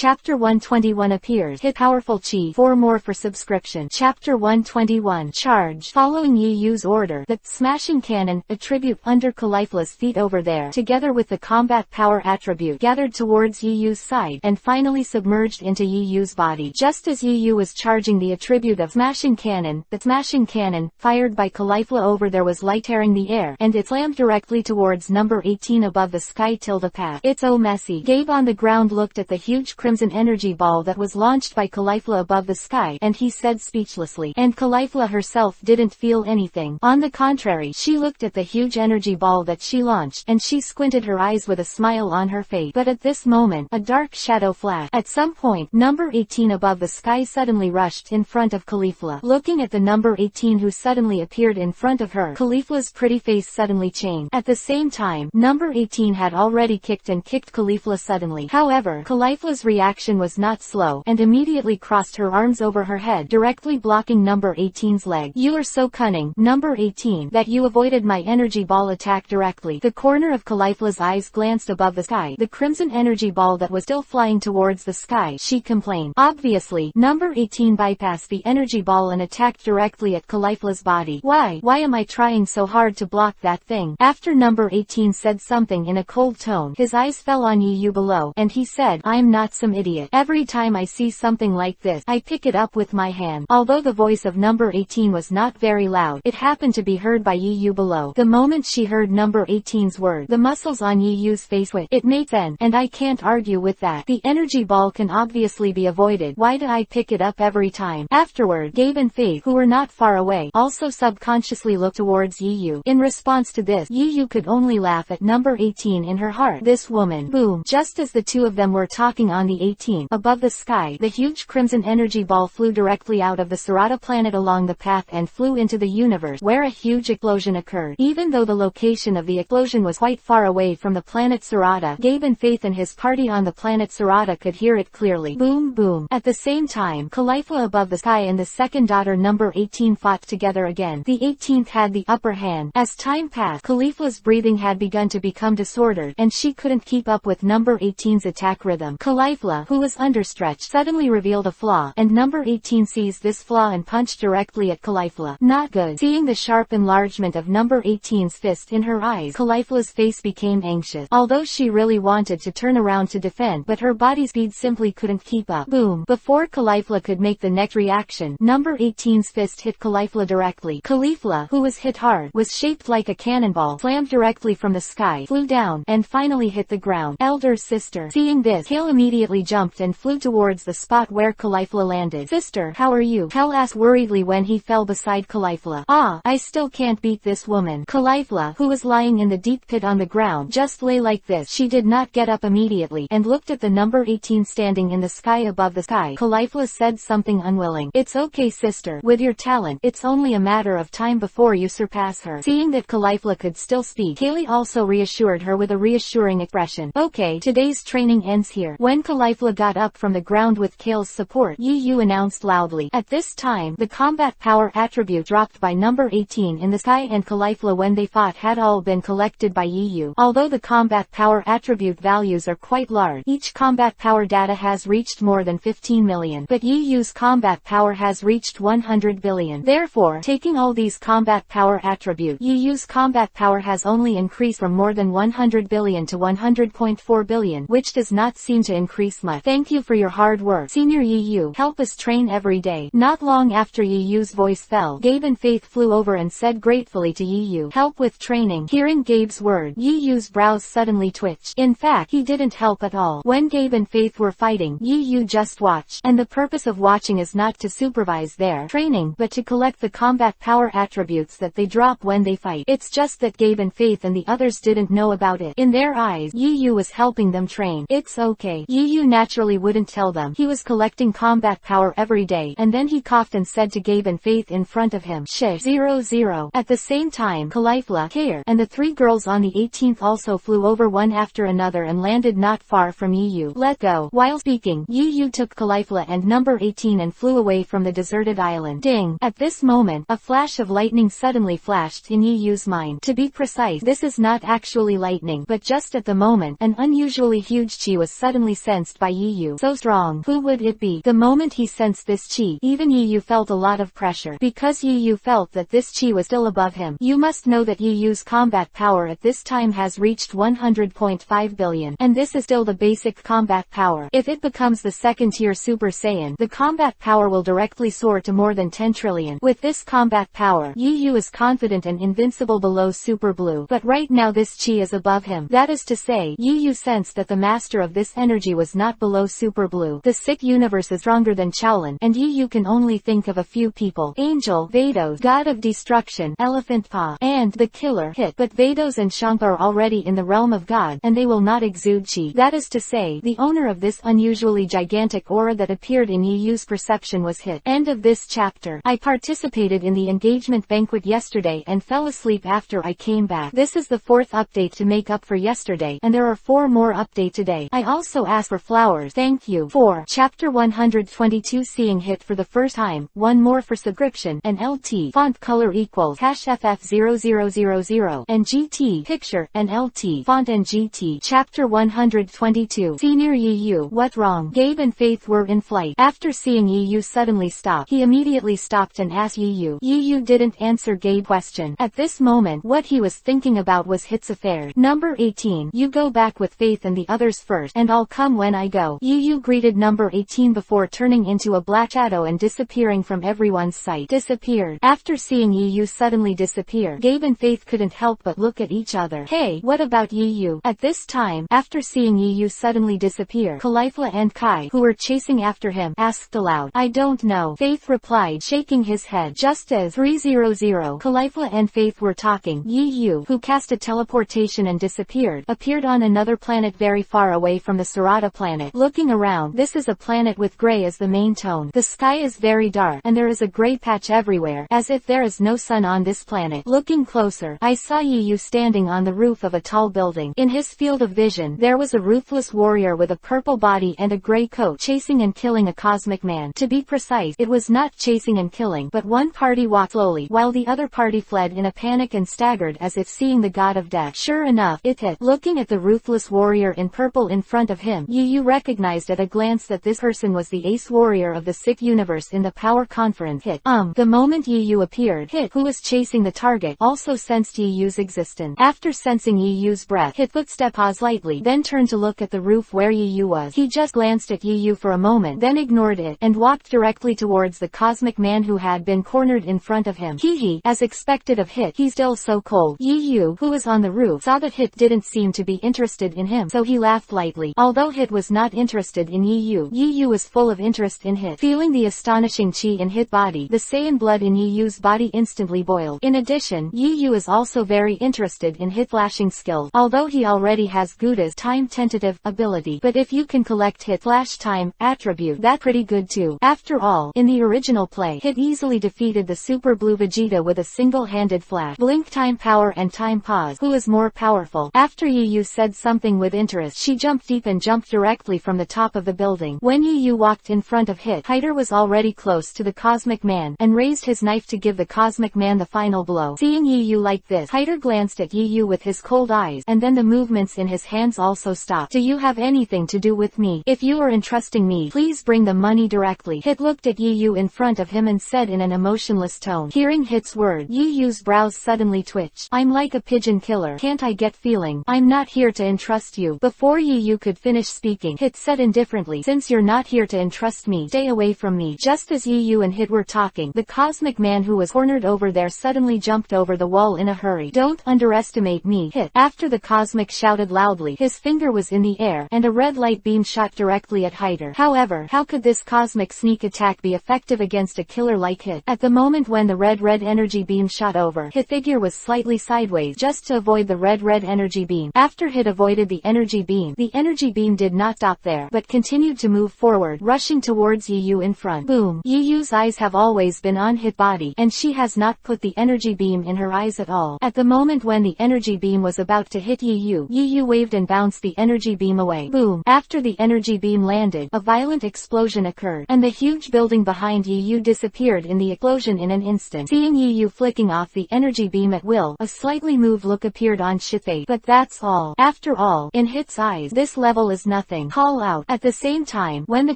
Chapter 121 appears. Hit powerful chi. 4 more for subscription. Chapter 121 Charge. Following Yu's order, the smashing cannon attribute under Caulifla's feet over there, together with the combat power attribute, gathered towards Yu's side, and finally submerged into Yu's body. Just as Yu was charging the attribute of smashing cannon, the smashing cannon, fired by Caulifla over there, was light tearing the air, and it slammed directly towards number 18 above the sky tilde path. It's oh messy. Gabe on the ground looked at the huge crimson energy ball that was launched by Caulifla above the sky, and he said speechlessly. And Caulifla herself didn't feel anything. On the contrary, she looked at the huge energy ball that she launched, and she squinted her eyes with a smile on her face. But at this moment, a dark shadow flashed. At some point, number 18 above the sky suddenly rushed in front of Caulifla. Looking at the number 18 who suddenly appeared in front of her, Caulifla's pretty face suddenly changed. At the same time, number 18 had already kicked Caulifla suddenly. However, Caulifla's reaction was not slow, and immediately crossed her arms over her head, directly blocking number 18's leg. You are so cunning, number 18, that you avoided my energy ball attack directly. The corner of Caulifla's eyes glanced above the sky, the crimson energy ball that was still flying towards the sky. She complained. Obviously, number 18 bypassed the energy ball and attacked directly at Caulifla's body. Why am I trying so hard to block that thing? After number 18 said something in a cold tone, his eyes fell on Yu below, and he said, I'm not some idiot. Every time I see something like this, I pick it up with my hand. Although the voice of number 18 was not very loud, it happened to be heard by Yu below. The moment she heard number 18's word, the muscles on Yu's face twitched. It makes sense, and I can't argue with that. The energy ball can obviously be avoided. Why do I pick it up every time? Afterward, Gabe and Faith, who were not far away, also subconsciously looked towards Yu. In response to this, Yu could only laugh at number 18 in her heart. This woman. Boom. Just as the two of them were talking on the 18th, above the sky, the huge crimson energy ball flew directly out of the Sarada planet along the path and flew into the universe, where a huge explosion occurred. Even though the location of the explosion was quite far away from the planet Sarada, Gabe and Faith and his party on the planet Sarada could hear it clearly. Boom boom. At the same time, Caulifla above the sky and the second daughter number 18 fought together again. The 18th had the upper hand. As time passed, Caulifla's breathing had begun to become disordered, and she couldn't keep up with number 18's attack rhythm. Caulifla, who was understretched, suddenly revealed a flaw, and number 18 seized this flaw and punched directly at Caulifla. Not good. Seeing the sharp enlargement of number 18's fist in her eyes, Caulifla's face became anxious. Although she really wanted to turn around to defend, but her body speed simply couldn't keep up. Boom. Before Caulifla could make the next reaction, number 18's fist hit Caulifla directly. Caulifla, who was hit hard, was shaped like a cannonball, slammed directly from the sky, flew down, and finally hit the ground. Elder sister. Seeing this, Kale immediately jumped and flew towards the spot where Caulifla landed. Sister, how are you? Kale asked worriedly when he fell beside Caulifla. I still can't beat this woman. Caulifla, who was lying in the deep pit on the ground, just lay like this. She did not get up immediately, and looked at the number 18 standing in the sky above the sky. Caulifla said something unwilling. It's okay sister, with your talent, it's only a matter of time before you surpass her. Seeing that Caulifla could still speak, Kaylee also reassured her with a reassuring expression. Okay, today's training ends here. When Caulifla got up from the ground with Kale's support, Yu announced loudly. At this time, the combat power attribute dropped by number 18 in the sky and Caulifla when they fought had all been collected by Yu. Although the combat power attribute values are quite large, each combat power data has reached more than 15 million, but Yu's combat power has reached 100 billion. Therefore, taking all these combat power attribute, Yu's combat power has only increased from more than 100 billion to 100.4 billion, which does not seem to increase much. Thank you for your hard work, Senior Yu. Help us train every day. Not long after Yu's voice fell, Gabe and Faith flew over and said gratefully to Yu, help with training. Hearing Gabe's word, Yu's brows suddenly twitched. In fact, he didn't help at all. When Gabe and Faith were fighting, Yu just watched, and the purpose of watching is not to supervise their training, but to collect the combat power attributes that they drop when they fight. It's just that Gabe and Faith and the others didn't know about it. In their eyes, Yu was helping them train. It's okay. Yu naturally wouldn't tell them he was collecting combat power every day, and then he coughed and said to Gabe and Faith in front of him, Shh. 00. At the same time, Caulifla, Kare, and the three girls on the 18th also flew over one after another and landed not far from Yu. Let go. While speaking, Yu took Caulifla and number 18 and flew away from the deserted island. Ding. At this moment, a flash of lightning suddenly flashed in Yu's mind. To be precise, this is not actually lightning, but just at the moment, an unusually huge chi was suddenly sensed sensed by Yu. So strong. Who would it be? The moment he sensed this chi, even Yu felt a lot of pressure, because Yu felt that this chi was still above him. You must know that Yu's combat power at this time has reached 100.5 billion, and this is still the basic combat power. If it becomes the second tier Super Saiyan, the combat power will directly soar to more than 10 trillion. With this combat power, Yu is confident and invincible below Super Blue, but right now this chi is above him. That is to say, Yu sensed that the master of this energy was not below Super Blue. The sick universe is stronger than Shaolin, and Yu can only think of a few people: Angel, Vados, God of Destruction, Elephant Pa, and the Killer, Hit. But Vados and Shank are already in the realm of God, and they will not exude chi. That is to say, the owner of this unusually gigantic aura that appeared in Yu's perception was Hit. End of this chapter. I participated in the engagement banquet yesterday and fell asleep after I came back. This is the 4th update to make up for yesterday, and there are 4 more updates today. I also asked for flowers. Thank you. 4. Chapter 122 Seeing Hit for the first time, 1 more for subscription, and LT font color equals #FF0000 and GT picture, and LT font and GT. Chapter 122 Senior Yu. What wrong? Gabe and Faith were in flight. After seeing Yu suddenly stop, he immediately stopped and asked Yu. Yu didn't answer Gabe's question. At this moment, what he was thinking about was Hit's affair. Number 18. You go back with Faith and the others first, and I'll come when I go. Yu greeted number 18 before turning into a black shadow and disappearing from everyone's sight. Disappeared. After seeing Yu suddenly disappear, Gabe and Faith couldn't help but look at each other. Hey, what about Yu? At this time, after seeing Yu suddenly disappear, Caulifla and Kai, who were chasing after him, asked aloud. I don't know. Faith replied, shaking his head. Just as 300 Caulifla and Faith were talking, Yu, who cast a teleportation and disappeared, appeared on another planet very far away from the Sarada planet. Looking around, this is a planet with gray as the main tone. The sky is very dark, and there is a gray patch everywhere, as if there is no sun on this planet. Looking closer, I saw Yu standing on the roof of a tall building. In his field of vision, there was a ruthless warrior with a purple body and a gray coat chasing and killing a cosmic man. To be precise, it was not chasing and killing, but one party walked slowly, while the other party fled in a panic and staggered as if seeing the god of death. Sure enough, it hit. Looking at the ruthless warrior in purple in front of him, Yu recognized at a glance that this person was the ace warrior of the sick universe in the power conference. Hit. The moment Yu appeared, Hit, who was chasing the target, also sensed Yu's existence. After sensing Yu's breath, Hit footstepped lightly, then turned to look at the roof where Yu was. He just glanced at Yu for a moment, then ignored it, and walked directly towards the cosmic man who had been cornered in front of him. Hehe, as expected of Hit, he's still so cold. Yu, who was on the roof, saw that Hit didn't seem to be interested in him, so he laughed lightly. Although Hit was not interested in Yu was full of interest in Hit. Feeling the astonishing chi in Hit body, the Saiyan blood in Yu's body instantly boiled. In addition, Yu is also very interested in Hit flashing skills, although he already has Gouda's time tentative ability. But if you can collect Hit flash time attribute, that's pretty good too. After all, in the original play, Hit easily defeated the Super Blue Vegeta with a single-handed flash, blink time power and time pause. Who is more powerful? After Yu said something with interest, she jumped deep and jumped directly from the top of the building. When Yu walked in front of Hit, Hyder was already close to the cosmic man, and raised his knife to give the cosmic man the final blow. Seeing Yu like this, Hyder glanced at Yu with his cold eyes, and then the movements in his hands also stopped. Do you have anything to do with me? If you are entrusting me, please bring the money directly. Hit looked at Yu in front of him and said in an emotionless tone. Hearing Hit's word, Yu's brows suddenly twitched. I'm like a pigeon killer. Can't I get feeling? I'm not here to entrust you. Before Yu could finish speaking, Hit said indifferently, since you're not here to entrust me, stay away from me. Just as Yu and Hit were talking, the cosmic man who was cornered over there suddenly jumped over the wall in a hurry. Don't underestimate me, Hit. After the cosmic shouted loudly, his finger was in the air, and a red light beam shot directly at Hyder. However, how could this cosmic sneak attack be effective against a killer like Hit? At the moment when the red energy beam shot over, Hit's figure was slightly sideways just to avoid the red energy beam. After Hit avoided the energy beam did not stop there, but continued to move forward, rushing towards Yu in front. Boom. Yu's eyes have always been on Hit body, and she has not put the energy beam in her eyes at all. At the moment when the energy beam was about to hit Yu waved and bounced the energy beam away. Boom. After the energy beam landed, a violent explosion occurred, and the huge building behind Yu disappeared in the explosion in an instant. Seeing Yu flicking off the energy beam at will, a slightly moved look appeared on Hit's face. But that's all. After all, in Hit's eyes, this level is nothing. nothing. Call out. At the same time, when the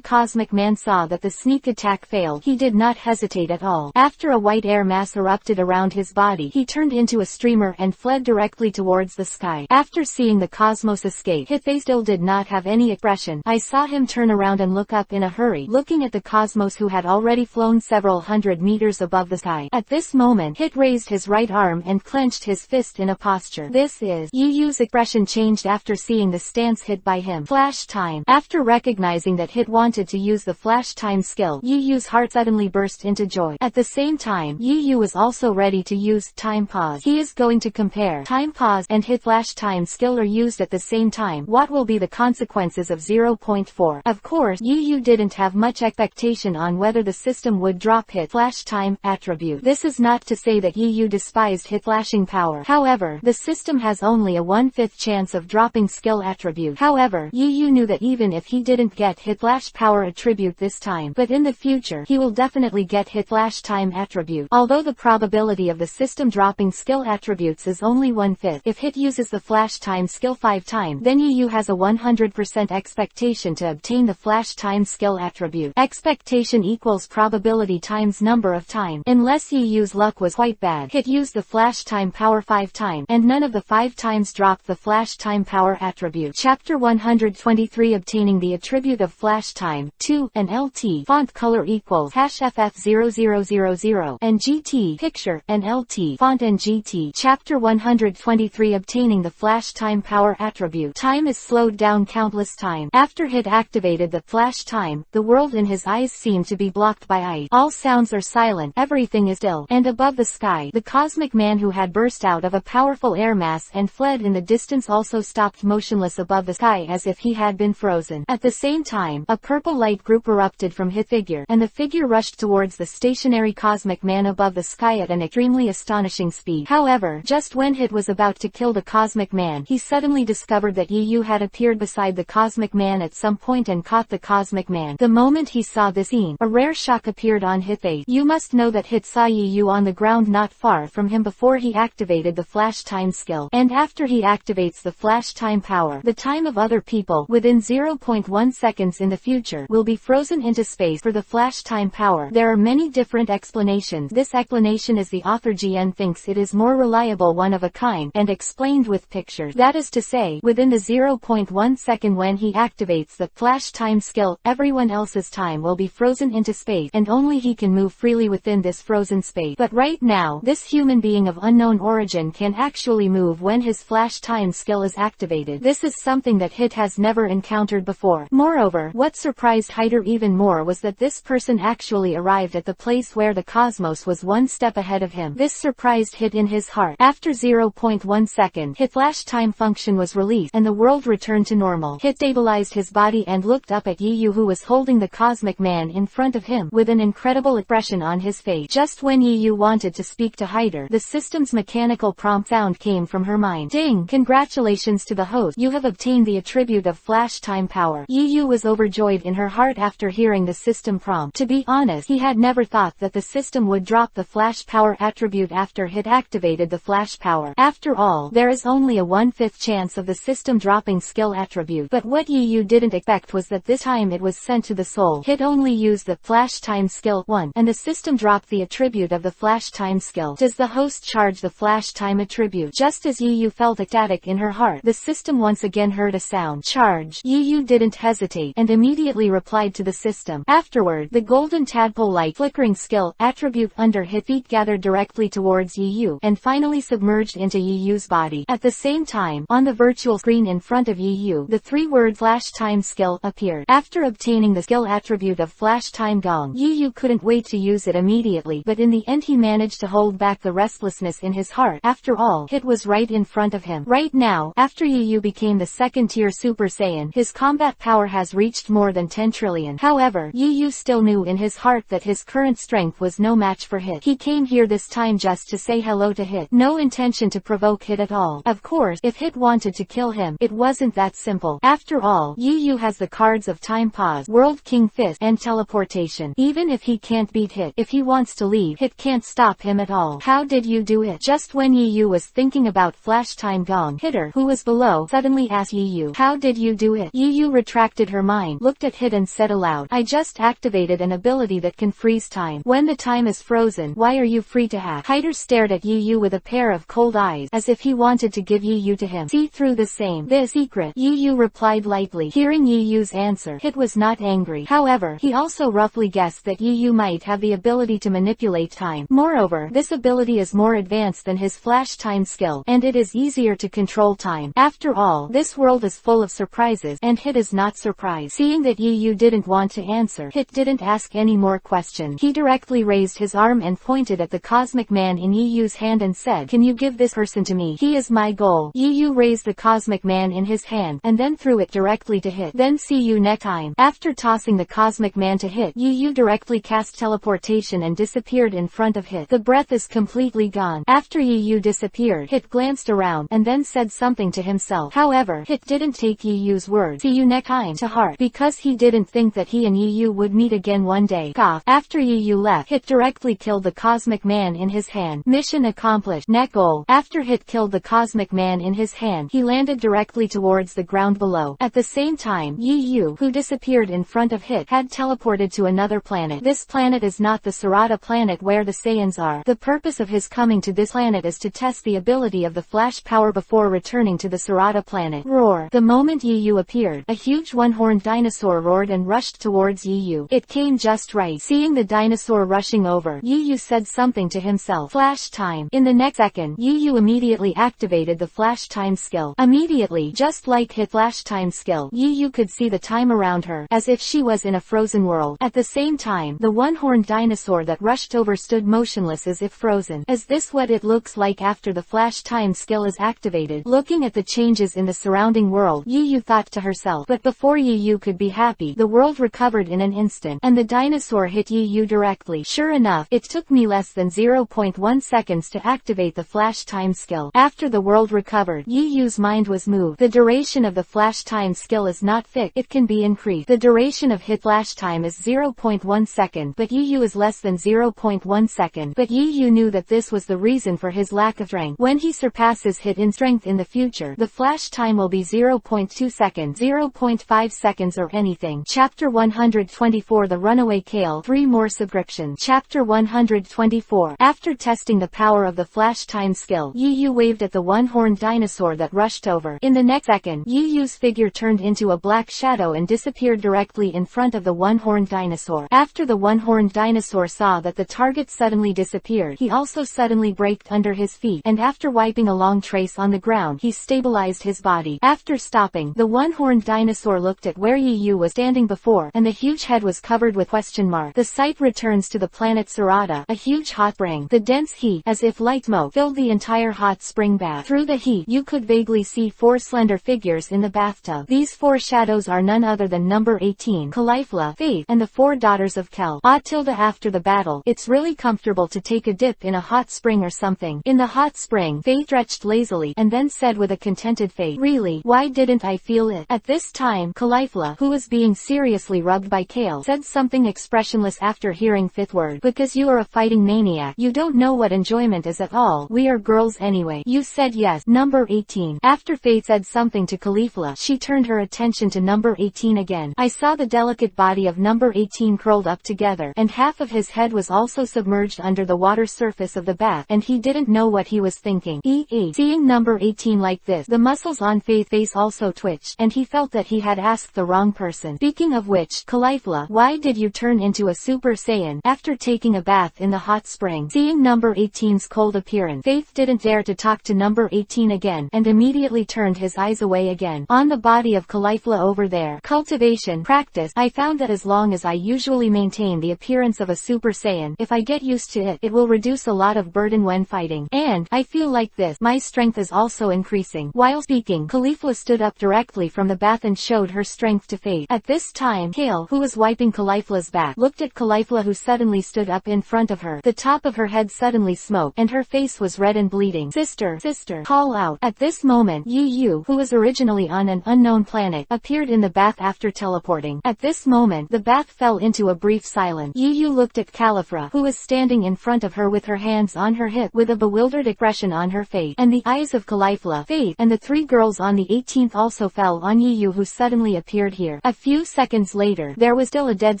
Cosmic Man saw that the sneak attack failed, he did not hesitate at all. After a white air mass erupted around his body, he turned into a streamer and fled directly towards the sky. After seeing the Cosmos escape, Hitfei still did not have any expression. I saw him turn around and look up in a hurry, looking at the Cosmos who had already flown several hundred meters above the sky. At this moment, Hit raised his right arm and clenched his fist in a posture. This is. Yu Yu's expression changed after seeing the stance hit by him. Flash time. After recognizing that Hit wanted to use the flash time skill, Yu Yu's heart suddenly burst into joy. At the same time, Yu Yu was also ready to use time pause. He is going to compare. Time pause and Hit flash time skill are used at the same time. What will be the consequences of 0.4? Of course, Yu Yu didn't have much expectation on whether the system would drop Hit flash time attribute. This is not to say that Yu Yu despised Hit flashing power. However, the system has only a 1/5 chance of dropping skill attribute. However, Yu Yu knew that even if he didn't get Hit flash power attribute this time, but in the future, he will definitely get Hit flash time attribute. Although the probability of the system dropping skill attributes is only 1/5, if Hit uses the flash time skill 5 times, then Yu Yu has a 100% expectation to obtain the flash time skill attribute. Expectation equals probability times number of time. Unless Yu Yu's luck was quite bad, Hit used the flash time power 5 times, and none of the 5 times dropped the flash time power attribute. Chapter 123 Obtaining the attribute of flash time. 2. An LT font color equals #FF0000 and GT picture an LT font and GT. Chapter 123 Obtaining the flash time power attribute. Time is slowed down countless times. After Hit activated the flash time, the world in his eyes seemed to be blocked by ice. All sounds are silent, everything is still, and above the sky, the Cosmic Man who had burst out of a powerful air mass and fled in the distance also stopped motionless above the sky as if he had been frozen. At the same time, a purple light group erupted from Hit figure, and the figure rushed towards the stationary Cosmic Man above the sky at an extremely astonishing speed. However, just when Hit was about to kill the Cosmic Man, he suddenly discovered that Yu Yu had appeared beside the Cosmic Man at some point and caught the Cosmic Man. The moment he saw this scene, a rare shock appeared on Hit's face. You must know that Hit saw Yu Yu on the ground not far from him before he activated the flash time skill, and after he activates the flash time power, the time of other people within 0.1 seconds in the future will be frozen into space. For the flash time power, there are many different explanations. This explanation is the author GN thinks it is more reliable, one of a kind, and explained with pictures. That is to say, within the 0.1 second when he activates the flash time skill, everyone else's time will be frozen into space, and only he can move freely within this frozen space. But right now, this human being of unknown origin can actually move when his flash time skill is activated. This is something that Hit has never encountered before. Moreover, what surprised Hider even more was that this person actually arrived at the place where the cosmos was one step ahead of him. This surprised Hit in his heart. After 0.1 second, Hit flash time function was released, and the world returned to normal. Hit stabilized his body and looked up at Yu Yu, who was holding the Cosmic Man in front of him, with an incredible expression on his face. Just when Yu Yu wanted to speak to Hider, the system's mechanical prompt sound came from her mind. Ding! Congratulations to the host. You have obtained the attribute of flash time power. Yu Yu was overjoyed in her heart after hearing the system prompt. To be honest, he had never thought that the system would drop the flash power attribute after Hit activated the flash power. After all, there is only a 1/5 chance of the system dropping skill attribute. But what Yu Yu didn't expect was that this time it was sent to the soul. Hit only used the flash time skill 1, and the system dropped the attribute of the flash time skill. Does the host charge the flash time attribute? Just as Yu Yu felt ecstatic in her heart, the system once again heard a sound. Charge. Yu Yu didn't hesitate, and immediately replied to the system. Afterward, the golden tadpole light flickering skill attribute under Hit feet gathered directly towards Yu Yu, and finally submerged into Yu Yu's body. At the same time, on the virtual screen in front of Yu Yu, the 3-word flash time skill appeared. After obtaining the skill attribute of flash time gong, Yu Yu couldn't wait to use it immediately, but in the end he managed to hold back the restlessness in his heart. After all, Hit was right in front of him. Right now, after Yu Yu became the second-tier Super Saiyan, his combat power has reached more than 10 trillion. However, Yu Yu still knew in his heart that his current strength was no match for Hit. He came here this time just to say hello to Hit. No intention to provoke Hit at all. Of course, if Hit wanted to kill him, it wasn't that simple. After all, Yu Yu has the cards of Time Pause, World King Fist, and Teleportation. Even if he can't beat Hit, if he wants to leave, Hit can't stop him at all. How did you do it? Just when Yu Yu was thinking about flash time gong, Hitter, who was below, suddenly asked Yu Yu, how did you do do it. Yu retracted her mind, looked at Hit and said aloud, I just activated an ability that can freeze time. When the time is frozen, why are you free to hack? Hider stared at Yu with a pair of cold eyes, as if he wanted to give Yu to him. See through the same. The secret. Yu replied lightly. Hearing Yu's answer, Hit was not angry. However, he also roughly guessed that Yu might have the ability to manipulate time. Moreover, this ability is more advanced than his flash time skill, and it is easier to control time. After all, this world is full of surprises, and Hit is not surprised. Seeing that Yu didn't want to answer, Hit didn't ask any more questions. He directly raised his arm and pointed at the cosmic man in Yu's hand and said, Can you give this person to me? He is my goal. Yu raised the cosmic man in his hand, and then threw it directly to Hit. Then see you next time. After tossing the cosmic man to Hit, Yu directly cast teleportation and disappeared in front of Hit. The breath is completely gone. After Yu disappeared, Hit glanced around, and then said something to himself. However, Hit didn't take Yu's words, see you next time, to heart, because he didn't think that he and Yu would meet again one day. Cough. After Yu left, Hit directly killed the cosmic man in his hand. Mission accomplished. Next goal. After Hit killed the cosmic man in his hand, he landed directly towards the ground below. At the same time, Yu, who disappeared in front of Hit, had teleported to another planet. This planet is not the Sarada planet where the Saiyans are. The purpose of his coming to this planet is to test the ability of the flash power before returning to the Sarada planet. Roar. The moment Yu appeared, a huge one-horned dinosaur roared and rushed towards Yu. It came just right. Seeing the dinosaur rushing over, Yu said something to himself. Flash time. In the next second, Yu immediately activated the flash time skill. Immediately, just like Hit flash time skill, Yu could see the time around her, as if she was in a frozen world. At the same time, the one-horned dinosaur that rushed over stood motionless as if frozen. Is this what it looks like after the flash time skill is activated? Looking at the changes in the surrounding world, Yu thought to herself. But before Yu could be happy, the world recovered in an instant, and the dinosaur hit Yu directly. Sure enough, it took me less than 0.1 seconds to activate the flash time skill. After the world recovered, Yu's mind was moved. The duration of the flash time skill is not fixed. It can be increased. The duration of Hit flash time is 0.1 second, but Yu is less than 0.1 second. But Yu knew that this was the reason for his lack of strength. When he surpasses Hit in strength in the future, the flash time will be 0.2 seconds, 0.5 seconds or anything. Chapter 124 The Runaway Kale. 3 more subscriptions. Chapter 124 After testing the power of the flash time skill, Yu waved at the one-horned dinosaur that rushed over. In the next second, Yu's figure turned into a black shadow and disappeared directly in front of the one-horned dinosaur. After the one-horned dinosaur saw that the target suddenly disappeared, he also suddenly braked under his feet, and after wiping a long trace on the ground, he stabilized his body. After stopping, the one-horned dinosaur looked at where Yu was standing before, and the huge head was covered with question mark. The sight returns to the planet Sarada, a huge hot spring. The dense heat, as if light smoke, filled the entire hot spring bath. Through the heat, you could vaguely see 4 slender figures in the bathtub. These 4 shadows are none other than number 18, Caulifla, Faith, and the 4 daughters of Kel. After the battle, it's really comfortable to take a dip in a hot spring or something. In the hot spring, Faith stretched lazily, and then said with a contented face, really, why didn't I feel it? At this time, Caulifla, who was being seriously rubbed by Kale, said something expressionless after hearing Fifth word. Because you are a fighting maniac, you don't know what enjoyment is at all. We are girls anyway. You said yes. Number 18. After Faith said something to Caulifla, she turned her attention to number 18 again. I saw the delicate body of number 18 curled up together, and half of his head was also submerged under the water surface of the bath, and he didn't know what he was thinking. Seeing number 18 like this, the muscles on Faith's face also twitched, and he felt that he had asked the wrong person. Speaking of which, Caulifla, why did you turn into a Super Saiyan after taking a bath in the hot spring? Seeing number 18's cold appearance, Faith didn't dare to talk to number 18 again, and immediately turned his eyes away again. On the body of Caulifla over there, cultivation, practice, I found that as long as I usually maintain the appearance of a Super Saiyan, if I get used to it, it will reduce a lot of burden when fighting. And, I feel like this, my strength is also increasing. While speaking, Caulifla stood up directly from the bath and showed her strength to Faith. At this time, Kale, who was wiping Caulifla's back, looked at Caulifla who suddenly stood up in front of her. The top of her head suddenly smoked, and her face was red and bleeding. Sister, call out. At this moment, Yu, who was originally on an unknown planet, appeared in the bath after teleporting. At this moment, the bath fell into a brief silence. Yu looked at Caulifla, who was standing in front of her with her hands on her hip, with a bewildered expression on her face, and the eyes of Caulifla, Faith, and the 3 girls on the 18th also fell fell on Yu, who suddenly appeared here. A few seconds later, there was still a dead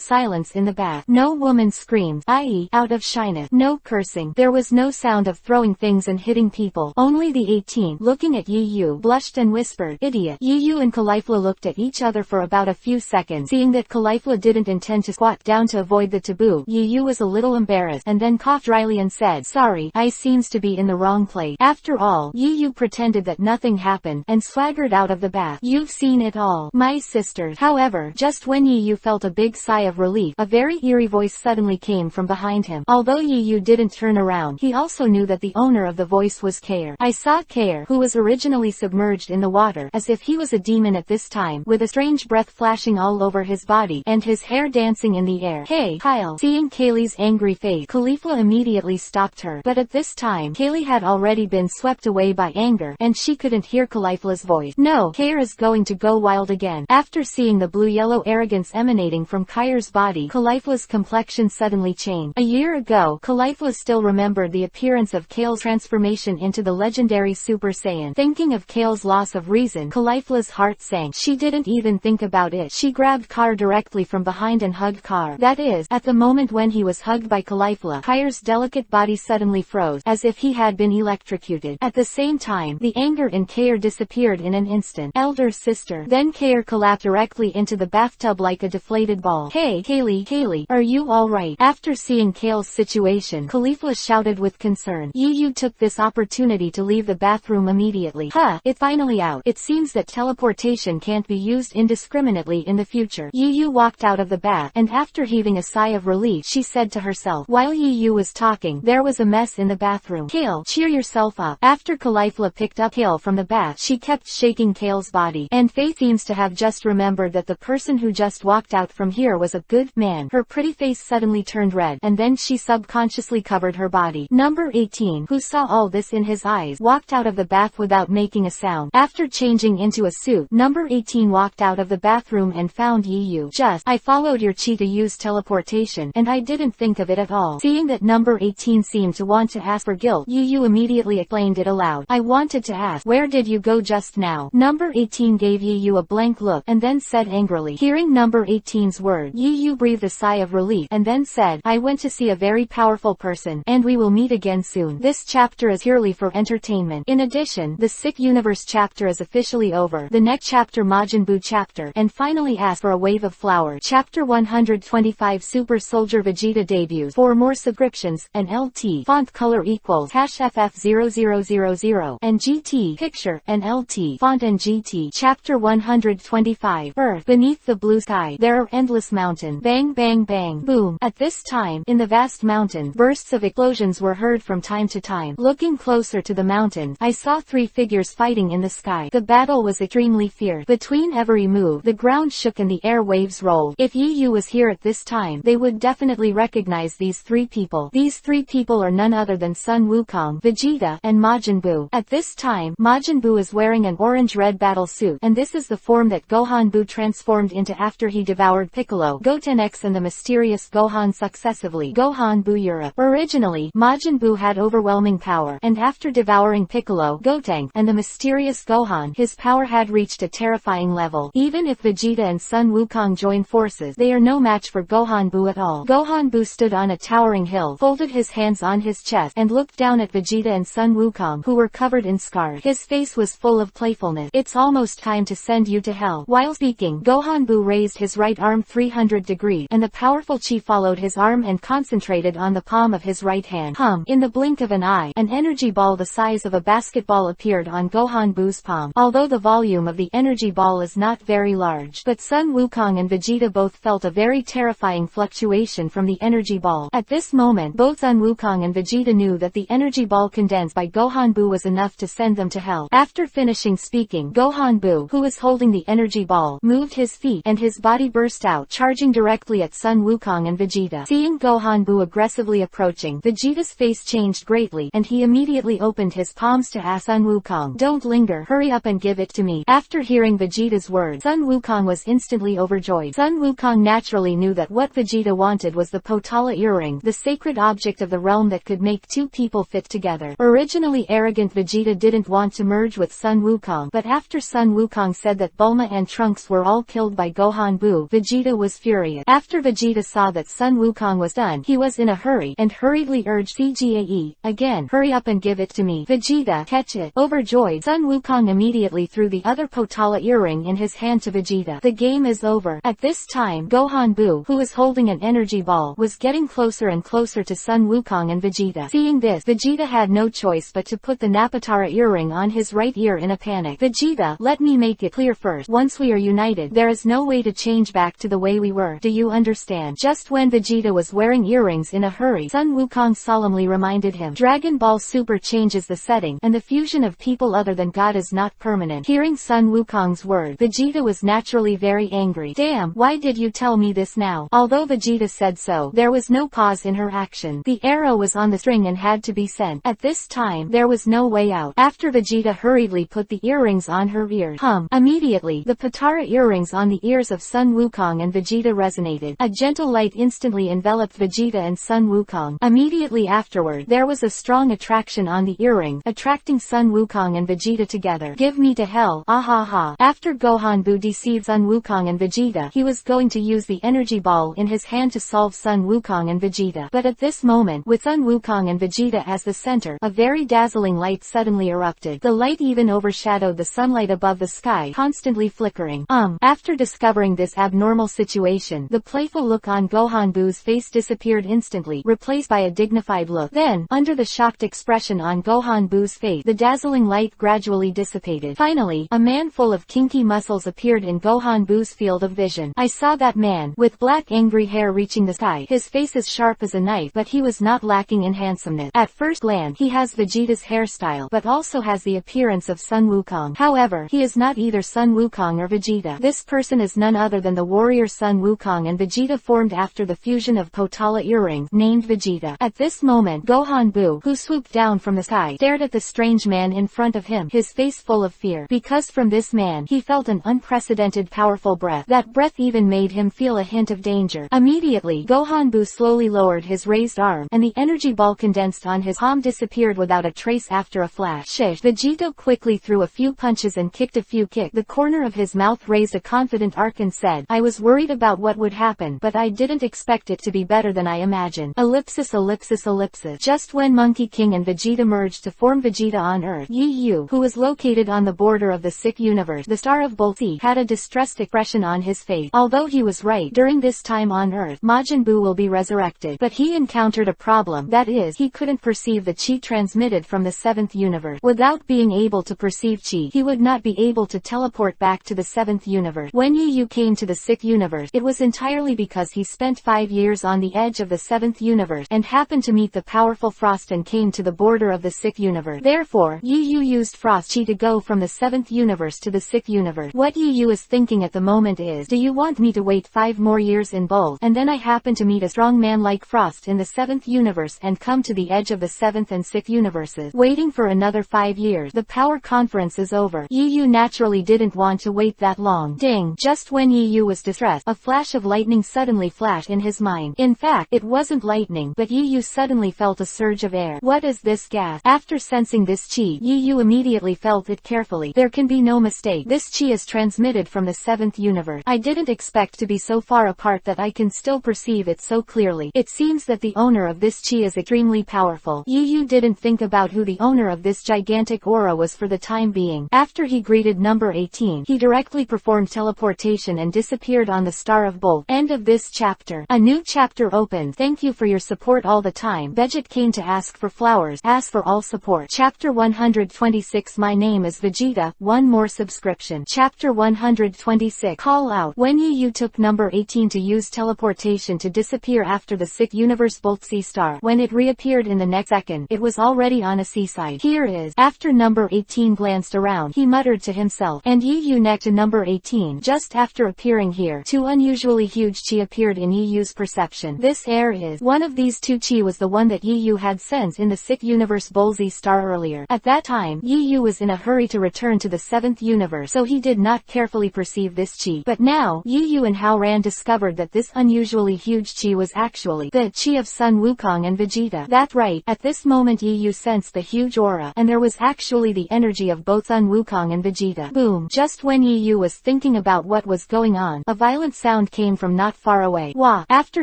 silence in the bath. No woman screamed, i.e., out of shyness. No cursing. There was no sound of throwing things and hitting people. Only the 18, looking at Yu, blushed and whispered, "Idiot." Yu and Caulifla looked at each other for about a few seconds. Seeing that Caulifla didn't intend to squat down to avoid the taboo, Yu was a little embarrassed and then coughed dryly and said, "Sorry, I seems to be in the wrong place." After all, Yu pretended that nothing happened and swaggered out of the bath. "You've seen it all, my sisters." However, just when Yu felt a big sigh of relief, a very eerie voice suddenly came from behind him. Although Yu didn't turn around, he also knew that the owner of the voice was Kair. I saw Kair, who was originally submerged in the water, as if he was a demon at this time, with a strange breath flashing all over his body, and his hair dancing in the air. "Hey, Kyle." Seeing Kaylee's angry face, Caulifla immediately stopped her, but at this time, Kaylee had already been swept away by anger, and she couldn't hear Caulifla's voice. "No, Kair is going to go wild again." After seeing the blue-yellow arrogance emanating from Kair's body, Caulifla's complexion suddenly changed. A year ago, Caulifla still remembered the appearance of Kale's transformation into the legendary Super Saiyan. Thinking of Kale's loss of reason, Caulifla's heart sank. She didn't even think about it. She grabbed Kair directly from behind and hugged Kair. That is, at the moment when he was hugged by Caulifla, Kair's delicate body suddenly froze, as if he had been electrocuted. At the same time, the anger in Kair disappeared in an instant. "Elder sister." Then Kair collapsed directly into the bathtub like a deflated ball. "Hey, Kaylee, are you alright?" After seeing Kale's situation, Caulifla shouted with concern. Yu took this opportunity to leave the bathroom immediately. "Huh, it's finally out. It seems that teleportation can't be used indiscriminately in the future." Yu walked out of the bath, and after heaving a sigh of relief, she said to herself. While Yu was talking, there was a mess in the bathroom. "Kale, cheer yourself up." After Caulifla picked up Kale from the bath, she kept shaking Kale's body, and Faith seems to have just remembered that the person who just walked out from here was a good man. Her pretty face suddenly turned red, and then she subconsciously covered her body. Number 18, who saw all this in his eyes, walked out of the bath without making a sound. After changing into a suit, Number 18 walked out of the bathroom and found Yu. "I followed your chi to use teleportation, and I didn't think of it at all." Seeing that Number 18 seemed to want to ask for guilt, Yu immediately explained it aloud. "I wanted to ask, where did you go just now?" Number 18 gave Yu a blank look, and then said angrily. Hearing Number 18's word, Yu breathed a sigh of relief, and then said, "I went to see a very powerful person, and we will meet again soon." This chapter is purely for entertainment. In addition, the Sick Universe chapter is officially over. The next chapter, Majin Buu chapter, and finally Ask for a Wave of Flower. Chapter 125 Super Soldier Vegeta debuts. For more subscriptions, and LT font color equals #FF0000 and GT picture and LT font and GT. Chapter 125 Earth. Beneath the blue sky, there are endless mountains. Bang bang bang boom. At this time, in the vast mountain, bursts of explosions were heard from time to time. Looking closer to the mountain, I saw three figures fighting in the sky. The battle was extremely fierce. Between every move, the ground shook and the air waves rolled. If Yu was here at this time, they would definitely recognize these three people. These three people are none other than Sun Wukong, Vegeta, and Majin Buu. At this time, Majin Buu is wearing an orange-red battle suit, and this is the form that Gohan Buu transformed into after he devoured Piccolo, Goten X and the mysterious Gohan successively. Gohan Buu Europe. Originally, Majin Buu had overwhelming power, and after devouring Piccolo, Goten, and the mysterious Gohan, his power had reached a terrifying level. Even if Vegeta and Sun Wukong join forces, they are no match for Gohan Buu at all. Gohan Buu stood on a towering hill, folded his hands on his chest, and looked down at Vegeta and Sun Wukong, who were covered in scars. His face was full of playfulness. "It's almost time to send you to hell." While speaking, Gohan Buu raised his right arm 300 degrees, and the powerful chi followed his arm and concentrated on the palm of his right hand. In the blink of an eye, an energy ball the size of a basketball appeared on Gohan Buu's palm. Although the volume of the energy ball is not very large, but Sun Wukong and Vegeta both felt a very terrifying fluctuation from the energy ball. At this moment, both Sun Wukong and Vegeta knew that the energy ball condensed by Gohan Buu was enough to send them to hell. After finishing speaking, Gohan Buu, who was holding the energy ball, moved his feet, and his body burst out, charging directly at Sun Wukong and Vegeta. Seeing Gohan Buu aggressively approaching, Vegeta's face changed greatly, and he immediately opened his palms to ask Sun Wukong, "Don't linger, hurry up and give it to me." After hearing Vegeta's words, Sun Wukong was instantly overjoyed. Sun Wukong naturally knew that what Vegeta wanted was the Potala earring, the sacred object of the realm that could make two people fit together. Originally arrogant Vegeta didn't want to merge with Sun Wukong, but after Sun Wukong said that Bulma and Trunks were all killed by Gohan Buu, Vegeta was furious. After Vegeta saw that Sun Wukong was done, he was in a hurry, and hurriedly urged Vegeta, again, hurry up and give it to me. Vegeta, catch it. Overjoyed, Sun Wukong immediately threw the other Potala earring in his hand to Vegeta. The game is over. At this time, Gohan Buu, who was holding an energy ball, was getting closer and closer to Sun Wukong and Vegeta. Seeing this, Vegeta had no choice but to put the Napatara earring on his right ear in a panic. Vegeta, let me make it clear first. Once we are united, there is no way to change back to the way we were. Do you understand? Just when Vegeta was wearing earrings in a hurry, Sun Wukong solemnly reminded him, Dragon Ball Super changes the setting, and the fusion of people other than God is not permanent. Hearing Sun Wukong's word, Vegeta was naturally very angry. Damn, why did you tell me this now? Although Vegeta said so, there was no pause in her action. The arrow was on the string and had to be sent. At this time, there was no way out. After Vegeta hurriedly put the earrings on her ears, immediately, the Potara earrings on the ears of Sun Wukong and Vegeta resonated. A gentle light instantly enveloped Vegeta and Sun Wukong. Immediately afterward, there was a strong attraction on the earring, attracting Sun Wukong and Vegeta together. Give me to hell, ahaha. After Gohan Buu deceived Sun Wukong and Vegeta, he was going to use the energy ball in his hand to solve Sun Wukong and Vegeta. But at this moment, with Sun Wukong and Vegeta as the center, a very dazzling light suddenly erupted. The light even overshadowed the sunlight above the sky, constantly flickering. After discovering this abnormal situation, the playful look on Gohan Buu's face disappeared instantly, replaced by a dignified look. Then, under the shocked expression on Gohan Buu's face, the dazzling light gradually dissipated. Finally, a man full of kinky muscles appeared in Gohan Buu's field of vision. I saw that man, with black angry hair reaching the sky, his face as sharp as a knife, but he was not lacking in handsomeness. At first glance, he has Vegeta's hairstyle, but also has the appearance of Sun Wukong. However, he is not either Sun Wukong or Vegeta. This person is none other than the warrior Sun Wukong and Vegeta formed after the fusion of Potala earrings, named Vegeta. At this moment, Gohan Buu, who swooped down from the sky, stared at the strange man in front of him, his face full of fear, because from this man, he felt an unprecedented powerful breath. That breath even made him feel a hint of danger. Immediately, Gohan Buu slowly lowered his raised arm, and the energy ball condensed on his palm disappeared without a trace after a flash. Shish. Vegeta quickly threw a few punches and kicked a few kicks. The corner of his mouth raised a confident arc and said, I was worried about what would happen, but I didn't expect it to be better than I imagined. Ellipsis ellipsis ellipsis. Just when Monkey King and Vegeta merged to form Vegeta on Earth, Yu, who was located on the border of the sick universe, the star of Bolti, had a distressed expression on his face. Although he was right, during this time on Earth, Majin Buu will be resurrected. But he encountered a problem, that is, he couldn't perceive the chi transmitted from the 7th universe. Without being able to perceive chi, he would not be able to teleport back to the 7th universe. When Yu came to the 6th universe, it was entirely because he spent 5 years on the edge of the 7th universe, and happened to meet the powerful Frost and came to the border of the 6th universe. Therefore, Yu used Frost chi to go from the 7th universe to the 6th universe. What Yu is thinking at the moment is, do you want me to wait 5 more years in Bold, and then I happen to meet a strong man like Frost in the 7th universe and come to the edge of the 7th and 6th universes, waiting for another 5 years. The power conference is over. Yu naturally didn't want to wait that long. Ding! Just when Yu was distressed, a flash of lightning suddenly flashed in his mind. In fact, it wasn't lightning, but Yu suddenly felt a surge of air. What is this gas? After sensing this chi, Yu immediately felt it carefully. There can be no mistake. This chi is transmitted from the 7th universe. I didn't expect to be so far apart that I can still perceive it so clearly. It seems that the owner of this chi is extremely powerful. Yu didn't think about who the owner of this gigantic aura was for the time being. After he greeted number 18, he directly performed teleportation and disappeared on the Star of Bolt. End of this chapter. A new chapter opened. Thank you for your support all the time. Veget came to ask for flowers. Ask for all support. Chapter 126. My name is Vegeta. One more subscription. Chapter 126. Call out. When Yu took number 18 to use teleportation to disappear after the 6th universe Bolt Sea Star, when it reappeared in the next second, it was already on a seaside. Here is. After number 18 glanced around, he muttered to himself, and Yu next to number 18. Just after appearing here, 2 unusually huge chi appeared in Yu's perception. This air is. One of these 2 chi was the one that Yu had sensed in the 6th universe Bolzi star earlier. At that time, Yu was in a hurry to return to the 7th universe, so he did not carefully perceive this chi. But now, Yu and Hao Ran discovered that this unusually huge chi was actually the chi of Sun Wukong and Vegeta. That's right. At this moment Yu sensed the huge aura, and there was actually the energy of both Sun Wukong and Vegeta. Vegeta. Boom! Just when Yu was thinking about what was going on, a violent sound came from not far away. Wah! After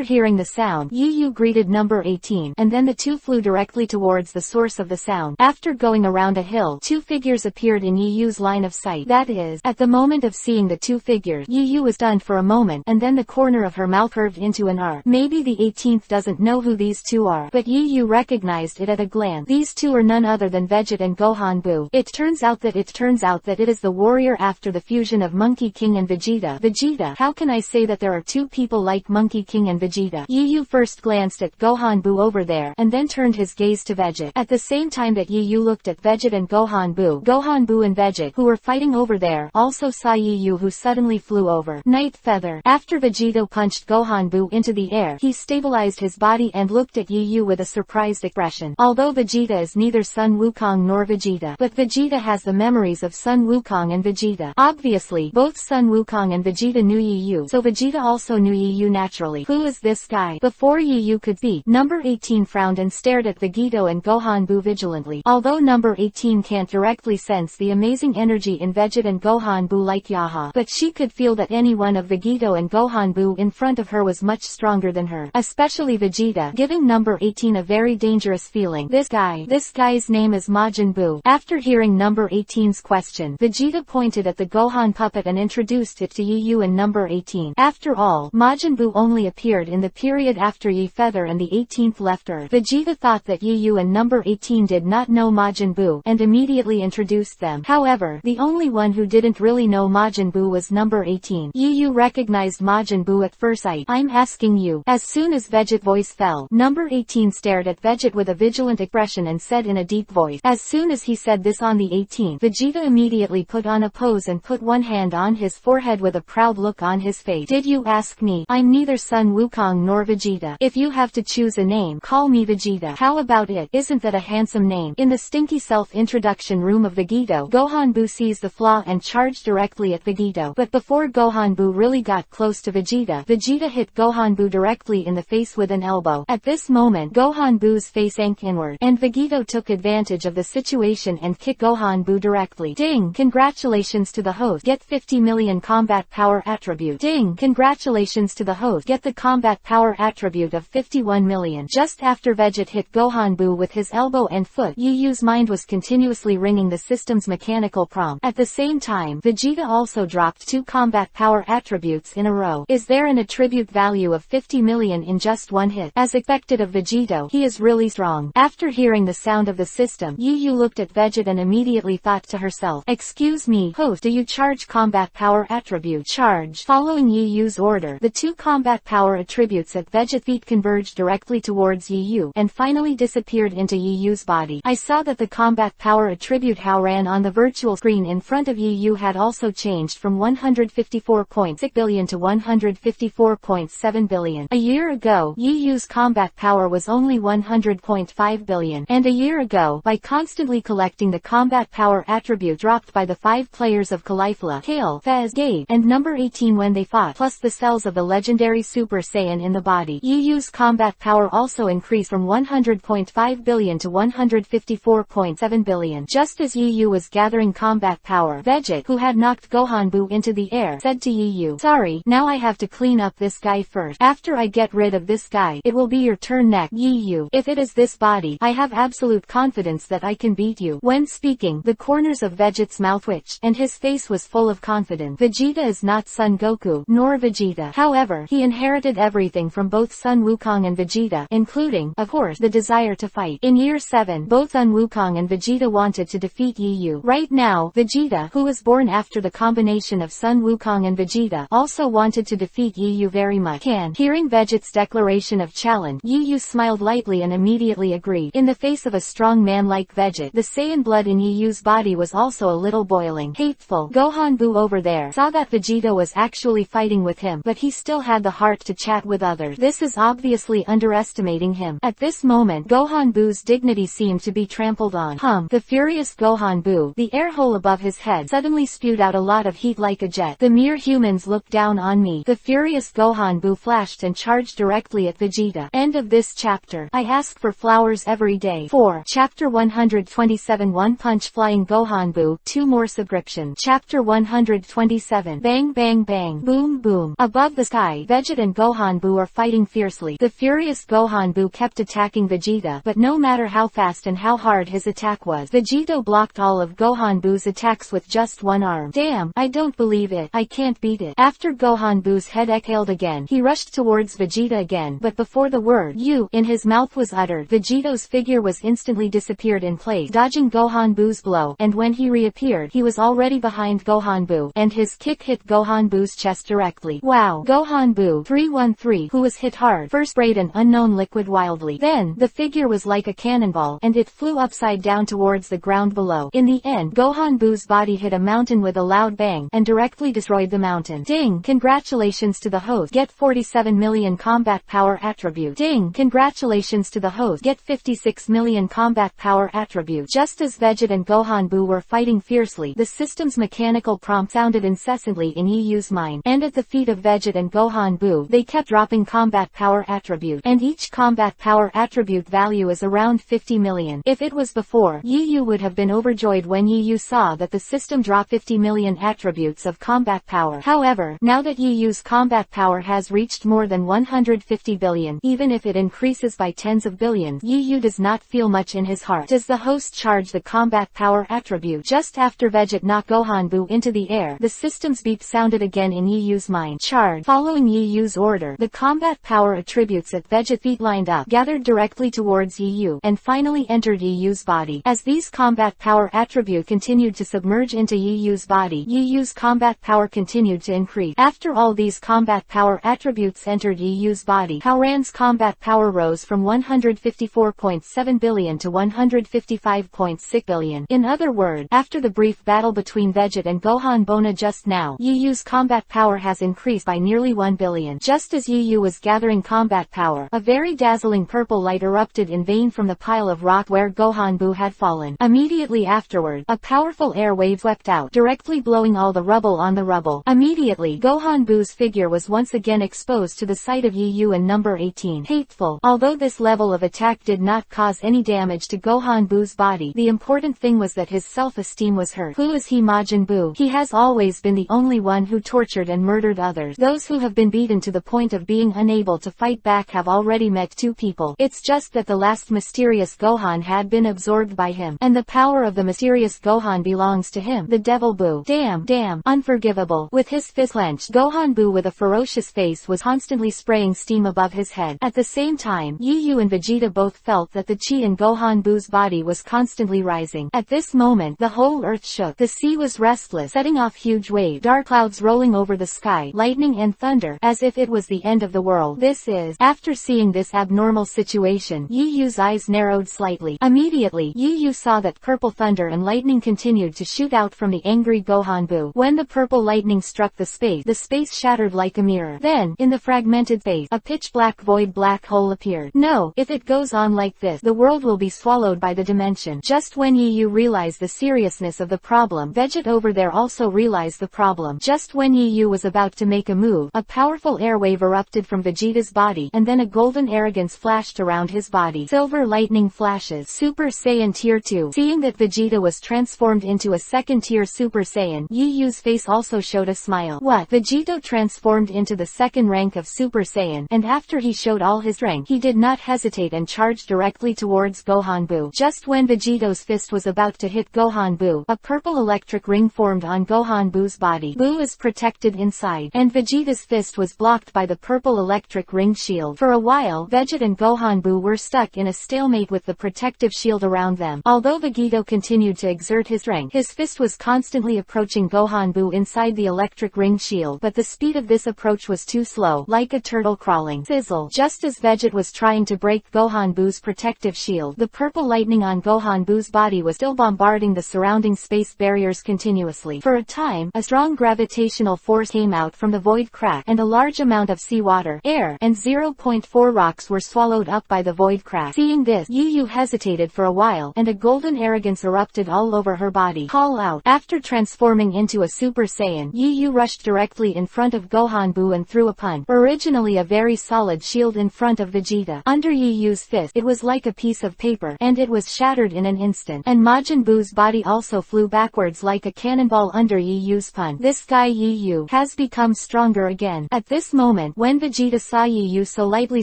hearing the sound, Yu greeted number 18, and then the two flew directly towards the source of the sound. After going around a hill, two figures appeared in Yu's line of sight. That is, at the moment of seeing the two figures, Yu was stunned for a moment, and then the corner of her mouth curved into an R. Maybe the 18th doesn't know who these two are, but Yu recognized it at a glance. These two are none other than Vegeta and Gohan Buu. It turns out that it is the warrior after the fusion of Monkey King and Vegeta. Vegeta, how can I say that there are two people like Monkey King and Vegeta? Yu first glanced at Gohan Buu over there, and then turned his gaze to Vegeta. At the same time that Yu looked at Vegeta and Gohan Buu and Vegeta, who were fighting over there, also saw Yu, who suddenly flew over. Night Feather. After Vegeta punched Gohan Buu into the air, he stabilized his body and looked at Yu with a surprised expression. Although Vegeta is neither Sun Wukong nor Vegeta, but Vegeta has the memories of Sun Wukong and Vegeta. Obviously, both Sun Wukong and Vegeta knew Yu, so Vegeta also knew Yu naturally. Who is this guy? Before Yu could speak, number 18 frowned and stared at Vegeta and Gohan Buu vigilantly. Although number 18 can't directly sense the amazing energy in Vegeta and Gohan Buu like Yaha, but she could feel that any one of Vegeta and Gohan Buu in front of her was much stronger than her, especially Vegeta, giving number 18 a very dangerous feeling. This guy's name is Majin Buu. After hearing number 18's question, Vegeta pointed at the Gohan puppet and introduced it to Yu and number 18. After all, Majin Buu only appeared in the period after Yi Feather and the 18th left Earth. Vegeta thought that Yu and number 18 did not know Majin Buu, and immediately introduced them. However, the only one who didn't really know Majin Buu was number 18. Yu recognized Majin Buu at first sight. I'm asking you. As soon as Vegeta's voice fell, number 18 stared at Vegeta with a vigilant expression and said in a deep voice. As soon as he said this on the 18th, Vegeta immediately put on a pose and put one hand on his forehead with a proud look on his face. Did you ask me? I'm neither Sun Wukong nor Vegeta. If you have to choose a name, call me Vegeta. How about it? Isn't that a handsome name? In the stinky self-introduction room of Vegeta, Gohan Buu sees the flaw and charged directly at Vegeta. But before Gohan Buu really got close to Vegeta, Vegeta hit Gohan Buu directly in the face with an elbow. At this moment, Gohan Buu's face sank inward, and Vegeta took advantage of the situation and kicked Gohan Buu directly. Ding! Congratulations to the host. Get 50 million combat power attribute. Ding! Congratulations to the host. Get the combat power attribute of 51 million. Just after Vegeta hit Gohan Buu with his elbow and foot, Yu's mind was continuously ringing the system's mechanical prompt. At the same time, Vegeta also dropped 2 combat power attributes in a row. Is there an attribute value of 50 million in just one hit? As expected of Vegeta, he is really strong. After hearing the sound of the system, Yu looked at Vegeta and immediately thought to herself, excuse me, host, do you charge combat power attribute? Charge. Following Yu's order, the 2 combat power attributes at Vegeta's feet converged directly towards Yu, and finally disappeared into Yu's body. I saw that the combat power attribute how ran on the virtual screen in front of Yu had also changed from 154.6 billion to 154.7 billion. A year ago, Yu's combat power was only 100.5 billion, and a year ago, by constantly collecting the combat power attribute dropped by the 5 players of Caulifla, Kale, Fez, Gabe, and number 18 when they fought, plus the cells of the legendary Super Saiyan in the body, Yu's combat power also increased from 100.5 billion to 154.7 billion. Just as Yu was gathering combat power, Vegeta, who had knocked Gohan Buu into the air, said to Yu, sorry, now I have to clean up this guy first. After I get rid of this guy, it will be your turn next. Yu, if it is this body, I have absolute confidence that I can beat you. When speaking, the corners of Vegeta's mouth twitched, and his face was full of confidence. Vegeta is not Son Goku, nor Vegeta. However, he inherited everything from both Sun Wukong and Vegeta, including, of course, the desire to fight. In year 7, both Sun Wukong and Vegeta wanted to defeat Yu. Right now, Vegeta, who was born after the combination of Sun Wukong and Vegeta, also wanted to defeat Yu very much. Hearing Vegeta's declaration of challenge, Yu smiled lightly and immediately agreed. In the face of a strong man like Vegeta, the Saiyan blood in Yu's body was also a little boiling. Hateful. Gohan Buu over there saw that Vegeta was actually fighting with him, but he still had the heart to chat with others. This is obviously underestimating him. At this moment, Gohan Buu's dignity seemed to be trampled on. The furious Gohan Buu, the air hole above his head, suddenly spewed out a lot of heat like a jet. The mere humans look down on me. The furious Gohan Buu flashed and charged directly at Vegeta. End of this chapter. I ask for flowers every day. 4. Chapter 127 One Punch Flying Gohan Buu. 2 more more subscription. Chapter 127. Bang bang bang. Boom boom. Above the sky, Vegeta and Gohanbu are fighting fiercely. The furious Gohanbu kept attacking Vegeta, but no matter how fast and how hard his attack was, Vegeta blocked all of Gohanbu's attacks with just one arm. Damn, I don't believe it. I can't beat it. After Gohanbu's head exhaled again, he rushed towards Vegeta again, but before the word "you" in his mouth was uttered, Vegeta's figure was instantly disappeared in place, dodging Gohanbu's blow, and when he reappeared, he was already behind Gohanbu, and his kick hit Gohanbu's chest directly. Wow. Gohanbu 313, who was hit hard, first sprayed an unknown liquid wildly. Then, the figure was like a cannonball, and it flew upside down towards the ground below. In the end, Gohanbu's body hit a mountain with a loud bang, and directly destroyed the mountain. Ding! Congratulations to the host. Get 47 million combat power attribute. Ding! Congratulations to the host. Get 56 million combat power attribute. Just as Vegeta and Gohanbu were fighting fiercely, the system's mechanical prompt sounded incessantly in EU's mind, and at the feet of Vegeta and Gohanbu, they kept dropping combat power attribute, and each combat power attribute value is around 50 million. If it was before, EU would have been overjoyed when EU saw that the system dropped 50 million attributes of combat power. However, now that EU's combat power has reached more than 150 billion, even if it increases by tens of billions, EU does not feel much in his heart. Does the host charge the combat power attribute? Just after Vegeta knocked Gohanbu into the air, the system's beep sounded again in EU's mind. Charge. Following EU's order, the combat power attributes at Vegeta's feet lined up, gathered directly towards EU, and finally entered EU's body. As these combat power attribute continued to submerge into EU's body, EU's combat power continued to increase. After all these combat power attributes entered EU's body, Howran's combat power rose from 154.7 billion to 155.6 billion. In other words, after the brief battle between Vegeta and Gohan Bona just now, EU's combat power has increased by nearly 1 billion. Just as EU was gathering combat power, a very dazzling purple light erupted in vain from the pile of rock where Gohanbu had fallen. Immediately afterward, a powerful air wave swept out, directly blowing all the rubble on the rubble. Immediately, Gohanbu's figure was once again exposed to the sight of EU and number 18. Hateful. Although this level of attack did not cause any damage to Gohanbu's body, the important thing was that his self-esteem was hurt. Who is he? Majin Buu. He has always been the only one who tortured and murdered others. Those who have been beaten to the point of being unable to fight back have already met two people. It's just that the last mysterious Gohan had been absorbed by him, and the power of the mysterious Gohan belongs to him. The devil Buu. Damn, unforgivable. With his fist clenched, Gohanbu with a ferocious face was constantly spraying steam above his head. At the same time, EU and Vegeta both felt that the chi in Gohanbu's body was constantly rising. At this moment, the whole earth shook. The sea was restless, setting off huge waves, dark clouds rolling over the sky, lightning and thunder, as if it was the end of the world. This is. After seeing this abnormal situation, EU's eyes narrowed slightly. Immediately, EU saw that purple thunder and lightning continued to shoot out from the angry Gohanbu. When the purple lightning struck the space shattered like a mirror. Then, in the fragmented space, a pitch-black void black hole appeared. No, if it goes on like this, the world will be swallowed by the dimension. Just when EU realized the seriousness of the problem, Vegeta over there also realized the problem. Just when EU was about to make a move, a powerful airwave erupted from Vegeta's body, and then a golden arrogance flashed around his body. Silver lightning flashes. Super Saiyan Tier 2. Seeing that Vegeta was transformed into a second-tier Super Saiyan, EU's face also showed a smile. What? Vegeta transformed into the second rank of Super Saiyan, and after he showed all his strength, he did not hesitate and charged directly towards Gohanbu. Just when Vegeta's fist was about to hit Gohanbu, a purple electric ring formed on Gohanbu's body. Buu is protected inside, and Vegeta's fist was blocked by the purple electric ring shield. For a while, Vegeta and Gohanbu were stuck in a stalemate with the protective shield around them. Although Vegeta continued to exert his strength, his fist was constantly approaching Gohanbu inside the electric ring shield, but the speed of this approach was too slow, like a turtle crawling. Sizzle. Just as Vegeta was trying to break Gohanbu's protective shield, the purple lightning on Gohanbu's body was still bombarding the surrounding space barriers continuously. For a time, a strong gravitational force came out from the void crack, and a large amount of seawater, air, and 0.4 rocks were swallowed up by the void crack. Seeing this, EU hesitated for a while, and a golden arrogance erupted all over her body. Call out. After transforming into a Super Saiyan, EU rushed directly in front of Gohanbu and threw a punch. Originally a very solid shield in front of Vegeta. Under EU's fist, it was like a piece of paper, and it was shattered in an instant. And Majin Buu's body also flew flew backwards like a cannonball under Yu's punch. This guy Yu has become stronger again. At this moment, when Vegeta saw Yu so lightly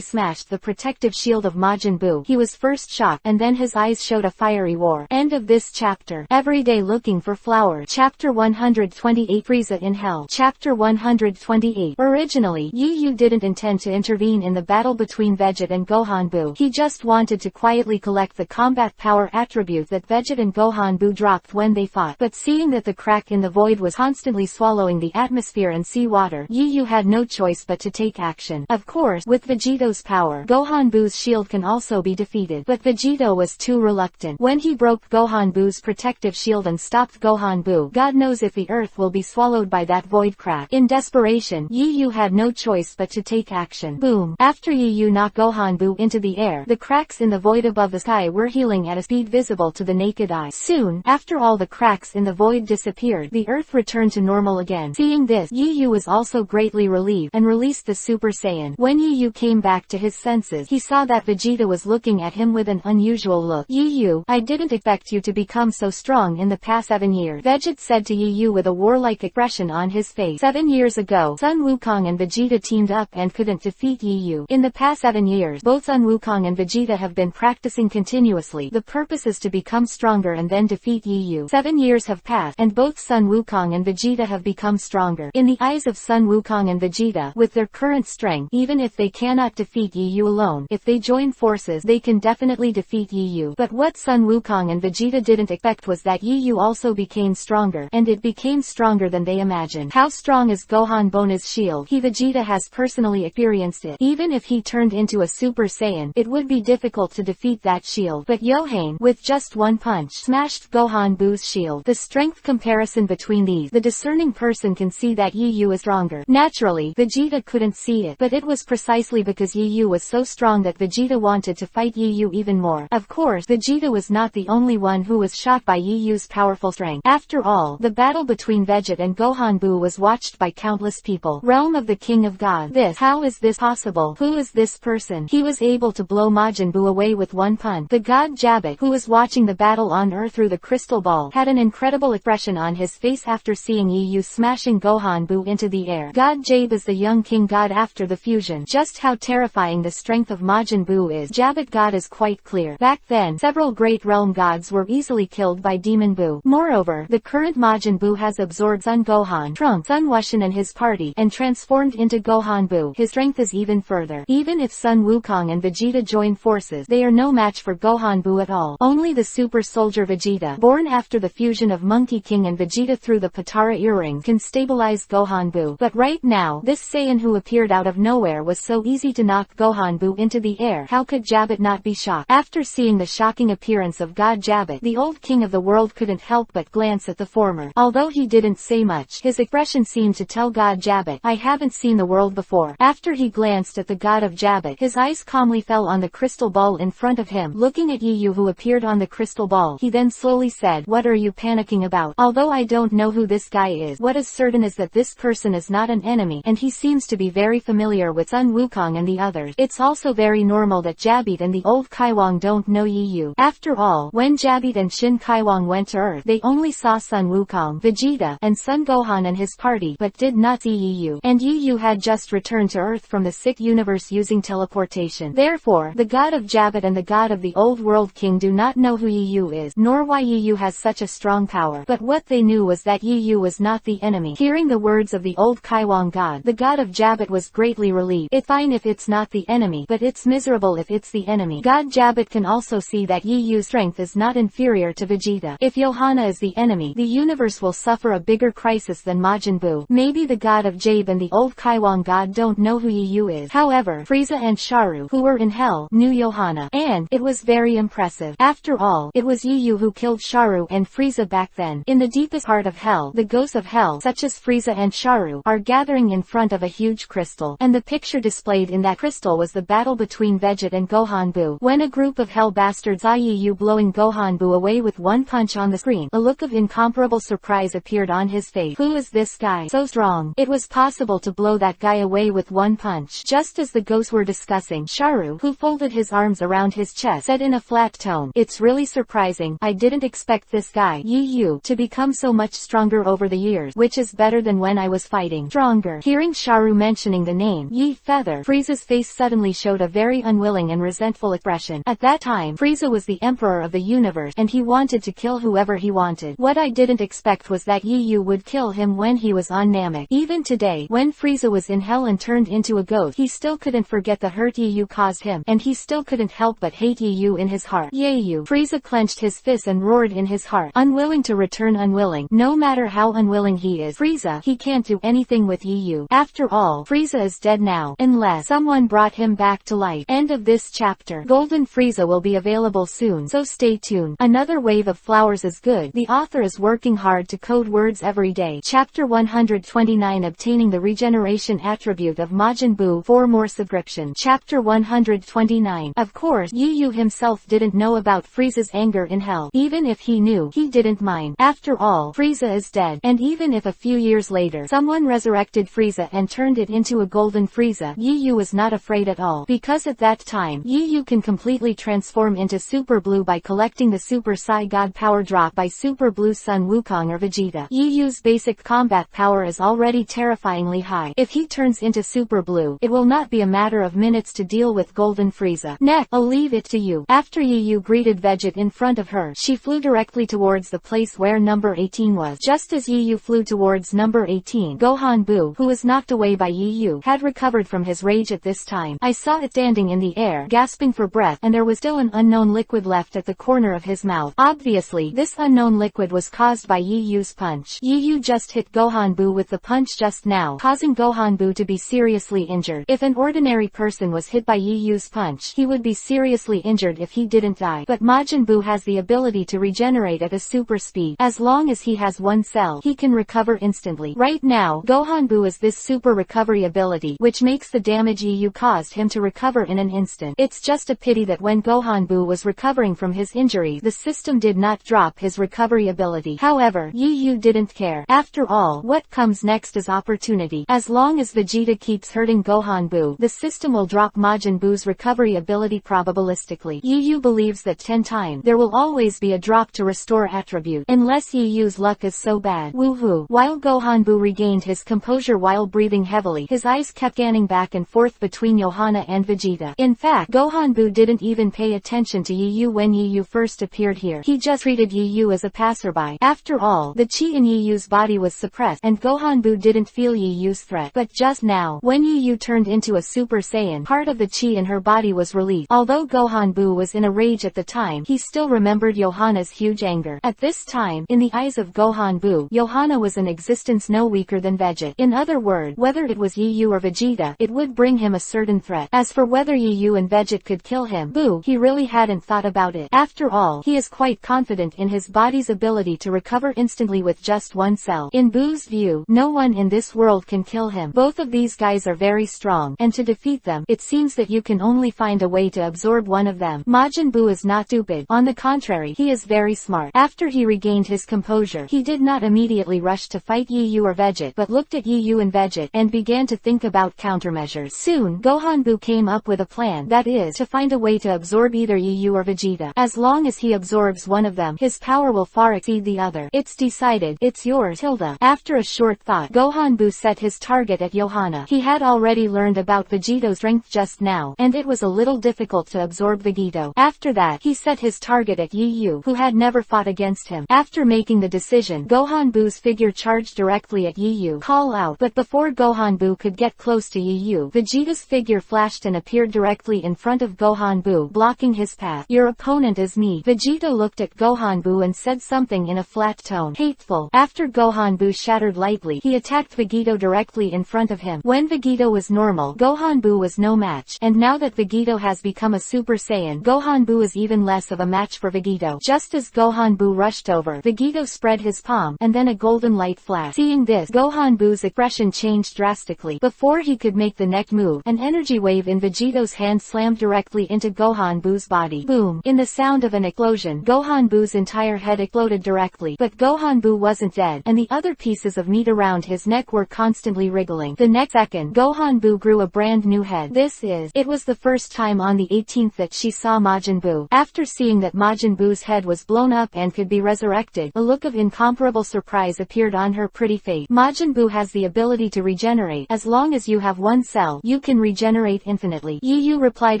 smashed the protective shield of Majin Buu, he was first shocked, and then his eyes showed a fiery war. End of this chapter. Every day looking for flower. Chapter 128 Frieza in Hell. Chapter 128. Originally, Yu didn't intend to intervene in the battle between Vegeta and Gohan Buu. He just wanted to quietly collect the combat power attribute that Vegeta and Gohan Buu dropped when they fought. But seeing that the crack in the void was constantly swallowing the atmosphere and seawater, Yu had no choice but to take action. Of course, with Vegito's power, Gohan Buu's shield can also be defeated. But Vegito was too reluctant. When he broke Gohan Buu's protective shield and stopped Gohan Buu, God knows if the earth will be swallowed by that void crack. In desperation, Yu had no choice but to take action. Boom! After Yu knocked Gohan Buu into the air, the cracks in the void above the sky were healing at a speed visible to the naked eye. Soon, after all the cracks in the void disappeared, the earth returned to normal again. Seeing this, Yu was also greatly relieved, and released the Super Saiyan. When Yu came back to his senses, he saw that Vegeta was looking at him with an unusual look. Yu, I didn't expect you to become so strong in the past 7 years, Vegeta said to Yu with a warlike expression on his face. 7 years ago, Sun Wukong and Vegeta teamed up and couldn't defeat Yu. In the past 7 years, both Sun Wukong and Vegeta have been practicing continuously. The purpose is to become stronger and then defeat Yu. 7 years have passed, and both Sun Wukong and Vegeta have become stronger. In the eyes of Sun Wukong and Vegeta, with their current strength, even if they cannot defeat Yu alone, if they join forces, they can definitely defeat Yu. But what Sun Wukong and Vegeta didn't expect was that Yu also became stronger, and it became stronger than they imagined. How strong is Gohan Bona's shield? Vegeta has personally experienced it. Even if he turned into a Super Saiyan, it would be difficult to defeat that shield. But Yohane, with just one punch, smashed Gohan Buu's shield. The strength comparison between these, the discerning person can see that Yu is stronger. Naturally, Vegeta couldn't see it, but it was precisely because Yu was so strong that Vegeta wanted to fight Yu even more. Of course, Vegeta was not the only one who was shocked by Yu's powerful strength. After all, the battle between Vegeta and Gohan Buu was watched by countless people. Realm of the King of God. How is this possible? Who is this person? He was able to blow Majin Buu away with one punch. The god Jabit, who was watching the battle on Earth through the crystal ball, had an incredible expression on his face after seeing Yu smashing Gohan Buu into the air. God Jabe is the young king god after the fusion. Just how terrifying the strength of Majin Buu is, Jabit god is quite clear. Back then, several great realm gods were easily killed by Demon Buu. Moreover, the current Majin Buu has absorbed Son Gohan, Trunks, Sun Wushan and his party, and transformed into Gohan Buu. His strength is even further. Even if Sun Wukong and Vegeta join forces, they are no match for Gohan Buu at all. Only the super soldier Vegeta, born after the fusion of Monkey King and Vegeta through the Patara earring, can stabilize Gohan Buu. But right now, this Saiyan who appeared out of nowhere was so easy to knock Gohan Buu into the air. How could Jabit not be shocked? After seeing the shocking appearance of God Jabit, the old king of the world couldn't help but glance at the former. Although he didn't say much, his expression seemed to tell God Jabit, I haven't seen the world before. After he glanced at the god of Jabit, his eyes calmly fell on the crystal ball in front of him. Looking at Yu who appeared on the crystal ball, he then slowly said, what are you panicking about? Although I don't know who this guy is, what is certain is that this person is not an enemy, and he seems to be very familiar with Sun Wukong and the others. It's also very normal that Jabit and the old Kaiwang don't know Yu. After all, when Jabit and Shin Kaiwang went to Earth, they only saw Sun Wukong, Vegeta, and Sun Gohan and his party, but did not see Yu. And Yu had just returned to Earth from the 6th universe using teleportation. Therefore, the god of Jabit and the god of the old world king do not know who Yu is, nor why Yu has such a strong power. But what they knew was that Yu was not the enemy. Hearing the words of the old Kaiwang god, the god of Jabit was greatly relieved. It's fine if it's not the enemy, but it's miserable if it's the enemy. God Jabit can also see that Yu's strength is not inferior to Vegeta. If Johanna is the enemy, the universe will suffer a bigger crisis than Majin Buu. Maybe the god of Jabe and the old Kaiwang god don't know who Yu is. However, Frieza and Sharu, who were in hell, knew Johanna, and it was very impressive. After all, it was Yu who killed Sharu and Frieza back then. In the deepest heart of hell, the ghosts of hell, such as Frieza and Sharu, are gathering in front of a huge crystal, and the picture displayed in that crystal was the battle between Vegeta and Gohan Buu. When a group of hell bastards saw Yu blowing Gohan Buu away with one punch on the screen, a look of incomparable surprise appeared on his face. Who is this guy? So strong. It was possible to blow that guy away with one punch. Just as the ghosts were discussing, Sharu, who folded his arms around his chest, said in a flat tone, it's really surprising. I didn't expect this guy. die, Yu, to become so much stronger over the years, which is better than when I was fighting. Stronger. Hearing Sharu mentioning the name, Yi Feather, Frieza's face suddenly showed a very unwilling and resentful expression. At that time, Frieza was the emperor of the universe, and he wanted to kill whoever he wanted. What I didn't expect was that Yu would kill him when he was on Namek. Even today, when Frieza was in hell and turned into a ghost, he still couldn't forget the hurt Yu caused him, and he still couldn't help but hate Yu in his heart. Yu. Frieza clenched his fists and roared in his heart, unwilling to return, unwilling. No matter how unwilling he is, Frieza, he can't do anything with Yu. After all, Frieza is dead now, unless someone brought him back to life. End of this chapter. Golden Frieza will be available soon, so stay tuned. Another wave of flowers is good. The author is working hard to code words every day. Chapter 129, Obtaining the Regeneration Attribute of Majin Buu. 4 more subscription. Chapter 129. Of course, Yu himself didn't know about Frieza's anger in hell. Even if he knew, he didn't mind. After all, Frieza is dead, and even if a few years later someone resurrected Frieza and turned it into a golden Frieza, Yu was not afraid at all, because at that time, Yu can completely transform into Super Blue by collecting the Super Sai God Power drop by Super Blue Sun Wukong or Vegeta. Yu's basic combat power is already terrifyingly high. If he turns into Super Blue, it will not be a matter of minutes to deal with Golden Frieza. Next, I'll leave it to you. After Yu greeted Vegeta in front of her, she flew directly towards the place where number 18 was. Just as Yu flew towards number 18, Gohan Buu, who was knocked away by Yu, had recovered from his rage at this time. I saw it standing in the air, gasping for breath, and there was still an unknown liquid left at the corner of his mouth. Obviously, this unknown liquid was caused by Yu's punch. Yu just hit Gohan Buu with the punch just now, causing Gohan Buu to be seriously injured. If an ordinary person was hit by Yu's punch, he would be seriously injured if he didn't die. But Majin Buu has the ability to regenerate at a super speed. As long as he has one cell, he can recover instantly. Right now, Gohan Buu is this super recovery ability, which makes the damage Yu caused him to recover in an instant. It's just a pity that when Gohan Buu was recovering from his injury, the system did not drop his recovery ability. However, Yu didn't care. After all, what comes next is opportunity. As long as Vegeta keeps hurting Gohan Buu, the system will drop Majin Buu's recovery ability probabilistically. Yu believes that 10 times there will always be a drop to restore attribute, unless Yu's luck is so bad. Woohoo! While Gohan Buu regained his composure while breathing heavily, his eyes kept scanning back and forth between Johanna and Vegeta. In fact, Gohan Buu didn't even pay attention to Yu when Yu first appeared here. He just treated Yu as a passerby. After all, the chi in Yu's body was suppressed, and Gohan Buu didn't feel Yu's threat. But just now, when Yu turned into a Super Saiyan, part of the chi in her body was released. Although Gohan Buu was in a rage at the time, he still remembered Johanna's huge anger. At this time, in the eyes of Gohan Buu, Johanna was in existence no weaker than Vegeta. In other words, whether it was Yu or Vegeta, it would bring him a certain threat. As for whether Yu and Vegeta could kill him, Buu, he really hadn't thought about it. After all, he is quite confident in his body's ability to recover instantly with just one cell. In Buu's view, no one in this world can kill him. Both of these guys are very strong, and to defeat them, it seems that you can only find a way to absorb one of them. Majin Buu is not stupid. On the contrary, he is very smart. After he regained his composure, he did not immediately rush to fight Yu or Vegeta, but looked at Yu and Vegeta, and began to think about countermeasures. Soon, Gohan Buu came up with a plan, that is, to find a way to absorb either Yu or Vegeta. As long as he absorbs one of them, his power will far exceed the other. It's decided. It's yours, Hilda. After a short thought, Gohan Buu set his target at Johanna. He had already learned about Vegito's strength just now, and it was a little difficult to absorb Vegito. After that, he set his target at Yu, who had never fought against him. After making the decision, Gohan Buu's figure charged directly at Yu. Call out. But before Gohan Buu could get close to Yu, Vegeta's figure flashed and appeared directly in front of Gohan Buu, blocking his path. Your opponent is me. Vegeta looked at Gohan Buu and said something in a flat tone. Hateful. After Gohan Buu shattered lightly, he attacked Vegito directly in front of him. When Vegito was normal, Gohan Buu was no match, and now that Vegito has become a Super Saiyan, Gohan Buu is even less of a match for Vegito. Just as Gohan Buu rushed over, Vegito spread his palm, and then a golden light flashed. Seeing this, Gohan Buu's expression changed drastically. Before he could make the next move, an energy wave in Vegito's hand slammed directly into Gohan Buu's body. Boom! In the sound of an explosion, Gohan Buu's entire head exploded directly. But Gohan Buu wasn't dead, and the other pieces of meat around his neck were constantly wriggling. The next second, Gohan Buu grew a brand new head. It was the first time on the 18th that she saw Majin Buu. After seeing that Majin Buu's head was blown up and could could be resurrected. A look of incomparable surprise appeared on her pretty face. Majin Buu has the ability to regenerate. As long as you have one cell, you can regenerate infinitely. Yu replied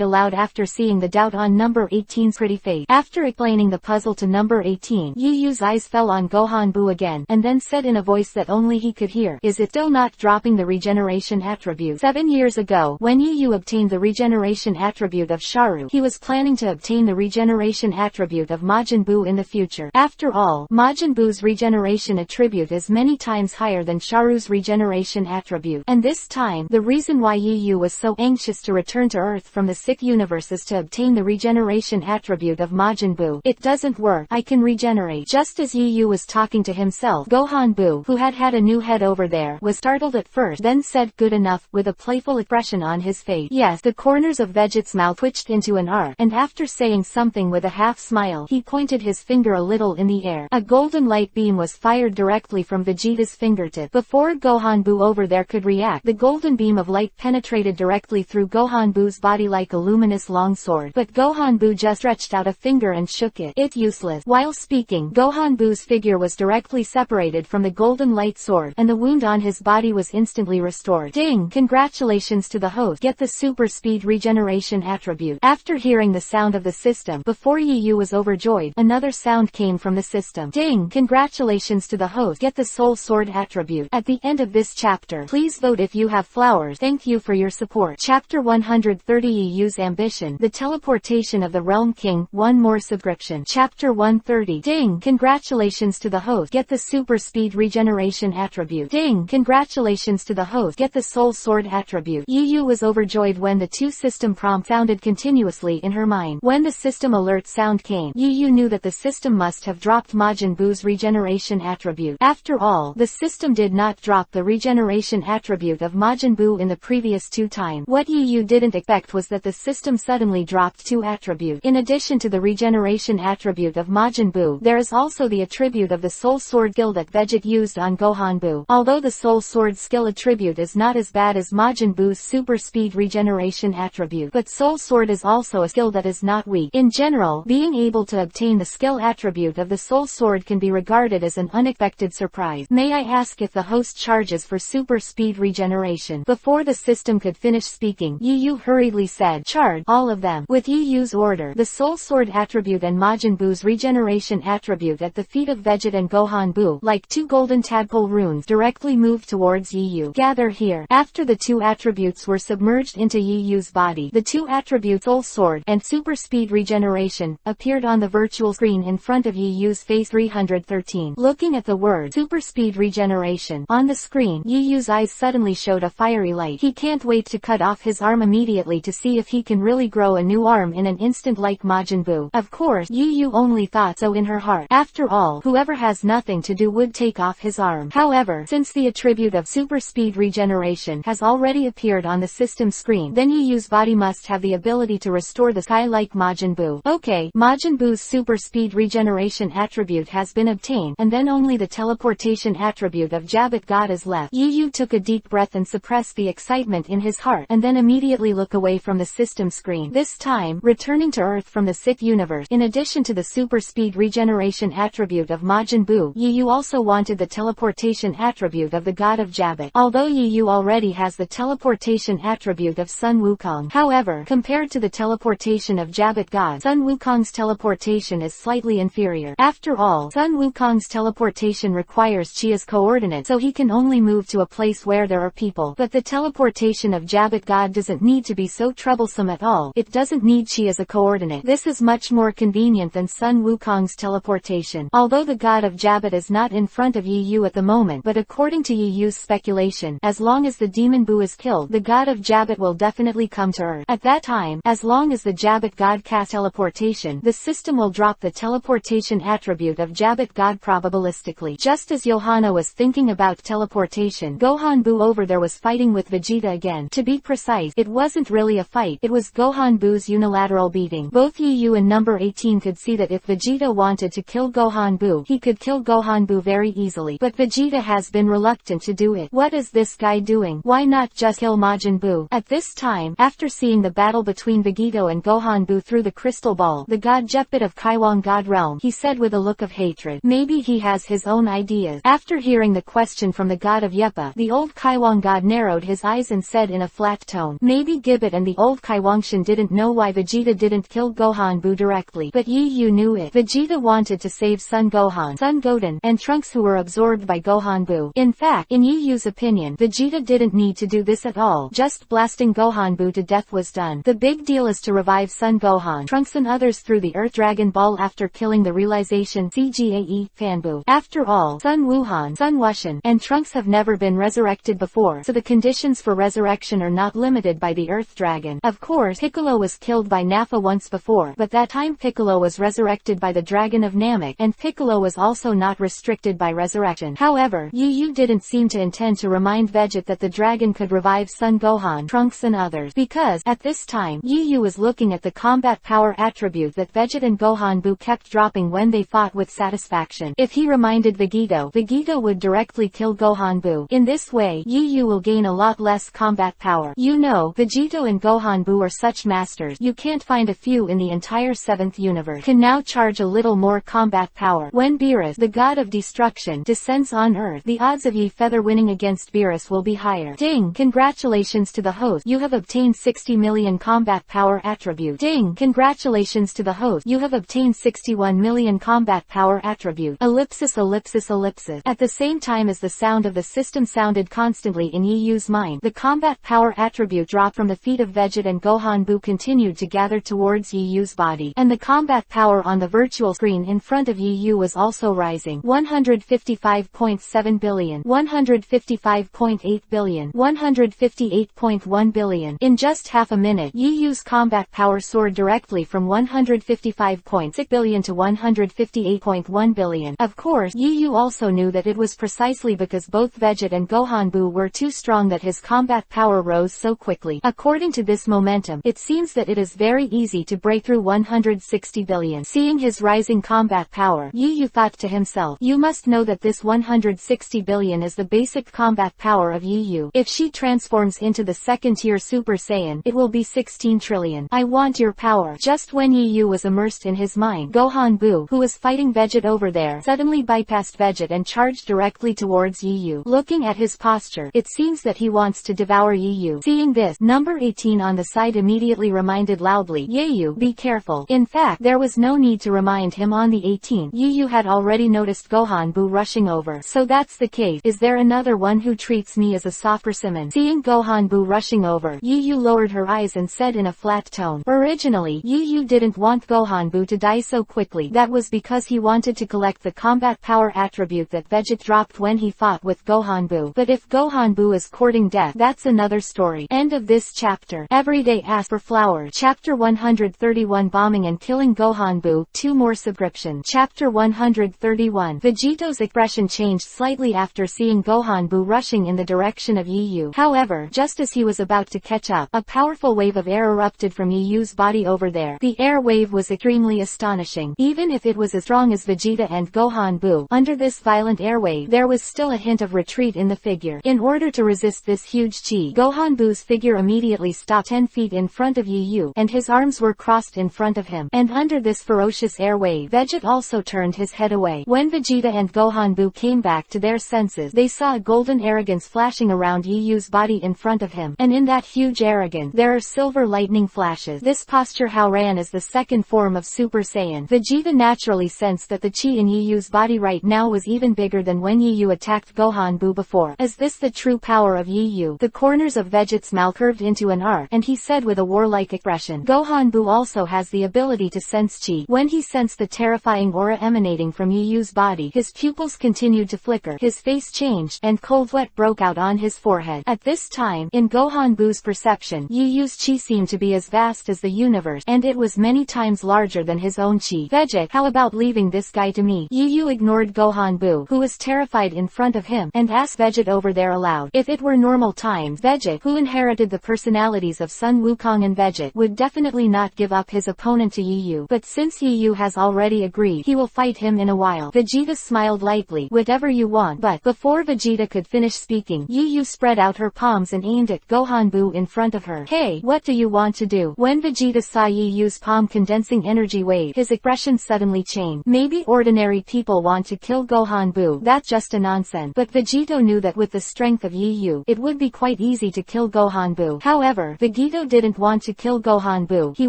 aloud after seeing the doubt on number 18's pretty face. After explaining the puzzle to number 18, Yu's eyes fell on Gohan Buu again, and then said in a voice that only he could hear, "Is it still not dropping the regeneration attribute?" 7 years ago, when Yu obtained the regeneration attribute of Sharu, he was planning to obtain the regeneration attribute of Majin Buu in the future. After all, Majin Buu's regeneration attribute is many times higher than Sharu's regeneration attribute. And this time, the reason why Yu was so anxious to return to Earth from the sick universe is to obtain the regeneration attribute of Majin Buu. "It doesn't work. I can regenerate." Just as Yu was talking to himself, Gohan Buu, who had a new head over there, was startled at first, then said, "Good enough," with a playful expression on his face. Yes, the corners of Vegeta's mouth twitched into an arc, and after saying something with a half smile, he pointed his finger a little in the air. A golden light beam was fired directly from Vegeta's fingertip. Before Gohan Buu over there could react, the golden beam of light penetrated directly through Gohan Buu's body like a luminous longsword. But Gohan Buu just stretched out a finger and shook it. "It's useless." While speaking, Gohan Buu's figure was directly separated from the golden light sword, and the wound on his body was instantly restored. "Ding! Congratulations to the host. Get the super speed regeneration attribute." After hearing the sound of the system, before Yu was overjoyed, another sound came from the system. "Ding! Congratulations to the host. Get the soul sword attribute." At the end of this chapter, please vote if you have flowers. Thank you for your support. Chapter 130, Yu's ambition. The teleportation of the Realm King. One more subscription. Chapter 130. Ding! Congratulations to the host. Get the super speed regeneration attribute. Ding! Congratulations to the host. Get the soul sword attribute. Yu was overjoyed when the two system prompt sounded continuously in her mind. When the system alert sound came, Yu knew that the system must have dropped Majin Buu's regeneration attribute. After all, the system did not drop the regeneration attribute of Majin Buu in the previous two times. What Yu didn't expect was that the system suddenly dropped two attributes. In addition to the regeneration attribute of Majin Buu, there is also the attribute of the soul sword skill that Vegeta used on Gohan Buu. Although the soul sword skill attribute is not as bad as Majin Buu's super speed regeneration attribute, but soul sword is also a skill that is not weak. In general, being able to obtain the skill attribute of the soul sword can be regarded as an unexpected surprise. "May I ask if the host charges for super speed regeneration?" Before the system could finish speaking, Yu hurriedly said, "Charge all of them." With Yu's order, the soul sword attribute and Majin Buu's regeneration attribute at the feet of Vegeta and Gohan Buu, like two golden tadpole runes, directly moved towards Yu. "Gather here." After the two attributes were submerged into Yu's body, the two attributes soul sword and super speed regeneration appeared on the virtual screen in front of Yu's face. 313. Looking at the word super speed regeneration on the screen, Yu's eyes suddenly showed a fiery light. He can't wait to cut off his arm immediately to see if he can really grow a new arm in an instant like Majin Buu. Of course, Yu only thought so in her heart. After all, whoever has nothing to do would take off his arm. However, since the attribute of super speed regeneration has already appeared on the system screen, then Yu's body must have the ability to restore the sky like Majin Buu. Okay, Majin Buu's super speed regeneration attribute has been obtained, and then only the teleportation attribute of Jabat God is left. Yu took a deep breath and suppressed the excitement in his heart, and then immediately looked away from the system screen. This time, returning to Earth from the sick universe, in addition to the super speed regeneration attribute of Majin Buu, Yu also wanted the teleportation attribute of the God of Jabat. Although Yu already has the teleportation attribute of Sun Wukong. However, compared to the teleportation of Jabat God, Sun Wukong's teleportation is slightly inferior. After all, Sun Wukong's teleportation requires Chia's coordinates, so he can only move to a place where there are people. But the teleportation of Jabat God doesn't need to be so troublesome at all. It doesn't need Chi as a coordinate. This is much more convenient than Sun Wukong's teleportation. Although the God of Jabat is not in front of Yu at the moment, but according to Yu's speculation, as long as the demon Buu is killed, the God of Jabat will definitely come to Earth. At that time, as long as the Jabat God casts teleportation, the system will drop the teleportation attribute of Jabat God probabilistically. Just as Johanna was thinking about teleportation, Gohan Buu over there was fighting with Vegeta again. To be precise, it wasn't really a fight, it was Gohan Buu's unilateral beating. Both Yu and number 18 could see that if Vegeta wanted to kill Gohan Buu, he could kill Gohan Buu very easily, but Vegeta has been reluctant to do it. What is this guy doing? Why not just kill Majin Buu? At this time, after seeing the battle between Vegeta and Gohan Buu through the crystal ball, the God Jetbit of Kaiwang God Realm, he said with a look of hatred. Maybe he has his own ideas. After hearing the question from the god of EPUB, the old Kaiwang god narrowed his eyes and said in a flat tone, maybe Gibbet and the old Kaiwangshan didn't know why Vegeta didn't kill Gohan Buu directly, but Yu knew it. Vegeta wanted to save Son Gohan, Son Goten, and Trunks, who were absorbed by Gohan Buu. In fact, in Yu's opinion, Vegeta didn't need to do this at all. Just blasting Gohan Buu to death was done. The big deal is to revive Son Gohan, Trunks and others through the Earth Dragon Ball after killing the realization CGAE Fanbu. After all, Sun Wuhan, Sun Wushan, and Trunks have never been resurrected before, so the conditions for resurrection are not limited by the Earth Dragon. Of course, Piccolo was killed by Nappa once before, but that time Piccolo was resurrected by the Dragon of Namek, and Piccolo was also not restricted by resurrection. However, Yu didn't seem to intend to remind Vegeta that the dragon could revive Son Gohan, Trunks and others, because, at this time, Yu was looking at the combat power attribute that Vegeta and Gohan Buu kept dropping when they fought with satisfaction. If he reminded Vegito would directly kill Gohan Buu. In this way, Yu will gain a lot less combat power. You know, Vegito and Gohan Buu are such masters, you can't find a few in the entire 7th universe. Can now charge a little more combat power. When Beerus, the god of destruction, descends on Earth, the odds of Yi Feather winning against Beerus will be higher. Ding! Congratulations to the host, you have obtained 60 million combat power attribute. Ding! Congratulations to the host, you have obtained 61 million combat power attribute. Ellipsis ellipsis ellipsis. At the same time as the sound of the system sounded constantly in Yu's mind, the combat power attribute drop from the feet of Vegeta and Gohan Buu continued to gather towards Yu's body, and the combat power on the virtual screen in front of Yu was also rising. 155.7 billion, 155.8 billion, 158.1 billion. In just half a minute, Yu's combat power soared directly from 155.6 billion to 158.1 billion. Of course, Yu also knew that it was precisely because both Vegeta and Gohan Buu were too strong that his combat power rose so quickly. According to this momentum, it seems that it is very easy to break through 160 billion. Seeing his rising combat power, Yu thought to himself, you must know that this 160 billion is the basic combat power of Yu. If she transforms into the second tier Super Saiyan, it will be 16 trillion. I want your power. Just when Yu was immersed in his mind, Gohan Buu, who was fighting Vegeta over there, suddenly bypassed Vegeta and charged directly towards Yu. Looking at his posture, it seems that he wants to devour Yu. Seeing this, number 18 on the side immediately reminded loudly, Yu, be careful. In fact, there was no need to remind him on the 18. Yu had already noticed Gohan Buu rushing over. So that's the case. Is there another one who treats me as a soft persimmon? Seeing Gohan Buu rushing over, Yu lowered her eyes and said in a flat tone. Originally, Yu didn't want Gohan Buu to die so quickly. That was because he wanted to collect the combat power attribute that Vegeta dropped when he fought with Gohan Buu. But if Gohan Buu is courting death, that's another story. End of this chapter. Everyday ask for flowers. Chapter 131 Bombing and Killing Gohan Buu. 2 more subscription. Chapter 131 Vegito's expression changed slightly after seeing Gohan Buu rushing in the direction of Yu. However, just as he was about to catch up, a powerful wave of air erupted from Yu's body over there. The air wave was extremely astonishing. Even if it was as strong as Vegeta and Gohan Buu, under this violent air wave, there was still a hint of retreat in the figure. In order to resist this huge chi, Gohan Buu's figure immediately stopped 10 feet in front of Yu, and his arms were crossed in front of him. And under this ferocious air wave, Vegeta also turned his head away. When Vegeta and Gohan Buu came back to their senses, they saw a golden arrogance flashing around Yu's body in front of him, and in that huge arrogance, there are silver lightning flashes. This posture ran as the second form of Super Saiyan. Vegeta naturally sensed that the chi in Yu's body right now was even bigger than when Yu attacked Gohan Buu before. Is this the true power of Yu? The corners of Vegeta's mouth curved into an arc, and he said with a warlike expression, Gohan Buu also has the ability to sense chi. When he sensed the terrifying aura emanating from Yu's body, his pupils continued to flicker, his face changed, and cold sweat broke out on his forehead. At this time, in Gohan Buu's perception, Yu's chi seemed to be as vast as the universe, and it was many times larger than his own chi. Vegeta, how about leaving this guy to me? Yu ignored Gohan Buu, who was terrified in front of him, and asked Vegeta over there aloud. If it were normal times, Vegeta, who inherited the personalities of Sun Wukong and Vegeta, would definitely not give up his opponent to Yu. But since Yu has already agreed, he will fight him in a while. Vegeta smiled lightly. Whatever you want. But before Vegeta could finish speaking, Yu spread out her palms and aimed at Gohan Buu in front of her. Hey, what do you want to do? When Vegeta saw Yu's palm condensing energy wave, his expression suddenly changed. Maybe ordinary people want to kill Gohan Buu. That's just a nonsense. But Vegito knew that with the strength of Yu, it would be quite easy to kill Gohan Buu. However, Vegito didn't want to kill Gohan Buu. He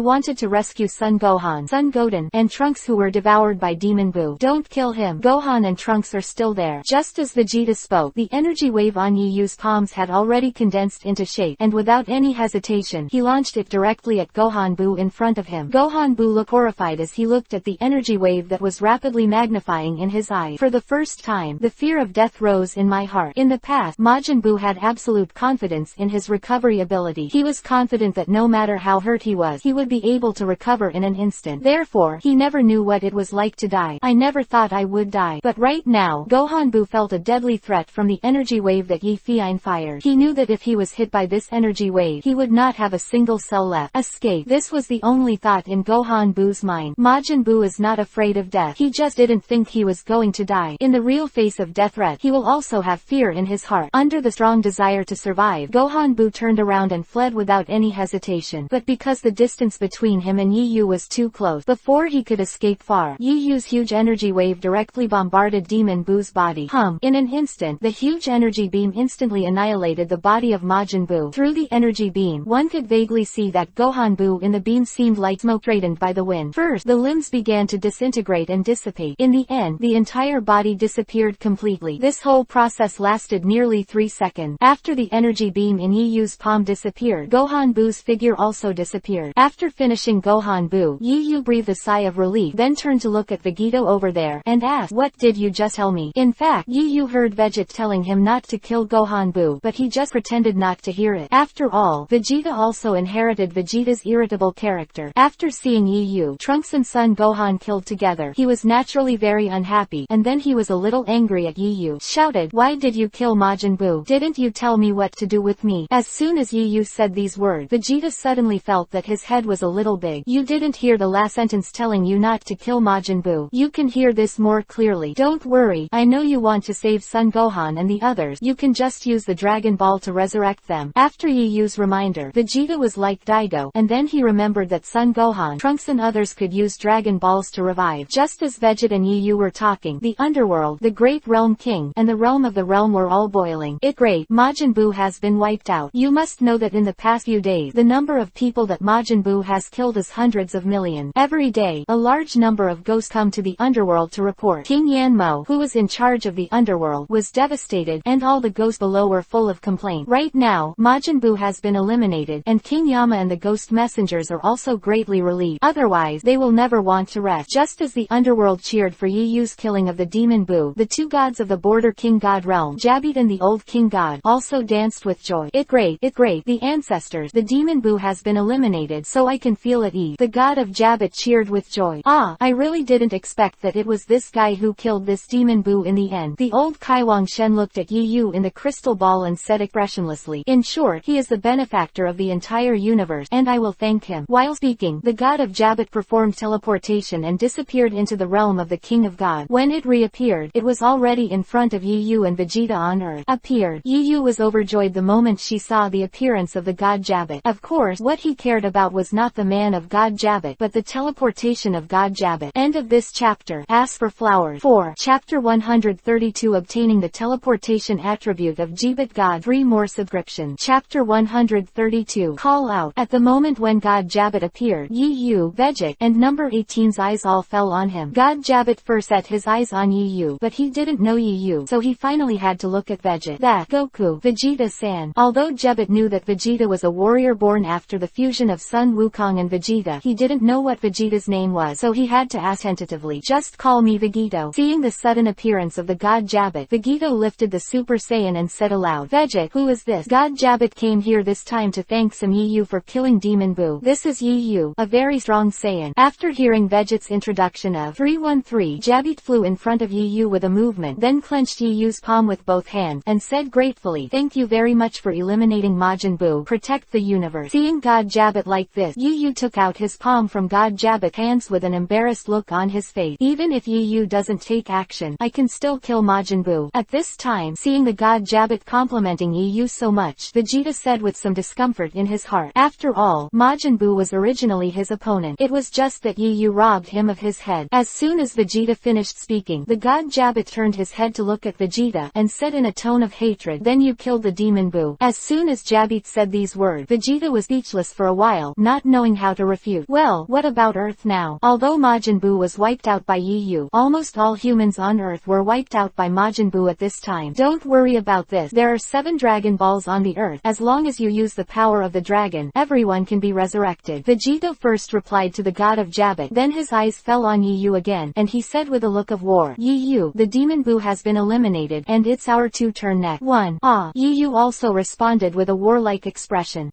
wanted to rescue Son Gohan, Son Goten, and Trunks, who were devoured by Demon Buu. Don't kill him. Gohan and Trunks are still there. Just as Vegeta spoke, the energy wave on Yu's palms had already condensed into shape, and without any hesitation, he launched it directly at Gohan Buu in front of him. Gohan Buu looked horrified as he looked at the energy wave that was rapidly magnifying in his eyes. For the first time, the fear of death rose in my heart. In the past, Majin Buu had absolute confidence in his recovery ability. He was confident that no matter how hurt he was, he would be able to recover in an instant. Therefore, he never knew what it was like to die. I never thought I would die. But right now, Gohan Buu felt a deadly threat from the energy wave that Yi Fian fired. He knew that if he was hit by this energy wave, he would not have a single cell left. Escape. This was the only thought in Gohan Buu's mind. Majin Buu is not afraid of death. He just didn't think he was going to die. In the real face of death threat, he will also have fear in his heart. Under the strong desire to survive, Gohan Buu turned around and fled without any hesitation. But because the distance between him and Yu was too close, before he could escape far, Yu's huge energy wave directly bombarded Demon Buu's body. In an instant, the huge energy beam instantly annihilated the body of Majin Buu. Through the energy beam, one could vaguely see that Gohan Buu in the beam seemed like smoke straightened by the wind. First, the limbs began to disintegrate and dissipate. In the end, the entire body disappeared completely. This whole process lasted nearly 3 seconds. After the energy beam in Yu's palm disappeared, Gohan Buu's figure also disappeared. After finishing Gohan Buu, Yu breathed a sigh of relief, then turned to look at Vegito over there, and asked, "What did you just tell me?" In fact, Yu heard Vegeta telling him not to kill Gohan Buu, but he just pretended not to hear it. After all, Vegeta also inherited Vegeta's irritable character. After seeing Yu, Trunks and Son Gohan killed together, he was naturally very unhappy, and then he was a little angry at Yu. Shouted, "Why did you kill Majin Buu? Didn't you tell me what to do with me?" As soon as Yu said these words, Vegeta suddenly felt that his head was a little big. "You didn't hear the last sentence telling you not to kill Majin Buu. You can hear this more clearly. Don't worry, I know you want to save Son Gohan and the others. You can just use the Dragon Ball to resurrect them." After Yu's reminder, Vegeta was like Daigo, and then he remembered that Son Gohan, Trunks and others could use Dragon Balls to revive. Just as Vegeta and Yu were talking, the underworld, the Great Realm King, and the realm of the realm were all boiling. "It's great, Majin Buu has been wiped out. You must know that in the past few days, the number of people that Majin Buu has killed is hundreds of millions. Every day, a large number of ghosts come to the underworld to report." King Yanmo, who was in charge of the underworld, was devastated, and all the ghosts below were full of complaint. Right now, Majin Buu has been eliminated, and King Yama and the ghost messengers are also greatly relieved. Otherwise, they will never want to rest. Just as the underworld cheered for Yu's killing of the Demon Buu, the two gods of the border King God realm, Jabit and the old King God, also danced with joy. It's great, the ancestors, the Demon Buu has been eliminated, so I can feel at ease." The god of Jabit cheered with joy. "Ah, I really didn't expect that it was this guy who killed this Demon Buu in the end." The old Kaiwang Shen looked at Yu in the crystal ball and said expressionlessly, "In short, he is the benefactor of the entire universe, and I will thank him." While speaking, the god of Jabit performed teleportation and disappeared into the realm of the King of God. When it reappeared, it was already in front of Yu and Vegeta on Earth. Appeared. Yu was overjoyed the moment she saw the appearance of the god Jabit. Of course, what he cared about was not the man of God Jabit, but the teleportation of God Jabit. End of this chapter. Ask for flowers. 4. Chapter 132, Obtaining the teleportation attribute of Jabit God. 3 more subscription. Chapter 132, Call Out. At the moment when God Jabit appeared, Yu, Vegeta, and number 18's eyes all fell on him. God Jabit first set his eyes on Yu, but he didn't know Yu, so he finally had to look at Vegeta. That Goku, Vegeta-san. Although Jabit knew that Vegeta was a warrior born after the fusion of Sun Wukong and Vegeta, he didn't know what Vegeta's name was, so he had to ask tentatively, "Just call me Vegito." Seeing the sudden appearance of the god Jabit, Vegito lifted the Super Saiyan and said aloud, "Vegeta, who is this?" God Jabit came here this time to thank some Yu for killing Demon Buu. "This is Yu, a very strong Saiyan." After hearing Vegeta's introduction of 313, Jabit flew in front of Yu with a movement, then clenched Yu's palm with both hands, and said gratefully, "Thank you very much for eliminating Majin Buu. Protect the universe." Seeing God Jabit like this, Yu took out his palm from God Jabit's hands with an embarrassed look on his face. "Even if Yu doesn't take action, I can still kill Majin Buu." At this time, seeing the god Jabit complimenting Yu so much, Vegeta said with some discomfort in his heart, "After all, Majin Buu was originally his opponent. It was just that Yu robbed him of his head. As soon as Vegeta finished speaking, the god Jabbit turned his head to look at Vegeta, and said in a tone of hatred, "Then you killed the demon Buu." As soon as Jabbit said these words, Vegeta was speechless for a while, not knowing how to refute. Well, what about Earth now? Although Majin Buu was wiped out by Yu, almost all humans on Earth were wiped out by Majin Buu at this time. Don't worry about this. There are 7 Dragon Balls on the Earth. As long as you use the power of the dragon, everyone can be resurrected. Vegeta first replied to the god of Jabbit, then his eyes fell on Yu again, and he said with a look of war, "Yu, the demon Buu has been eliminated, and it's our turn next." 1. Ah. Yu also responded with a warlike expression.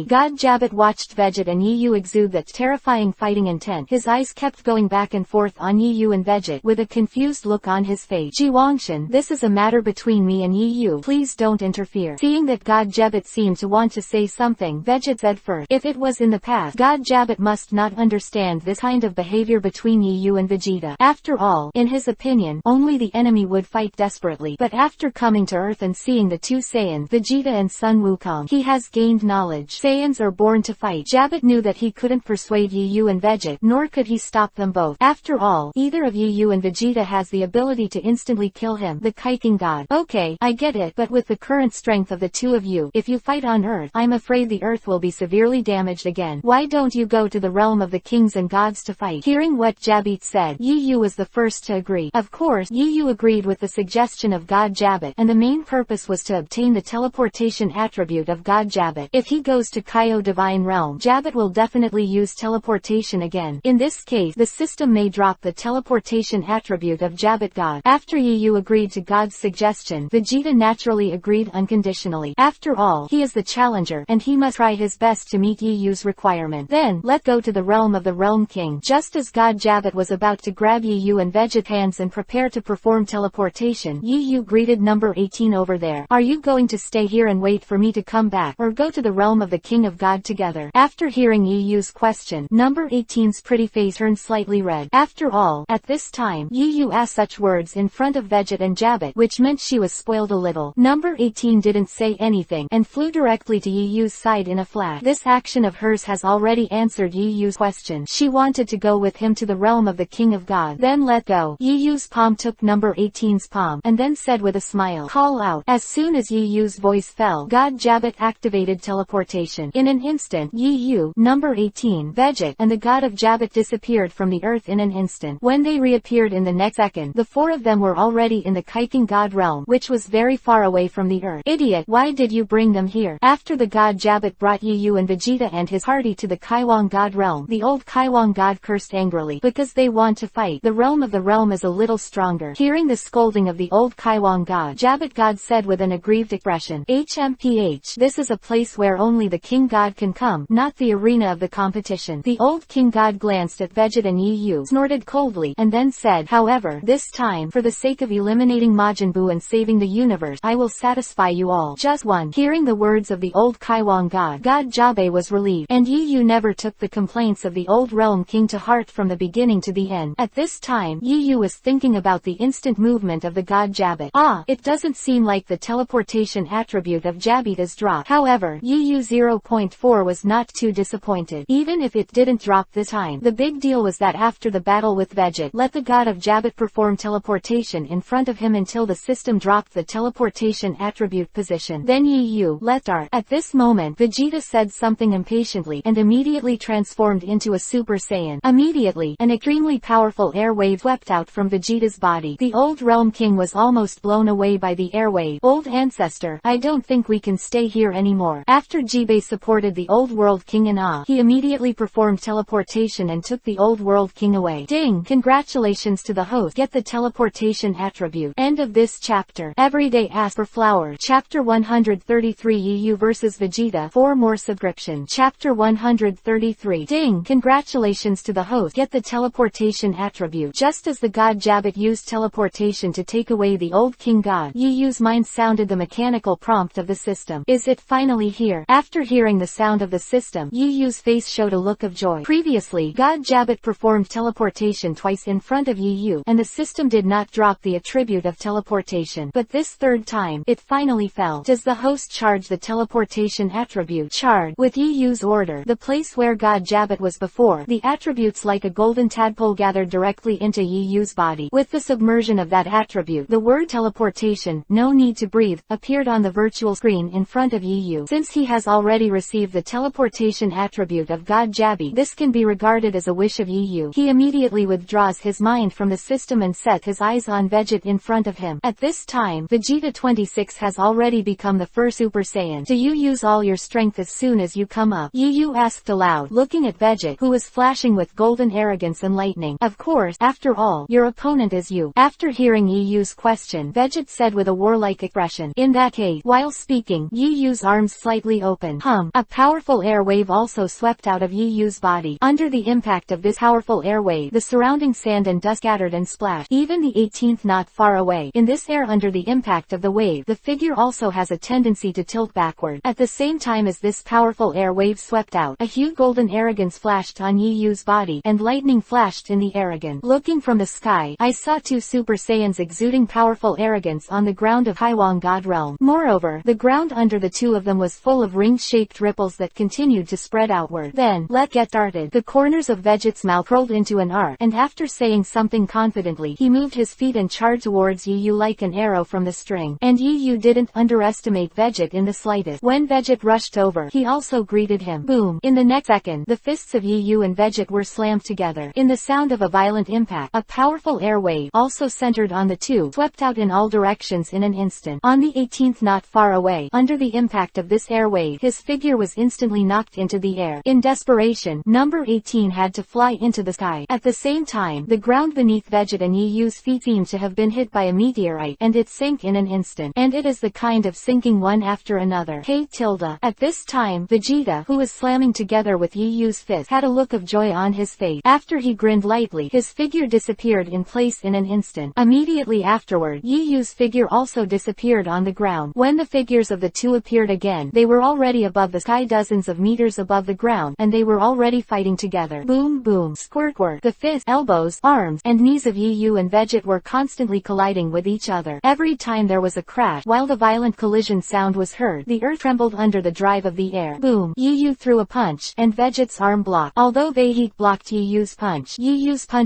God Jabbit watched Vegeta and Yu exude that terrifying fighting intent. His eyes kept going back and forth on Yu and Vegeta, with a confused look on his face. "Jiwangshan, this is a matter between me and Yu. Please don't interfere." Seeing that god Jabbit seemed to want to say something, Vegeta said first. If it was in the past, god Jabbit must not understand this kind of behavior between Yu and Vegeta. After all, in his opinion, only the enemy would fight desperately. But after coming to Earth and seeing the 2 Saiyans, Vegeta and Sun Wukong, he has gained knowledge. Saiyans are born to fight. Jabbit knew that he couldn't persuade Yu and Vegeta, nor could he stop them both. After all, either of Yu and Vegeta has the ability to instantly kill him, the Kaiking God. Okay, I get it, but with the current strength of the 2 of you, if you fight on Earth, I'm afraid the Earth will be severely damaged again. Why don't you go to the realm of the kings and gods to fight? Hearing what Jabbit said, Yu was the first to agree. Of course, Yu agreed with the suggestion of god Jabbit, and the main purpose was to obtain the teleportation attribute of god Jabbit. If he goes to Kaio Divine Realm, Jabbit will definitely use teleportation again. In this case, the system may drop the teleportation attribute of Jabbit God. After Yu agreed to God's suggestion, Vegeta naturally agreed unconditionally. After all, he is the challenger, and he must try his best to meet Yu's requirement. Then, let go to the realm of the Realm King. Just as god Jabbit was about to grab Yu and Vegeta's hands and prepare to perform teleportation, Yu greeted number 18 over there. "Are you going to stay here and wait for me to come back, or go to the realm of the King of God together?" After hearing Yu's question, number 18's pretty face turned slightly red. After all, at this time, Yu asked such words in front of Vegeta and Jabbit, which meant she was spoiled a little. Number 18 didn't say anything, and flew directly to Yu's side in a flash. This action of hers has already answered Yu's question. She wanted to go with him to the realm of the King of God. Then let go. Yu's palm took number 18's palm, and then said with a smile, "Call out." As soon as Yu's voice fell, god Jabbit activated teleportation. In an instant, Yu, number 18, Vegeta, and the god of Jabbit disappeared from the earth in an instant. When they reappeared in the next second, the 4 of them were already in the Kaiking God realm, which was very far away from the earth. "Idiot, why did you bring them here?" After the god Jabbit brought Yu and Vegeta and his party to the Kaiwang God realm, the old Kaiwang God cursed angrily. "Because they want to fight. The realm of the realm is a little stronger." Hearing the scolding of the old Kaiwang God, Jabbit God said with an aggrieved expression, "HMPH, this is a place where only the King God can come, not the arena of the competition." The old King God glanced at Vegeta and Yu, snorted coldly, and then said, "However, this time, for the sake of eliminating Majin Buu and saving the universe, I will satisfy you all. Just one." Hearing the words of the old Kaiwang God, god Jabbit was relieved, and Yu never took the complaints of the old Realm King to heart from the beginning to the end. At this time, Yu was thinking about the instant movement of the god Jabbit. It doesn't seem like the teleportation attribute of Jabbit is dropped. However, Yu 0.4 was not too disappointed. Even if it didn't drop this time, the big deal was that after the battle with Vegeta, let the god of Jabbit perform teleportation in front of him until the system dropped the teleportation attribute position. Then Yu let start. At this moment, Vegeta said something impatiently, and immediately transformed into a Super Saiyan. Immediately, an extremely powerful air wave swept out from Vegeta's body. The old Realm King was almost blown away by the air wave. "Old ancestor, I don't think we can stay here anymore." After Jibe supported the old World King in awe, he immediately performed teleportation and took the old World King away. Ding! Congratulations to the host. Get the teleportation attribute. End of this chapter. Everyday Ask for Flowers. Chapter 133 Yu vs Vegeta. 4 more subscription. Chapter 133. Ding! Congratulations to the host. Get the teleportation attribute. Just as the god Jabbit used teleportation to take away the old King God, Yu's mind sounded the mechanical prompt of the system. Is it finally here? After hearing the sound of the system, Yu's face showed a look of joy. Previously, god Jabbit performed teleportation twice in front of Yu, and the system did not drop the attribute of teleportation. But this third time, it finally fell. Does the host charge the teleportation attribute? Charge. With Yu's order, the place where god Jabbit was before, the attributes like the golden tadpole gathered directly into Yu's body. With the submersion of that attribute, the word teleportation, no need to breathe, appeared on the virtual screen in front of Yu. Since he has already received the teleportation attribute of God Jabby, this can be regarded as a wish of Yu. He immediately withdraws his mind from the system and set his eyes on Vegeta in front of him. At this time, Vegeta 26 has already become the first Super Saiyan. Do you use all your strength as soon as you come up? Yu asked aloud, looking at Vegeta, who was flashing with golden arrogance and lightning. Of course, after all, your opponent is you. After hearing Yu's question, Vegeta said with a warlike expression, in that case. While speaking, Yu's arms slightly opened. A powerful air wave also swept out of Yu's body. Under the impact of this powerful air wave, the surrounding sand and dust scattered and splashed. Even the 18th not far away. In this air under the impact of the wave, the figure also has a tendency to tilt backward. At the same time as this powerful air wave swept out, a huge golden arrogance flashed on Yu's body, and lightning flashed in the air again. Looking from the sky, I saw two Super Saiyans exuding powerful arrogance on the ground of Haiwang God Realm. Moreover, the ground under the two of them was full of ring-shaped ripples that continued to spread outward. Then, let's get started. The corners of Vegeta's mouth curled into an arc, and after saying something confidently, he moved his feet and charged towards Yu like an arrow from the string. And Yu didn't underestimate Vegeta in the slightest. When Vegeta rushed over, he also greeted him. Boom! In the next second, the fists of Yu and Vegeta were slammed together. In the sound of a violent impact, a powerful air wave, also centered on the two, swept out in all directions in an instant. On the 18th not far away, under the impact of this air wave, his figure was instantly knocked into the air. In desperation, number 18 had to fly into the sky. At the same time, the ground beneath Vegeta and Yu's feet seemed to have been hit by a meteorite, and it sank in an instant. And it is the kind of sinking one after another. Hey tilde. At this time, Vegeta, who was slamming together with Yu's fist, had a look of joy on his face. After he grinned lightly, his figure disappeared in place in an instant. Immediately afterward, Yu's figure also disappeared on the ground. When the figures of the two appeared again, they were already above the sky, dozens of meters above the ground, and they were already fighting together. Boom boom, squirt work. The fists, elbows, arms, and knees of Yu and Vegeta were constantly colliding with each other. Every time there was a crash, while the violent collision sound was heard, the earth trembled under the drive of the air. Boom! Yu threw a punch, and Vegeta's arm blocked. Although Vegeta blocked Yu's punch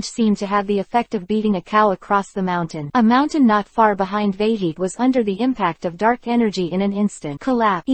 seemed to have the effect of beating a cow across the mountain. A mountain not far behind Vegeta was under the impact of dark energy in an instant. Collapse.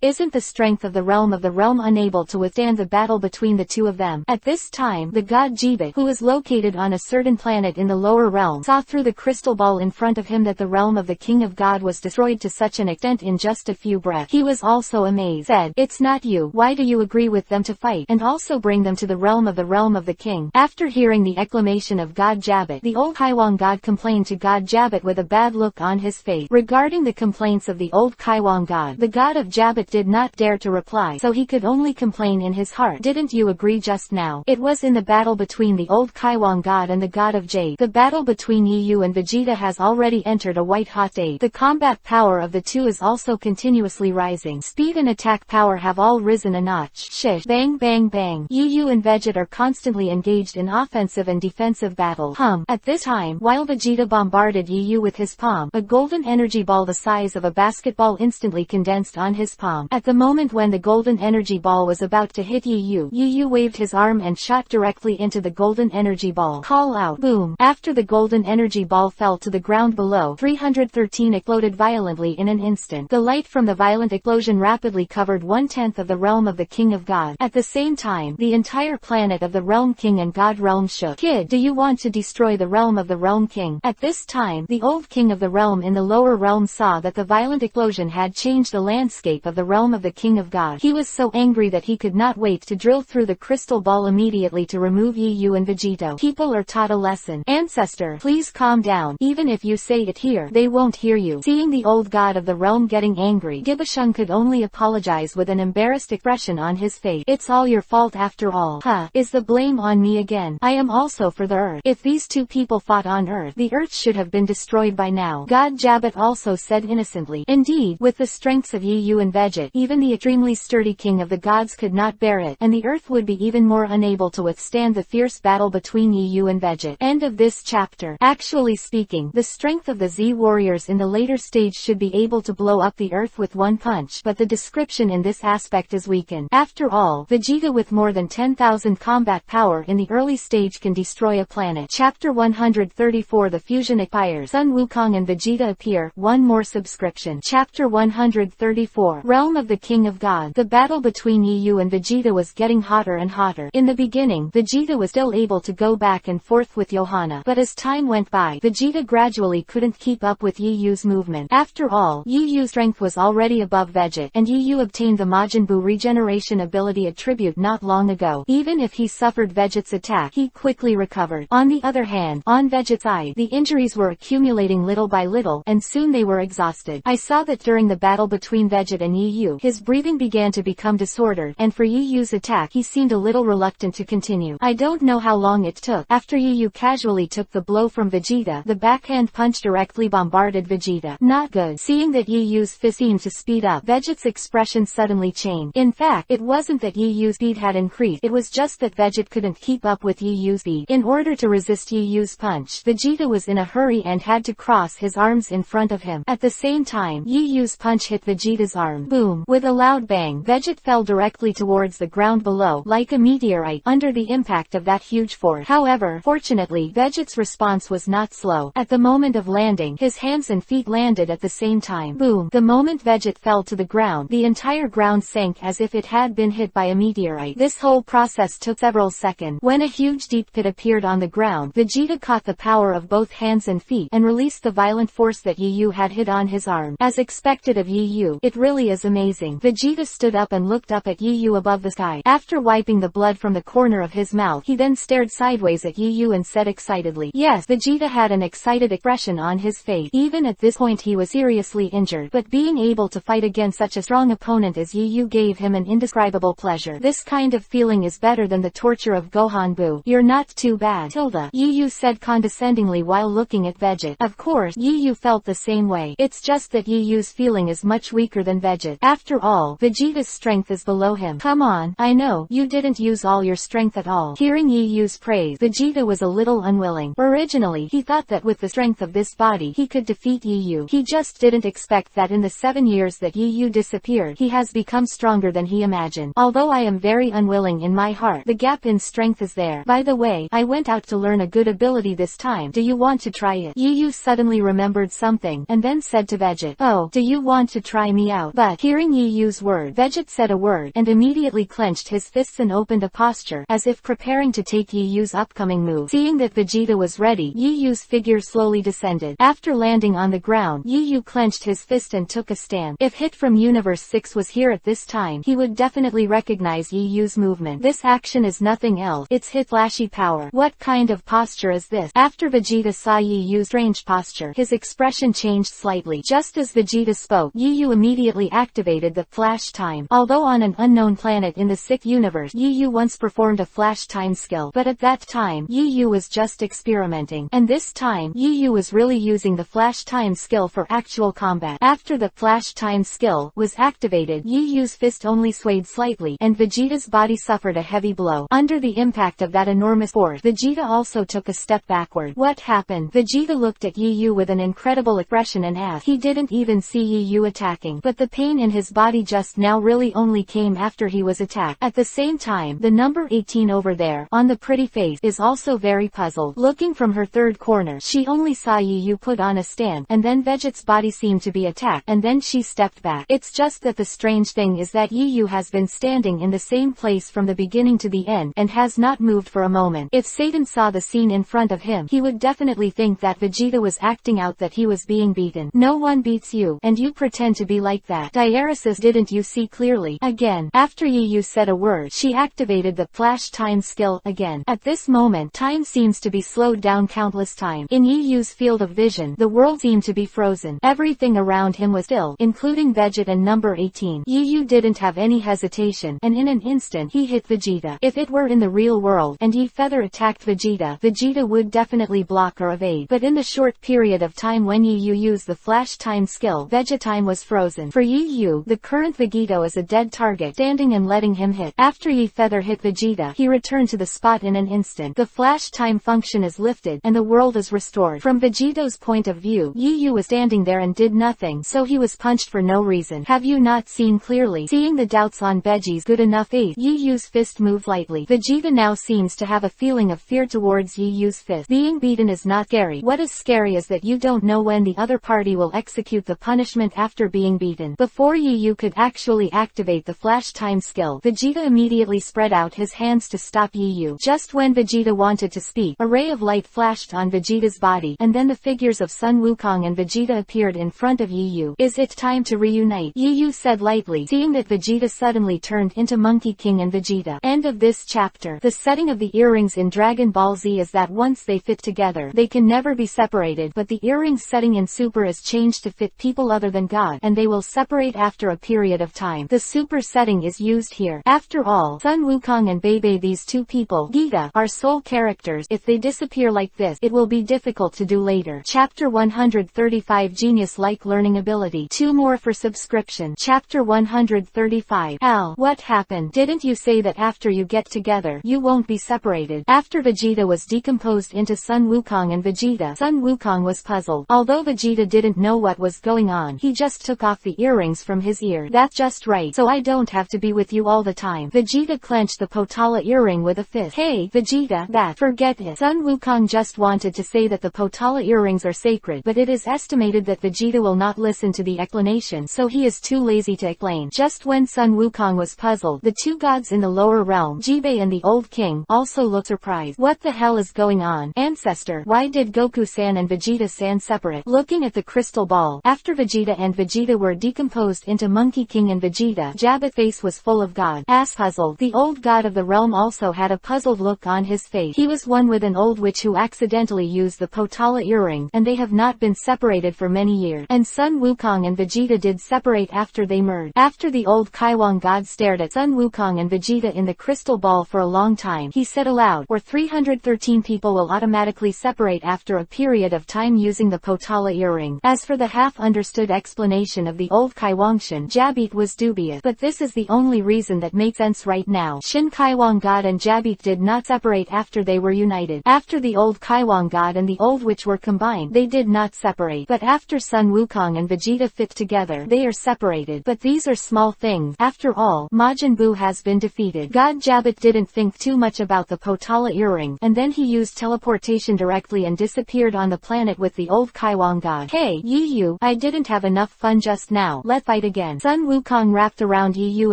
Isn't the strength of the realm unable to withstand the battle between the two of them? At this time, the god Jibit, who was located on a certain planet in the lower realm, saw through the crystal ball in front of him that the realm of the King of God was destroyed to such an extent in just a few breaths. He was also amazed. Said, "It's not you. Why do you agree with them to fight, and also bring them to the realm of the king?" After hearing the exclamation of God Jabit, the old Kaiwang god complained to God Jabit with a bad look on his face. Regarding the complaints of the old Kaiwang god, the god of Jabit did not dare to reply, so he could only complain in his heart. Didn't you agree just now? It was in the battle between the old Kaiwang god and the god of Jade. The battle between Yu and Vegeta has already entered a white-hot stage. The combat power of the two is also continuously rising. Speed and attack power have all risen a notch. Shish. Bang bang bang. Yu and Vegeta are constantly engaged in offensive and defensive battle. At this time, while Vegeta bombarded Yu with his palm, a golden energy ball the size of a basketball instantly condensed on his palm. At the moment when the golden energy ball was about to hit Yu waved his arm and shot directly into the golden energy ball. Call out. Boom. After the golden energy ball fell to the ground below, 313 exploded violently in an instant. The light from the violent explosion rapidly covered 1/10 of the realm of the King of God. At the same time, the entire planet of the Realm King and God Realm shook. Kid, do you want to destroy the realm of the Realm King? At this time, the old king of the realm in the lower realm saw that the violent explosion had changed the landscape of the realm of the King of God. He was so angry that he could not wait to drill through the crystal ball immediately to remove Yu and Vegeta. People are taught a lesson. Ancestor, please calm down. Even if you say it here, they won't hear you. Seeing the old god of the realm getting angry, Gibashun could only apologize with an embarrassed expression on his face. It's all your fault after all. Is the blame on me again? I am also for the earth. If these two people fought on earth, the earth should have been destroyed by now. God Jabit also said innocently. Indeed, with the strengths of Yu and Vegeta, even the extremely sturdy king of the gods could not bear it, and the earth would be even more unable to withstand the fierce battle between Yu and Vegeta. End of this chapter. Actually speaking, the strength of the Z warriors in the later stage should be able to blow up the earth with one punch, but the description in this aspect is weakened. After all, Vegeta with more than 10,000 combat power in the early stage can destroy a planet. Chapter 134 The fusion expires. Sun Wukong and Vegeta appear. One more subscription. Chapter 134 Realm of the King of Gods. The battle between EU and Vegeta was getting hotter and hotter. In the beginning, Vegeta was still able to go back and forth with Johanna, but as time went by, Vegeta gradually couldn't keep up with EU's movement. After all, EU's strength was already above Vegeta, and EU obtained the Majin Buu regeneration ability attribute not long ago. Even if he suffered Vegeta's attack, he quickly recovered. On the other hand, on Vegeta's side, the injuries were accumulating little by little, and soon they were exhausted. I saw that during the battle between Vegeta and EU, his breathing began to become disordered, and for EU's attack he seemed a little reluctant to continue. I don't know how long it took. After EU casually took the blow from Vegeta, the backhand punch directly bombarded Vegeta. Not good. Seeing that EU's fist seemed to speed up, Vegeta's expression suddenly changed. In fact, it wasn't that EU's speed had increased, it was just that Vegeta couldn't keep up with EU's speed. In order to resist EU's punch, Vegeta was in a hurry and had to cross his arms in front of him. At the same time, EU's punch hit Vegeta's arm. Boom! With a loud bang, Vegeta fell directly towards the ground below, like a meteorite, under the impact of that huge force. However, fortunately, Vegeta's response was not slow. At the moment of landing, his hands and feet landed at the same time. Boom! The moment Vegeta fell to the ground, the entire ground sank as if it had been hit by a meteorite. This whole process took several seconds. When a huge deep pit appeared on the ground, Vegeta caught the power of both hands and feet, and released the violent force that EU had hit on his arm. As expected of EU, it really is amazing. Vegeta stood up and looked up at EU above the sky. After wiping the blood from the corner of his mouth, he then stared sideways at EU and said excitedly, "Yes." Vegeta had an excited expression on his face. Even at this point he was seriously injured, but being able to fight against such a strong opponent as EU gave him an indescribable pleasure. This kind of feeling is better than the torture of Gohan Buu. "You're not too bad, Tilda," EU said condescendingly while looking at Vegeta. Of course, EU felt the same way. It's just that EU's feeling is much weaker than Vegeta. After all, Vegeta's strength is below him. "Come on, I know, you didn't use all your strength at all." Hearing EU's praise, Vegeta was a little unwilling. Originally, he thought that with the strength of this body he could defeat EU. He just didn't expect that in the 7 years that EU disappeared, he has become stronger than he imagined. "Although I am very unwilling in my heart, the gap in strength is there. By the way, I went out to learn a good ability this time. Do you want to try it?" EU suddenly remembered something, and then said to Vegeta, "Oh, do you want to try me out?" But, hearing EU's word, Vegeta said a word, and immediately clenched his fists and opened a posture, as if preparing to take EU's upcoming move. Seeing that Vegeta was ready, EU's figure slowly descended. After landing on the ground, EU clenched his fist and took a stand. If Hit from Universe 6 was here at this time, he would definitely recognize EU's movement. This action is nothing else. It's Hit flashy power. What kind of posture is this? After Vegeta saw EU's strange posture, his expression changed slightly. Just as Vegeta spoke, EU immediately activated the flash time. Although on an unknown planet in the 6th universe, EU once performed a flash time skill, but at that time, EU was just experimenting. And this time, EU was really using the flash time skill for actual combat. After the flash time skill was activated, EU's fist only swayed slightly, and Vegeta's body suffered a heavy blow. Under the impact of that enormous force, Vegeta also took a step backward. What happened? Vegeta looked at EU with an incredible expression and asked. He didn't even see EU attacking, but the pain in his body just now really only came after he was attacked. At the same time, the number 18 over there, on the pretty face, is also very puzzled. Looking from her third corner, she only saw EU put on a stand, and then Vegeta's body seemed to be attacked, and then she stepped back. It's just that the strange thing is that EU has been standing in the same place from the beginning to the end, and has not moved for a moment. If Satan saw the scene in front of him, he would definitely think that Vegeta was acting out that he was being beaten. No one beats you, and you pretend to be like that. Diaresis, didn't you see clearly? Again, after EU said a word, she activated the flash time skill again. At this moment, time seems to be slowed down countless times. In EU's field of vision, the world seemed to be frozen. Everything around him was still, including Vegeta and number 18. EU didn't have any hesitation, and in an instant he hit Vegeta. If it were in the real world, and he feather attacked Vegeta, Vegeta would definitely block or evade. But in the short period of time when EU used the flash time skill, Vegeta time was frozen. For EU, the current Vegito is a dead target, standing and letting him hit. After Yi feather hit Vegeta, he returned to the spot in an instant. The flash time function is lifted, and the world is restored. From Vegito's point of view, EU was standing there and did nothing, so he was punched for no reason. Have you not seen clearly? Seeing the doubts on Veggie's good enough face, EU's fist moved lightly. Vegeta Vegeta now seems to have a feeling of fear towards Yu's fist. Being beaten is not scary. What is scary is that you don't know when the other party will execute the punishment after being beaten. Before Yu could actually activate the flash time skill, Vegeta immediately spread out his hands to stop Yu. Just when Vegeta wanted to speak, a ray of light flashed on Vegeta's body, and then the figures of Sun Wukong and Vegeta appeared in front of Yu. Is it time to reunite? Yu said lightly, seeing that Vegeta suddenly turned into Monkey King and Vegeta. End of this chapter. The setting of the earrings in Dragon Ball Z is that once they fit together, they can never be separated, but the earrings setting in Super is changed to fit people other than God, and they will separate after a period of time. The Super setting is used here. After all, Sun Wukong and Bebe, these two people, Giga, are sole characters. If they disappear like this, it will be difficult to do later. Chapter 135 Genius-like learning ability. 2 more for subscription. Chapter 135. Al, what happened? Didn't you say that after you get together, you won't be separated? After Vegeta was decomposed into Sun Wukong and Vegeta, Sun Wukong was puzzled. Although Vegeta didn't know what was going on, he just took off the earrings from his ear. That's just right, so I don't have to be with you all the time. Vegeta clenched the Potala earring with a fist. Hey, Vegeta, forget it. Sun Wukong just wanted to say that the Potala earrings are sacred, but it is estimated that Vegeta will not listen to the explanation, so he is too lazy to explain. Just when Sun Wukong was puzzled, the two gods in the lower realm, Jibei and the Old King, also looked surprised. What the hell is going on? Ancestor, why did Goku-san and Vegeta-san separate? Looking at the crystal ball, after Vegeta and Vegeta were decomposed into Monkey King and Vegeta, Jabba's face was full of God. Ass puzzled. The old god of the realm also had a puzzled look on his face. He was one with an old witch who accidentally used the Potala earring, and they have not been separated for many years. And Sun Wukong and Vegeta did separate after they merged. After the old Kaiwang god stared at Sun Wukong and Vegeta in the crystal ball for a long time, he said aloud, or 313 people will automatically separate after a period of time using the Potala earring. As for the half-understood explanation of the old Kaiwangshan, Jabit was dubious. But this is the only reason that makes sense right now. Shin Kaiwang god and Jabit did not separate after they were united. After the old Kaiwang god and the old witch were combined, they did not separate. But after Sun Wukong and Vegeta fit together, they are separated. But these are small things. After all, Majin Buu has been defeated. God Jabit didn't think too much about the Potala earring, and then he used teleportation directly and disappeared on the planet with the old Kaiwang god. Hey, Yu, I didn't have enough fun just now. Let's fight again. Sun Wukong wrapped around Yu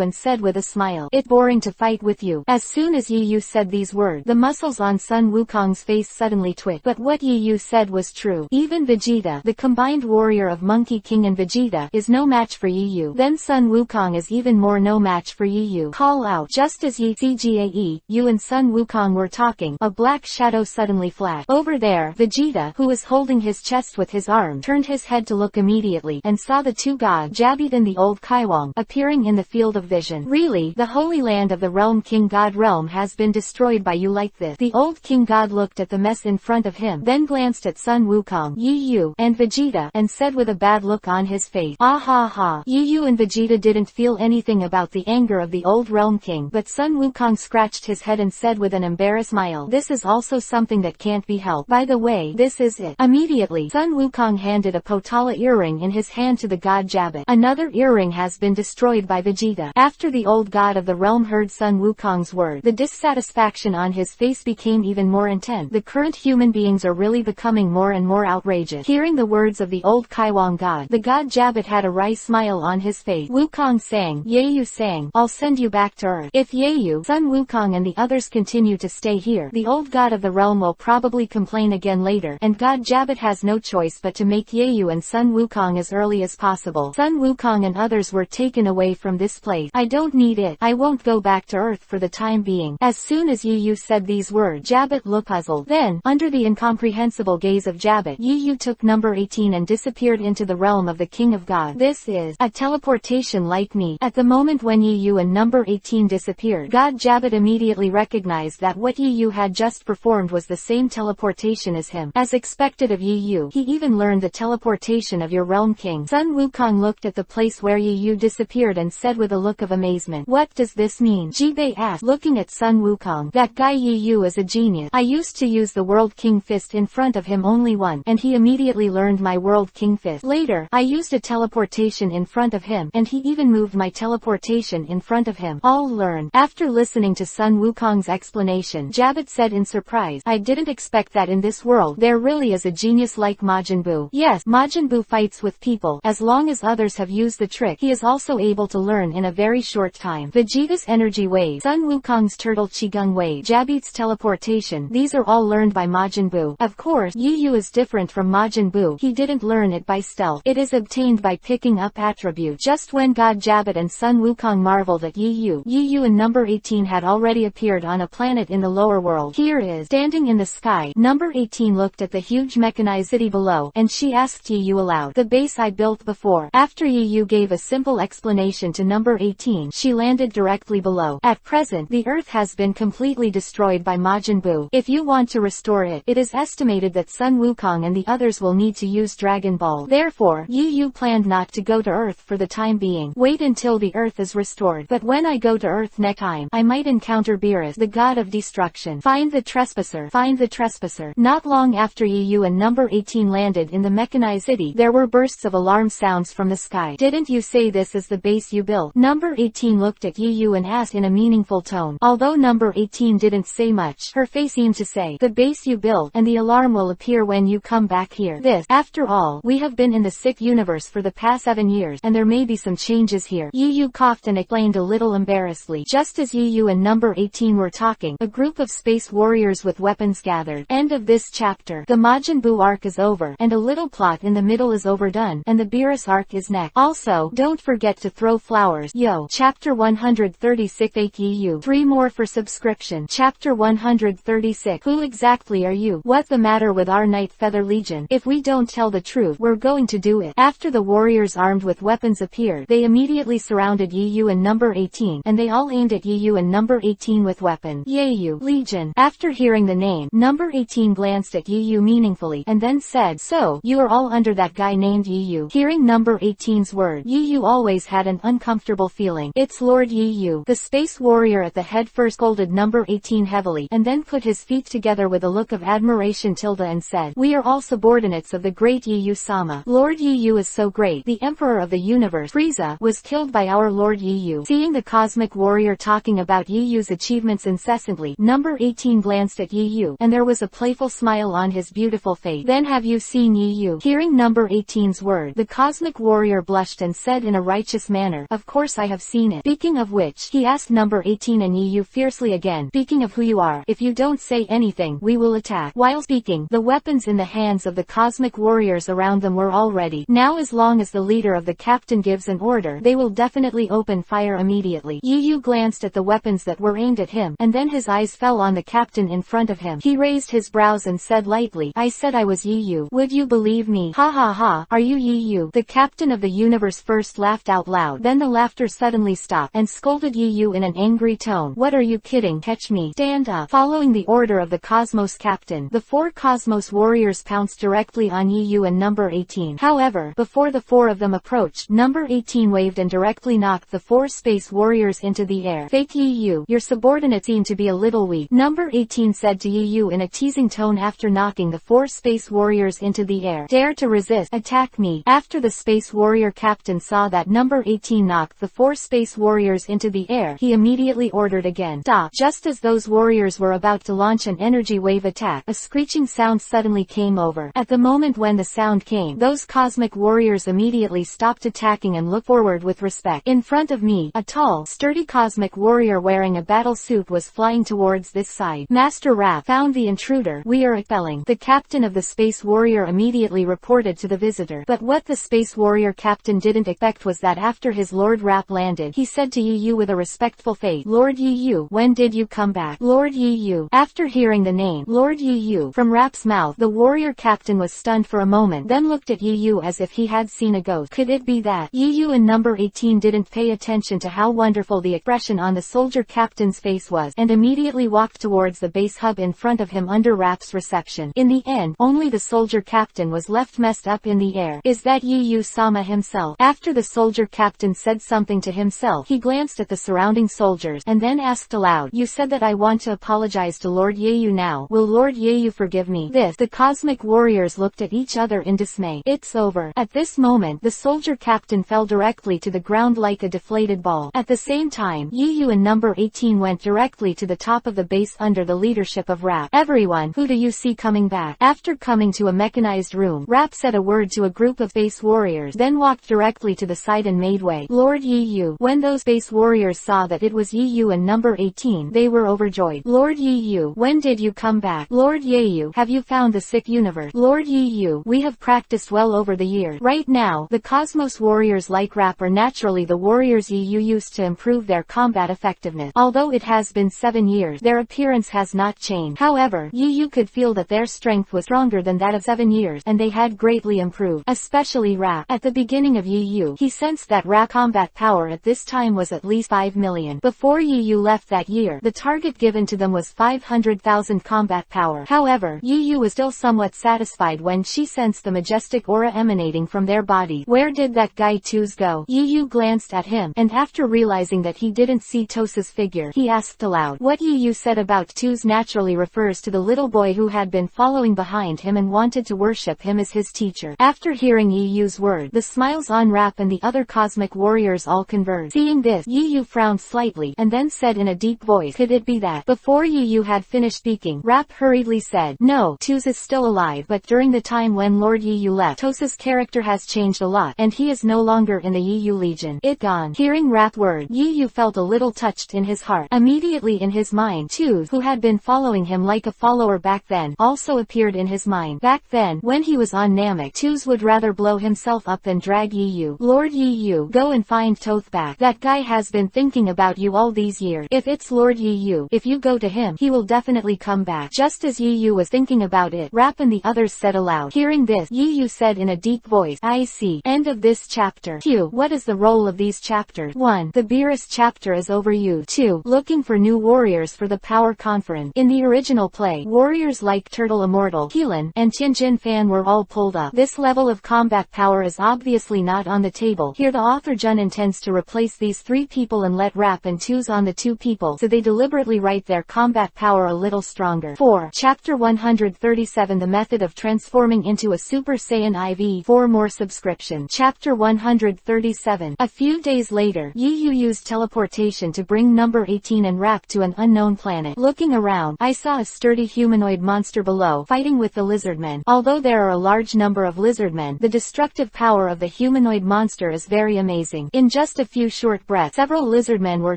and said with a smile, it's boring to fight with you. As soon as Yu said these words, the muscles on Sun Wukong's face suddenly twitched. But what Yu said was true. Even Vegeta, the combined warrior of Monkey King and Vegeta, is no match for Yu. Then Sun Wukong is even more no match for Yu. Call out. Just as Yu and Sun Wukong were talking, a black shadow suddenly flashed. Over there, Vegeta, who was holding his chest with his arm, turned his head to look immediately, and saw the two gods, Jabit and the old Kaiwang, appearing in the field of vision. Really, the holy land of the realm King God realm has been destroyed by you like this. The old King God looked at the mess in front of him, then glanced at Sun Wukong, Yu, and Vegeta, and said with a bad look on his face, ah ha ha. Yu and Vegeta didn't feel anything about the anger of the old realm king, but Sun Wukong scratched his head and said with an embarrassed smile, this is also something that can't be helped. By the way, this is it. Immediately, Sun Wukong handed a Potala earring in his hand to the god Jabit. Another earring has been destroyed by Vegeta. After the old god of the realm heard Sun Wukong's word, the dissatisfaction on his face became even more intense. The current human beings are really becoming more and more outrageous. Hearing the words of the old Kaiwang god, the god Jabit had a wry smile on his face. Wukong sang, Yeyu sang, I'll send you back to Earth. If Yeyu, Sun Wukong and the others continue to stay here, the old god of the realm will probably complain again later, and god Jabit has no choice but to make Yeyu and Sun Wukong as early as possible. Sun Wukong and others were taken away from this place. I don't need it. I won't go back to Earth for the time being. As soon as Yeyu said these words, Jabit looked puzzled. Then, under the incomprehensible gaze of Jabit, Yeyu took number 18 and disappeared into the realm of the King of God. This is a teleportation like me. At the moment when Yeyu and number 18 disappeared, god Jabit immediately recognized that what Yeyu had just performed was the same teleportation as him. As expected of Yeyu, he even learned the teleportation of your realm king. Sun Wukong looked at the place where Yeyu disappeared and said with a look of amazement, what does this mean? Jibei asked, looking at Sun Wukong. That guy Yeyu is a genius. I used to use the World King Fist in front of him only once, and he immediately learned my World King Fist. Later, I used a teleportation in front of him, and he even moved my teleportation in front of him. All learned. After listening to Sun Wukong's explanation. Jabba said in surprise, I didn't expect that in this world there really is a genius like Majin Buu. Yes, Majin Buu fights with people. As long as others have used the trick, he is also able to learn in a very short time. Vegeta's energy wave, Sun Wukong's turtle Qigong wave, Jabba's teleportation, these are all learned by Majin Buu. Of course, Yu is different from Majin Buu. He didn't learn it by stealth. It is obtained by picking up attributes. Just when God Jabba and Sun Wukong marveled at Yu and number 18 had already appeared on a planet in the lower world. Here is, standing in the sky, number 18 looked at the huge mechanized city below, and she asked Yu aloud, the base I built before. After Yu gave a simple explanation to number 18, she landed directly below. At present, the Earth has been completely destroyed by Majin Buu. If you want to restore it, it is estimated that Sun Wukong and the others will need to use Dragon Ball. Therefore, Yu planned not to go to Earth for the time being. Wait until the Earth is restored. But when I go to Earth next time, I might encounter Beerus, the god of destruction. Find the trespasser. Find the trespasser. Not long after Yu and number 18 landed in the mechanized city, there were bursts of alarm sounds from the sky. Didn't you say this is the base you built? Number 18 looked at Yu and asked in a meaningful tone. Although number 18 didn't say much, her face seemed to say, the base you built, and the alarm will appear when you come back here. This, after all, we have been in the sick universe for the past 7 years, and there may be some changes here. Yu coughed and explained a little embarrassedly. Just as Yu and number 18 were talking, a group of space warriors with weapons gathered. End of this chapter. The Majin Buu arc is over, and a little plot in the middle is overdone, and the Beerus arc is next. Also, don't forget to throw flowers. Yo. Chapter 136 Fake Yu. 3 more for subscription. Chapter 136 Who exactly are you? What's the matter with our Night Feather Legion? If we don't tell the truth, we're going to do it. After the warriors armed with weapons appeared, they immediately surrounded Yu and number 18, and they all aimed at Yu and number 18 with weapons. Yu Legion. After hearing the name, number 18 glanced at Yu meaningfully, and then said, so, you are all under that guy named Yu. Hearing number 18's word, Yu always had an uncomfortable feeling. It's Lord Yu. The space warrior at the head first scolded number 18 heavily, and then put his feet together with a look of admiration and said, we are all subordinates of the great Yu-sama. Lord Yu is so great. The Emperor of the Universe, Frieza, was killed by our Lord Yu. Seeing the cosmic warrior talking about Yu's achievements incessantly, number 18 glanced at Yu, and there was a playful smile on his beautiful face. Then have you seen Yu? Hearing number 18's word, the cosmic warrior blushed and said in a righteous manner, of course I have seen it. Speaking of which, he asked number 18 and Yu fiercely again, speaking of who you are, if you don't say anything, we will attack. While speaking, the weapons in the hands of the cosmic warriors around them were all ready. Now as long as the leader of the captain gives an order, they will definitely open fire immediately. Yu glanced at the weapons that were aimed at him, and then his eyes fell on the captain in front of him. He raised his brows and said lightly, I said I was Yu. Would you believe me? Ha ha ha, are you Yu? The captain of the universe first laughed out loud, then the laughter suddenly stopped, and scolded Yu in an angry tone. What are you kidding? Catch me. Stand up. Following the order of the Cosmos captain, the 4 Cosmos warriors pounced directly on Yu and number 18. However, before the 4 of them approached, number 18 waved and directly knocked the 4 space warriors into the air. Fake Yu, your subordinates seem to be a little weak, number 18 said to Yu in a teasing tone after knocking the 4 space warriors into the air. Dare to resist, attack me. After the space warrior captain saw that number 18 knocked the 4 space warriors into the air, he immediately ordered again. Stop. Just as those warriors were about to launch an energy wave attack, a screeching sound suddenly came over. At the moment when the sound came, those cosmic warriors immediately stopped attacking and looked forward with respect. In front of me, a tall, sturdy cosmic warrior wearing a battle suit was flying towards this side. Master Raph found the intruder. We are expelling. The captain of the space warrior immediately reported to the visitor. But what the space warrior captain didn't expect was that after his Lord Raph landed, he said to Yu with a respectful face, Lord Yu, when did you come back? Lord Yu. After hearing the name, Lord Yu, from Raph's mouth, the warrior captain was stunned for a moment, then looked at Yu as if he had seen a ghost. Could it be that? Yu and number 18 didn't pay attention to how wonderful the expression on the soldier captain's face was, and immediately walked towards the base hub in front of him under Raph's reception. In the end, only the soldier captain was left messed up in the air. Is that Yu-sama himself? After the soldier captain said something to himself, he glanced at the surrounding soldiers, and then asked aloud, you said that I want to apologize to Lord Yu now. Will Lord Yu forgive me? This, the cosmic warriors looked at each other in dismay. It's over. At this moment, the soldier captain fell directly to the ground like a deflated ball. At the same time, Yu and number 18 18 went directly to the top of the base under the leadership of Rap. Everyone, who do you see coming back? After coming to a mechanized room, Rap said a word to a group of base warriors, then walked directly to the side and made way. Lord Yu. When those base warriors saw that it was Yu and number 18, they were overjoyed. Lord Yu, when did you come back? Lord Yu, have you found the sick universe? Lord Yu, we have practiced well over the years. Right now, the Cosmos warriors like Rap are naturally the warriors Yu used to improve their combat effectiveness. Although it has been 7 years, their appearance has not changed. However, Yu could feel that their strength was stronger than that of 7 years, and they had greatly improved. Especially Rap. At the beginning of Yu, he sensed that Rap combat power at this time was at least 5 million. Before Yu left that year, the target given to them was 500,000 combat power. However, Yu was still somewhat satisfied when she sensed the majestic aura emanating from their body. Where did that guy Tuz go? Yu glanced at him, and after realizing that he didn't see Tos's figure, he asked aloud. What Yu said about Tuz naturally refers to the little boy who had been following behind him and wanted to worship him as his teacher. After hearing Yu's word, the smiles on Rap and the other cosmic warriors all converged. Seeing this, Yu frowned slightly, and then said in a deep voice, could it be that? Before Yu had finished speaking, Rap hurriedly said, no, Tuz is still alive, but during the time when Lord Yu left, Tos's character has changed a lot, and he is no longer in the Yu Legion. It gone. Hearing Rap's word, Yu felt a little touched in his heart. Immediately in his mind, Tuz, who had been following him like a follower back then, also appeared in his mind. Back then, when he was on Namek, Tuz would rather blow himself up than drag Yu. Lord Yu, go and find Toth back. That guy has been thinking about you all these years. If it's Lord Yu, if you go to him, he will definitely come back. Just as Yu was thinking about it, Rap and the others said aloud. Hearing this, Yu said in a deep voice, I see. End of this chapter. Q. What is the role of these chapters? 1. The Beerus chapter is over. 2. Looking for new warriors for the Power Conference. In the original play, warriors like Turtle Immortal, Keelan, and Tianjin Fan were all pulled up. This level of combat power is obviously not on the table. Here the author Jun intends to replace these 3 people and let Rap and Tuz on the 2 people, so they deliberately write their combat power a little stronger. 4. Chapter 137 The Method of Transforming into a Super Saiyan IV. 4 more subscription. Chapter 137. A few days later, Yu used teleportation to bring number 18 and Rap to an unknown planet. Looking around, I saw a sturdy humanoid monster below, fighting with the lizardmen. Although there are a large number of lizardmen, the destructive power of the humanoid monster is very amazing. In just a few short breaths, several lizardmen were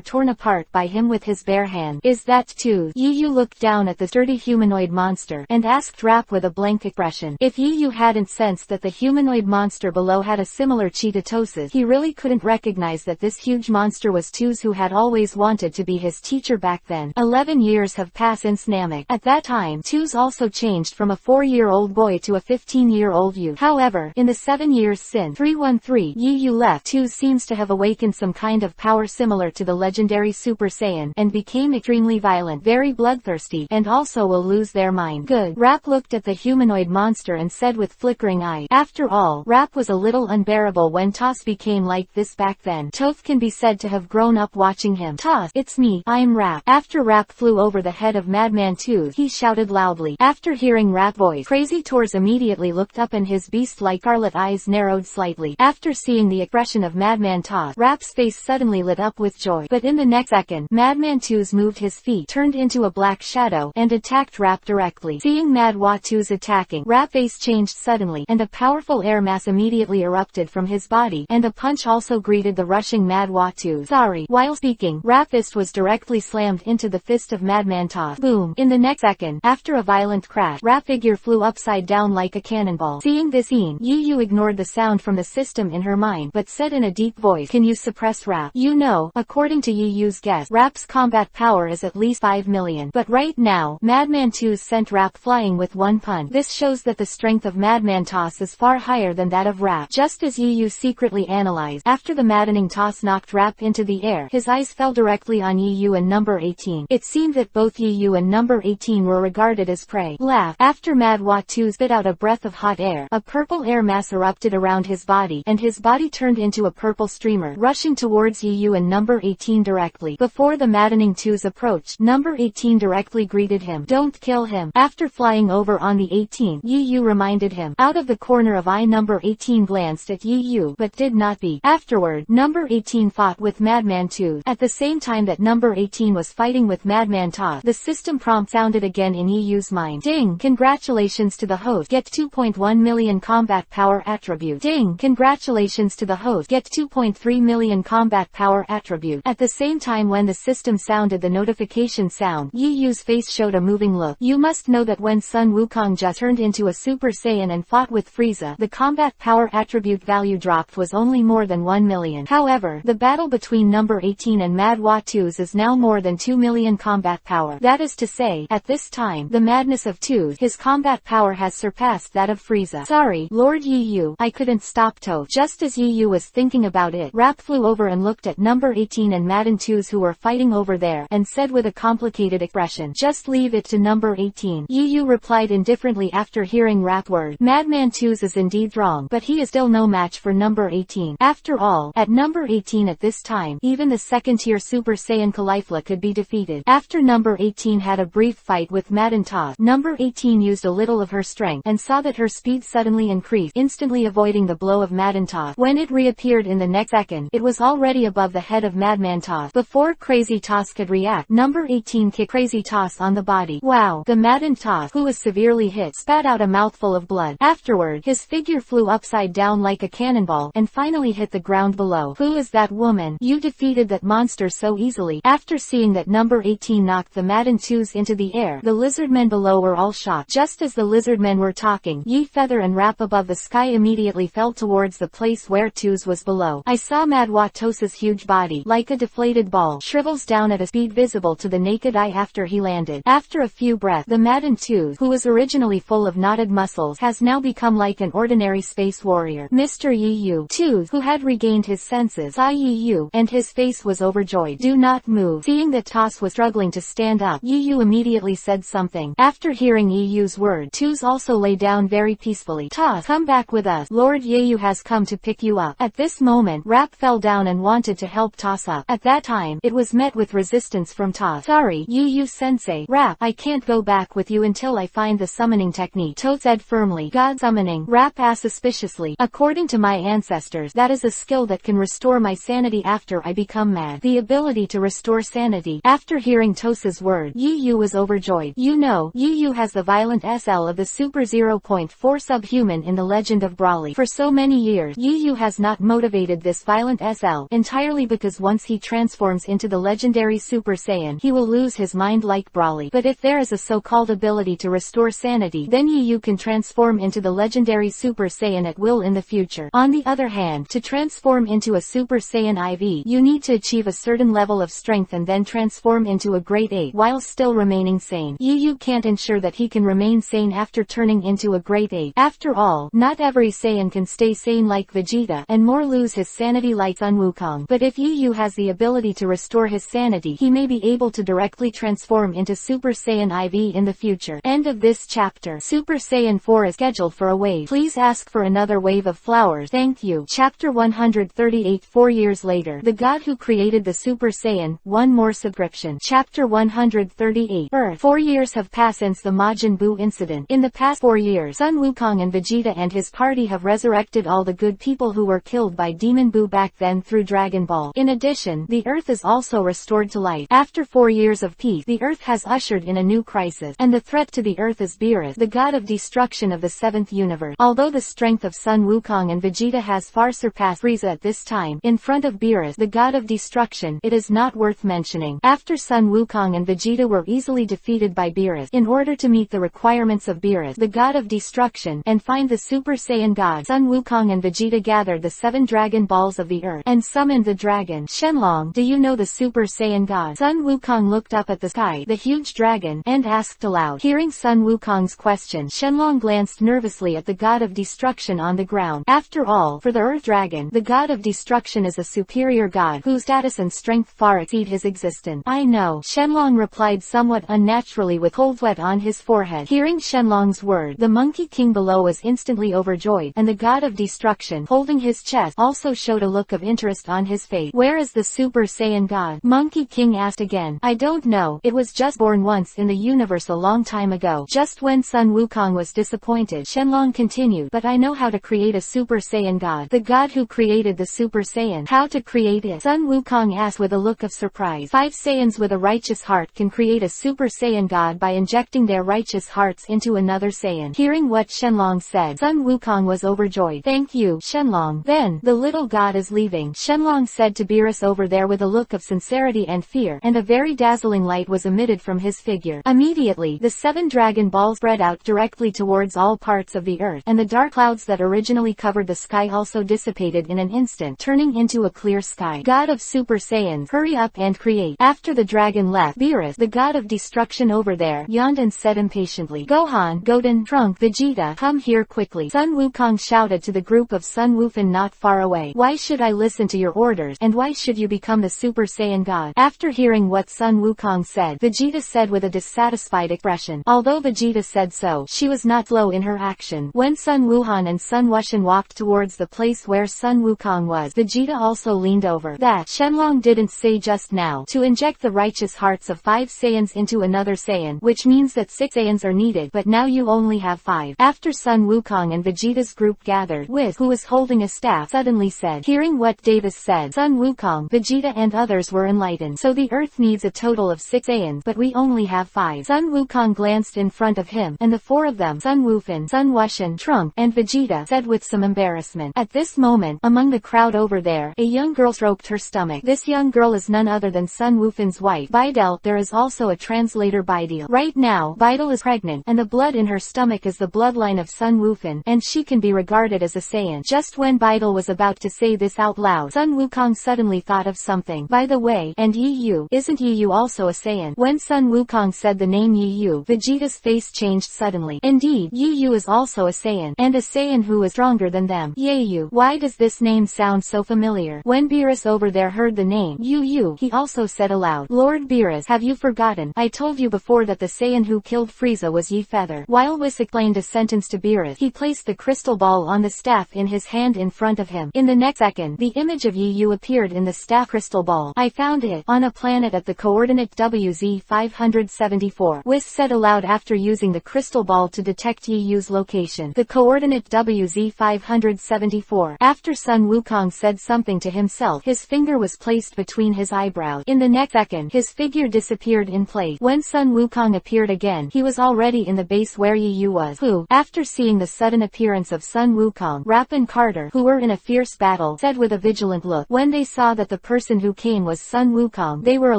torn apart by him with his bare hand. Is that Tuz? Yu looked down at the sturdy humanoid monster, and asked Rap with a blank expression. If Yu hadn't sensed that the humanoid monster below had a similar chi to Tos's, he really couldn't recognize that this huge monster was Tuz, who had always wanted to be his teacher back then. 11 years have passed since Namek. At that time, Tuz also changed from a 4-year-old boy to a 15-year-old youth. However, in the 7 years since 313 Yu left, Tuz seems to have awakened some kind of power similar to the legendary Super Saiyan, and became extremely violent, very bloodthirsty, and also will lose their mind. Good. Rap looked at the humanoid monster and said with flickering eye. After all, Rap was a little unbearable when Toss became like this back then. Toth can be said to have grown up watching him. Toss, it's me, I'm Rap. After Rap flew over the head of Madman Tooth, he shouted loudly. After hearing Rap's voice, Crazy Tors immediately looked up and his beast-like scarlet eyes narrowed slightly. After seeing the expression of Madman Toss, Rap's face suddenly lit up with joy. But in the next second, Madman Tooth moved his feet, turned into a black shadow, and attacked Rap directly. Seeing Mad Watu's attacking, Rap's face changed suddenly, and a powerful air mass immediately erupted from his body, and a punch also greeted the rushing Mad Watu. Sorry. While speaking, Rap's fist was directly slammed into the fist of Madman Toss. Boom. In the next second, after a violent crash, Rap's figure flew upside down like a cannonball. Seeing this scene, Yu ignored the sound from the system in her mind, but said in a deep voice, can you suppress Rap? You know, according to Yu's guess, Rap's combat power is at least 5 million. But right now, Madman 2 sent Rap flying with one punch. This shows that the strength of Madman Toss is far higher than that of Rap. Just as Yu secretly analyzed, after the maddening toss knocked Rap into the air, his eyes fell directly on Yu and number 18. It seemed that both Yu and number 18 were regarded as prey. Laugh. After Mad Watu spit out a breath of hot air, a purple air mass erupted around his body, and his body turned into a purple streamer, rushing towards Yu and number 18 directly. Before the maddening twos approached, number 18 directly greeted him. Don't kill him. After flying over on the 18, Yu reminded him. Out of the corner of eye, number 18 glanced at Yu, but did not beat. Afterward, number 18 fought with Madman 2. At the same time that that number 18 was fighting with Madman Toss. The system prompt sounded again in EU's mind. Ding! Congratulations to the host. Get 2.1 million combat power attribute. Ding! Congratulations to the host. Get 2.3 million combat power attribute. At the same time when the system sounded the notification sound, EU's face showed a moving look. You must know that when Sun Wukong just turned into a Super Saiyan and fought with Frieza, the combat power attribute value dropped was only more than 1 million. However, the battle between number 18 and Mad Watu's is now more than 2 million combat power. That is to say, at this time, the madness of Tooth, his combat power has surpassed that of Frieza. Sorry, Lord Yu, I couldn't stop Toad. Just as Yu was thinking about it, Rap flew over and looked at number 18 and Madden 2's who were fighting over there, and said with a complicated expression, just leave it to number 18. Yu replied indifferently after hearing Rap word. Madman 2's is indeed wrong, but he is still no match for number 18. After all, at number 18 at this time, even the second-tier Super Saiyan Caulifla could be defeated. After number 18 had a brief fight with Madden Toss, number 18 used a little of her strength, and saw that her speed suddenly increased, instantly avoiding the blow of Madden Toss. When it reappeared in the next second, it was already above the head of Madman Toss. Before Crazy Toss could react, number 18 kicked Crazy Toss on the body. Wow! The Madden Toss, who was severely hit, spat out a mouthful of blood. Afterward, his figure flew upside down like a cannonball, and finally hit the ground below. Who is that woman? You defeated that monster so easily. After seeing that number 18 knocked the Madden 2's into the air, the lizardmen below were all shocked. Just as the lizardmen were talking, Yi Feather and Rap above the sky immediately fell towards the place where 2's was below. I saw Mad Watos's huge body, like a deflated ball, shrivels down at a speed visible to the naked eye after he landed. After a few breaths, the Madden 2, who was originally full of knotted muscles, has now become like an ordinary space warrior. Mr. Yu, Tooth, who had regained his senses, saw Yu, and his face was overjoyed. Do not move. Seeing that Toss was struggling to stand up, Yu immediately said something. After hearing Yu's word, Tooth also lay down very peacefully. Toss, come back with us. Lord Yu has come to pick you up. At this moment, Rap fell down and wanted to help Toss up. At that time, it was met with resistance from Toss. Sorry, Yu-sensei. Rap, I can't go back with you until I find the summoning technique. Toad said firmly. God summoning? Rap asked suspiciously. According to my ancestors, that is a skill that can restore my sanity after I become mad. The ability to restore sanity. After hearing Tosa's word, Yu was overjoyed. You know, Yu has the violent SL of the Super 0.4 subhuman in the Legend of Brawly. For so many years, Yu has not motivated this violent SL, entirely because once he transforms into the legendary Super Saiyan, he will lose his mind like Brawly. But if there is a so-called ability to restore sanity, then Yu can transform into the legendary Super Saiyan at will in the future. On the other hand, to transform into a Super Saiyan IV, you need to achieve a certain level of strength and then transform into a Great Ape while still remaining sane. Yu can't ensure that he can remain sane after turning into a Great Ape. After all, not every Saiyan can stay sane like Vegeta, and more lose his sanity like Sun Wukong. But if Yu has the ability to restore his sanity, he may be able to directly transform into Super Saiyan IV in the future. End of this chapter. Super Saiyan 4 is scheduled for a wave. Please ask for another wave of flowers. Thank you. Chapter 138. 4 years later, the god who created the Super Saiyan, one more subscription. Chapter 138. Earth. 4 years have passed since the Majin Buu incident. In the past 4 years, Sun Wukong and Vegeta and his party have resurrected all the good people who were killed by Demon Buu back then through Dragon Ball. In addition, the Earth is also restored to life. After 4 years of peace, the Earth has ushered in a new crisis, and the threat to the Earth is Beerus, the god of destruction of the 7th universe. Although the strength of Sun Wukong and Vegeta has far surpassed Frieza at this time, in front of Beerus, the god of destruction, it is not worth mentioning. After Sun Wukong and Vegeta were easily defeated by Beerus, in order to meet the requirements of Beerus, the god of destruction, and find the Super Saiyan god, Sun Wukong and Vegeta gathered the 7 Dragon Balls of the Earth, and summoned the dragon. Shenlong, do you know the Super Saiyan god? Sun Wukong looked up at the sky, the huge dragon, and asked aloud. Hearing Sun Wukong's question, Shenlong glanced nervously at the god of destruction on the ground. After all, for the Earth Dragon, the god of destruction is a superior god, whose status and strength far exceed his existence. I know, Shenlong replied somewhat unnaturally with cold sweat on his forehead. Hearing Shenlong's word, the Monkey King below was instantly overjoyed, and the god of destruction, holding his chest, also showed a look of interest on his face. Where is the Super Saiyan god? Monkey King asked again. I don't know, it was just born once in the universe a long time ago. Just when Sun Wukong was disappointed, Shenlong continued, but I know how to create a Super Saiyan god. The god who created the Super Saiyan. How to create it? Sun Wukong asked with a look of surprise. 5 Saiyans with a righteous heart can create a Super Saiyan God by injecting their righteous hearts into another Saiyan. Hearing what Shenlong said, Sun Wukong was overjoyed. Thank you, Shenlong. Then, the little god is leaving, Shenlong said to Beerus over there with a look of sincerity and fear, and a very dazzling light was emitted from his figure. Immediately, the 7 dragon balls spread out directly towards all parts of the earth, and the dark clouds that originally covered the sky also dissipated in an instant, turning into a clear sky. God of Super Saiyans, hurry up and create. After the dragon left, Beerus, the god of destruction over there, yawned and said impatiently, Gohan, Goten, Trunk, Vegeta, come here quickly. Sun Wukong shouted to the group of Sun Wufan not far away. Why should I listen to your orders, and why should you become the Super Saiyan God? After hearing what Sun Wukong said, Vegeta said with a dissatisfied expression. Although Vegeta said so, she was not slow in her action. When Sun Wuhan and Sun Wushan walked towards the place where Sun Wukong was, Vegeta also leaned over. That Shenlong didn't say just now, to inject the righteous hearts of 5 Saiyans into another Saiyan, which means that 6 Saiyans are needed, but now you only have 5. After Sun Wukong and Vegeta's group gathered, Whis, who was holding a staff, suddenly said. Hearing what Davis said, Sun Wukong, Vegeta and others were enlightened. So the earth needs a total of 6 Saiyans, but we only have 5. Sun Wukong glanced in front of him, and the 4 of them, Sun Wufan, Sun Wushan, Trunk, and Vegeta, said with some embarrassment. At this moment, among the crowd over there, a young girl stroked her stomach. This young girl is none other than Sun Wufan's wife, Bidel. There is also a translator, Bidel. Right now, Bidel is pregnant, and the blood in her stomach is the bloodline of Sun Wufan, and she can be regarded as a Saiyan. Just when Bidel was about to say this out loud, Sun Wukong suddenly thought of something. By the way, and Yu, isn't Yu also a Saiyan? When Sun Wukong said the name Yu, Vegeta's face changed suddenly. Indeed, Yu is also a Saiyan, and a Saiyan who is stronger than them. Yu, why does this name sound so familiar? When Beerus over there heard the name Yu, he also said aloud, Lord Beerus, have you forgotten? I told you before that the Saiyan who killed Frieza was Yi Feather. While Whis explained a sentence to Beerus, he placed the crystal ball on the staff in his hand in front of him. In the next second, the image of Yu appeared in the staff crystal ball. I found it on a planet at the coordinate WZ 574. Whis said aloud after using the crystal ball to detect Yu's location. The coordinate WZ 574. After Sun Wukong said something to himself, his finger was placed between his eyebrows. In the next second, his figure disappeared in place. When Sun Wukong appeared again, he was already in the base where Yu was, who, after seeing the sudden appearance of Sun Wukong, Rapp and Carter, who were in a fierce battle, said with a vigilant look. When they saw that the person who came was Sun Wukong, they were a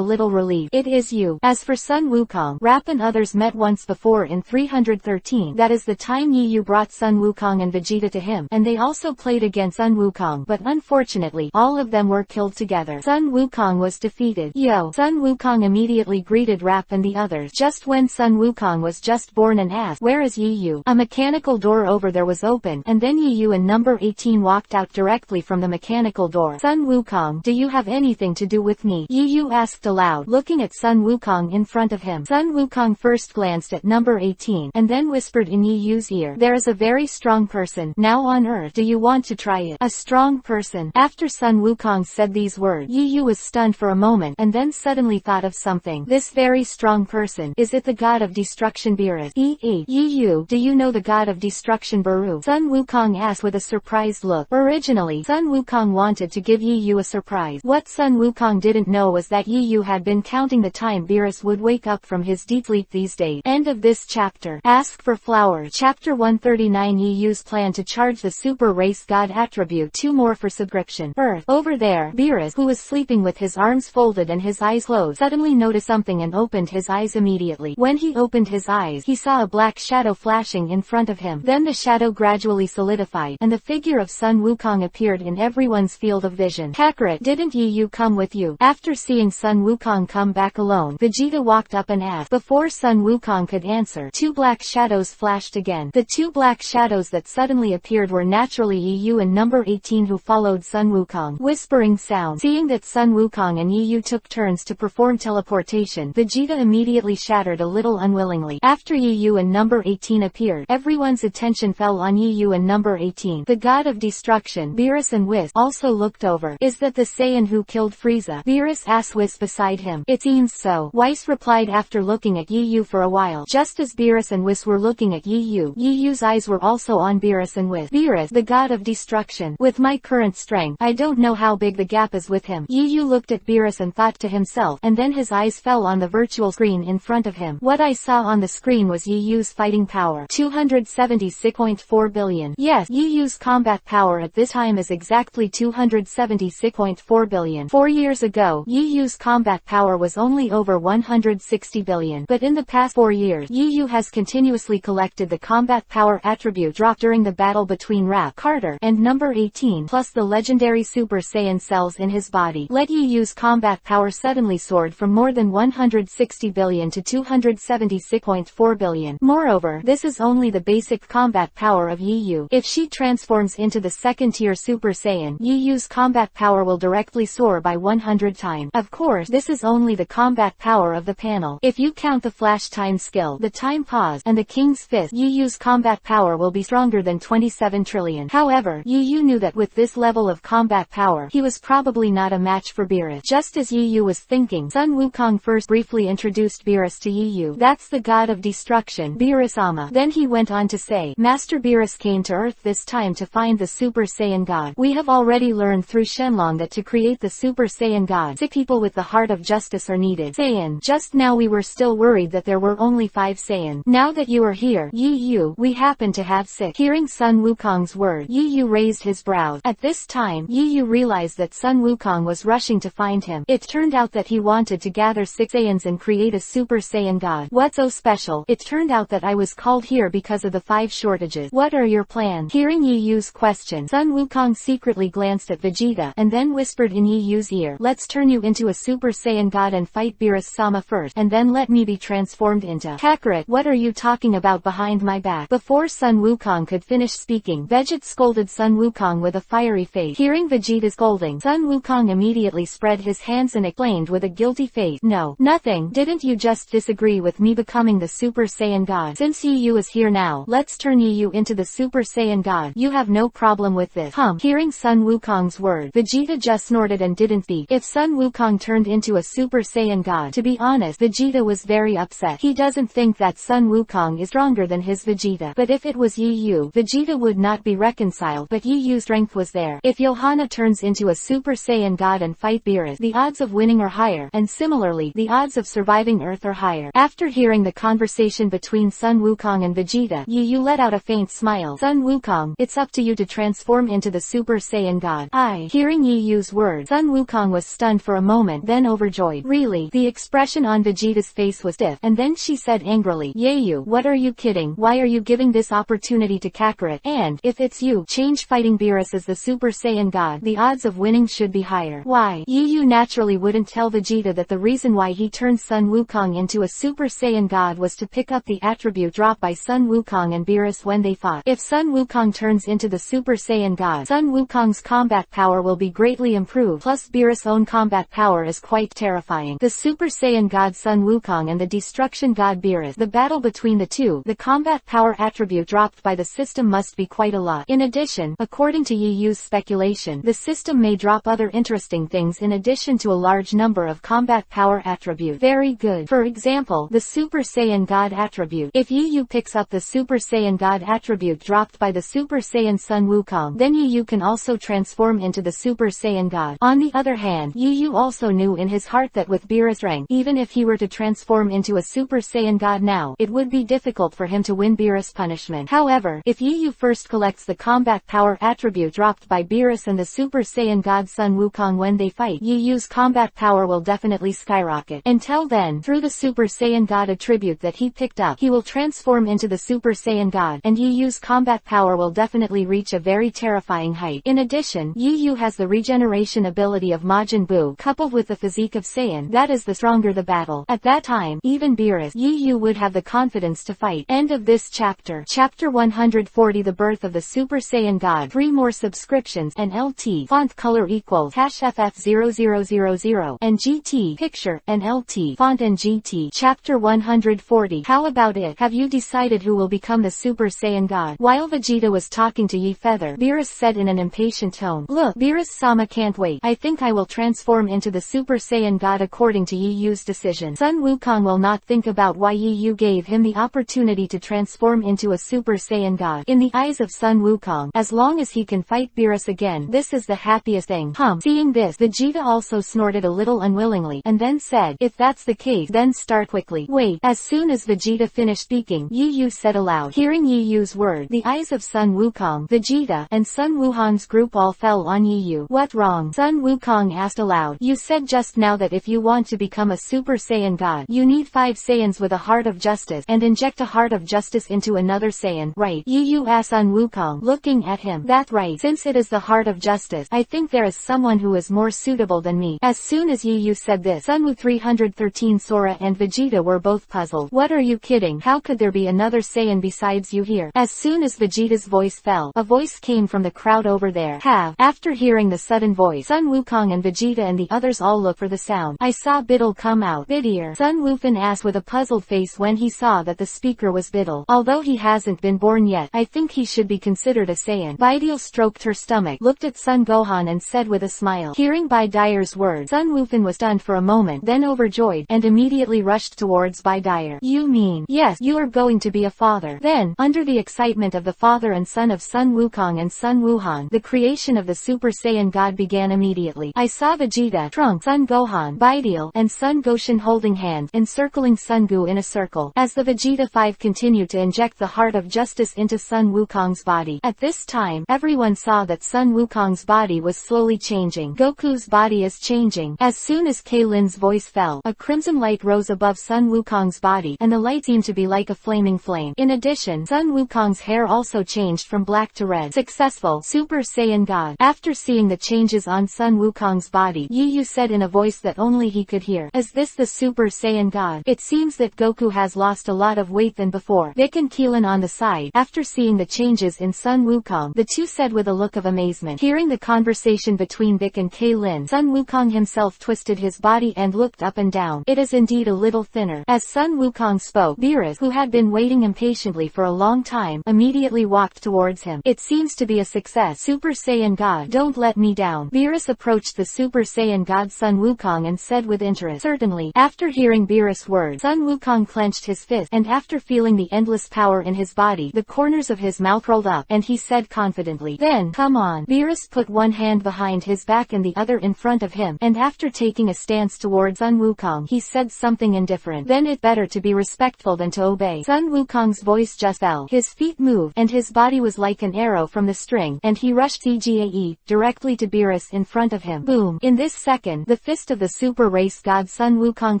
little relieved. It is you. As for Sun Wukong, Rapp and others met once before in 313. That is the time Yu brought Sun Wukong and Vegeta to him, and they also played against Sun Wukong, but unfortunately, all of them were killed together. Sun Wukong was defeated. Yo! Sun Wukong immediately greeted Rapp and the others just when Sun Wukong was just born and asked, where is Yu? A mechanical door over there was open, and then Yu and number 18 walked out directly from the mechanical door. Sun Wukong, do you have anything to do with me? Yu asked aloud, looking at Sun Wukong in front of him. Sun Wukong first glanced at number 18, and then whispered in Yu's ear, there is a very strong person now on earth. Do you want to try it? A strong person? After Sun Wukong said these words, Yu was stunned for a moment, and then suddenly thought of something. This very strong person, is it the god of destruction Beerus? Yu, do you know the god of destruction Baru? Sun Wukong asked with a surprised look. Originally, Sun Wukong wanted to give Yu a surprise. What Sun Wukong didn't know was that Yu had been counting the time Beerus would wake up from his deep sleep these days. End of this chapter. Ask for flowers. Chapter 139. Yu's plan to charge the super race god attribute 2 more for subscription. Earth. Over there, Beerus, who was sleeping with his arms folded and his eyes closed, suddenly noticed something and opened his eyes immediately. When he opened his eyes, he saw a black shadow flashing in front of him. Then the shadow gradually solidified, and the figure of Sun Wukong appeared in everyone's field of vision. Kakarot, didn't Yu come with you? After seeing Sun Wukong come back alone, Vegeta walked up and asked. Before Sun Wukong could answer, 2 black shadows flashed again. The 2 black shadows that suddenly appeared were naturally Yu and number 18 who followed Sun Wukong. Whispering sound. Seeing that Sun Wukong and Yu took turns to perform teleportation, Vegeta immediately shattered a little unwillingly. After Yu and number 18 appeared, everyone's attention fell on Yu and number 18. The god of destruction, Beerus and Whis, also looked over. Is that the Saiyan who killed Frieza? Beerus asked Whis beside him. It seems so, Whis replied after looking at Yu for a while. Just as Beerus and Whis were looking at Yu's eyes were also on Beerus and Whis. Beerus, the god of destruction. With my current strength, I don't know how big the gap is with him. Yu looked at at Beerus and thought to himself, and then his eyes fell on the virtual screen in front of him. What I saw on the screen was EU's fighting power. 276.4 billion. Yes, EU's combat power at this time is exactly 276.4 billion. 4 years ago, EU's combat power was only over 160 billion. But in the past 4 years, EU has continuously collected the combat power attribute drop during the battle between Rap Carter and number 18, plus the legendary Super Saiyan cells in his body. Let EU's combat power suddenly soared from more than 160 billion to 276.4 billion. Moreover, this is only the basic combat power of EU. If she transforms into the second tier Super Saiyan, EU's combat power will directly soar by 100 times. Of course, this is only the combat power of the panel. If you count the flash time skill, the time pause, and the King's Fist, EU's combat power will be stronger than 27 trillion. However, EU knew that with this level of combat power, he was probably not a match for Beerus. Just as EU was thinking, Sun Wukong first briefly introduced Beerus to EU. That's the god of destruction, Beerus-ama. Then he went on to say, Master Beerus came to Earth this time to find the Super Saiyan God. We have already learned through Shenlong that to create the Super Saiyan God, 6 people with the heart of justice are needed. Saiyan. Just now we were still worried that there were only 5 Saiyan. Now that you are here, EU, we happen to have 6. Hearing Sun Wukong's word, EU raised his brows. At this time, EU realized that Sun Wukong was rushing to find him. It turned out that he wanted to gather 6 Saiyans and create a Super Saiyan God. What's so special? It turned out that I was called here because of the 5 shortages. What are your plans? Hearing EU's question, Sun Wukong secretly glanced at Vegeta, and then whispered in EU's ear, let's turn you into a Super Saiyan God and fight Beerus-sama first, and then let me be transformed into Kakarot. What are you talking about behind my back? Before Sun Wukong could finish speaking, Vegeta scolded Sun Wukong with a fiery face. Hearing Vegeta's scolding, Sun Wukong immediately spread his hands and exclaimed with a guilty face, no, nothing. Didn't you just disagree with me becoming the Super Saiyan God? Since EU is here now, let's turn EU into the Super Saiyan God. You have no problem with this. Hearing Sun Wukong's word, Vegeta just snorted and didn't speak. If Sun Wukong turned into a Super Saiyan God, to be honest, Vegeta was very upset. He doesn't think that Sun Wukong is stronger than his Vegeta. But if it was EU, Vegeta would not be reconciled, but EU's strength was there. If Johanna turns into a Super Saiyan God and fight Beerus, the odds of winning are higher, and similarly, the odds of surviving Earth are higher. After hearing the conversation between Sun Wukong and Vegeta, EU let out a faint smile. Sun Wukong, it's up to you to transform into the Super Saiyan God. Hearing EU's words, Sun Wukong was stunned for a moment, then overjoyed. Really? The expression on Vegeta's face was stiff, and then she said angrily, EU, what are you kidding? Why are you giving this opportunity to Kakarot? And, if it's you, change fighting Beerus as the Super Saiyan God, the odds of winning should be higher. Why? EU naturally wouldn't tell Vegeta that the reason why he turned Sun Wukong into a Super Saiyan God was to pick up the attribute dropped by Sun Wukong and Beerus when they fought. If Sun Wukong turns into the Super Saiyan God, Sun Wukong's combat power will be greatly improved, plus Beerus' own combat power is quite terrifying. The Super Saiyan God Sun Wukong and the Destruction God Beerus, the battle between the two, the combat power attribute dropped by the system must be quite a lot. In addition, according to EU's speculation, the system may drop other interesting things in addition to a large number of combat power attributes. Very good. For example, the Super Saiyan God attribute. If EU picks up the Super Saiyan God attribute dropped by the Super Saiyan Sun Wukong, then EU can also transform into the Super Saiyan God. On the other hand, EU also knew in his heart that with Beerus' rank, even if he were to transform into a Super Saiyan God now, it would be difficult for him to win Beerus' punishment. However, if EU first collects the combat power attribute dropped by Beerus and the Super Saiyan God Sun Wukong when they fight, EU's combat power will definitely skyrocket. Until then, through the Super Saiyan God attribute that he picked up, he will transform into the Super Saiyan God, and EU's combat power will definitely reach a very terrifying height. In addition, EU has the regeneration ability of Majin Buu coupled with the physique of Saiyan. That is, the stronger the battle. At that time, even Beerus, EU would have the confidence to fight. End of this chapter. Chapter 140, The Birth of the Super Saiyan God. 3 more subscriptions, and LT font color equals #FF0000 and GT picture and LT font and GT. Chapter 140. How about it? Have you decided who will become the Super Saiyan God? While Vegeta was talking to Yi Feather, Beerus said in an impatient tone, look, Beerus-sama can't wait. I think I will transform into the Super Saiyan God according to EU's decision. Sun Wukong will not think about why EU gave him the opportunity to transform into a Super Saiyan God. In the eyes of Sun Wukong, as long as he can fight Beerus again, this is the happiest thing. Seeing this, Vegeta Vegeta also snorted a little unwillingly, and then said, if that's the case, then start quickly. Wait. As soon as Vegeta finished speaking, Yu said aloud. Hearing Yu's word, the eyes of Sun Wukong, Vegeta, and Sun Wuhan's group all fell on Yu. What wrong? Sun Wukong asked aloud. You said just now that if you want to become a Super Saiyan God, you need 5 Saiyans with a heart of justice, and inject a heart of justice into another Saiyan, right? Yu asked Sun Wukong, looking at him. That's right. Since it is the heart of justice, I think there is someone who is more suitable than me. As soon as Yu said this, Sunwu 313 Sora and Vegeta were both puzzled. What are you kidding? How could there be another Saiyan besides you here? As soon as Vegeta's voice fell, a voice came from the crowd over there. After hearing the sudden voice, Sun Wukong and Vegeta and the others all looked for the sound. I saw Biddle come out. Bidir? Sun Wufan asked with a puzzled face when he saw that the speaker was Biddle. Although he hasn't been born yet, I think he should be considered a Saiyan. Baidiel stroked her stomach, looked at Sun Gohan and said with a smile. Hearing Baidir's words, Sun Wufan was stunned for a moment, then overjoyed, and immediately rushed towards Baidir. You mean, yes, you are going to be a father. Then, under the excitement of the father and son of Sun Wukong and Sun Wuhan, the creation of the Super Saiyan God began immediately. I saw Vegeta, Trunks, Sun Gohan, Baidiel, and Sun Goshen holding hands, encircling Sun Gu in a circle, as the Vegeta 5 continued to inject the heart of justice into Sun Wukong's body. At this time, everyone saw that Sun Wukong's body was slowly changing. Goku's body is changing. As soon as Kaylin's voice fell, a crimson light rose above Sun Wukong's body, and the light seemed to be like a flaming flame. In addition, Sun Wukong's hair also changed from black to red. Successful Super Saiyan God. After seeing the changes on Sun Wukong's body, Yu said in a voice that only he could hear, is this the Super Saiyan God? It seems that Goku has lost a lot of weight than before. Vic and Keelan on the side, after seeing the changes in Sun Wukong, the two said with a look of amazement. Hearing the conversation between Vic and Kaylin, Sun Wukong himself twisted his body and looked up and down. It is indeed a little thinner. As Sun Wukong spoke, Beerus, who had been waiting impatiently for a long time, immediately walked towards him. It seems to be a success. Super Saiyan God, don't let me down. Beerus approached the Super Saiyan God Sun Wukong and said with interest, certainly. After hearing Beerus' words, Sun Wukong clenched his fist, and after feeling the endless power in his body, the corners of his mouth rolled up, and he said confidently, then, come on. Beerus put one hand behind his back and the other in front of him, and after taking a stance towards Sun Wukong, he said something indifferent. Then it better to be respectful than to obey. Sun Wukong's voice just fell. His feet moved, and his body was like an arrow from the string, and he rushed CGAE, directly to Beerus in front of him. Boom! In this second, the fist of the super race god Sun Wukong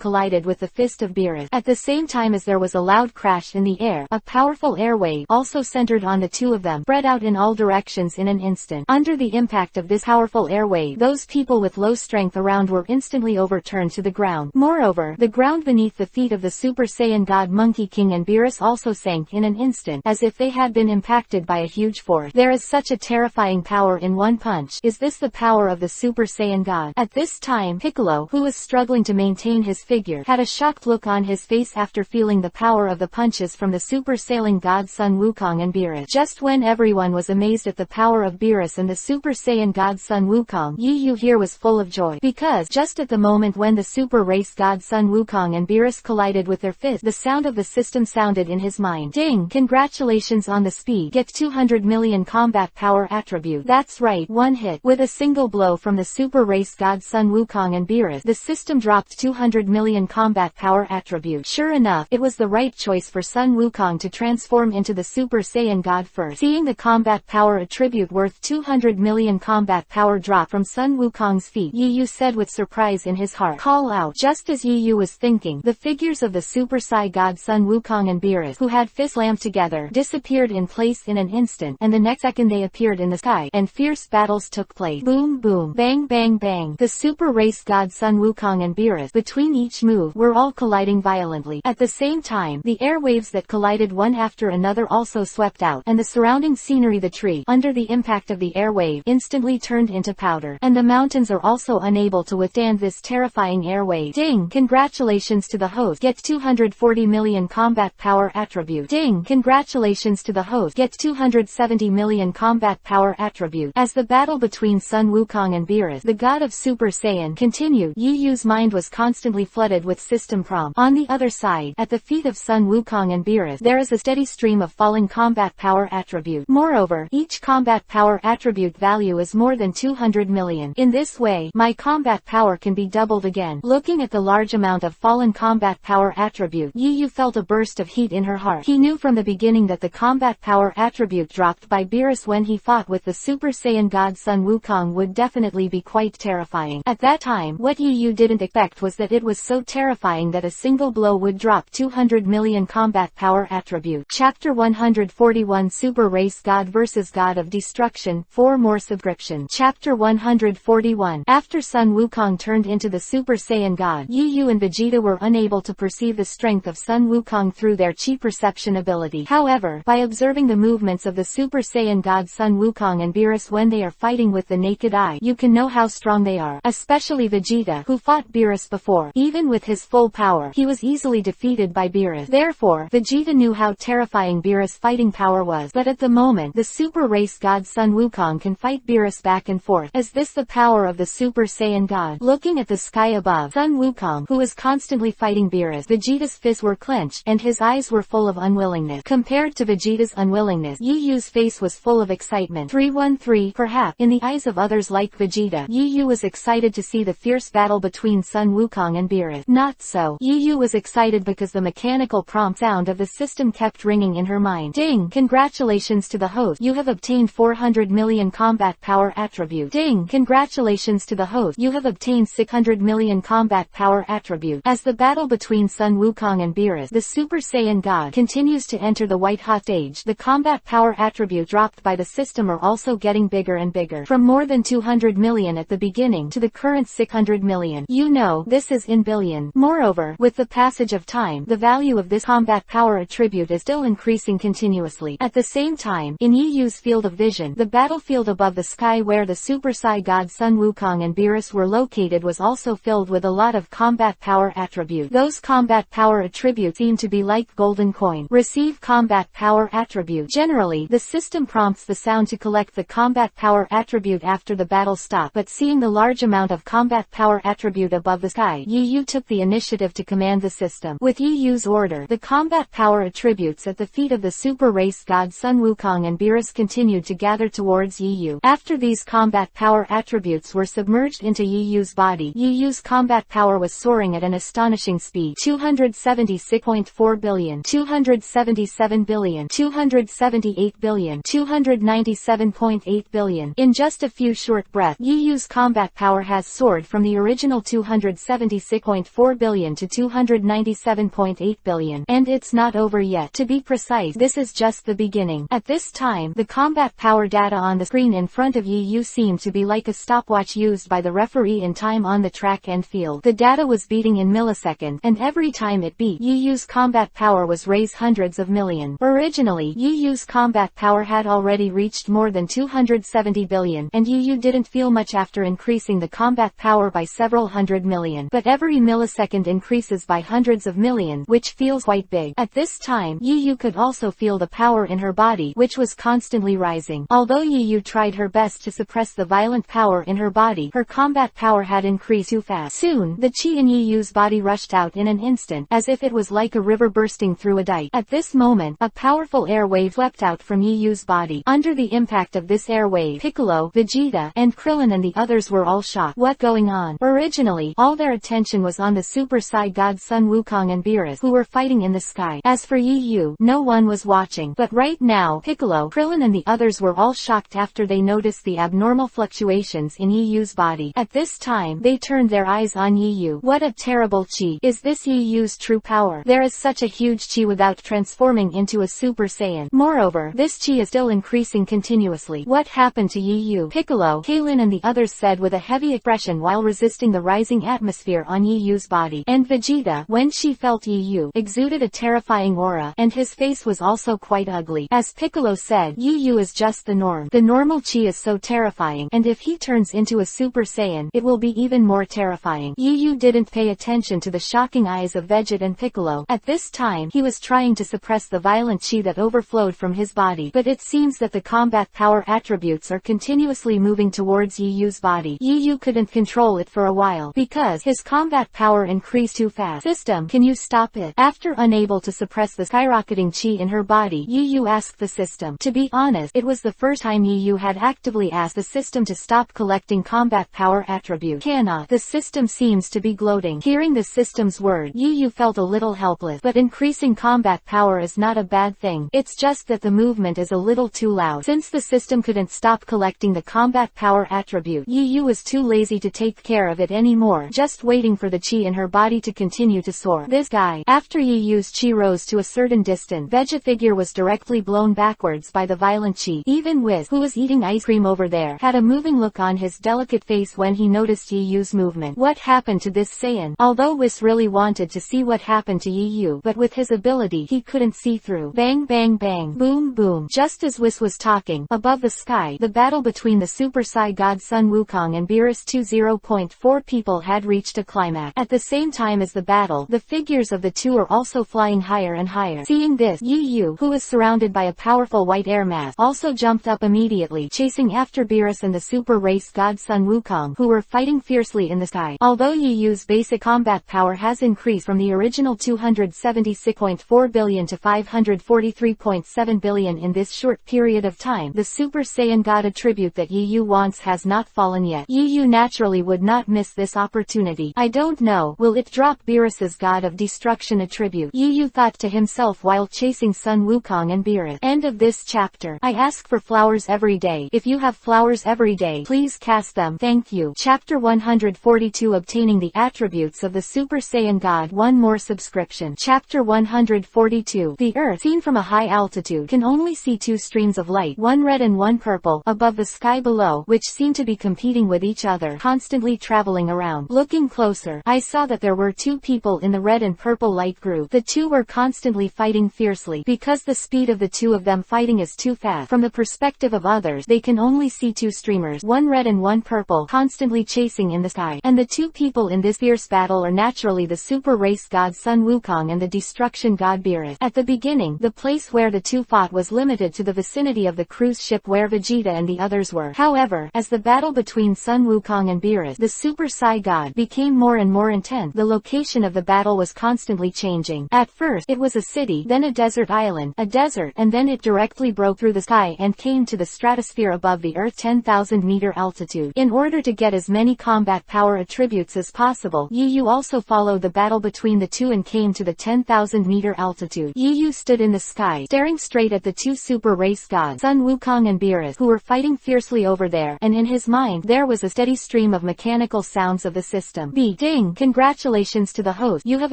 collided with the fist of Beerus. At the same time as there was a loud crash in the air, a powerful air wave, also centered on the two of them, spread out in all directions in an instant. Under the impact of this powerful air wave, those people with low strength around were instantly overturned to the ground. Moreover, the ground beneath the feet of the Super Saiyan God Monkey King and Beerus also sank in an instant, as if they had been impacted by a huge force. There is such a terrifying power in one punch. Is this the power of the Super Saiyan God? At this time, Piccolo, who was struggling to maintain his figure, had a shocked look on his face after feeling the power of the punches from the Super Saiyan God Sun Wukong and Beerus. Just when everyone was amazed at the power of Beerus and the Super Saiyan God Sun Wukong, Yu here was full of joy, because just at the moment when the Super Race God Sun Wukong and Beerus collided with their fists, the sound of the system sounded in his mind. Ding! Congratulations on the speed. Get 200 million combat power attribute. That's right, one hit. With a single blow from the Super Race God Sun Wukong and Beerus, the system dropped 200 million combat power attribute. Sure enough, it was the right choice for Sun Wukong to transform into the Super Saiyan God first. Seeing the combat power attribute worth 200 million combat power drop from Sun Wukong's feet, Yu said with surprise in his heart. Call out. Just as Yu was thinking, the figures of the Super Sai God Sun Wukong and Beerus, who had fist slammed together, disappeared in place in an instant, and the next second they appeared in the sky, and fierce battles took place. Boom boom, bang bang bang. The Super Race God Sun Wukong and Beerus, between each move, were all colliding violently. At the same time, the airwaves that collided one after another also swept out, and the surrounding scenery, the tree, under the impact of the airwave, instantly turned into powder, and the mountains are also unable to withstand this terrifying airwave. Ding! Congratulations to the host. Get 240 million combat power attribute. Ding! Congratulations to the host. Get 270 million combat power attribute. As the battle between Sun Wukong and Beerus, the god of Super Saiyan, continued, Yu's mind was constantly flooded with system prompts. On the other side, at the feet of Sun Wukong and Beerus, there is a steady stream of falling combat power attribute. Moreover, each combat power attribute value is more than 200 million. In this way, way, my combat power can be doubled again. Looking at the large amount of fallen combat power attribute, Yu felt a burst of heat in her heart. He knew from the beginning that the combat power attribute dropped by Beerus when he fought with the Super Saiyan God Sun Wukong would definitely be quite terrifying. At that time, what Yu didn't expect was that it was so terrifying that a single blow would drop 200 million combat power attribute. Chapter 141 Super Race God vs God of Destruction, 4 more subscription. Chapter 141 After Sun Wukong turned into the Super Saiyan God, Yu and Vegeta were unable to perceive the strength of Sun Wukong through their chi perception ability. However, by observing the movements of the Super Saiyan God Sun Wukong and Beerus when they are fighting with the naked eye, you can know how strong they are. Especially Vegeta, who fought Beerus before. Even with his full power, he was easily defeated by Beerus. Therefore, Vegeta knew how terrifying Beerus' fighting power was. But at the moment, the Super Race God Sun Wukong can fight Beerus back and forth. Is this the power of the Super Saiyan God? Looking at the sky above, Sun Wukong, who was constantly fighting Beerus, Vegeta's fists were clenched, and his eyes were full of unwillingness. Compared to Vegeta's unwillingness, Yu's face was full of excitement. 313 Perhaps, in the eyes of others like Vegeta, Yu was excited to see the fierce battle between Sun Wukong and Beerus. Not so. Yu was excited because the mechanical prompt sound of the system kept ringing in her mind. Ding! Congratulations to the host. You have obtained 400 million combat power attribute. Ding! Congratulations to the host. You have obtained 600 million combat power attribute. As the battle between Sun Wukong and Beerus, the Super Saiyan God, continues to enter the white-hot stage, the combat power attribute dropped by the system are also getting bigger and bigger. From more than 200 million at the beginning to the current 600 million. You know, this is in billion. Moreover, with the passage of time, the value of this combat power attribute is still increasing continuously. At the same time, in Yu's field of vision, the battlefield above the sky where the Super Sai God Sun Wukong and Beerus were located was also filled with a lot of combat power attribute. Those combat power attributes seem to be like golden coin. Receive combat power attribute. Generally, the system prompts the sound to collect the combat power attribute after the battle stop, but seeing the large amount of combat power attribute above the sky, Yu took the initiative to command the system. With Yu's order, the combat power attributes at the feet of the Super Race God Sun Wukong and Beerus continued to gather towards Yu. After these combat power attributes were submerged into Yu's body, Yu's combat power was soaring at an astonishing speed. 276.4 billion, 277 billion, 278 billion, 297.8 billion. In just a few short breaths, Yu's combat power has soared from the original 276.4 billion to 297.8 billion. And it's not over yet. To be precise, this is just the beginning. At this time, the combat power data on the screen in front of Yu seemed to be like a stopwatch used by the referee in time on the track and field. The data was beating in milliseconds, and every time it beat, Yu's combat power was raised hundreds of million. Originally, Yu's combat power had already reached more than 270 billion, and Yu didn't feel much after increasing the combat power by several hundred million. But every millisecond increases by hundreds of millions, which feels quite big. At this time, Yu could also feel the power in her body, which was constantly rising. Although Yu tried her best to suppress the violent power in her body, her combat power had increased too fast. Soon, the chi in Yu's body rushed out in an instant, as if it was like a river bursting through a dike. At this moment, a powerful air wave swept out from Yu's body. Under the impact of this air wave, Piccolo, Vegeta, and Krillin and the others were all shocked. What going on? Originally, all their attention was on the Super Sai God Sun Wukong and Beerus, who were fighting in the sky. As for Yu, no one was watching. But right now, Piccolo, Krillin and the others were all shocked after they noticed the abnormal fluctuations in Yu's body. At this time, they turned their eyes on Yu. What a terrible chi. Is this Yu's true power? There is such a huge chi without transforming into a Super Saiyan. Moreover, this chi is still increasing continuously. What happened to Yu? Piccolo, Kalen and the others said with a heavy expression while resisting the rising atmosphere on Yu's body. And Vegeta, when she felt Yu, exuded a terrifying aura, and his face was also quite ugly. As Piccolo said, Yu is just the norm. The normal chi is so terrifying, and if he turns into a Super Saiyan, it will be even more terrifying. Yu didn't pay attention to the shocking eyes of Vegeta and Piccolo. At this time, he was trying to suppress the violent chi that overflowed from his body, but it seems that the combat power attributes are continuously moving towards Yu's body. Yu couldn't control it for a while, because his combat power increased too fast. System, can you stop it? After unable to suppress the skyrocketing chi in her body, Yu asked the system. To be honest, it was the first time Yu had actively asked the system to stop collecting combat combat power attribute. Cannot. The system seems to be gloating. Hearing the system's word, Yu felt a little helpless. But increasing combat power is not a bad thing. It's just that the movement is a little too loud. Since the system couldn't stop collecting the combat power attribute, Yu was too lazy to take care of it anymore, just waiting for the chi in her body to continue to soar. This guy. After Yu's chi rose to a certain distance, Veggie figure was directly blown backwards by the violent chi. Even Wiz, who was eating ice cream over there, had a moving look on his delicate face when he noticed Yu's movement. What happened to this Saiyan? Although Wiz really wanted to see what happened to Yu, but with his ability he couldn't see through. Bang bang bang. Boom boom. Just as Wiz was talking, above the sky, the battle between the Super Sai God Sun Wukong and Beerus 2.0.4 people had reached a climax. At the same time as the battle, the figures of the two are also flying higher and higher. Seeing this, Yu, who was surrounded by a powerful white air mass, also jumped up immediately, chasing after Beerus and the super race god Sun Wukong, who were fighting fiercely in the sky. Although Yu's basic combat power has increased from the original 276.4 billion to 543.7 billion in this short period of time, the Super Saiyan God attribute that Yu wants has not fallen yet. Yu naturally would not miss this opportunity. I don't know, will it drop Beerus's God of Destruction attribute? Yu thought to himself while chasing Sun Wukong and Beerus. End of this chapter. I ask for flowers every day. If you have flowers every day, please cast them. Thank you. Chapter 142 Obtaining the Attributes of the Super Saiyan God. One more subscription. Chapter 142 The Earth, seen from a high altitude, can only see two streams of light, one red and one purple, above the sky below, which seem to be competing with each other, constantly traveling around. Looking closer, I saw that there were two people in the red and purple light group. The two were constantly fighting fiercely. Because the speed of the two of them fighting is too fast, from the perspective of others, they can only see two streamers, one red and one purple, constantly chasing in the sky. And the two people in this fierce battle are naturally the super race god Sun Wukong and the destruction god Beerus. At the beginning, the place where the two fought was limited to the vicinity of the cruise ship where Vegeta and the others were. However, as the battle between Sun Wukong and Beerus, the Super Sai God, became more and more intense, the location of the battle was constantly changing. At first, it was a city, then a desert island, a desert, and then it directly broke through the sky and came to the stratosphere above the Earth 10,000 meter altitude. In order to get as many combat power attributes as possible, Yu also followed the battle between the two and came to the 10,000 meter altitude. Yu stood in the sky, staring straight at the two super race gods, Sun Wukong and Beerus, who were fighting fiercely over there, and in his mind there was a steady stream of mechanical sounds of the system. Ding! Congratulations to the host, you have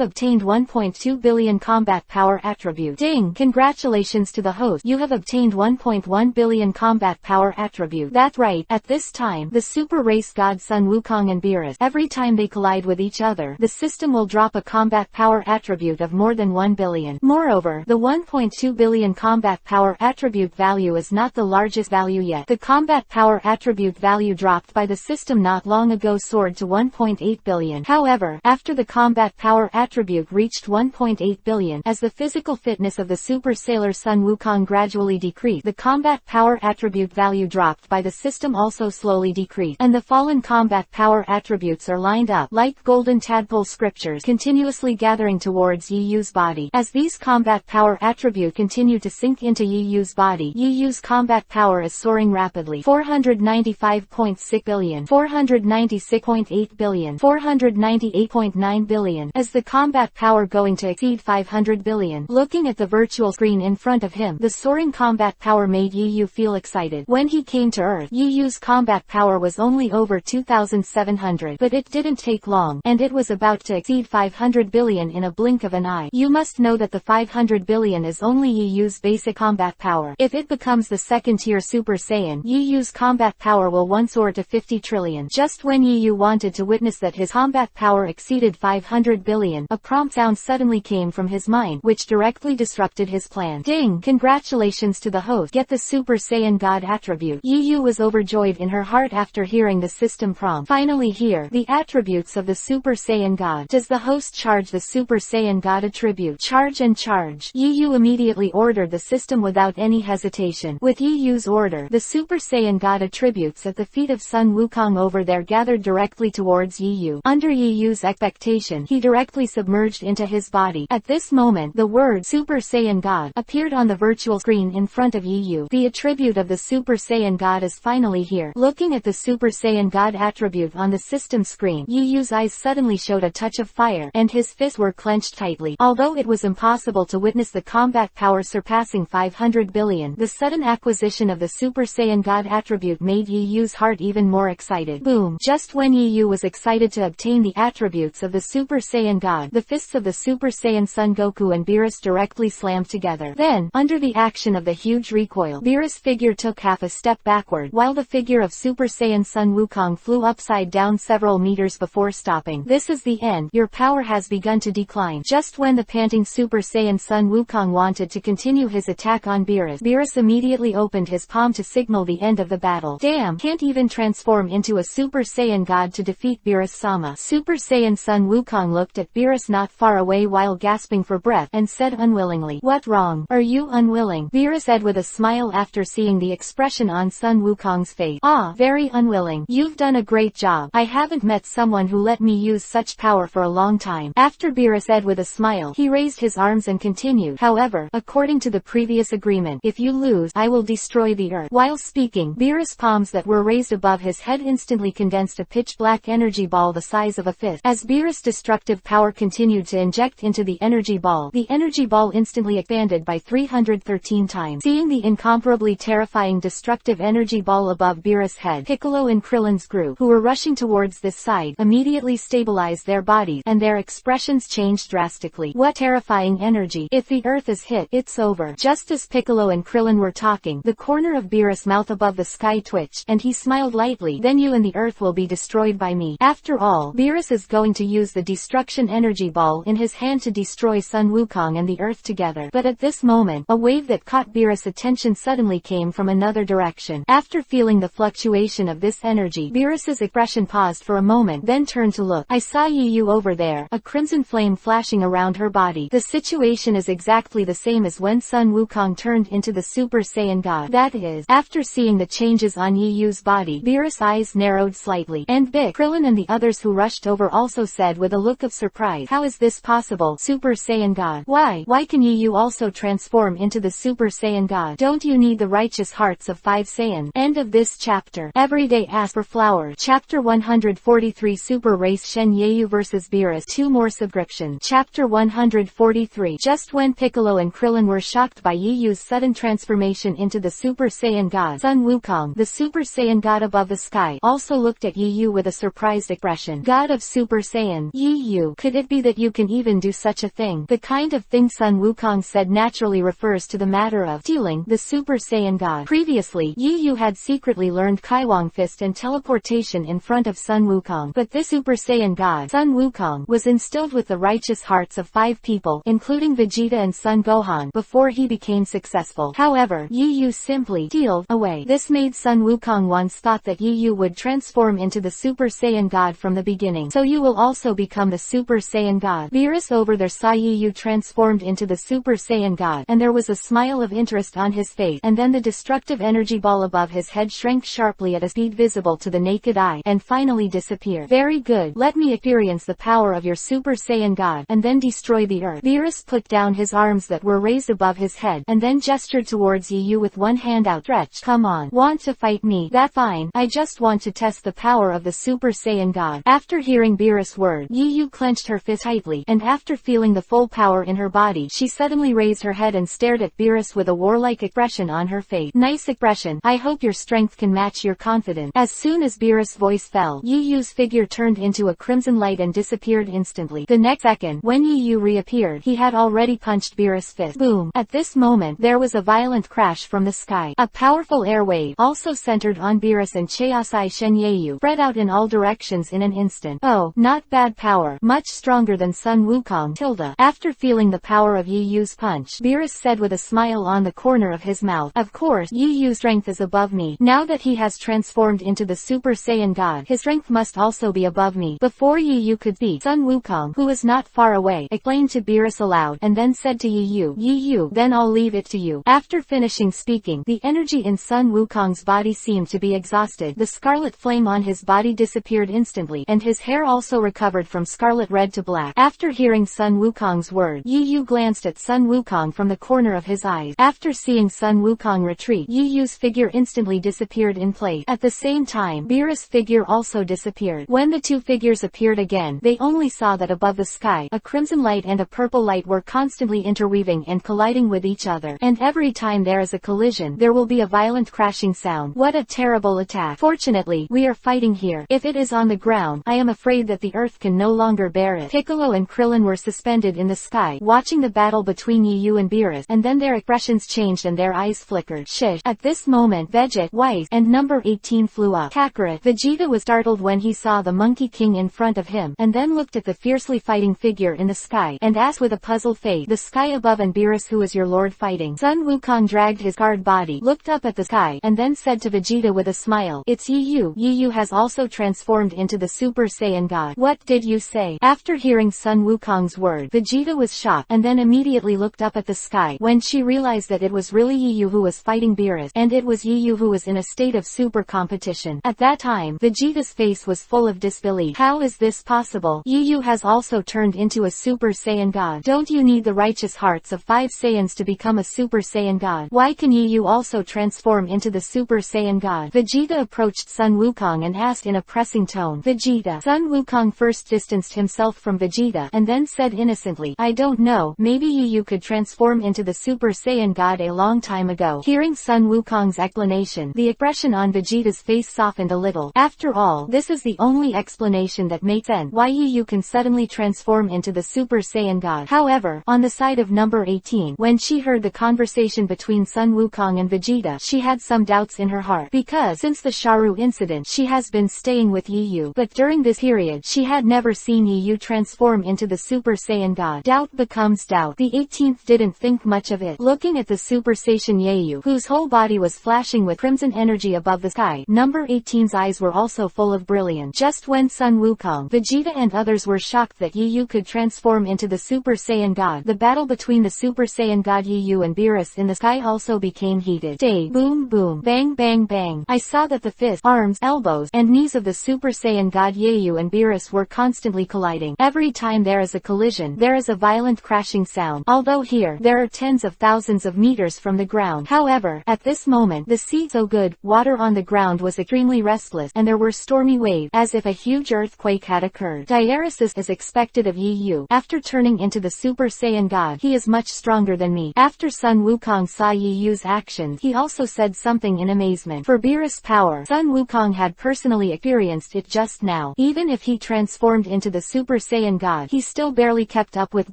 obtained 1.2 billion combat power attribute. Ding! Congratulations to the host, you have obtained 1.1 billion combat power attribute. That's right. At this time, the super race god Sun Wukong and Beerus, every time they collide with each other, the system will drop a combat power attribute of more than 1 billion. Moreover, the 1.2 billion combat power attribute value is not the largest value yet. The combat power attribute value dropped by the system not long ago soared to 1.8 billion. However, after the combat power attribute reached 1.8 billion, as the physical fitness of the super sailor Sun Wukong gradually decreased, the combat power attribute value dropped by the system also slowly decreased, and the fallen combat power attributes are lined up like golden tadpole scriptures, continuously gathering towards Yu's body. As these combat power attribute continue to sink into Yu's body, Yu's combat power is soaring rapidly. 495.6 billion, 496.8 billion, 498.9 billion. As the combat power going to exceed 500 billion. Looking at the virtual screen in front of him, the soaring combat power made Yu feel excited. When he came to Earth, Yu's combat power was only over 2,700, but it didn't take long, and it was about to exceed 500 billion in a blink of an eye. You must know that the 500 billion is only Yu's basic combat power. If it becomes the second tier Super Saiyan, Yu's combat power will once soar to 50 trillion. Just when Yu wanted to witness that his combat power exceeded 500 billion, a prompt sound suddenly came from his mind, which directly disrupted his plan. Ding! Congratulations to the host, get the Super Saiyan God attribute. Yu was overjoyed in her heart after hearing the system prompt. Finally here, the attributes of the Super Saiyan God. Does the host charge the Super Saiyan God attribute? Charge and charge. Yu immediately ordered the system without any hesitation. With Yu's order, the Super Saiyan God attributes at the feet of Sun Wukong over there gathered directly towards Yu. Under Yu's expectation, he directly submerged into his body. At this moment, the word Super Saiyan God appeared on the virtual screen in front of Yu. The attribute of the Super Saiyan God is finally here. Looking at the Super Super Saiyan God attribute on the system screen, Yu Yu's eyes suddenly showed a touch of fire, and his fists were clenched tightly. Although it was impossible to witness the combat power surpassing 500 billion, the sudden acquisition of the Super Saiyan God attribute made Yu Yu's heart even more excited. Boom! Just when Yu Yu was excited to obtain the attributes of the Super Saiyan God, the fists of the Super Saiyan Son Goku and Beerus directly slammed together. Then, under the action of the huge recoil, Beerus' figure took half a step backward, while the figure of Super Saiyan Son Wukong flew upside down several meters before stopping. This is the end. Your power has begun to decline. Just when the panting Super Saiyan Son Wukong wanted to continue his attack on Beerus, Beerus immediately opened his palm to signal the end of the battle. Damn, can't even transform into a Super Saiyan God to defeat Beerus-sama. Super Saiyan Son Wukong looked at Beerus not far away while gasping for breath, and said unwillingly, "What wrong? Are you unwilling?" Beerus said with a smile after seeing the expression on Son Wukong's face. "Ah, very unwilling. You've done a great job. I haven't met someone who let me use such power for a long time." After Beerus said with a smile, he raised his arms and continued, "However, according to the previous agreement, if you lose, I will destroy the earth." While speaking, Beerus' palms that were raised above his head instantly condensed a pitch-black energy ball the size of a fist. As Beerus' destructive power continued to inject into the energy ball instantly expanded by 313 times. Seeing the incomparably terrifying destructive energy ball above Beerus' head, Piccolo and Krillin's group, who were rushing towards this side, immediately stabilized their bodies, and their expressions changed drastically. What terrifying energy! If the earth is hit, it's over. Just as Piccolo and Krillin were talking, the corner of Beerus' mouth above the sky twitched, and he smiled lightly. "Then you and the earth will be destroyed by me." After all, Beerus is going to use the destruction energy ball in his hand to destroy Sun Wukong and the earth together. But at this moment, a wave that caught Beerus' attention suddenly came from another direction. After feeling the fluctuation of this energy, Beerus' expression paused for a moment, then turned to look. "I saw Yu Yu over there," a crimson flame flashing around her body. "The situation is exactly the same as when Sun Wukong turned into the Super Saiyan God. That is." After seeing the changes on Yu Yu's body, Beerus' eyes narrowed slightly, and Bic, Krillin and the others who rushed over also said with a look of surprise, "How is this possible? Super Saiyan God? Why can Yu Yu also transform into the Super Saiyan God? Don't you need the righteous hearts of 5 Saiyans?" End of this chapter. Everyday Ask for Flowers. Chapter 143 Super Race Shen Yeyu vs Beerus 2 more subscription. Chapter 143 Just when Piccolo and Krillin were shocked by Yu Yu's sudden transformation into the Super Saiyan God, Sun Wukong, the Super Saiyan God above the sky, also looked at Yu Yu with a surprised expression. "God of Super Saiyan, Yu Yu, could it be that you can even do such a thing?" The kind of thing Sun Wukong said naturally refers to the matter of stealing the Super Saiyan God. Previously, Yu Yu had secretly learned Kaiwang Fist and teleportation in front of Sun Wukong, but this Super Saiyan God, Sun Wukong, was instilled with the righteous hearts of 5 people, including Vegeta and Son Gohan, before he became successful. However, Yu Yu simply stealed away. This made Sun Wukong once thought that Yu Yu would transform into the Super Saiyan God from the beginning. "So you will also become the Super Saiyan God?" Beerus over there saw Yu Yu transformed into the Super Saiyan God, and there was a smile of interest on his face, and then the destructive energy ball above his head shrank sharply at a speed visible to the naked eye, and finally disappeared. "Very good. Let me experience the power of your Super Saiyan God, and then destroy the earth." Beerus put down his arms that were raised above his head, and then gestured towards Yu Yu with one hand outstretched. "Come on. Want to fight me? That's fine. I just want to test the power of the Super Saiyan God." After hearing Beerus' word, Yu Yu clenched her fist tightly, and after feeling the full power in her body, she suddenly raised her head and stared at Beerus with a warlike expression on her face. "Nice expression. I hope your strength can match your confidence." As soon as Beerus' voice fell, Yu Yu's figure turned into a crimson light and disappeared instantly. The next second, when Yu Yu reappeared, he had already punched Beerus' fist. Boom! At this moment, there was a violent crash from the sky. A powerful air wave, also centered on Beerus and Chaosai Shen Yeyu, spread out in all directions in an instant. "Oh, not bad power. Much stronger than Sun Wukong, tilde." After feeling the power of Yu Yu's punch, Beerus said with a smile on the corner of his mouth, "Of course, Yu Yu's strength is above me. Now that he has transformed into the Super Saiyan God, his strength must also be above me." Before Yu Yu could speak, Sun Wukong, who was not far away, explained to Beerus aloud, and then said to Yu Yu, "Then I'll leave it to you." After finishing speaking, the energy in Sun Wukong's body seemed to be exhausted. The scarlet flame on his body disappeared instantly, and his hair also recovered from scarlet red to black. After hearing Sun Wukong's word, Yu Yu glanced at Sun Wukong from the corner of his eyes. After seeing Sun Wukong retreat, Yu Yu's figure instantly disappeared in place. At the same time, Beerus' figure also disappeared. When the two figures appeared again, they only saw that above the sky, a crimson light and a purple light were constantly interweaving and colliding with each other. And every time there is a collision, there will be a violent crashing sound. What a terrible attack. Fortunately, we are fighting here. If it is on the ground, I am afraid that the earth can no longer bear it. Piccolo and Krillin were suspended in the sky, watching the battle between Yu and Beerus, and then their expressions changed and their eyes flickered. Shish. At this moment, Vegeta, White, and number 18 flew up. Kakarot. Vegeta was startled when he saw the Monkey King in front of him, and then looked at the fiercely fighting figure in the sky, and asked with a puzzled face, "The sky above and Beerus, who is your lord fighting?" Sun Wukong dragged his guard body, looked up at the sky, and then said to Vegeta with a smile, "It's Yu. Yu has also transformed into the Super Saiyan God." "What did you say?" After hearing Sun Wukong's word, Vegeta was shocked, and then immediately looked up at the sky, when she realized that it was really Yu who was fighting Beerus, and it was Yu who was in a state of super competition. At that time, Vegeta's face was full of disbelief. How is this possible? Yu has also turned into a Super Saiyan God. Don't you need the righteous hearts of 5 Saiyans to become a Super Saiyan God? Why can Yu also transform into the Super Saiyan God? Vegeta approached Sun Wukong and asked in a pressing tone. Vegeta. Sun Wukong first distanced himself from Vegeta, and then said innocently, "I don't know, maybe Yu could transform into the Super Saiyan God a long time ago." Hearing Sun Wukong's explanation, the expression on Vegeta's face softened a little. After all, this is the only explanation that makes sense. Why Yu can suddenly transform into the Super Saiyan God. However, on the side of number 18, when she heard the conversation between Sun Wukong and Vegeta, she had some doubts in her heart, because since the Sharu incident, she has been staying with Yu, but during this period, she had never seen Yu transform into the Super Saiyan God. Doubt becomes doubt. The 18th didn't think much of it. Looking at the Super Saiyan Yu, whose whole body was flashing with crimson energy above the sky, number 18's eyes were also full of brilliance. Just when Sun Wukong, Vegeta and others were shocked that Yu could transform into the Super Saiyan God, the battle between the Super Saiyan God Yu and Beerus in the sky also became heated. Day, boom boom, bang bang bang. I saw that the fists, arms, elbows, and knees of the Super Saiyan God Yu and Beerus were constantly colliding. Every time there is a collision, there is a violent crashing sound, although here, there are tens of thousands of meters from the ground. However, at this moment, the sea so good, water on the ground was extremely restless, and there were stormy waves, as if a huge earthquake had occurred. Diaresis is expected of Yu. After turning into the Super Saiyan God, he is much stronger than me. After Sun Wukong saw Yu's actions, he also said something in amazement. For Beerus' power, Sun Wukong had personally experienced it just now. Even if he transformed into the Super Saiyan God, he still barely kept up with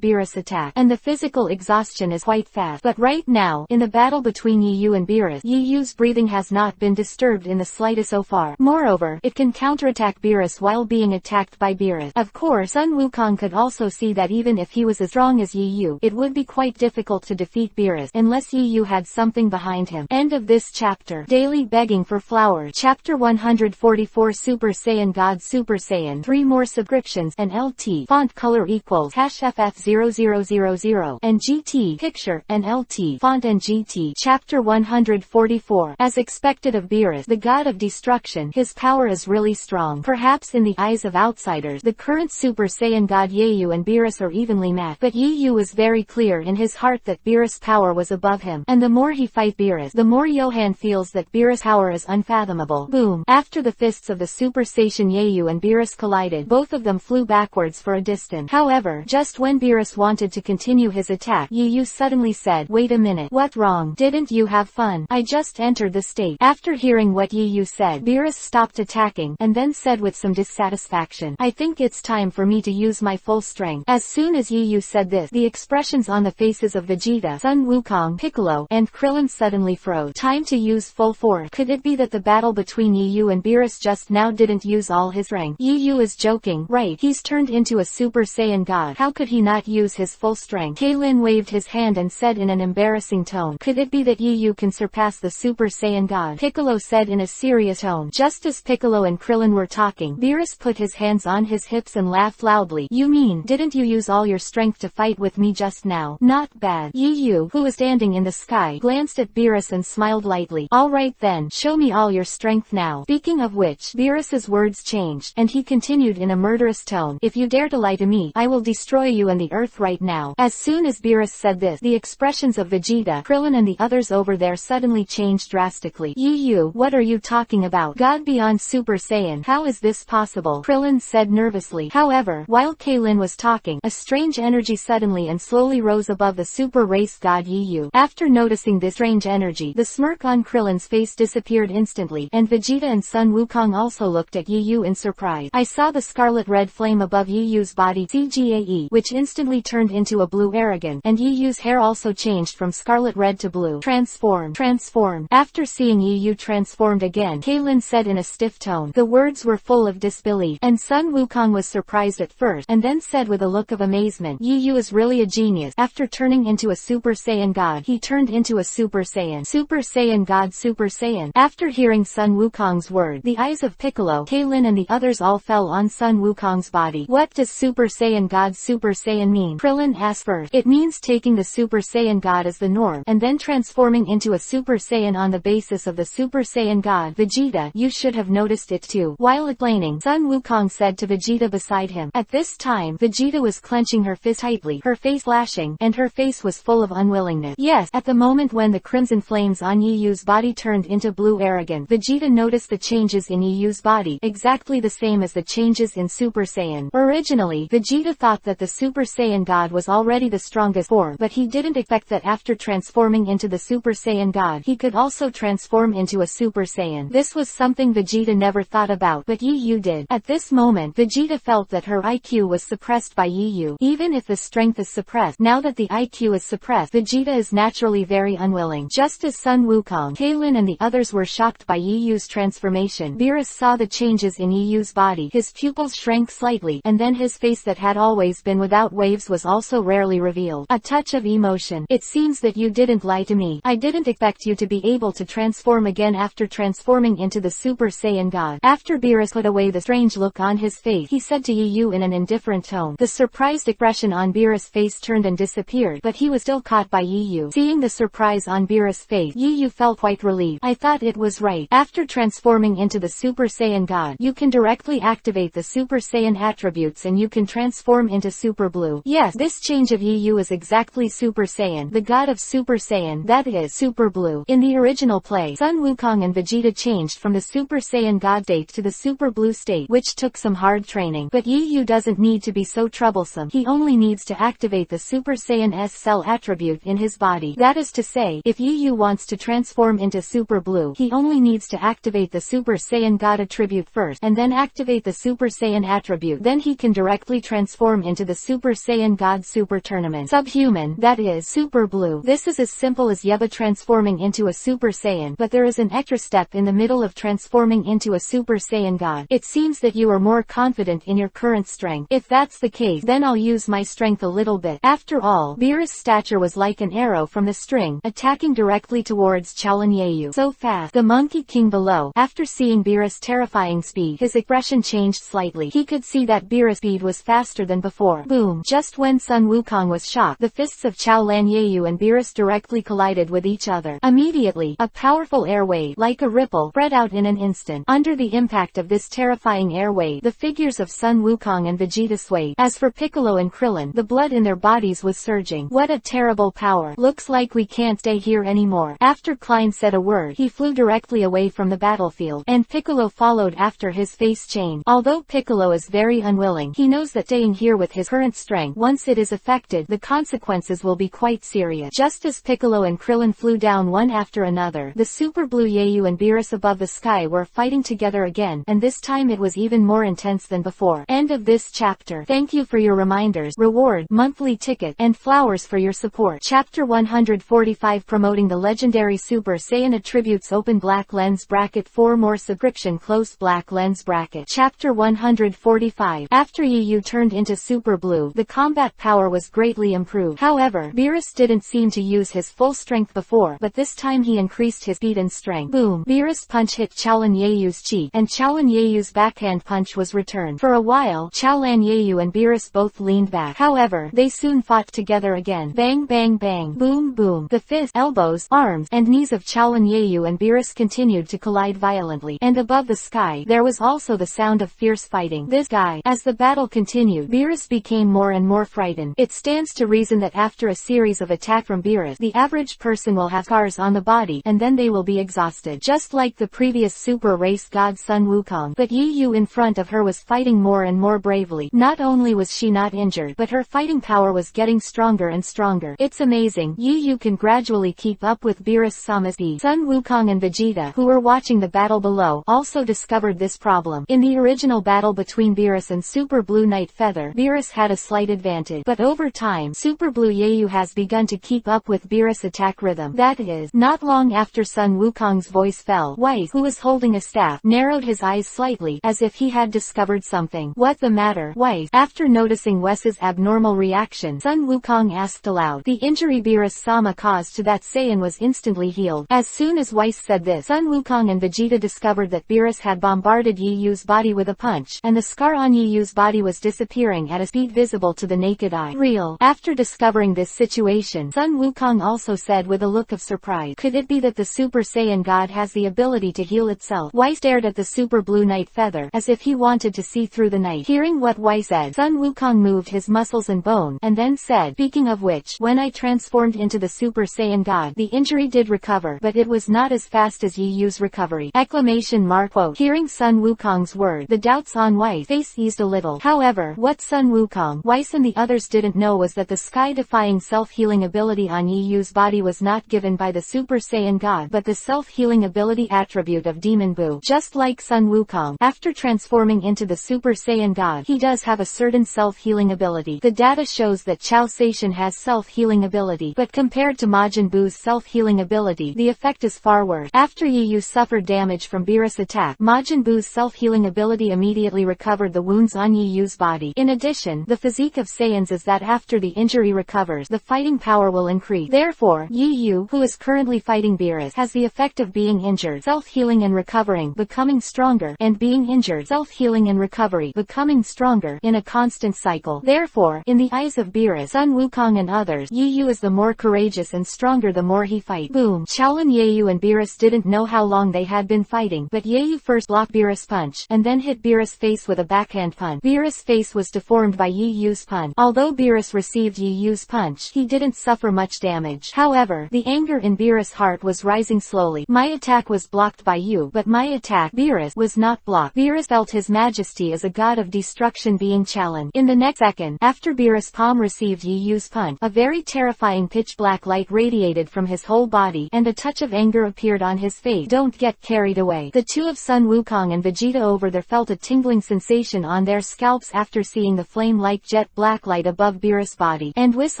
Beerus' attack, and the physical exhaustion is quite fast. But right now, in the battle between Yu and Beerus, Yu's breathing has not been disturbed in the slightest so far. Moreover, it can counterattack Beerus while being attacked by Beerus. Of course, Sun Wukong could also see that even if he was as strong as Yu, it would be quite difficult to defeat Beerus unless Yu had something behind him. End of this chapter. Daily begging for flowers. Chapter 144 Super Saiyan God Super Saiyan 3 more subscriptions and LT font color equals #FF0000 and GT picture and LT font and GT. Chapter 144. As expected of Beerus, the god of destruction, his power is really strong. Perhaps in the eyes of outsiders, the current Super Saiyan God Yu and Beerus are evenly matched, but Yu is very clear in his heart that Beerus' power was above him, and the more he fight Beerus, the more Johan feels that Beerus' power is unfathomable. Boom! After the fists of the Super Saiyan Yu and Beerus collided, both of them flew backwards for a distance. However, just when Beerus wanted to continue his attack, Yu suddenly said, "Wait a minute, what wrong? Didn't you have fun? I just entered the state." After hearing what Yu said, Beerus stopped attacking, and then said with some dissatisfaction, "I think it's time for me to use my full strength." As soon as Yu said this, the expressions on the faces of Vegeta, Sun Wukong, Piccolo, and Krillin suddenly froze. Time to use full force. Could it be that the battle between Yu and Beerus just now didn't use all his strength? Yu is joking, right? He's turned into a Super Saiyan God. How could he not use his full strength? Kaylin waved his hand and said in an embarrassing tone, "Could it be that Yu can surpass the Super Saiyan God?" Piccolo said in a serious tone. Just as Piccolo and Krillin were talking, Beerus put his hands on his hips and laughed loudly. "You mean, didn't you use all your strength to fight with me just now? Not bad." Yu, who was standing in the sky, glanced at Beerus and smiled lightly. "All right then, show me all your strength now." Speaking of which, Beerus's words changed, and he continued in a murderous tone, "If you dare to lie to me, I will destroy you and the earth right now." As soon as Beerus said this, the expressions of Vegeta, Krillin and the others over there suddenly changed drastically. "Yu, what are you talking talking about? God beyond Super Saiyan. How is this possible? Krillin said nervously. However, while Kaylin was talking, a strange energy suddenly and slowly rose above the super race god EU. After noticing this strange energy, the smirk on Krillin's face disappeared instantly, and Vegeta and Sun Wukong also looked at EU in surprise. I saw the scarlet red flame above EU's body CGAE, which instantly turned into a blue aragon, and EU's hair also changed from scarlet red to blue. Transform. After seeing EU transformed again, Kaylin said in a stiff tone. The words were full of disbelief, and Sun Wukong was surprised at first, and then said with a look of amazement, EU is really a genius. After turning into a Super Saiyan God, he turned into a Super Saiyan. Super Saiyan God Super Saiyan. After hearing Sun Wukong's word, the eyes of Piccolo, Kaylin and the others all fell on Sun Wukong's body. What does Super Saiyan God Super Saiyan mean? Krillin asked first. It means taking the Super Saiyan God as the norm, and then transforming into a Super Saiyan on the basis of the Super Saiyan God. Vegeta, you should have noticed it too. While explaining, Sun Wukong said to Vegeta beside him. At this time, Vegeta was clenching her fist tightly, her face flashing, and her face was full of unwillingness. Yes, at the moment when the crimson flames on EU's body turned into blue aragon, Vegeta noticed the changes in EU's body, exactly the same as the changes in Super Saiyan. Originally, Vegeta thought that the Super Saiyan God was already the strongest form, but he didn't expect that after transforming into the Super Saiyan God, he could also transform into a Super Saiyan. This was something Vegeta never thought about, but EU did. At this moment, Vegeta felt that her IQ was suppressed by EU. Even if the strength is suppressed, now that the IQ is suppressed, Vegeta is naturally very unwilling. Just as Sun Wukong, Kaylin and the others were shocked by EU's transformation, Beerus saw the changes in EU's body. His pupils shrank slightly, and then his face that had always been without waves was also rarely revealed. A touch of emotion. It seems that you didn't lie to me. I didn't expect you to be able to transform again after transforming into the Super Saiyan God. After Beerus put away the strange look on his face, he said to EU in an indifferent tone. The surprised expression on Beerus' face turned and disappeared, but he was still caught by EU. Seeing the surprise on Beerus' face, EU felt quite relieved. I thought it was right. After transforming into the Super Saiyan God, you can directly activate the Super Saiyan attributes and you can transform into Super Blue. Yes, this change of EU is exactly Super Saiyan, the god of Super Saiyan, that is, Super Blue. In the original play, Sun Wukong and Vegeta changed from the Super Saiyan God state to the Super Blue state, which took some hard training. But EU doesn't need to be so troublesome. He only needs to activate the Super Saiyan S cell attribute in his body. That is to say, if EU wants to transform into Super Blue, he only needs to activate the Super Saiyan God attribute first, and then activate the Super Saiyan attribute. Then he can directly transform into the Super Saiyan God Super Tournament Subhuman, that is, Super Blue. This is as simple as Yeba transforming into a Super Saiyan, but there is an extra step in the middle of transforming into a Super Saiyan God. It seems that you are more confident in your current strength. If that's the case, then I'll use my strength a little bit. After all, Beerus' stature was like an arrow from the string, attacking directly towards Chalanyeyu. So fast. The Monkey King below, after seeing Beerus' terrifying speed, his expression changed slightly. He could see that Beerus' speed was faster than before. Boom! Just when Sun Wukong was shocked, the fists of Chalanyeyu and Beerus directly collided with each other. Immediately, a powerful air wave, like a ripple, spread out in an instant. Under the impact of this terrifying air wave, the figures of Sun Wukong and Vegeta swayed. As for Piccolo and Krillin, the blood in their bodies was surging. What a terrible power. Looks like we can't stay here anymore. After Klein said a word, he flew directly away from the battlefield, and Piccolo followed after. His face changed. Although Piccolo is very unwilling, he knows that staying here with his current strength, once it is affected, the consequences will be quite serious. Just as Piccolo and Krillin flew down one after another, the Super Blue Yeyu and Beerus above the sky were fighting together again, and this time it was even more intense than before. End of this chapter. Thank you for your reminders, reward, monthly ticket, and flowers for your support. Chapter 145 Promoting the Legendary Super Saiyan Attributes. Open black lens bracket. For more subscription, close black lens bracket. Chapter 145 After EU turned into Super Blue, the combat power was greatly improved. However, Beerus didn't seem to use his full strength before, but this time he increased his speed and strength. Boom! Beerus' punch hit Chalanyeyu's cheek, and Chalanyeyu's backhand punch was returned. For a while, Chalanyeyu and Beerus both leaned back. However, they soon fought together again. Bang bang bang, boom boom. The fists, elbows, arms, and knees of Chalanyeyu and Beerus continued to collide violently, and above the sky, there was also the sound of fierce fighting. This guy. As the battle continued, Beerus became more and more frightened. It stands to reason that after a series of attacks from Beerus, the average person will have scars on the body, and then they will be exhausted. Just like like the previous super race god Sun Wukong, but Yu in front of her was fighting more and more bravely. Not only was she not injured, but her fighting power was getting stronger and stronger. It's amazing. Yu can gradually keep up with Beerus Sama's speed. Sun Wukong and Vegeta, who were watching the battle below, also discovered this problem. In the original battle between Beerus and Super Blue Night Feather, Beerus had a slight advantage, but over time, Super Blue Yu has begun to keep up with Beerus' attack rhythm. That is, not long after Sun Wukong's voice fell, Weiss, who was holding a staff, narrowed his eyes slightly, as if he had discovered something. What the matter, Weiss? After noticing Weiss's abnormal reaction, Sun Wukong asked aloud. The injury Beerus Sama caused to that Saiyan was instantly healed. As soon as Weiss said this, Sun Wukong and Vegeta discovered that Beerus had bombarded Yu's body with a punch, and the scar on Yu's body was disappearing at a speed visible to the naked eye. Real. After discovering this situation, Sun Wukong also said with a look of surprise, could it be that the Super Saiyan God has the ability to heal itself? Weiss stared at the Super Blue Night Feather, as if he wanted to see through the night. Hearing what Weiss said, Sun Wukong moved his muscles and bone, and then said, speaking of which, when I transformed into the Super Saiyan God, the injury did recover, but it was not as fast as Yu's recovery. Exclamation mark quote. Hearing Sun Wukong's word, the doubts on Weiss' face eased a little. However, what Sun Wukong, Weiss and the others didn't know was that the sky-defying self-healing ability on Yu's body was not given by the Super Saiyan God, but the self-healing ability attribute of Demon Buu. Just like Sun Wukong, after transforming into the Super Saiyan God, he does have a certain self-healing ability. The data shows that Chao Saishan has self-healing ability, but compared to Majin Buu's self-healing ability, the effect is far worse. After Yu suffered damage from Beerus' attack, Majin Buu's self-healing ability immediately recovered the wounds on Yu's body. In addition, the physique of Saiyans is that after the injury recovers, the fighting power will increase. Therefore, Yu, who is currently fighting Beerus, has the effect of being injured, self-healing and recovering, becoming stronger, and being injured, self-healing and recovery, becoming stronger, in a constant cycle. Therefore, in the eyes of Beerus, Sun Wukong and others, Yu is the more courageous and stronger the more he fights. Boom! Shaolin Yu and Beerus didn't know how long they had been fighting, but Yu first blocked Beerus' punch, and then hit Beerus' face with a backhand punch. Beerus' face was deformed by Yu's punch. Although Beerus received Yu's punch, he didn't suffer much damage. However, the anger in Beerus' heart was rising slowly. My attack was blocked by Yu, but my attack, Beerus, was not blocked. Beerus felt his majesty as a god of destruction being challenged. In the next second, after Beerus' palm received Yu's punch, a very terrifying pitch-black light radiated from his whole body, and a touch of anger appeared on his face. Don't get carried away. The two of Sun Wukong and Vegeta over there felt a tingling sensation on their scalps after seeing the flame-like jet black light above Beerus' body, and Whis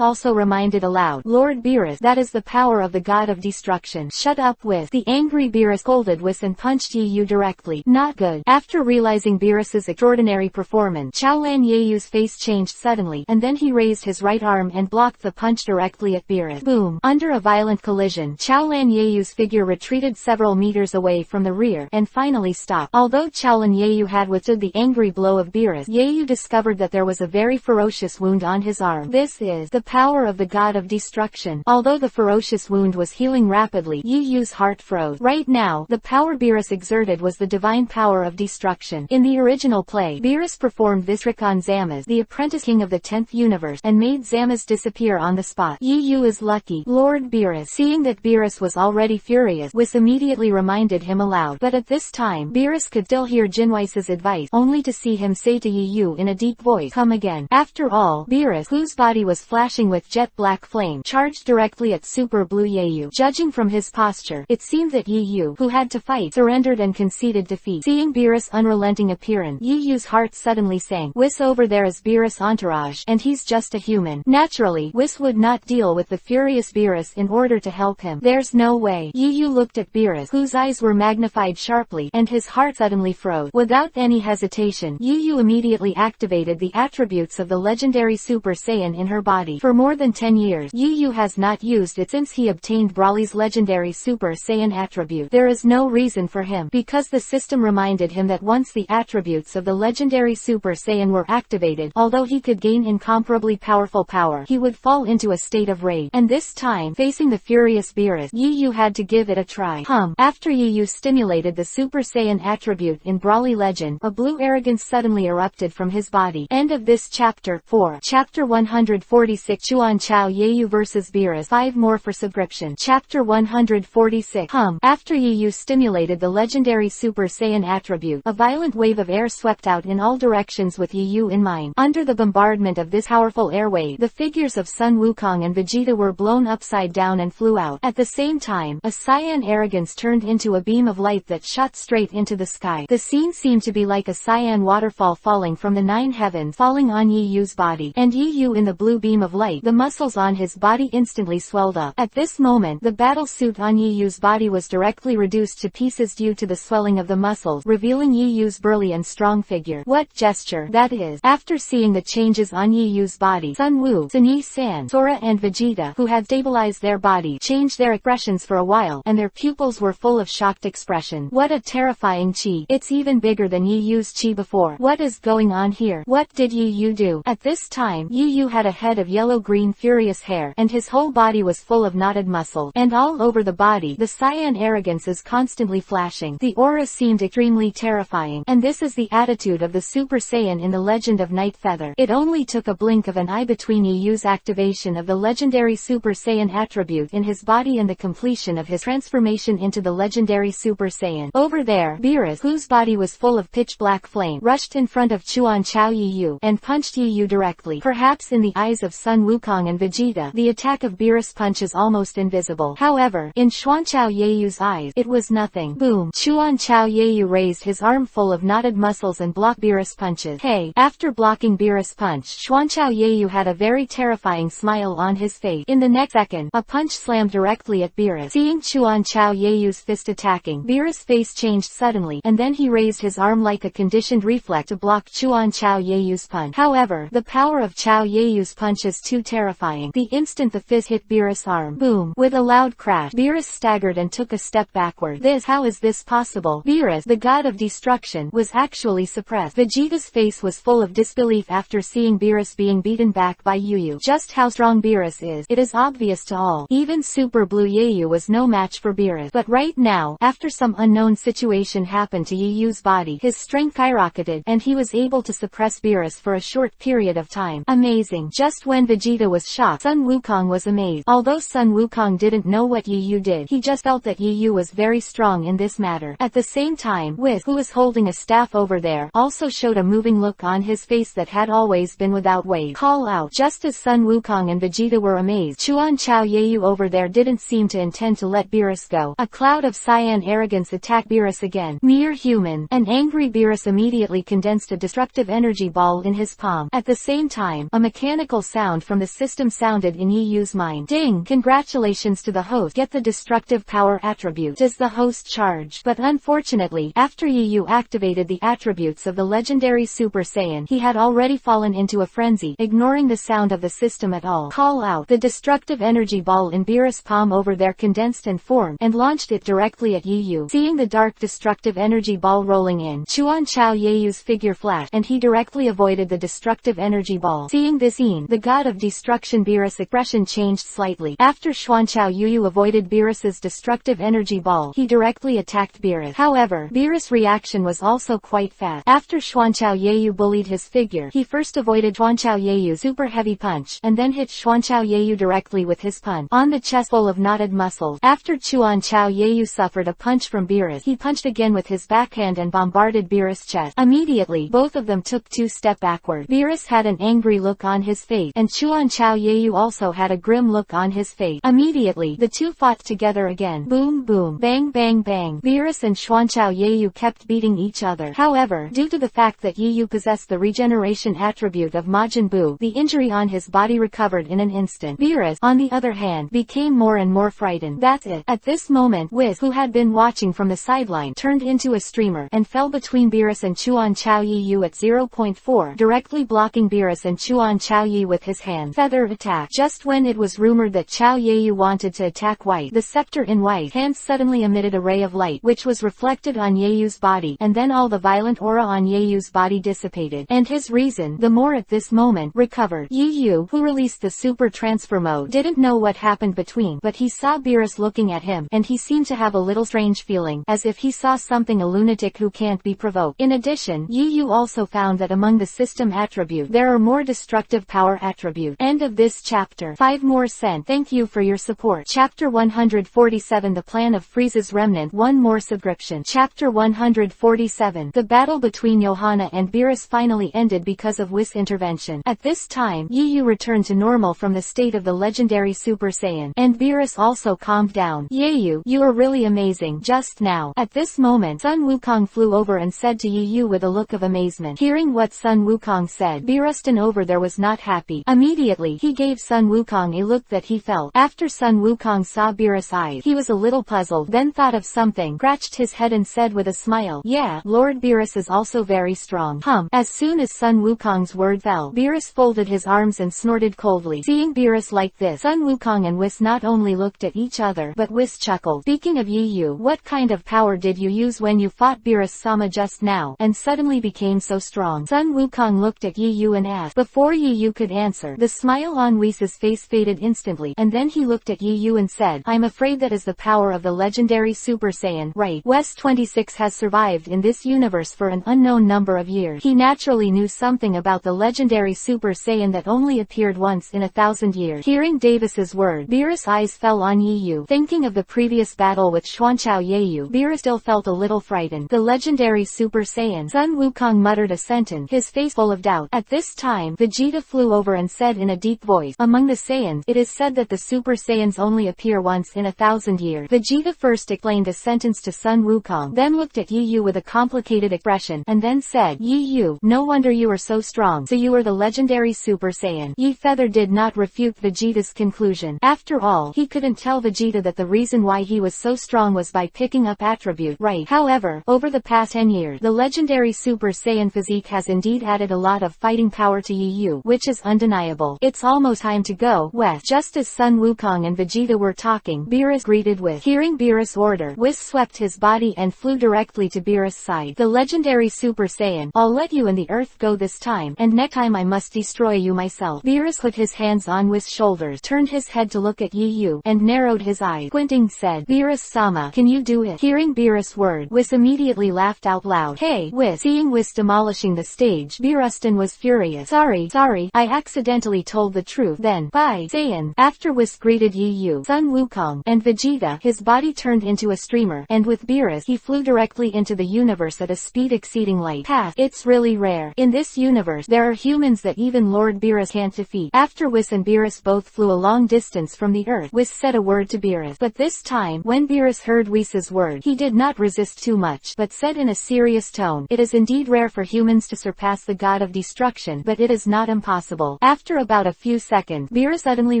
also reminded aloud, Lord Beerus, that is the power of the god of destruction. Shut up, Whis. The angry Beerus scolded Whis and punched Yu directly. Not good. After realizing Beerus' extraordinary performance, Shaolin Yu's face changed suddenly, and then he raised his right arm and blocked the punch directly at Beerus. Boom! Under a violent collision, Shaolin Yu's figure retreated several meters away from the rear, and finally stopped. Although Shaolin Yu had withstood the angry blow of Beerus, Yu discovered that there was a very ferocious wound on his arm. This is the power of the god of destruction. Although the ferocious wound was healing rapidly, Yu's heart froze. Right now, the power Beerus exerted was the divine power of destruction. In the original play, Beerus performed this trick on Zamasu, the apprentice king of the 10th universe, and made Zamasu disappear on the spot. Yu is lucky. Lord Beerus. Seeing that Beerus was already furious, Whis immediately reminded him aloud. But at this time, Beerus could still hear Jinweis's advice, only to see him say to Yu in a deep voice, come again. After all, Beerus, whose body was flashing with jet black flame, charged directly at Super Blue Yu. Judging from his posture, it seemed that Yu, who had to fight, surrendered and conceded defeat. Seeing Beerus' unrelenting appearance, Yu's heart suddenly sank. Whis over there is Beerus' entourage, and he's just a human. Naturally, Whis would not deal with the furious Beerus in order to help him. There's no way. Yu looked at Beerus, whose eyes were magnified sharply, and his heart suddenly froze. Without any hesitation, Yu immediately activated the attributes of the legendary Super Saiyan in her body. For more than 10 years, Yu has not used it since he obtained Broly's legendary Super Saiyan attribute. There is no reason for him, because the system reminded him that once the attributes of the legendary Super Saiyan were activated, although he could gain incomparably powerful power, he would fall into a state of rage. And this time, facing the furious Beerus, Yu had to give it a try. After Yu stimulated the Super Saiyan attribute in Broly Legend, a blue arrogance suddenly erupted from his body. End of this chapter. 4. Chapter 146 Chuan Chao Yu vs Beerus. 5 more for subscription. Chapter 146 After Yu stimulated the legendary Super Saiyan attribute, a violent wave of air swept out in all directions with Yu in mind. Under the bombardment of this powerful air wave, the figures of Sun Wukong and Vegeta were blown upside down and flew out. At the same time, a Saiyan arrogance turned into a beam of light that shot straight into the sky. The scene seemed to be like a Saiyan waterfall falling from the 9 heavens, falling on Yu's body, and Yu in the blue beam of light. The muscles on his body instantly swelled up. At this moment, the battle suit on Yu's body was directly reduced to pieces due to the swelling of the muscles, revealing Yu's burly and strong figure. What gesture that is! After seeing the changes on Yu's body, Sun Wu, Sunyi-san, Sora and Vegeta, who had stabilized their body, changed their expressions for a while, and their pupils were full of shocked expression. What a terrifying chi! It's even bigger than Yu's chi before. What is going on here? What did Yu do? At this time, Yu had a head of yellow-green furious hair, and his whole body was full of knotted muscle, and all over the body, the Saiyan arrogance is constantly flashing. The aura seemed extremely terrifying, and this is the attitude of the Super Saiyan in the Legend of Night Feather. It only took a blink of an eye between Yu's activation of the legendary Super Saiyan attribute in his body and the completion of his transformation into the legendary Super Saiyan. Over there, Beerus, whose body was full of pitch-black flame, rushed in front of Chuan Chao Yu and punched Yu directly. Perhaps in the eyes of Sun Wukong and Vegeta, the attack of Beerus' punch is almost invisible. However, in Chuan Chao Yu's eyes, it was nothing. Boom! Chuan Chao Yu raised his arm full of knotted muscles and blocked Beerus' punches. Hey! After blocking Beerus' punch, Chuan Chao Yu had a very terrifying smile on his face. In the next second, a punch slammed directly at Beerus. Seeing Chuan Chao Yu's fist attacking, Beerus' face changed suddenly, and then he raised his arm like a conditioned reflex to block Chuan Chao Yu's punch. However, the power of Chao Yu's punch is too terrifying. The instant the fist hit Beerus' arm, boom! With a loud crash, Beerus staggered and took a step backward. How is this possible? Beerus, the god of destruction, was actually suppressed. Vegeta's face was full of disbelief after seeing Beerus being beaten back by Yu. Just how strong Beerus is, it is obvious to all. Even Super Blue Yu was no match for Beerus. But right now, after some unknown situation happened to Yu's body, his strength skyrocketed, and he was able to suppress Beerus for a short period of time. Amazing! Just when Vegeta was shocked, Sun Wukong was amazed. Although Sun Wukong didn't know what Yu did, he just felt that Yu was very strong in this matter. At the same time, Whis, who was holding a staff over there, also showed a moving look on his face that had always been without weight. Call out! Just as Sun Wukong and Vegeta were amazed, Chuan Chao Yu over there didn't seem to intend to let Beerus go. A cloud of Saiyan arrogance attacked Beerus again. Mere human! An angry Beerus immediately condensed a destructive energy ball in his palm. At the same time, a mechanical sound from the system sounded in Yu's mind. Ding! Congratulations to the host. Get the destructive power attribute. Does the host charge? But unfortunately, after Yu activated the attributes of the legendary Super Saiyan, he had already fallen into a frenzy, ignoring the sound of the system at all. Call out! The destructive energy ball in Beerus' palm over there condensed and formed, and launched it directly at Yu. Seeing the dark destructive energy ball rolling in, Chuan Chao Yu's figure flashed, and he directly avoided the destructive energy ball. Seeing this scene, the god of destruction Beerus' expression changed slightly. After Chuan Chao Yu avoided Beerus's destructive energy ball, he directly attacked Beerus. However, Beerus' reaction was also quite fast. After Chuan Chao Yu bullied his figure, he first avoided Chuan Chao Yu's super heavy punch, and then hit Chuan Chao Yu directly with his punch on the chest full of knotted muscles. After Chuan Chao Yu suffered a punch from Beerus, he punched again with his backhand and bombarded Beerus' chest. Immediately, both of them took 2 steps backward. Beerus had an angry look on his face, and Chuan Chao Yu also had a grim look on his face. Immediately, the two fought together again. Boom boom, bang bang bang. Beerus and Chuan Chao Yu kept beating each other. However, due to the fact that Yu possessed the regeneration attribute of Majin Buu, the injury on his body recovered in an instant. Beerus, on the other hand, became more and more frightened. That's it. At this moment, Whis, who had been watching from the sideline, turned into a streamer, and fell between Beerus and Chuan Chao Yu at 0.4, directly blocking Beerus and Chuan Chao Yu with his hand. Feather attack. Just when it was rumored that Chao Yu wanted to attack White, the scepter in White's hand suddenly emitted a ray of light, which was reflected on Yu's body, and then all the violent aura on Yu's body dissipated, and his reason, the more at this moment, recovered. Yu, who released the super transfer mode, didn't know what happened between, but he saw Beerus looking at him, and he seemed to have a little strange feeling, as if he saw something, a lunatic who can't be provoked. In addition, Yu also found that among the system attribute, there are more destructive power attribute. End of this chapter. 5 more cent. Thank you for your support. Chapter 147. The Plan of Free Friez's remnant one more subscription. Chapter 147. The battle between Johanna and Beerus finally ended because of Whis' intervention. At this time, Yu returned to normal from the state of the legendary Super Saiyan, and Beerus also calmed down. Yu, you are really amazing just now. At this moment, Sun Wukong flew over and said to Yu with a look of amazement. Hearing what Sun Wukong said, Beerustin over there was not happy. Immediately, he gave Sun Wukong a look that he felt. After Sun Wukong saw Beerus' eyes, he was a little puzzled, then thought of something, scratched his head and said with a smile, yeah, Lord Beerus is also very strong. As soon as Sun Wukong's word fell, Beerus folded his arms and snorted coldly. Seeing Beerus like this, Sun Wukong and Whis not only looked at each other, but Whis chuckled. Speaking of Yu, what kind of power did you use when you fought Beerus-sama just now, and suddenly became so strong? Sun Wukong looked at Yu and asked. Before Yu could answer, the smile on Whis' face faded instantly, and then he looked at Yu and said, I'm afraid that is the power of the legendary Super Saiyan, right? West 26 has survived in this universe for an unknown number of years. He naturally knew something about the legendary Super Saiyan that only appeared once in 1,000 years. Hearing Davis's word, Beerus' eyes fell on Yu. Thinking of the previous battle with Xuanchao Yeyu, Beerus still felt a little frightened. The legendary Super Saiyan. Sun Wukong muttered a sentence, his face full of doubt. At this time, Vegeta flew over and said in a deep voice, among the Saiyans, it is said that the Super Saiyans only appear once in 1,000 years. Vegeta first explained the sentence to Sun Wukong, then looked at Yu with a complicated expression, and then said, Yu, no wonder you are so strong. So you are the legendary Super Saiyan. Feather did not refute Vegeta's conclusion. After all, he couldn't tell Vegeta that the reason why he was so strong was by picking up attribute, right? However, over the past 10 years, the legendary Super Saiyan physique has indeed added a lot of fighting power to Yu, which is undeniable. It's almost time to go west. Just as Sun Wukong and Vegeta were talking, Beerus greeted Whis. Hearing Beerus' order, Whis swept his body and flew directly to Beerus' side. The legendary Super Saiyan, I'll let you and the earth go this time, and next time I must destroy you myself. Beerus put his hands on Whis' shoulders, turned his head to look at Yu, and narrowed his eyes. Squinting said, Beerus-sama, can you do it? Hearing Beerus' word, Whis immediately laughed out loud. Hey, Whis. Seeing Whis demolishing the stage, Beerustin was furious. Sorry, I accidentally told the truth. Then, bye, Saiyan. After Whis greeted Yu, Sun Wukong, and Vegeta, his body turned into a streamer, and with Beerus, he flew directly into the universe at a speed exceeding light. It's really rare. In this universe, there are humans that even Lord Beerus can't defeat. After Whis and Beerus both flew a long distance from the earth, Whis said a word to Beerus. But this time, when Beerus heard Whis' word, he did not resist too much, but said in a serious tone, it is indeed rare for humans to surpass the god of destruction, but it is not impossible. After about a few seconds, Beerus suddenly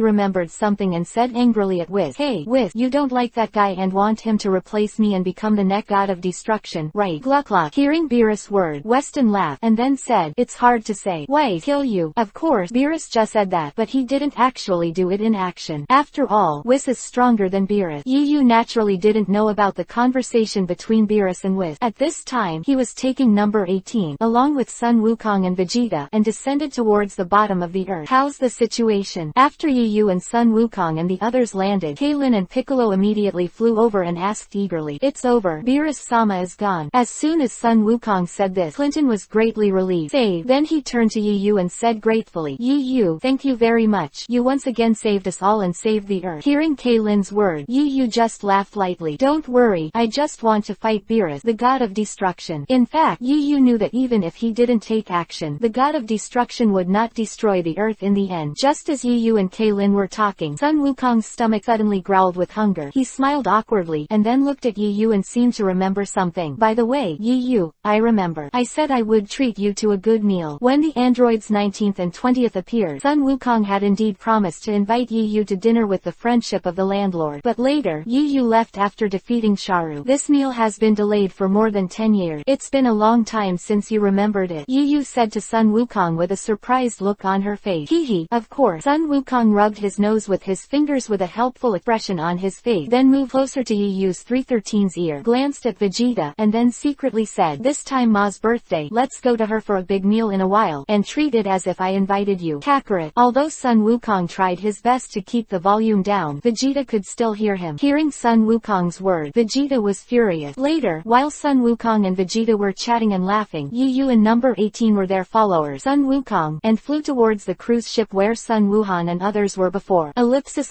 remembered something and said angrily at Whis, hey, Whis, you don't like that guy and want him to replace me and become the next god of destruction, right? Gluck. Hearing Beerus' word, Weston laughed, and then said, it's hard to say. Why, kill you? Of course, Beerus just said that, but he didn't actually do it in action. After all, Whis is stronger than Beerus. Yu naturally didn't know about the conversation between Beerus and Whis. At this time, he was taking number 18, along with Sun Wukong and Vegeta, and descended towards the bottom of the earth. How's the situation? After Yu and Sun Wukong and the others landed, Kaylin and Piccolo immediately flew over and asked eagerly, it's over. Beerus-sama is gone. As soon as Sun Wukong said this, Clinton was greatly relieved. Then he turned to Yu and said gratefully, Yu, thank you very much. You once again saved us all and saved the earth. Hearing Kaylin's word, Yu just laughed lightly. Don't worry, I just want to fight Beerus, the god of destruction. In fact, Yu knew that even if he didn't take action, the god of destruction would not destroy the earth in the end. Just as Yu and Kaylin were talking, Sun Wukong's stomach suddenly growled with hunger. He smiled awkwardly, and then looked at Yu and seemed to remember something. By the way, Yu, I remember. I said I would treat you to a good meal. When the androids 19th and 20th appeared, Sun Wukong had indeed promised to invite Yu to dinner with the friendship of the landlord. But later, Yu left after defeating Sharu. This meal has been delayed for more than 10 years. It's been a long time since you remembered it, Yu said to Sun Wukong with a surprised look on her face. Hee, of course. Sun Wukong rubbed his nose with his fingers with a helpful expression on his face, then moved closer to Yu's 313's ear, glanced at Vegeta, and then secretly said, this time Ma's birthday, let's go to her for a big meal in a while, and treat it as if I invited you. Kakarot. Although Sun Wukong tried his best to keep the volume down, Vegeta could still hear him. Hearing Sun Wukong's word, Vegeta was furious. Later, while Sun Wukong and Vegeta were chatting and laughing, Yu and number 18 were their followers, Sun Wukong, and flew towards the cruise ship where Sun Wuhan and others were before. Ellipsis.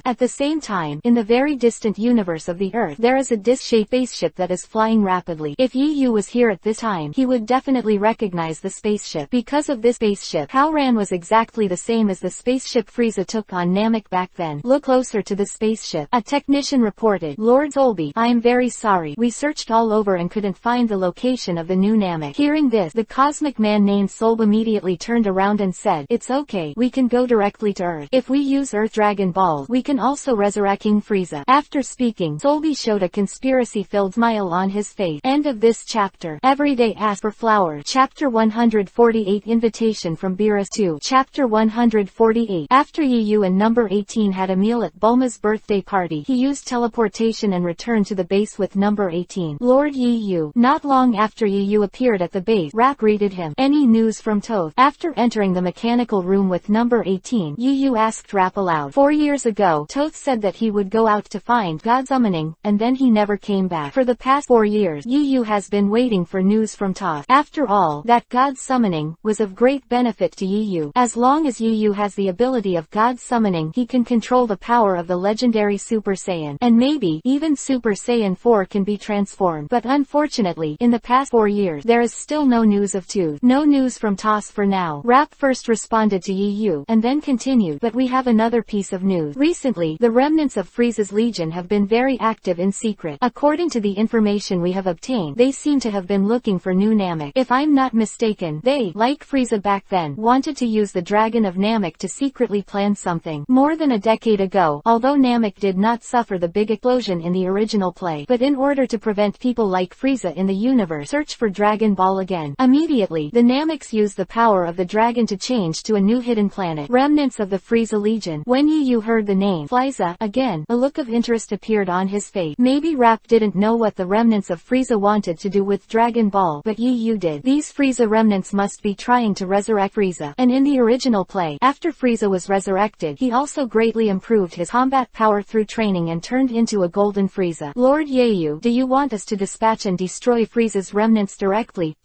At the same time, in the very distant distant universe of the Earth, there is a disc-shaped spaceship that is flying rapidly. If Yu was here at this time, he would definitely recognize the spaceship. Because of this spaceship, Howran was exactly the same as the spaceship Frieza took on Namek back then. Look closer to the spaceship. A technician reported. Lord Zolby, I am very sorry. We searched all over and couldn't find the location of the new Namek. Hearing this, the cosmic man named Solb immediately turned around and said, it's okay, we can go directly to Earth. If we use Earth Dragon Balls, we can also resurrect King Frieza. After speaking, Solby showed a conspiracy-filled smile on his face. End of this chapter. Everyday Ask for Flower. Chapter 148 Invitation from Beerus 2. Chapter 148. After Yu and number 18 had a meal at Bulma's birthday party, he used teleportation and returned to the base with number 18. Lord Yu. Not long after Yu appeared at the base, Rap greeted him. Any news from Toth? After entering the mechanical room with number 18, Yu asked Rap aloud. 4 years ago, Toth said that he would go out to find God summoning, and then he never came back. For the past 4 years, Yu has been waiting for news from Toth. After all, that God summoning was of great benefit to Yu. As long as Yu has the ability of God summoning, he can control the power of the legendary Super Saiyan, and maybe even Super Saiyan 4 can be transformed. But unfortunately, in the past 4 years, there is still no news of Tooth. No news from Toth for now. Rap first responded to Yu, and then continued, but we have another piece of news. Recently, the remnants of Frieza's Legion have been very active in secret. According to the information we have obtained, they seem to have been looking for new Namek. If I'm not mistaken, they, like Frieza back then, wanted to use the Dragon of Namek to secretly plan something. More than a decade ago, although Namek did not suffer the big explosion in the original play, but in order to prevent people like Frieza in the universe search for Dragon Ball again. Immediately, the Nameks used the power of the dragon to change to a new hidden planet. Remnants of the Frieza Legion. When Yu heard the name Frieza again, a look of interest appeared on his face. Maybe Rap didn't know what the remnants of Frieza wanted to do with Dragon Ball, but Yu did. These Frieza remnants must be trying to resurrect Frieza. And in the original play, after Frieza was resurrected, he also greatly improved his combat power through training and turned into a golden Frieza. Lord Yu, do you want us to dispatch and destroy Frieza's remnants directly?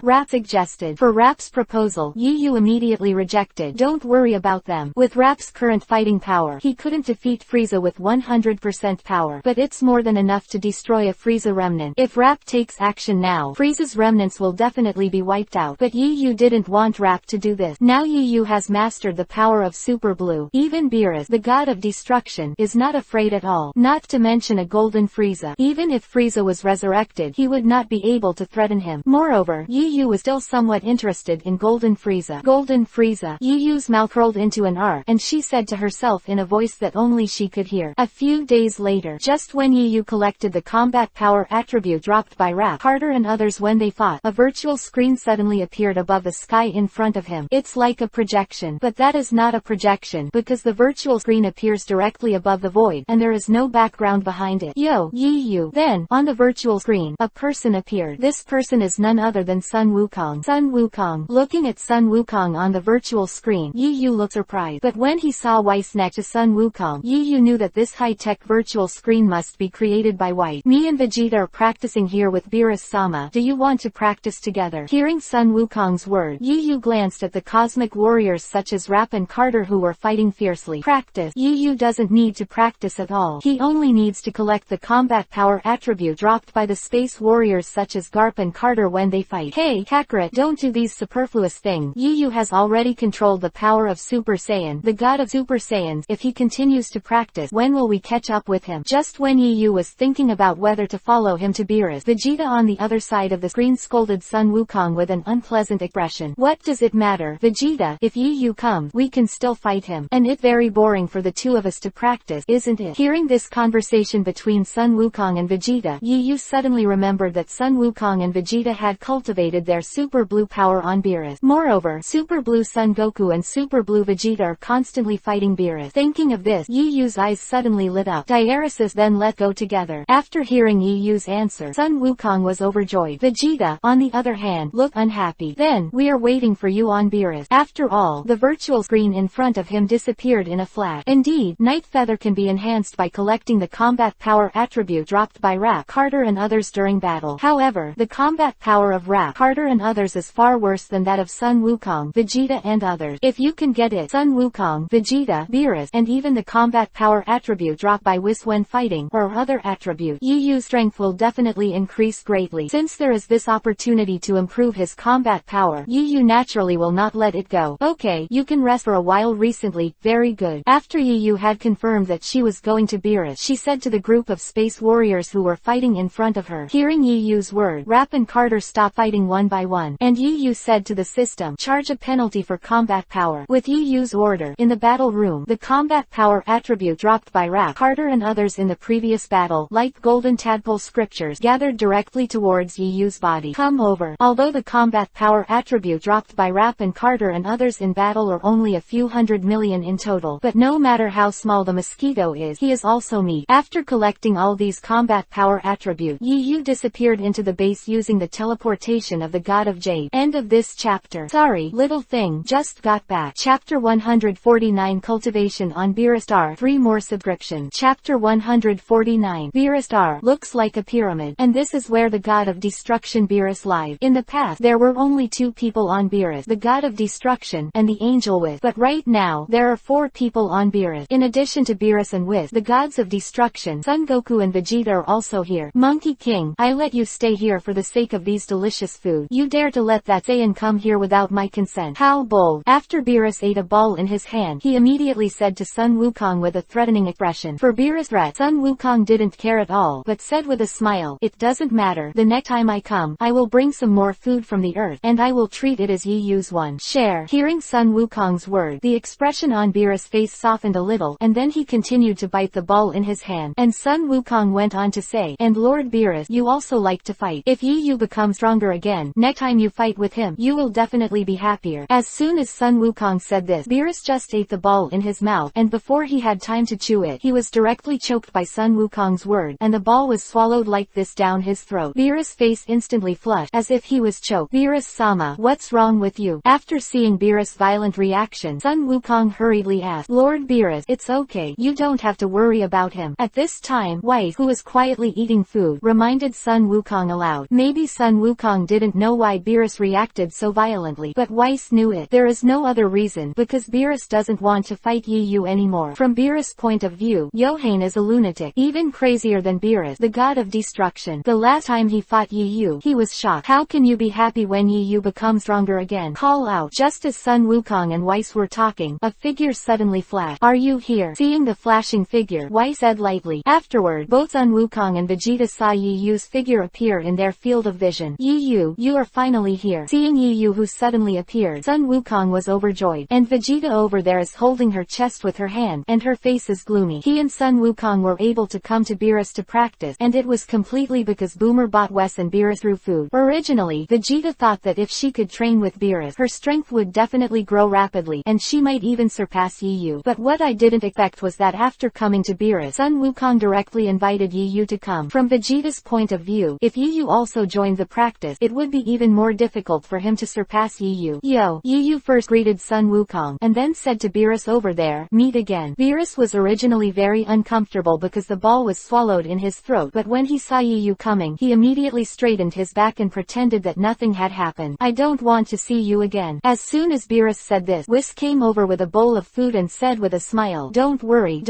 Rap suggested. For Rap's proposal, Yu immediately rejected. Don't worry about them. With Rap's current fighting power, he couldn't defeat Frieza with 100% power, but it's more than enough to destroy a Frieza remnant. If Rap takes action now, Frieza's remnants will definitely be wiped out. But Yu didn't want Rap to do this. Now Yu has mastered the power of Super Blue. Even Beerus, the god of destruction, is not afraid at all. Not to mention a golden Frieza. Even if Frieza was resurrected, he would not be able to threaten him. Moreover, Yu was still somewhat interested in Golden Frieza. Golden Frieza. Yu's mouth curled into an R, and she said to herself in a voice that only she could hear. A few days later, just when Yu collected the combat power attribute dropped by Rap, Carter and others when they fought, a virtual screen suddenly appeared above the sky in front of him. It's like a projection, but that is not a projection, because the virtual screen appears directly above the void, and there is no background behind it. Yu. Then, on the virtual screen, a person appeared. This person is none other than Sun Wukong. Sun Wukong. Looking at Sun Wukong on the virtual screen, Yu looked surprised, but when he saw Weiss next to Sun Wukong, Yu knew that this high-tech virtual screen must be created by White. Me and Vegeta are practicing here with Beerus-sama. Do you want to practice together? Hearing Sun Wukong's word, Yu glanced at the cosmic warriors such as Rap and Carter who were fighting fiercely. Practice. Yu doesn't need to practice at all. He only needs to collect the combat power attribute dropped by the space warriors such as Garp and Carter when they fight. Hey, Kakarot, don't do these superfluous things. Yu has already controlled the power of Super Saiyan, the god of Super Saiyans. If he continues to practice, when will we catch up with him? Just when Yu was thinking about whether to follow him to Beerus, Vegeta on the other side of the screen scolded Sun Wukong with an unpleasant expression. What does it matter, Vegeta? If Yu comes, we can still fight him. And it's very boring for the two of us to practice, isn't it? Hearing this conversation between Sun Wukong and Vegeta, Yu suddenly remembered that Sun Wukong and Vegeta had cultivated their Super Blue power on Beerus. Moreover, Super Blue Son Goku and Super Blue Vegeta are constantly fighting Beerus. Thinking of this, Yu's eyes suddenly lit up. Diaresis then let go together. After hearing Yu's answer, Sun Wukong was overjoyed. Vegeta, on the other hand, looked unhappy. Then, we are waiting for you on Beerus. After all, the virtual screen in front of him disappeared in a flash. Indeed, Night Feather can be enhanced by collecting the combat power attribute dropped by Rap, Carter and others during battle. However, the combat power of Rap, Carter and others is far worse than that of Sun Wukong, Vegeta and others. If you can get it, Sun Wukong, Vegeta, Beerus, and even the combat power attribute dropped by by Whis when fighting, or other attribute, Yu's strength will definitely increase greatly. Since there is this opportunity to improve his combat power, Yu naturally will not let it go. Okay, you can rest for a while recently, very good. After Yu had confirmed that she was going to Beerus, she said to the group of space warriors who were fighting in front of her. Hearing Yu's word, Rap and Carter stop fighting one by one, and Yu said to the system, charge a penalty for combat power. With Yu's order, in the battle room, the combat power attribute dropped by Rap, Carter and others in the previous battle, like golden tadpole scriptures, gathered directly towards Yu's body. Come over. Although the combat power attribute dropped by Rap and Carter and others in battle are only a few 100 million in total, but no matter how small the mosquito is, he is also meat. After collecting all these combat power attributes, Yu disappeared into the base using the teleportation of the God of Jade. End of this chapter. Sorry, little thing, just got back. Chapter 149 Cultivation on Beerus Star. 3 more subscription. Chapter 149 Beerus Star looks like a pyramid, and this is where the God of Destruction Beerus live. In the past, there were only 2 people on Beerus, the God of Destruction, and the Angel Whis. But right now, there are 4 people on Beerus. In addition to Beerus and Whis, the gods of destruction, Son Goku and Vegeta are also here. Monkey King, I let you stay here for the sake of these delicious food. You dare to let that Saiyan come here without my consent. How bold. After Beerus ate a ball in his hand, he immediately said to Sun Wukong with a threatening expression. For Beerus' threat, Sun Wukong didn't care at all, but said with a smile, it doesn't matter. The next time I come, I will bring some more food from the earth, and I will treat it as Yu's one share. Hearing Sun Wukong's word, the expression on Beerus' face softened a little, and then he continued to bite the ball in his hand, and Sun Wukong went on to say, and Lord Beerus, you also like to fight. If Yu becomes stronger again, next time you fight with him, you will definitely be happier. As soon as Sun Wukong said this, Beerus just ate the ball in his mouth, and before he had time to chew it, he was directly choked by Sun Wukong's word, and the ball was swallowed like this down his throat. Beerus' face instantly flushed, as if he was choked. Beerus-sama, what's wrong with you? After seeing Beerus' violent reaction, Sun Wukong hurriedly asked, Lord Beerus, it's okay, you don't have to worry about him. At this time, Whis, who was quietly eating food, reminded Sun Wukong aloud. Maybe Sun Wukong didn't know why Beerus reacted so violently, but Whis knew it. There is no other reason, because Beerus doesn't want to fight Yu anymore. From Beerus' point of view, Yohane is a lunatic, even crazier than Beerus, the god of destruction. The last time he fought Yu, he was shocked. How can you be happy when Yu becomes stronger again? Call out. Just as Sun Wukong and Whis were talking, a figure suddenly flashed. Are you here? Seeing the flashing figure, Whis said lightly. Afterward, both Sun Wukong and Vegeta saw Yu's figure appear in their field of vision. You are finally here. Seeing Yu who suddenly appeared, Sun Wukong was overjoyed, and Vegeta over there is holding her chest with her hand, and her face is gloomy. He and Sun Wukong were able to come to Beerus to practice, and it was completely because Boomer bought Whis and Beerus through food. Originally, Vegeta thought that if she could train with Beerus, her strength would definitely grow rapidly, and she might even surpass Yu. But what I didn't expect was that after coming to Beerus, Sun Wukong directly invited Yu to come. From Vegeta's point of view, if Yu also joined the practice, it would be even more difficult for him to surpass Yu. Yu first greeted Sun Wukong, and then said to Beerus over there, meet again. Beerus was originally very uncomfortable because the ball was swallowed in his throat, but when he saw Yu coming, he immediately straightened his back and pretended that nothing had happened. I don't want to see you again. As soon as Beerus said this, Whis came over with a bowl of food and said with a smile, don't worry,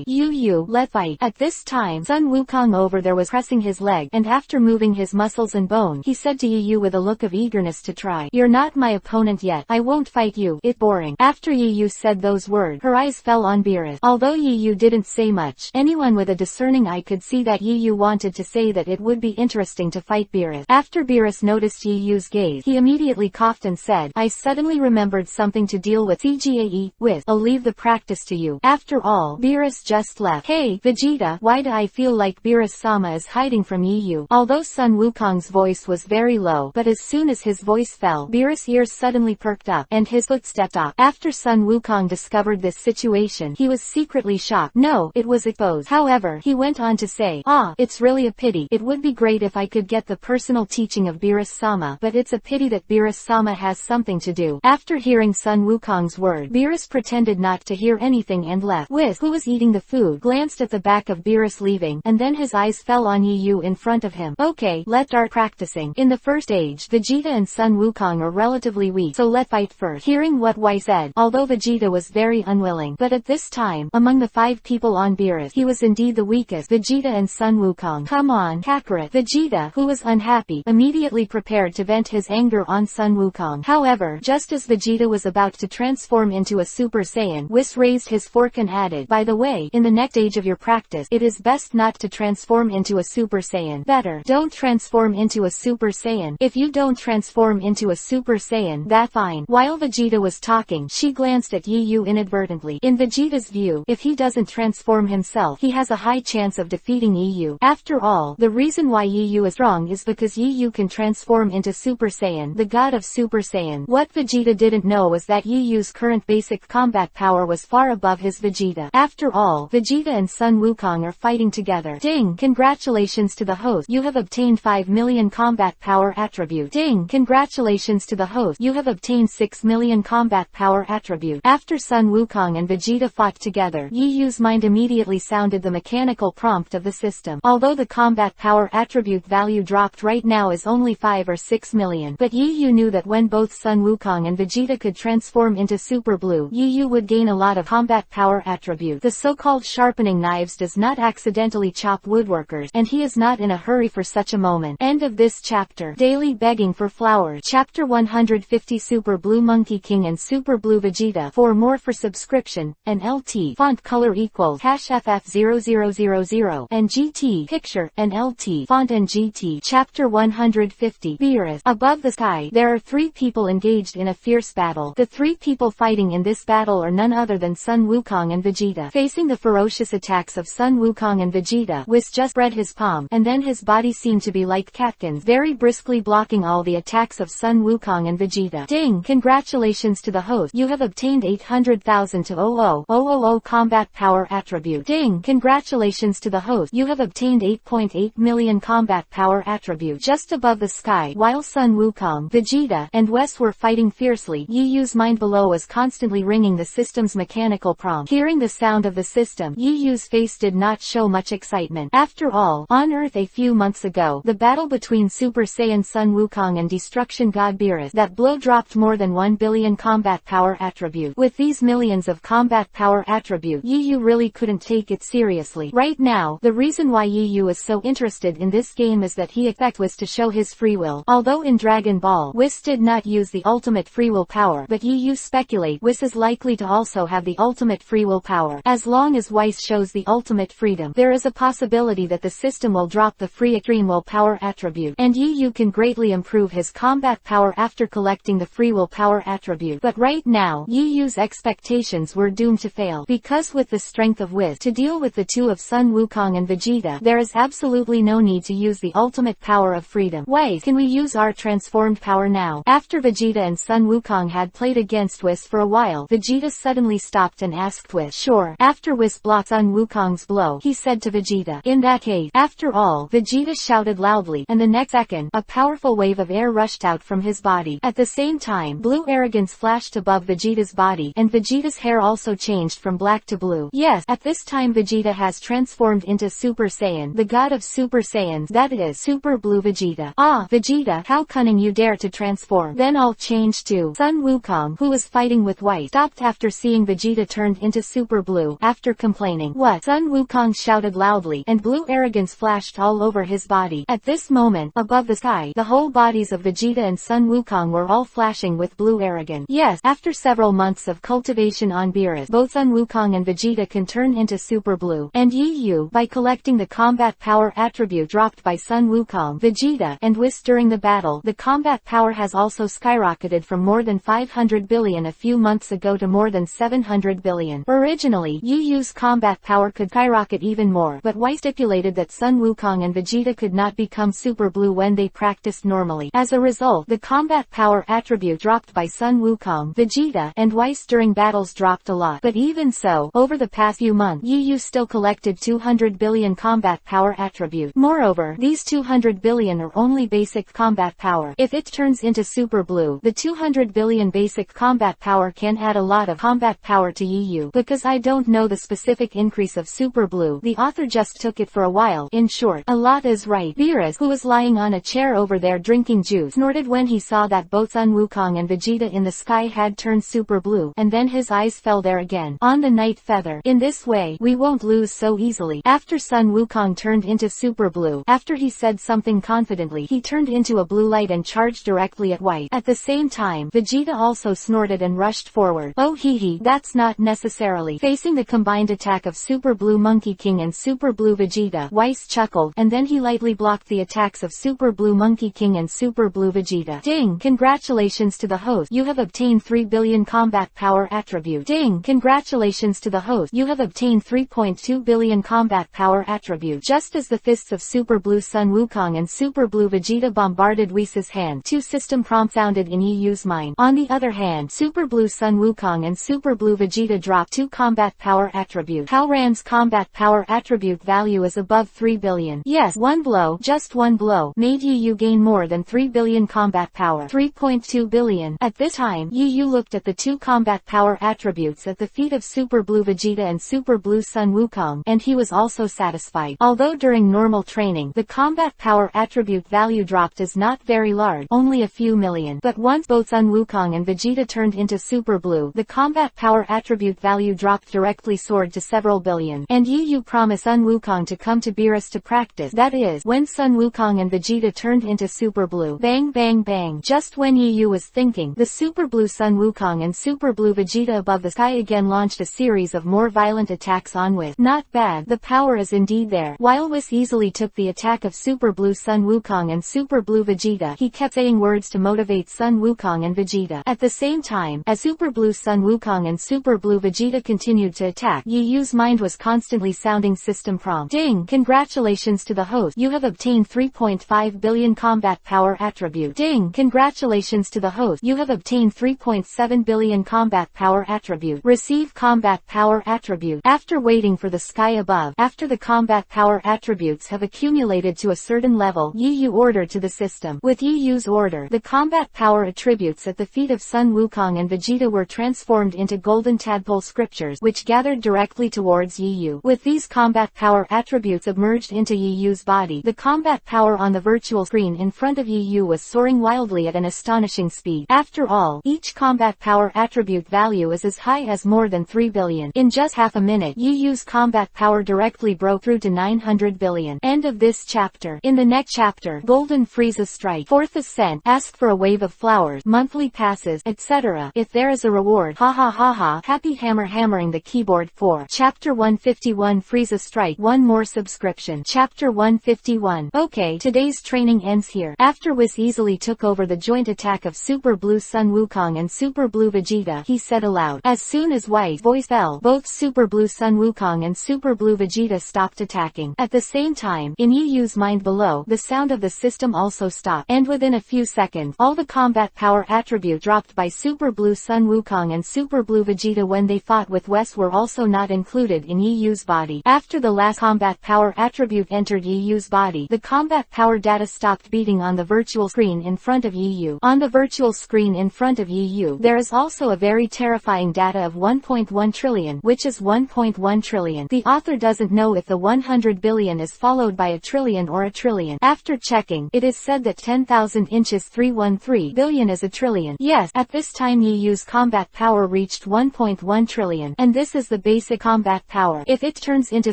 Yu, let's fight. At this time, Sun Wukong over there was pressing his leg, and after moving his muscles and bone, he said to Yu with a look of eagerness to try. You're not my opponent yet. I won't fight you. It's boring. After Yu said those words, her eyes fell on Beerus. Although Yu didn't say much, anyone with a discerning eye could see that Yu wanted to say that it would be interesting to fight Beerus. After Beerus noticed Yu's gaze, he immediately coughed and said, I suddenly remembered something to deal with. CGAE, Whis, I'll leave the practice to you. After all, Beerus just left. Hey, Vegeta, why do I feel like Beerus-sama is hiding from Yu? Although Sun Wukong's voice was very low, but as soon as his voice fell, Beerus' ears suddenly perked up, and his foot stepped up. After Sun Wukong discovered this situation, he was secretly shocked. No, it was exposed. However, he went on to say, it's really a pity. It would be great if I could get the personal teaching of Beerus-sama, but it's a pity that Beerus-sama has something to do. After hearing Sun Wukong's word, Beerus pretended not to hear anything and left. Whis, who was eating the food, glanced at the back of Beerus leaving, and then his eyes fell on Yu in front of him. Okay, let's start practicing. In the first stage, Vegeta and Sun Wukong are relatively weak, so let's fight first. Hearing what Whis said, although Vegeta was very unwilling, but at this time, among the 5 people battle on Beerus, he was indeed the weakest. Vegeta and Sun Wukong. Come on, Kakarot. Vegeta, who was unhappy, immediately prepared to vent his anger on Sun Wukong. However, just as Vegeta was about to transform into a Super Saiyan, Whis raised his fork and added, "By the way, in the next stage of your practice, it is best not to transform into a Super Saiyan. Better, don't transform into a Super Saiyan. If you don't transform into a Super Saiyan, that's fine." While Vegeta was talking, she glanced at Yu inadvertently. In Vegeta's view, if he doesn't transform himself, he has a high chance of defeating Yu. After all, the reason why Yu is strong is because Yu can transform into Super Saiyan, the god of Super Saiyan. What Vegeta didn't know was that Yu's current basic combat power was far above his Vegeta. After all, Vegeta and Sun Wukong are fighting together. Ding! Congratulations to the host. You have obtained 5 million combat power attribute. Ding! Congratulations to the host. You have obtained 6 million combat power attribute. After Sun Wukong and Vegeta fought together, Yu's mind immediately sounded the mechanical prompt of the system. Although the combat power attribute value dropped right now is only 5 or 6 million, but Yu knew that when both Sun Wukong and Vegeta could transform into Super Blue, Yu would gain a lot of combat power attribute. The so-called sharpening knives does not accidentally chop woodworkers, and he is not in a hurry for such a moment. End of this chapter. Daily begging for flowers. Chapter 150 Super Blue Monkey King and Super Blue Vegeta. For more for subscription, and LT font color equals #FF0000 and GT picture, and LT font and GT. Chapter 150 Beerus. Above the sky, there are 3 people engaged in a fierce battle. The 3 people fighting in this battle are none other than Sun Wukong and Vegeta. Facing the ferocious attacks of Sun Wukong and Vegeta, Whis just spread his palm, and then his body seemed to be like Katkins, very briskly blocking all the attacks of Sun Wukong and Vegeta. Ding! Congratulations to the host. You have obtained 800,000 to 00000 combat power attribute. Ding! Congratulations to the host. You have obtained 8.8 million combat power attribute. Just above the sky, while Sun Wukong, Vegeta, and Whis were fighting fiercely, Yu's mind below was constantly ringing the system's mechanical prompt. Hearing the sound of the system, Yu's face did not show much excitement. After all, on Earth a few months ago, the battle between Super Saiyan Sun Wukong and Destruction God Beerus, that blow dropped more than 1 billion combat power attribute. With these millions of combat power attribute, Yu really couldn't take it seriously. Right now, the reason why Yu is so interested in this game is that he expects Whis to show his free will. Although in Dragon Ball, Whis did not use the ultimate free will power, but Yu speculate Whis is likely to also have the ultimate free will power. As long as Whis shows the ultimate freedom, there is a possibility that the system will drop the free extreme will power attribute, and Yu can greatly improve his combat power after collecting the free will power attribute. But right now, Yu's expectations were doomed to fail, because with the strength of Whis to deal with the 2 of Sun Wukong and Vegeta, there is absolutely no need to use the ultimate power of freedom. Whis, can we use our transformed power now? After Vegeta and Sun Wukong had played against Whis for a while, Vegeta suddenly stopped and asked Whis. Sure. After Whis blocked Sun Wukong's blow, he said to Vegeta. In that case. After all, Vegeta shouted loudly, and the next second, a powerful wave of air rushed out from his body. At the same time, blue arrogance flashed above Vegeta's body, and Vegeta's hair also changed from black to blue. Yes, at this time Vegeta has transformed into Super Saiyan, the god of Super Saiyans, that is, Super Blue Vegeta. Ah, Vegeta, how cunning you dare to transform. Then all changed too. Sun Wukong, who was fighting with Whis, stopped after seeing Vegeta turned into Super Blue. After complaining, "What?" Sun Wukong shouted loudly, and blue arrogance flashed all over his body. At this moment, above the sky, the whole bodies of Vegeta and Sun Wukong were all flashing with blue arrogance. Yes, after several months of cultivation on Beerus, both Sun Wukong and Vegeta can turn into Super Blue. And Yu, by collecting the combat power attribute dropped by Sun Wukong, Vegeta, and Whis during the battle, the combat power has also skyrocketed from more than 500 billion a few months ago to more than 700 billion. Originally, Yu's combat power could skyrocket even more, but Whis stipulated that Sun Wukong and Vegeta could not become Super Blue when they practiced normally. As a result, the combat power attribute dropped by Sun Wukong, Vegeta, and Whis during battles dropped a lot. But even so, over the past few months, Yu still collected 200 billion combat power attribute. Moreover, these 200 billion are only basic combat power. If it turns into Super Blue, the 200 billion basic combat power can add a lot of combat power to Yu. Because I don't know the specific increase of Super Blue, the author just took it for a while. In short, a lot is right. Beerus, who was lying on a chair over there drinking juice, snorted when he saw that both Sun Wukong and Vegeta in the sky had turned Super Blue, and then his eyes fell there again, on the night feather. In this this way, we won't lose so easily. After Sun Wukong turned into Super Blue, after he said something confidently, he turned into a blue light and charged directly at White. At the same time, Vegeta also snorted and rushed forward. Oh hee, that's not necessarily. Facing the combined attack of Super Blue Monkey King and Super Blue Vegeta, White chuckled, and then he lightly blocked the attacks of Super Blue Monkey King and Super Blue Vegeta. Ding! Congratulations to the host. You have obtained 3 billion combat power attribute. Ding! Congratulations to the host. You have obtained 3.2 billion combat power attribute. Just as the fists of Super Blue Sun Wukong and Super Blue Vegeta bombarded Whis' hand, 2 system prompts sounded in Yu's mind. On the other hand, Super Blue Sun Wukong and Super Blue Vegeta dropped 2 combat power attribute. Halran's combat power attribute value is above 3 billion. Yes, one blow, just one blow, made Yu gain more than 3 billion combat power. 3.2 billion. At this time, Yu looked at the 2 combat power attributes at the feet of Super Blue Vegeta and Super Blue Sun Wukong, and he was also satisfied. Although during normal training, the combat power attribute value dropped is not very large, only a few million. But once both Sun Wukong and Vegeta turned into Super Blue, the combat power attribute value dropped directly soared to several billion. And Yu promised Sun Wukong to come to Beerus to practice. That is, when Sun Wukong and Vegeta turned into Super Blue. Bang bang bang. Just when Yu was thinking, the Super Blue Sun Wukong and Super Blue Vegeta above the sky again launched a series of more violent attacks on Whis. Not bad, the power is indeed there. While Whis easily took the attack of Super Blue Sun Wukong and Super Blue Vegeta, he kept saying words to motivate Sun Wukong and Vegeta. At the same time, as Super Blue Sun Wukong and Super Blue Vegeta continued to attack, Yu's mind was constantly sounding system prompt. Ding! Congratulations to the host. You have obtained 3.5 billion combat power attribute. Ding! Congratulations to the host. You have obtained 3.7 billion combat power attribute. Receive combat power attribute. After waiting for the sky above, after the combat power attributes have accumulated to a certain level, Yu ordered to the system. With Yu's order, the combat power attributes at the feet of Sun Wukong and Vegeta were transformed into golden tadpole scriptures, which gathered directly towards Yu. With these combat power attributes submerged into Yu's body, the combat power on the virtual screen in front of Yu was soaring wildly at an astonishing speed. After all, each combat power attribute value is as high as more than 3 billion. In just half a minute, Yu's combat power directly broke through to 900 billion. End of this chapter. In the next chapter, Golden Frieza Strike, 4th Ascent, ask for a wave of flowers, monthly passes, etc. If there is a reward, ha ha ha ha, happy hammering the keyboard for Chapter 151 Frieza Strike, 1 more subscription. Chapter 151. Okay, today's training ends here. After Whis easily took over the joint attack of Super Blue Sun Wukong and Super Blue Vegeta, he said aloud. As soon as White's voice fell, both Super Blue Sun Wukong and Super Blue Vegeta stopped attacking. At the same time, in Yu's mind below, the sound of the system also stopped, and within a few seconds, all the combat power attribute dropped by Super Blue Sun Wukong and Super Blue Vegeta when they fought with Whis were also not included in Yu's body. After the last combat power attribute entered Yu's body, the combat power data stopped beating on the virtual screen in front of Yu. On the virtual screen in front of Yu, there is also a very terrifying data of 1.1 trillion, which is 1.1 trillion. The author doesn't know if the 100 billion is followed by a trillion or a trillion. After checking, it is said that 10,000 inches 313 billion is a trillion. Yes, at this time Yu's combat power reached 1.1 trillion, and this is the basic combat power. If it turns into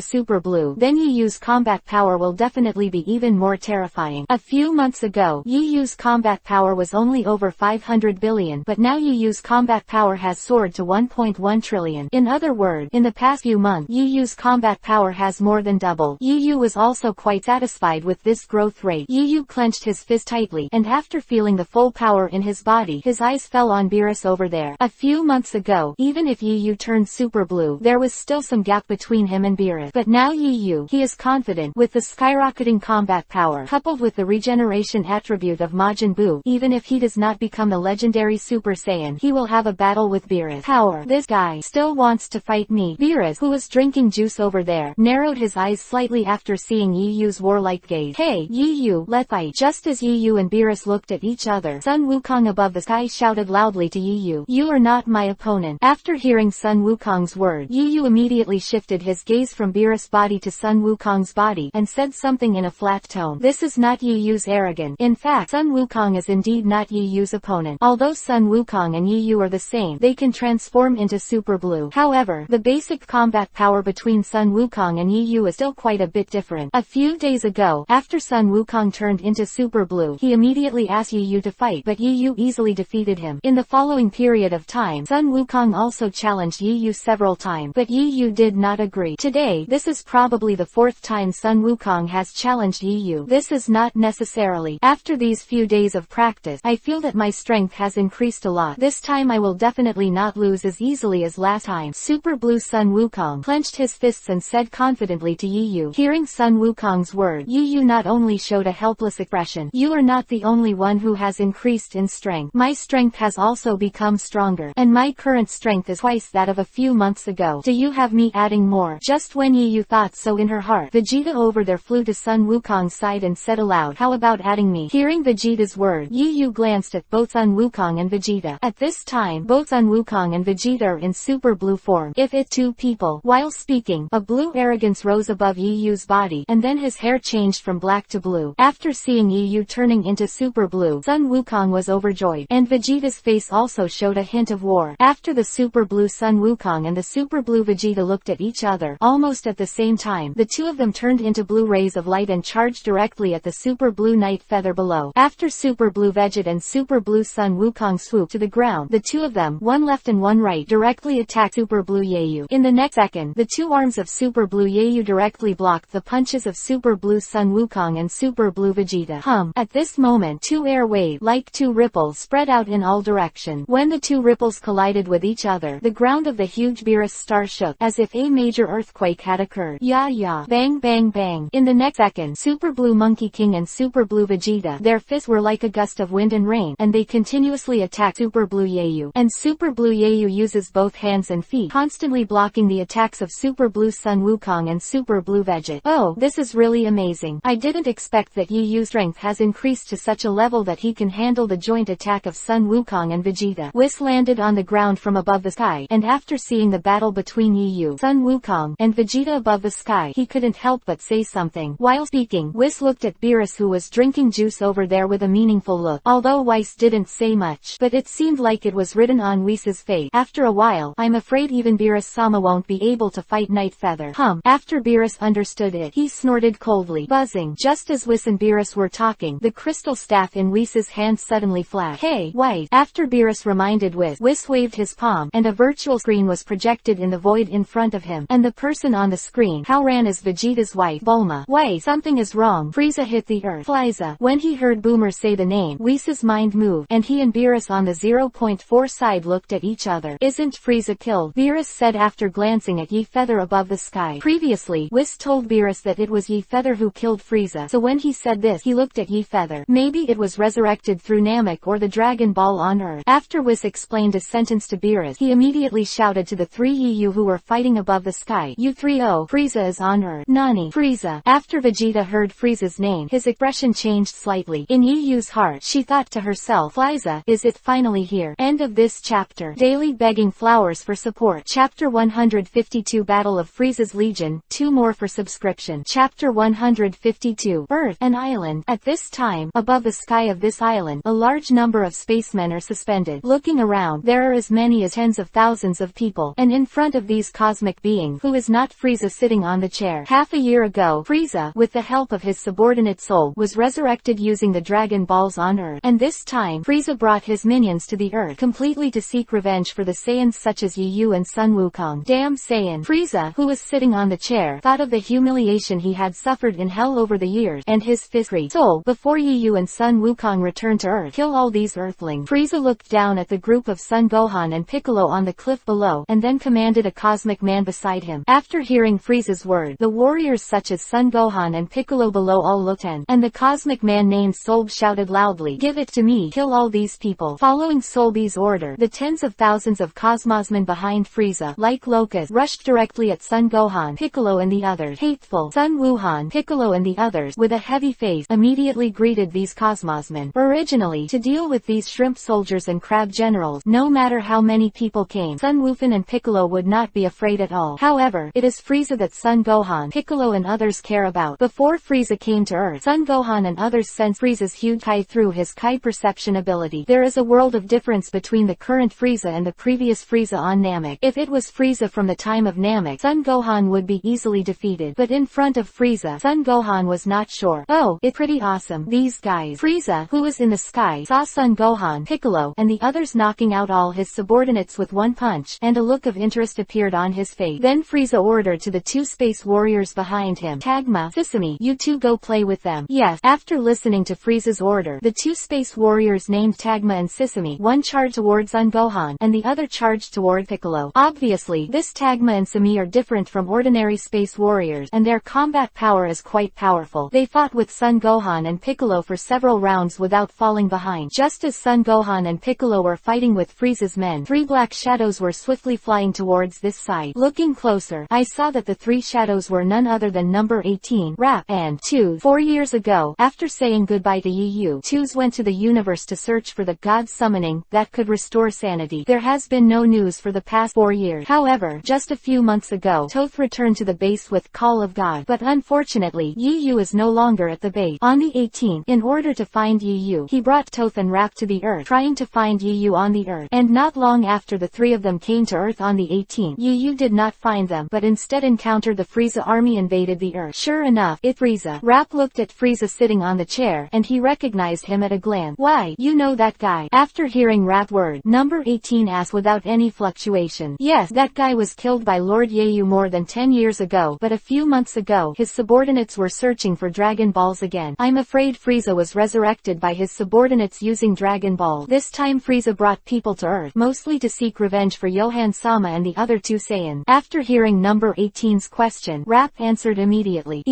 Super Blue, then Yu's combat power will definitely be even more terrifying. A few months ago, Yu's combat power was only over 500 billion, but now Yu's combat power has soared to 1.1 trillion. In other words, in the past few months, Yu's combat power has more than doubled. Yu was also quite satisfied with this growth rate. Yu clenched his fist tightly, and after feeling the full power in his body, his eyes fell on Beerus over there. A few months ago, even if Yu turned Super Blue, there was still some gap between him and Beerus. But now he is confident. With the skyrocketing combat power, coupled with the regeneration attribute of Majin Buu, even if he does not become the legendary Super Saiyan, he will have a battle with Beerus. Power. This guy still wants to fight me. Beerus, who was drinking juice over there, narrowed his eyes slightly after seeing Yu's warlike gaze. Hey, Yu, let's fight. Just as Yu and Beerus looked at each other, Sun Wukong above the sky shouted loudly to Yu, "You are not my opponent." After hearing Sun Wukong's words, Yu immediately shifted his gaze from Beerus' body to Sun Wukong's body, and said something in a flat tone. This is not Yu's arrogance. In fact, Sun Wukong is indeed not Yu's opponent. Although Sun Wukong and Yu are the same, they can transform into Super Blue. However, the basic basic combat power between Sun Wukong and Yi is still quite a bit different. A few days ago, after Sun Wukong turned into Super Blue, he immediately asked Yi to fight, but Yi easily defeated him. In the following period of time, Sun Wukong also challenged Yi several times, but Yi did not agree. Today, this is probably the fourth time Sun Wukong has challenged Yi. This is not necessarily. After these few days of practice, I feel that my strength has increased a lot. This time I will definitely not lose as easily as last time. Super Blue Sun Wukong clenched his fists and said confidently to Yi. Hearing Sun Wukong's word, Yi not only showed a helpless expression. You are not the only one who has increased in strength. My strength has also become stronger, and my current strength is twice that of a few months ago. Do you have me adding more? Just when Yi thought so in her heart, Vegeta over there flew to Sun Wukong's side and said aloud, how about adding me? Hearing Vegeta's word, Yi glanced at both Sun Wukong and Vegeta. At this time, both Sun Wukong and Vegeta are in Super Blue form. If it two people. While speaking, a blue arrogance rose above Yi's body, and then his hair changed from black to blue. After seeing Yi turning into Super Blue, Sun Wukong was overjoyed, and Vegeta's face also showed a hint of war. After the Super Blue Sun Wukong and the Super Blue Vegeta looked at each other, almost at the same time, the two of them turned into blue rays of light and charged directly at the Super Blue Night Feather below. After Super Blue Vegeta and Super Blue Sun Wukong swooped to the ground, the two of them, one left and one right, directly attacked Super Blue Yi. In the next second, the two arms of Super Blue Yi directly blocked the punches of Super Blue Sun Wukong and Super Blue Vegeta. At this moment, two air waves, like two ripples, spread out in all directions. When the two ripples collided with each other, the ground of the huge Beerus star shook, as if a major earthquake had occurred. Bang bang bang. In the next second, Super Blue Monkey King and Super Blue Vegeta, their fists were like a gust of wind and rain, and they continuously attacked Super Blue Yi. And Super Blue Yi uses both hands and feet, constantly blocking the attacks of Super Blue Sun Wukong and Super Blue Vegeta. Oh, this is really amazing. I didn't expect that Yi's strength has increased to such a level that he can handle the joint attack of Sun Wukong and Vegeta. Whis landed on the ground from above the sky, and after seeing the battle between Yi, Sun Wukong, and Vegeta above the sky, he couldn't help but say something. While speaking, Whis looked at Beerus, who was drinking juice over there, with a meaningful look. Although Whis didn't say much, but it seemed like it was written on Whis' face. After a while, I'm afraid even Beerus-sama won't be able to fight Night Feather. After Beerus understood it, he snorted coldly, buzzing. Just as Whis and Beerus were talking, the crystal staff in Whis' hand suddenly flashed. Hey, Whis! After Beerus reminded Whis waved his palm, and a virtual screen was projected in the void in front of him, and the person on the screen, Howran, is Vegeta's wife, Bulma. Whis, something is wrong. Frieza hit the earth. Frieza. When he heard Boomer say the name, Whis' mind moved, and he and Beerus on the 0.4 side looked at each other. Isn't Frieza killed? Beerus said after glancing at Yi Feather above the sky. Previously, Whis told Beerus that it was Yi Feather who killed Frieza, so when he said this, he looked at Yi Feather. Maybe it was resurrected through Namek or the Dragon Ball on Earth. After Whis explained a sentence to Beerus, he immediately shouted to the three Yi who were fighting above the sky. You 3-0, Frieza is on Earth. Nani? Frieza. After Vegeta heard Frieza's name, his expression changed slightly. In Yi's heart, she thought to herself, Frieza, is it finally here? End of this chapter. Daily begging flowers for support. Chapter 152 Battle of Frieza's Legion, 2 more for subscription. Chapter 152 Earth, an island. At this time, above the sky of this island, a large number of spacemen are suspended. Looking around, there are as many as tens of thousands of people, and in front of these cosmic beings, who is not Frieza sitting on the chair. Half a year ago, Frieza, with the help of his subordinate Soul, was resurrected using the Dragon Balls on Earth, and this time, Frieza brought his minions to the Earth, completely to seek revenge for the Saiyans such as Yi and Sun Wukong. Damn Saiyan. Frieza, who was sitting on the chair, thought of the humiliation he had suffered in hell over the years, and his fifth soul, before Yi and Sun Wukong returned to Earth. Kill all these Earthlings. Frieza looked down at the group of Son Gohan and Piccolo on the cliff below, and then commanded a cosmic man beside him. After hearing Frieza's word, the warriors such as Son Gohan and Piccolo below all looked in, and the cosmic man named Solb shouted loudly, give it to me, kill all these people. Following Solby's order, the tens of thousands of Cosmosmen behind Frieza, like locusts, rushed directly at Son Gohan, Piccolo and the others. Hateful. Son Wuhan, Piccolo and the others, with a heavy face, immediately greeted these Cosmosmen. Originally, to deal with these shrimp soldiers and crab generals, no matter how many people came, Son Wufan and Piccolo would not be afraid at all. However, it is Frieza that Son Gohan, Piccolo and others care about. Before Frieza came to Earth, Son Gohan and others sensed Frieza's huge Kai through his Kai perception ability. There is a world of difference between the current Frieza and the previous Frieza on Namek. If it was Frieza from the time of Namek, Son Gohan would be easily defeated. But in front of Frieza, Son Gohan was not sure. Oh, it's pretty awesome. These guys. Frieza, who was in the sky, saw Son Gohan, Piccolo, and the others knocking out all his subordinates with one punch, and a look of interest appeared on his face. Then Frieza ordered to the two space warriors behind him, Tagma, Sesame, you two go play with them. Yes. After listening to Frieza's order, the two space warriors named Tagma and Sesame, one charged towards Son Gohan, and the other charged toward Piccolo. Obviously, this Tagma and Sesame are different from ordinary space warriors, and their combat power is quite powerful. They fought with Son Gohan and Piccolo for several rounds without falling behind. Just as Son Gohan and Piccolo were fighting with Frieza's men, three black shadows were swiftly flying towards this side. Looking closer, I saw that the three shadows were none other than number 18, Rap, and Tooth. 4 years ago, after saying goodbye to Yu, Tooth went to the universe to search for the god summoning that could restore sanity. There has been no news for the past 4 years. However, just a few months ago, Tooth returned to the base with Call of God, but unfortunately, Yu is no longer at the base. On the 18th, in order to find Yu, he brought Tooth and Rap to the Earth, trying to find Yu on the Earth. And not long after the three of them came to Earth on the 18th, Yu did not find them, but instead encountered the Frieza army invaded the Earth. Sure enough, it's Frieza. Rap looked at Frieza sitting on the chair, and he recognized him at a glance. Why, you know that guy. After hearing Rap word, number 18 asked without any fluctuation. Yes, that guy was killed by Lord Yeyu more than 10 years ago, but a few months ago, his subordinates were searching for Dragon Balls again. I'm afraid Frieza was resurrected by his subordinates using Dragon Balls. This time Frieza brought people to Earth, mostly to seek revenge for Johan-sama and the other two Saiyans. After hearing number 18's question, Rap answered immediately.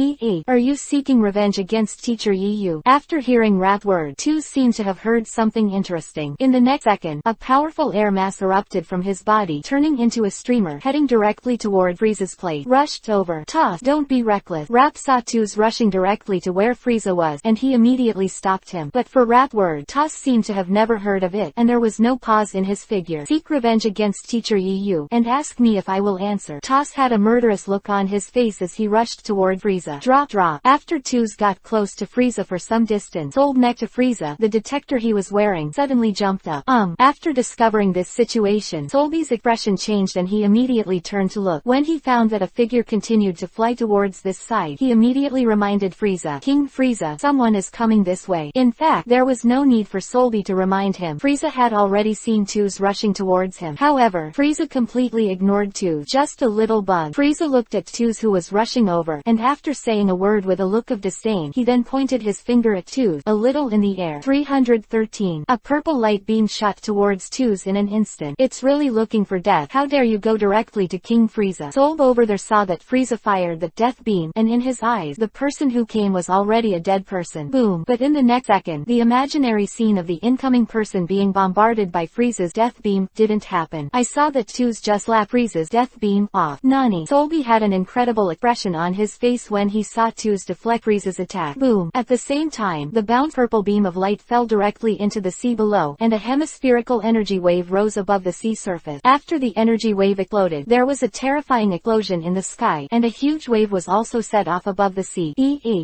Are you seeking revenge against Teacher Yu? After hearing Rap word, Tooth seemed to have heard something interesting. In the next second, a powerful air mass erupted from his body, turning into a streamer, heading directly toward Frieza's place. Rushed over. Toss, don't be reckless. Rap saw Tooth rushing directly to where Frieza was, and he immediately stopped him. But for Rap word, Toss seemed to have never heard of it, and there was no pause in his figure. Seek revenge against Teacher Yu, and ask me if I will answer. Toss had a murderous look on his face as he rushed toward Frieza. Drop. After Tooth got close to Frieza for some distance, sold next to Frieza, the detector he was wearing suddenly jumped up. After discovering this situation, Solby's expression changed and he immediately turned to look. When he found that a figure continued to fly towards this side, he immediately reminded Frieza, King Frieza, someone is coming this way. In fact, there was no need for Solby to remind him. Frieza had already seen Tooth rushing towards him. However, Frieza completely ignored Tooth. Just a little bug. Frieza looked at Tooth who was rushing over, and after saying a word with a look of disdain, he then pointed his finger at Tooth, a little in the air. 313. A purple light beam shot towards Tooth in an instant. It's really looking for death. How dare you go directly to King Frieza? Solb over there saw that Frieza fired the death beam, and in his eyes, the person who came was already a dead person. Boom. But in the next second, the imaginary scene of the incoming person being bombarded by Frieza's death beam didn't happen. I saw that Tooth just laughed Frieza's death beam off. Nani. Solby had an incredible expression on his face when he saw Tooth deflect Frieza's attack. Boom. At the same time, the bound purple beam of light fell directly into the sea below, and a hemispherical energy wave rose above the sea surface. After the energy wave exploded, there was a terrifying explosion in the sky, and a huge wave was also set off above the sea.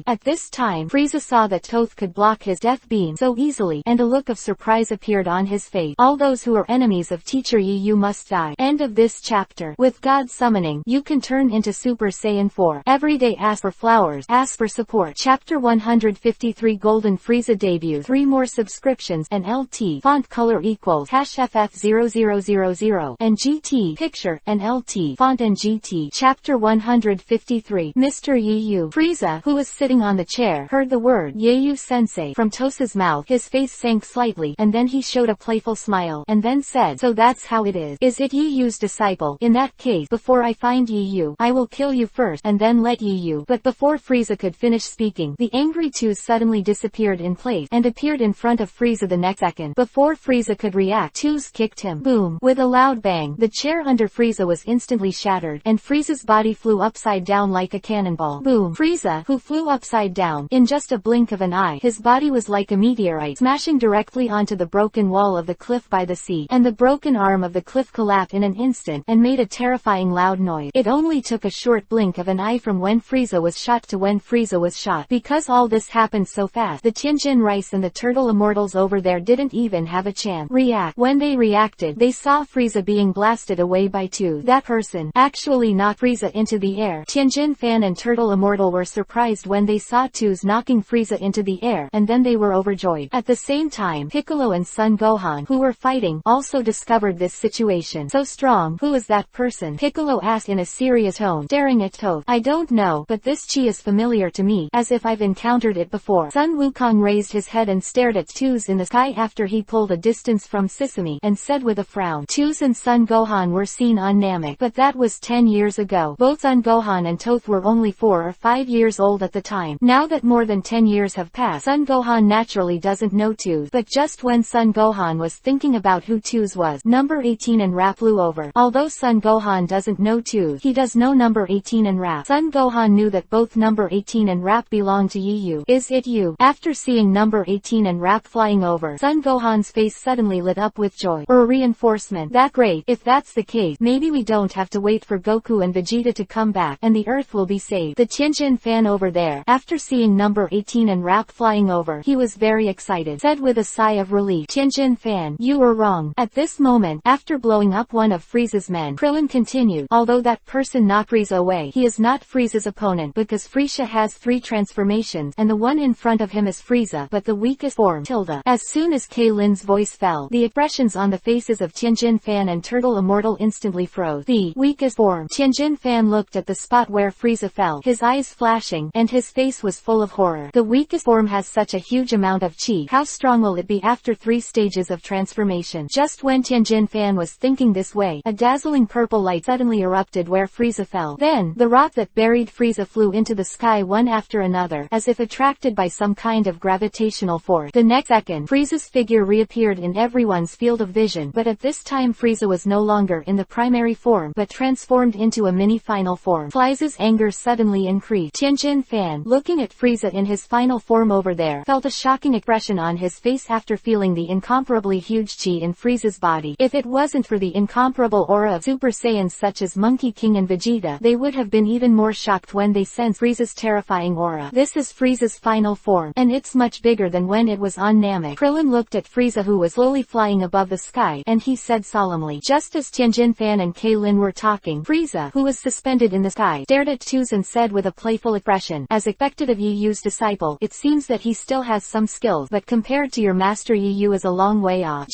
At this time, Frieza saw that Tooth could block his death beam so easily, and a look of surprise appeared on his face. All those who are enemies of Teacher Yu must die. End of this chapter. With God summoning, you can turn into Super Saiyan 4. Every day ask for flowers, ask for support. Chapter 153 Golden Frieza debut. 3 more subscriptions, and LT font color equals #FF0000 and GT picture, and LT font and GT. Chapter 153 Mr. Yu. Frieza, who was sitting on the chair, heard the word Yeyu Sensei from Tosa's mouth. His face sank slightly, and then he showed a playful smile, and then said, so that's how it is. Is it Yeyu's disciple? In that case, before I find Yeyu, I will kill you first, and then let Yeyu. But before Frieza could finish speaking, the angry Tooth suddenly disappeared in place, and appeared in front of Frieza the next second. Before Frieza could react, Tooth kicked him. Boom. With a loud bang, the chair under Frieza was instantly shattered, and Frieza's body flew upside down like a cannonball. Boom. Frieza, who flew upside down, in just a blink of an eye, his body was like a meteorite, smashing directly onto the broken wall of the cliff by the sea, and the broken arm of the cliff collapsed in an instant, and made a terrifying loud noise. It only took a short blink of an eye from when Frieza was shot to when Frieza was shot. Because all this happened so fast, the Tianjin Rice and the Turtle Immortals over there didn't even have a chance react. When they reacted, they saw Frieza being blasted away by Toos. That person actually knocked Frieza into the air. Tianjin Fan and Turtle Immortal were surprised when they saw Toos knocking Frieza into the air, and then they were overjoyed. At the same time, Piccolo and Son Gohan, who were fighting, also discovered this situation. So strong. Who is that person? Piccolo asked in a serious tone, staring at Toph. I don't know, but this chi is familiar to me, as if I've encountered it before. Sun Wukong raised his head and stared at Toos in the sky after he pulled a distance from Sesame, and said with a frown, Toos and Son Gohan were seen on Namek, but that was 10 years ago. Both Son Gohan and Toph were only 4 or 5 years old at the time. Now that more than 10 years have passed, Son Gohan naturally doesn't know Toos. But just when Son Gohan was thinking about who Toos was, number 18 and Rap flew over. Although Son Gohan doesn't know Toos, he does know number 18 and Rap. Son Gohan knew that both number 18 and Rap belong to Yiyu. Is it you? After seeing number 18 and Rap flying over, Son Gohan's face suddenly lit up with joy. Or reinforcement. That great. If that's the case, maybe we don't have to wait for Goku and Vegeta to come back, and the Earth will be saved. The Tianjin Fan over there, after seeing number 18 and Rap flying over, he was very excited, said with a sigh of relief, Tianjin Fan, you were wrong. At this moment, after blowing up one of Frieza's men, Krillin continued, although that person knocked Frieza away, he is not Frieza's opponent, because Frieza has 3 transformations, and the one in front of him is Frieza, but the weakest form, Tilda. As soon as Kaylin's voice fell, the expressions on the faces of Tianjin Fan and Turtle Immortal instantly froze. The weakest form. Tianjin Fan looked at the spot where Frieza fell, his eyes flashing, and his face was full of horror. The weakest form has such a huge amount of chi. How strong will it be after 3 stages of transformation? Just when Tianjin Fan was thinking this way, a dazzling purple light suddenly erupted where Frieza fell. Then, the rock that buried Frieza flew into the sky one after another, as if attracted by some kind of gravitational force. The next second, Frieza's figure reappeared in everyone's field of vision, but at this time Frieza was no longer in the primary form, but transformed into a mini final form. Frieza's anger suddenly increased. Tianjin Fan, looking at Frieza in his final form over there, felt a shocking expression on his face after feeling the incomparably huge chi in Frieza's body. If it wasn't for the incomparable aura of Super Saiyans such as Monkey King and Vegeta, they would have been even more shocked when they sensed Frieza's terrifying aura. This is Frieza's final form, and it's much bigger than when it was on Namek. Krillin looked at Frieza, who was slowly flying above the sky, and he said solemnly, just as Tianjin Fan and Kaylin were talking, Frieza, who was suspended in the sky, stared at Toos and said with a playful expression, as expected of Yiyu's disciple, it seems that he still has some skills, but compared to your master Yiyu is a long way off.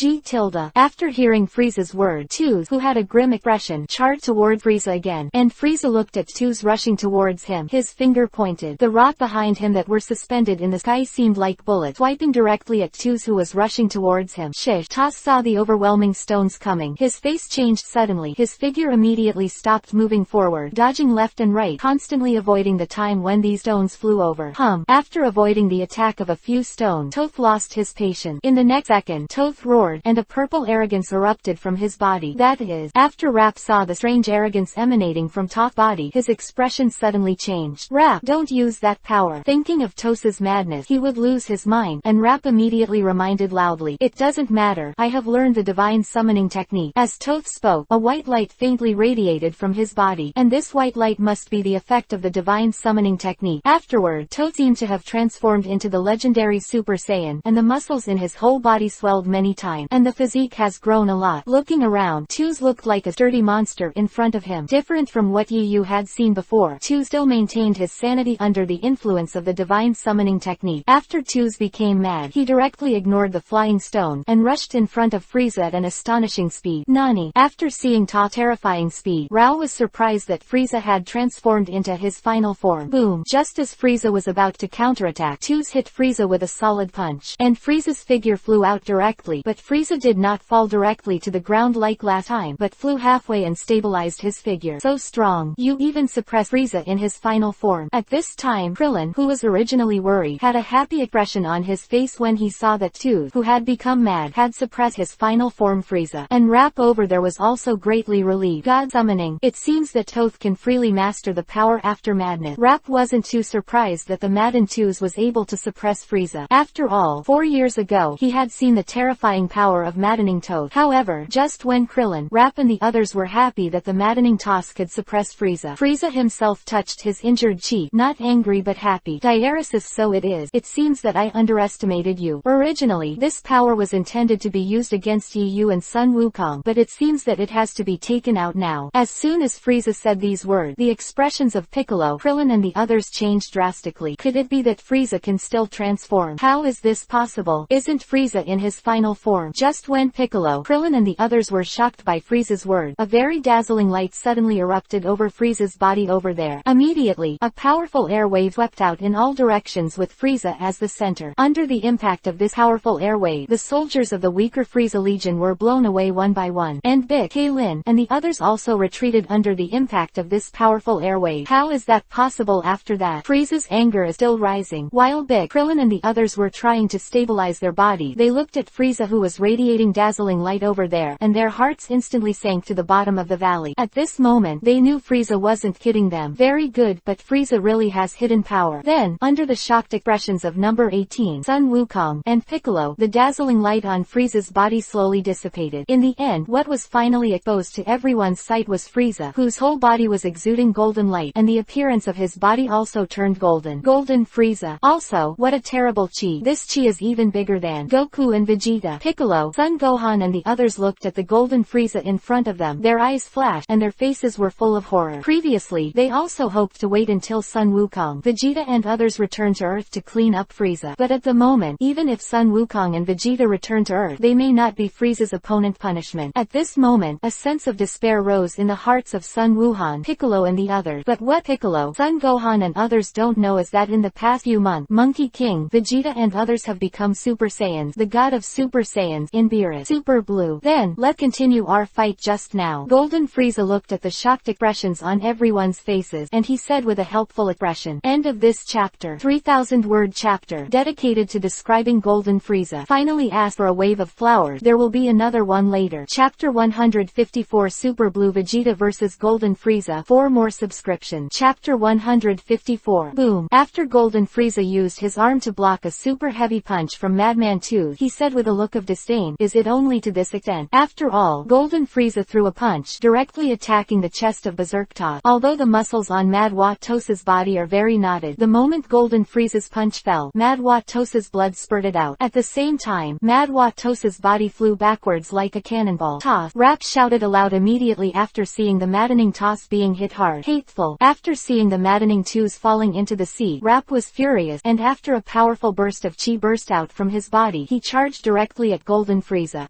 After hearing Frieza's word, Toos, who had a grim expression, charged toward Frieza again, and Frieza looked at Toos rushing towards him, his finger pointed. The rock behind him that were suspended in the sky seemed like bullets, swiping directly at Toos, who was rushing towards him. Shish. Toos saw the overwhelming stones coming. His face changed suddenly. His figure immediately stopped moving forward, dodging left and right, constantly avoiding the time when these stones flew over. After avoiding the attack of a few stones, Toph lost his patience. In the next second, Toph roared, and a purple arrogance erupted from his body. That is, after Rap saw the strange arrogance emanating from Toph's body, his expression suddenly changed. Rap, don't use that power. Thinking of Tosa's madness, he would lose his mind, and Rap immediately reminded loudly, it doesn't matter, I have learned the divine summoning technique. As Toph spoke, a white light faintly radiated from his body, and this white light must be the effect of the divine summoning technique. Afterward, Toph seemed to have transformed into the legendary Super Saiyan, and the muscles in his whole body swelled many times, and the physique has grown a lot. Looking around, Toos looked like a sturdy monster in front of him. Different from what Yiyu had seen before, Toos still maintained his sanity under the influence of the divine summoning technique. After Toos became mad, he directly ignored the flying stone, and rushed in front of Frieza at an astonishing speed. Nani. After seeing Toph's terrifying speed, Rao was surprised that Frieza had transformed into his final form. Boom. Just as Frieza was about to counterattack, Toos hit Frieza with a solid punch, and Frieza's figure flew out directly, but Frieza did not fall directly to the ground like last time, but flew halfway and stabilized his figure. So strong. You even suppress Frieza in his final form. At this time, Krillin, who was originally worried, had a happy expression on his face when he saw that Toos, who had become mad, had suppressed his final form Frieza. And Rap over there was also greatly relieved. God summoning. It seems that Toph can freely master the power after madness. Rap wasn't too surprised that the maddened Toos was able to suppress Frieza. After all, 4 years ago, he had seen the terrifying power of maddening Toph. However, just when Krillin, Rap and the others were happy that the maddening Toss could suppress Frieza, Frieza himself touched his injured cheek, not angry but happy. Diaresis, so it is. It seems that I underestimated you. Originally, this power was intended to be used against Yiyu and Sun Wukong, but it seems that it has to be be taken out now. As soon as Frieza said these words, the expressions of Piccolo, Krillin and the others changed drastically. Could it be that Frieza can still transform? How is this possible? Isn't Frieza in his final form? Just when Piccolo, Krillin and the others were shocked by Frieza's word, a very dazzling light suddenly erupted over Frieza's body over there. Immediately, a powerful air wave swept out in all directions with Frieza as the center. Under the impact of this powerful air wave, the soldiers of the weaker Frieza Legion were blown away one by one, and Big, K-Lin, and the others also retreated under the impact of this powerful air wave. How is that possible? After that, Frieza's anger is still rising. While Big, Krillin and the others were trying to stabilize their body, they looked at Frieza who was radiating dazzling light over there, and their hearts instantly sank to the bottom of the valley. At this moment, they knew Frieza wasn't kidding them. Very good, but Frieza really has hidden power. Then, under the shocked expressions of number 18, Sun Wukong, and Piccolo, the dazzling light on Frieza's body slowly dissipated. In the end, what was finally exposed to everyone's sight was Frieza, whose whole body was exuding golden light, and the appearance of his body also turned golden. Golden Frieza. Also, what a terrible chi. This chi is even bigger than Goku and Vegeta. Piccolo, Son Gohan and the others looked at the golden Frieza in front of them. Their eyes flashed, and their faces were full of horror. Previously, they also hoped to wait until Sun Wukong, Vegeta and others returned to Earth to clean up Frieza. But at the moment, even if Sun Wukong and Vegeta return to Earth, they may not be Frieza's opponent. Punishment. At this moment, a sense of despair rose in the hearts of Sun Wukong, Piccolo and the others. But what Piccolo, Son Gohan and others don't know is that in the past few months, Monkey King, Vegeta and others have become Super Saiyans, the god of Super Saiyans, in Beerus, Super Blue. Then, let's continue our fight just now. Golden Frieza looked at the shocked expressions on everyone's faces, and he said with a helpful expression, end of this chapter. 3,000-word chapter, dedicated to describing Golden Frieza. Finally ask for a wave of flowers. There will be another one later. Chapter 154 Super Blue Vegeta vs Golden Frieza. 4 more subscription. Chapter 154. Boom. After Golden Frieza used his arm to block a super heavy punch from Madman 2, he said with a look of disdain, is it only to this extent? After all, Golden Frieza threw a punch, directly attacking the chest of Berserk Top. Although the muscles on Mad Wat-Tosa's body are very knotted, the moment Golden Frieza's punch fell, Mad Wat-Tosa's blood spurted out. At the same time, Mad Wat-Tosa's body flew backwards like a cannonball. Toss. Rap shouted aloud immediately after seeing the maddening toss being hit hard. Hateful. After seeing the maddening twos falling into the sea, Rap was furious, and after a powerful burst of chi burst out from his body, he charged directly at Golden Frieza.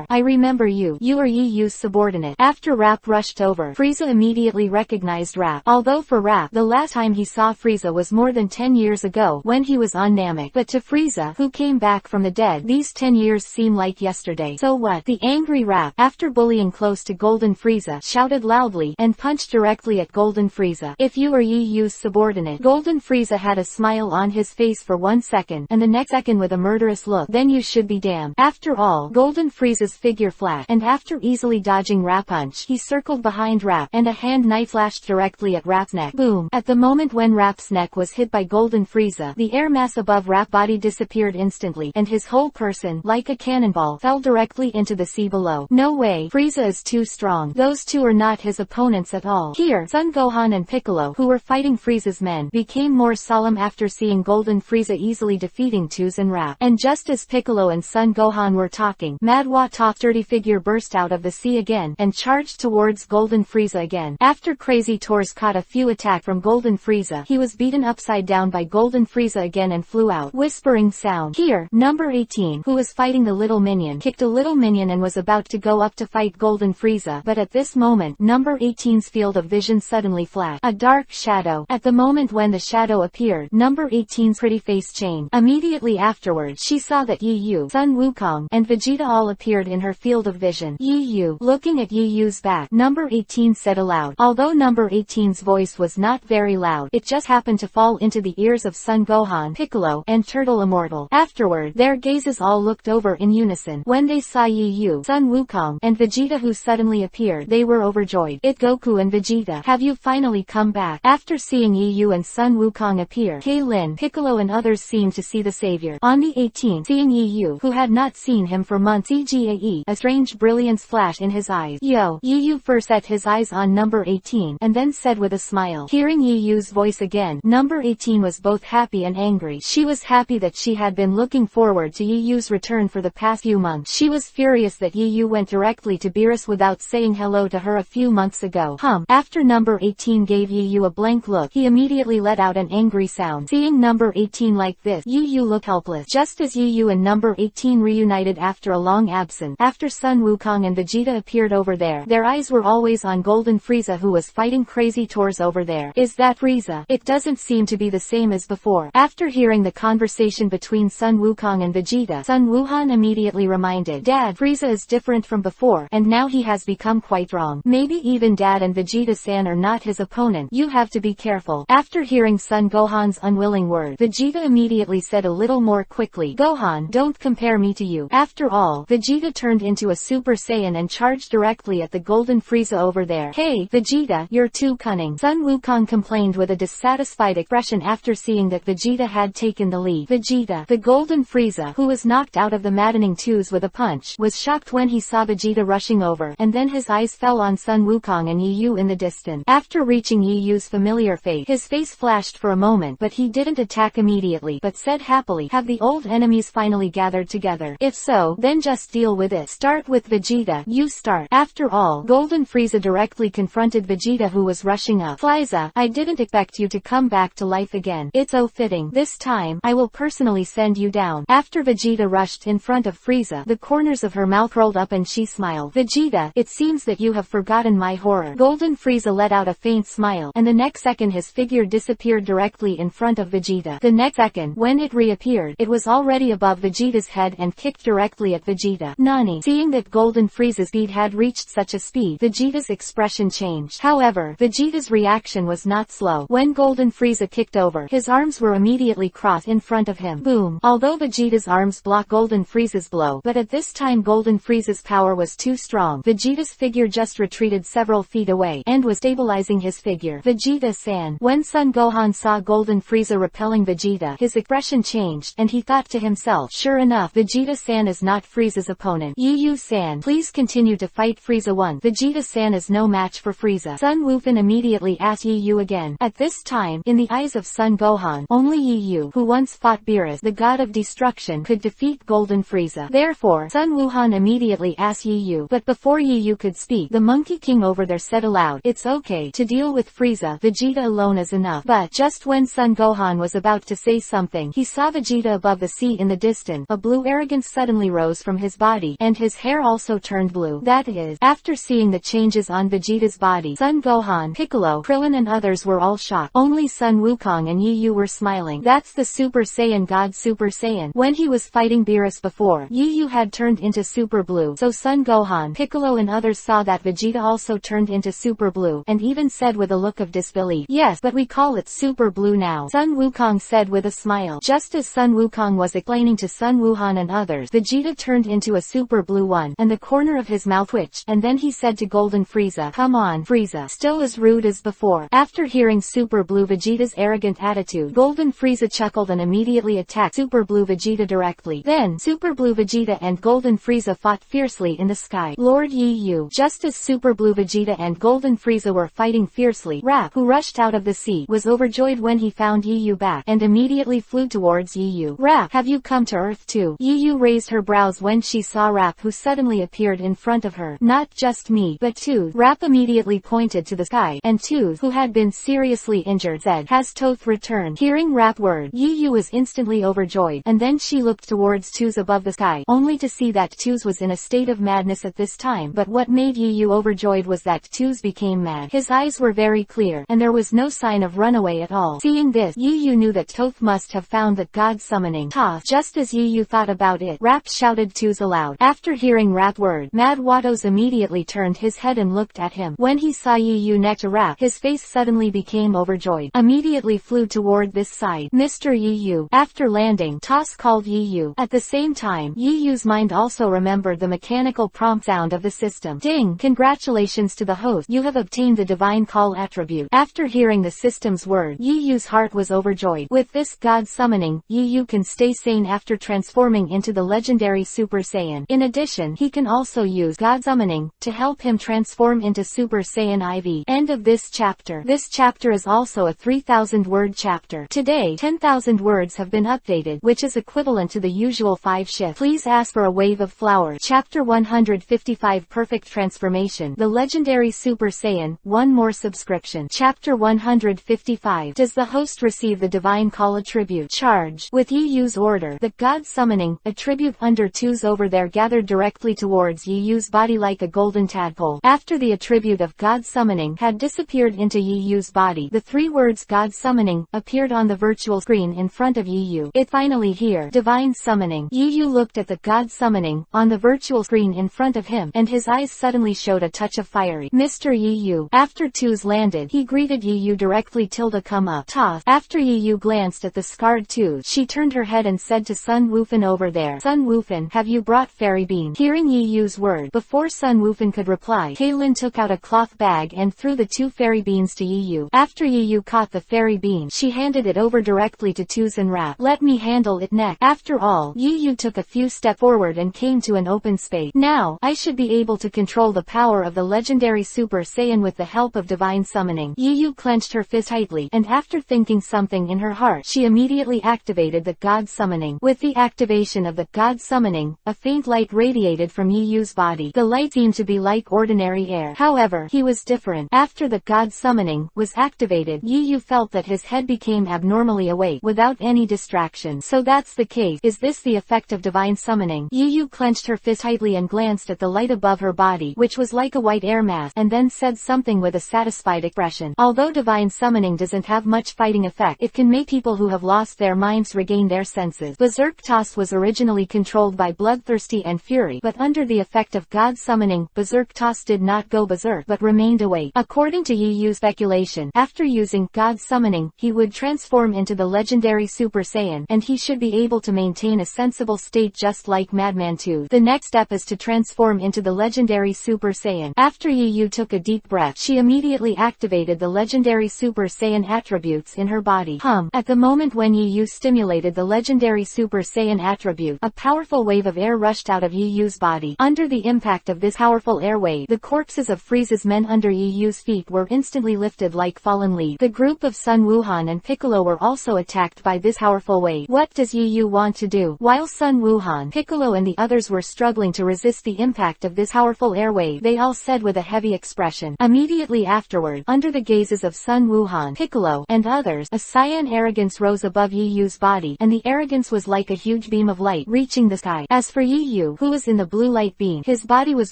I remember you. You are Yu's subordinate. After Rap rushed over, Frieza immediately recognized Rap. Although for Rap, the last time he saw Frieza was more than 10 years ago, when he was on Namek. But to Frieza, who came back from the dead, these 10 years seem like yesterday. So what? The angry Rap, after bullying close to Golden Frieza, shouted loudly, and punched directly at Golden Frieza. If you are Yu's subordinate. Golden Frieza had a smile on his face for 1 second, and the next second with a murderous look. Then you should be damned. After all, Golden Frieza's figure flashed, and after easily dodging Rap punch, he circled behind Rap, and a hand knife flashed directly at Rap's neck. Boom. At the moment when Rap's neck was hit by Golden Frieza, the air mass above Rap's body disappeared instantly, and his whole person, like a cannonball, fell directly into the sea below. No way. Frieza is too strong. Those two are not his opponents at all. Here, Son Gohan and Piccolo, who were fighting Frieza's men, became more solemn after seeing Golden Frieza easily defeating Twos and Rap. And just as Piccolo and Son Gohan were talking, Mad Wat-Top's dirty figure burst out of the sea again, and charged towards Golden Frieza again. After Crazy Tors caught a few attack from Golden Frieza, he was beaten upside down by Golden Frieza again and flew out. Whispering sound. Here, number 18, who was fighting the little minion, kicked a little minion and was about to go up to fight Golden Frieza, but at this moment, number 18's field of vision suddenly flashed. A dark shadow. At the moment when the shadow appeared, number 18's pretty face changed. Immediately afterwards, she saw that Yu, Sun Wukong, and Vegeta all appeared in her field of vision. Yu, looking at Yu's back, number 18 said aloud. Although number 18's voice was not very loud, it just happened to fall into the ears of Son Gohan, Piccolo, and Turtle Immortal. Afterward, their gazes all looked over in unison. When they saw Yu, Sun Wukong, and Vegeta who suddenly appeared, they were overjoyed. It Goku and Vegeta, have you finally come back? After seeing Yu and Sun Wukong appear, K-Lin, Piccolo and others seemed to see the savior. On the 18th, seeing Yu, who had not seen him for months, a strange brilliance flashed in his eyes. Yu first set his eyes on number 18, and then said with a smile. Hearing Yu's voice again, number 18 was both happy and angry. She was happy that she had been looking forward to Yu's return for the past few months. She was furious that Yu went directly to Beerus with without saying hello to her a few months ago. After number 18 gave Yu a blank look, he immediately let out an angry sound. Seeing number 18 like this, Yu looked helpless. Just as Yu and number 18 reunited after a long absence, after Sun Wukong and Vegeta appeared over there, their eyes were always on Golden Frieza, who was fighting crazy tours over there. Is that Frieza? It doesn't seem to be the same as before. After hearing the conversation between Sun Wukong and Vegeta, Sun Wuhan immediately reminded Dad, Frieza is different from before, and now he has become quite wrong. Maybe even Dad and Vegeta-san are not his opponent. You have to be careful. After hearing Sun Gohan's unwilling word, Vegeta immediately said a little more quickly, Gohan, don't compare me to you. After all, Vegeta turned into a Super Saiyan and charged directly at the Golden Frieza over there. Hey, Vegeta, you're too cunning. Sun Wukong complained with a dissatisfied expression after seeing that Vegeta had taken the lead. Vegeta, the Golden Frieza, who was knocked out of the maddening twos with a punch, was shocked when he saw Vegeta rushing over, and then his eyes fell on Sun Wukong and Yu in the distance. After reaching Yu's familiar fate, his face flashed for a moment, but he didn't attack immediately, but said happily, have the old enemies finally gathered together? If so, then just deal with it. Start with Vegeta. You start. After all, Golden Frieza directly confronted Vegeta, who was rushing up. Frieza, I didn't expect you to come back to life again. It's so fitting. This time, I will personally send you down. After Vegeta rushed in front of Frieza, the corners of her mouth rolled up and she smiled. Vegeta, it seems that you have forgotten my horror. Golden Frieza let out a faint smile, and the next second his figure disappeared directly in front of Vegeta. The next second, when it reappeared, it was already above Vegeta's head and kicked directly at Vegeta. Nani? Seeing that Golden Frieza's speed had reached such a speed, Vegeta's expression changed. However, Vegeta's reaction was not slow. When Golden Frieza kicked over, his arms were immediately crossed in front of him. Boom! Although Vegeta's arms blocked Golden Frieza's blow, but at this time Golden Frieza's power was too strong. Vegeta's figure just retreated several feet away, and was stabilizing his figure. Vegeta-san. When Son Gohan saw Golden Frieza repelling Vegeta, his expression changed, and he thought to himself, sure enough, Vegeta-san is not Frieza's opponent. Yu-san, please continue to fight Frieza 1. Vegeta-san is no match for Frieza. Sun Wukong immediately asked Yu again. At this time, in the eyes of Son Gohan, only Yu, who once fought Beerus, the god of destruction, could defeat Golden Frieza. Therefore, Sun Wuhan immediately asked Yu, but before Yu could speak, the Monkey King over there said aloud, it's okay to deal with Frieza, Vegeta alone is enough. But just when Son Gohan was about to say something, he saw Vegeta above the sea in the distance. A blue arrogance suddenly rose from his body, and his hair also turned blue. That is, after seeing the changes on Vegeta's body, Son Gohan, Piccolo, Krillin and others were all shocked. Only Sun Wukong and Yu were smiling. That's the Super Saiyan God Super Saiyan. When he was fighting Beerus before, Yu had turned into Super Blue, so Son Gohan, Piccolo and others saw that Vegeta also turned into Super Blue, and even said with a look of disbelief, yes, but we call it Super Blue now. Sun Wukong said with a smile. Just as Sun Wukong was explaining to Sun Wuhan and others, Vegeta turned into a Super Blue one, and the corner of his mouth twitched, and then he said to Golden Frieza, come on, Frieza, still as rude as before. After hearing Super Blue Vegeta's arrogant attitude, Golden Frieza chuckled and immediately attacked Super Blue Vegeta directly. Then, Super Blue Vegeta and Golden Frieza fought fiercely in the sky. Lord Yu. Just as Super Blue Vegeta and Golden Frieza were fighting fiercely, Raph, who rushed out of the sea, was overjoyed when he found Yu back, and immediately flew towards Yu. Raph, have you come to Earth too? Yu raised her brows when she saw Raph, who suddenly appeared in front of her. Not just me, but Tooth. Raph immediately pointed to the sky, and Tooth, who had been seriously injured, said, has Tooth returned? Hearing Raph's word, Yu was instantly overjoyed, and then she looked towards Tooth above the sky, only to see that Tooth was in a state of madness at this time. But what made Yu overjoyed was that Tooth became mad. His eyes were very clear, and there was no sign of runaway at all. Seeing this, Yu knew that Tooth must have found that God summoning. Ta! Just as Yu thought about it, Raph shouted Tooth aloud. After hearing Raph's word, Mad Wattos immediately turned his head and looked at him. When he saw Yu next to Raph, his face suddenly became overjoyed. Immediately flew toward this side. Mr. Yu. After landing, Toss called Yu. At the same time, Yu's mind also remembered the mechanical prompt sound of the system. Ding! Congratulations to the host. You have obtained the Divine Call attribute. After hearing the system's word, Yu's heart was overjoyed. With this God summoning, Yu can stay sane after transforming into the legendary Super Saiyan. In addition, he can also use God summoning to help him transform into Super Saiyan IV. End of this chapter. This chapter is also a 3,000 word chapter. Today, 10,000 words have been updated, which is equivalent to the usual 5 shifts. Please ask for a wave of flowers. Chapter 155 of perfect transformation. The legendary Super Saiyan, one more subscription. Chapter 155. Does the host receive the divine call attribute? Charge. With Yu's order, the god summoning attribute under twos over there gathered directly towards Yu's body like a golden tadpole. After the attribute of god summoning had disappeared into Yu's body, the three words god summoning appeared on the virtual screen in front of Yu. It finally here, divine summoning. Yu looked at the god summoning on the virtual screen in front of him, and his eyes suddenly showed a touch of fiery. Mr. Yu. After twos landed, he greeted Yu directly. Tilde come up. Toss. After Yu glanced at the scarred twos, she turned her head and said to Sun Wufan over there, Sun Wufan, have you brought fairy bean? Hearing Yu's word, before Sun Wufan could reply, Kaylin took out a cloth bag and threw the two fairy beans to Yu. After Yu caught the fairy bean, she handed it over directly to Twos and Rap. Let me handle it next. After all, Yu took a few steps forward and came to an open space. Now, I should be able to control the power of the legendary Super Saiyan with the help of divine summoning. Yu clenched her fist tightly, and after thinking something in her heart, she immediately activated the god summoning. With the activation of the god summoning, a faint light radiated from Yu's body. The light seemed to be like ordinary air. However, he was different. After the god summoning was activated, Yu felt that his head became abnormally awake without any distraction. So that's the case. Is this the effect of divine summoning? Yu clenched her fist tightly and glanced at the light above her body, which was like a white air mass, and then said something with a satisfied expression. Although divine summoning doesn't have much fighting effect, it can make people who have lost their minds regain their senses. Berserk Toss was originally controlled by Bloodthirsty and Fury, but under the effect of god summoning, Berserk Toss did not go berserk but remained awake. According to Yu's speculation, after using god summoning, he would transform into the legendary Super Saiyan, and he should be able to maintain a sensible state just like Madman 2. The next step is to transform into the legendary Super Saiyan. After Yu took a deep breath, she immediately activated the legendary Super Saiyan attributes in her body. At the moment when Yu stimulated the legendary Super Saiyan attribute, a powerful wave of air rushed out of Yu's body. Under the impact of this powerful air wave, the corpses of Frieza's men under Yu's feet were instantly lifted like fallen leaves. The group of Sun Wuhan and Piccolo were also attacked by this powerful wave. What does Yu want to do? While Sun Wuhan, Piccolo and the others were struggling to resist the impact of this powerful air wave, they all said with a heavy expression. Immediately afterward, under the gazes of Sun Wuhan, Piccolo, and others, a cyan arrogance rose above Yu's body, and the arrogance was like a huge beam of light reaching the sky. As for Yu, who was in the blue light beam, his body was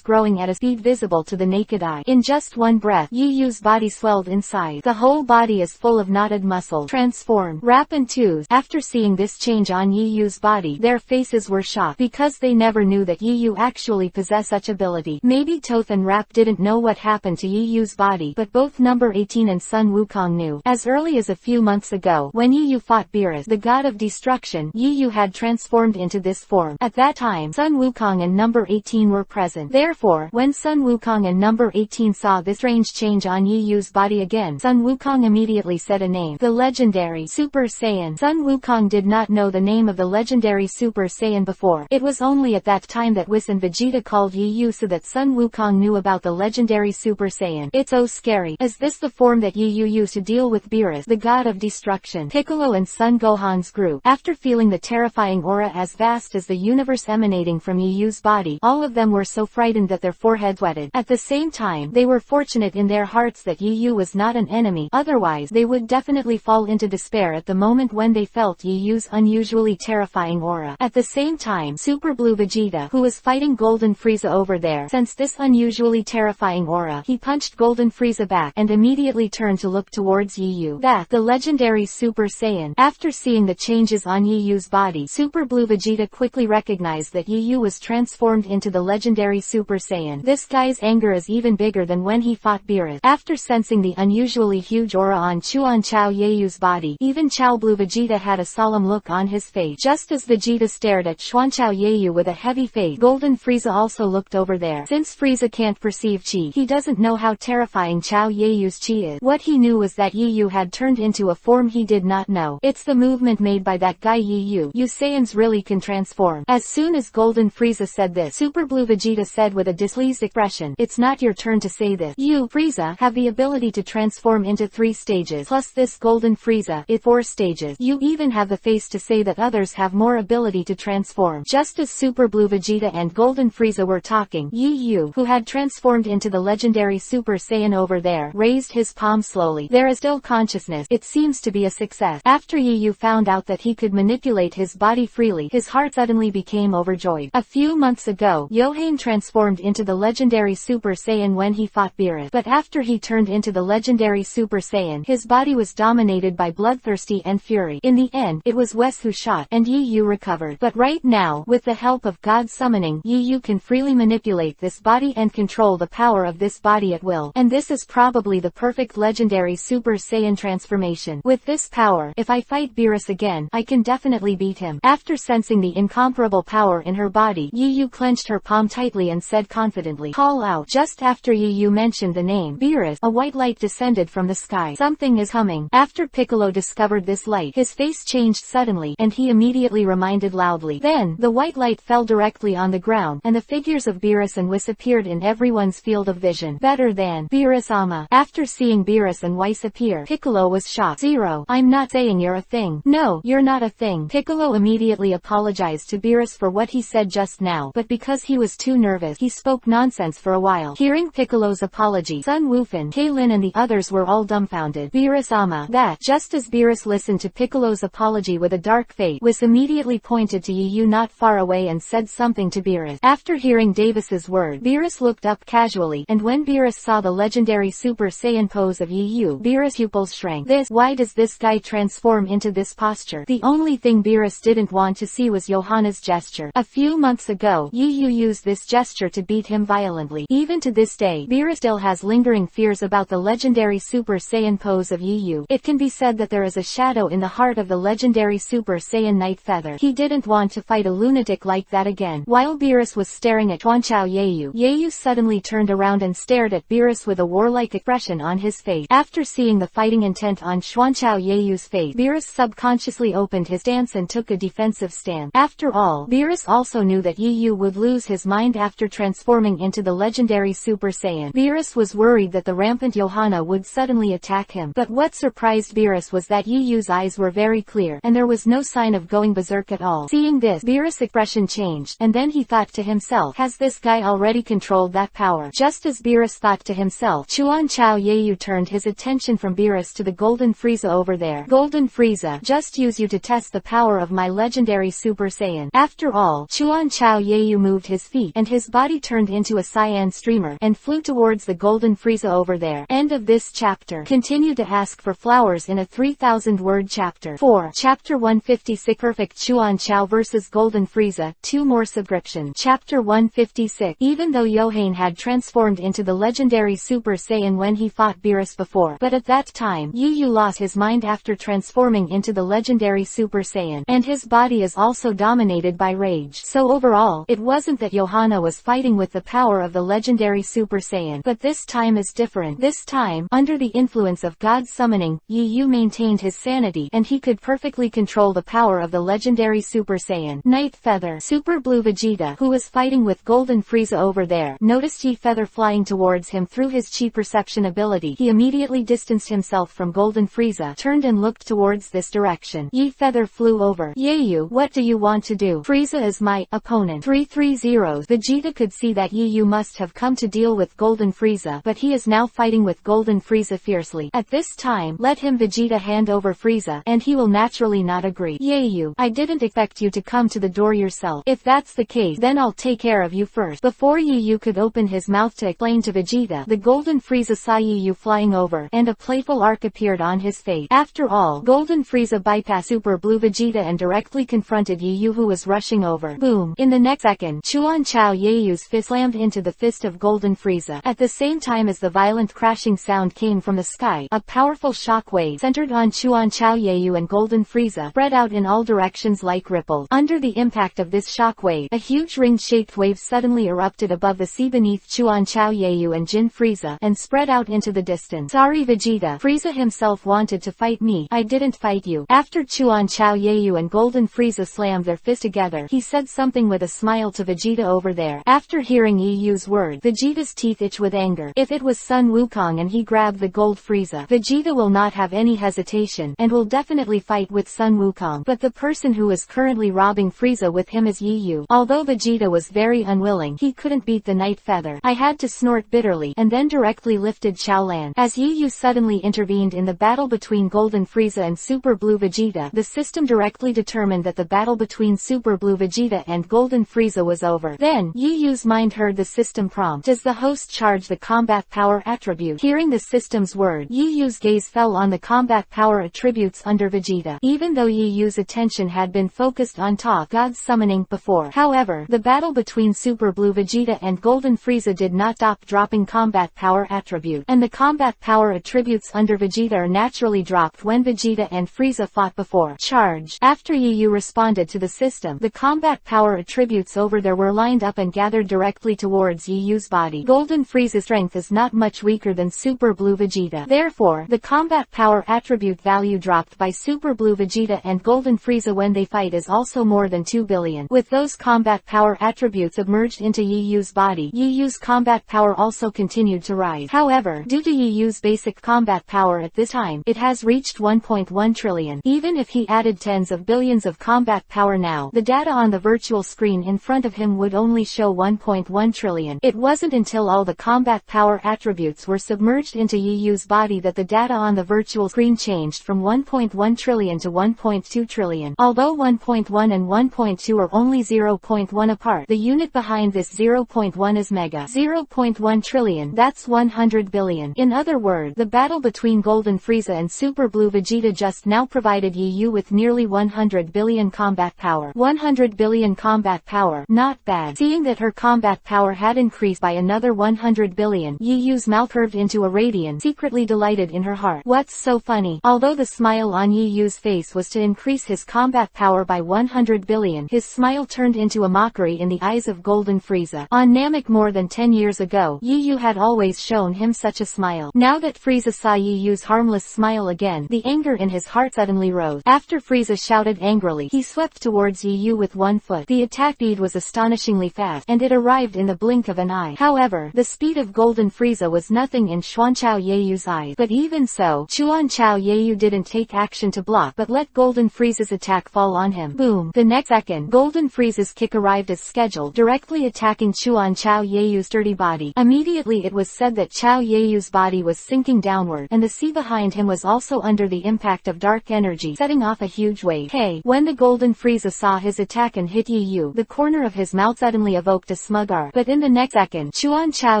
growing at a speed visible to the naked eye. In just one breath, Yu's body swelled in size. The whole body is full of knotted muscle. Transform. Rap and Twos, after seeing this change on Yu's body, their faces were shocked, because they never knew that Yu actually possessed such ability. Maybe Toth and Rap didn't know what happened to Yu's body, but both number 18 and Sun Wukong knew. As early as a few months ago, when Yu fought Beerus, the god of destruction, Yu had transformed into this form. At that time, Sun Wukong and number 18 were present. Therefore, when Sun Wukong and number 18 saw this strange change on Yu's body again, Sun Wukong immediately said a name. The legendary Super Saiyan. Sun Wukong did not know the name of the legendary Super Saiyan before. It was only at that time that Whis and Vegeta called Yu so that Sun Wukong knew about the legendary Super Saiyan. It's so scary. Is this the form that Yu used to deal with Beerus, the god of destruction? Piccolo and Sun Gohan's group, after feeling the terrifying aura as vast as the universe emanating from Yu's body, all of them were so frightened that their foreheads wetted. At the same time, they were fortunate in their hearts that Yu was not an enemy, otherwise they would definitely fall into despair at the moment when they felt Yu's unusually terrifying aura. At the same time, Super Blue Vegeta, who was fighting Golden Frieza over there, sensed this unusually terrifying aura. He punched Golden Frieza back, and immediately turned to look towards Yu. That, the legendary Super Saiyan. After seeing the changes on Yu's body, Super Blue Vegeta quickly recognized that Yu was transformed into the legendary Super Saiyan. This guy's anger is even bigger than when he fought Beerus. After sensing the unusually huge aura on Chuan Chao Yu's body, even Chao Blue Vegeta had a solemn look on his face. Just as Vegeta stared at Chuan Chao Yu with a heavy face, Golden Frieza also looked over there. Since Frieza can't perceive chi, he doesn't know how terrifying Chao Yu's chi is. What he knew was that Yu had turned into a form he did not know. It's the movement made by that guy Yu. You Saiyans really can transform. As soon as Golden Frieza said this, Super Blue Vegeta said with a displeased expression, it's not your turn to say this. You, Frieza, have the ability to transform into 3 stages, plus this Golden Frieza, it's 4 stages. You even have the face to say that others have more ability to transform. Just as Super Blue Vegeta and Golden Frieza were talking, Yu. Yu, who had transformed into the legendary Super Saiyan over there, raised his palm slowly. There is still consciousness. It seems to be a success. After Yu found out that he could manipulate his body freely, his heart suddenly became overjoyed. A few months ago, Yohane transformed into the legendary Super Saiyan when he fought Beerus. But after he turned into the legendary Super Saiyan, his body was dominated by bloodthirsty and fury. In the end, it was Wes who shot, and Yu recovered. But right now, with the help of God summoning, Yu can freely manipulate this body and control the power of this body at will. And this is probably the perfect legendary Super Saiyan transformation. With this power, if I fight Beerus again, I can definitely beat him. After sensing the incomparable power in her body, Yu clenched her palm tightly and said confidently, "Call out." Just after Yu mentioned the name Beerus, a white light descended from the sky. Something is coming. After Piccolo discovered this light, his face changed suddenly, and he immediately reminded loudly. Then, the white light fell directly on the ground, and the figures of Beerus and Whis appeared in everyone's field of vision. Better than Beerus-ama. After seeing Beerus and Whis appear, Piccolo was shocked. "Zero, I'm not saying you're a thing." "No, you're not a thing." Piccolo immediately apologized to Beerus for what he said just now, but because he was too nervous, he spoke nonsense for a while. Hearing Piccolo's apology, Sun Wukong, Kaylin and the others were all dumbfounded. Beerus-ama, that. Just as Beerus listened to Piccolo's apology with a dark face, Whis immediately pointed to Yu not far away and said something to Beerus. After hearing Davis's word, Beerus looked up casually, and when Beerus saw the legendary Super Saiyan pose of Yu, Beerus' pupils shrank. Why does this guy transform into this posture? The only thing Beerus didn't want to see was Johanna's gesture. A few months ago, Yu used this gesture to beat him violently. Even to this day, Beerus still has lingering fears about the legendary Super Saiyan pose of Yu. It can be said that there is a shadow in the heart of the legendary Super Saiyan Night Feather. He didn't want to fight a lunatic like that again. While Beerus was staring at Chuanchao Yu suddenly turned around and stared at Beerus with a warlike expression on his face. After seeing the fighting intent on Chuanchao Yu's face, Beerus subconsciously opened his stance and took a defensive stand. After all, Beerus also knew that Yu would lose his mind after transforming into the legendary Super Saiyan. Beerus was worried that the rampant Johanna would suddenly attack him. But what surprised Beerus was that Yu's eyes were very clear, and there was no sign of going berserk at all. Seeing this, Beerus' expression changed, and then he thought to himself, has this guy already controlled that power? Just as Beerus thought to himself, Chuanchao Yu turned his attention from Beerus to the Golden Frieza over there. "Golden Frieza, just use you to test the power of my legendary Super Saiyan." After all, Chuanchao Yu moved his feet, and his body turned into a cyan streamer, and flew towards the Golden Frieza over there. End of this chapter. Continue to ask for flowers in a 3,000-word chapter. 4. Chapter 156 Perfect Chuanchao vs Golden Frieza, 2 more subscription. Chapter 156 Even though Yohane had transformed into the legendary Super Saiyan when he fought Beerus before, but at that time, Yu lost his mind after transforming into the legendary Super Saiyan, and his body is also dominated by rage. So overall, it wasn't that Johanna was fighting with the power of the legendary Super Saiyan, but this time is different. This time, under the influence of God's summoning, Yu maintained his sanity, and he could perfectly control the power of the legendary Super Saiyan. Night Feather. Super Blue Vegeta, who was fighting with Golden Frieza over there, noticed Yi Feather flying towards him through his chi perception ability. He immediately distanced himself from Golden Frieza, turned and looked towards this direction. Yi Feather flew over. "Yu, what do you want to do? Frieza is my opponent." 330. Vegeta could see that Yu must have come to deal with Golden Frieza, but he is now fighting with Golden Frieza fiercely. At this time, let him Vegeta hand over Frieza, and he will naturally not agree. "Yu, I didn't expect you to come to the door yourself. If that's the case, then I'll take care of you first." Before Yu could open his mouth to explain to Vegeta, the Golden Frieza saw Yu flying over, and a playful arc appeared on his face. After all, Golden Frieza bypassed Super Blue Vegeta and directly confronted Yu who was rushing over. Boom! In the next second, Chuanchao Yu's fist slammed into the fist of Golden Frieza. At the same time as the violent crashing sound came from the sky, a powerful shockwave centered on Chuanchao Yu and Golden Frieza spread out in all directions like ripples. Under the impact of this shockwave, a huge ring-shaped wave suddenly erupted above the sea beneath Chuanchao Yu and Jin Frieza, and spread out into the distance. "Sorry Vegeta, Frieza himself wanted to fight me. I didn't fight you." After Chuanchao Yu and Golden Frieza slammed their fists together, he said something with a smile to Vegeta over there. After hearing Yu's word, Vegeta's teeth itched with anger. If it was Sun Wukong and he grabbed the Gold Frieza, Vegeta will not have any hesitation, and will definitely fight with Sun Wukong. But the person who is currently robbing Frieza with him is Yu. Although Vegeta was very unwilling, unwilling. He couldn't beat the Night Feather. I had to snort bitterly, and then directly lifted Chaolan. As Yu suddenly intervened in the battle between Golden Frieza and Super Blue Vegeta, the system directly determined that the battle between Super Blue Vegeta and Golden Frieza was over. Then, Yu's mind heard the system prompt. Does the host charge the combat power attribute? Hearing the system's word, Yu's gaze fell on the combat power attributes under Vegeta. Even though Yu's attention had been focused on God's summoning before. However, the battle between Super Blue Vegeta and Golden Frieza did not stop dropping combat power attribute, and the combat power attributes under Vegeta are naturally dropped when Vegeta and Frieza fought before. Charge. After Yu responded to the system, the combat power attributes over there were lined up and gathered directly towards Yu's body. Golden Frieza's strength is not much weaker than Super Blue Vegeta. Therefore, the combat power attribute value dropped by Super Blue Vegeta and Golden Frieza when they fight is also more than 2 billion. With those combat power attributes submerged into Yu's body, Yu's combat power also continued to rise. However, due to Yu's basic combat power at this time, it has reached 1.1 trillion. Even if he added tens of billions of combat power now, the data on the virtual screen in front of him would only show 1.1 trillion. It wasn't until all the combat power attributes were submerged into Yu's body that the data on the virtual screen changed from 1.1 trillion to 1.2 trillion. Although 1.1 and 1.2 are only 0.1 apart, the unit behind this 0.1 is mega. 0.1 trillion, that's 100 billion. In other words, the battle between Golden Frieza and Super Blue Vegeta just now provided Yu with nearly 100 billion combat power. 100 billion combat power, not bad. Seeing that her combat power had increased by another 100 billion, Yu's mouth curved into a radiance, secretly delighted in her heart. What's so funny? Although the smile on Yu's face was to increase his combat power by 100 billion, his smile turned into a mockery in the eyes of Golden Frieza. On Namek more than 10 years ago, Yu had always shown him such a smile. Now that Frieza saw Yu's harmless smile again, the anger in his heart suddenly rose. After Frieza shouted angrily, he swept towards Yu with one foot. The attack speed was astonishingly fast, and it arrived in the blink of an eye. However, the speed of Golden Frieza was nothing in Xuanchao Yu's eyes. But even so, Xuanchao Yu didn't take action to block, but let Golden Frieza's attack fall on him. Boom! The next second, Golden Frieza's kick arrived as scheduled, directly attacking Chao Yu's sturdy body. Immediately it was said that Chao Yu's body was sinking downward, and the sea behind him was also under the impact of dark energy, setting off a huge wave. Hey! When the Golden Frieza saw his attack and hit Yu, the corner of his mouth suddenly evoked a smug arc. But in the next second, Chao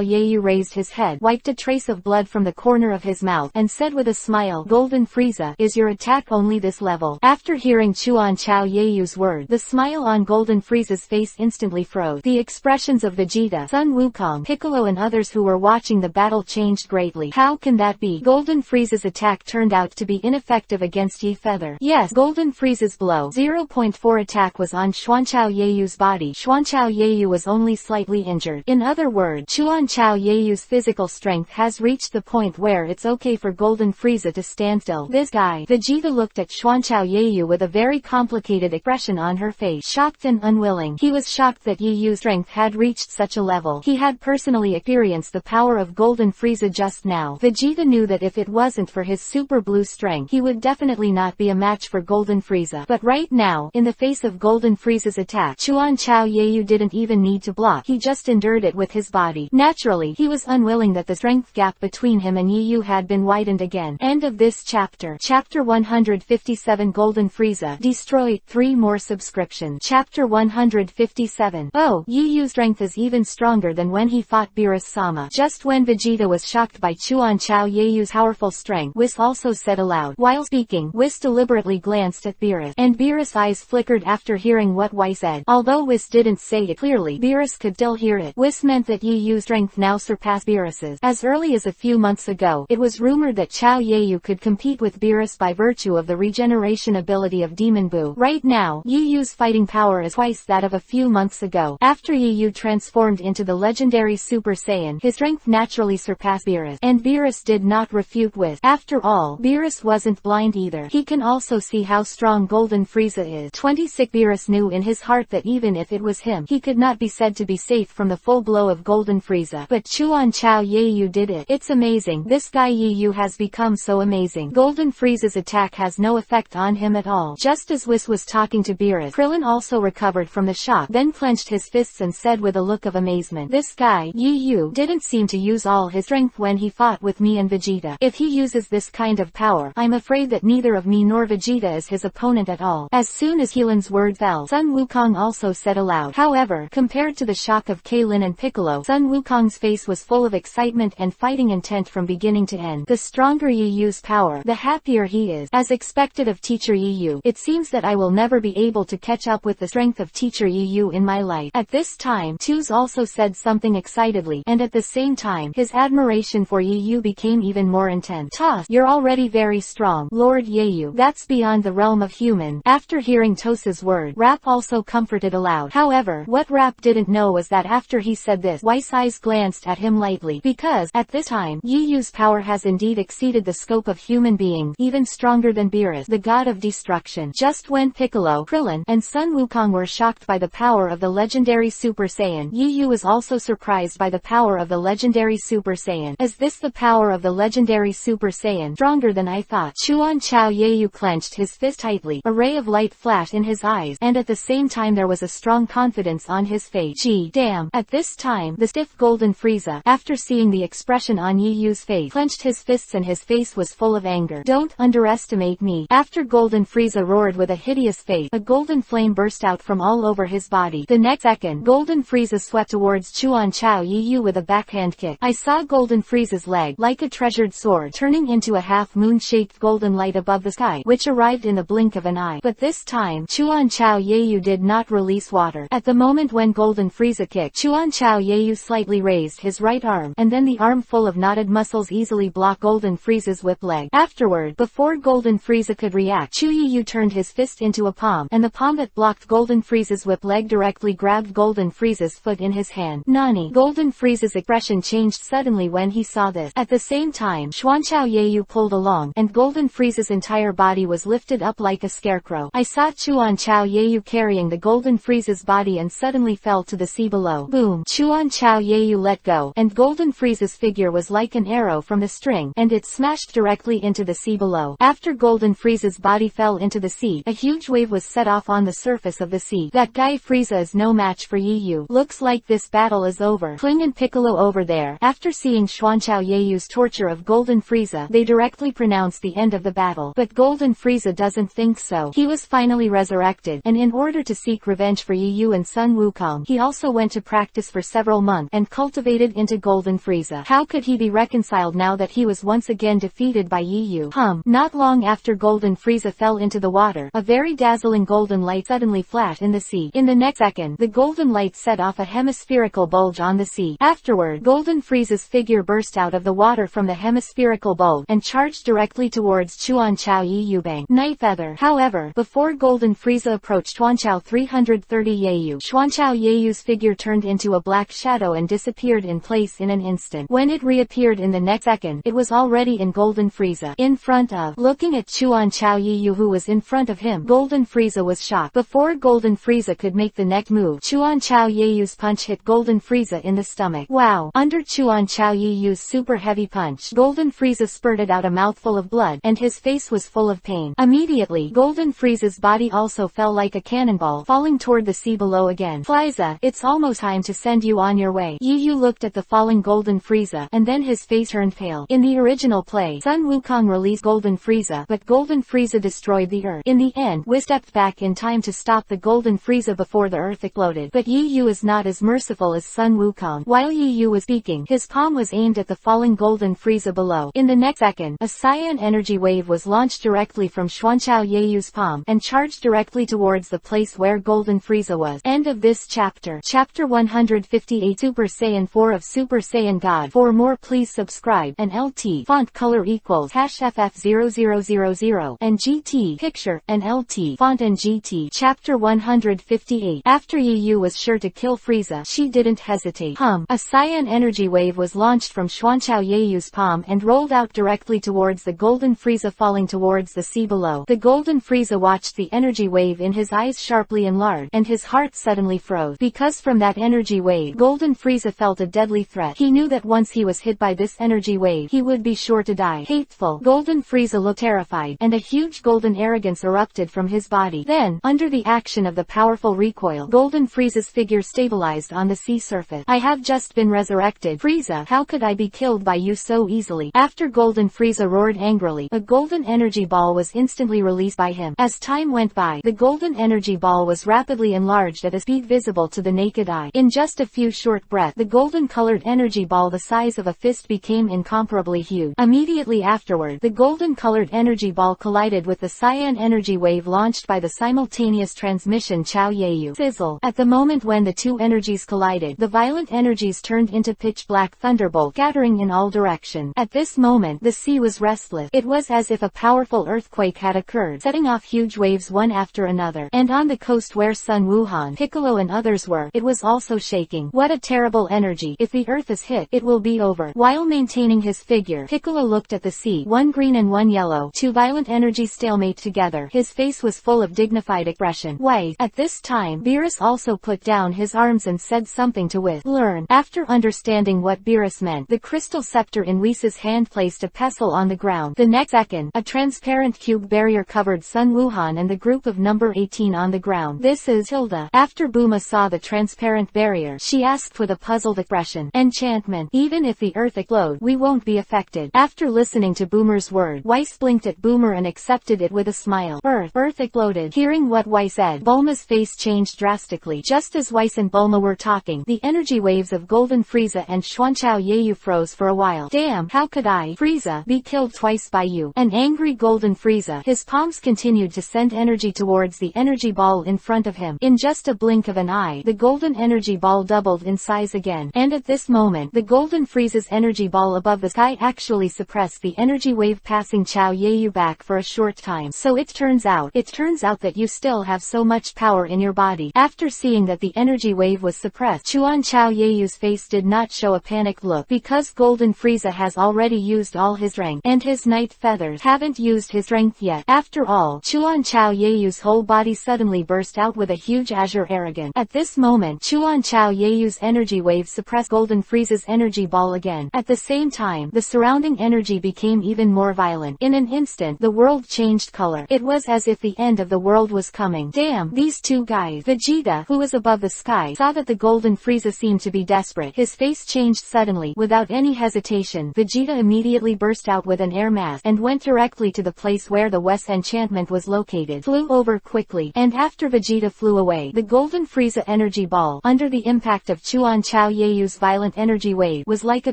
Yu raised his head, wiped a trace of blood from the corner of his mouth, and said with a smile, Golden Frieza, is your attack only this level? After hearing Chao Yu's word, the smile on Golden Frieza's face instantly froze. The expressions of Vegeta, Sun Wukong, Piccolo and others who were watching the battle changed greatly. How can that be? Golden Frieza's attack turned out to be ineffective against Yi Feather. Yes, Golden Frieza's blow 0.4 attack was on Xuanchao Yu's body. Xuanchao Yu was only slightly injured. In other words, Xuanchao Yu's physical strength has reached the point where it's okay for Golden Frieza to stand still. This guy. Vegeta looked at Xuanchao Yu with a very complicated expression on her face, shocked and unwilling. He was shocked that Yu's strength had reached such a level. He had personally experienced the power of Golden Frieza just now. Vegeta knew that if it wasn't for his super blue strength, he would definitely not be a match for Golden Frieza. But right now, in the face of Golden Frieza's attack, Xuanchao Yu didn't even need to block. He just endured it with his body. Naturally, he was unwilling that the strength gap between him and Yu had been widened again. End of this chapter. Chapter 157 Golden Frieza destroyed 3 more subscriptions. Chapter 157. Oh, Yu's strength is even stronger than when he fought Beerus-sama. Just when Vegeta was shocked by Xuanchao Yu's powerful strength, Whis also said aloud. While speaking, Whis deliberately glanced at Beerus, and Beerus' eyes flickered after hearing what Whis said. Although Whis didn't say it clearly, Beerus could still hear it. Whis meant that Yu's strength now surpassed Beerus's. As early as a few months ago, it was rumored that Chao Yu could compete with Beerus by virtue of the regeneration ability of Demon Buu. Right now, Yu's fighting power is twice that of a few months ago. After Yu transformed into the legendary Super Saiyan, his strength naturally surpassed Beerus, and Beerus did not refute Whis. After all, Beerus wasn't blind either. He can also see how strong Golden Frieza is. 26 Beerus knew in his heart that even if it was him, he could not be said to be safe from the full blow of Golden Frieza. But Xuanchao Yu did it. It's amazing. This guy Yu has become so amazing. Golden Frieza's attack has no effect on him at all. Just as Whis was talking to Beerus, Krillin also recovered from the shock, then clenched his fists and said with a look of amazement, "This guy, Yu, didn't seem to use all his strength when he fought with me and Vegeta. If he uses this kind of power, I'm afraid that neither of me nor Vegeta is his opponent at all." As soon as Heelan's word fell, Sun Wukong also said aloud. However, compared to the shock of Kaylin and Piccolo, Sun Wukong's face was full of excitement and fighting intent from beginning to end. The stronger Yu's power, the happier he is. As expected of Teacher Yu, it seems that I will never be able to catch up with the strength of Teacher Yu in my life. At this time, Tuz also said something excitedly, and at the same time, his admiration for Yu became even more intense. "Toss, you're already very strong, Lord Yu. That's beyond the realm of human." After hearing Tos's word, Rap also comforted aloud. However, what Rap didn't know was that after he said this, Weiss' eyes glanced at him lightly, because, at this time, Yu's power has indeed exceeded the scope of human beings, even stronger than Beerus, the god of destruction. Just when Piccolo, Krillin, and Sun Wukong were shocked by the power of the legendary Super Saiyan, Yu was also surprised by the power of the legendary Super Saiyan. "Is this the power of the legendary Super Saiyan? Stronger than I thought." Chuan Chao Yu clenched his fist tightly, a ray of light flashed in his eyes, and at the same time there was a strong confidence on his face. "Gee, damn." At this time, the stiff golden Frieza, after seeing the expression on Yu's face, clenched his fists and his face was full of anger. "Don't underestimate me." After Golden Frieza roared with a hideous face, a golden flame burst out from all over his body. The next second, Golden Frieza swept towards Chuan Chao Yu with a backhand kick. I saw Golden Frieza's leg, like a treasured sword, turning into a half-moon-shaped golden light above the sky, which arrived in the blink of an eye. But this time, Chuan Chao Yu did not release water. At the moment when Golden Frieza kicked, Chuan Chao Yu slightly raised his right arm, and then the arm full of knotted muscles easily blocked Golden Frieza's whip leg. Afterward, before Golden Frieza could react, Chu Yu turned his fist into a palm, and the palm that blocked Golden Frieza's whip leg directly grabbed Golden Frieza's foot in his hand. "Nani?" Golden Frieza's expression changed suddenly when he saw this. At the same time, Xuanchao Yu pulled along, and Golden Frieza's entire body was lifted up like a scarecrow. I saw Xuanchao Yu carrying the Golden Frieza's body and suddenly fell to the sea below. Boom! Xuanchao Yu let go, and Golden Frieza's figure was like an arrow from the string, and it smashed directly into the sea below. After Golden Frieza's body fell into the sea, a huge wave was set off on the surface of the sea. "That guy Frieza is no match for Yu. Looks like this battle is over." Kling and Piccolo over there, after seeing Xuanchao Yu's torture of Golden Frieza, they directly pronounced the end of the battle. But Golden Frieza doesn't think so. He was finally resurrected, and in order to seek revenge for Yu and Sun Wukong, he also went to practice for several months, and cultivated into Golden Frieza. How could he be reconciled now that he was once again defeated by Yu? Not long after Golden Frieza fell into the water, a very dazzling golden light suddenly flashed in the sea. In the next second, the golden light set off a hemispherical bulge on the sea. Afterward, Golden Frieza's figure burst out of the water from the hemispherical bulge, and charged directly towards Xuanchao Yu Bang. Night Feather. However, before Golden Frieza approached Xuanchao 330 Yu, Xuanchao Yu's figure turned into a black shadow and disappeared in place in an instant. When it reappeared in the next second, it was already in Golden Frieza, in front of. Looking at Xuanchao Yu who was in front of him, Golden Frieza was shocked. Before Golden Frieza could make the next move, Xuanchao Yu's punch hit Golden Frieza in the stomach. Wow! Under Xuanchao Yu's super heavy punch, Golden Frieza spurted out a mouthful of blood, and his face was full of pain. Immediately, Golden Frieza's body also fell like a cannonball, falling toward the sea below again. Frieza, it's almost time to send you on your way. Yu looked at the falling Golden Frieza, and then his face turned pale. In the original play, Sun Wukong released Golden Frieza, but Golden Frieza destroyed the Earth. In the end, we stepped back in time to stop the Golden Frieza before the Earth exploded. But Yu is not as merciful as Sun Wukong. While Yu was speaking, his palm was aimed at the falling Golden Frieza below. In the next second, a cyan energy wave was launched directly from Xuanchao Yu's palm, and charged directly towards the place where Golden Frieza was. End of this chapter. Chapter 158 Super Saiyan 4 of Super Saiyan God. For more please subscribe, and LT font color equals #FF0000 and GT picture, and LT font and GT. Chapter 158 After Yu was sure to kill Frieza, she didn't hesitate. A cyan energy wave was launched from Xuanchao Yu's palm and rolled out directly towards the Golden Frieza falling towards the sea below. The Golden Frieza watched the energy wave in his eyes sharply enlarged, and his heart suddenly froze. Because from that energy wave, Golden Frieza felt a deadly threat. He knew that once he was hit by this energy wave, he would be sure to die. Hateful. Golden Frieza looked terrified, and a huge golden arrogance erupted from his body. Then, under the action of the powerful recoil, Golden Frieza's figure figure stabilized on the sea surface. I have just been resurrected. Frieza, how could I be killed by you so easily? After Golden Frieza roared angrily, a golden energy ball was instantly released by him. As time went by, the golden energy ball was rapidly enlarged at a speed visible to the naked eye. In just a few short breaths, the golden-colored energy ball the size of a fist became incomparably huge. Immediately afterward, the golden-colored energy ball collided with the cyan energy wave launched by the simultaneous transmission Chao Yayu. Sizzle. At the moment when the two energies collided, the violent energies turned into pitch-black thunderbolt, scattering in all directions. At this moment, the sea was restless. It was as if a powerful earthquake had occurred, setting off huge waves one after another. And on the coast where Sun Wuhan, Piccolo and others were, it was also shaking. What a terrible energy. If the earth is hit, it will be over. While maintaining his figure, Piccolo looked at the sea, one green and one yellow, two violent energies stalemate together. His face was full of dignified expression. Why? At this time, Beerus also put down his arms and said something to Whis. Learn. After understanding what Beerus meant, the crystal scepter in Whis' hand placed a pestle on the ground. The next second, a transparent cube barrier covered Sun Wuhan and the group of number 18 on the ground. This is Hilda. After Bulma saw the transparent barrier, she asked with a puzzled expression. Enchantment. Even if the earth explodes, we won't be affected. After listening to Boomer's word, Weiss blinked at Boomer and accepted it with a smile. Earth exploded. Hearing what Weiss said, Bulma's face changed drastically. Just as Weiss and Bulma were talking, the energy waves of Golden Frieza and Xuanchao Yayu froze for a while. Damn, how could I, Frieza, be killed twice by you? An angry Golden Frieza, his palms continued to send energy towards the energy ball in front of him. In just a blink of an eye, the golden energy ball doubled in size again. And at this moment, the Golden Frieza's energy ball above the sky actually suppressed the energy wave, passing Chao Yayu back for a short time. So it turns out that you still have so much power in your body. After seeing that the energy wave was suppressed, Chao Yayu's face did not show a panicked look, because Golden Frieza has already used all his strength, and his night feathers haven't used his strength yet. After all, Chao Yayu's whole body suddenly burst out with a huge azure arrogance. At this moment, Chao Yayu's energy wave suppressed Golden Frieza's energy ball again. At the same time, the surrounding energy became even more violent. In an instant, the world changed color. It was as if the end of the world was coming. Damn, these two guys. Vegeta, who was above the sky, saw that the Golden Frieza seemed to be desperate. His face changed suddenly. Without any hesitation, Vegeta immediately burst out with an air mask and went directly to the place where the West enchantment was located. Flew over quickly, and after Vegeta flew away, the Golden Frieza energy ball, under the impact of Chao Yayu's violent energy wave, was like a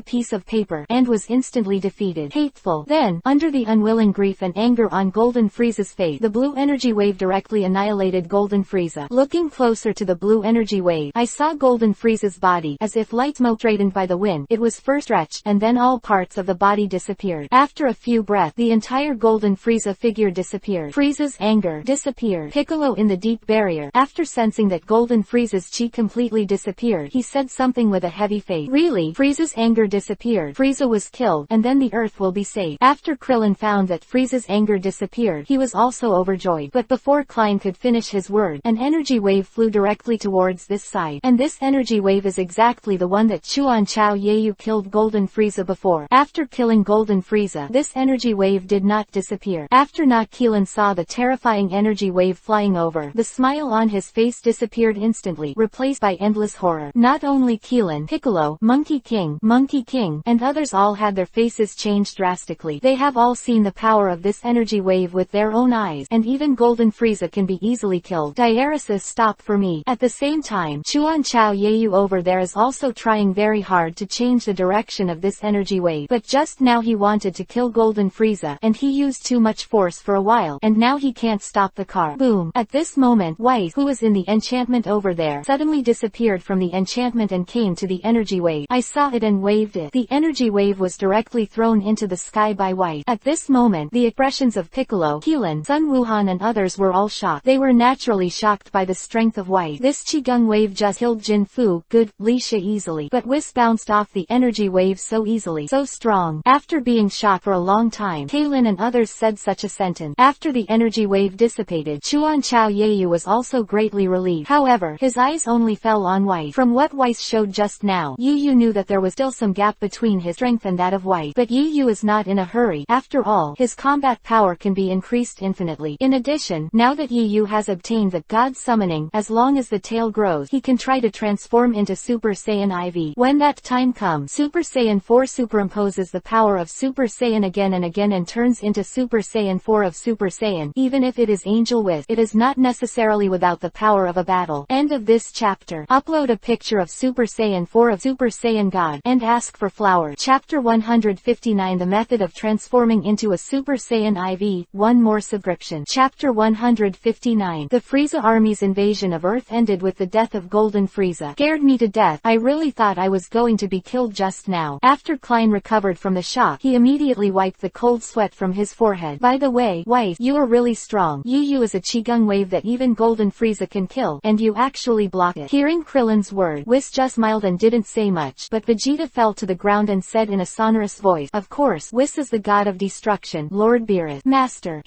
piece of paper, and was instantly defeated. Hateful. Then, under the unwilling grief and anger on Golden Frieza's face, the blue energy wave directly annihilated Golden Frieza. Looking closer to the blue energy wave, I saw Golden Frieza's body, as if light smoke straightened by the wind. It was first stretched, and then all parts of the body disappeared. After a few breaths, the entire Golden Frieza figure disappeared. Frieza's anger disappeared. Piccolo in the deep barrier, after sensing that Golden Frieza's chi completely disappeared, he said something with a heavy face. Really? Frieza's anger disappeared. Frieza was killed, and then the earth will be safe. After Krillin found that Frieza's anger disappeared, he was also overjoyed. But before Klein could finish his word, an energy wave flew directly towards this side. And this energy wave is exactly the one that Chao Yayu killed Golden Frieza before. After killing Golden Frieza, this energy wave did not disappear. After Keelan saw the terrifying energy wave flying over, the smile on his face disappeared instantly, replaced by endless horror. Not only Keelan, Piccolo, Monkey King, and others all had their faces changed drastically. They have all seen the power of this energy wave with their own eyes, and even Golden Frieza can be easily killed. Diaresis, stop for me. At the same time, Chao Yayu over there is also trying very hard to change the direction of this energy wave. But just now he wanted to kill Golden Frieza, and he used too much force for a while, and now he can't stop the car. Boom. At this moment, Weiss, who was in the enchantment over there, suddenly disappeared from the enchantment and came to the energy wave. I saw it and waved it. The energy wave was directly thrown into the sky by Weiss. At this moment, the expressions of Piccolo, Keelan, Sun Wuhan and others were all shocked. They were naturally shocked by the strength of Weiss. This Qigong wave just killed Jin Fu, good, Li Shi easily. But Whis bounced off the energy wave so easily, so strong. After being shocked for a long time, Keelan and others said such a sentence. After the energy wave dissipated, Chao Yayu was also greatly relieved. However, his eyes only fell on Weiss. From what Weiss showed just now, Yu knew that there was still some gap between his strength and that of Weiss. But Yu is not in a hurry. After all, his combat power can be increased infinitely. In addition, now that Yu has obtained the God summoning, as long as the tail grows, grows, he can try to transform into Super Saiyan IV. When that time comes, Super Saiyan 4 superimposes the power of Super Saiyan again and again and turns into Super Saiyan 4 of Super Saiyan. Even if it is Angel Whis, it is not necessarily without the power of a battle. End of this chapter. Upload a picture of Super Saiyan 4 of Super Saiyan God and ask for flower. Chapter 159, the method of transforming into a Super Saiyan IV. One more subscription. Chapter 159. The Frieza army's invasion of Earth ended with the death of Golden Frieza. Scared me to death. I really thought I was going to be killed just now. After Klein recovered from the shock, he immediately wiped the cold sweat from his forehead. By the way, wife, you are really strong. Yu is a Qigong wave that even Golden Frieza can kill, and you actually block it. Hearing Krillin's word, Whis just smiled and didn't say much, but Vegeta fell to the ground and said in a sonorous voice, of course, Whis is the god of destruction, Lord Beerus. Master,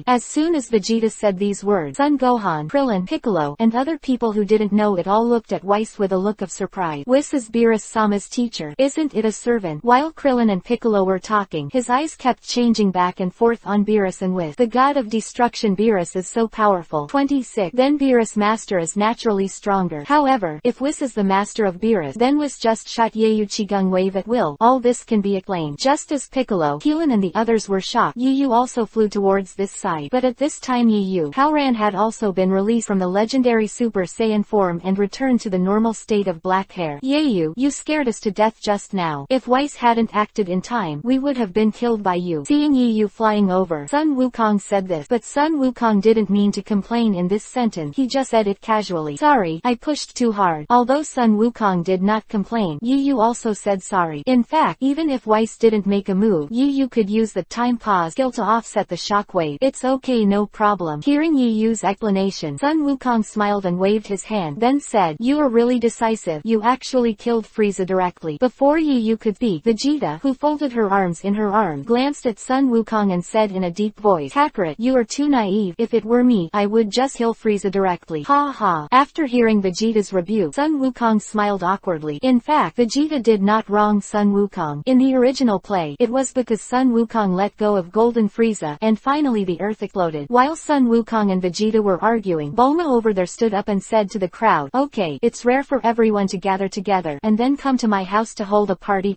As soon as Vegeta said these words, Son Gohan, Krillin, Piccolo, and other people who didn't know it all looked at Whis with a look of surprise. Whis is Beerus-sama's teacher. Isn't it a servant? While Krillin and Piccolo were talking, his eyes kept changing back and forth on Beerus and Whis. The god of destruction Beerus is so powerful. 26. Then Beerus master is naturally stronger. However, if Whis is the master of Beerus, then Whis just shot Yayu Qigong wave at will. All this can be explained. Just as Piccolo, Keelan and the others were shocked, Yu also flew towards this side. But at this time Yu Haoran had also been released from the legendary Super Saiyan form and returned to the normal state of black hair. Yayu, you scared us to death just now. If Whis hadn't acted in time, we would have been killed by you. Seeing Yu flying over, Sun Wukong said this, but Sun Wukong didn't mean to complain in this sentence. He just said it casually. Sorry, I pushed too hard. Although Sun Wukong did not complain, Yu also said sorry. In fact, even if Whis didn't make a move, Yu could use the time pause skill to offset the shockwave. It's okay, no problem. Hearing Yu's explanation, Sun Wukong smiled and waved his hand, then said, you are really decisive. You actually killed Frieza directly. Before Yu could speak, Vegeta, who folded her arms in her arms, glanced at Sun Wukong and said in a deep voice, Kakarot, you are too naive. If it were me, I would just kill Frieza directly. Ha ha. After hearing Vegeta's rebuke, Sun Wukong smiled awkwardly. In fact, Vegeta did not wrong Sun Wukong. In the original play, it was because Sun Wukong let go of Golden Frieza, and finally the earth exploded. While Sun Wukong and Vegeta were arguing, Bulma over there stood up and said to the crowd, okay, it's rare for everyone to gather together, and then come to my house to hold a party.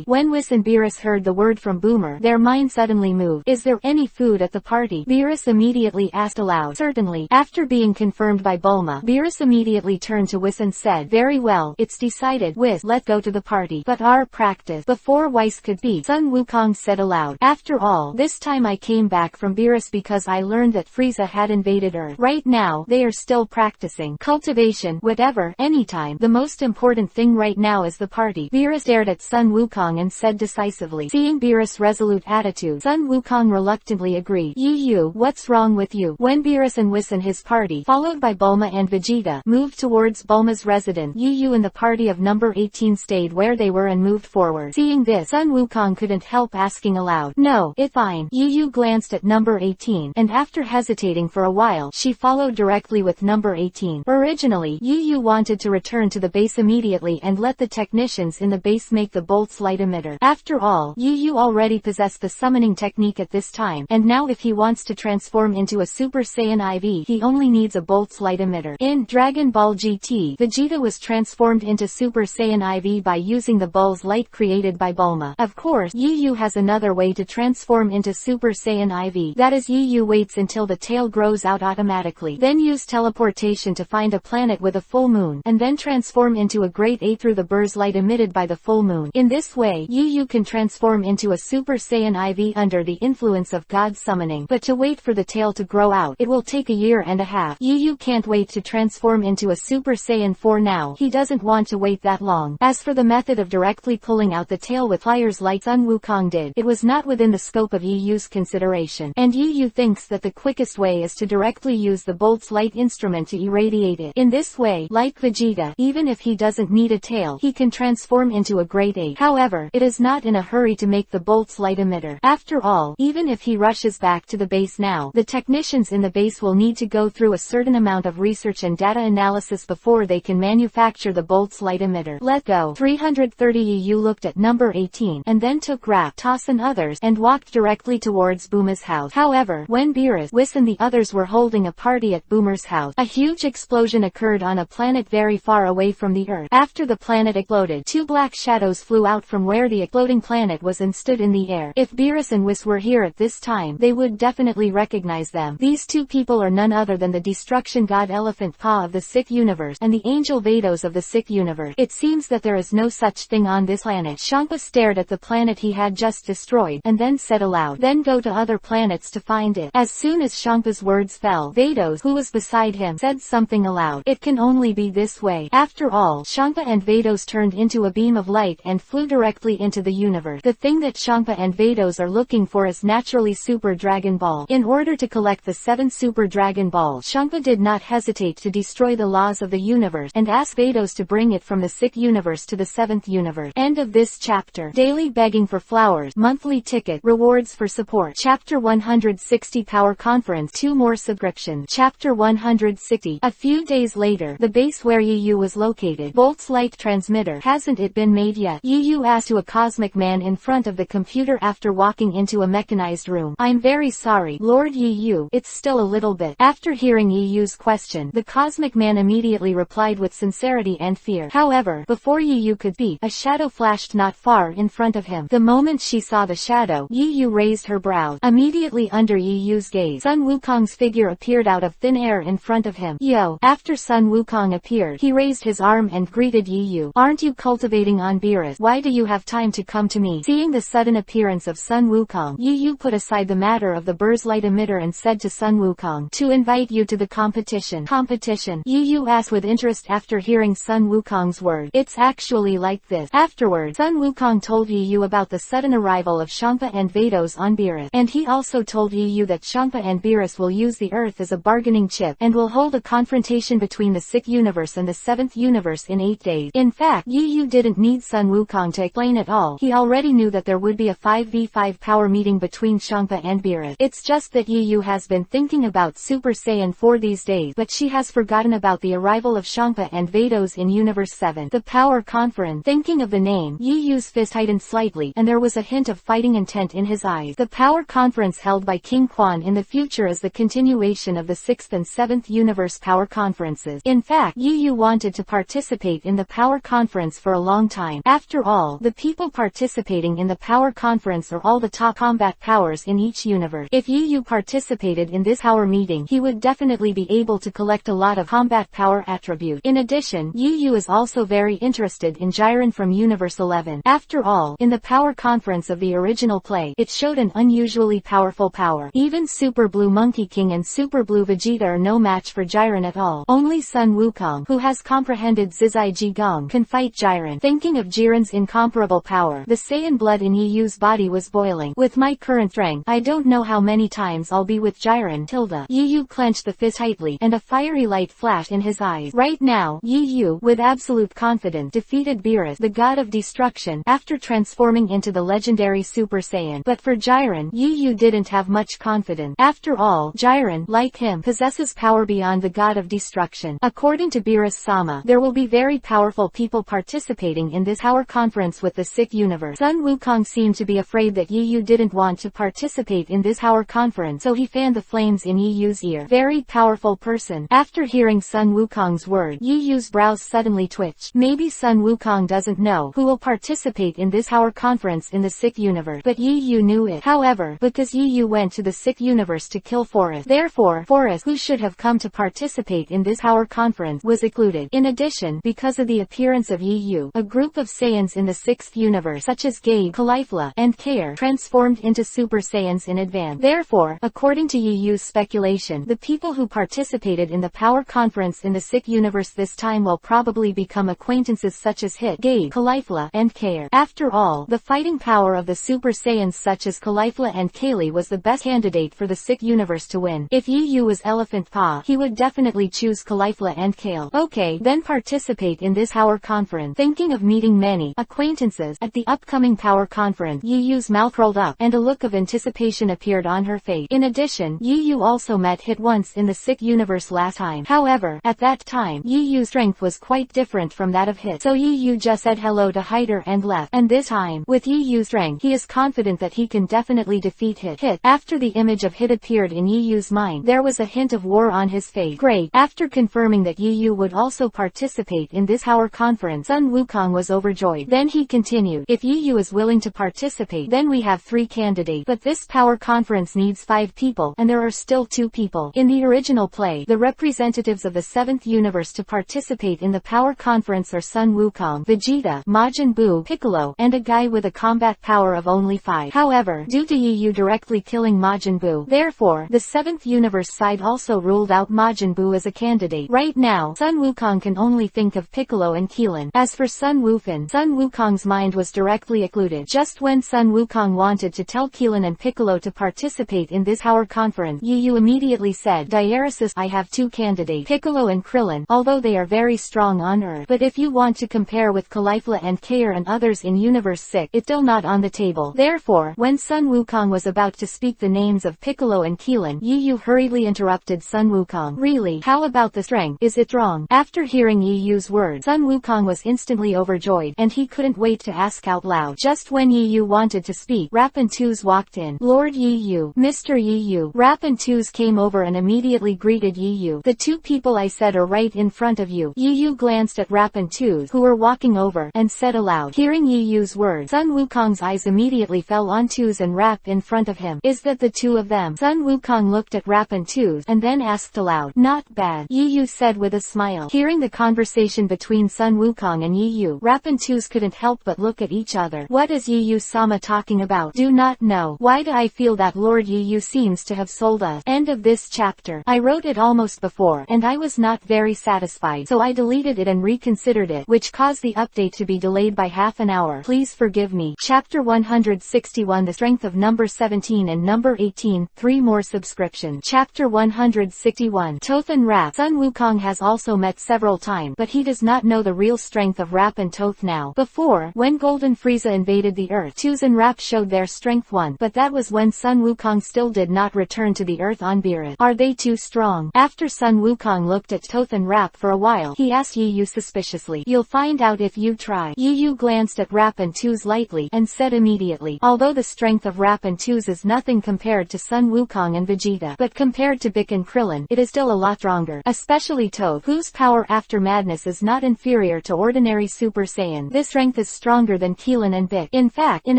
When Whis and Beerus heard the word from Boomer, their minds suddenly moved. Is there any food at the party? Beerus immediately asked aloud. Certainly. After being confirmed by Bulma, Beerus immediately turned to Whis and said, very well, it's decided. Whis, let's go to the party. But our practice. Before Whis could speak, Sun Wukong said aloud, after all, this time I came back from Beerus because I learned that Frieza had invaded Earth. Right now, they are still practicing. Cultivation, whatever, anytime. The most important thing right now is the party. Beerus stared at Sun Wukong and said decisively. Seeing Beerus' resolute attitude, Sun Wukong reluctantly agreed. Yu, what's wrong with you? When Beerus and Whis and his party, followed by Bulma and Vegeta, moved towards Bulma's residence, Yu and the party of number 18 stayed where they were and moved forward. Seeing this, Sun Wukong couldn't help asking aloud, no, it's fine. Yu glanced at number 18, and after hesitating for a while, she followed directly with number 18. Originally, Yu wanted to return to the base immediately and let the technicians in the base make the bolt's light emitter. After all, Yu already possessed the summoning technique at this time, and now if he wants to transform into a Super Saiyan IV, he only needs a bolt's light emitter. In Dragon Ball GT, Vegeta was transformed into Super Saiyan IV by using the Bull's light created by Bulma. Of course, Yu has another way to transform into Super Saiyan IV. That is, Yu waits until the tail grows out automatically, then use teleportation to find a planet with a full moon, and then transform into a Great A through the burst light emitted by the full moon. In this way, Yu can transform into a Super Saiyan IV under the influence of God's summoning. But to wait for the tail to grow out, it will take a year and a half. Yu can't wait to transform into a Super Saiyan 4 now. He doesn't want to wait that long. As for the method of directly pulling out the tail with pliers like Sun Wukong did, it was not within the scope of Yu's consideration, and Yu thinks that the quickest way is to directly use the bolt's light instrument to irradiate it. In this way, like Vegeta, even if he doesn't need a tail, he can transform into a Great A. However, it is not in a hurry to make the bolt's light emitter. After all, even if he rushes back to the base now, the technicians in the base will need to go through a certain amount of research and data analysis before they can manufacture the bolt's light emitter. Let go. 330. Yu looked at number 18, and then took Raph, Toss and others, and walked directly towards Bulma's house. However, when Beerus, Whis and the others were holding a party at Boomer's house, a huge explosion explosion occurred on a planet very far away from the Earth. After the planet exploded, two black shadows flew out from where the exploding planet was and stood in the air. If Beerus and Whis were here at this time, they would definitely recognize them. These two people are none other than the destruction god Elephant Pa of the Sick Universe and the angel Vados of the Sick Universe. It seems that there is no such thing on this planet. Champa stared at the planet he had just destroyed, and then said aloud, "Then go to other planets to find it." As soon as Champa's words fell, Vados, who was beside him, said something aloud. "It can only be this way." After all, Champa and Vados turned into a beam of light and flew directly into the universe. The thing that Champa and Vados are looking for is naturally Super Dragon Ball. In order to collect the 7 Super Dragon Balls, Champa did not hesitate to destroy the laws of the universe and ask Vados to bring it from the Sick Universe to the 7th universe. End of this chapter. Daily begging for flowers, monthly ticket, rewards for support. Chapter 160 Power Conference, 2 more subscriptions. Chapter 160. A few days later, the base where Yu was located. Bolt's light transmitter. Hasn't it been made yet? Yu asked to a cosmic man in front of the computer after walking into a mechanized room. "I'm very sorry, Lord Yu, it's still a little bit." After hearing Yu's question, the cosmic man immediately replied with sincerity and fear. However, before Yu could speak, a shadow flashed not far in front of him. The moment she saw the shadow, Yu raised her brows. Immediately under Yu's gaze, Sun Wukong's figure appeared out of thin air in front of him. "Yo!" After Sun Wukong appeared, he raised his arm and greeted Yu. "Aren't you cultivating on Beerus? Why do you have time to come to me?" Seeing the sudden appearance of Sun Wukong, Yu put aside the matter of the bird's light emitter and said to Sun Wukong, "To invite you to the competition." Competition? Yu asked with interest after hearing Sun Wukong's word. "It's actually like this." Afterwards, Sun Wukong told Yu about the sudden arrival of Champa and Vados on Beerus, and he also told Yu that Champa and Beerus will use the Earth as a bargaining chip and will hold a confrontation between the Sick Universe and the 7th Universe in 8 days. In fact, Yu didn't need Sun Wukong to explain at all. He already knew that there would be a 5v5 power meeting between Champa and Beerus. It's just that Yu has been thinking about Super Saiyan 4 these days, but she has forgotten about the arrival of Champa and Vados in Universe 7. The Power Conference. Thinking of the name, Yu's fist tightened slightly, and there was a hint of fighting intent in his eyes. The Power Conference held by King Quan in the future is the continuation of the 6th and 7th Universe Power Conferences. In fact, Yu wanted to participate in the Power Conference for a long time. After all, the people participating in the Power Conference are all the top combat powers in each universe. If Yu participated in this power meeting, he would definitely be able to collect a lot of combat power attributes. In addition, Yu is also very interested in Jiren from Universe 11. After all, in the Power Conference of the original play, it showed an unusually powerful power. Even Super Blue Monkey King and Super Blue Vegeta are no match for Jiren at all. Only Sun Wukong, who has comprehended Zizai Jigong, can fight Jiren. Thinking of Jiren's incomparable power, the Saiyan blood in Yu's body was boiling. "With my current strength, I don't know how many times I'll be with Jiren." Yu clenched the fist tightly, and a fiery light flashed in his eyes. Right now, Yu, with absolute confidence, defeated Beerus, the god of destruction, after transforming into the legendary Super Saiyan. But for Jiren, Yu didn't have much confidence. After all, Jiren, like him, possesses power beyond the god of destruction. According to Beerus-sama, there will be very powerful people participating in this power conference with the Sick Universe. Sun Wukong seemed to be afraid that Yu didn't want to participate in this power conference, so he fanned the flames in Yu's ear. Very powerful person. After hearing Sun Wukong's word, Yu's brows suddenly twitched. Maybe Sun Wukong doesn't know who will participate in this power conference in the Sick Universe, but Yu knew it. However, because Yu went to the Sick Universe to kill Forest, therefore, Forest, who should have come to participate in this power conference, was excluded. In addition, because of the appearance of Yu, a group of Saiyans in the 6th Universe, such as Gabe, Caulifla, and Kair, transformed into Super Saiyans in advance. Therefore, according to Yu's speculation, the people who participated in the power conference in the Sick Universe this time will probably become acquaintances such as Hit, Gabe, Caulifla, and Kair. After all, the fighting power of the Super Saiyans such as Caulifla and Kaylee was the best candidate for the Sick Universe to win. If Yu was Elephant Pa, he would definitely choose Caulifla and Kale. Okay, then participate in this power conference. Thinking of meeting many acquaintances at the upcoming power conference, Yu's mouth rolled up, and a look of anticipation appeared on her face. In addition, Yu also met Hit once in the Sick Universe last time. However, at that time, Yu's strength was quite different from that of Hit, so Yu just said hello to Hider and left. And this time, with Yu's strength, he is confident that he can definitely defeat Hit. After the image of Hit appeared in Yu's mind, there was a hint of war on his face. Great. After confirming that Yu would also participate in this power conference, Sun Wukong was overjoyed. Then he continued, if Yu is willing to participate, then we have 3 candidates. But this power conference needs 5 people, and there are still 2 people. In the original play, the representatives of the 7th universe to participate in the power conference are Sun Wukong, Vegeta, Majin Buu, Piccolo, and a guy with a combat power of only 5. However, due to Yu directly killing Majin Buu, therefore, the 7th universe side also ruled out Majin Buu as a candidate. Right now, Sun Wukong can only think of Piccolo and Keelan. As for Sun Wufan, Sun Wukong's mind was directly occluded. Just when Sun Wukong wanted to tell Keelan and Piccolo to participate in this power conference, Yu immediately said, Diaresis, I have 2 candidates, Piccolo and Krillin, although they are very strong on Earth. But if you want to compare with Caulifla and Kair and others in Universe 6, it's still not on the table. Therefore, when Sun Wukong was about to speak the names of Piccolo and Keelan, Yu hurriedly interrupted Sun Wukong. Really? How about the strength? Is it wrong? After hearing Yu's words, Sun Wukong was instantly overjoyed, and he couldn't wait to ask out loud. Just when Yu wanted to speak, Rapunzel walked in. Lord Yu, Mr. Yu. Rapunzel came over and immediately greeted Yu. The 2 people I said are right in front of you. Yu glanced at Rapunzel, who were walking over, and said aloud. Hearing Yu's words, Sun Wukong's eyes immediately fell on Tuz and Rap in front of him. Is that the 2 of them? Sun Wukong looked at Rapunzel, and then asked aloud. Not bad, Yu said with a smile. Hearing the conversation between Sun Wukong and Yu, Rapunzel couldn't help but look at each other. What is Yu-sama talking about? Do not know. Why do I feel that Lord Yu seems to have sold us? End of this chapter. I wrote it almost before, and I was not very satisfied, so I deleted it and reconsidered it, which caused the update to be delayed by half an hour. Please forgive me. Chapter 161, The Strength of Number 17 and Number 18, 3 more subscription. Chapter 161, Toth and Rap. Sun Wukong has also met several times, but he does not know the real strength of Rap and Toth now. Before, when Golden Frieza invaded the Earth, Tuz and Rap showed their strength once, but that was when Sun Wukong still did not return to the Earth on Beerus. Are they too strong? After Sun Wukong looked at Toth and Rap for a while, he asked Yu suspiciously. You'll find out if you try. Yu glanced at Rap and Tuz lightly, and said immediately, although the strength of Rap and Tuz is nothing compared to Sun Wukong and Vegeta, but compared to Bic and Krillin, it is still a lot stronger, especially Toth, whose power after madness is not inferior to ordinary Super Saiyan. This strength is stronger than Keelan and Bic. In fact, in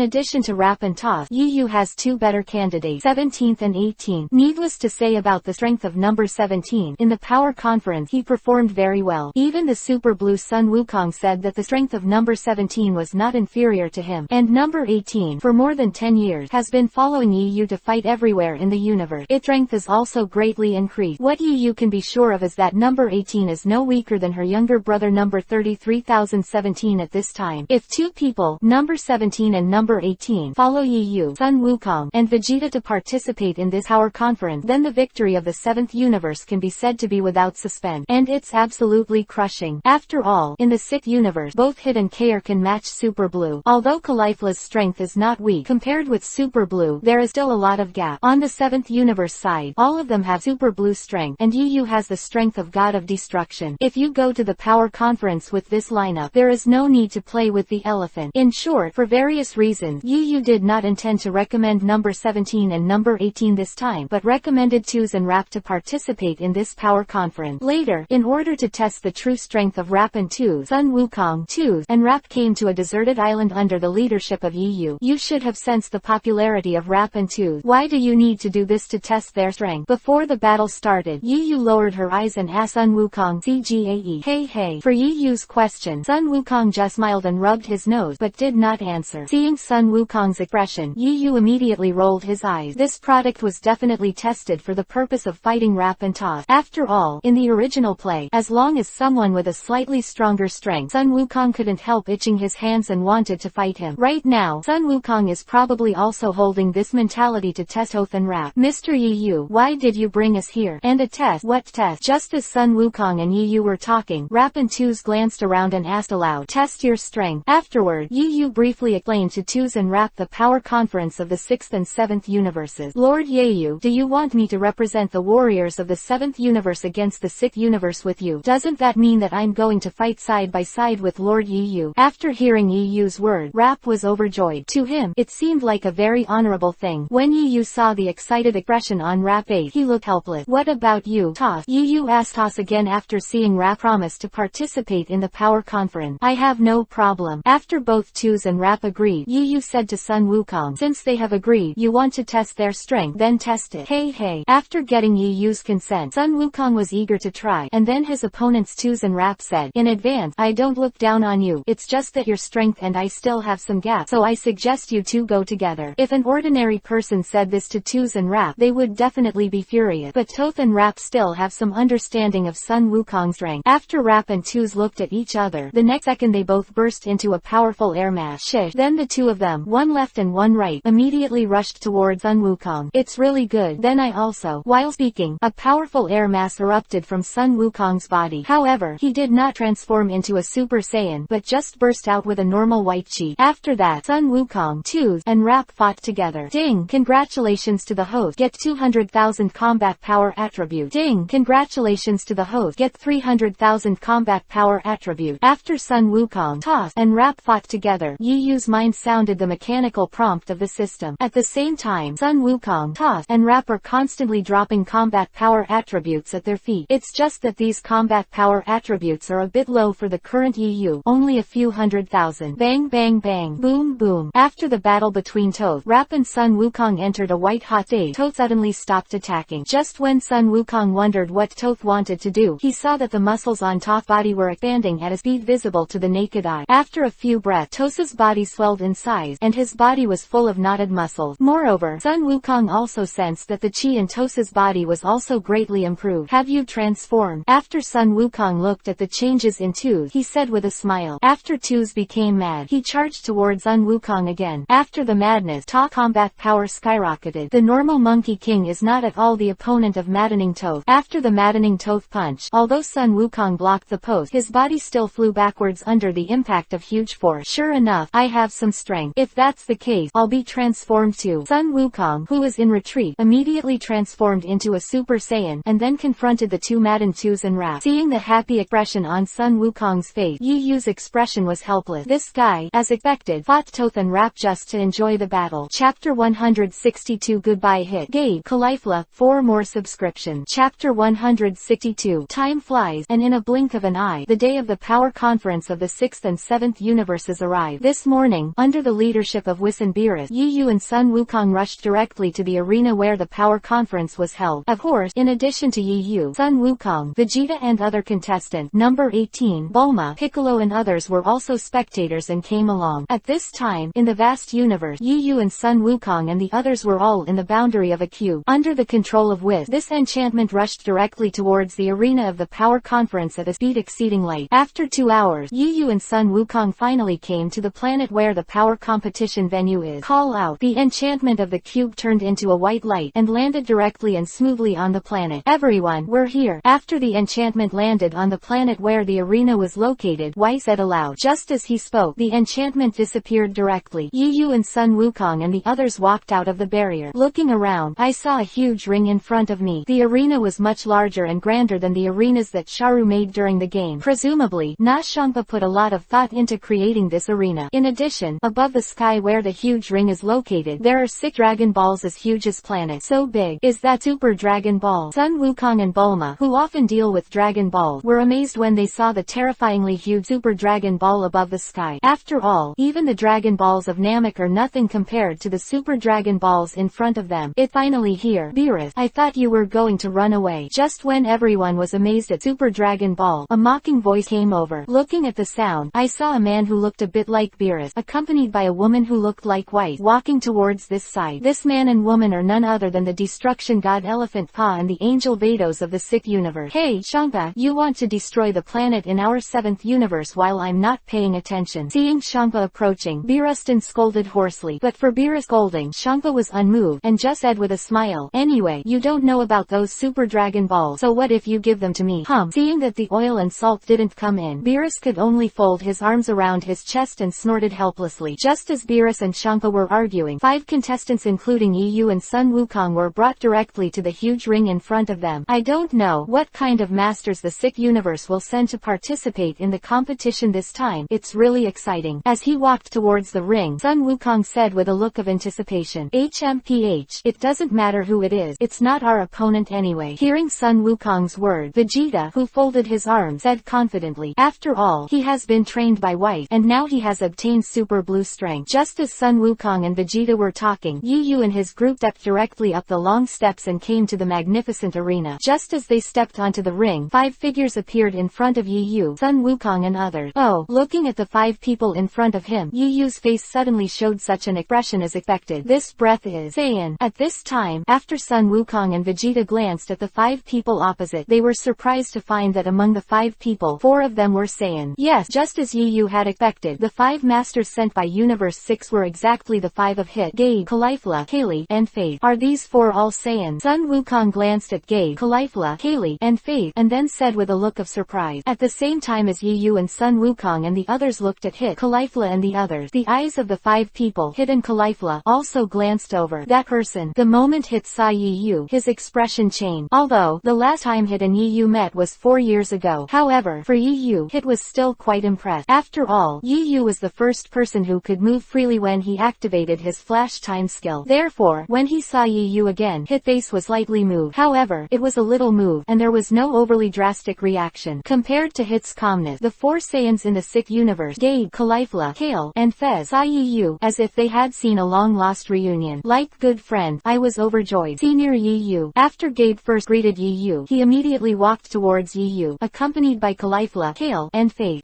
addition to Rap and Toth, Yu has 2 better candidates, 17th and 18th. Needless to say about the strength of number 17, in the power conference he performed very well. Even the Super Blue Sun Wukong said that the strength of number 17 was not inferior to him, and number 18, for more than 10 years, has been following Yu to fight everywhere in the universe. Its strength is also greatly increased. What Yu can be sure of is that number 18 is no weaker than her younger brother number 33,017 at this time. If 2 people, number 17 and number 18, follow Yu, Sun Wukong, and Vegeta to participate in this power conference, then the victory of the 7th universe can be said to be without suspense, and it's absolutely crushing. After all, in the 6th universe, both Hit and Kair can match Super Blue. Although Caulifla's strength is not weak compared with Super Blue, there is still a lot of gap. On the 7th universe side, all of them have Super Blue strength, and Yu has the strength of God of Destruction. If you go to the power conference with this lineup, there is no need to play with the elephant. In short, for various reasons, Yu did not intend to recommend number 17 and number 18 this time, but recommended Tuz and Rap to participate in this power conference. Later, in order to test the true strength of Rap and Tuz, Sun Wukong, Tuz, and Rap came to a deserted island under the leadership of Yu. You should have sensed the popularity of Rap and Tuz. Why do you need to do this to test their strength? Before the battle started, Yu lowered her eyes and asked Sun Wukong, CGAE, hey. For Yu's question, Sun Wukong just smiled and rubbed his nose, but did not answer. Seeing Sun Wukong's expression, Yu immediately rolled his eyes. This product was definitely tested for the purpose of fighting Rap and Toth. After all, in the original play, as long as someone with a slightly stronger strength, Sun Wukong couldn't help itching his hands and wanted to fight him. Right now, Sun Wukong is probably also holding this mentality to test Toth and Rap. Mr. Yu, why did you bring us here? And a test? What test? Just as Sun Wukong and Yu were talking, Rap and Tuz glanced around and asked aloud, test your strength. Afterward, Yu briefly explained to Tuz and Rap the power conference of the 6th and 7th universes. Lord Yu, do you want me to represent the warriors of the 7th universe against the 6th universe with you? Doesn't that mean that I'm going to fight side by side with Lord Yu? After hearing Yu's word, Rap was overjoyed. To him, it seemed like a very honorable thing. When Yu saw the excited expression on Rap's face, he looked helpless. What about you, Toth? Yu asked Toss again after seeing Rap promise to participate in the power conference. I have no problem. After both Toos and Rap agreed, Yu said to Sun Wukong, since they have agreed, you want to test their strength, then test it. Hey. After getting Yu's consent, Sun Wukong was eager to try, and then his opponents Toos and Rap said, in advance, I don't look down on you, it's just that your strength and I still have some gaps, so I suggest you two go together. If an ordinary person said this to Toos and Rap, they would definitely be furious, but Toth and Rap still have some understanding of Sun Wukong's strength. After Rap and Toos looked at each other, the next second they both burst into a powerful air mass. Shish. Then the two of them, one left and one right, immediately rushed towards Sun Wukong. It's really good. Then I also. While speaking, a powerful air mass erupted from Sun Wukong's body. However, he did not transform into a Super Saiyan, but just burst out with a normal white chi. After that, Sun Wukong, Toos, and Rap fought together. Ding! Congratulations to the host. Get 200,000 combat power attribute. Ding! Congratulations to the host. Get 300,000 combat power attribute. After Sun Wukong, Toss, and Rap fought together, Yu's mind sounded the mechanical prompt of the system. At the same time, Sun Wukong, Toss, and Rap are constantly dropping combat power attributes at their feet. It's just that these combat power attributes are a bit low for the current Yu, only a few 100,000. Bang bang bang, boom boom. After the battle between Toth, Rap and Sun Wukong entered a white-hot stage. Toth suddenly stopped attacking. Just when Sun Wukong wondered what Toth wanted to do, he saw that the muscles on Toth's body were expanding at a speed visible to the naked eye. After a few breaths, Toth's body swelled in size, and his body was full of knotted muscles. Moreover, Sun Wukong also sensed that the chi in Toth's body was also greatly improved. Have you transformed? After Sun Wukong looked at the changes in Toos, he said with a smile. After Toos became mad, he charged towards Sun Wukong again. After the madness, Ta combat power skyrocketed. The normal Monkey King is not at all the opponent of maddening Toth. After the maddening Toth punch, although Sun Wukong blocked the post, his body still flew backwards under the impact of huge force. Sure enough, I have some strength. If that's the case, I'll be transformed too. Sun Wukong, who was in retreat, immediately transformed into a Super Saiyan, and then confronted the two maddened Toos and Rap. Seeing the happy expression on Sun Wukong's face, Yu's expression was helpless. This guy, as expected, fought Toth and Rap just to enjoy the battle. Chapter 162 Goodbye Hit. Gabe, Kalifla, 4 more subscription. Chapter 162 Time flies, and in a blink of an eye, the day of the power conference of the 6th and 7th universes arrived. This morning, under the leadership of Whis and Beerus, Yu and Sun Wukong rushed directly to the arena where the power conference was held. Of course, in addition to Yu, Sun Wukong, Vegeta and other contestant, number 18, Bulma, Piccolo and others were also spectators and came along. At this time, in the vast universe, Yu and Sun Wukong and the others were all in the boundary of a cube. Under the control of Whis, this enchantment rushed directly towards the arena of the power conference at a speed exceeding light. After 2 hours, Yu and Sun Wukong finally came to the planet where the power competition venue is. Call out. The enchantment of the cube turned into a white light and landed directly and smoothly on the planet. Everyone, we're here. After the enchantment landed on the planet where the arena was located, Y said aloud. Just as he spoke, the enchantment disappeared directly. Yu and Sun Wukong and the others walked out of the barrier. Looking around, I saw a huge ring in front of me. The arena was much larger and grander than the arenas that Sharu made during the game. Presumably, Na Shangpa put a lot of thought into creating this arena. In addition, above the sky where the huge ring is located, there are 6 Dragon Balls as huge as planets. So big. Is that Super Dragon Ball? Sun Wukong and Bulma, who often deal with Dragon Balls, were amazed when they saw the terrifyingly huge Super Dragon Ball above the sky. After all, even the Dragon Balls of Namek are nothing compared to the Super Dragon Balls in front of them. It finally here. Beerus, I thought you were going to run away. Just when everyone was amazed at Super Dragon Ball, a mocking voice came over. Looking at the sound, I saw a man who looked a bit like Beerus, accompanied by a woman who looked like White, walking towards this side. This man and woman are none other than the destruction god Elephant Pa and the angel Vados of the 6th universe. Hey, Shangpa, you want to destroy the planet in our 7th universe while I'm not paying attention. Seeing Shangpa approaching, Beerustin scolded hoarsely, but for Beerus scolding, Shangpa was unmoved, and just said with a smile, anyway, you don't know about those Super Dragon Balls, so what if you give them to me? Seeing that the oil and salt didn't come in, Beerus could only fold his arms around his chest and snorted helplessly. Just as Beerus and Shangpa were arguing, 5 contestants including Yu and Sun Wukong were brought directly to the huge ring in front of them. I don't know what kind of masters the 6th universe will send to participate in the competition this time. It's really exciting. As he walked towards the ring, Sun Wukong said with a look of anticipation, HMPH, it doesn't matter who it is, it's not our opponent anyway. Hearing Sun Sun Wukong's word. Vegeta, who folded his arms, said confidently, "After all, he has been trained by White, and now he has obtained super blue strength." Just as Sun Wukong and Vegeta were talking, Yu and his group stepped directly up the long steps and came to the magnificent arena. Just as they stepped onto the ring, 5 figures appeared in front of Yu, Sun Wukong and others. Oh, looking at the 5 people in front of him, Yu's face suddenly showed such an expression as expected. This breath is Saiyan. At this time, after Sun Wukong and Vegeta glanced at the 5 people opposite, they were surprised to find that among the 5 people, 4 of them were Saiyan. Yes, just as Yu had expected, the 5 masters sent by Universe 6 were exactly the 5 of Hit, Gabe, Caulifla, Kaylee, and Faith. Are these 4 all Saiyans? Sun Wukong glanced at Gabe, Caulifla, Kaylee, and Faith, and then said with a look of surprise. At the same time as Yu and Sun Wukong and the others looked at Hit, Caulifla and the others, the eyes of the 5 people, Hit and Caulifla, also glanced over that person. The moment Hit saw Yu, his expression changed. Although, the last time Hit and Yu met was 4 years ago. However, for Yu, Hit was still quite impressed. After all, Yu was the first person who could move freely when he activated his flash time skill. Therefore, when he saw Yu again, Hit's face was slightly moved. However, it was a little move, and there was no overly drastic reaction. Compared to Hit's calmness, the 4 Saiyans in the sick universe, Gabe, Caulifla, Kale, and Fez, saw Yu as if they had seen a long-lost reunion. Like good friend, I was overjoyed. Senior Yu. After Gabe first greeted Yu, he immediately walked towards Yu, accompanied by Caulifla, Kale, and Faith.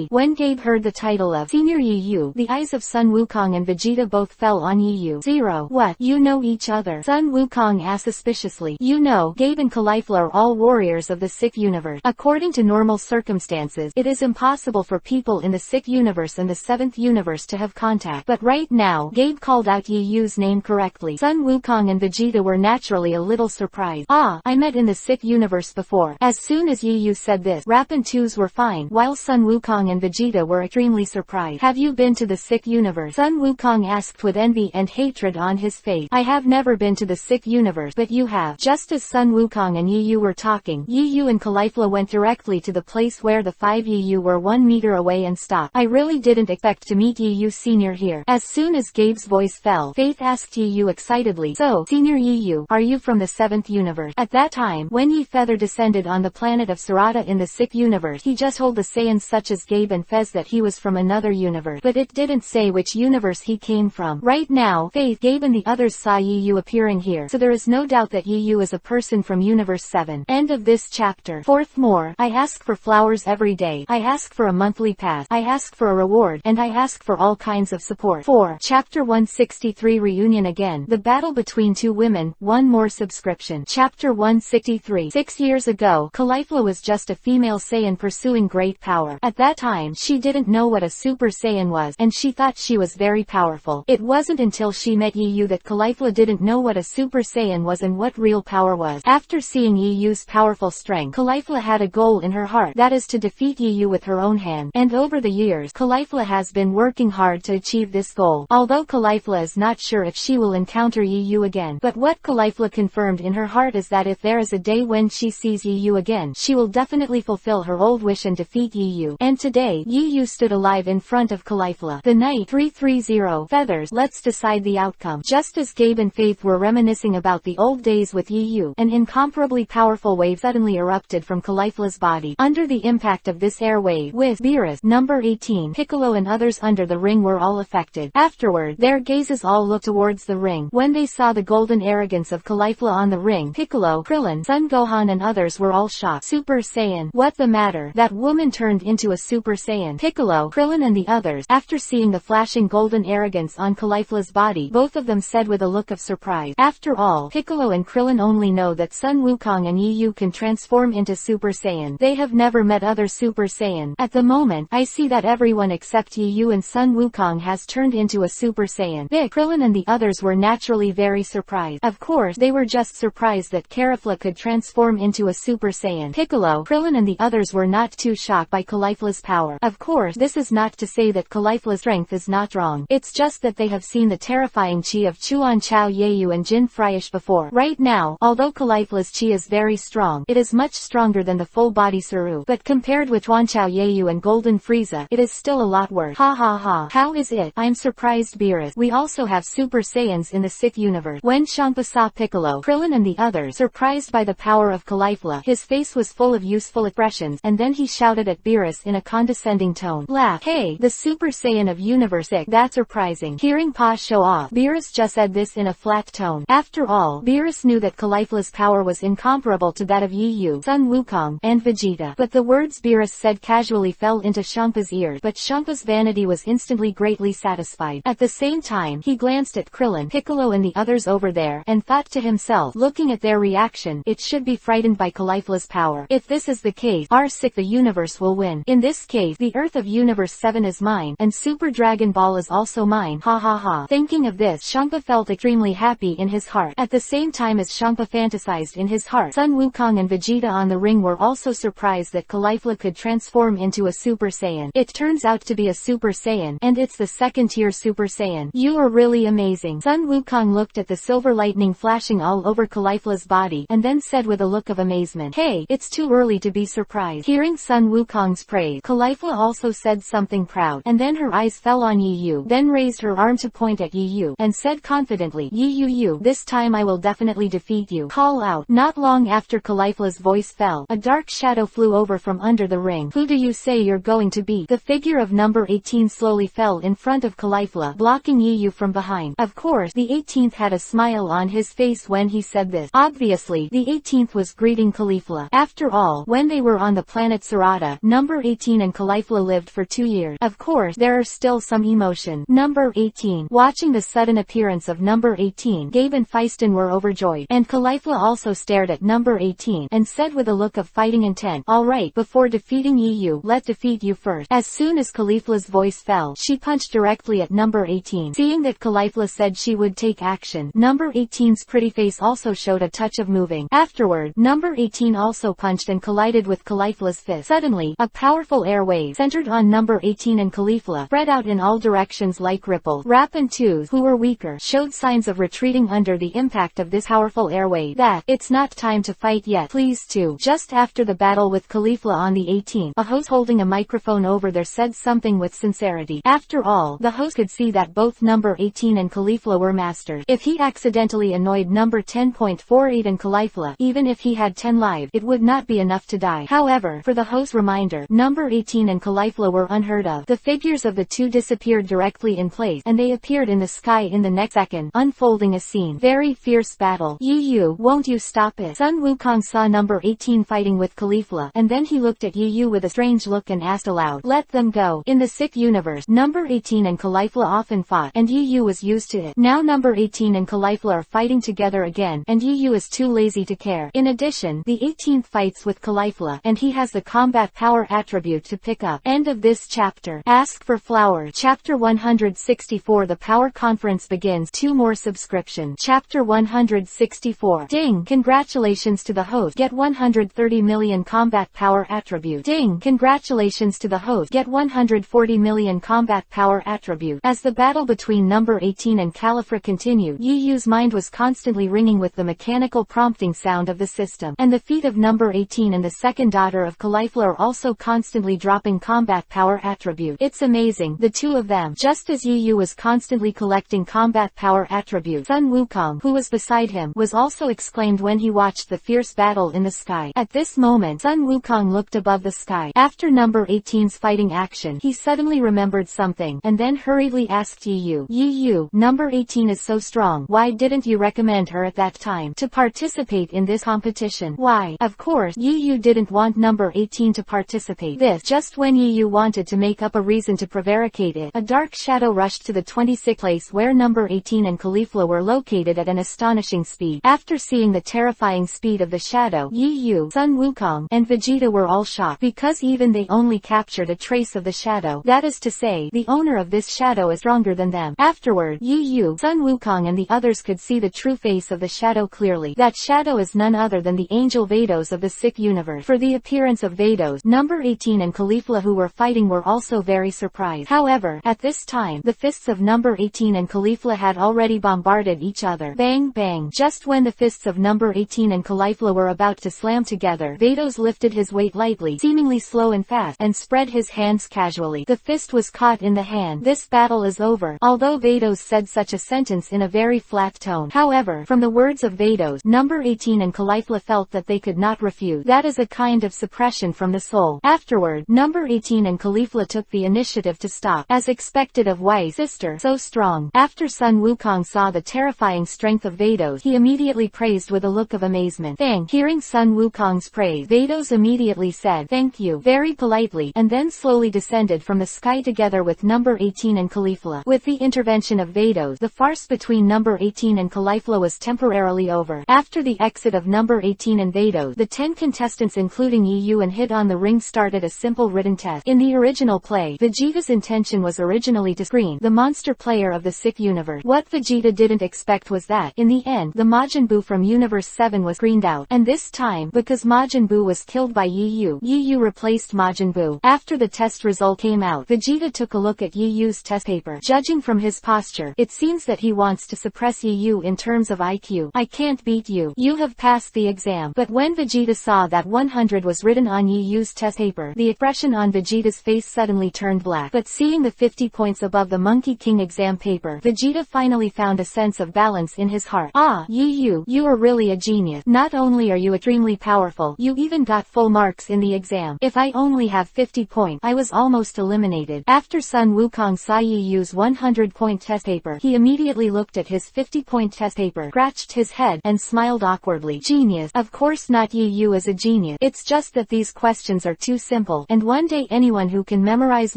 When Gabe heard the title of Senior Yu, the eyes of Sun Wukong and Vegeta both fell on Yu. What? You know each other? Sun Wukong asked suspiciously. You know, Gabe and Caulifla are all warriors of the sick universe. According to normal circumstances, it is impossible for people in the sick universe and the 7th universe to have contact. But right now, Gabe called out Yu's name correctly. Sun Wukong and Vegeta were naturally a little surprised. Ah, I met in the sick universe before. As soon as Yu said this, Rap and Twos were fine, while Sun Wukong and Vegeta were extremely surprised. Have you been to the sick universe? Sun Wukong asked with envy and hatred on his face. I have never been to the sick universe, but you have. Just as Sun Wukong and Yu were talking, Yu and Caulifla went directly to the place where the 5 Yu were 1 meter away and stopped. I really didn't expect to meet Yu Senior here. As soon as Gabe's voice fell, Faith asked Yu excitedly, so, Senior Yu, are you from the 7th universe? At that time, when Yi Feather descended on the planet of Sarada in the sick universe, he just told the Saiyans such as Gabe and Fez that he was from another universe, but it didn't say which universe he came from. Right now, Faith, Gabe and the others saw Yu appearing here, so there is no doubt that Yu is a person from Universe 7. End of this chapter. Fourth more, I ask for flowers every day. I ask for a monthly pass. I ask for a reward, and I ask for all kinds of support. 4. Chapter 163 Reunion again. The battle between 2 women, 1 more subscription. Chapter 163. 6 years ago, Caulifla was just a female Saiyan pursuing great power. At that time, she didn't know what a Super Saiyan was, and she thought she was very powerful. It wasn't until she met Yu that Caulifla didn't know what a Super Saiyan was and what real power was. After seeing Yu's powerful strength, Caulifla had a goal in her heart, that is to defeat Yu with her own hand. And over the years, Caulifla has been working hard to achieve this goal. Although Caulifla is not sure if she will encounter Yu again, but what Caulifla confirmed in her heart is that if there is a day when she sees Yu again, she will definitely fulfill her old wish and defeat Yu. And today, Yu stood alive in front of Caulifla. The night 330 feathers. Let's decide the outcome. Just as Gabe and Faith were reminiscing about the old days with Yu, an incomparably powerful wave suddenly erupted from Caulifla's body. Under the impact of this air wave, with Beerus, number 18, Piccolo and others under the ring were all affected. Afterward, their gazes all looked towards the ring. When they saw the golden arrogance of Caulifla on the ring, Piccolo, Krillin, Son Gohan and others were all shocked. Super Saiyan. What the matter? That woman turned into a Super Saiyan. Piccolo, Krillin and the others, after seeing the flashing golden arrogance on Caulifla's body, both of them said with a look of surprise. After all, Piccolo and Krillin only know that Sun Wukong and Yu can transform into Super Saiyan. They have never met other Super Saiyan. At the moment, I see that everyone except Yu and Sun Wukong has turned into a Super Saiyan. Krillin and the others were naturally very surprised. Of course, they were just surprised that Caulifla could transform into a Super Saiyan. Piccolo, Krillin and the others were not too shocked by Caulifla's power. Of course, this is not to say that Caulifla's strength is not wrong. It's just that they have seen the terrifying chi of Chuan Chao Yeyu and Jin Fryish before. Right now, although Caulifla's chi is very strong, it is much stronger than the full-body Saru. But compared with Chuan Chao Yeyu and Golden Frieza, it is still a lot worse. Ha ha ha. How is it? I'm surprised, Beerus. We also have Super Saiyans in the Sith universe. When Champa saw Piccolo, Krillin and the others, surprised by the the power of Caulifla. His face was full of useful expressions, and then he shouted at Beerus in a condescending tone. Laugh. Hey, the Super Saiyan of Universe X. That's surprising. Hearing Pa show off, Beerus just said this in a flat tone. After all, Beerus knew that Caulifla's power was incomparable to that of Yu, Sun Wukong, and Vegeta. But the words Beerus said casually fell into Shampa's ears, but Shampa's vanity was instantly greatly satisfied. At the same time, he glanced at Krillin, Piccolo and the others over there, and thought to himself, looking at their reaction, it should be frightened by Caulifla's power. If this is the case, R6 the universe will win. In this case, the Earth of Universe 7 is mine, and Super Dragon Ball is also mine. Ha ha ha. Thinking of this, Shampa felt extremely happy in his heart. At the same time as Shampa fantasized in his heart, Sun Wukong and Vegeta on the ring were also surprised that Caulifla could transform into a Super Saiyan. It turns out to be a Super Saiyan, and it's the second-tier Super Saiyan. You are really amazing. Sun Wukong looked at the silver lightning flashing all over Caulifla's body, and then said with a look of amazement, hey, it's too early to be surprised. Hearing Sun Wukong's praise, Caulifla also said something proud, and then her eyes fell on Yu, then raised her arm to point at Yu, and said confidently, Yu, this time I will definitely defeat you. Call out. Not long after Caulifla's voice fell, a dark shadow flew over from under the ring. Who do you say you're going to be? The figure of number 18 slowly fell in front of Caulifla, blocking Yu from behind. Of course, the 18th had a smile on his face when he said this. Obviously, the 18th was greeting Caulifla. After all, when they were on the planet Sarada, number 18 and Caulifla lived for 2 years. Of course, there are still some emotion. Number 18. Watching the sudden appearance of number 18, Gabe and Feistin were overjoyed, and Caulifla also stared at number 18, and said with a look of fighting intent, alright, before defeating Yu, let's defeat you first. As soon as Caulifla's voice fell, she punched directly at number 18. Seeing that Caulifla said she would take action, number 18's pretty face also showed a touch of moving. Afterward, number 18 also punched and collided with Caulifla's fist. Suddenly, a powerful air wave centered on number 18 and Caulifla spread out in all directions like ripples. Rap and Tooth, who were weaker, showed signs of retreating under the impact of this powerful air wave. It's not time to fight yet, please too. Just after the battle with Caulifla on the 18th, a host holding a microphone over there said something with sincerity. After all, the host could see that both number 18 and Caulifla were masters. If he accidentally annoyed number 10.48 and Caulifla, even if he had 10 lives, it would not be enough to die. However, for the host's reminder, number 18 and Caulifla were unheard of. The figures of the two disappeared directly in place, and they appeared in the sky in the next second, unfolding a scene. Very fierce battle. Yu, won't you stop it? Sun Wukong saw number 18 fighting with Caulifla, and then he looked at Yu with a strange look and asked aloud, let them go. In the sick universe, number 18 and Caulifla often fought, and Yu was used to it. Now number 18 and Caulifla are fighting together again, and Yu is too lazy to care. In addition, the 18th fights with Caulifla, and he has the combat power attribute to pick up. End of this chapter. Ask for flowers. Chapter 164. The Power Conference begins. 2 more subscription. Chapter 164. Ding! Congratulations to the host. Get 130 million combat power attribute. Ding! Congratulations to the host. Get 140 million combat power attribute. As the battle between number 18 and Caulifla continued, Yu's mind was constantly ringing with the mechanical prompting sound of the system, and the feet of number 18 and the second daughter of Caulifla are also constantly dropping combat power attribute. It's amazing, the two of them. Just as Yu was constantly collecting combat power attribute, Sun Wukong, who was beside him, was also exclaimed when he watched the fierce battle in the sky. At this moment, Sun Wukong looked above the sky. After number 18's fighting action, he suddenly remembered something, and then hurriedly asked Yu, number 18 is so strong, why didn't you recommend her at that time to participate in this competition? Why? Of course, Yu didn't want number 18 to participate. This, just when Yu wanted to make up a reason to prevaricate it, a dark shadow rushed to the 26th place where number 18 and Caulifla were located at an astonishing speed. After seeing the terrifying speed of the shadow, Yu, Sun Wukong, and Vegeta were all shocked, because even they only captured a trace of the shadow. That is to say, the owner of this shadow is stronger than them. Afterward, Yu, Sun Wukong and the others could see the true face of the shadow clearly. That shadow is none other than the angel Vados of the sick universe. For the appearance of Vados, number 18 and Caulifla who were fighting were also very surprised. However, at this time, the fists of number 18 and Caulifla had already bombarded each other. Bang bang. Just when the fists of number 18 and Caulifla were about to slam together, Vados lifted his weight lightly, seemingly slow and fast, and spread his hands casually. The fist was caught in the hand. This battle is over. Although Vados said such a sentence in a very flat tone. However, from the words of Vados, number 18 and Caulifla felt that they could not refuse. That is a kind of suppression from the soul. Afterward, number 18 and Caulifla took the initiative to stop, as expected of Wai's sister, so strong. After Sun Wukong saw the terrifying strength of Vados, he immediately praised with a look of amazement. Hearing Sun Wukong's praise, Vados immediately said, "Thank you," very politely, and then slowly descended from the sky together with number 18 and Caulifla. With the intervention of Vados, the farce between number 18 and Caulifla was temporarily over. After the exit of number 18 and Vados, the 10 contestants including EU and Hit on the Ring started a simple written test. In the original play, Vegeta's intention was originally to screen the monster player of the sick universe. What Vegeta didn't expect was that, in the end, the Majin Buu from Universe 7 was screened out, and this time, because Majin Buu was killed by EU replaced Majin Buu. After the test result came out, Vegeta took a look at EU's test paper. Judging from his posture, it seems that he wants to suppress EU in terms of IQ. "I can't beat you. You have passed the exam." But when Vegeta saw that 100 was written on EU's test paper, the expression on Vegeta's face suddenly turned black. But seeing the 50 points above the Monkey King exam paper, Vegeta finally found a sense of balance in his heart. "Ah, EU, you are really a genius. Not only are you extremely powerful, you even got full marks in the exam. If I only have 50 points, I was almost eliminated." After Sun Wukong saw EU's 100-point test paper, he immediately looked at his 50-point test paper, scratched his head, and smiled awkwardly. "Genius? Of course not. EU is a genius. It's just that these questions are too simple, and one day anyone who can memorize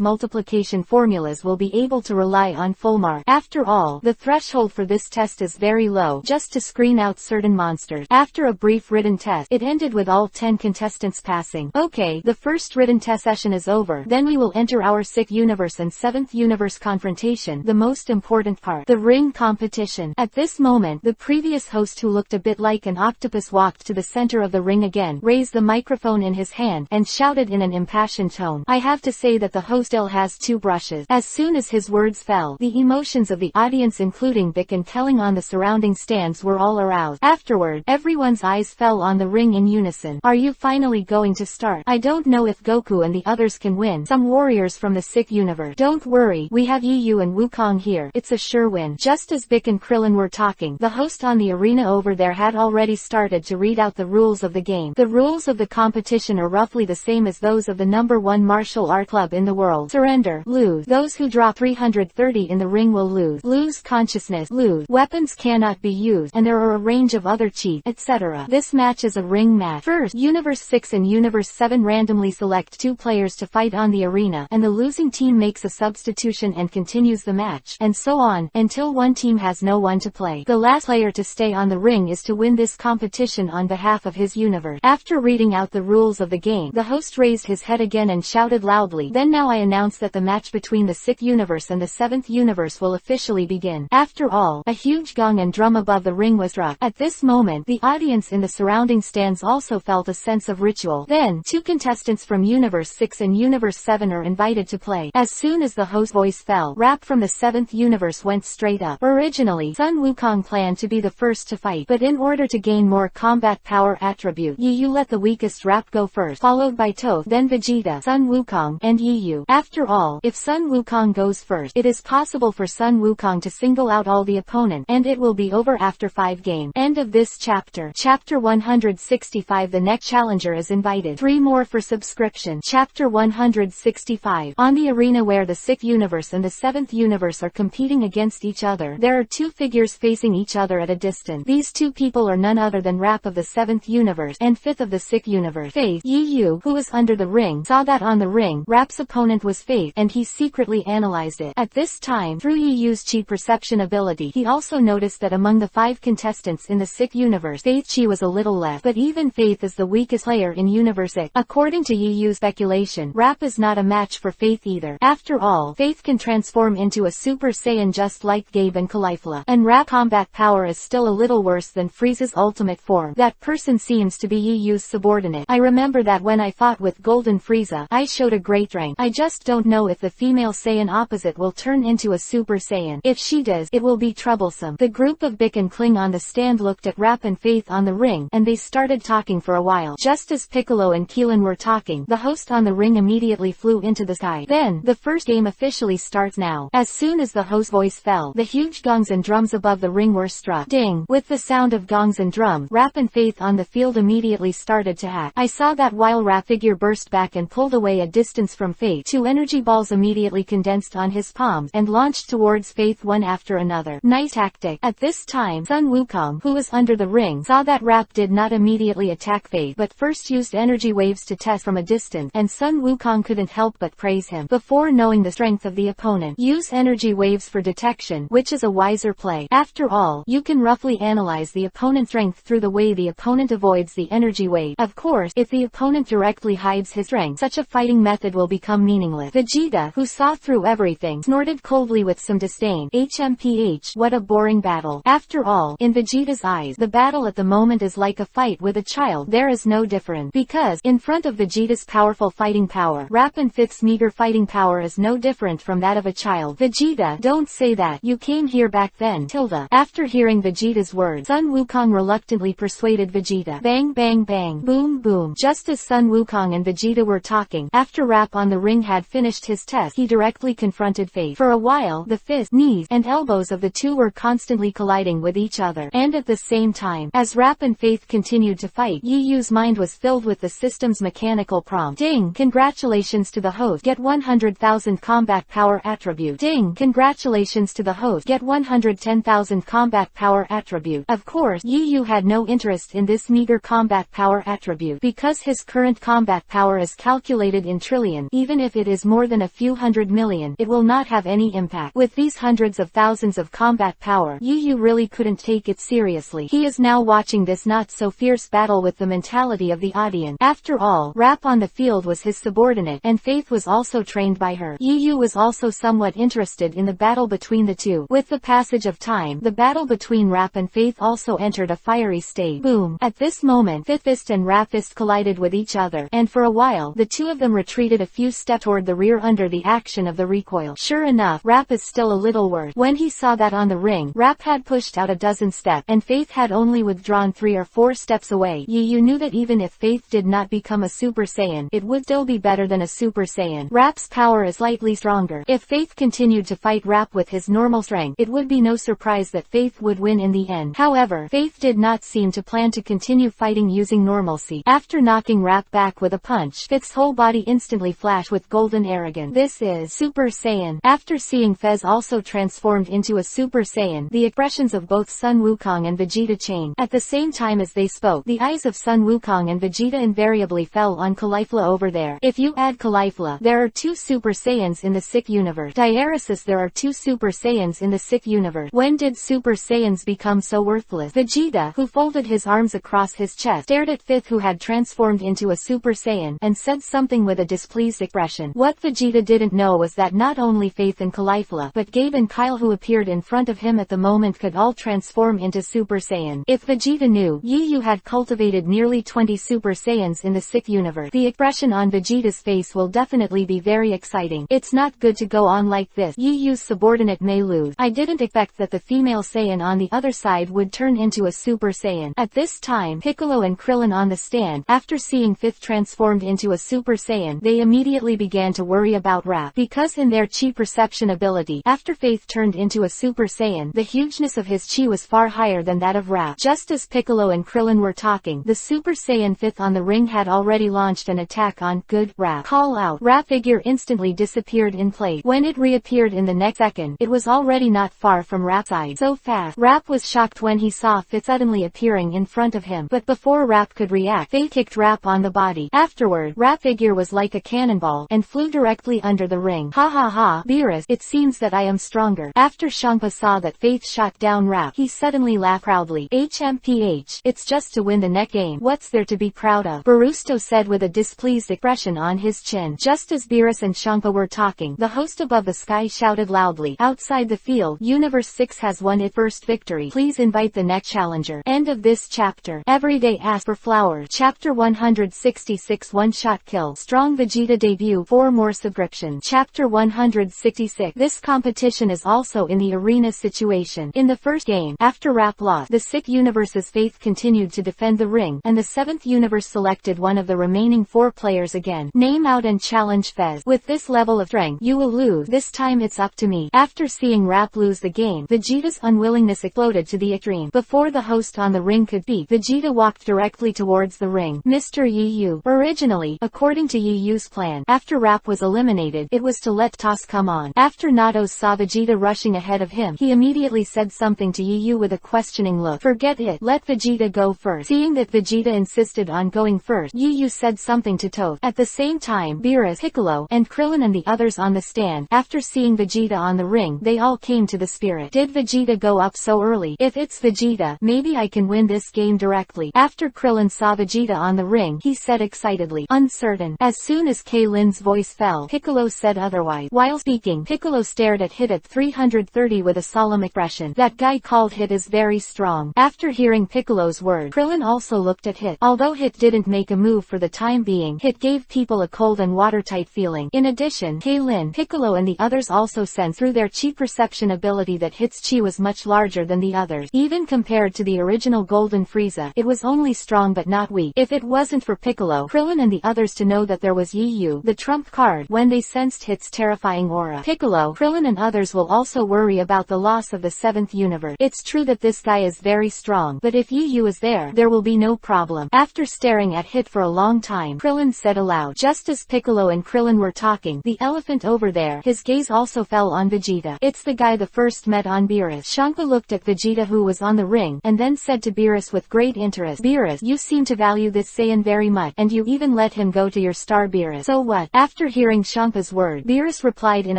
multiplication formulas will be able to rely on full mark. After all, the threshold for this test is very low, just to screen out certain monsters." After a brief written test, it ended with all 10 contestants passing. "Okay, the first written test session is over. Then we will enter our 6th universe and 7th universe confrontation, the most important part, the ring competition." At this moment, the previous host, who looked a bit like an octopus, walked to the center of the ring again, raised the microphone in his hand, and shouted in an impassioned tone. I have to say that the host still has 2 brushes. As soon as his words fell, the emotions of the audience, including Bick and Kelling on the surrounding stands, were all aroused. Afterward, everyone's eyes fell on the ring in unison. "Are you finally going to start? I don't know if Goku and the others can win. Some warriors from the sick universe. Don't worry, we have EU and Wukong here. It's a sure win." Just as Bick and Krillin were talking, the host on the arena over there had already started to read out the rules of the game. The rules of the competition are roughly the same as those of the number 1 martial art club in the world. Surrender, lose. Those who draw 330 in the ring will lose. Lose consciousness, lose. Weapons cannot be used, and there are a range of other cheats, etc. This match is a ring match. First, Universe 6 and Universe 7 randomly select 2 players to fight on the arena, and the losing team makes a substitution and continues the match, and so on, until one team has no one to play. The last player to stay on the ring is to win this competition on behalf of his universe. After reading out the rules of the game, the host raised his head again and shouted loudly, "Then now I announce that the match between the 6th universe and the 7th universe will officially begin." After all, a huge gong and drum above the ring was struck. At this moment, the audience in the surrounding stands also felt a sense of ritual. Then, 2 contestants from Universe 6 and Universe 7 are invited to play. As soon as the host's voice fell, rap from the 7th universe went straight up. Originally, Sun Wukong planned to be the first to fight, but in order to gain more combat power attribute, EU let the weakest rap go first, followed by Toph, then Vegeta, Sun Wukong, and EU. After all, if Sun Wukong goes first, it is possible for Sun Wukong to single out all the opponents, and it will be over after 5 games. End of this chapter. Chapter 165. The next challenger is invited. 3 more for subscription. Chapter 165. On the arena where the 6th universe and the 7th universe are competing against each other, there are 2 figures facing each other at a distance. These 2 people are none other than Rap of the 7th universe and 5th of the 6th universe. Faith, EU, who was under the ring, saw that on the ring, Rap's opponent was Faith, and he secretly analyzed it. At this time, through EU's chi perception ability, he also noticed that among the 5 contestants in the 6th universe, Faith chi was a little less, but even Faith is the weakest player in Universe 6. According to EU's speculation, Rap is not a match for Faith either. After all, Faith can transform into a Super Saiyan just like Gabe and Caulifla, and Rap's combat power is still a little worse than Frieza's ultimate form. That person seems to be EU's subordinate. I remember that when I fought with Golden Frieza, I showed a great strength. I just don't know if the female Saiyan opposite will turn into a Super Saiyan. If she does, it will be troublesome. The group of Bick and Kling on the stand looked at Rap and Faith on the ring, and they started talking for a while. Just as Piccolo and Keelan were talking, the host on the ring immediately flew into the sky. Then, the first game officially starts now. As soon as the host's voice fell, the huge gongs and drums above the ring were struck. Ding! With the sound of gongs and drums, drum, Rap and Faith on the field immediately started to hack. I saw that while Rap figure burst back and pulled away a distance from Faith, 2 energy balls immediately condensed on his palms and launched towards Faith one after another. Nice tactic. At this time, Sun Wukong, who was under the ring, saw that Rap did not immediately attack Faith, but first used energy waves to test from a distance, and Sun Wukong couldn't help but praise him. Before knowing the strength of the opponent, use energy waves for detection, which is a wiser play. After all, you can roughly analyze the opponent's strength through the way the opponent avoids the energy wave. Of course, if the opponent directly hides his strength, such a fighting method will become meaningless. Vegeta, who saw through everything, snorted coldly with some disdain. HMPH, what a boring battle. After all, in Vegeta's eyes, the battle at the moment is like a fight with a child. There is no difference, because, in front of Vegeta's powerful fighting power, Rap and Faith's meager fighting power is no different from that of a child. Vegeta, don't say that. You came here back then, tilde. After hearing Vegeta's words, Sun Wukong reluctantly persuaded Vegeta. Bang bang bang, boom boom. Just as Sun Wukong and Vegeta were talking, after Rap on the ring had finished his test, he directly confronted Faith. For a while, the fists, knees, and elbows of the two were constantly colliding with each other, and at the same time, as Rap and Faith continued to fight, Yi Yu's mind was filled with the system's mechanical prompt. Ding! Congratulations to the host. Get 100,000 combat power attribute. Ding! Congratulations to the host. Get 110,000 combat power attribute. Of course, Yi Yu had no interest in this meager combat power attribute, because his current combat power is calculated in trillion. Even if it is more than a few hundred million, it will not have any impact. With these hundreds of thousands of combat power, Yi Yu really couldn't take it seriously. He is now watching this not so fierce battle with the mentality of the audience. After all, Rap on the field was his subordinate, and Faith was also trained by her. Yi Yu was also somewhat interested in the battle between the two. With the passage of time, the battle between Rap and Faith also entered a fiery stage. Boom! At this moment, Fist and Rap Fist collided with each other, and for a while, the two of them retreated a few steps toward the rear under the action of the recoil. Sure enough, Rap is still a little worse. When he saw that on the ring, Rap had pushed out a dozen steps, and Faith had only withdrawn 3 or 4 steps away. Yi Yu knew that even if Faith did not become a Super Saiyan, it would still be better than a Super Saiyan. Rap's power is slightly stronger. If Faith continued to fight Rap with his normal strength, it would be no surprise that Faith would win in the end. However, Faith did not seem to plan to continue fighting using normalcy. After knocking Rap back with a punch, Faith's whole body instantly flashed with golden arrogance. This is Super Saiyan. After seeing Fez also transformed into a Super Saiyan, the expressions of both Sun Wukong and Vegeta changed. At the same time as they spoke, the eyes of Sun Wukong and Vegeta invariably fell on Caulifla over there. If you add Caulifla, there are 2 Super Saiyans in the Sick universe. Diaresis, there are 2 Super Saiyans in the Sick universe. When did Super Saiyans become so worthless? Vegeta, who folded his arms across his chest, stared at Fifth, who had transformed into a Super Saiyan, and said something with a displeased expression. What Vegeta didn't know was that not only Faith and Caulifla, but Gabe and Kyle, who appeared in front of him at the moment, could all transform into Super Saiyan. If Vegeta knew, Yi Yu had cultivated nearly 20 Super Saiyans in the Sick universe, the expression on Vegeta's face will definitely be very exciting. It's not good to go on like this. Yi Yu's subordinate may lose. I didn't expect that the female Saiyan on the other side would turn into a Super Saiyan. At this time, Piccolo and Krillin on the stand, after seeing Fifth transformed into a Super Saiyan, they immediately began to worry about Rap, because in their chi perception ability, after Faith turned into a Super Saiyan, the hugeness of his chi was far higher than that of Rap. Just as Piccolo and Krillin were talking, the Super Saiyan Fifth on the ring had already launched an attack on good Rap. Call out. Rap figure instantly disappeared in place. When it reappeared in the next second, it was already not far from Rap's side. So fast. Rap was shocked when he saw Fifth suddenly appearing in front of him, but before Rap could react, Faith kicked Rap on the body. Afterward, Rap figure was like a cannonball, and flew directly under the ring. Ha ha ha, Beerus, it seems that I am stronger. After Champa saw that Faith shot down Rap, he suddenly laughed proudly. HMPH, it's just to win the next game. What's there to be proud of? Barusto said with a displeased expression on his chin. Just as Beerus and Champa were talking, the host above the sky shouted loudly. Outside the field, Universe 6 has won its first victory. Please invite the next challenger. End of this chapter. Everyday ask for flowers. Chapter 166 One-shot kill. Strong Vegeta debut. 4 more subscription. Chapter 166. This competition is also in the arena situation. In the first game, after Rap lost, the Sick Universe's Faith continued to defend the ring, and the 7th universe selected one of the remaining 4 players again. Name out and challenge Fez. With this level of strength, you will lose. This time it's up to me. After seeing Rap lose the game, Vegeta's unwillingness exploded to the extreme. Before the host fast on the ring could be. Vegeta walked directly towards the ring. Mr. Yu. Originally, according to Yu's plan, after Rap was eliminated, it was to let Toss come on. After Natos saw Vegeta rushing ahead of him, he immediately said something to Yu with a questioning look. Forget it, let Vegeta go first. Seeing that Vegeta insisted on going first, Yu said something to Toph. At the same time, Beerus, Piccolo, and Krillin and the others on the stand, after seeing Vegeta on the ring, they all came to the spirit. Did Vegeta go up so early? If it's Vegeta, maybe I can win this game directly. After Krillin saw Vegeta on the ring, he said excitedly, uncertain. As soon as K-Lin's voice fell, Piccolo said otherwise. While speaking, Piccolo stared at Hit at 330 with a solemn expression. That guy called Hit is very strong. After hearing Piccolo's word, Krillin also looked at Hit. Although Hit didn't make a move for the time being, Hit gave people a cold and watertight feeling. In addition, K-Lin, Piccolo and the others also sensed through their chi perception ability that Hit's chi was much larger than the others. Even compared to the original Golden Frieza, it was only strong but not weak. If it wasn't for Piccolo, Krillin and the others to know that there was Yu, the trump card, when they sensed Hit's terrifying aura. Piccolo, Krillin and others will also worry about the loss of the 7th universe. It's true that this guy is very strong, but if Yu is there will be no problem. After staring at Hit for a long time, Krillin said aloud. Just as Piccolo and Krillin were talking, the elephant over there, his gaze also fell on Vegeta. It's the guy the first met on Beerus. Shankpa looked at Vegeta who was on the ring, and then said to Beerus with great interest, Beerus, you seem to value this Saiyan very much, and you even let him go to your star Beerus. So what? After hearing Shankpa's word, Beerus replied in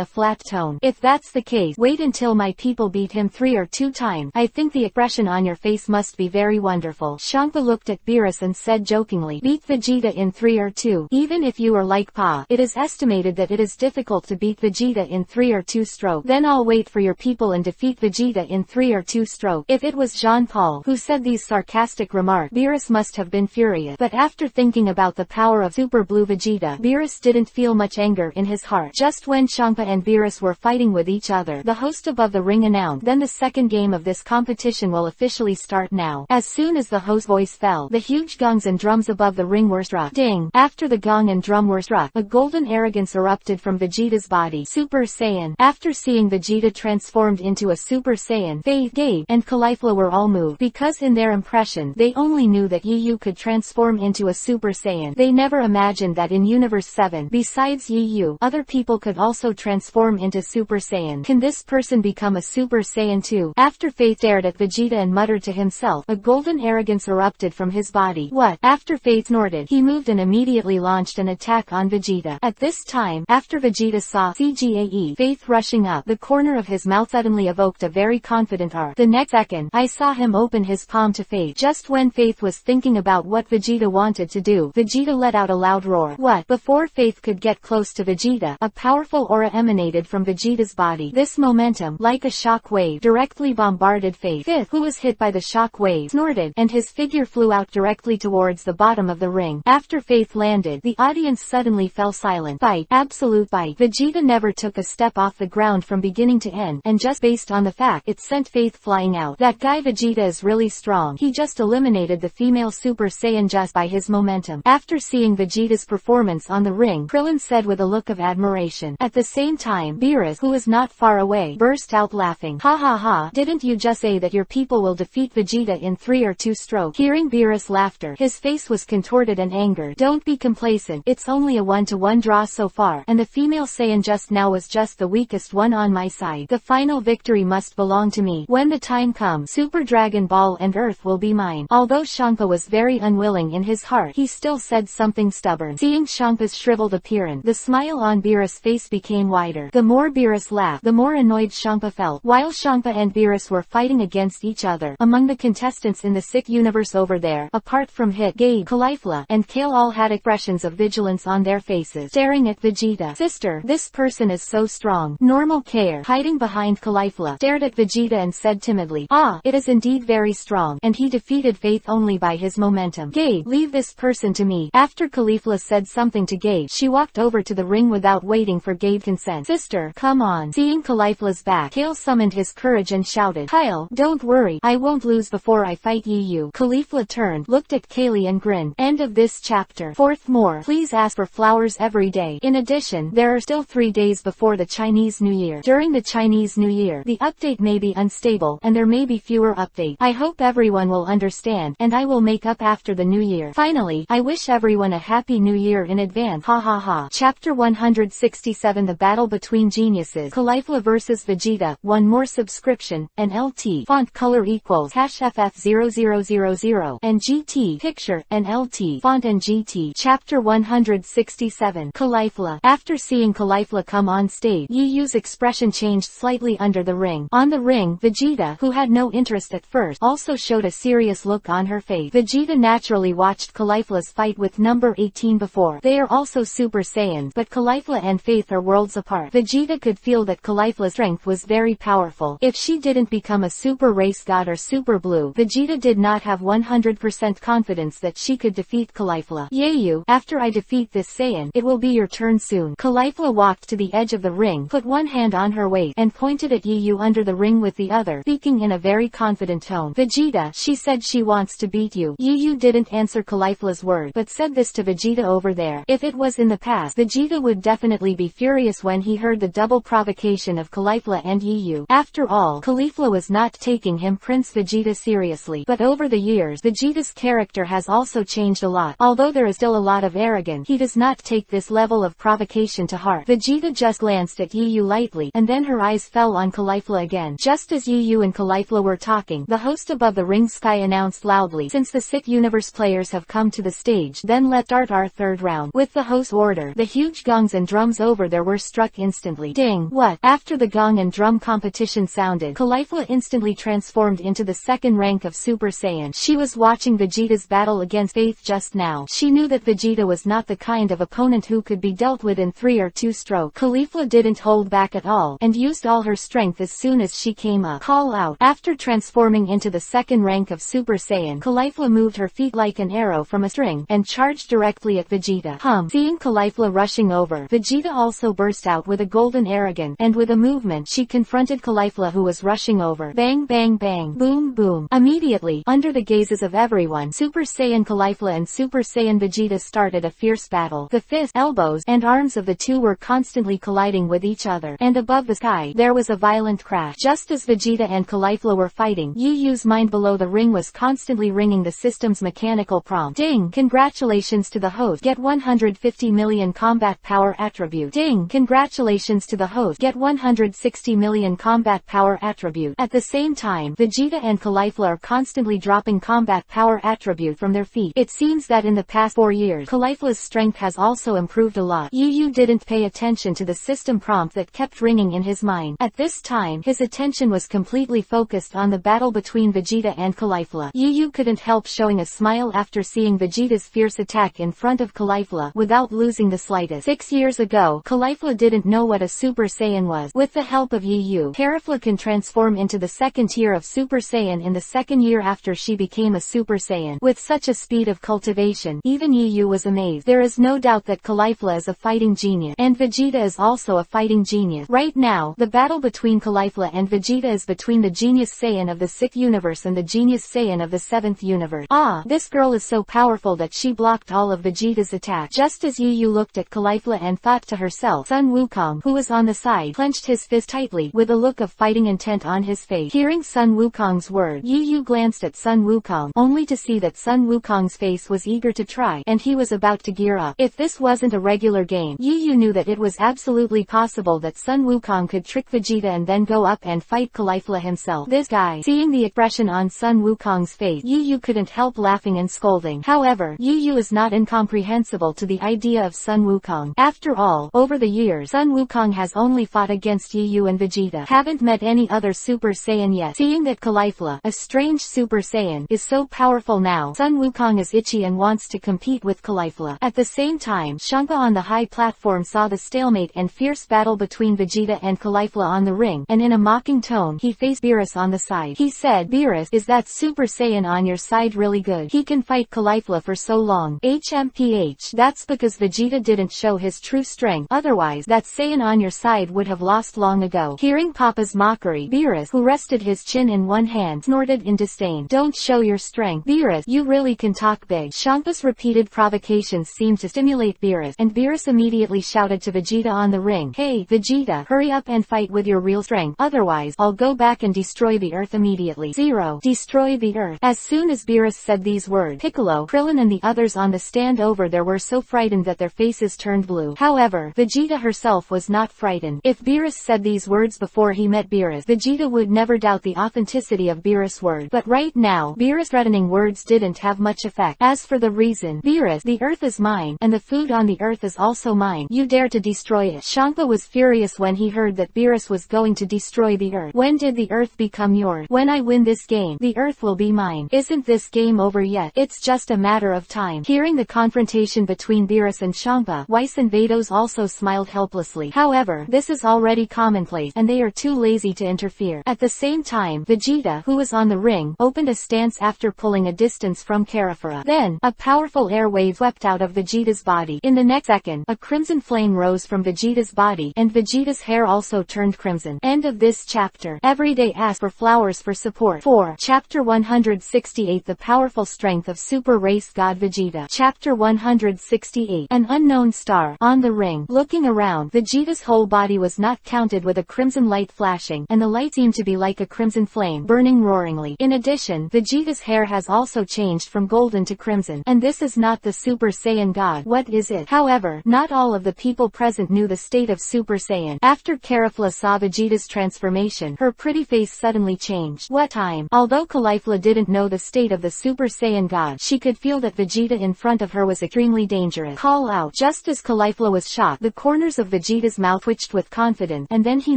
a flat tone, if that's the case, wait until my people beat him 3 or 2 times. I think the expression on your face must be very wonderful. Shankpa looked at Beerus and said jokingly, beat Vegeta in 3 or 2. Even if you are like Pa, it is estimated that it is difficult to beat Vegeta in 3 or 2 strokes. Then I'll wait for your people and defeat Vegeta in 3 or 2 strokes. If it was Jean-Paul who said these sarcastic remarks, Beerus must have been furious. But after thinking about the power of Super Blue Vegeta, Beerus didn't feel much anger in his heart. Just when Shankpa and Beerus were fighting with each other, the host above the ring announced, then the second game of this competition will officially start now. As soon as the host's voice fell, the huge gongs and drums above the ring were struck. Ding! After the gong and drum were struck, a golden arrogance erupted from Vegeta's body. Super Saiyan. After seeing Vegeta transformed into a Super Saiyan, Faith, Gabe, and Caulifla were all moved, because in their impression, they only knew that Yu could transform into a Super Saiyan. They never imagined that in Universe 7, besides Yu, other people could also transform into Super Saiyan. Can this person become a Super Saiyan too? After Faith stared at Vegeta and muttered to himself, a golden arrogance erupted from his body. What? After Faith snorted, he moved and immediately launched an attack on Vegeta. At this time, after Vegeta saw CGAE Faith rushing up, the corner of his mouth suddenly evoked a very confident R. The next second, I saw him open his palm to Faith. Just when Faith was thinking about what Vegeta wanted to do, Vegeta let out a loud roar. What? Before Faith could get close to Vegeta, a powerful aura emanated from Vegeta's body. This momentum, like a shock wave, directly bombarded Faith. Fifth, who was hit by the shock wave, snorted, and his figure flew out directly towards the bottom of the ring. After Faith landed, the audience suddenly fell silent. Bite. Absolute bite. Vegeta never took a step off the ground from beginning to end, and just based on the fact it sent Faith flying out. That guy Vegeta is really strong. He just eliminated the female Super Saiyan just by his momentum. After seeing Vegeta's performance on the ring, Krillin said with a look of admiration. At the same time, Beerus, who was not far away, burst out laughing. Ha ha ha, didn't you just say that your people will defeat Vegeta in 3 or 2 strokes? Hearing Beerus' laughter, his face was contorted and angered. Don't be complacent, it's only a 1-to-1 draw so far, and the female Saiyan just now was just the weakest one on my side. The final victory must belong to me. When the time comes, Super Dragon Ball and Earth will be mine. Although Shankpa was very unwilling in his heart, he still said something stubborn. Seeing Shankpa's shriveled appearance, the smile on Beerus' face became wider. The more Beerus laughed, the more annoyed Shankpa felt. While Shankpa and Beerus were fighting against each other, among the contestants in the sick universe over there, apart from Hit, Gabe, Caulifla, and Kale, all had expressions of vigilance on their faces, staring at Vegeta. Sister, this person is so strong. Normal Care, hiding behind Caulifla, stared at Vegeta and said timidly, ah, it is indeed very strong, and he defeated Faith only by his momentum. Gabe, leave this person to me. After Caulifla said something to Gabe, she walked over to the ring without waiting for Gabe's consent. Sister, come on. Seeing Caulifla's back, Kale summoned his courage and shouted, Kyle, don't worry, I won't lose before I fight Yu. Caulifla turned, looked at Kaylee and grinned. End of this chapter. Fourth, more. Please ask for flowers every day. In addition, there are still 3 days before the Chinese New Year. During the Chinese New Year, the update may be unstable, and there may be fewer updates. I hope hope everyone will understand, and I will make up after the new year. Finally, I wish everyone a happy new year in advance. Ha ha ha. Chapter 167 The Battle Between Geniuses. Caulifla vs Vegeta. One more subscription, and LT. Font color equals #FF0000 and GT. Picture, and LT. Font and GT. Chapter 167. Caulifla. After seeing Caulifla come on stage, Yu's expression changed slightly under the ring. On the ring, Vegeta, who had no interest at first, also showed a serious look on her face. Vegeta naturally watched Caulifla's fight with number 18 before. They are also Super Saiyans, but Caulifla and Faith are worlds apart. Vegeta could feel that Caulifla's strength was very powerful. If she didn't become a super race god or super blue, Vegeta did not have 100% confidence that she could defeat Caulifla. Yu, after I defeat this Saiyan, it will be your turn soon. Caulifla walked to the edge of the ring, put one hand on her waist, and pointed at Yu under the ring with the other, speaking in a very confident tone. Vegeta, she said she wants to beat you. Yu didn't answer Caulifla's word, but said this to Vegeta over there. If it was in the past, Vegeta would definitely be furious when he heard the double provocation of Caulifla and Yu. After all, Caulifla was not taking him Prince Vegeta seriously. But over the years, Vegeta's character has also changed a lot. Although there is still a lot of arrogance, he does not take this level of provocation to heart. Vegeta just glanced at Yu lightly, and then her eyes fell on Caulifla again. Just as Yu and Caulifla were talking, the host above the ring sky announced loudly, "Since the Sick Universe players have come to the stage, then let's start our third round." With the host's order, the huge gongs and drums over there were struck instantly. Ding! What? After the gong and drum competition sounded, Caulifla instantly transformed into the second rank of Super Saiyan. She was watching Vegeta's battle against Faith just now. She knew that Vegeta was not the kind of opponent who could be dealt with in 3 or 2 strokes. Caulifla didn't hold back at all, and used all her strength as soon as she came up. Call out. After transforming into the second rank of Super Saiyan, Caulifla moved her feet like an arrow from a string, and charged directly at Vegeta. Seeing Caulifla rushing over, Vegeta also burst out with a golden arrogance, and with a movement she confronted Caulifla who was rushing over. Bang bang bang. Boom boom. Immediately, under the gazes of everyone, Super Saiyan Caulifla and Super Saiyan Vegeta started a fierce battle. The fists, elbows, and arms of the two were constantly colliding with each other, and above the sky, there was a violent crash. Just as Vegeta and Caulifla were fighting, Yu's mind below the ring was constantly ringing the system's mechanical prompt. Ding! Congratulations to the host. Get 150 million combat power attribute. Ding! Congratulations to the host. Get 160 million combat power attribute. At the same time, Vegeta and Caulifla are constantly dropping combat power attribute from their feet. It seems that in the past 4 years, Caulifla's strength has also improved a lot. Yu didn't pay attention to the system prompt that kept ringing in his mind. At this time, his attention was completely focused on the battle between Vegeta and Caulifla. Yu couldn't help showing a smile after seeing Vegeta's fierce attack in front of Caulifla, without losing the slightest. 6 years ago, Caulifla didn't know what a Super Saiyan was. With the help of Yu, Caulifla can transform into the second tier of Super Saiyan in the second year after she became a Super Saiyan. With such a speed of cultivation, even Yu was amazed. There is no doubt that Caulifla is a fighting genius, and Vegeta is also a fighting genius. Right now, the battle between Caulifla and Vegeta is between the Genius Saiyan of the 6th universe and the Genius Saiyan of the 7th universe. Ah, this girl is so powerful that she blocked all of Vegeta's attacks. Just as Yu looked at Caulifla and thought to herself, Sun Wukong, who was on the side, clenched his fist tightly, with a look of fighting intent on his face. Hearing Sun Wukong's word, Yu glanced at Sun Wukong, only to see that Sun Wukong's face was eager to try, and he was about to gear up. If this wasn't a regular game, Yu knew that it was absolutely possible that Sun Wukong could trick Vegeta and then go up and fight Caulifla himself. This guy. Seeing the expression on Sun Wukong's face, Yu couldn't help laughing and scolding. However, Yu is not incomprehensible to the idea of Sun Wukong. After all, over the years, Sun Wukong has only fought against Yu and Vegeta, haven't met any other Super Saiyan yet. Seeing that Caulifla, a strange Super Saiyan, is so powerful now, Sun Wukong is itchy and wants to compete with Caulifla. At the same time, Shunpa on the high platform saw the stalemate and fierce battle between Vegeta and Caulifla on the ring, and in a mocking tone, he faced Beerus on the side. He said, "Beerus, is that Super Saiyan on your side really good? He can fight Caulifla for so long." HMPH. That's because Vegeta didn't show his true strength, otherwise, that Saiyan on your side would have lost long ago. Hearing Papa's mockery, Beerus, who rested his chin in one hand, snorted in disdain. Don't show your strength. Beerus, you really can talk big. Shampa's repeated provocations seemed to stimulate Beerus, and Beerus immediately shouted to Vegeta on the ring, "Hey, Vegeta, hurry up and fight with your real strength, otherwise, I'll go back and destroy the earth immediately." 0. hero, destroy the earth. As soon as Beerus said these words, Piccolo, Krillin and the others on the stand over there were so frightened that their faces turned blue. However, Vegeta herself was not frightened. If Beerus said these words before he met Beerus, Vegeta would never doubt the authenticity of Beerus' words. But right now, Beerus' threatening words didn't have much effect. As for the reason, Beerus, the earth is mine, and the food on the earth is also mine. You dare to destroy it. Champa was furious when he heard that Beerus was going to destroy the earth. When did the earth become yours? When I win this game, the earth will be mine. Isn't this game over yet? It's just a matter of time. Hearing the confrontation between Beerus and Champa, Whis and Vados also smiled helplessly. However, this is already commonplace, and they are too lazy to interfere. At the same time, Vegeta, who was on the ring, opened a stance after pulling a distance from Karafura. Then, a powerful air wave swept out of Vegeta's body. In the next second, a crimson flame rose from Vegeta's body, and Vegeta's hair also turned crimson. End of this chapter. Every day ask for flowers for support. 4. Chapter 168 The Powerful Strength of Super Race God Vegeta. Chapter 168 An Unknown Star. On the ring. Looking around, Vegeta's whole body was not counted with a crimson light flashing, and the light seemed to be like a crimson flame, burning roaringly. In addition, Vegeta's hair has also changed from golden to crimson. And this is not the Super Saiyan God. What is it? However, not all of the people present knew the state of Super Saiyan. After Caulifla saw Vegeta's transformation, her pretty face suddenly changed. What time? Although Caulifla didn't know the state of the Super Saiyan God, she could feel that Vegeta in front of her was extremely dangerous. Call out. Just as Caulifla was shocked, the corners of Vegeta's mouth twitched with confidence, and then he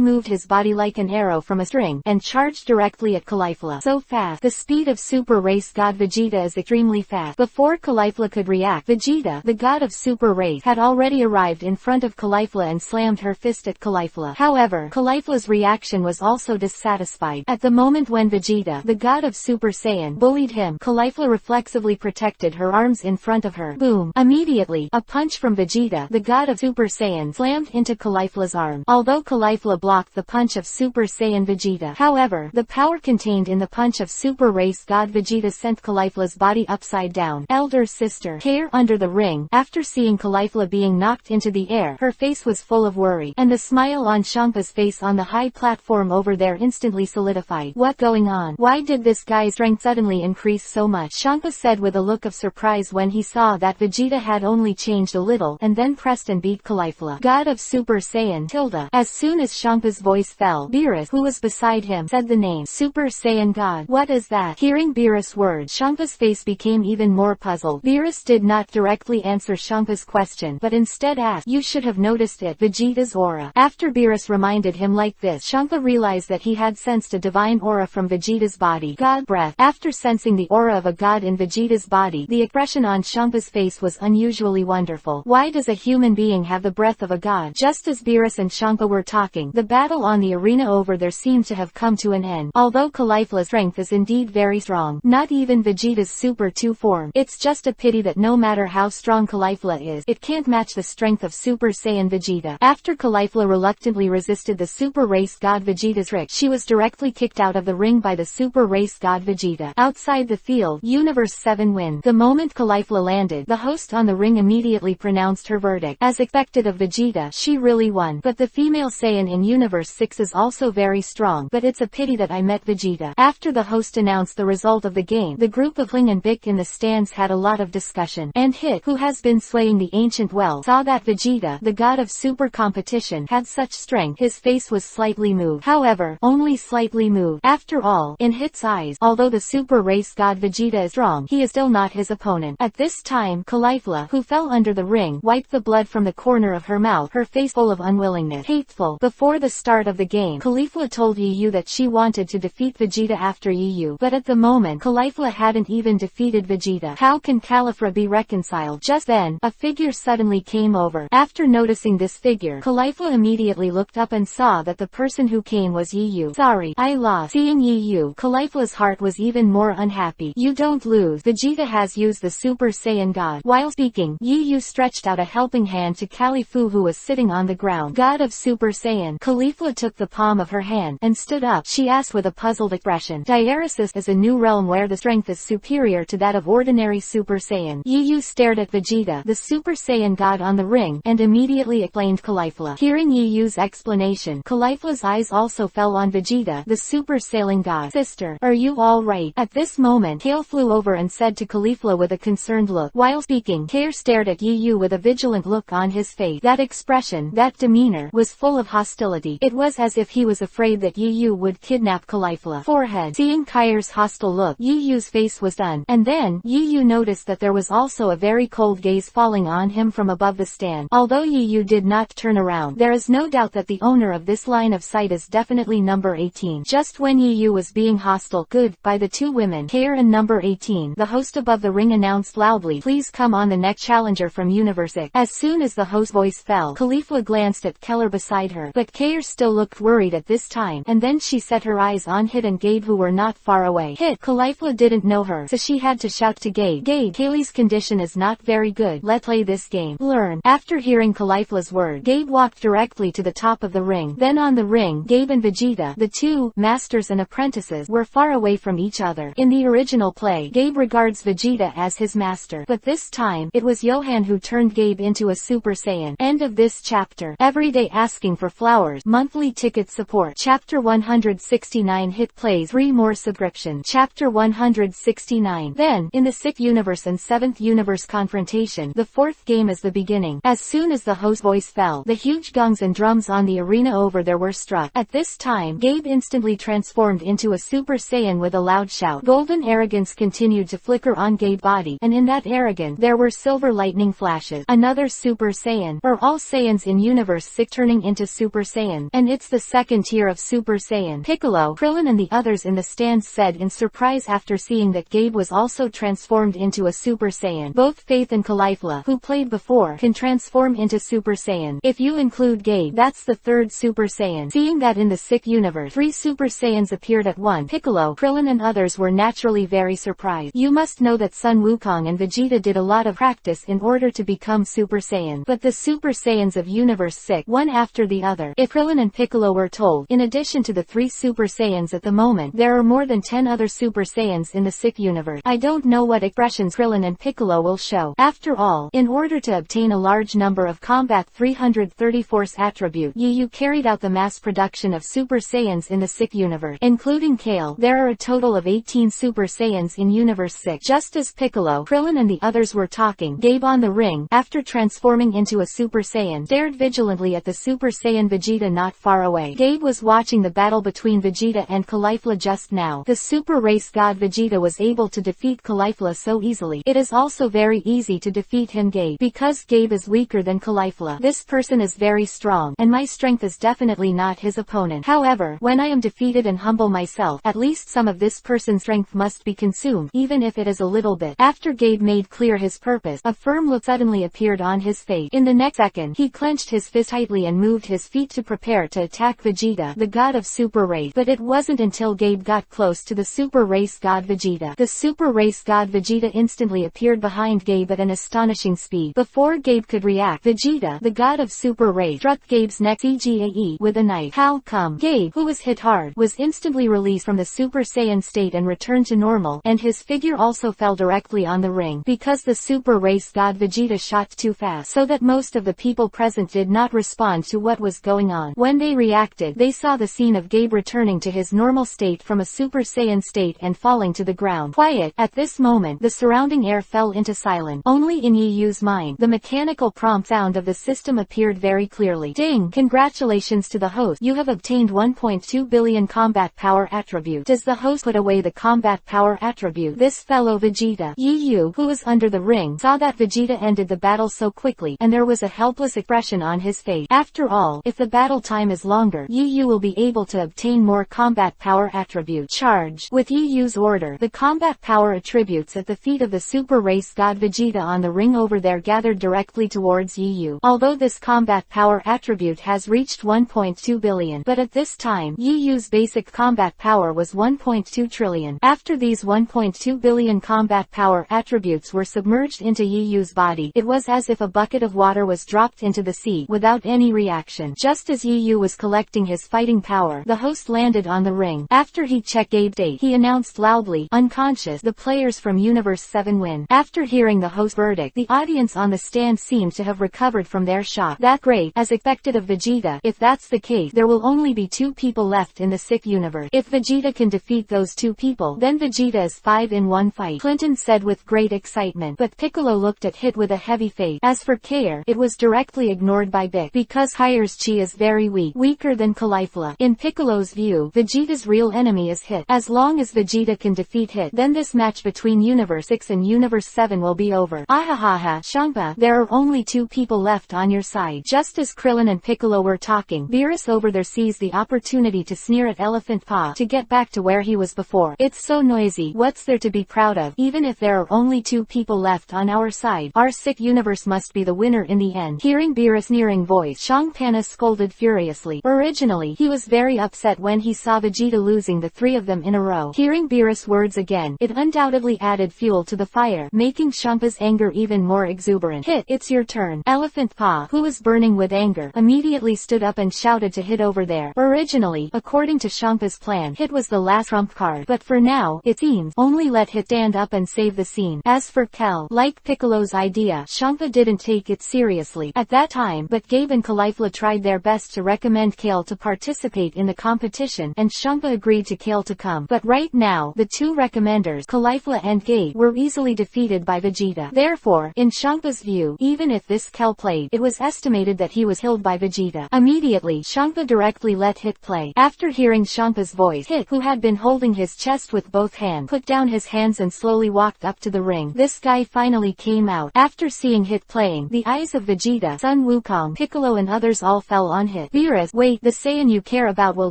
moved his body like an arrow from a string, and charged directly at Caulifla. So fast. The speed of Super Race God Vegeta is extremely fast. Before Caulifla could react, Vegeta, the god of Super Race, had already arrived in front of Caulifla and slammed her fist at Caulifla. However, Caulifla's reaction was also dissatisfied. At the moment when Vegeta, the god of Super Saiyan, bullied him, Caulifla reflexively protected her arms in front of her. Boom! Immediately, a punch from Vegeta, the god of Super Saiyan, slammed into Caulifla's arm. Although Caulifla blocked the punch of Super Saiyan Vegeta, however, the power contained in the punch of Super Race God Vegeta sent Caulifla's body upside down. Elder sister, Kair under the ring. After seeing Caulifla being knocked into the air, her face was full of worry, and the smile on Champa's face on the high platform over there instantly solidified. What going on? Why did this guy's strength suddenly increase so much? Champa said with a look of surprise when he saw that Vegeta had only changed a little, and then pressed and beat Caulifla. God of Super Saiyan tilde. As soon as Champa's voice fell, Beerus, who was beside him, said the name Super Saiyan God. What is that? Hearing Beerus' words, Champa's face became even more puzzled. Beerus did not directly answer Champa's question, but instead asked, you should have noticed it, Vegeta's aura. After Beerus reminded him like this, Champa realized that he had sensed a divine aura from Vegeta's body. God breath. After sensing the aura of a god in Vegeta's body, the expression on Champa's face was unusually wonderful. Why does a human being have the breath of a god? Just as Beerus and Champa were talking, the battle on the arena over there seemed to have come to an end. Although Caulifla's strength is indeed very strong, not even Vegeta's Super 2 form. It's just a pity that no matter how strong Caulifla is, it can't match the strength of Super Saiyan Vegeta. After Caulifla reluctantly resisted the Super Race God Vegeta's trick, she was directly kicked out of the ring by the Super Race God Vegeta. Outside the field, Universe 7 wins. The moment Caulifla landed, the host on the ring immediately pronounced her verdict. As expected of Vegeta, she really won. But the female Saiyan in Universe 6 is also very strong, but it's a pity that I met Vegeta. After the host announced the result of the game, the group of Ling and Bic in the stands had a lot of discussion. And Hit, who has been swaying the ancient well, saw that Vegeta, the god of super competition, had such strength. His face was slightly moved. However, only slightly moved. After all, in Hit's eyes, although the super race god Vegeta is strong, he is still not his opponent. At this time, Caulifla, who fell under the ring, wiped the blood from the corner of her mouth, her face full of unwillingness. Hateful. Before the start of the game, Caulifla told Yu that she wanted to defeat Vegeta after Yu, but at the moment, Caulifla hadn't even defeated Vegeta. How can Caulifla be reconciled? Just then, a figure suddenly came over. After noticing this figure, Caulifla immediately looked up and saw that the person who came was Yu. Sorry, I lost. Seeing Yu, Caulifla's heart was even more unhappy. You don't lose. Vegeta has used the Super Saiyan God. While speaking, Yu stretched out a helping hand to Caulifla, who was sitting on the ground. God of Super Saiyan. Caulifla took the palm of her hand and stood up. She asked with a puzzled expression. Diaresis is a new realm where the strength is superior to that of ordinary Super Saiyan. Yu stared at Vegeta, the Super Saiyan God on the ring, and immediately explained Caulifla. Hearing Yu's explanation, Caulifla's eyes also fell on Vegeta, the Super Saiyan God. Master, are you all right? At this moment Kale flew over and said to Caulifla with a concerned look. While speaking, Kale stared at Yu with a vigilant look on his face. That expression, that demeanor, was full of hostility. It was as if he was afraid that Yu would kidnap Caulifla. Forehead. Seeing Kai's hostile look, Yu's face was done, and then Yu noticed that there was also a very cold gaze falling on him from above the stand. Although Yu did not turn around, there is no doubt that the owner of this line of sight is definitely number 18. Just when Yu was being hostile, by the two women, Kare and number 18, the host above the ring announced loudly, "Please come on the next challenger from Universe 6. As soon as the host's voice fell, Caulifla glanced at Keller beside her, but Kare still looked worried at this time, and then she set her eyes on Hit and Gabe, who were not far away. Hit. Caulifla didn't know her, so she had to shout to Gabe, "Gabe, Kaylee's condition is not very good. Let's play this game. Learn." After hearing Caulifla's word, Gabe walked directly to the top of the ring. Then on the ring, Gabe and Vegeta, the two masters and apprentices, were far away from each other. In the original play, Gabe regards Vegeta as his master, but this time, it was Johan who turned Gabe into a Super Saiyan. End of this chapter. Every day asking for flowers. Monthly ticket support. Chapter 169. Hit plays 3 more subscription. Chapter 169. Then, in the 6th universe and 7th universe confrontation, the 4th game is the beginning. As soon as the host voice fell, the huge gongs and drums on the arena over there were struck. At this time, Gabe instantly transformed into a Super Saiyan with a loud shout. Golden arrogance continued to flicker on Gabe's body, and in that arrogance, there were silver lightning flashes. Another Super Saiyan, or all Saiyans in Universe 6 turning into Super Saiyan, and it's the 2nd tier of Super Saiyan. Piccolo, Krillin and the others in the stands said in surprise after seeing that Gabe was also transformed into a Super Saiyan. Both Faith and Caulifla, who played before, can transform into Super Saiyan. If you include Gabe, that's the 3rd Super Saiyan. Seeing that in the 6th universe, 3 Super Saiyans appeared at once, Piccolo, Krillin and others were naturally very surprised. You must know that Sun Wukong and Vegeta did a lot of practice in order to become Super Saiyan. But the Super Saiyans of Universe 6, one after the other. If Krillin and Piccolo were told, in addition to the 3 Super Saiyans at the moment, there are more than 10 other Super Saiyans in the 6th universe. I don't know what expressions Krillin and Piccolo will show. After all, in order to obtain a large number of Combat 334's attribute, Yu carried out the mass production of Super Saiyans in the 6th universe. Including Kale, there are a total of 18 Super Saiyans in Universe 6. Just as Piccolo, Krillin and the others were talking, Gabe on the ring, after transforming into a Super Saiyan, stared vigilantly at the Super Saiyan Vegeta not far away. Gabe was watching the battle between Vegeta and Caulifla just now. The Super Race God Vegeta was able to defeat Caulifla so easily. It is also very easy to defeat him, Gabe, because Gabe is weaker than Caulifla. This person is very strong, and my strength is definitely not his opponent. However, when I am defeated and humble myself, at least some of this person's strength must be consumed, even if it is a little bit. After Gabe made clear his purpose, a firm look suddenly appeared on his face. In the next second, he clenched his fist tightly and moved his feet to prepare to attack Vegeta, the god of Super Race. But it wasn't until Gabe got close to the Super Race God Vegeta. The Super Race God Vegeta instantly appeared behind Gabe at an astonishing speed. Before Gabe could react, Vegeta, the god of Super Race, struck Gabe's neck CGAE with a knife. How come? Gabe, who was hit hard, was instantly released from the Super Saiyan state and returned to normal, and his figure also fell directly on the ring, because the Super Race God Vegeta shot too fast, so that most of the people present did not respond to what was going on. When they reacted, they saw the scene of Gabe returning to his normal state from a Super Saiyan state and falling to the ground. Quiet. At this moment, the surrounding air fell into silence. Only in Yu's mind, the mechanical prompt sound of the system appeared very clearly. Ding! Congratulations to the host. You have obtained 1.2 billion combat power attribute. Does the host put away the combat power attribute? This fellow Vegeta. Yu, who was under the ring, saw that Vegeta ended the battle so quickly, and there was a helpless expression on his face. After all, if the battle time is longer, Yu will be able to obtain more combat power attribute. Charge. With Yu's order, the combat power attributes at the feet of the Super Race God Vegeta on the ring over there gathered directly towards Yu. Although this combat power attribute has reached 1.2 billion, but at this time, Yu's basic combat power was 1.2 trillion. After these 1.2 billion combat power attributes were submerged into Yu's body, it was as if a bucket of water was dropped into the sea, without any reaction. Just as Yu was collecting his fighting power, the host landed on the ring. After he checked Gabe's date, he announced loudly, unconscious, the players from Universe 7 win. After hearing the host's verdict, the audience on the stand seemed to have recovered from their shock. That great, as expected of Vegeta. If that's the case, there will only be 2 people left in the 6th universe. If Vegeta Vegeta can defeat those two people, then Vegeta is 5 in one fight, Clinton said with great excitement. But Piccolo looked at Hit with a heavy face. As for Kair, it was directly ignored by Bic, because Kair's chi is very weak, weaker than Caulifla. In Piccolo's view, Vegeta's real enemy is Hit. As long as Vegeta can defeat Hit, then this match between Universe 6 and Universe 7 will be over. Ahahaha, Champa, there are only two people left on your side. Just as Krillin and Piccolo were talking, Beerus over there sees the opportunity to sneer at Elephant Paw to get back to where he was before. It's so noisy, what's there to be proud of? Even if there are only two people left on our side, our sick universe must be the winner in the end. Hearing Beerus' sneering voice, Shangpana scolded furiously. Originally, he was very upset when he saw Vegeta losing the three of them in a row. Hearing Beerus' words again, it undoubtedly added fuel to the fire, making Champa's anger even more exuberant. Hit, it's your turn. Elephant Paw, who was burning with anger, immediately stood up and shouted to Hit over there. Originally, according to Champa's plan, Hit was the last trump card, but for now, it seems, only let Hit stand up and save the scene. As for Kel, like Piccolo's idea, Champa didn't take it seriously at that time, but Gabe and Caulifla tried their best to recommend Kale to participate in the competition, and Champa agreed to Kale to come. But right now, the two recommenders, Caulifla and Gabe, were easily defeated by Vegeta. Therefore, in Champa's view, even if this Kel played, it was estimated that he was killed by Vegeta. Immediately, Champa directly let Hit play. After hearing Champa's voice, Hit, who had been holding his chest with both hands, put down his hands and slowly walked up to the ring. This guy finally came out. After seeing Hit playing, the eyes of Vegeta, Sun Wukong, Piccolo and others all fell on Hit. Beerus, wait, the Saiyan you care about will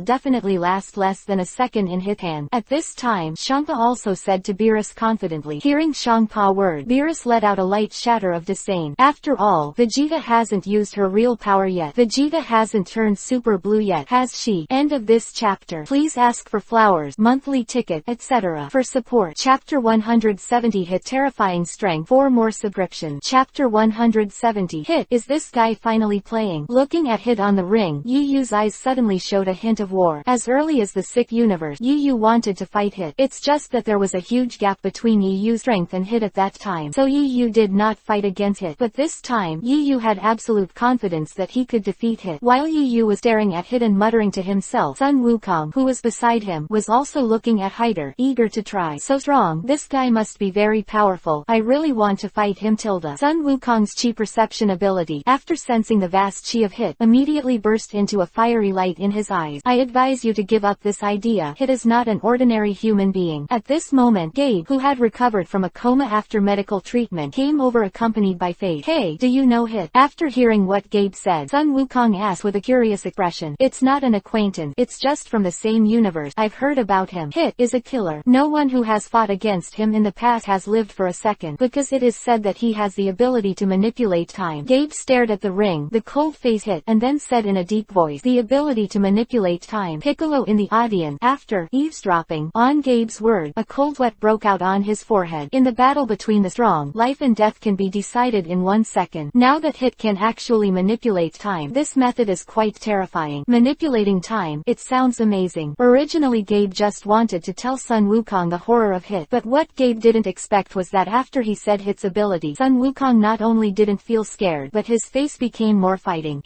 definitely last less than a second in Hit hand. At this time, Champa also said to Beerus confidently. Hearing Shangpa's word, Beerus let out a light shatter of disdain. After all, Vegeta hasn't used her real power yet. Vegeta hasn't turned super blue yet, has she? End of this chapter. Please ask for flowers, monthly ticket, etc. for support. Chapter 170 Hit terrifying strength for more subscription. Chapter 170 Hit, is this guy finally playing? Looking at Hit on the ring, Yu Yu's eyes suddenly showed a hint of war. As early as the sick universe, Yu Yu wanted to fight Hit. It's just that there was a huge gap between Yu Yu's strength and Hit at that time, so Yu Yu did not fight against Hit. But this time, Yu Yu had absolute confidence that he could defeat Hit. While Yu Yu was staring at Hit and muttering to himself, Sun Wukong, who was beside him, was also looking at Hyder, eager to try. So strong, this guy must be very powerful. I really want to fight him. Tilda. Sun Wukong's chi perception ability, after sensing the vast chi of Hit, immediately burst into a fiery light in his eyes. I advise you to give up this idea. Hit is not an ordinary human being. At this moment, Gabe, who had recovered from a coma after medical treatment, came over accompanied by Faith. Hey, do you know Hit? After hearing what Gabe said, Sun Wukong asked with a curious expression. It's not an acquaintance. It's just from the same universe. I've heard about him. Hit is a killer. No one who has fought against him in the past has lived for a second, because it is said that he has the ability to manipulate time. Gabe stared at the ring, the cold face Hit, and then said in a deep voice, the ability to manipulate time. Piccolo in the audience, after eavesdropping on Gabe's word, a cold sweat broke out on his forehead. In the battle between the strong, life and death can be decided in 1 second. Now that Hit can actually manipulate time, this method is quite terrifying. Manipulating time, it sounds amazing. Originally Gabe just wanted to tell Sun Wukong the horror of Hit, but what Gabe didn't expect was that after he said Hit's ability, Sun Wukong not only didn't feel scared, but his face became more fighting.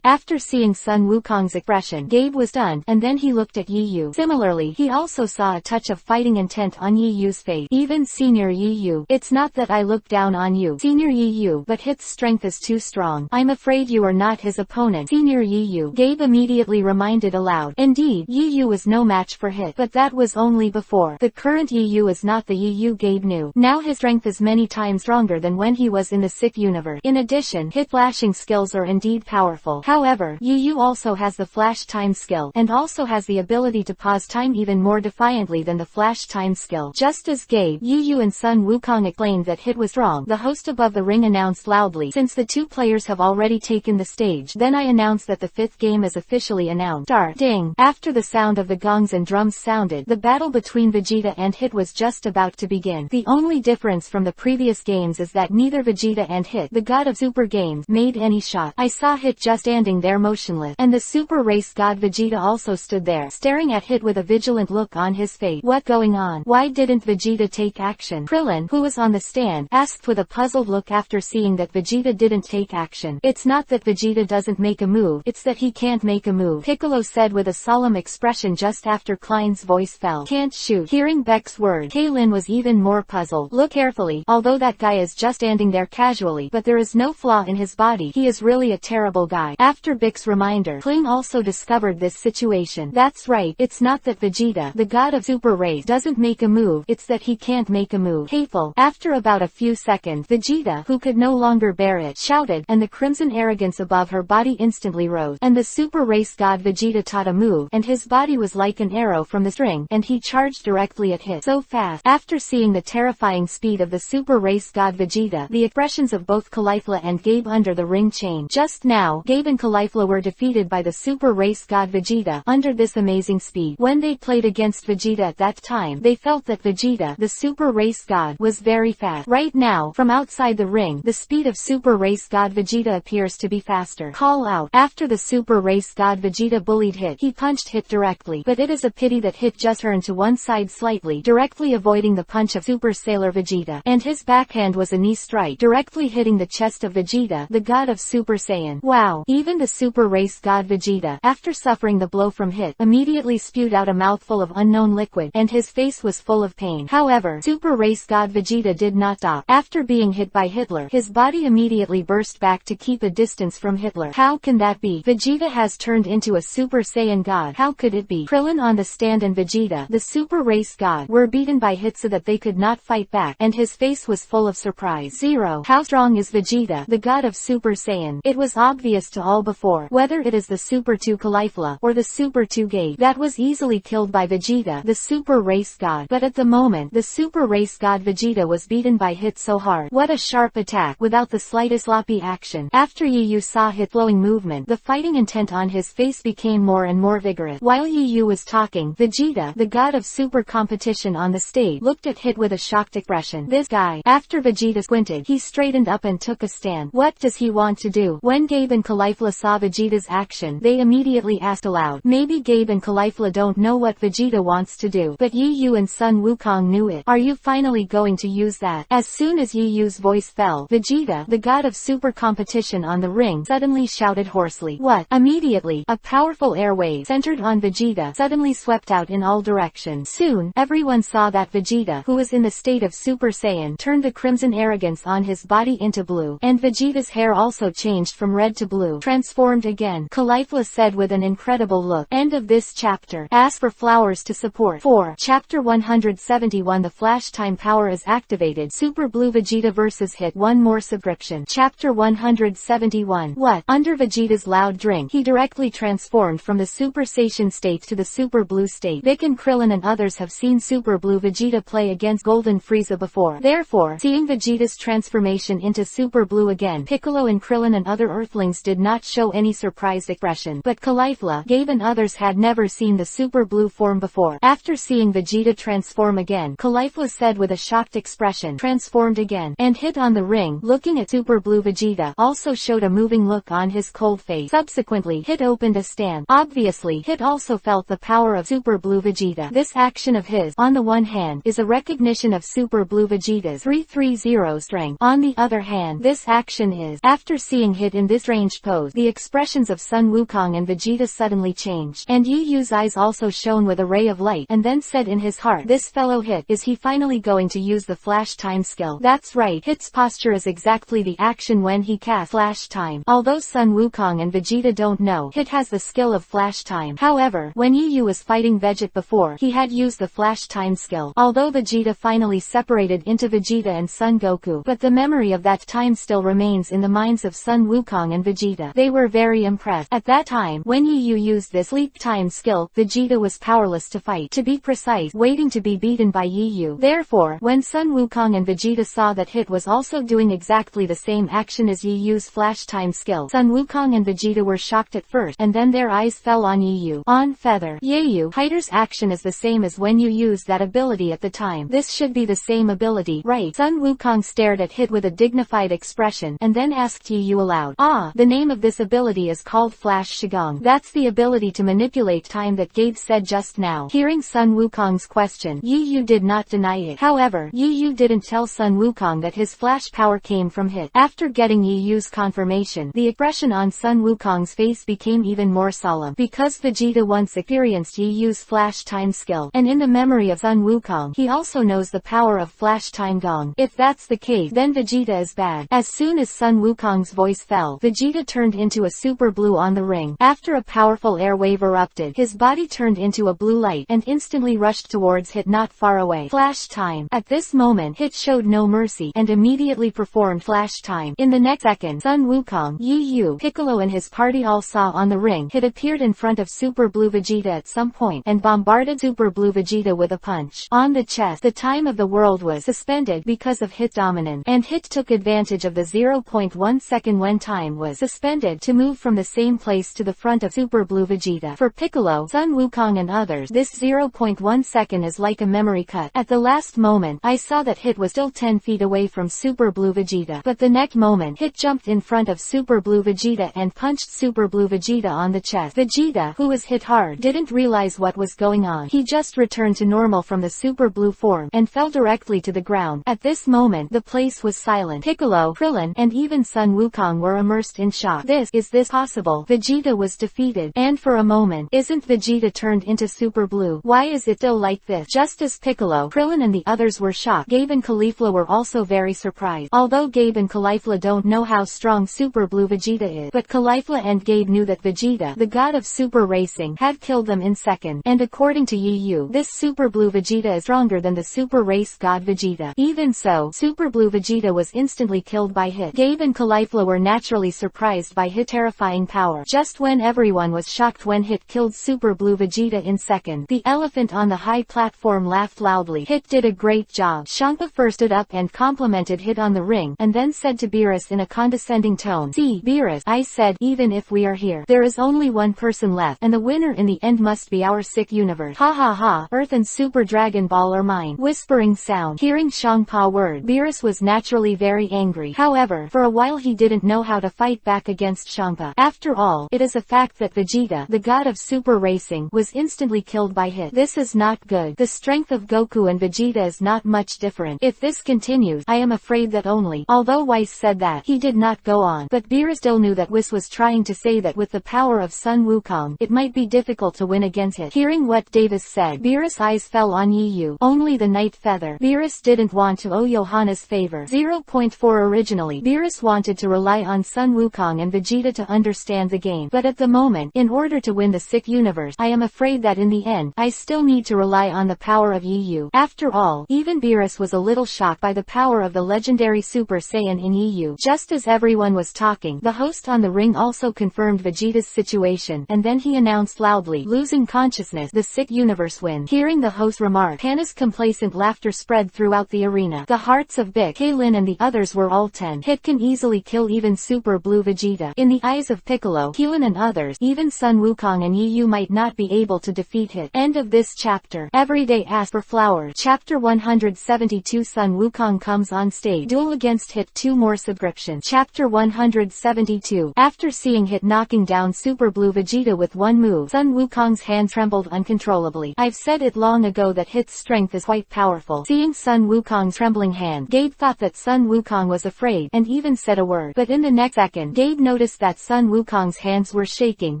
After seeing Sun Wukong's expression, Gabe was stunned, and then he looked at Yi Yu. Similarly, he also saw a touch of fighting intent on Yi Yu's face. Even Senior Yi Yu, it's not that I look down on you, Senior Yi Yu, but Hit's strength is too strong. I'm afraid you are not his opponent, Senior Yi Yu. Gabe immediately reminded aloud. Indeed, Yi Yu was no match for Hit, but that was only before. The current Yi Yu is not the Yi Yu Gabe knew. Now his strength is many times stronger than when he was in the sick universe. In addition, Hit flashing skills are indeed powerful. However, Yi Yu also has the flash time skill, and also has the ability to pause time even more defiantly than the flash time skill. Just as Gabe, Yi Yu and Sun Wukong exclaimed that Hit was strong, the host above the ring announced loudly, since the two players have already taken the stage, then I announce that the 5th game is officially announced. Start. Ding. After the sound of the gongs and drums sounded, the battle between Vegeta and Hit was just about to begin. The only difference from the previous games is that neither Vegeta and Hit, the god of super games, made any shot. I saw Hit just standing there motionless, and the super race god Vegeta also stood there, staring at Hit with a vigilant look on his face. What going on? Why didn't Vegeta take action? Krillin, who was on the stand, asked with a puzzled look after seeing that Vegeta didn't take action. It's not that Vegeta doesn't make a move, it's that he can't make a move, Piccolo said with a solemn expression just after after Klein's voice fell. Can't shoot. Hearing Beck's word, Kaylin was even more puzzled. Look carefully, although that guy is just standing there casually, but there is no flaw in his body. He is really a terrible guy. After Beck's reminder, Kling also discovered this situation. That's right, it's not that Vegeta, the god of super race, doesn't make a move, it's that he can't make a move. Hateful. After about a few seconds, Vegeta, who could no longer bear it, shouted, and the crimson arrogance above her body instantly rose. And the super race god Vegeta taught a move, and his body was like an arrow from the string, and he charged directly at Hit. So fast. After seeing the terrifying speed of the super race god Vegeta, the expressions of both Caulifla and Gabe under the ring changed. Just now, Gabe and Caulifla were defeated by the super race god Vegeta under this amazing speed. When they played against Vegeta at that time, they felt that Vegeta, the super race god, was very fast. Right now, from outside the ring, the speed of super race god Vegeta appears to be faster. Call out. After the super race god Vegeta bullied Hit, he punched Hit directly, but it is a pity that Hit just turned to one side slightly, directly avoiding the punch of Super Sailor Vegeta, and his backhand was a knee strike, directly hitting the chest of Vegeta, the god of Super Saiyan. Wow. Even the super race god Vegeta, after suffering the blow from Hit, immediately spewed out a mouthful of unknown liquid, and his face was full of pain. However, super race god Vegeta did not stop. After being hit by Hitler, his body immediately burst back to keep a distance from Hitler. How can that be? Vegeta has turned into a Super Saiyan god. How could it be? Krillin on the stand and Vegeta, the super race god, were beaten by Hit so that they could not fight back, and his face was full of surprise. Zero. How strong is Vegeta, the god of Super Saiyan? It was obvious to all before, whether it is the Super 2 Caulifla, or the Super 2 Gabe, that was easily killed by Vegeta, the super race god. But at the moment, the super race god Vegeta was beaten by Hit so hard. What a sharp attack, without the slightest sloppy action. After Yu saw Hit flowing movement, the fighting intent on his face became more and more vigorous. While Yu was talking, Vegeta, the god of super competition on the stage, looked at Hit with a shocked expression. This guy. After Vegeta squinted, he straightened up and took a stand. What does he want to do? When Gabe and Caulifla saw Vegeta's action, they immediately asked aloud. Maybe Gabe and Caulifla don't know what Vegeta wants to do, but Yu and Sun Wukong knew it. Are you finally going to use that? As soon as Yu's voice fell, Vegeta, the god of super competition on the ring, suddenly shouted hoarsely. What? Immediately, a powerful air wave centered on Vegeta suddenly swept out in all directions. Soon, everyone saw that Vegeta, who was in the state of Super Saiyan, turned the crimson arrogance on his body into blue, and Vegeta's hair also changed from red to blue, transformed again. Caulifla said with an incredible look. End of this chapter. Ask for flowers to support. 4. Chapter 171. The flash time power is activated. Super Blue Vegeta vs Hit. One more subscription. Chapter 171. What? Under Vegeta's loud drink, he directly transformed from the Super Saiyan state to the Super Blue state. Vic and Krillin and others have seen Super Blue Vegeta play against Golden Frieza before. Therefore, seeing Vegeta's transformation into Super Blue again, Piccolo and Krillin and other Earthlings did not show any surprised expression. But Caulifla, Gabe and others had never seen the Super Blue form before. After seeing Vegeta transform again, Caulifla said with a shocked expression, transformed again, and Hit on the ring, looking at Super Blue Vegeta, also showed a moving look on his cold face. Subsequently, Hit opened a stand. Obviously, Hit also felt the power of Super Blue Vegeta. This action of his, on the one hand, is a recognition of Super Blue Vegeta's 330 strength. On the other hand, this action is, after seeing Hit in this ranged pose, the expressions of Sun Wukong and Vegeta suddenly changed, and Yu's eyes also shone with a ray of light, and then said in his heart, this fellow Hit, is he finally going to use the flash time skill? That's right, Hit's posture is exactly the action when he casts flash time. Although Sun Wukong and Vegeta don't know, Hit has the skill of flash time. However, when Yu was fighting Vegeta before, he had used the flash time skill. Although Vegeta finally separated into Vegeta and Son Goku, but the memory of that time still remains in the minds of Sun Wukong and Vegeta. They were very impressed. At that time, when Yu used this leap time skill, Vegeta was powerless to fight. To be precise, waiting to be beaten by Yu. Therefore, when Sun Wukong and Vegeta saw that Hit was also doing exactly the same action as Yu's flash time skill, Sun Wukong and Vegeta were shocked at first, and then their eyes fell on Yu. On Feather. Yu Hider's action is the same as when you used that ability at the time. This should be the same ability, right? Sun Wukong stared at Hit with a dignified expression, and then asked Yu aloud. Ah, the name of this ability is called Flash Shigong. That's the ability to manipulate time that Gabe said just now. Hearing Sun Wukong's question, Yu did not deny it. However, Yu didn't tell Sun Wukong that his flash power came from Hit. After getting Yu's confirmation, the expression on Sun Wukong's face became even more solemn. Because Vegeta once experienced against Yi Yu's flash time skill, and in the memory of Sun Wukong, he also knows the power of flash time gong. If that's the case, then Vegeta is bad. As soon as Sun Wukong's voice fell, Vegeta turned into a super blue on the ring. After a powerful air wave erupted, his body turned into a blue light and instantly rushed towards Hit not far away. Flash time. At this moment, Hit showed no mercy and immediately performed flash time. In the next second, Sun Wukong, Yi Yu, Piccolo and his party all saw on the ring Hit appeared in front of Super Blue Vegeta at some point and bombarded Super Blue Vegeta with a punch on the chest. The time of the world was suspended because of Hit dominance, and Hit took advantage of the 0.1 second when time was suspended to move from the same place to the front of Super Blue Vegeta. For Piccolo, Sun Wukong and others, this 0.1 second is like a memory cut. At the last moment, I saw that Hit was still 10 feet away from Super Blue Vegeta, but the next moment, Hit jumped in front of Super Blue Vegeta and punched Super Blue Vegeta on the chest. Vegeta, who was hit hard, didn't realize what was going on. He just returned to normal from the Super Blue form and fell directly to the ground. At this moment, the place was silent. Piccolo, Krillin, and even Sun Wukong were immersed in shock. Is this possible? Vegeta was defeated, and for a moment, isn't Vegeta turned into Super Blue? Why is it still like this? Just as Piccolo, Krillin and the others were shocked, Gabe and Caulifla were also very surprised. Although Gabe and Caulifla don't know how strong Super Blue Vegeta is, but Caulifla and Gabe knew that Vegeta, the god of super racing, had killed them in second, and according to Yi Yu, this Super Blue Vegeta is stronger than the super race god Vegeta. Even so, Super Blue Vegeta was instantly killed by Hit. Gabe and Caulifla were naturally surprised by Hit's terrifying power. Just when everyone was shocked when Hit killed Super Blue Vegeta in second, the elephant on the high platform laughed loudly. Hit did a great job. Shankpa first stood up and complimented Hit on the ring, and then said to Beerus in a condescending tone, "See, Beerus, I said, even if we are here, there is only one person left, and the winner in the end must be our sick universe. Ha ha ha, Earth and Super Dragon Ball are mine." Whispering sound. Hearing Shankpa's word, Beerus was naturally very angry. However, for a while he didn't know how to fight back against Shankpa. After all, it is a fact that Vegeta, the god of super racing, was instantly killed by Hit. This is not good. The strength of Goku and Vegeta is not much different. If this continues, I am afraid that only. Although Whis said that, he did not go on. But Beerus still knew that Whis was trying to say that with the power of Sun Wukong, it might be difficult to win against Hit. Hearing what Davis said, Beerus' eyes fell on Yi Yu. Only the Night Feather. Beerus didn't want to owe Johanna's favor. 0.4 Originally, Beerus wanted to rely on Sun Wukong and Vegeta to understand the game. But at the moment, in order to win the sick universe, I am afraid that in the end, I still need to rely on the power of Yi Yu. After all, even Beerus was a little shocked by the power of the legendary Super Saiyan in Yi Yu. Just as everyone was talking, the host on the ring also confirmed Vegeta's situation, and then he announced loudly, "Losing consciousness, the sick universe wins." Hearing the host remark, Hannah's complacent laughter spread throughout the arena. The hearts of Vic, Kaylin and the others were all 10. Hit can easily kill even Super Blue Vegeta. In the eyes of Piccolo, Keelan and others, even Sun Wukong and Yi Yu might not be able to defeat Hit. End of this chapter. Everyday ask for flowers. Chapter 172. Sun Wukong comes on stage. Duel against Hit. 2 more subscriptions. Chapter 172. After seeing Hit knocking down Super Blue Vegeta with one move, Sun Wukong's hand trembled uncontrollably. I've said it long ago that Hit's strength is quite powerful. Seeing Sun Wukong's trembling hand, Gabe thought that Sun Wukong was afraid, and even said a word. But in the next second, Gabe noticed that Sun Wukong's hands were shaking,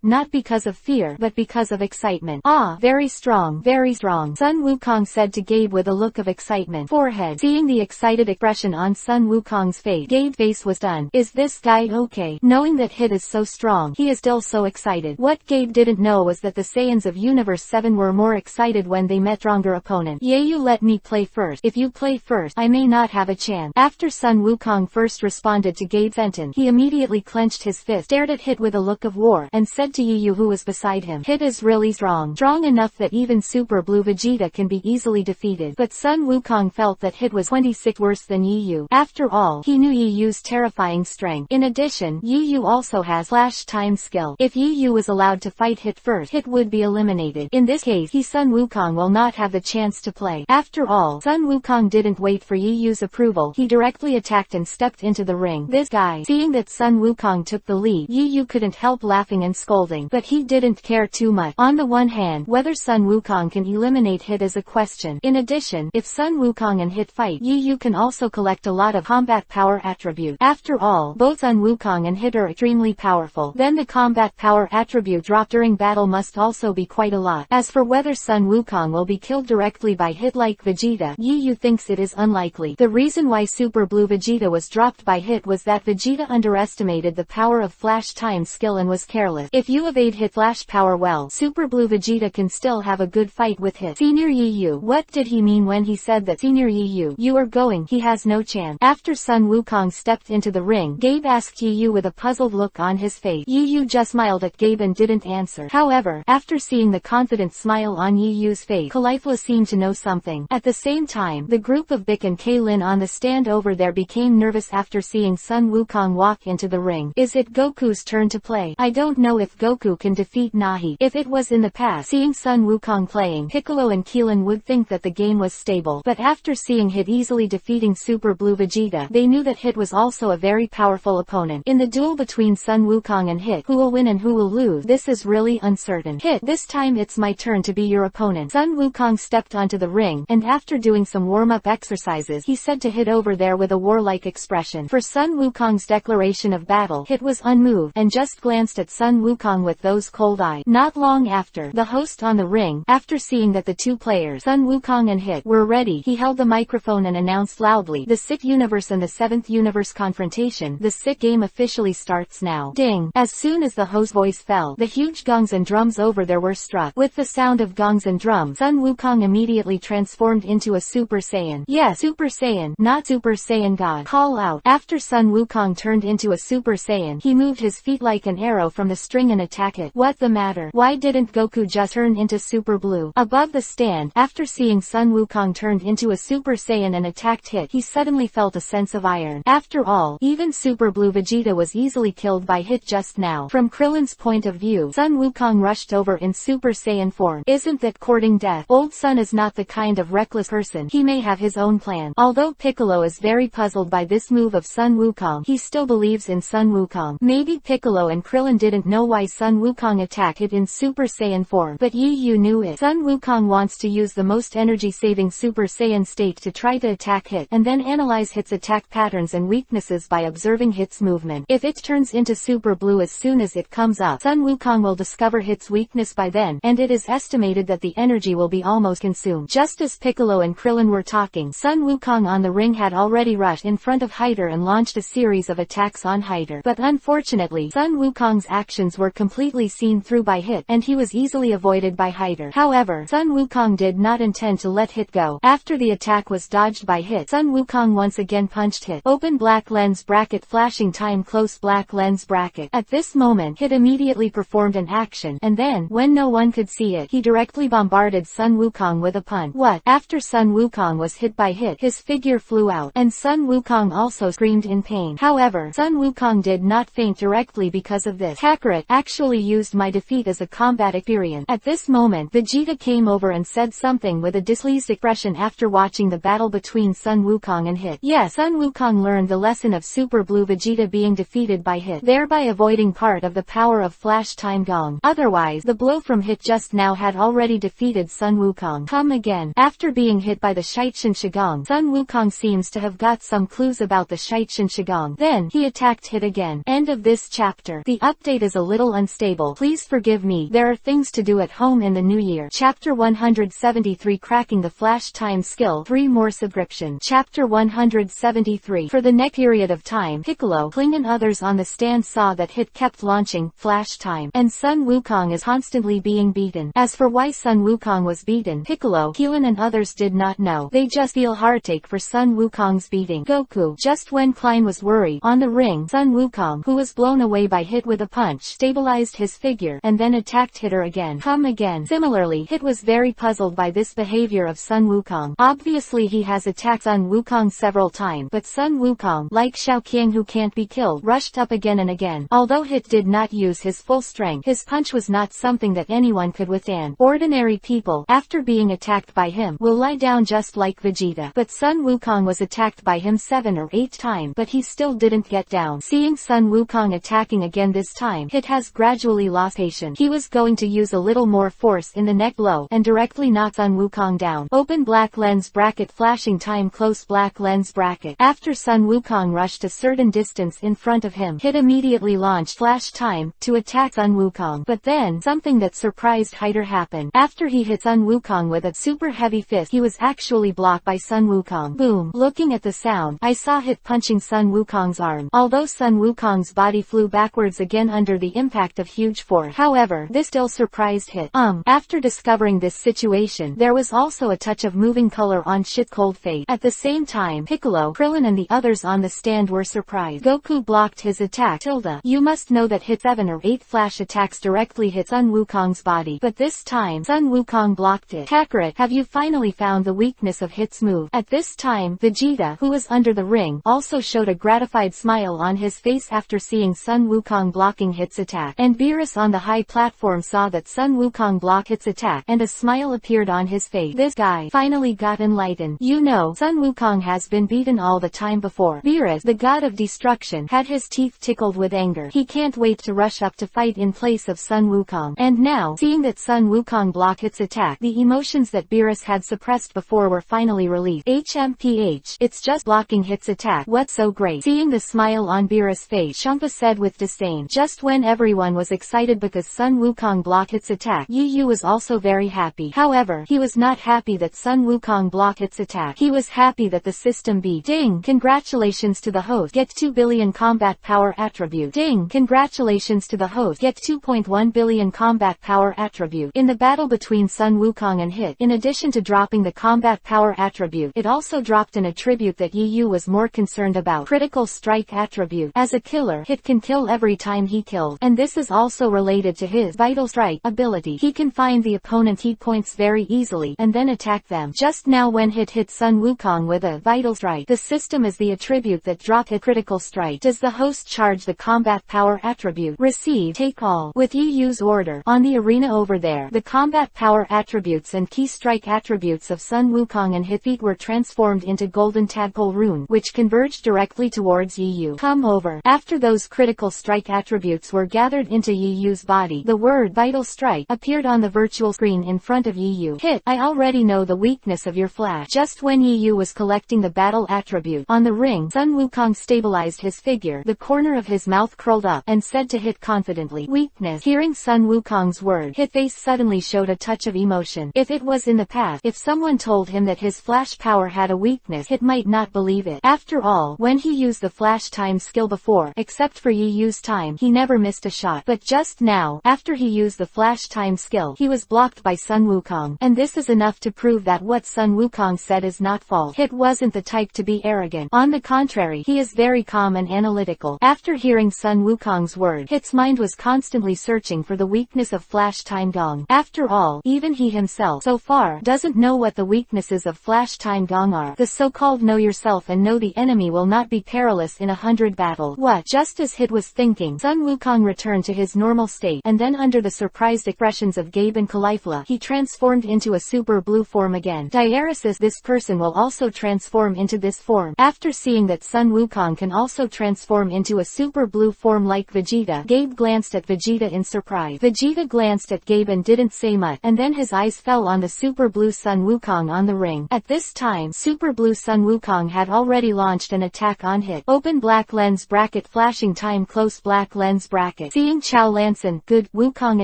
not because of fear, but because of excitement. "Ah, very strong, very strong," Sun Wukong said to Gabe with a look of excitement. Forehead. Seeing the excited expression on Sun Wukong's face, Gabe's face was done. Is this guy okay? Knowing that Hit is so strong, he is still so excited. What Gabe didn't know was that the Saiyans of Universe 7 were more excited when they met stronger opponents. "You let me play first. If you play first, I may not have a chance." After Sun Wukong first responded to Gabe's sentence, he immediately clenched his fist, stared at Hit with a look of war, and said to Yi Yu who was beside him, "Hit is really strong. Strong enough that even Super Blue Vegeta can be easily defeated." But Sun Wukong felt that Hit was 26 worse than Yi Yu. After all, he knew Yi Yu's terrifying strength. In addition, Yi Yu also has flash time skill. If Yi Yu was allowed to fight Hit first, Hit would be eliminated. In this case, Sun Wukong will not have the chance to play. After all, Sun Wukong didn't wait for Yi Yu's approval. He directly attacked and stepped into the ring. This guy. Seeing that Sun Wukong took the lead, Yi Yu couldn't help laughing and scolding, but he didn't care too much. On the one hand, whether Sun Wukong can eliminate Hit is a question. In addition, if Sun Wukong and Hit fight, Yi Yu can also collect a lot of combat power attribute. After all, both Sun Wukong and Hit are extremely powerful. Then the combat power attribute drop during battle must also be quite a lot. As for whether Sun Wukong will be killed directly by hit like Vegeta, Yu thinks it is unlikely. The reason why Super Blue Vegeta was dropped by hit was that Vegeta underestimated the power of Flash Time skill and was careless. If you evade hit Flash power well, Super Blue Vegeta can still have a good fight with hit. Senior Yu, what did he mean when he said that? Senior Yu, you are going, he has no chance. After Sun Wukong stepped into the ring, Gabe asked Yu with a puzzled look on his face. Yu just smiled at Gabe and didn't answer. However, after seeing the confident smile on Yu's face, Caulifla seemed to know something. At the same time, the group of Bic and Kaylin on the stand over there became nervous after seeing Sun Wukong walk into the ring. Is it Goku's turn to play? I don't know if Goku can defeat Nahi. If it was in the past, seeing Sun Wukong playing, Piccolo and Keelan would think that the game was stable. But after seeing Hit easily defeating Super Blue Vegeta, they knew that Hit was also a very powerful opponent. In the duel between Sun Wukong and Hit, who will win and who will lose, this is really uncertain. Hit, this time it's my turn to be your opponent. Sun Wukong stepped onto the ring, and after doing some warm-up exercises, he said to Hit over there with a warlike expression. For Sun Wukong's declaration of battle, Hit was unmoved, and just glanced at Sun Wukong with those cold eyes. Not long after, the host on the ring, after seeing that the two players, Sun Wukong and Hit, were ready, he held the microphone and announced loudly, the 6th universe and the 7th universe confrontation. The 6th game officially starts now. Ding! As soon as the host's voice fell, the huge gongs and drums over there were struck. With the sound of gongs and drums, Sun Wukong immediately transformed into a Super Saiyan. Yes, Super Saiyan, not Super Saiyan God. Call out. After Sun Wukong turned into a Super Saiyan, he moved his feet like an arrow from the string and attacked it. What the matter? Why didn't Goku just turn into Super Blue? Above the stand, after seeing Sun Wukong turned into a Super Saiyan and attacked Hit, he suddenly felt a sense of iron. After all, even Super Blue Vegeta was easily killed by Hit just now. From Krillin's point of view, Sun Wukong rushed over in Super Saiyan form. Isn't that courting death? Old Sun is not the kind of reckless person. He may have his own plan. Although Piccolo is very puzzled by this move of Sun Wukong, he still believes in Sun Wukong. Maybe Piccolo and Krillin didn't know why Sun Wukong attacked Hit in Super Saiyan form, but Yu knew it. Sun Wukong wants to use the most energy-saving Super Saiyan state to try to attack Hit, and then analyze Hit's attack patterns and weaknesses by observing Hit's movement. If it turns into Super Blue as soon as it comes up, Sun Wukong will discover Hit's weakness by then, and it is estimated that the energy will be almost consumed. Just as Piccolo and Krillin were talking, Sun Wukong on the ring had already rushed in front of Hyder and launched a series of attacks on Hyder. But unfortunately, Sun Wukong's actions were completely seen through by Hit, and he was easily avoided by Hyder. However, Sun Wukong did not intend to let Hit go. After the attack was dodged by Hit, Sun Wukong once again punched Hit. Open black lens bracket, flashing time, close black lens bracket. At this moment, Hit immediately performed an action, and then, when no one could see it, he directly bombarded Sun Wukong with a punch. What? After Sun Wukong was hit by Hit, his figure flew out, and Sun Wukong also screamed in pain. However, Sun Wukong did not faint directly because of this. Kakarot actually used my defeat as a combat experience. At this moment, Vegeta came over and said something with a displeased expression after watching the battle between Sun Wukong and Hit. Yes, Sun Wukong learned the lesson of Super Blue Vegeta being defeated by Hit, thereby avoiding part of the power of Flash Time Gong. Otherwise, the blow from Hit just now had already defeated Sun Wukong. Come again. After being hit by the Shitshin Shigong, Sun Wukong seems to have got some clues about the Shitshin Shigong. Then, he attacked Hit again. End of this chapter. The update is a little unstable. Please forgive me. There are things to do at home in the new year. Chapter 173, Cracking the Flash Time Skill. 3 more subscription. Chapter 173. For the next period of time, Piccolo, Kling and others on the stand saw that Hit kept launching Flash Time, and Sun Wukong is constantly being beaten. As for why Sun Wukong was beaten, Piccolo, Keelan and others did not know. They just feel heartache for Sun Wukong's beating. Goku. Just when Klein was worried, on the ring, Sun Wukong, who was blown away by Hit with a punch, stabilized his figure, and then attacked Hitter again. Come again. Similarly, Hit was very puzzled by this behavior of Sun Wukong. Obviously he has attacked Sun Wukong several times, but Sun Wukong, like Shao Qiang who can't be killed, rushed up again and again. Although Hit did not use his full strength, his punch was not something that anyone could withstand. Ordinary people, after being attacked by him, will lie down just like Vegeta. But Sun Wukong was attacked by him 7 or 8 times, but he still didn't get down. Seeing Sun Wukong attacking again this time, Hit has gradually lost patience. He was going to use a little more force in the neck blow, and directly knock Sun Wukong down. Open black lens bracket, flashing time, close black lens bracket. After Sun Wukong rushed a certain distance in front of him, Hit immediately launched Flash Time to attack Sun Wukong. But then, something that that surprised hitter happened. After he hit Sun Wukong with a super heavy fist, he was actually blocked by Sun Wukong. Boom! Looking at the sound, I saw hit punching Sun Wukong's arm. Although Sun Wukong's body flew backwards again under the impact of huge force. However, this still surprised hit. After discovering this situation, there was also a touch of moving color on shit cold face. At the same time, Piccolo, Krillin and the others on the stand were surprised. Goku blocked his attack. You must know that hit 7 or 8 flash attacks directly hit Sun Wukong's body, but this time, Sun Wukong blocked it. Kakarot, have you finally found the weakness of Hit's move? At this time, Vegeta, who was under the ring, also showed a gratified smile on his face after seeing Sun Wukong blocking Hit's attack. And Beerus on the high platform saw that Sun Wukong blocked Hit's attack, and a smile appeared on his face. This guy finally got enlightened. You know, Sun Wukong has been beaten all the time before. Beerus, the god of destruction, had his teeth tickled with anger. He can't wait to rush up to fight in place of Sun Wukong. And now, seeing that Sun Wukong blocked Hit's attack, the emotions that Beerus had suppressed before were finally released. HMPH, it's just blocking Hit's attack. What's so great? Seeing the smile on Beerus' face, Champa said with disdain. Just when everyone was excited because Sun Wukong blocked Hit's attack, Yu was also very happy. However, he was not happy that Sun Wukong blocked Hit's attack. He was happy that the system beat. Ding! Congratulations to the host. Get 2 billion combat power attribute. Ding! Congratulations to the host. Get 2.1 billion combat power attribute. In the battle between Sun Wukong and Hit, in addition to dropping the combat power attribute, it also dropped an attribute that Yu was more concerned about. Critical strike attribute. As a killer, Hit can kill every time he kills, and this is also related to his vital strike ability. He can find the opponent's heat points very easily, and then attack them. Just now when Hit hit Sun Wukong with a vital strike, the system is the attribute that dropped a critical strike. Does the host charge the combat power attribute? Receive. Take all. With Yu's order, on the arena over there, the combat power attributes and key strike attributes of Sun Wukong and Hit feet were transformed into golden tadpole rune, which converged directly towards Yu. Come over. After those critical strike attributes were gathered into Yu's body, the word vital strike appeared on the virtual screen in front of Yu. Hit, I already know the weakness of your flash. Just when Yu was collecting the battle attribute on the ring, Sun Wukong stabilized his figure, the corner of his mouth curled up, and said to Hit confidently, weakness. Hearing Sun Wukong's word, Hit's face suddenly showed a touch of emotion. If it was in the past, if someone told him that his flash power had a weakness, Hit might not believe it. After all, when he used the flash time skill before, except for Yu's time, he never missed a shot. But just now, after he used the flash time skill, he was blocked by Sun Wukong. And this is enough to prove that what Sun Wukong said is not false. Hit wasn't the type to be arrogant. On the contrary, he is very calm and analytical. After hearing Sun Wukong's word, Hit's mind was constantly searching for the weakness of flash time gong. After all, even he himself, so far, doesn't know what the weaknesses of flash time gong are. The so-called know yourself and know the enemy will not be perilous in 100 battles. What? Just as Hit was thinking, Sun Wukong returned to his normal state, and then under the surprised expressions of Gabe and Caulifla, he transformed into a super blue form again. Diaresis, this person will also transform into this form. After seeing that Sun Wukong can also transform into a super blue form like Vegeta, Gabe glanced at Vegeta in surprise. Vegeta glanced at Gabe and didn't say much, and then his eyes fell on the super blue Sun Wukong on the ring. At this time, super blue Sun Wukong had already launched an attack on Hit. Open black lens bracket, flashing time, close black lens bracket. Seeing Chow Lanson, good, Wukong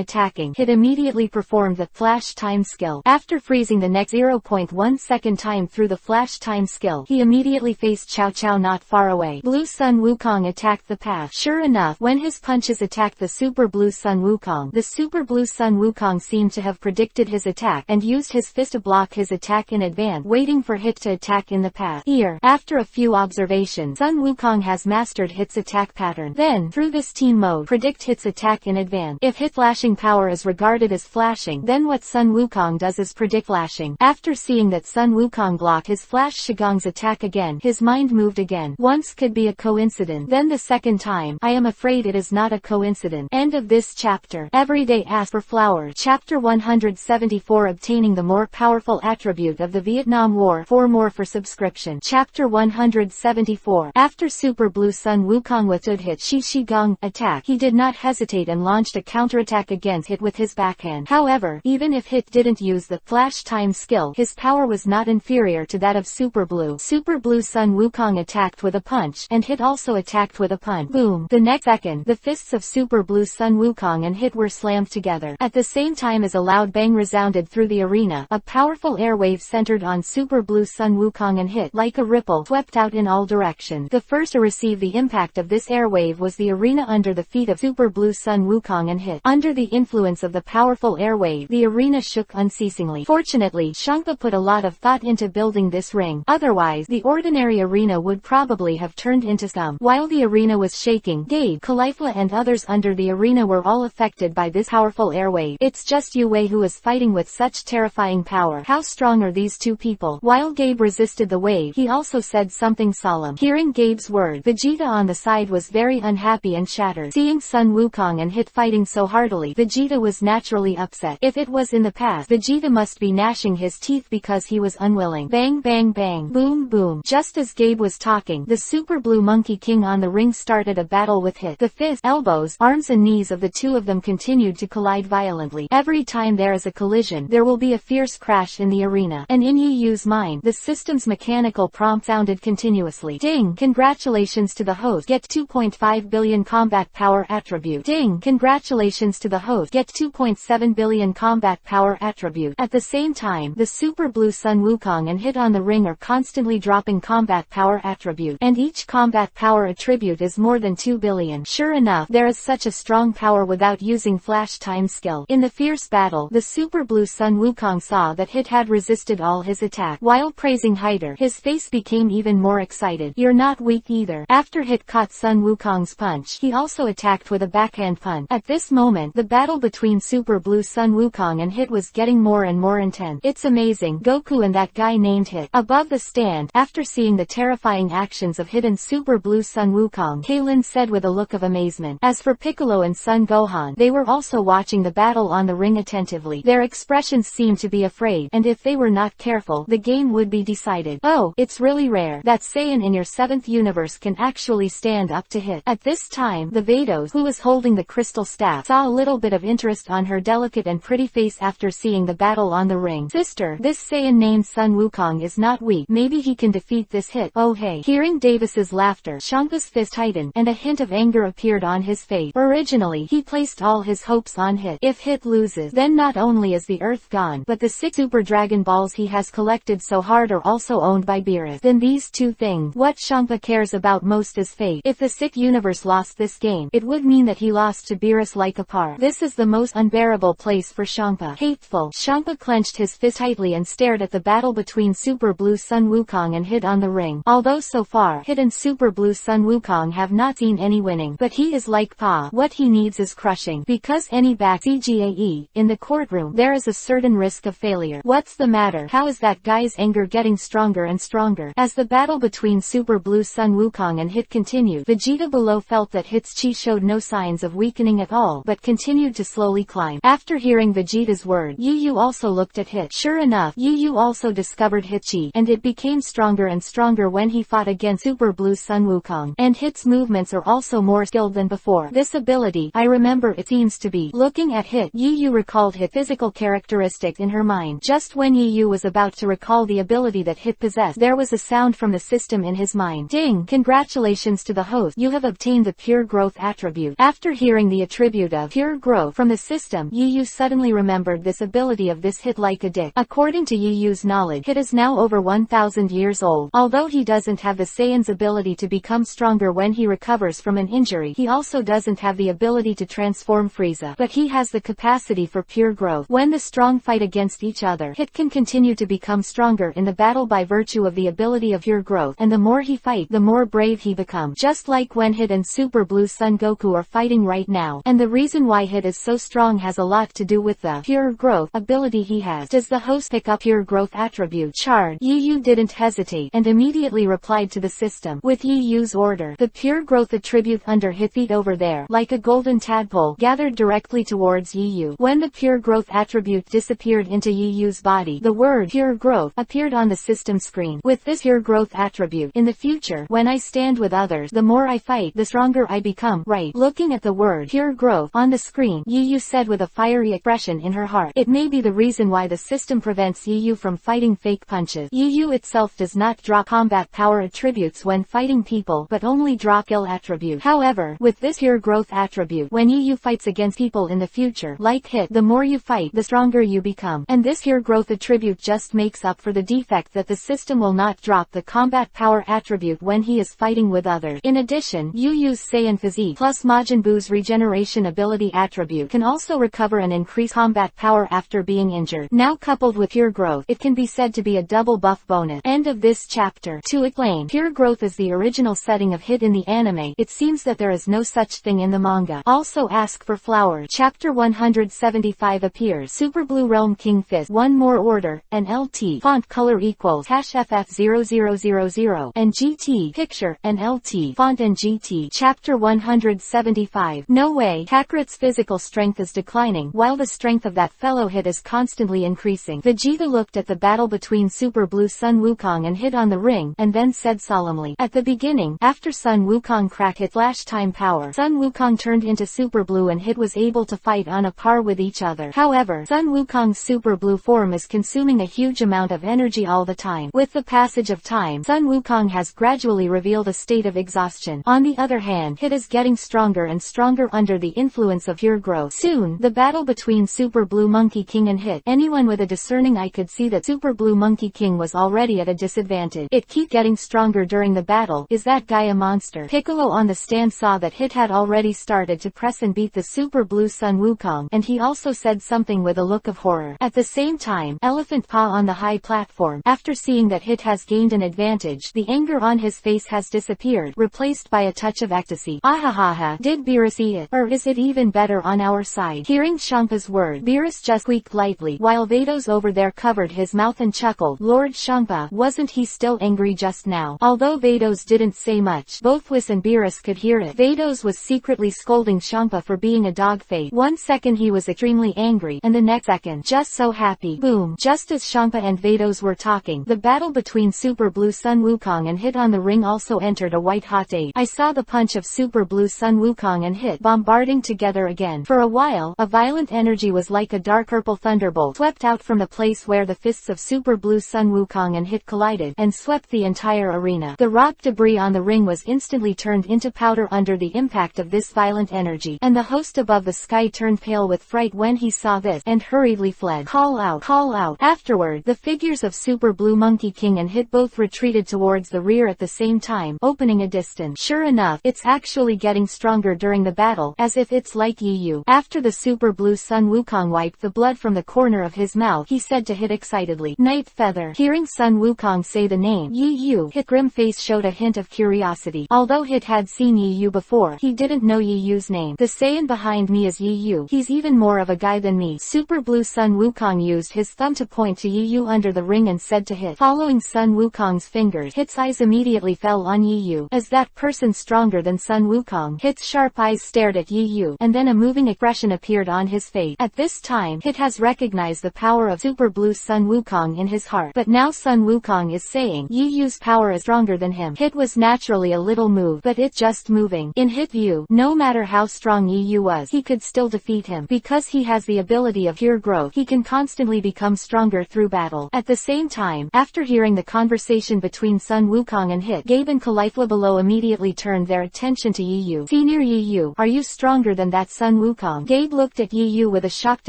attacking, Hit immediately performed the flash time skill. After freezing the next 0.1 second time through the flash time skill, he immediately faced Chow Chow not far away. Blue Sun Wukong attacked the path. Sure enough, when his punches attacked the super blue Sun Wukong, the super blue Sun Wukong seemed to have predicted his attack and used his fist to block his attack in advance, waiting for Hit to attack in the path. Here, after a few observations, Sun Wukong has mastered Hit's attack pattern. Then, through this team mode, predict Hit's attack in advance. If Hit flashing power is regarded as flashing, then what Sun Wukong does is predict flashing. After seeing that Sun Wukong blocked his flash Shigong's attack again, his mind moved again. Once could be a coincidence, then the second time, I am afraid it is not a coincidence. End of this chapter. Every day ask for flowers. Chapter 174, Obtaining the more powerful attribute of the Vietnam War. 4 more for subscription. Chapter 174. After Super Blue Sun Wukong withstood Hit Shigong attack, he did not hesitate and launched a counterattack against Hit with his backhand. However, even if Hit didn't use the flash time skill, his power was not inferior to that of Super Blue. Super Blue Sun Wukong attacked with a punch, and Hit also attacked with a punch. Boom! The next second, the fists of Super Blue Sun Wukong and Hit were slammed strength together. At the same time as a loud bang resounded through the arena, a powerful airwave centered on Super Blue Sun Wukong and hit like a ripple swept out in all directions. The first to receive the impact of this airwave was the arena under the feet of Super Blue Sun Wukong and hit. Under the influence of the powerful airwave, the arena shook unceasingly. Fortunately, Shangpa put a lot of thought into building this ring. Otherwise, the ordinary arena would probably have turned into scum. While the arena was shaking, Gabe, Caulifla and others under the arena were all affected by this powerful airwave. It's just Yue who is fighting with such terrifying power. How strong are these two people? While Gabe resisted the wave, he also said something solemn. Hearing Gabe's word, Vegeta on the side was very unhappy and shattered. Seeing Sun Wukong and hit fighting so heartily, Vegeta was naturally upset. If it was in the past, Vegeta must be gnashing his teeth because he was unwilling. Bang bang bang, boom boom. Just as Gabe was talking, the Super Blue Monkey King on the ring started a battle with hit. The fists, elbows, arms and knees of the two of them continued to collide violently. Every time there is a collision, there will be a fierce crash in the arena. And in Yi Yu's mind, the system's mechanical prompt sounded continuously. Ding! Congratulations to the host. Get 2.5 billion combat power attribute. Ding! Congratulations to the host. Get 2.7 billion combat power attribute. At the same time, the Super Blue Sun Wukong and hit on the ring are constantly dropping combat power attribute. And each combat power attribute is more than 2 billion. Sure enough, there is such a strong power without using flash time skill. In the fierce battle, the Super Blue Sun Wukong saw that hit had resisted all his attack. While praising Hider, his face became even more excited. You're not weak either. After hit caught Sun Wukong's punch, he also attacked with a backhand punch. At this moment, the battle between Super Blue Sun Wukong and hit was getting more and more intense. It's amazing, Goku and that guy named Hit. Above the stand, after seeing the terrifying actions of Hit and Super Blue Sun Wukong, Kaylin said with a look of amazement. As for Piccolo and Son Gohan, they were also watching the battle on the ring attentively. Their expressions seemed to be afraid, and if they were not careful, the game would be decided. Oh, it's really rare that Saiyan in your 7th universe can actually stand up to Hit. At this time, the Vados, who was holding the crystal staff, saw a little bit of interest on her delicate and pretty face after seeing the battle on the ring. Sister, this Saiyan named Sun Wukong is not weak. Maybe he can defeat this Hit. Oh hey. Hearing Davis's laughter, Shangpa's fist tightened, and a hint of anger appeared on his face. Originally, he placed all his hopes on Hit. If Hit loses, then not only is the Earth gone, but the 6 Super Dragon Balls he has collected so hard are also owned by Beerus. Then these two things, what Shangpa cares about most is fate. If the Sick Universe lost this game, it would mean that he lost to Beerus like a par. This is the most unbearable place for Shangpa. Hateful. Shangpa clenched his fist tightly and stared at the battle between Super Blue Sun Wukong and Hit on the ring. Although so far, Hit and Super Blue Sun Wukong have not seen any winning, but he is like Pa. What he needs is crushing. Because any back CGAE, in the courtroom, there is a certain risk of failure. What's the matter? How is that guy's anger getting stronger and stronger? As the battle between Super Blue Sun Wukong and Hit continued, Vegeta below felt that Hit's chi showed no signs of weakening at all, but continued to slowly climb. After hearing Vegeta's word, Yu Yu also looked at Hit. Sure enough, Yu Yu also discovered Hit chi, and it became stronger and stronger when he fought against Super Blue Sun Wukong. And Hit's movements are also more skilled than before. This ability, I remember it seems to be. Looking at Hit, Yu Yu recalled Hit's physical characteristics in her mind. Just when Yu Yu was about to recall the ability that Hit possessed, there was a sound from the system in his mind. Ding! Congratulations to the host. You have obtained the Pure Growth attribute. After hearing the attribute of Pure Growth from the system, Yu Yu suddenly remembered this ability of this Hit like a dick. According to Yu Yu's knowledge, Hit is now over 1,000 years old. Although he doesn't have the Saiyan's ability to become stronger when he recovers from an injury, he also doesn't have the ability to transform Frieza. But he has the capacity for pure growth. When the strong fight against each other, Hit can continue to become stronger in the battle by virtue of the ability of pure growth, and the more he fights, the more brave he becomes. Just like when Hit and Super Blue Sun Goku are fighting right now. And the reason why Hit is so strong has a lot to do with the pure growth ability he has. Does the host pick up pure growth attribute? Chard. Yu Yu didn't hesitate, and immediately replied to the system. With Yu Yu's order, the pure growth attribute under Hit feet over there, like a golden tadpole, gathered directly towards Yu Yu. When the pure growth attribute disappeared into Yu Yu's body, the word pure growth appeared on the system screen. With this pure growth attribute, in the future, when I stand with others, the more I fight, the stronger I become. Right. Looking at the word pure growth on the screen, Yu Yu said with a fiery expression in her heart. It may be the reason why the system prevents Yu Yu from fighting fake punches. Yu Yu itself does not draw combat power attributes when fighting people, but only draw skill attribute. However, with this pure growth attribute, when Yu Yu fights against people, people in the future. Like Hit, the more you fight, the stronger you become. And this here growth attribute just makes up for the defect that the system will not drop the combat power attribute when he is fighting with others. In addition, you use Saiyan Physique plus Majin Buu's regeneration ability attribute can also recover and increase combat power after being injured. Now coupled with pure growth, it can be said to be a double buff bonus. End of this chapter. To explain, pure growth is the original setting of Hit in the anime. It seems that there is no such thing in the manga. Also ask for flower. Chapter 175 appears. Super Blue Realm King Fist. One more order, and LT. Font color equals #FF0000 and GT. Picture, and LT. Font and GT. Chapter 175. No way. Kakarot's physical strength is declining, while the strength of that fellow Hit is constantly increasing. Vegeta looked at the battle between Super Blue Sun Wukong and Hit on the ring, and then said solemnly, at the beginning, after Sun Wukong cracked Hit flash time power, Sun Wukong turned into Super Blue and Hit was able to fight on a par with each other. However, Sun Wukong's Super Blue form is consuming a huge amount of energy all the time. With the passage of time, Sun Wukong has gradually revealed a state of exhaustion. On the other hand, Hit is getting stronger and stronger under the influence of pure growth. Soon, the battle between Super Blue Monkey King and Hit. Anyone with a discerning eye could see that Super Blue Monkey King was already at a disadvantage. It kept getting stronger during the battle. Is that guy a monster? Piccolo on the stand saw that Hit had already started to press and beat the Super Blue Sun Wukong, and he also said something with a look of horror. At the same time, Elephant Paw on the high platform, after seeing that Hit has gained an advantage, the anger on his face has disappeared, replaced by a touch of ecstasy. Ahahaha, did Beerus see it? Or is it even better on our side? Hearing Shampa's word, Beerus just squeaked lightly, while Vados over there covered his mouth and chuckled. Lord Shampa, wasn't he still angry just now? Although Vados didn't say much, both Whis and Beerus could hear it. Vados was secretly scolding Shampa for being a dog face. One second he was extremely angry, and the next second, just so happy. Boom! Just as Shampa and Vados were talking, the battle between Super Blue Sun Wukong and Hit on the ring also entered a white-hot stage. I saw the punch of Super Blue Sun Wukong and Hit bombarding together again. For a while, a violent energy was like a dark purple thunderbolt swept out from the place where the fists of Super Blue Sun Wukong and Hit collided, and swept the entire arena. The rock debris on the ring was instantly turned into powder under the impact of this violent energy, and the host above the sky turned pale with fright when he saw this, and hurriedly fled. Call out! Call out! Afterward, the figures of Super Blue Monkey King and Hit both retreated towards the rear at the same time, opening a distance. Sure enough, it's actually getting stronger during the battle, as if it's like EU. After the Super Blue Sun Wukong wiped the blood from the corner of his mouth, he said to Hit excitedly, Night Feather. Hearing Sun Wukong say the name, EU, Hit grim face showed a hint of curiosity. Although Hit had seen EU before, he didn't know EU's name. The Saiyan behind me is EU. He's even more of a guy than me. Super Blue Sun Wukong used his thumb to point to EU under the ring and said to Hit. Following Sun Wukong's fingers, Hit's eyes immediately fell on EU. Is that person stronger than Sun Wukong? Hit's sharp eyes stared at EU, and then a moving expression appeared on his face. At this time, Hit has recognized the power of Super Blue Sun Wukong in his heart. But now Sun Wukong is saying EU's power is stronger than him. Hit was naturally a little moved, but it just moving. In Hit view, no matter how strong EU was, he could still defeat him. Because he has the ability of pure growth, he can constantly become stronger through battle. At the same time, after hearing the conversation between Sun Wukong and Hit, Gabe and Caulifla below immediately turned their attention to EU. Senior EU, are you stronger than that Sun Wukong? Gabe looked at EU with a shocked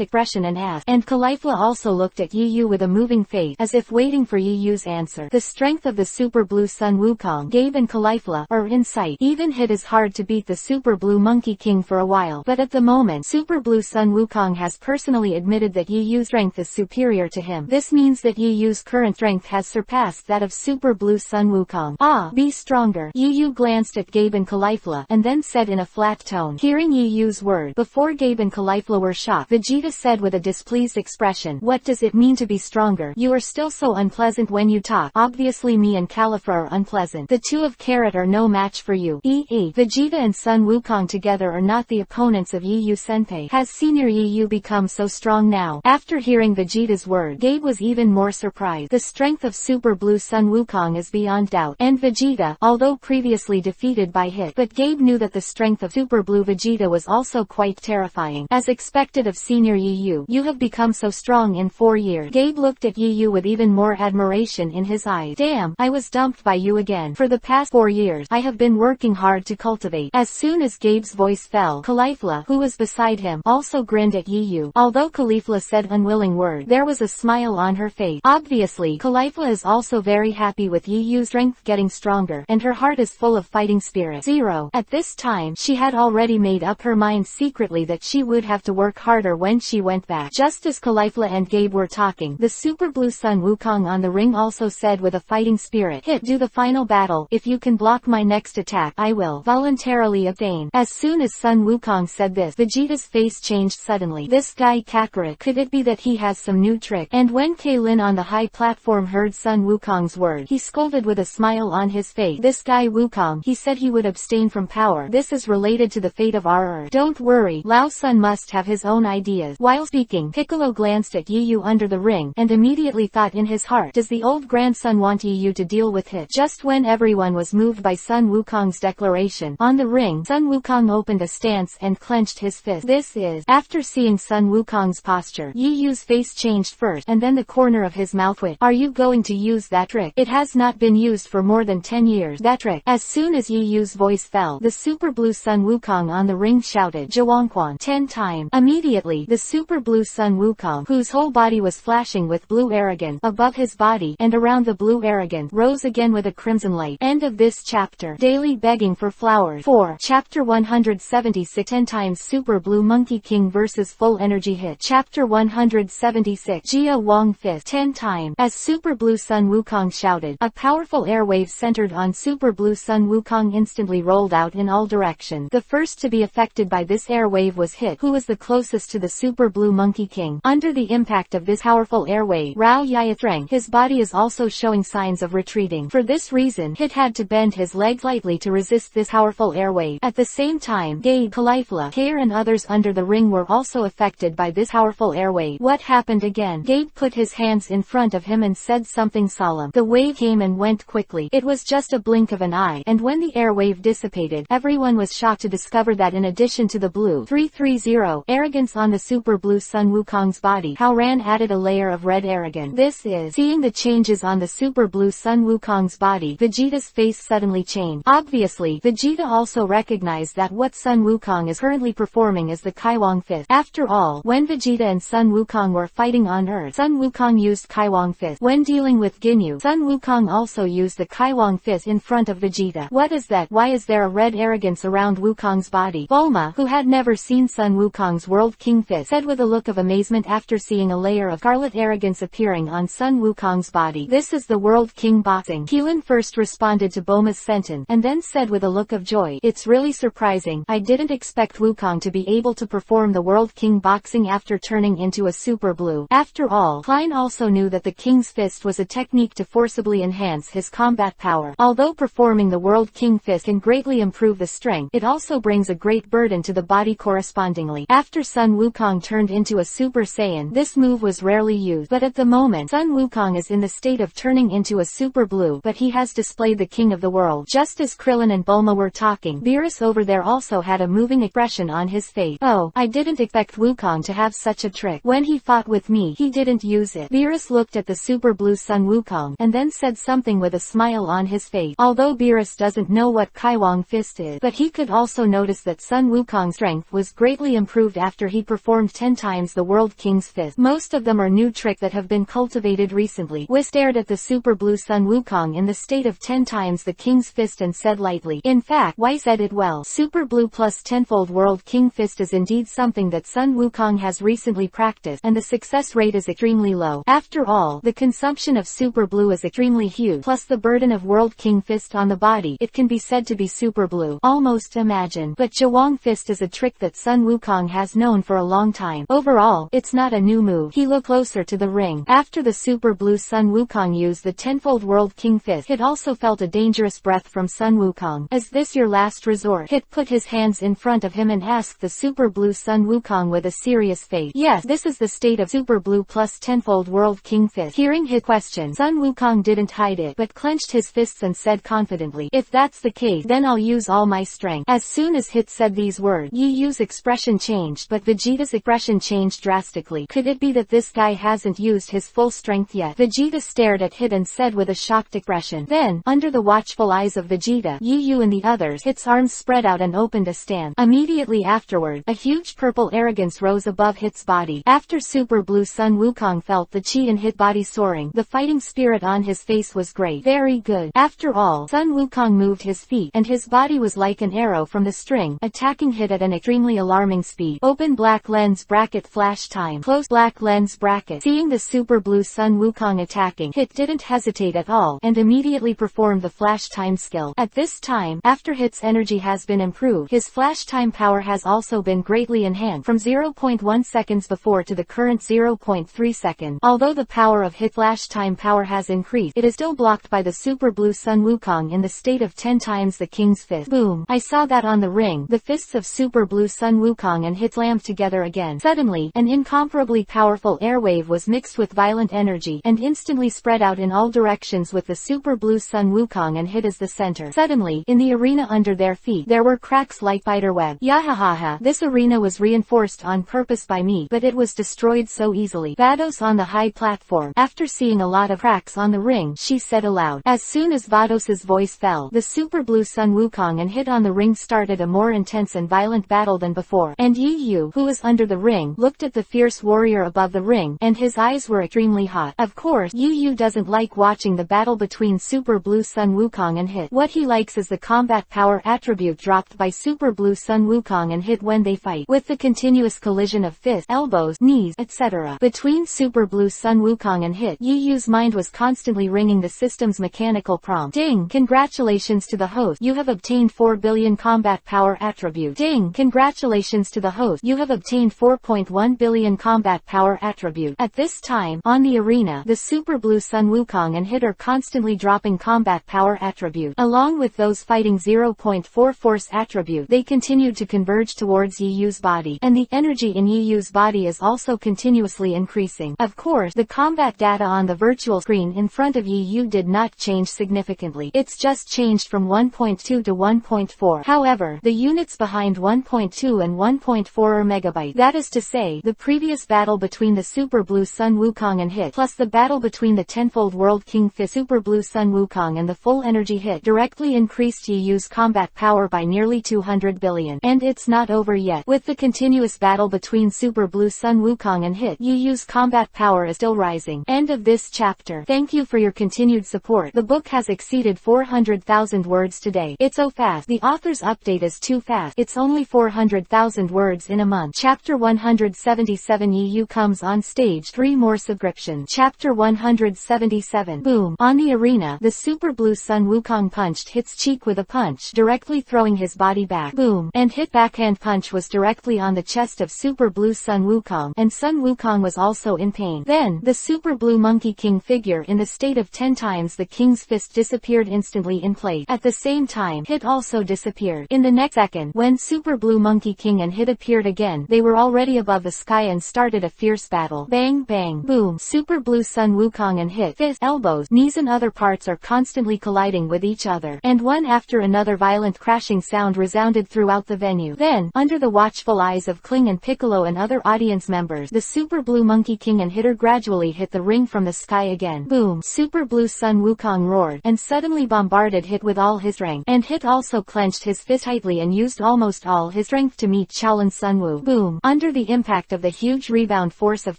expression and asked, and Caulifla also looked at EU with a moving face, as if waiting for EU's answer. The strength of the Super Blue Sun Wukong, Gabe and Caulifla, are in sight. Even Hit is hard to beat the Super Blue Monkey King for a while, but at the moment, Super Blue Sun Wukong has personally admitted that EU's strength is superior to him. This means that EU's current strength has surpassed that of Super Blue Sun Wukong. Ah, be stronger. EU glanced at Gabe and Caulifla, and then said in a flat tone. Hearing EU's word, before Gabe and Caulifla were shocked, Vegeta said with a displeased expression, what does it mean to be stronger? You are still so unpleasant when you talk. Obviously me and Caulifla are unpleasant. The two of Carrot are no match for you. Vegeta and Sun Wukong together are not the opponents of EU Senpai. Has senior EU become so strong now? After hearing Vegeta's word, Gabe was even more surprised. The strength of Super Blue Sun Wukong is beyond doubt, and Vegeta, although previously defeated by Hit, but Gabe knew that the strength of Super Blue Vegeta was also quite terrifying. As expected of senior EU, you have become so strong in 4 years. Gabe looked at EU with even more admiration in his eyes. Damn, I was dumped by you again. For the past 4 years, I have been working hard to cultivate. As soon as Gabe's voice fell, Caulifla, who was was beside him, also grinned at Yu. Although Caulifla said unwilling word, there was a smile on her face. Obviously, Caulifla is also very happy with Yu's strength getting stronger, and her heart is full of fighting spirit. 0. At this time, she had already made up her mind secretly that she would have to work harder when she went back. Just as Caulifla and Gabe were talking, the Super Blue Sun Wukong on the ring also said with a fighting spirit, "Hit, do the final battle. If you can block my next attack, I will voluntarily abstain." As soon as Sun Wukong said this, Vegeta's face changed suddenly. This guy Kakarot, could it be that he has some new trick? And when Kaylin on the high platform heard Sun Wukong's word, he scolded with a smile on his face. This guy Wukong, he said he would abstain from power. This is related to the fate of our Earth. Don't worry, Lao Sun must have his own ideas. While speaking, Piccolo glanced at Yu under the ring, and immediately thought in his heart, does the old grandson want Yu to deal with it? Just when everyone was moved by Sun Wukong's declaration, on the ring, Sun Wukong opened a stance and clenched his fist. This is, after seeing Sun Wukong's posture, Yu's face changed first, and then the corner of his mouth went. Are you going to use that trick? It has not been used for more than 10 years. That trick. As soon as Yu's voice fell, the Super Blue Sun Wukong on the ring shouted, Jawangquan, 10 times. Immediately, the Super Blue Sun Wukong, whose whole body was flashing with blue arrogance, above his body, and around the blue arrogance, rose again with a crimson light. End of this chapter. Daily begging for flowers. 4. Chapter 176 10 times Super Blue Monkey King vs Full Energy Hit. Chapter 176 Jia Wong Fist 10 times. As Super Blue Sun Wukong shouted, a powerful airwave centered on Super Blue Sun Wukong instantly rolled out in all directions. The first to be affected by this airwave was Hit, who was the closest to the Super Blue Monkey King. Under the impact of this powerful airwave, Rao Yayatreng, his body is also showing signs of retreating. For this reason, Hit had to bend his leg slightly to resist this powerful airwave. At the same time, Gabe, Caulifla, Kare and others under the ring were also affected by this powerful airwave. What happened again? Gabe put his hands in front of him and said something solemn. The wave came and went quickly. It was just a blink of an eye, and when the airwave dissipated, everyone was shocked to discover that in addition to the blue 330 arrogance on the Super Blue Sun Wukong's body, Howran added a layer of red arrogance. This is, seeing the changes on the Super Blue Sun Wukong's body, Vegeta's face suddenly changed. Obviously, Vegeta also recognized that what Sun Wukong is currently performing is the Kaiwang Fist. After all, when Vegeta and Sun Wukong were fighting on Earth, Sun Wukong used Kaiwang Fist. When dealing with Ginyu, Sun Wukong also used the Kaiwang Fist in front of Vegeta. What is that? Why is there a red arrogance around Wukong's body? Bulma, who had never seen Sun Wukong's World King Fist, said with a look of amazement after seeing a layer of scarlet arrogance appearing on Sun Wukong's body. This is the World King boxing. Keelan first responded to Bulma's sentence, and then said with a look of joy, it's really surprising. I didn't expect Wukong to be able to perform the World King boxing after turning into a Super Blue. After all, Klein also knew that the King's Fist was a technique to forcibly enhance his combat power. Although performing the World King Fist can greatly improve the strength, it also brings a great burden to the body correspondingly. After Sun Wukong turned into a Super Saiyan, this move was rarely used, but at the moment, Sun Wukong is in the state of turning into a Super Blue, but he has displayed the King of the World. Just as Krillin and Bulma were talking, Beerus over there also had a moving expression on his face. Oh, I didn't expect Wukong to have such a trick. When he fought with me, he didn't use it. Beerus looked at the Super Blue Sun Wukong, and then said something with a smile on his face. Although Beerus doesn't know what Kaiwang Fist is, but he could also notice that Sun Wukong's strength was greatly improved after he performed 10 times the World King's Fist. Most of them are new tricks that have been cultivated recently. We stared at the Super Blue Sun Wukong in the state of 10 times the King's Fist and said lightly, in fact, Wai said it well. Super Blue plus tenfold World King Fist is indeed something that Sun Wukong has recently practiced, and the success rate is extremely low. After all, the consumption of Super Blue is extremely huge, plus the burden of World King Fist on the body, it can be said to be Super Blue. Almost imagine. But Jawang Fist is a trick that Sun Wukong has known for a long time. Overall, it's not a new move. He looked closer to the ring. After the Super Blue Sun Wukong used the tenfold World King Fist, Hit also felt a dangerous breath from Sun Wukong. Is this your last resort? Hit put his hands in front of him and asked the Super Blue Sun Wukong with a serious face. Yes, this is the state of Super Blue plus tenfold World King Fist. Hearing Hit's question, Sun Wukong didn't hide it, but clenched his fists and said confidently, if that's the case, then I'll use all my strength. As soon as Hit said these words, Yu's expression changed, but Vegeta's expression changed drastically. Could it be that this guy hasn't used his full strength yet? Vegeta stared at Hit and said with a shocked expression. Then, under the watchful eyes of Vegeta, Yu and the others, Hit's arms spread out and opened a stance. Immediately after afterward, a huge purple arrogance rose above Hit's body. After Super Blue Sun Wukong felt the chi in Hit body soaring, the fighting spirit on his face was great. Very good. After all, Sun Wukong moved his feet, and his body was like an arrow from the string, attacking Hit at an extremely alarming speed. Open black lens bracket flash time. Close black lens bracket. Seeing the Super Blue Sun Wukong attacking, Hit didn't hesitate at all, and immediately performed the flash time skill. At this time, after Hit's energy has been improved, his flash time power has also been greatly enhanced from 0.1 seconds before to the current 0.3 seconds. Although the power of Hit flash time power has increased, it is still blocked by the Super Blue Sun Wukong in the state of 10 times the King's Fist. Boom! I saw that on the ring. The fists of Super Blue Sun Wukong and Hit slammed together again. Suddenly, an incomparably powerful airwave was mixed with violent energy, and instantly spread out in all directions with the Super Blue Sun Wukong and Hit as the center. Suddenly, in the arena under their feet, there were cracks like spider web. Yahahaha, this arena was reinforced on purpose by me, but it was destroyed so easily. Vados on the high platform. After seeing a lot of cracks on the ring, she said aloud. As soon as Vados's voice fell, the Super Blue Sun Wukong and Hit on the ring started a more intense and violent battle than before, and Yu, who was under the ring, looked at the fierce warrior above the ring, and his eyes were extremely hot. Of course, Yu doesn't like watching the battle between Super Blue Sun Wukong and Hit. What he likes is the combat power attribute dropped by Super Blue Sun Wukong and Hit when they fight, with the continuous collision of fists, elbows, knees, etc. between Super Blue Sun Wukong and Hit. Yu's mind was constantly ringing the system's mechanical prompt. Ding! Congratulations to the host. You have obtained 4 billion combat power attribute. Ding! Congratulations to the host. You have obtained 4.1 billion combat power attribute. At this time, on the arena, the Super Blue Sun Wukong and Hit are constantly dropping combat power attribute. Along with those fighting 0.4 force attribute, they continued to converge towards Yu's body, and the energy in Yu's body is also continuously increasing. Of course, the combat data on the virtual screen in front of Yu did not change significantly. It's just changed from 1.2 to 1.4. However, the units behind 1.2 and 1.4 are megabyte. That is to say, the previous battle between the Super Blue Sun Wukong and Hit, plus the battle between the tenfold World King Fist Super Blue Sun Wukong and the full energy Hit, directly increased Yu's combat power by nearly 200 billion. And it's not over yet. With the continuous battle between Super Blue Sun Wukong and Hit, Yu's combat power is still rising. End of this chapter. Thank you for your continued support. The book has exceeded 400,000 words today. It's so fast. The author's update is too fast. It's only 400,000 words in a month. Chapter 177. Yu comes on stage. 3 more subscription. Chapter 177. Boom. On the arena, the Super Blue Sun Wukong punched Hit's cheek with a punch, directly throwing his body back. Boom. And Hit backhand punch was directly on the chest of Super Blue Sun Wukong, and Sun Wukong was also in pain. Then, the Super Blue Monkey King figure in the state of 10 times the King's Fist disappeared instantly in place. At the same time, Hit also disappeared. In the next second, when Super Blue Monkey King and Hit appeared again, they were already above the sky and started a fierce battle. Bang bang boom. Super Blue Sun Wukong and Hit, fists, elbows, knees and other parts are constantly colliding with each other, and one after another violent crashing sound resounded throughout the venue. Then, under the watchful eyes of Kling and Piccolo and other audience members, the Super Blue Monkey King and Hitter gradually hit the ring from the sky again. Boom. Super Blue Sun Wukong roared, and suddenly bombarded Hit with all his strength, and Hit also clenched his fist tightly and used almost all his strength to meet Shaolin Sun Wu. Boom. Under the impact of the huge rebound force of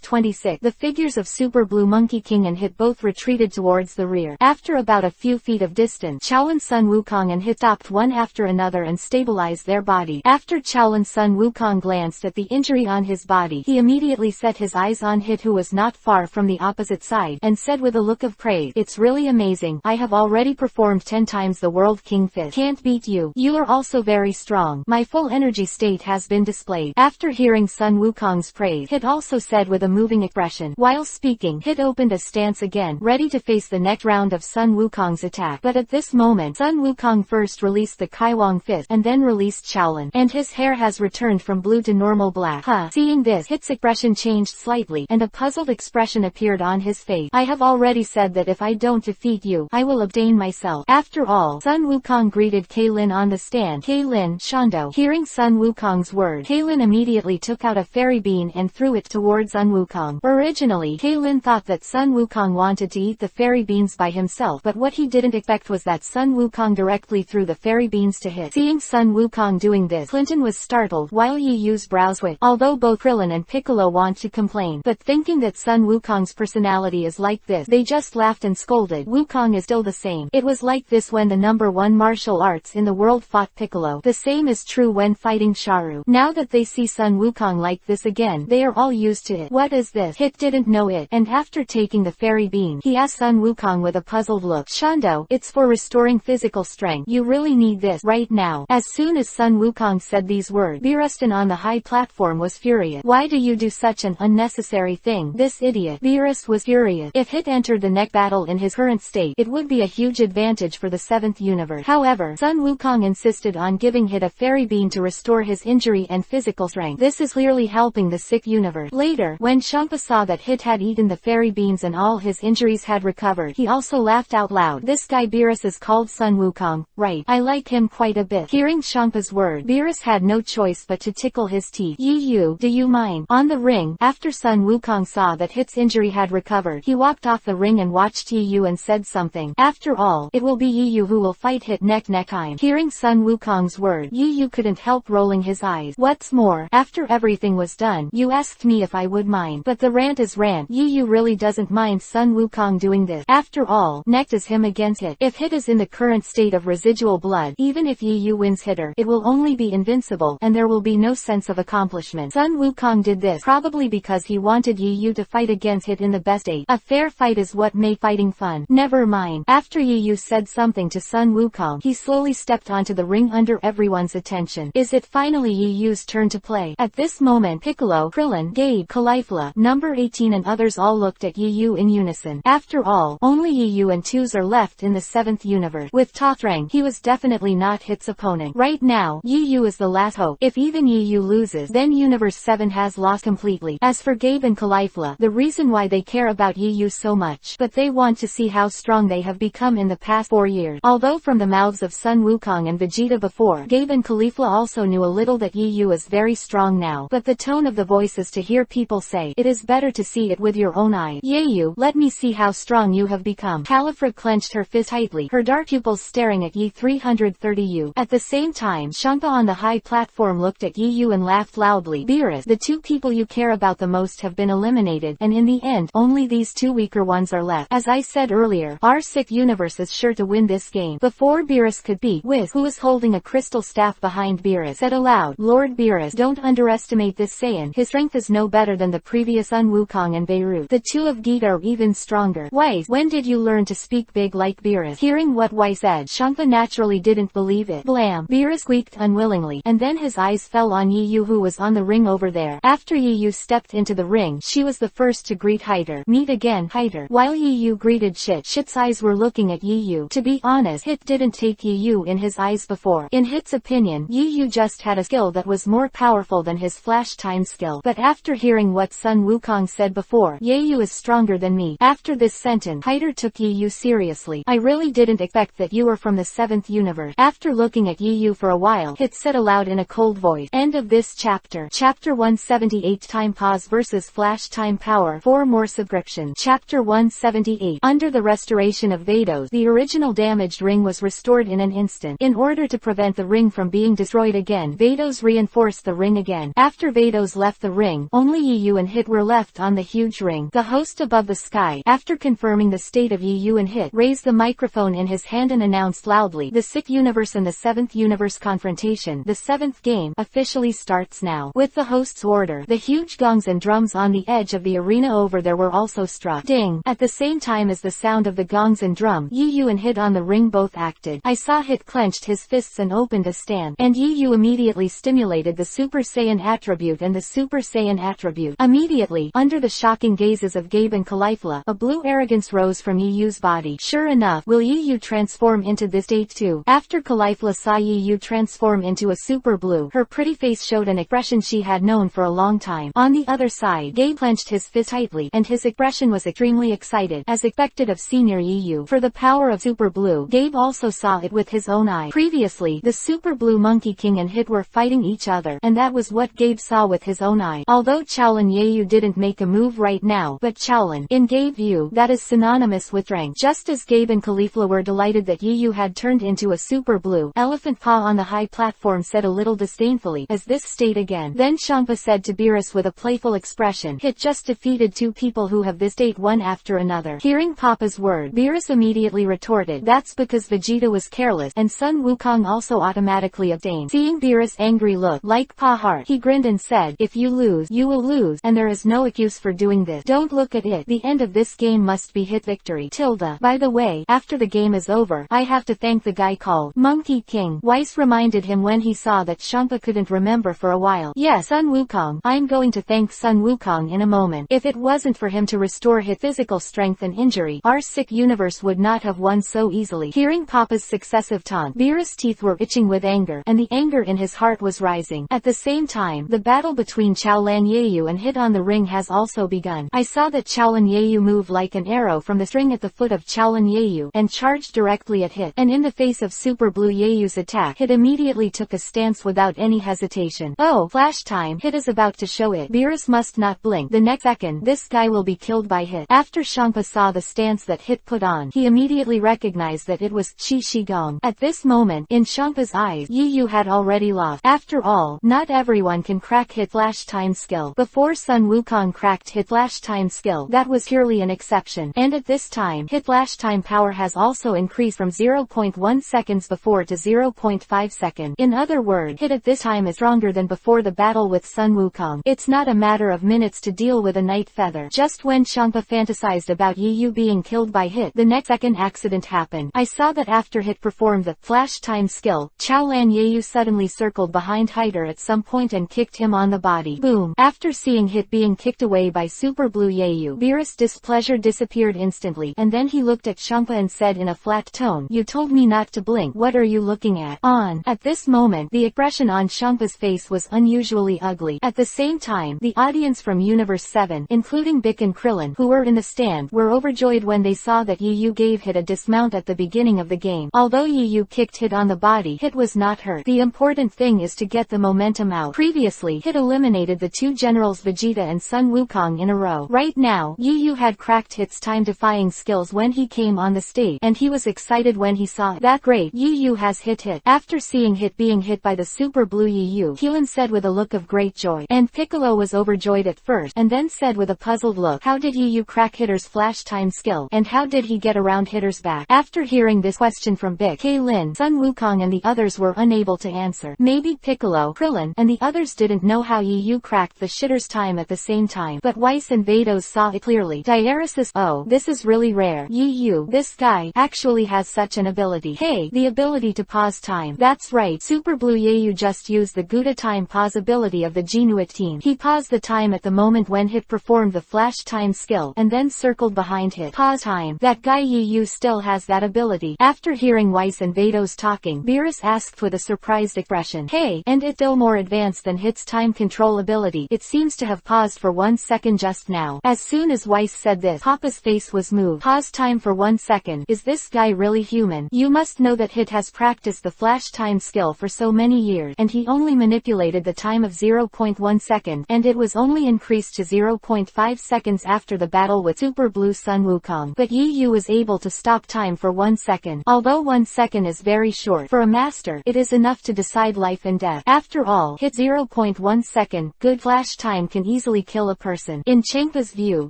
26, the figures of Super Blue Monkey King and Hit both retreated towards the rear. After about a few feet of distance, Shaolin Sun Wukong and Hit stopped one after another and stabilized their body. After Shaolin Sun Wukong glanced at the injury on his body, he immediately set his eyes on Hit, who was not far from the opposite side, and said with a look of praise, "It's really amazing. I have already performed 10 times the World King Fist. Can't beat you. You are also very strong. My full energy state has been displayed." After hearing Sun Wukong's praise, Hit also said with a moving expression. While speaking, Hit opened a stance again, ready to face the next round of Sun Wukong's attack. But at this moment, Sun Wukong first released the Kaiwang Fist, and then released Shaolin, and his hair has returned from blue to normal black. Seeing this, Hit's expression changed slightly, and a puzzled expression appeared on his face. "I have already said that if I don't defeat you, I will abstain myself." After all, Sun Wukong greeted Kaylin on the stand. Kaylin, Shondo. Hearing Sun Wukong's word, Kaylin immediately took out a fairy bean and threw it towards Sun Wukong. Originally, Kaylin thought that Sun Wukong wanted to eat the fairy beans by himself, but what he didn't expect was that Sun Wukong directly threw the fairy beans to Hit. Seeing Sun Wukong doing this, Clinton was startled while Yu's brows wet. Although both Krillin and Piccolo want to complain, but thinking that Sun Wukong's personality is like this, they just laughed and scolded. Wukong is still the same. It was like this when the #1 martial arts in the world fought Piccolo. The same is true when fighting Sharu. Now that they see Sun Wukong like this again, they are all used to it. What is this? Hit didn't know it, and after taking the fairy bean, he asked Sun Wukong with a puzzled look. Shondo, it's for restoring physical strength. You really need this right now. As soon as Sun Wukong said these words, Beerustin on the high platform was furious. Why do you do such an unnecessary thing? This idiot. Beerus was furious. If Hit entered the next battle in his current state, it would be a huge advantage for the 7th universe. However, Sun Wukong insisted on giving Hit a fairy bean to restore his injury and physical strength. This is clearly helping the 6th universe. Later, when Champa saw that Hit had eaten the fairy beans and all his injuries had recovered, he also laughed out loud. This guy Beerus is called Sun Wukong, right? I like him quite a bit. Hearing Champa's word, Beerus had no choice but to tickle his teeth. Yu, do you mind? On the ring, after Sun Wukong saw that Hit's injury had recovered, he walked off the ring and watched Yu and said something. After all, it will be Yu who will fight Hit next time. Hearing Sun Wukong's word, Yu couldn't help rolling his eyes. What's more, after everything was done, you asked me if I would mind. But the rant is rant. Yu really doesn't mind Sun Wukong doing this. After all, next is him against Hit. If Hit is in the current state of residual blood, even if Yu wins Hitter, it will only be invincible, and there will be no sense of accomplishment. Sun Wukong did this probably because he wanted Yu to fight against Hit in the best state. A fair fight is what made fighting fun. Never mind. After Yu said something to Sun Wukong, he slowly stepped onto the ring under everyone's attention. Is it finally Yu's turn to play? At this moment, Piccolo, Krillin, Gabe, Caulifla, number 18 and others all looked at Yu in unison. After all, only Yu and Twos are left in the 7th universe. With Tothrang, he was definitely not Hit's opponent. Right now, Yu is the last hope. If even Yu loses, then Universe 7 has lost completely. As for Gabe and Caulifla, the reason why they care about Yu so much, but they want to see how strong they have become in the past 4 years. Although from the mouths of Sun Wukong and Vegeta before, Gabe and Caulifla also knew a little that Yu is very strong now, but the tone of the voice is to hear people say, it is better to see it with your own eyes. Yu, let me see how strong you have become. Caulifla clenched her fist tightly, her dark pupils staring at Yi 330U. At the same time, Champa on the high platform looked at Yu and laughed loudly. Beerus, the 2 people you care about the most have been eliminated, and in the end, only these 2 weaker ones are left. As I said earlier, our 6th universe is sure to win this game. Before Beerus could speak, Wiz, who was holding a crystal staff behind Beerus, said aloud, Lord Beerus, don't underestimate this Saiyan. His strength is no better than the previous Sun Wukong and Beirut. The 2 of Geet are even stronger. Weiss, when did you learn to speak big like Beerus? Hearing what Weiss said, Champa naturally didn't believe it. Blam! Beerus squeaked unwillingly, and then his eyes fell on Yu who was on the ring over there. After Yu stepped into the ring, she was the first to greet Hyder. Meet again, Hyder. While Yu greeted Shit's eyes were looking at Yu. To be honest, Hit didn't take Yu in his eyes before. In Hit's opinion, Yu just had a skill that was more powerful than his flash time skill. But after hearing what Sun Wukong said before, Yu is stronger than me. After this sentence, Hyder took Yu seriously. I really didn't expect that you were from the 7th universe. After looking at Yu for a while, Hit said aloud in a cold voice. End of this chapter. Chapter 178 Time Pause vs Flash Time Power. 4 more subscription. Chapter 178 Under the restoration of Vados, the original damaged ring was restored in an instant. In order to prevent the ring from being destroyed again, Vados reinforced the ring again. After Vados left the ring, only Yu and Hit were left on the huge ring. The host above the sky, after confirming the state of Yu and Hit, raised the microphone in his hand and announced loudly, the 6th universe and the 7th universe confrontation. The 7th game officially starts now. With the host's order, the huge gongs and drums on the edge of the arena over there were also struck. Ding! At the same time as the sound of the gongs and drum, Yu and Hit on the ring both acted. I saw Hit clenched his fists and opened a stand, and Yu immediately stimulated the Super Saiyan attribute and the Super Saiyan attribute. Immediately, under the shocking gazes of Gabe and Caulifla, a blue arrogance rose from Yu's body. Sure enough, will Yu transform into this state too? After Caulifla saw Yu transform into a super blue, her pretty face showed an expression she had known for a long time. On the other side, Gabe clenched his fist tightly, and his expression was extremely excited, as expected of senior Yu. For the power of super blue, Gabe also saw it with his own eye. Previously, the super blue Monkey King and Hit were fighting each other, and that was what Gabe saw with his own eye. Although Shaolin Yu didn't make a move right now, but Shaolin, in Gabe's view, that is synonymous with strength. Just as Gabe and Caulifla were delighted that Yu had turned into a super blue, Elephant Paw on the high platform said a little disdainfully, as this state again. Then Champa said to Beerus with a playful expression, "Hit just defeated 2 people who have this state one after another." Hearing Papa's word, Beerus immediately retorted, "That's because Vegeta was careless, and Sun Wukong also automatically abstained." Seeing Beerus' angry look, like Pa Heart, he grinned and said, "If you lose, you will lose, and there is no excuse for doing this. Don't look at it. The end of this game must be hit victory. Tilda. By the way, after the game is over, I have to thank the guy called Monkey King." Weiss reminded him when he saw that Champa couldn't remember for a while. "Yes, Sun Wukong. I'm going to thank Sun Wukong in a moment. If it wasn't for him to restore his physical strength and injury, our sick universe would not have won so easily." Hearing Papa's successive taunt, Beerus' teeth were itching with anger, and the anger in his heart was rising. At the same time, the battle between Chaolan Yeyu and Hit on the ring has also begun. I saw that Chaolan Yeyu move like an arrow from the string at the foot of Chaolan Yeyu, and charged directly at Hit, and in the face of Super Blue Yeyu's attack, Hit immediately took a stance without any hesitation. "Oh, flash time. Hit is about to show it." Beerus must not blink. The next second, this guy will be killed by Hit. After Champa saw the stance that Hit put on, he immediately recognized that it was Shi Shigong. At this moment, in Champa's eyes, Yeyu had already lost. After all, not everyone can crack Hit flash time skill. Before Sun Wukong cracked Hit flash time skill, that was purely an exception. And at this time, Hit flash time power has also increased from 0.1 seconds before to 0.5 seconds. In other words, Hit at this time is stronger than before the battle with Sun Wukong. It's not a matter of minutes to deal with a night feather. Just when Champa fantasized about Yeyu being killed by Hit, the next second accident happened. I saw that after Hit performed the flash time skill, Chaolan Yeyu suddenly circled behind Hider at some point and kicked him on the body. Boom! After seeing Hit being kicked away by Super Blue Yeyu, Beerus' displeasure disappeared instantly, and then he looked at Champa and said in a flat tone, "You told me not to blink. What are you looking at?" At this moment, the expression on Champa's face was unusually ugly. At the same time, the audience from Universe 7, including Bick and Krillin, who were in the stand, were overjoyed when they saw that Yeyu gave Hit a dismount at the beginning of the game. Although Yeyu kicked Hit on the body, Hit was not hurt. The important thing is to get the momentum out. Previously, Hit eliminated the 2 generals Vegeta and Sun Wukong in a row. Right now, Yeyu had cracked Hit's time-defying skills when he came on the stage, and he was excited when he saw it. "That great, Yeyu has hit Hit." After seeing Hit being hit by the Super Blue Yeyu, Keelan said with a look of great joy, and Piccolo was overjoyed at first, and then said with a puzzled look, "How did Yeyu crack Hitter's flash time skill, and how did he get around Hitter's back?" After hearing this question from Bick, Kaylin, Sun Wukong and the others were unable to answer. Maybe Piccolo, Krillin, and the others didn't know how Yeyu cracked the shitter's time at the same time, but Weiss and Vados saw it clearly. Diaresis, "Oh, this is really rare. Yeyu, this guy, actually has such an ability. Hey, the ability to pause time. That's right, Super Blue Yeyu just used the Gouda time pause ability of the Genuit team. He paused the time at the moment when Hit performed the flash time skill, and then circled behind Hit. Pause time. That guy Yeyu still has that ability." After hearing Weiss and Vados talking, Beerus asked with a surprised expression, "Hey, and it's still more advanced than Hit's time control ability. It seems to have paused for 1 second just now." As soon as Weiss said this, Papa's face was moved. "Pause time for 1 second. Is this guy really human? You must know that Hit has practiced the flash time skill for so many years, and he only manipulated the time of 0.1 second, and it was only increased to 0.5 seconds after the battle with Super Blue Sun Wukong. But Yeyu was able to stop time for 1 second. Although 1 second is very short, for a master, it is enough to decide life and death. After all, Hit 0.1 second, good flash time can easily kill a person. In Champa's view,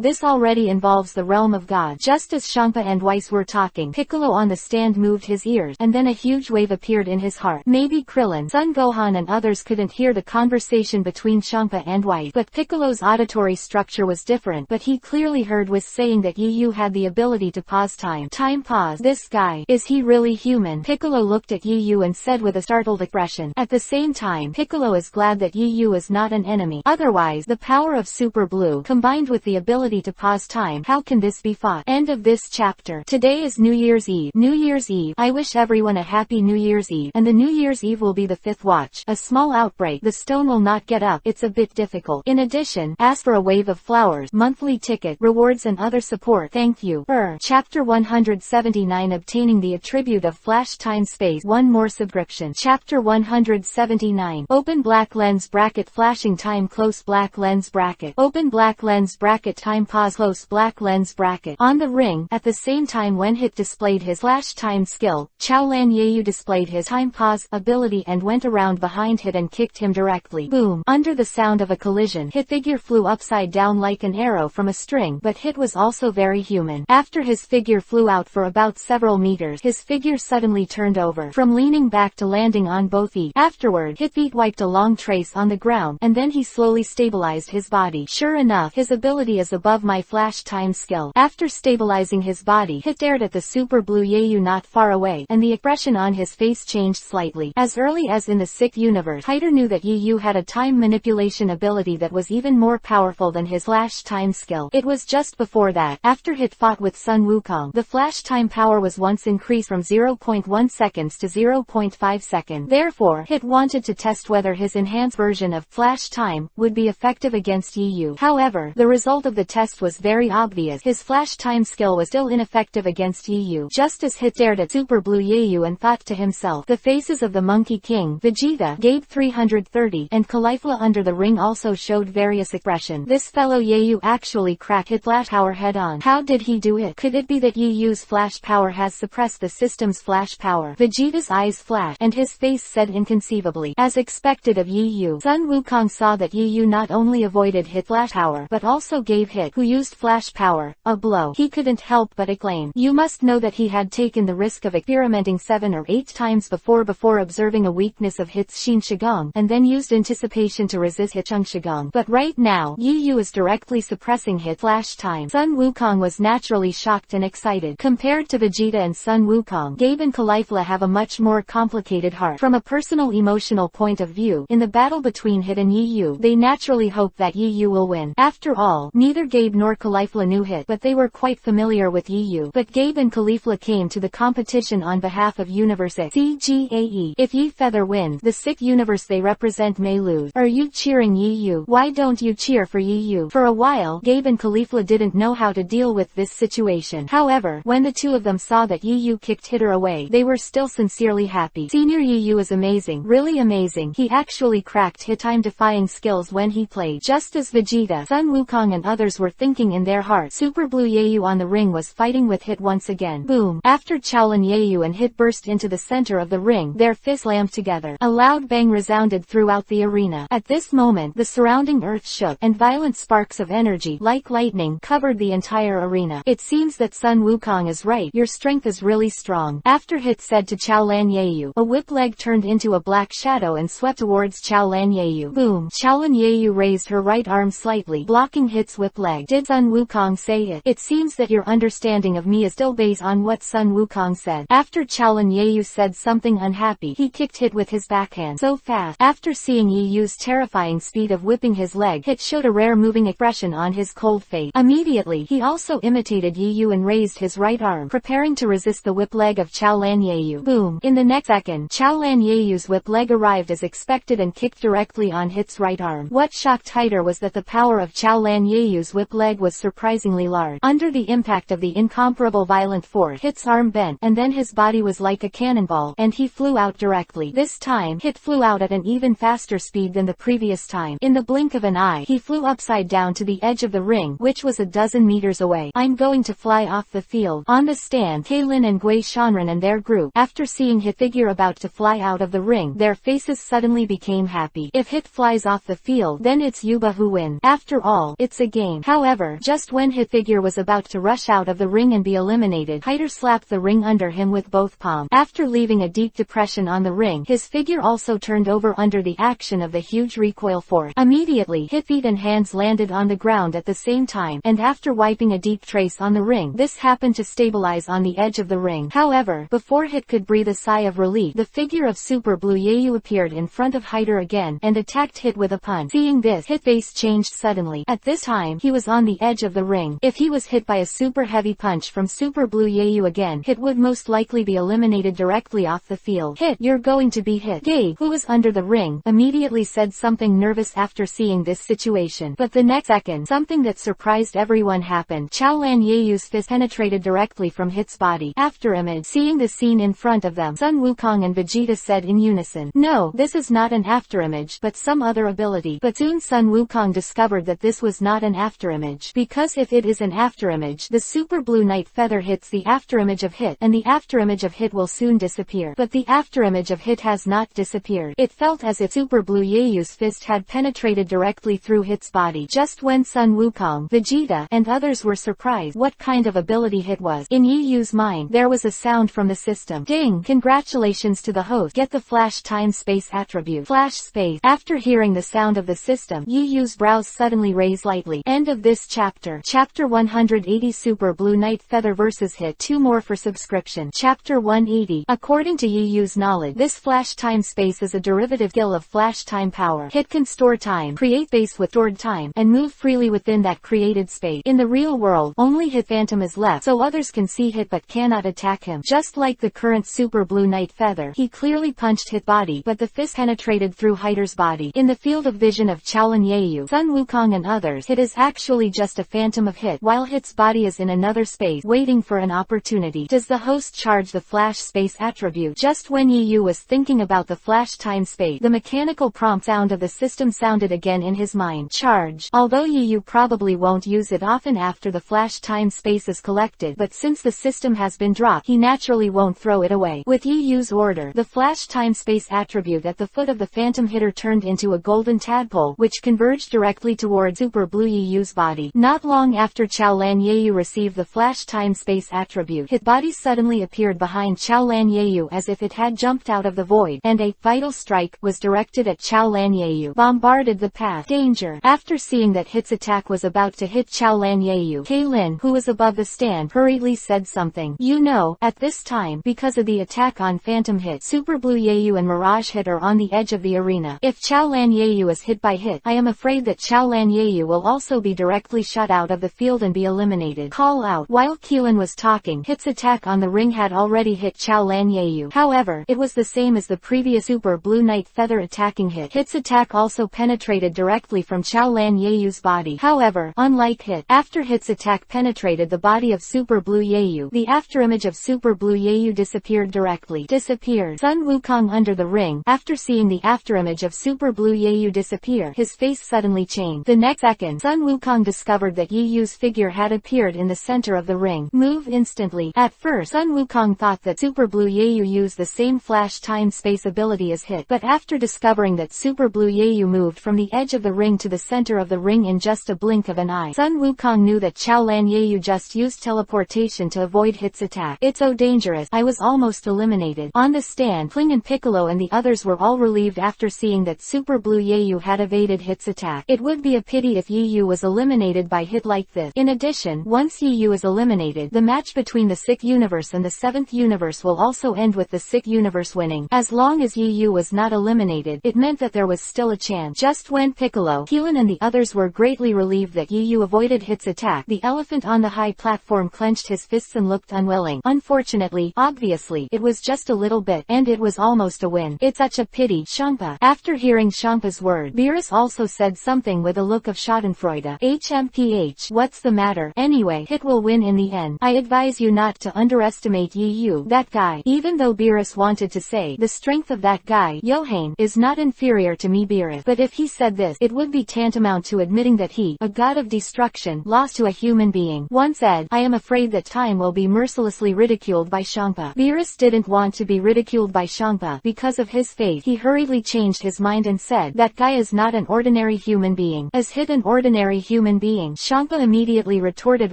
this already involves the realm of God." Just as Champa and Weiss were talking, Piccolo on the stand moved his ears, and then a huge wave appeared in his heart. Maybe Krillin, Son Gohan and others couldn't hear the conversation between Champa and Weiss, but Piccolo's auditory structure was different, but he clearly heard Weiss saying that Yeyu had the ability to pause time. Time pause. This guy, is he really human? Piccolo looked at Yeyu and said with a startled expression. At the same time, Piccolo is glad that Yeyu is not an enemy. Otherwise, the power of Super Blue, combined with the ability to pause time, how can this be fought? End of this chapter. Today is New Year's Eve. New Year's Eve. I wish everyone a happy New Year's Eve. And the New Year's Eve will be the 5th watch. A small outbreak. The stone will not get up. It's a bit difficult. In addition, ask for a wave of flowers, monthly ticket, rewards and other support. Thank you. Chapter 179 Obtaining the attribute of flash time space. One more subscription. Chapter 179. Open black lens bracket flashing time close black lens bracket. Open black lens bracket time pause close black lens bracket. On the ring, at the same time when Hit displayed his flash time skill, Chaolan Yeyu displayed his time pause ability, and when went around behind Hit and kicked him directly. Boom! Under the sound of a collision, Hit figure flew upside down like an arrow from a string, but Hit was also very human. After his figure flew out for about several meters, his figure suddenly turned over, from leaning back to landing on both feet. Afterward, Hit feet wiped a long trace on the ground, and then he slowly stabilized his body. Sure enough, his ability is above my flash time skill. After stabilizing his body, Hit stared at the Super Blue Yayu not far away, and the expression on his face changed slightly. As early as in the 6th universe, Hiter knew that Yayu had a time manipulation ability that was even more powerful than his flash time skill. It was just before that, after Hit fought with Sun Wukong, the flash time power was once increased from 0.1 seconds to 0.5 seconds. Therefore, Hit wanted to test whether his enhanced version of flash time would be effective against Yayu. However, the result of the test was very obvious. His flash time skill was still ineffective against Yayu. Just as Hit stared at Super Blue Yayu and thought to himself, the faces of the Monkey King, Vegeta, Gabe 330, and Caulifla under the ring also showed various expression. This fellow Yayu actually cracked Hit flash power head on. How did he do it? Could it be that Yayu's flash power has suppressed the system's flash power? Vegeta's eyes flashed, and his face said inconceivably. As expected of Yayu, Sun Wukong saw that Yayu not only avoided Hit flash power, but also gave Hit, who used flash power, a blow. He couldn't help but exclaim. You must know that he had taken the risk of experimenting 7 or 8 times before observing a weakness of Hit's Shin Shigong, and then used anticipation to resist Hit Chung Shigong. But right now, Yayu is directly suppressing Hit flash time. Sun Wukong was naturally shocked and excited. Compared to Vegeta and Sun Wukong, Gabe and Caulifla have a much more complicated heart. From a personal emotional point of view, in the battle between Hit and Yayu, they naturally hope that Yayu will win. After all, neither Gabe nor Caulifla knew Hit, but they were quite familiar with Yayu. But Gabe and Caulifla came to the competition on behalf of Universe CGAE. If Yi Feather wins the 6th universe, they represent may lose. Are you cheering Yayu? Why don't you cheer for Yayu? For a while, Gabe and Caulifla didn't know how to deal with this situation. However, when the two of them saw that Yayu kicked Hitter away, they were still sincerely happy. Senior Yayu is amazing, really amazing. He actually cracked Hit time-defying skills when he played. Just as Vegeta, Sun Wukong and others were thinking in their hearts, Super Blue Yayu on the ring was fighting with Hit once again. Boom! After Shaolin Yayu and Hit burst into the center of the ring, their fists slammed together. A loud bang resounded throughout the arena. At this moment, the surrounding earth shook, and violent sparks of energy, like lightning, covered the entire arena. It seems that Sun Wukong is right. Your strength is really strong. After Hit said to Shaolin Yayu, a whip leg turned into a black shadow and swept towards Shaolin Yayu. Boom! Shaolin Yayu raised her right arm slightly, blocking Hit's whip leg. Did Sun Wukong say it? It seems that your understanding of me is still based on what Sun Wukong said. After Shaolin Yayu said something unhappy, he kicked Hit with his backhand so fast. After seeing Yayu's terrifying speed of whipping his leg, Hit showed a rare moving expression on his cold face. Immediately, he also imitated Yayu and raised his right arm, preparing to resist the whip leg of Shaolin Yayu. Boom! In the next second, Shaolin Yayu's whip leg arrived as expected and kicked directly on Hit's right arm. What shocked Hiter was that the power of Shaolin Yayu's whip leg was surprisingly large. Under the impact of the incomparable violent force, Hit's arm bent, and then his body was like a cannonball, and he flew out directly. This time, Hit flew out at an even faster speed than the previous time. In the blink of an eye, he flew upside down to the edge of the ring, which was a dozen meters away. I'm going to fly off the field. On the stand, Kaylin and Gui Shanren and their group, after seeing Hit figure about to fly out of the ring, their faces suddenly became happy. If Hit flies off the field, then it's Yuba who wins. After all, it's a game. However, just when Hit figure was about to rush out of the ring and be eliminated, Hiter slapped the ring under him with both palms. After leaving a deep depression on the ring, his figure also turned over under the action of the huge recoil force. Immediately, Hit feet and hands landed on the ground at the same time, and after wiping a deep trace on the ring, this happened to stabilize on the edge of the ring. However, before Hit could breathe a sigh of relief, the figure of Super Blue Yayu appeared in front of Hiter again, and attacked Hit with a punch. Seeing this, Hit's face changed suddenly. At this time, he was on the edge of the ring. If he was hit by a super heavy punch from Super Blue Yayu again, Hit would most likely be eliminated directly off the field. Hit, you're going to be hit. Gabe, who was under the ring, immediately said something nervous after seeing this situation. But the next second, something that surprised everyone happened. Shaolin Yayu's fist penetrated directly from Hit's body. After image, seeing the scene in front of them, Sun Wukong and Vegeta said in unison, no, this is not an afterimage, but some other ability. But soon Sun Wukong discovered that this was not an afterimage, because if it is an afterimage, the Super Blue Night Feather hits the afterimage of Hit, and the afterimage of Hit will soon disappear. But the afterimage of Hit has not disappeared. It felt as if Super Blue Yeyu's fist had penetrated directly through Hit's body. Just when Sun Wukong, Vegeta, and others were surprised what kind of ability Hit was, in Yeeyu's mind there was a sound from the system. Ding! Congratulations to the host. Get the Flash Time Space attribute. Flash Space. After hearing the sound of the system, Yeeyu's brows suddenly raised lightly. End of this chapter. Chapter 180 Super Blue Night Feather vs Hit. 2 more for subscription. Chapter 180. According to Yeeyu's knowledge, this Flash Time Space is a derivative skill of Flash Time Power. Hit can store time, create space with stored time, and move freely within that created space. In the real world, only Hit Phantom is left, so others can see Hit but cannot attack him. Just like the current Super Blue Night Feather, he clearly punched Hit body, but the fist penetrated through Hiter's body. In the field of vision of Shaolin Yeyu, Sun Wukong and others, Hit is actually just a phantom of Hit, while Hit's body is in another space, waiting for an opportunity. Does the host charge the Flash Space attribute? Just when Yeyu was thinking about the Flash Time Space, the mechanical prompt sound of the system sounded again in his mind. Charge. Although Yeyu probably won't use it often after the Flash Time Space is collected, but since the system has been dropped, he naturally won't throw it away. With Yeeyu's order, the Flash Time Space attribute at the foot of the Phantom Hitter turned into a golden tadpole, which converged directly towards Super Blue Yeeyu's body. Not long after Shaolin Yeyu received the Flash Time Space attribute, Hit body suddenly appeared behind Shaolin Yeyu as if it had jumped out of the void, and a vital strike was directed at Shaolin Yeyu. Bombarded the path. Danger. After seeing that Hit's attack was about to hit Shaolin Yeyu, Kaylin, who was above the stand, hurriedly said something. You know, at this time, because of the attack on Phantom Hit, Super Blue Yeyu and Mirage Hit are on the edge of the arena. If Shaolin Yeyu is hit by Hit, I am afraid that Shaolin Yeyu will also be directly shut out of the field and be eliminated. Call out. While Kaylin was talking, Hit's attack on the ring had already hit Shaolin Yeyu. However, it was the same as the previous Super Blue Night Feather attacking Hit. Hit's attack also penetrated directly from Shaolin Yeyu's body. However, unlike Hit, after Hit's attack penetrated the body of Super Blue Yeyu, the afterimage of Super Blue Yeyu disappeared directly. Disappeared. Sun Wukong under the ring, after seeing the afterimage of Super Blue Yeyu disappear, his face suddenly changed. The next second, Sun Wukong discovered that Yeyu's figure had appeared in the center of the ring. Move instantly. At first, Sun Wukong thought that Super Blue Yeyu used the same Flash Time Space ability as Hit, but after discovering that Super Blue Yeyu moved from the edge of the ring to the center of the ring in just a blink of an eye, Sun Wukong knew that Shaolin Yeyu just used teleportation to avoid Hit's attack. It's so dangerous. I was almost eliminated. On the stand, Kling and Piccolo and the others were all relieved after seeing that Super Blue Yeyu had evaded Hit's attack. It would be a pity if Yeyu was eliminated by Hit like this. In addition, once Yeyu is eliminated, the match between the 6th universe and the 7th universe will also end with the 6th universe winning. As long as Yeyu was not eliminated, it meant that there was still a chance. Just when Piccolo, Keelan and the others were greatly relieved that Yeyu avoided Hit's attack, the elephant on the high platform clenched his fists and looked unwilling. Unfortunately, obviously, it was just a little bit, and it was almost a win. It's such a pity. Champa. After hearing Champa's word, Beerus also said something with a look of schadenfreude. HMPH. What's the matter? Anyway, Hit will win in the end. I advise you not to underestimate Yeyu. That guy. Even though Beerus wanted to say, the strength of that guy, Yohane, is not inferior to me Beerus. But if he said this, it would be tantamount to admitting that he, a god of destruction, lost to a human being. One said, I am afraid that time will be mercilessly ridiculed by Champa. Beerus didn't want to be ridiculed by Champa. Because of his fate, he hurriedly changed his mind and said, that guy is not an ordinary human being. Is Hit an ordinary human being? Champa immediately retorted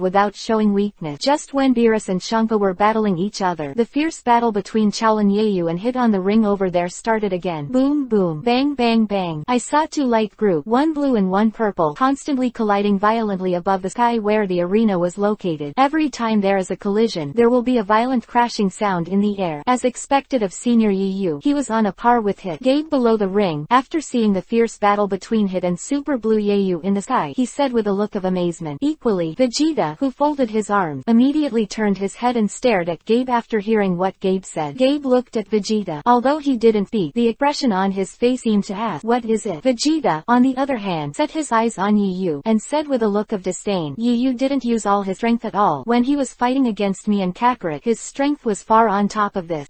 without showing weakness. Just when Beerus and Champa were battling each other, the fierce battle between Shaolin Yeyu and Hit on the ring over there started again. Boom boom, bang bang bang. I saw two light groups, one blue and one purple, constantly colliding violently above the sky where the arena was located. Every time there is a collision, there will be a violent crashing sound in the air. As expected of Senior Yeyu, he was on a par with Hit. Gabe below the ring, after seeing the fierce battle between Hit and Super Blue Yeyu in the sky, he said with a look of amazement. Equally, Vegeta, who folded his arms, immediately turned his head and stared at Gabe after hearing what Gabe said. Gabe looked at Vegeta. Although he didn't speak, the expression on his face seemed to ask, what is it? Vegeta, on the other hand, set his eyes on Yeyu, and said with a look of disdain, Yeyu didn't use all his strength at all. When he was fighting against me and Kakarot, his strength was far on top of this.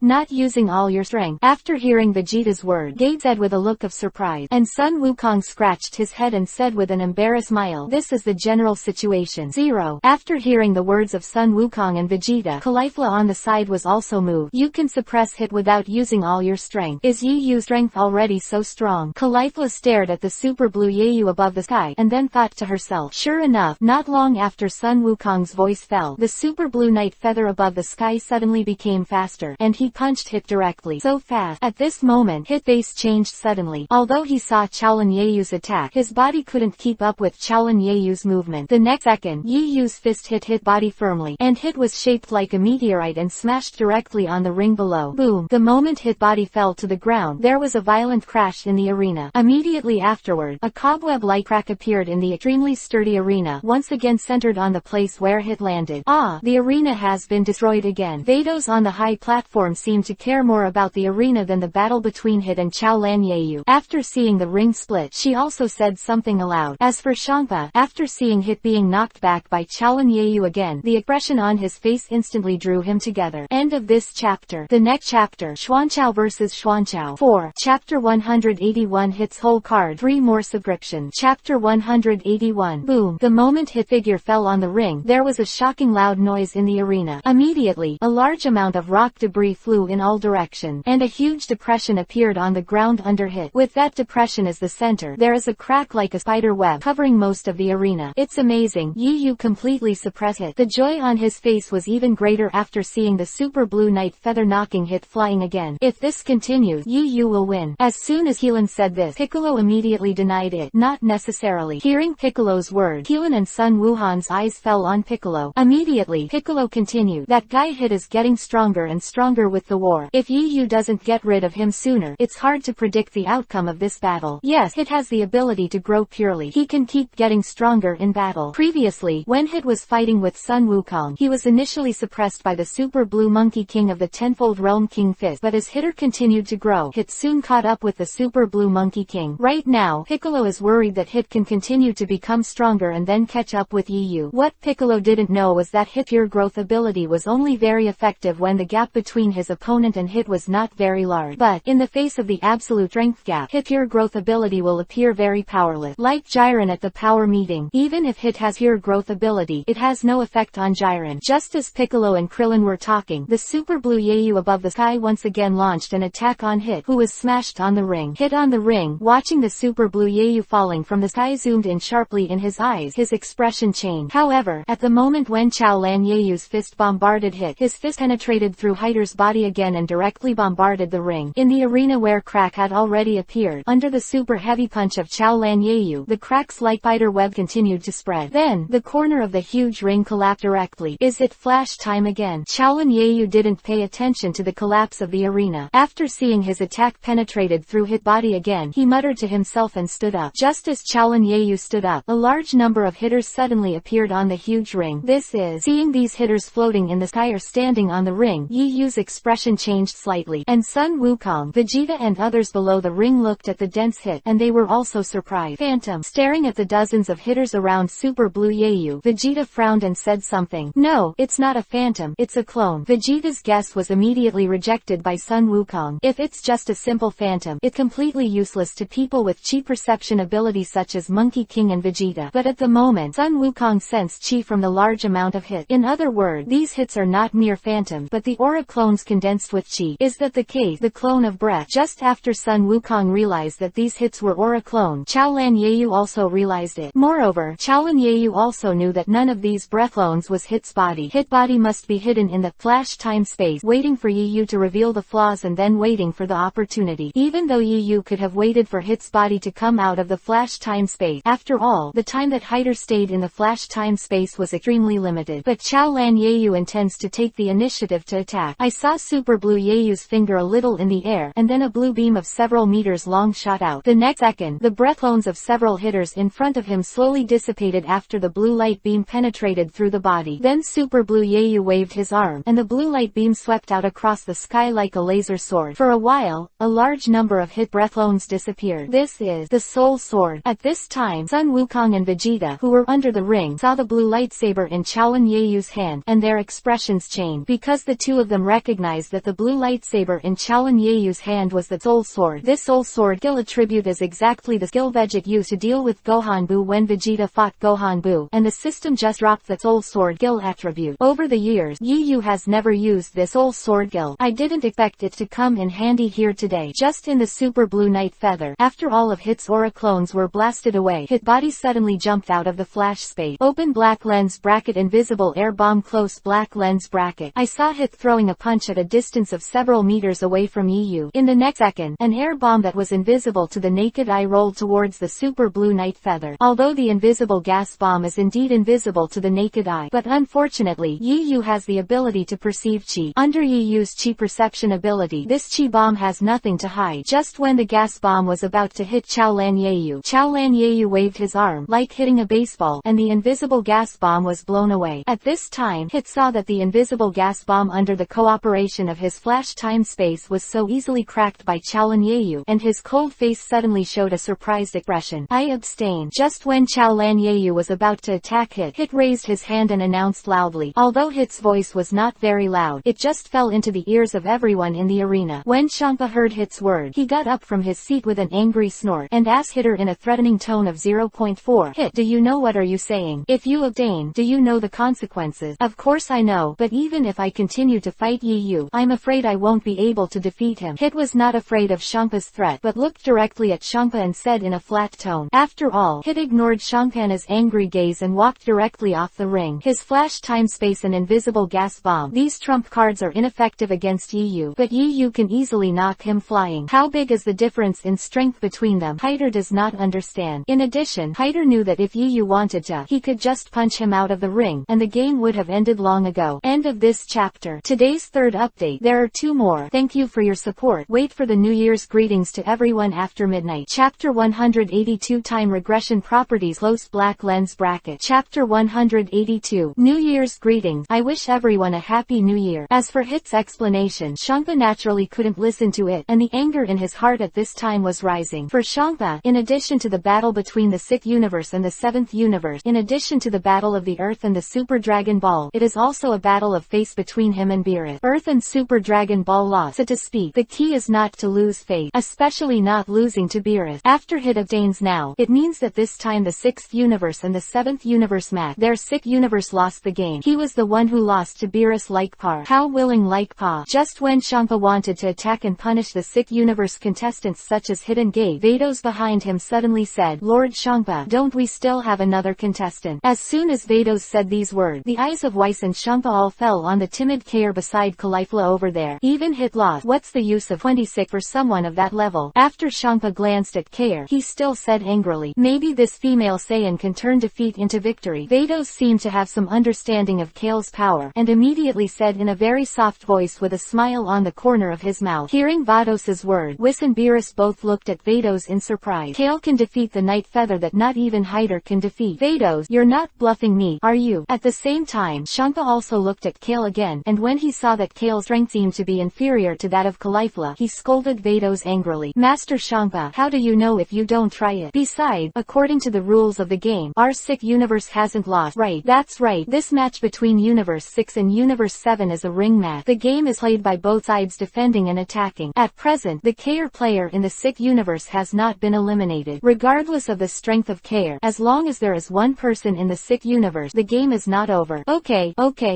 Not using all your strength. After hearing Vegeta's word, Gabe said with a look of surprise, and Sun Wukong scratched his head and said with an embarrassed smile, this is the general situation. 0. After hearing the words of Sun Wukong and Vegeta, Caulifla on the side was also moved. You can suppress Hit without using using all your strength. Is Yu's strength already so strong? Caulifla stared at the super blue Yu above the sky, and then thought to herself. Sure enough, not long after Sun Wukong's voice fell, the super blue night feather above the sky suddenly became faster, and he punched Hit directly. So fast. At this moment, Hit's face changed suddenly. Although he saw Chaolin Yu's attack, his body couldn't keep up with Chaolin Yu's movement. The next second, Yu's fist hit Hit's body firmly, and Hit was shaped like a meteorite and smashed directly on the ring below. Boom! The moment Hit's body fell to the ground, there was a violent crash in the arena. Immediately afterward, a cobweb-like crack appeared in the extremely sturdy arena, once again centered on the place where Hit landed. Ah, the arena has been destroyed again. Those on the high platform seemed to care more about the arena than the battle between Hit and Chaolin Yu. After seeing the ring split, she also said something aloud. As for Shangpa, after seeing Hit being knocked back by Chaolin Yu again, the expression on his face instantly drew him together. End of this chapter. The next chapter, Xuanchao vs Xuanchao 4. Chapter 181 Hit's whole card. 3 more subscription. Chapter 181. Boom. The moment Hit figure fell on the ring, there was a shocking loud noise in the arena. Immediately, a large amount of rock debris flew in all directions, and a huge depression appeared on the ground under Hit. With that depression as the center, there is a crack like a spider web covering most of the arena. It's amazing. Yu completely suppressed Hit. The joy on his face was even greater after seeing the super blue night feather knocking Hit flying again. If this continues, Yu will win. As soon as Helan said this, Piccolo immediately denied it. Not necessarily. Hearing Piccolo's word, Helan and Sun Wuhan's eyes fell on Piccolo. Immediately, Piccolo continued, that guy Hit is getting stronger and stronger with the war. If Yu doesn't get rid of him sooner, it's hard to predict the outcome of this battle. Yes, Hit has the ability to grow purely. He can keep getting stronger in battle. Previously, when Hit was fighting with Sun Wukong, he was initially suppressed by the super blue monkey king of the tenfold realm King Fist, but as Hitter continued to grow, Hit soon caught up with the super blue monkey king. Right now, Piccolo is worried that Hit can continue to become stronger and then catch up with Yu. What Piccolo didn't know was that Hit's pure growth ability was only very effective when the gap between his opponent and Hit was not very large. But, in the face of the absolute strength gap, Hit's pure growth ability will appear very powerless. Like Jiren at the power meeting, even if Hit has pure growth ability, it has no effect on Jiren. Just as Piccolo and Krillin were talking, the super blue Yu above the sky once again launched an attack on Hit, who was smashed on the ring. Hit on the ring, watching the super blue Yu falling from the sky, zoomed in sharply in his eyes. His expression changed. However, at the moment when Chaolin Yu's fist bombarded Hit, his fist penetrated through Hitter's body again and directly bombarded the ring. In the arena where crack had already appeared, under the super heavy punch of Chaolin Yu, the cracks like spider web continued to spread. Then, the corner of the huge ring collapsed directly. Is it flash time again? Chaolin Yu didn't pay attention to the collapse of the arena. After seeing his attack penetrated through Hit's body again, he muttered to himself and stood up. Just as Chaolin Yu stood up, a large number of hitters suddenly appeared on the huge ring. This is, seeing these hitters floating in the sky or standing on the ring, Yu's expression changed slightly, and Sun Wukong, Vegeta and others below the ring looked at the dense Hit, and they were also surprised. Phantom, staring at the dozens of hitters around Super Blue Yu, Vegeta frowned and said something. No, it's not a phantom, it's a clone. Vegeta's guess was immediately rejected by Sun Wukong. If it's just a simple phantom, it's completely useless to people with chi perception abilities such as Monkey King and Vegeta. But at the moment, Sun Wukong sensed chi from the large amount of hit. In other words, these hits are not mere phantoms, but the aura clones condensed with chi. Is that the case? The clone of breath. Just after Sun Wukong realized that these hits were aura clones, Chaolan Yeyu also realized it. Moreover, Chaolan Yeyu also knew that none of these breath clones was Hit's body. Hit body must be hidden in the flash time space, waiting for Yeyu to reveal the flaws and then waiting for the opportunity. Even though Yeyu could have waited for Hit's body to come out of the flash time space, after all, the time that Hiter stayed in the flash time space was extremely limited. But Chaolan Yeyu intends to take the initiative to attack. I saw Super Blue Yeyu's finger a little in the air, and then a blue beam of several meters long shot out. The next second, the breath clones of several hitters in front of him slowly dissipated after the blue light beam penetrated through the body. Then Super Blue Yeyu waved his arm, and the blue light beam swept out across the sky like a laser sword. For a while, a large number of hit breath clones disappeared. This is the Soul Sword. At this time, Sun Wukong and Vegeta, who were under the ring, saw the blue lightsaber in Chaolan Yeyu's hand, and their expressions changed, because the two of them recognized that the blue lightsaber in Chaolan Yeyu's hand was the Soul Sword. This Soul Sword skill attribute is exactly the skill Vegeta used to deal with Gohan Buu when Vegeta fought Gohan Buu, and the system just dropped the Soul Sword skill attribute. Over the years, Yeyu has never used this Soul Sword skill. I didn't expect expect it to come in handy here today. Just in the super blue night feather. After all of Hit's aura clones were blasted away, Hit body suddenly jumped out of the flash space. Open black lens bracket, invisible air bomb, close black lens bracket. I saw Hit throwing a punch at a distance of several meters away from EU. In the next second, an air bomb that was invisible to the naked eye rolled towards the super blue night feather. Although the invisible gas bomb is indeed invisible to the naked eye, but unfortunately, EU has the ability to perceive chi. Under EU's chi perception ability, this chi bomb has nothing to hide. Just when the gas bomb was about to hit Chaolan Yeyu waved his arm, like hitting a baseball, and the invisible gas bomb was blown away. At this time, Hit saw that the invisible gas bomb, under the cooperation of his flash time space, was so easily cracked by Chaolan Yeyu, and his cold face suddenly showed a surprised expression. I abstain. Just when Chaolan Yeyu was about to attack Hit, Hit raised his hand and announced loudly. Although Hit's voice was not very loud, it just fell into the ears of everyone in the arena. When Champa heard Hit's word, he got up from his seat with an angry snort, and asked Hitter in a threatening tone of 0.4, Hit, do you know what are you saying? If you abstain, do you know the consequences? Of course I know, but even if I continue to fight Yu, I'm afraid I won't be able to defeat him. Hit was not afraid of Champa's threat, but looked directly at Champa and said in a flat tone. After all, Hit ignored Champa's angry gaze and walked directly off the ring. His flash time space and invisible gas bomb. These trump cards are ineffective against Yu, but Yu can easily knock him flying. How big is the difference in strength between them? Hyder does not understand. In addition, Hyder knew that if Yu wanted to, he could just punch him out of the ring, and the game would have ended long ago. End of this chapter. Today's third update. There are 2 more. Thank you for your support. Wait for the New Year's greetings to everyone after midnight. Chapter 182, Time Regression Properties, Close black lens bracket. Chapter 182, New Year's greetings. I wish everyone a happy new year. As for Hit's explanation, Champa naturally couldn't listen to it, and the anger in his heart at this time was rising. For Champa, in addition to the battle between the 6th universe and the 7th universe, in addition to the battle of the Earth and the Super Dragon Ball, it is also a battle of face between him and Beerus. Earth and Super Dragon Ball lost, so to speak. The key is not to lose faith, especially not losing to Beerus. After Hit obtains now, it means that this time the 6th universe and the 7th universe match. Their 6th universe lost the game. He was the one who lost to Beerus like par. How willing like pa. Just when Champa wanted to attack and punish the 6th universe contestants such as Hit and Gate, Vados behind him suddenly said, Lord Champa, don't we still have another contestant? As soon as Vados said these words, the eyes of Weiss and Champa all fell on the timid Kair beside Caulifla over there. Even Hit lost. What's the use of 26 for someone of that level? After Champa glanced at Kair, he still said angrily, maybe this female Saiyan can turn defeat into victory. Vados seemed to have some understanding of Kail's power, and immediately said in a very soft voice with a smile on the corner of his mouth. Hearing Vados's word, Whis and Beerus both looked at Vados in surprise. Kail can defeat the night feather that not even Hyder can defeat. Vados, you're not bluffing me, are you? At the same time, Champa also looked at Kail again, and when he saw that Kail's strength seemed to be inferior to that of Caulifla, he scolded Vados angrily. Master Champa, how do you know if you don't try it? Besides, according to the rules of the game, our 6th universe hasn't lost. Right, that's right. This match between Universe 6 and Universe 7 is a ring match. The game is played by both sides defending and attacking. At present, the Kair player in the 6th universe has not been eliminated. Regardless of the strength of Kair, as long as there is one person in the 6th universe, the game is not over. Okay,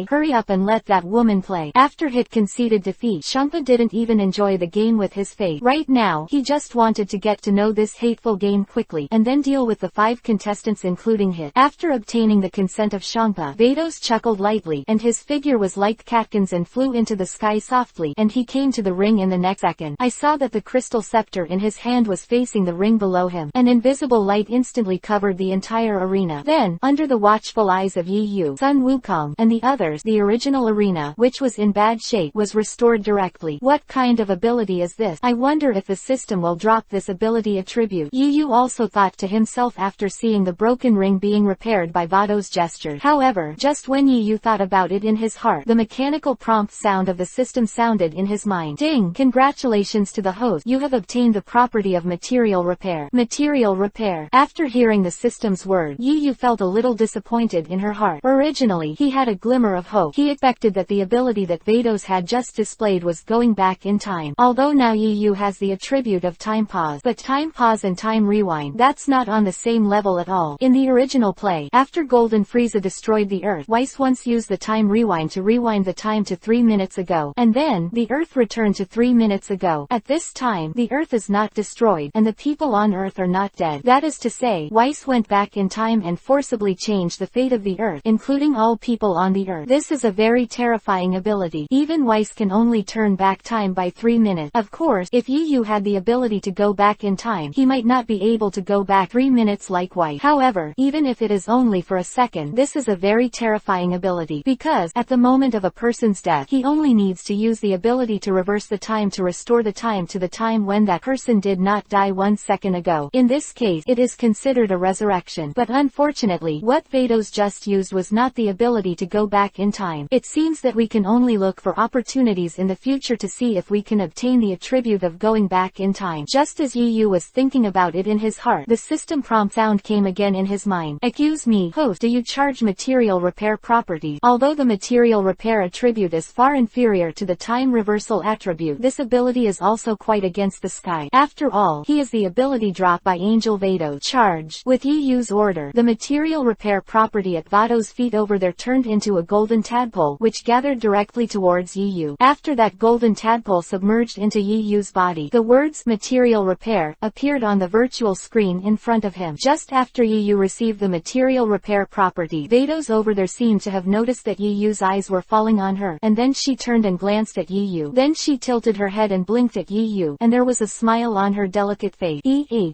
hurry up and let that woman play. After Hit conceded defeat, Champa didn't even enjoy the game with his face. Right now, he just wanted to get to know this hateful game quickly, and then deal with the 5 contestants including Hit. After obtaining the consent of Champa, Vados chuckled lightly, and his figure was like Catkins and flew into the sky softly, and he came to the ring in the next second. I saw that the crystal scepter in his hand was facing the ring below him. An invisible light instantly covered the entire arena. Then, under the watchful eyes of Yu, Sun Wukong, and the others, the original arena, which was in bad shape, was restored directly. What kind of ability is this? I wonder if the system will drop this ability attribute. Yu also thought to himself after seeing the broken ring being repaired by Vados' gesture. However, just when Yu thought about it in his heart, the mechanical prompt sound of the system sounded in his mind. Ding! Congratulations to the host. You have obtained the property of material repair. Material repair. After hearing the system's word, Yu felt a little disappointed in her heart. Originally, he had a glimmer of hope. He expected that the ability that Vados had just displayed was going back in time. Although now Yu has the attribute of time pause, but time pause and time rewind, that's not on the same level at all. In the original play, after Golden Frieza destroyed the Earth, Weiss once used the time rewind to rewind the time to 3 minutes ago, and then, the Earth returned to 3 minutes ago. At this time, the Earth is not destroyed, and the people on Earth are not dead. That is to say, Weiss went back in time and forcibly changed the fate of the Earth, including all people on the Earth. This is a very terrifying ability. Even Weiss can only turn back time by 3 minutes. Of course, if Yu had the ability to go back in time, he might not be able to go back 3 minutes like Weiss. However, even if it is only for a second, this is a very terrifying ability, because, at the moment of a person's death, he only needs to use the ability to reverse the time to restore the time to the time when that person did not die 1 second ago. In this case, it is considered a resurrection. But unfortunately, what Vados just used was not the ability to go back in time. It seems that we can only look for opportunities in the future to see if we can obtain the attribute of going back in time. Just as Yu was thinking about it in his heart, the system prompt sound came again in his mind. Excuse me, host, do you charge material repair properties? Although the material repair attribute is far inferior to the time reversal attribute, this ability is also quite against the sky. After all, he is the ability drop by Angel Vados. Charge. With Yu's order, the material repair property at Vados' feet over there turned into a golden tadpole, which gathered directly towards Yu. After that golden tadpole submerged into Yu's body, the words material repair appeared on the virtual screen in front of him. Just after Yu received the material repair property, Vados over there seemed to have noticed that Yu's eyes were falling on her, and then she turned and glanced at Yu. Then she tilted her head and blinked at Yu, and there was a smile on her delicate face.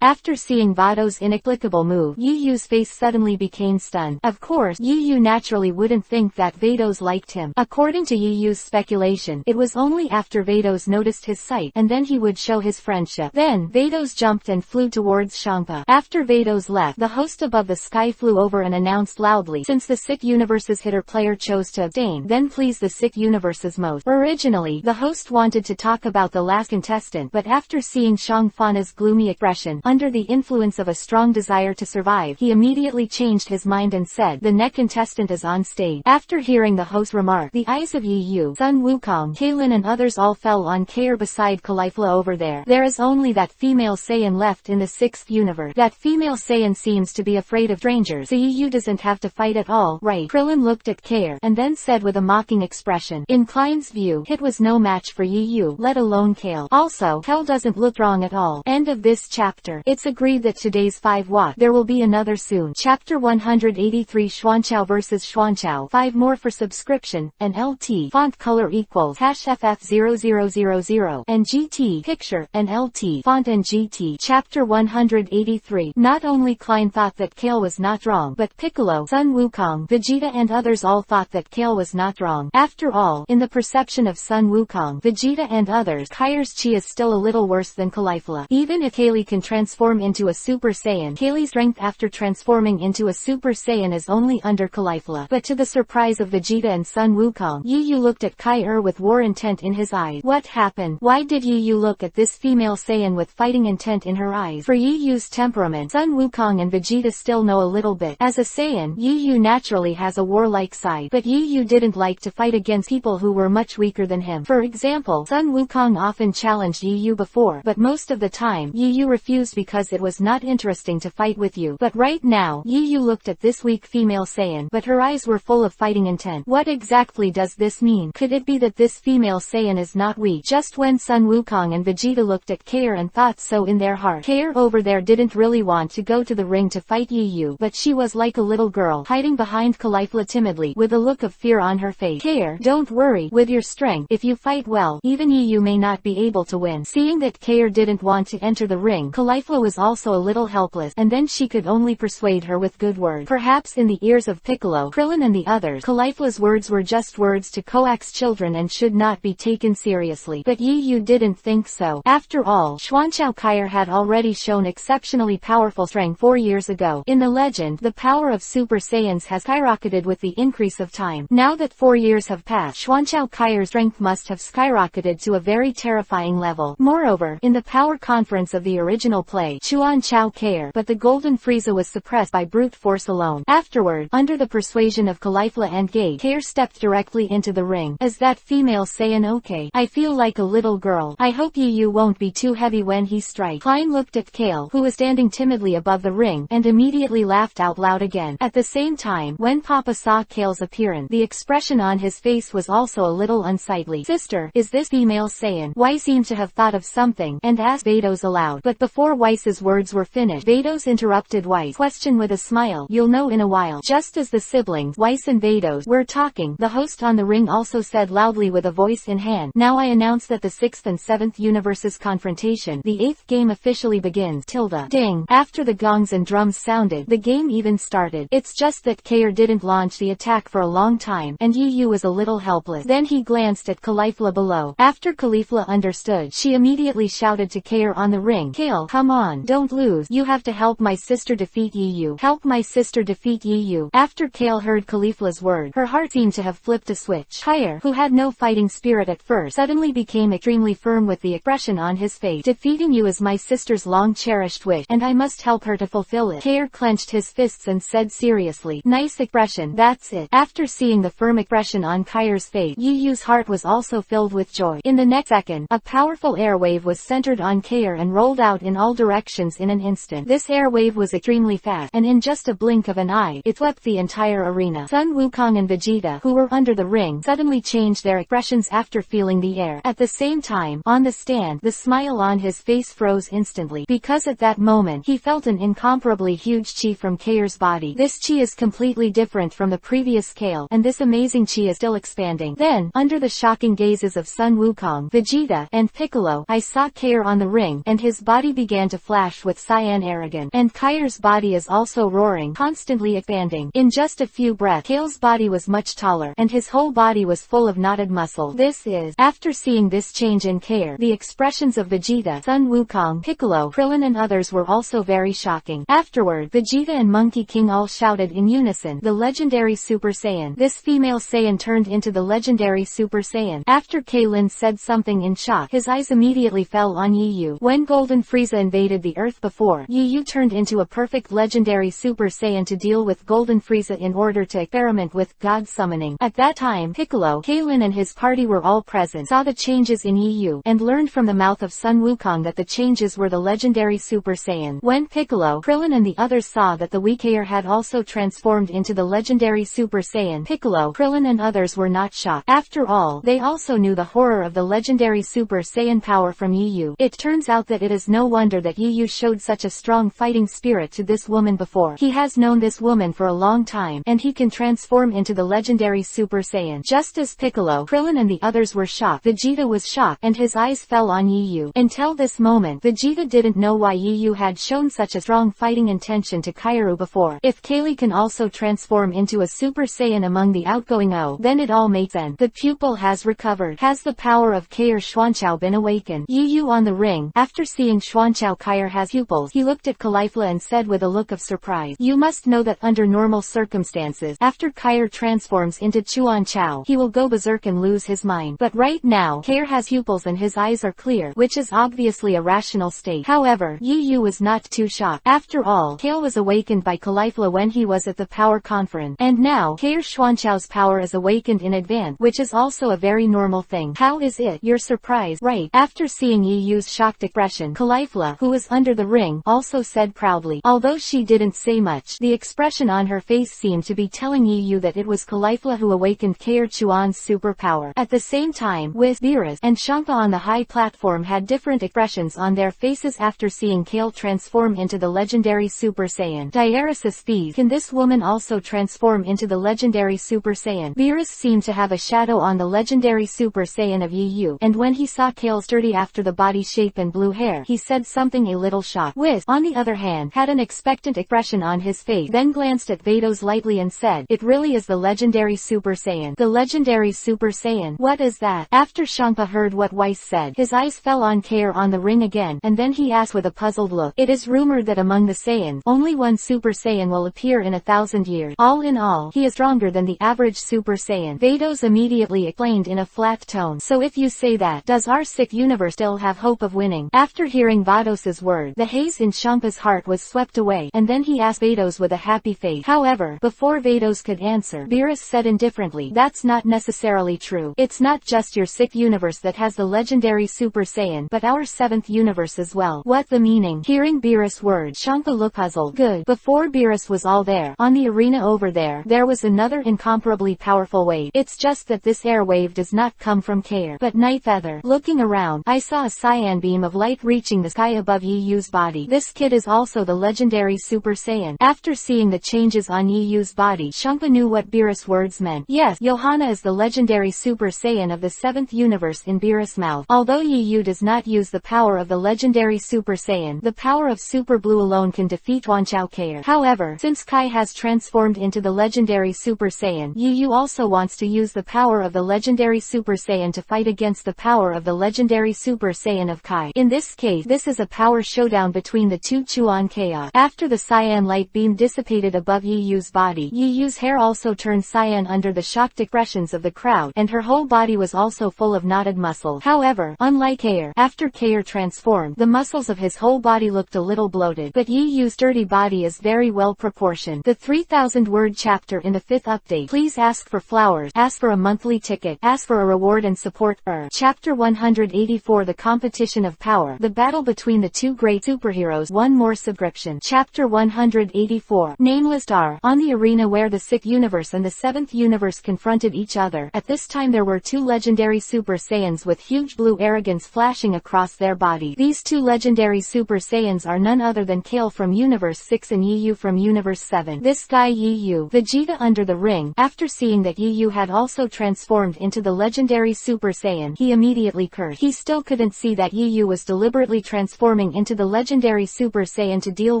After seeing Vados' inexplicable move, Yu's face suddenly became stunned. Of course, Yu naturally wouldn't think that Vados liked him. According to Yu's speculation, it was only after Vados noticed his sight, and then he would show his friendship. Then, Vados jumped and flew towards Shangpa. After Vados left, the host above the sky flew over and announced loudly, since the Sick Universe's hitter player chose to abstain, then please the Sick Universe's most. Originally, the host wanted to talk about the last contestant, but after seeing Shang Fana's gloomy expression, under the influence of a strong desire to survive, he immediately changed his mind and said, the next contestant is on stage. After hearing the host's remark, the eyes of Yu, Sun Wukong, Kaylin and others all fell on Kair beside Caulifla over there. There is only that female Saiyan left in the 6th universe. That female Saiyan seems to be afraid of strangers, so Yu doesn't have to fight at all, right? Krillin looked at Kair, and then said with a mocking expression, in Klein's view, Hit was no match for Yu, let alone Kale. Also, Kel doesn't look wrong at all. End of this chapter. It's agreed that today's 5 walk, there will be another soon. Chapter 183 Xuanchao vs Xuanchao. 5 more for subscription, and LT. Font color equals #FF0000, and GT. Picture, and LT. Font and GT. Chapter 183. Not only Klein thought that Kale was not wrong, but Piccolo, Sun Wukong, Vegeta and others all thought that Kale was not wrong. After all, in the perception of Sun Wukong, Vegeta and others, Kair's chi is still a little worse than Caulifla. Even if Kaylee can transform into a Super Saiyan, Kaylee's strength after transforming into a Super Saiyan is only under Caulifla. But to the surprise of Vegeta and Sun Wukong, Yu looked at Kai with war intent in his eyes. What happened? Why did Yu look at this female Saiyan with fighting intent in her eyes? For Yu's temperament, Sun Wukong and Vegeta still know a little bit. As a Saiyan, Yu naturally has a warlike side, but Yu didn't like to fight against people who were much weaker than him. For example, Sun Wukong often challenged Yu before, but most of the time, Yu refused because it was not interesting to fight with you. But right now, Yu looked at this weak female Saiyan, but her eyes were full of fighting intent. What exactly does this mean? Could it be that this female Saiyan is not weak? Just when Sun Wukong and Vegeta looked at Kair and thought so in their heart. Kair over there didn't really want to go to the ring to fight Yu, but she was like a little girl, hiding behind Caulifla timidly, with a look of fear on her face. Kair, don't worry, with your strength, if you fight well, even Yu may not be able to win. Seeing that Kair didn't want to enter the ring, Caulifla was also a little helpless, and then she could only persuade her with good words. Perhaps in the ears of Piccolo, Krillin and the others, Caulifla's words were just words to coax children and should not be taken seriously. But Yu didn't think so. After all, Xuanchao Kair had already shown exceptionally powerful strength 4 years ago. In the legend, the power of Super Saiyans has skyrocketed with the increase of time. Now that 4 years have passed, Xuanchao Kair's strength must have skyrocketed to a very terrifying level. Moreover, in the power conference of the original play, Xuanchao Kair, but the Golden Frieza was suppressed by brute force alone. Afterward, under the persuasion of Caulifla and Gate, Kair stepped directly into the ring. Is that female Saiyan okay? I feel like a little girl. I hope Yu won't be too heavy when he strikes. Klein looked at Kale, who was standing timidly above the ring, and immediately laughed out loud again. At the same time, when Papa saw Kale's appearance, the expression on his face was also a little unsightly. sister, is this female Saiyan? Weiss seemed to have thought of something, and asked Vados aloud. But before Weiss's words were finished, Vados interrupted Weiss' question with a smile. You'll know in a while. Just as the siblings, Weiss and Vados, were talking, the host on the ring also said loudly with a voice in hand, now I announce that the 6th and 7th universes confrontation, the 8th game officially begins. Tilda. Ding. After the gongs and drums sounded, the game even started. It's just that Kair didn't launch the attack for a long time, and Yu was a little helpless. Then he glanced at Caulifla below. After Caulifla understood, she immediately shouted to Kair on the ring, Kale, come on, don't lose, you have to help my sister defeat Yu. Help my sister defeat Yu. After Kale heard Caulifla's word, her heart seemed to have flipped a switch. Kair, who had no fighting spirit at first, suddenly became extremely firm with the expression on his face. Defeating you is my sister's long-cherished wish, and I must help her to fulfill it. Kair clenched his fists and said seriously, nice expression, that's it. After seeing the firm expression on Kair's face, Yu's heart was also filled with joy. In the next second, a powerful airwave was centered on Kair and rolled out in all directions in an instant. This airwave was extremely fast, and in just a blink of an eye, it swept the entire arena. Sun Wukong and Vegeta, who were under the ring, suddenly changed their expressions after feeling the air. At the same time, on the stand, the smile on his face froze instantly, because at that moment, he felt an incomparably huge chi from Kair's body. This chi is completely different from the previous scale, and this amazing chi is still expanding. Then, under the shocking gazes of Sun Wukong, Vegeta, and Piccolo, I saw Kair on the ring, and his body began to flash with cyan arrogance. And Kair's body is also roaring, constantly expanding. In just a few breaths, Kair's body was much taller, and his whole body was full of knotted muscle. This is, after seeing this change in Kair, the expressions of Vegeta, Sun Wukong, Piccolo, Krillin and others were also very shocking. Afterward, Vegeta and Monkey King all shouted in unison, the legendary Super Saiyan. This female Saiyan turned into the legendary Super Saiyan. After Kaylin said something in shock, his eyes immediately fell on Yu. When Golden Frieza invaded the Earth before, Yu turned into a perfect legendary Super Saiyan to deal with Golden Frieza in order to experiment with God summoning. At that time, Piccolo, Kaylin and his party were all present, saw the changes in Yu, and learned from the mouth of Sun Wukong that the changes were the legendary Super Saiyan. When Piccolo, Krillin and the others saw that the Weaker had also transformed into the legendary Super Saiyan, Piccolo, Krillin and others were not shocked. After all, they also knew the horror of the legendary Super Saiyan power from Yu. It turns out that it is no wonder that Yu showed such a strong fighting spirit to this woman before. He has known this woman for a long time, and he can transform into the legendary Super Saiyan. Just as Piccolo, Krillin and the others were shocked, Vegeta was shocked, and his eyes fell on Yu. Until this moment, Vegeta didn't know why Yu had shown such a strong fighting intention to Kairu before. If Kaylee can also transform into a Super Saiyan among the outgoing O, then it all makes sense. The pupil has recovered. Has the power of Kair Xuanchao been awakened? Yu on the ring. After seeing Xuanchao Kair has pupils, he looked at Caulifla and said with a look of surprise, you must know that under normal circumstances, after Kair transforms into Xuanchao, he will go berserk and lose his mind. But right now, Kair has pupils and his eyes are clear, which is obviously a rational state. However, Yu was not too shocked. After all, Kair was awakened by Caulifla when he was at the power conference, and now, Kair Xuanchao's power is awakened in advance, which is also a very normal thing. How is it? You're surprised, right? After seeing Yu's shocked expression, Caulifla, who was under the ring, also said proudly. Although she didn't say much, the expression on her face seemed to be telling Yu that it was Caulifla who awakened Kair Chuan's superpower. At the same time, Whis, Beerus, and Champa on the high platform had different expressions on their faces after seeing Kale transform into the legendary Super Saiyan. Diaresis Thieves, can this woman also transform into the legendary Super Saiyan? Beerus seemed to have a shadow on the legendary Super Saiyan of Yu, and when he saw Kale sturdy after the body shape and blue hair, he said something a little shocked. Whis, on the other hand, had an expectant expression on his face, then glanced at Vados lightly and said, it really is the legendary Super Saiyan. The legendary Super Saiyan? What is that? After Champa heard what Weiss said, his eyes fell on Kair on the ring again, and then he asked with a puzzled look, it is rumored that among the Saiyans, only one Super Saiyan will appear in 1,000 years. All in all, he is stronger than the average Super Saiyan. Vados immediately explained in a flat tone, so if you say that, does our sick universe still have hope of winning? After hearing Vados's word, the haze in Champa's heart was swept away, and then he asked Vados with a happy face. However, before Vados could answer, Beerus said indifferently, that's not necessarily true. It's not just your sick universe that has the legendary Super Saiyan, but our 7th universe as well. What the meaning? Hearing Beerus' words, Champa looked puzzled. Good. Before Beerus was all there, on the arena over there, there was another incomparably powerful wave. It's just that this air wave does not not come from Kair, but Night Feather. Looking around, I saw a cyan beam of light reaching the sky above Yu's body. This kid is also the legendary Super Saiyan. After seeing the changes on Yu's body, Shunpa knew what Beerus' words meant. Yes, Johanna is the legendary Super Saiyan of the 7th universe in Beerus' mouth. Although Yu does not use the power of the legendary Super Saiyan, the power of Super Blue alone can defeat Xuanchao Kair. However, since Kai has transformed into the legendary Super Saiyan, Yu also wants to use the power of the legendary Super Saiyan to fight against the power of the legendary Super Saiyan of Kai. In this case, this is a power showdown between the two Chuan Chaos. After the cyan light beam dissipated above Yu's body, Yu's hair also turned cyan under the shocked expressions of the crowd, and her whole body was also full of knotted muscles. However, unlike Kair, after Kair transformed, the muscles of his whole body looked a little bloated, but Yu's sturdy body is very well proportioned. The 3,000-word chapter in the 5th update. Please ask for flowers, ask for a monthly ticket, ask for a reward and support. Chapter 184, The Competition of Power. The battle between the two great superheroes. One more subscription. Chapter 184. Nameless Star. On the arena where the 6th universe and the 7th universe confronted each other. At this time there were two legendary Super Saiyans with huge blue arrogance flashing across their body. These two legendary Super Saiyans are none other than Kale from Universe 6 and Yu from Universe 7. This guy Yu, Vegeta under the ring, after seeing that Yu had also transformed into the legendary Super Saiyan, he immediately cursed. He still couldn't see that Yu was deliberately transforming into the legendary Super Saiyan to deal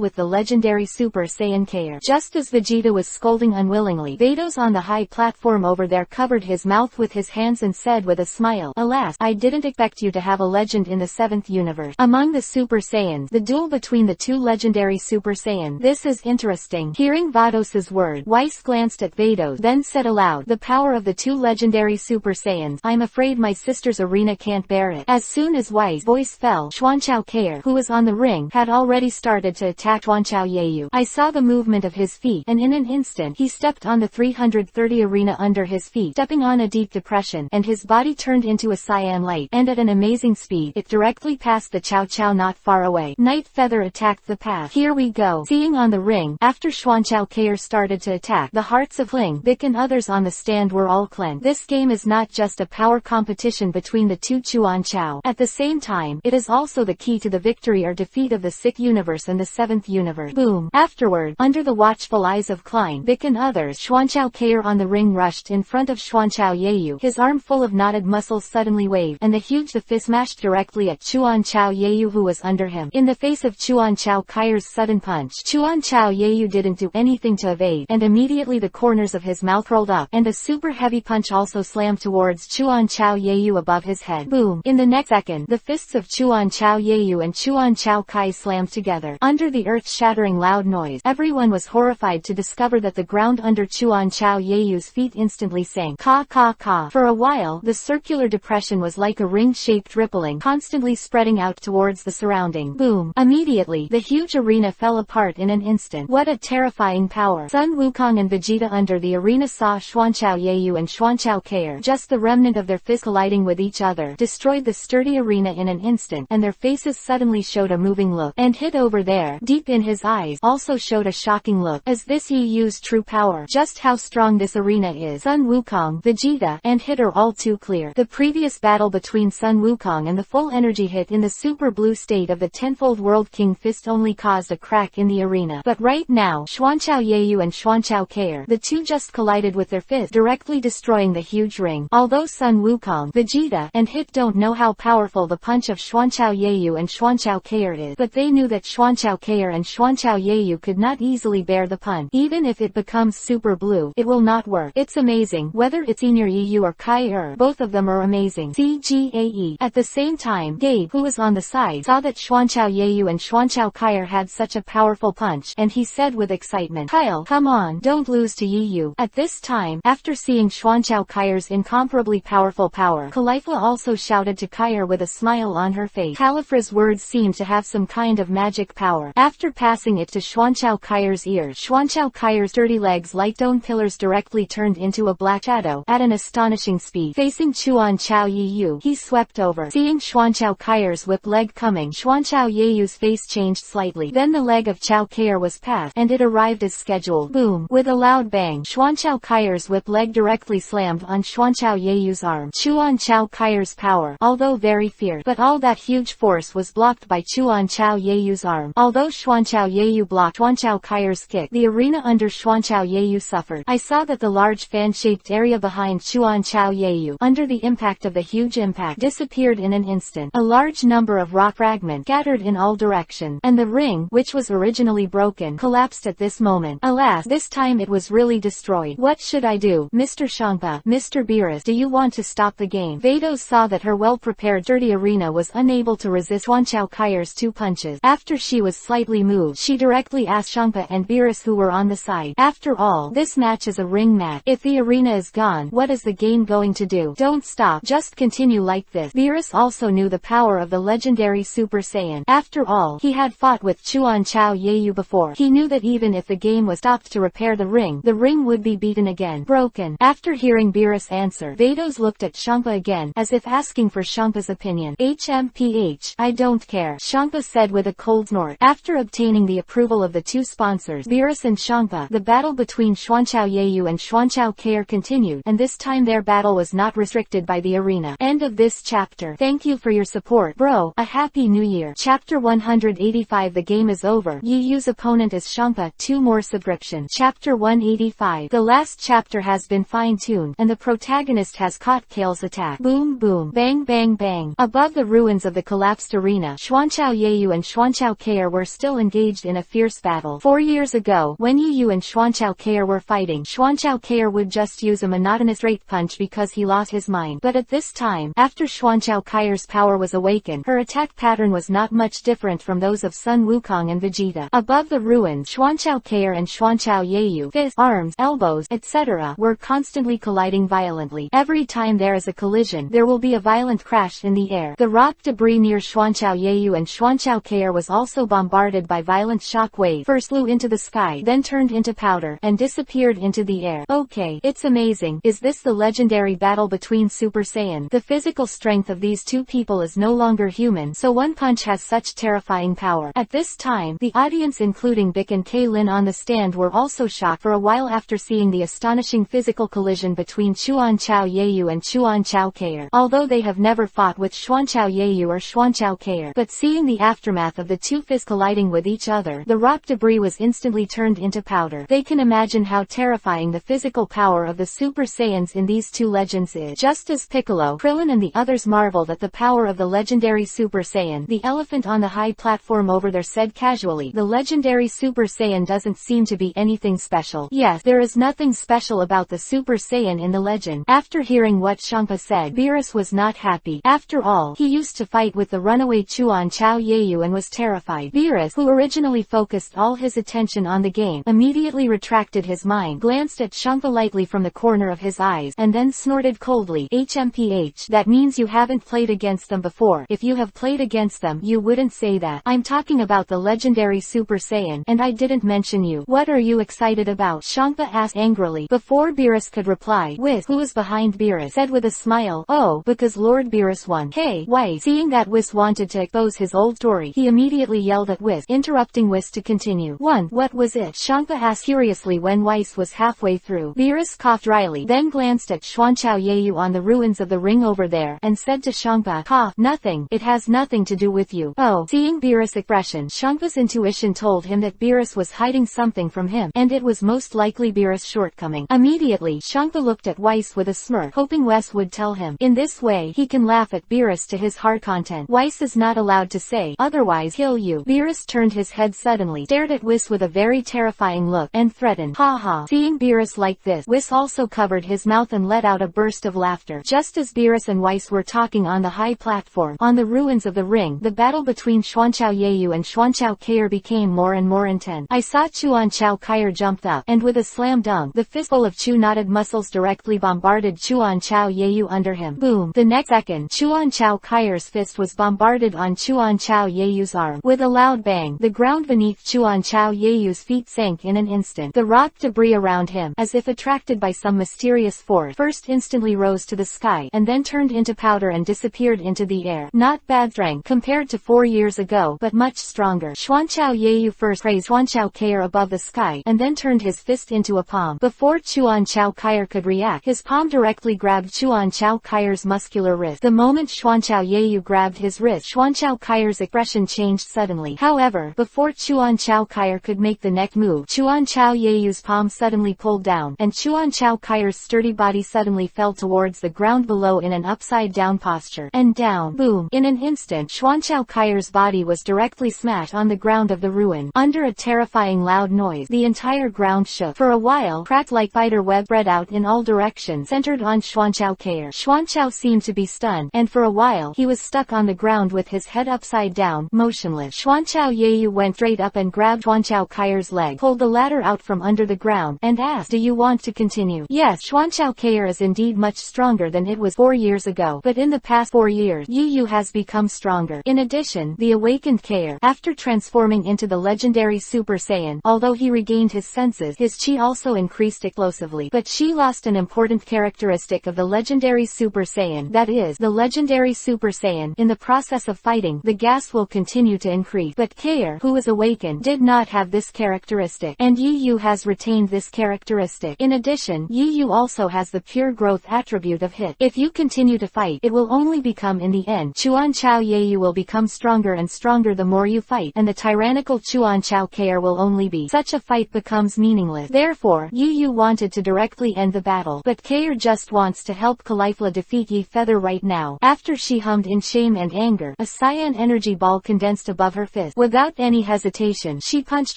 with the legendary Super Saiyan Kair. Just as Vegeta was scolding unwillingly, Vados on the high platform over there covered his mouth with his hands and said with a smile, "Alas, I didn't expect you to have a legend in the 7th universe." Among the Super Saiyans, the duel between the two legendary Super Saiyans. This is interesting. Hearing Vados's word, Weiss glanced at Vados, then said aloud, "The power of the two legendary Super Saiyans. I'm afraid my sister's arena can't bear it." As soon as Weiss' voice fell, Xuanchao Kair, who was on the ring, had already started to attack Xuanchao Yu. I saw the movement of his feet, and in an instant, he stepped on the 330 arena under his feet, stepping on a deep depression, and his body turned into a cyan light, and at an amazing speed, it directly passed the Chow Chow not far away. Night Feather attacked the path. Here we go. Seeing on the ring, after Xuanchao Kair started to attack, the hearts of Ling, Vic and others on the stand were all cleansed. This game is not just a power competition between the two Chuan Chao. At the same time, it is also the key to the victory or defeat of the 6th universe and the 7th universe. Boom. Afterward, under the watchful eyes of Klein, Vic and others, Xuanchao Kair on the ring rushed in front of Xuanchao Yu. His arm full of knotted muscles suddenly waved, and the huge fist smashed directly at Xuanchao Yu who was under him. In the face of Xuanchao Kair's sudden punch, Xuanchao Yu didn't do anything to evade, and immediately the corners of his mouth rolled up, and a super heavy punch also slammed towards Xuanchao Yu above his head. Boom. In the next second, the fists of Xuanchao Yu and Xuanchao Kai slammed together. Under the earth-shattering loud noise, everyone was horrified to discover that the ground under Xuanchao Yu's feet instantly sank. Ka ka ka. For a while, the circular depression was like a ring-shaped rippling, constantly spreading out towards the surrounding. Boom. Immediately, the huge arena fell apart in an instant. What a terrifying power. Sun Wukong and Vegeta under the arena saw Xuanchao Yu and Xuanchao Kair, just the remnant of their fists colliding with each other, destroyed the sturdy arena in an instant, and their faces suddenly showed a moving look. And hid over there, deep in his eyes, also showed a shocking look. As this he used true power. Just how strong this arena is. Sun Wukong, Vegeta, and Hit are all too clear. The previous battle between Sun Wukong and the full energy Hit in the super blue state of the tenfold World King fist only caused a crack in the arena. But right now, Xuanchao Yu and Xuanchao Kair, the two just collided with their fists, directly destroying the huge ring. Although Sun Wukong, Vegeta, and Hit don't know how powerful the punch of Xuanchao Yu and Xuanchao Kair is, but they knew that Xuanchao Kair and Xuanchao Yu could not easily bear the punch. Even if it becomes super blue, it will not work. It's amazing. Whether it's Senior Yu or Kai both of them are amazing. CGAE. At the same time, Gabe, who was on the side, saw that Xuanchao Yu and Xuanchao Kair had such a powerful punch, and he said with excitement, "Kyle, come on, don't lose to Yu." At this time, after seeing Xuanchao Kair's incomparably powerful power, Khalifa also shouted to Kair with a smile on her face. Khalifa's words seemed to have some kind of magic power. After passing it to Xuanchao Kair's ears, Xuanchao Kair's sturdy legs like stone pillars directly turned into a black shadow at an astonishing speed. Facing Xuanchao Yu, he swept over. Seeing Xuanchao Kair's whip leg coming, Xuanchao Yu's face changed slightly. Then the leg of Chao Kair was passed, and it arrived as scheduled. Boom. With a loud bang, Xuanchao Kair's whip leg directly slammed on Xuanchao Yeyu's arm. Chuan Chao Kai's power, although very fierce, but all that huge force was blocked by Chuan Chao Yeyu's arm. Although Xuanchao Yeyu blocked Xuanchao Kai's kick, the arena under Xuanchao Yeyu suffered. I saw that the large fan-shaped area behind Xuanchao Yeyu, under the impact of the huge impact, disappeared in an instant. A large number of rock fragments scattered in all directions, and the ring, which was originally broken, collapsed at this moment. Alas, this time it was really destroyed. What should I do? Mr. Shangpa, Mr. Beerus, do you want to stop the game? Vados saw that her well-prepared dirty arena was unable to resist Xuanchao Kai's 2 punches. After she was slightly moved, she directly asked Shangpa and Beerus, who were on the side. After all, this match is a ring match. If the arena is gone, what is the game going to do? Don't stop, just continue like this. Beerus also knew the power of the legendary Super Saiyan. After all, he had fought with Chuan Chao Yeyu before. He knew that even if the game was stopped to repair the ring would be beaten again. Broken. After hearing Beerus' answer, Vados looked at Shangpa again, as if asking for Shangpa's opinion. HMPH, I don't care, Shangpa said with a cold snort. After obtaining the approval of the 2 sponsors, Beerus and Shangpa, the battle between Xuanchao Yeyu and Xuanchao Kai continued, and this time their battle was not restricted by the arena. End of this chapter. Thank you for your support, bro. A happy new year. Chapter 185. The game is over. Yeyu's opponent is Shangpa. 2 more subscriptions. Chapter 185. The last chapter has been fine-tuned, and the protagonist has caught Kale's attack. Boom boom, bang bang bang. Above the ruins of the collapsed arena, Xuanchao Yeyu and Xuanchao Kai were still engaged in a fierce battle. 4 years ago, when Yeyu and Xuanchao Kai were fighting, Xuanchao Kai would just use a monotonous straight punch because he lost his mind. But at this time, after Xuanchao Kai's power was awakened, her attack pattern was not much different from those of Sun Wukong and Vegeta. Above the ruins, Xuanchao Kai and Xuanchao Yeyu, fists, arms, elbows, etc., were constantly colliding violently. Every time there is a collision, there will be a violent crash in the air. The rock debris near Xuanchao Yeyu and Xuanchao Kai was also bombarded by violent shock waves. First flew into the sky, then turned into powder, and disappeared into the air. Okay, it's amazing. Is this the legendary battle between Super Saiyan? The physical strength of these 2 people is no longer human, so one punch has such terrifying power. At this time, the audience including Bic and Kaylin on the stand were also shocked for a while after seeing the astonishing physical collision between Chuan Chao Yeyu and Chuan Chao Kai. Although they have never fought with Xuanchao Yeyu or Xuanchao Kai, but seeing the aftermath of the 2 fists colliding with each other, the rock debris was instantly turned into powder. They can imagine how terrifying the physical power of the Super Saiyans in these 2 legends is. Just as Piccolo, Krillin and the others marveled at the power of the legendary Super Saiyan, the elephant on the high platform over there said casually, the legendary Super Saiyan doesn't seem to be anything special. Yes, there is nothing special about the Super Saiyan in the legend. After hearing what Shangpa said, Beerus was not happy. After all, he used to fight with the runaway Chuan Chao Yeyu and was terrified. Beerus, who originally focused all his attention on the game, immediately retracted his mind, glanced at Shangpa lightly from the corner of his eyes, and then snorted coldly. HMPH, that means you haven't played against them before. If you have played against them, you wouldn't say that. I'm talking about the legendary Super Saiyan, and I didn't mention you. What are you excited about? Shangpa asked angrily. Before Beerus could reply, Whis, who was behind Beerus, said with a smile, oh, because Lord Beerus won. Hey, Whis. Seeing that Whis wanted to expose his old story, he immediately yelled at Whis, interrupting Whis to continue. What was it? Shangpa asked curiously when Whis was halfway through. Beerus coughed dryly, then glanced at Xuanchao Yeyu on the ruins of the ring over there, and said to Shangpa, cough, nothing. It has nothing to do with you. Oh. Seeing Beerus' expression, Shangpa's intuition told him that Beerus was hiding something from him, and it was most likely Beerus' shortcoming. Immediately, Shangpa looked at Whis with a smirk, hoping Wes would tell him. In this way, he can laugh at Beerus to his heart content. Whis is not allowed to say, otherwise kill you. Beerus turned his head suddenly, stared at Whis with a very terrifying look, and threatened. Ha ha. Seeing Beerus like this, Whis also covered his mouth and let out a burst of laughter. Just as Beerus and Whis were talking on the high platform, on the ruins of the ring, the battle between Xuanchao Yeyu and Xuanchao Kai became more and more intense. I saw Xuanchao Kai jumped up, and with a slam dunk, the fistful of Chu-knotted muscles directly bombarded Xuanchao Yeyu under him. Boom. The next second, Xuanchao Kai's fist was bombarded on Xuanchao Yeyu's arm. With a loud bang, the ground beneath Xuanchao Yeyu's feet sank in an instant. The rock debris around him, as if attracted by some mysterious force, first instantly rose to the sky, and then turned into powder and disappeared into the air. Not bad strength compared to 4 years ago, but much stronger. Xuanchao Yeyu first raised Xuanchao Kai above the sky, and then turned his fist into a palm. Before Xuanchao Kai could react, his palm directly directly grabbed Chuan Chao Kai's muscular wrist. The moment Xuanchao Yeyu grabbed his wrist, Xuanchao Kai's expression changed suddenly. However, before Chuan Chao Kai could make the neck move, Chuan Chao Yeyu's palm suddenly pulled down, and Chuan Chao Kai's sturdy body suddenly fell towards the ground below in an upside-down posture. And down, boom! In an instant, Xuanchao Kai's body was directly smashed on the ground of the ruin. Under a terrifying loud noise, the entire ground shook. For a while, crack-like spider web spread out in all directions, centered on Xuanchao Kai. Xuanchao seemed to be stunned, and for a while, he was stuck on the ground with his head upside down, motionless. Xuanchao Yeyu went straight up and grabbed Xuanchao Kai's leg, pulled the latter out from under the ground, and asked, "Do you want to continue?" Yes, Xuanchao Kai is indeed much stronger than it was 4 years ago, but in the past 4 years, Yeyu has become stronger. In addition, the awakened Kai, after transforming into the legendary Super Saiyan, although he regained his senses, his chi also increased explosively. But she lost an important characteristic of the legendary Super Saiyan, that is, the legendary Super Saiyan. In the process of fighting, the gas will continue to increase. But Kai, who was awakened, did not have this characteristic, and Yeyu has retained this characteristic. In addition, Yeyu also has the pure growth attribute of hit. If you continue to fight, it will only become in the end. Chuan Chao Yeyu will become stronger and stronger the more you fight, and the tyrannical Chuan Chao Kai will only be. Such a fight becomes meaningless. Therefore, Yeyu wanted to directly end the battle, but Kai just wants to help Caulifla defeat Ye Feather right now. After she hummed in shame and anger, a cyan energy ball condensed above her fist. Without any hesitation, she punched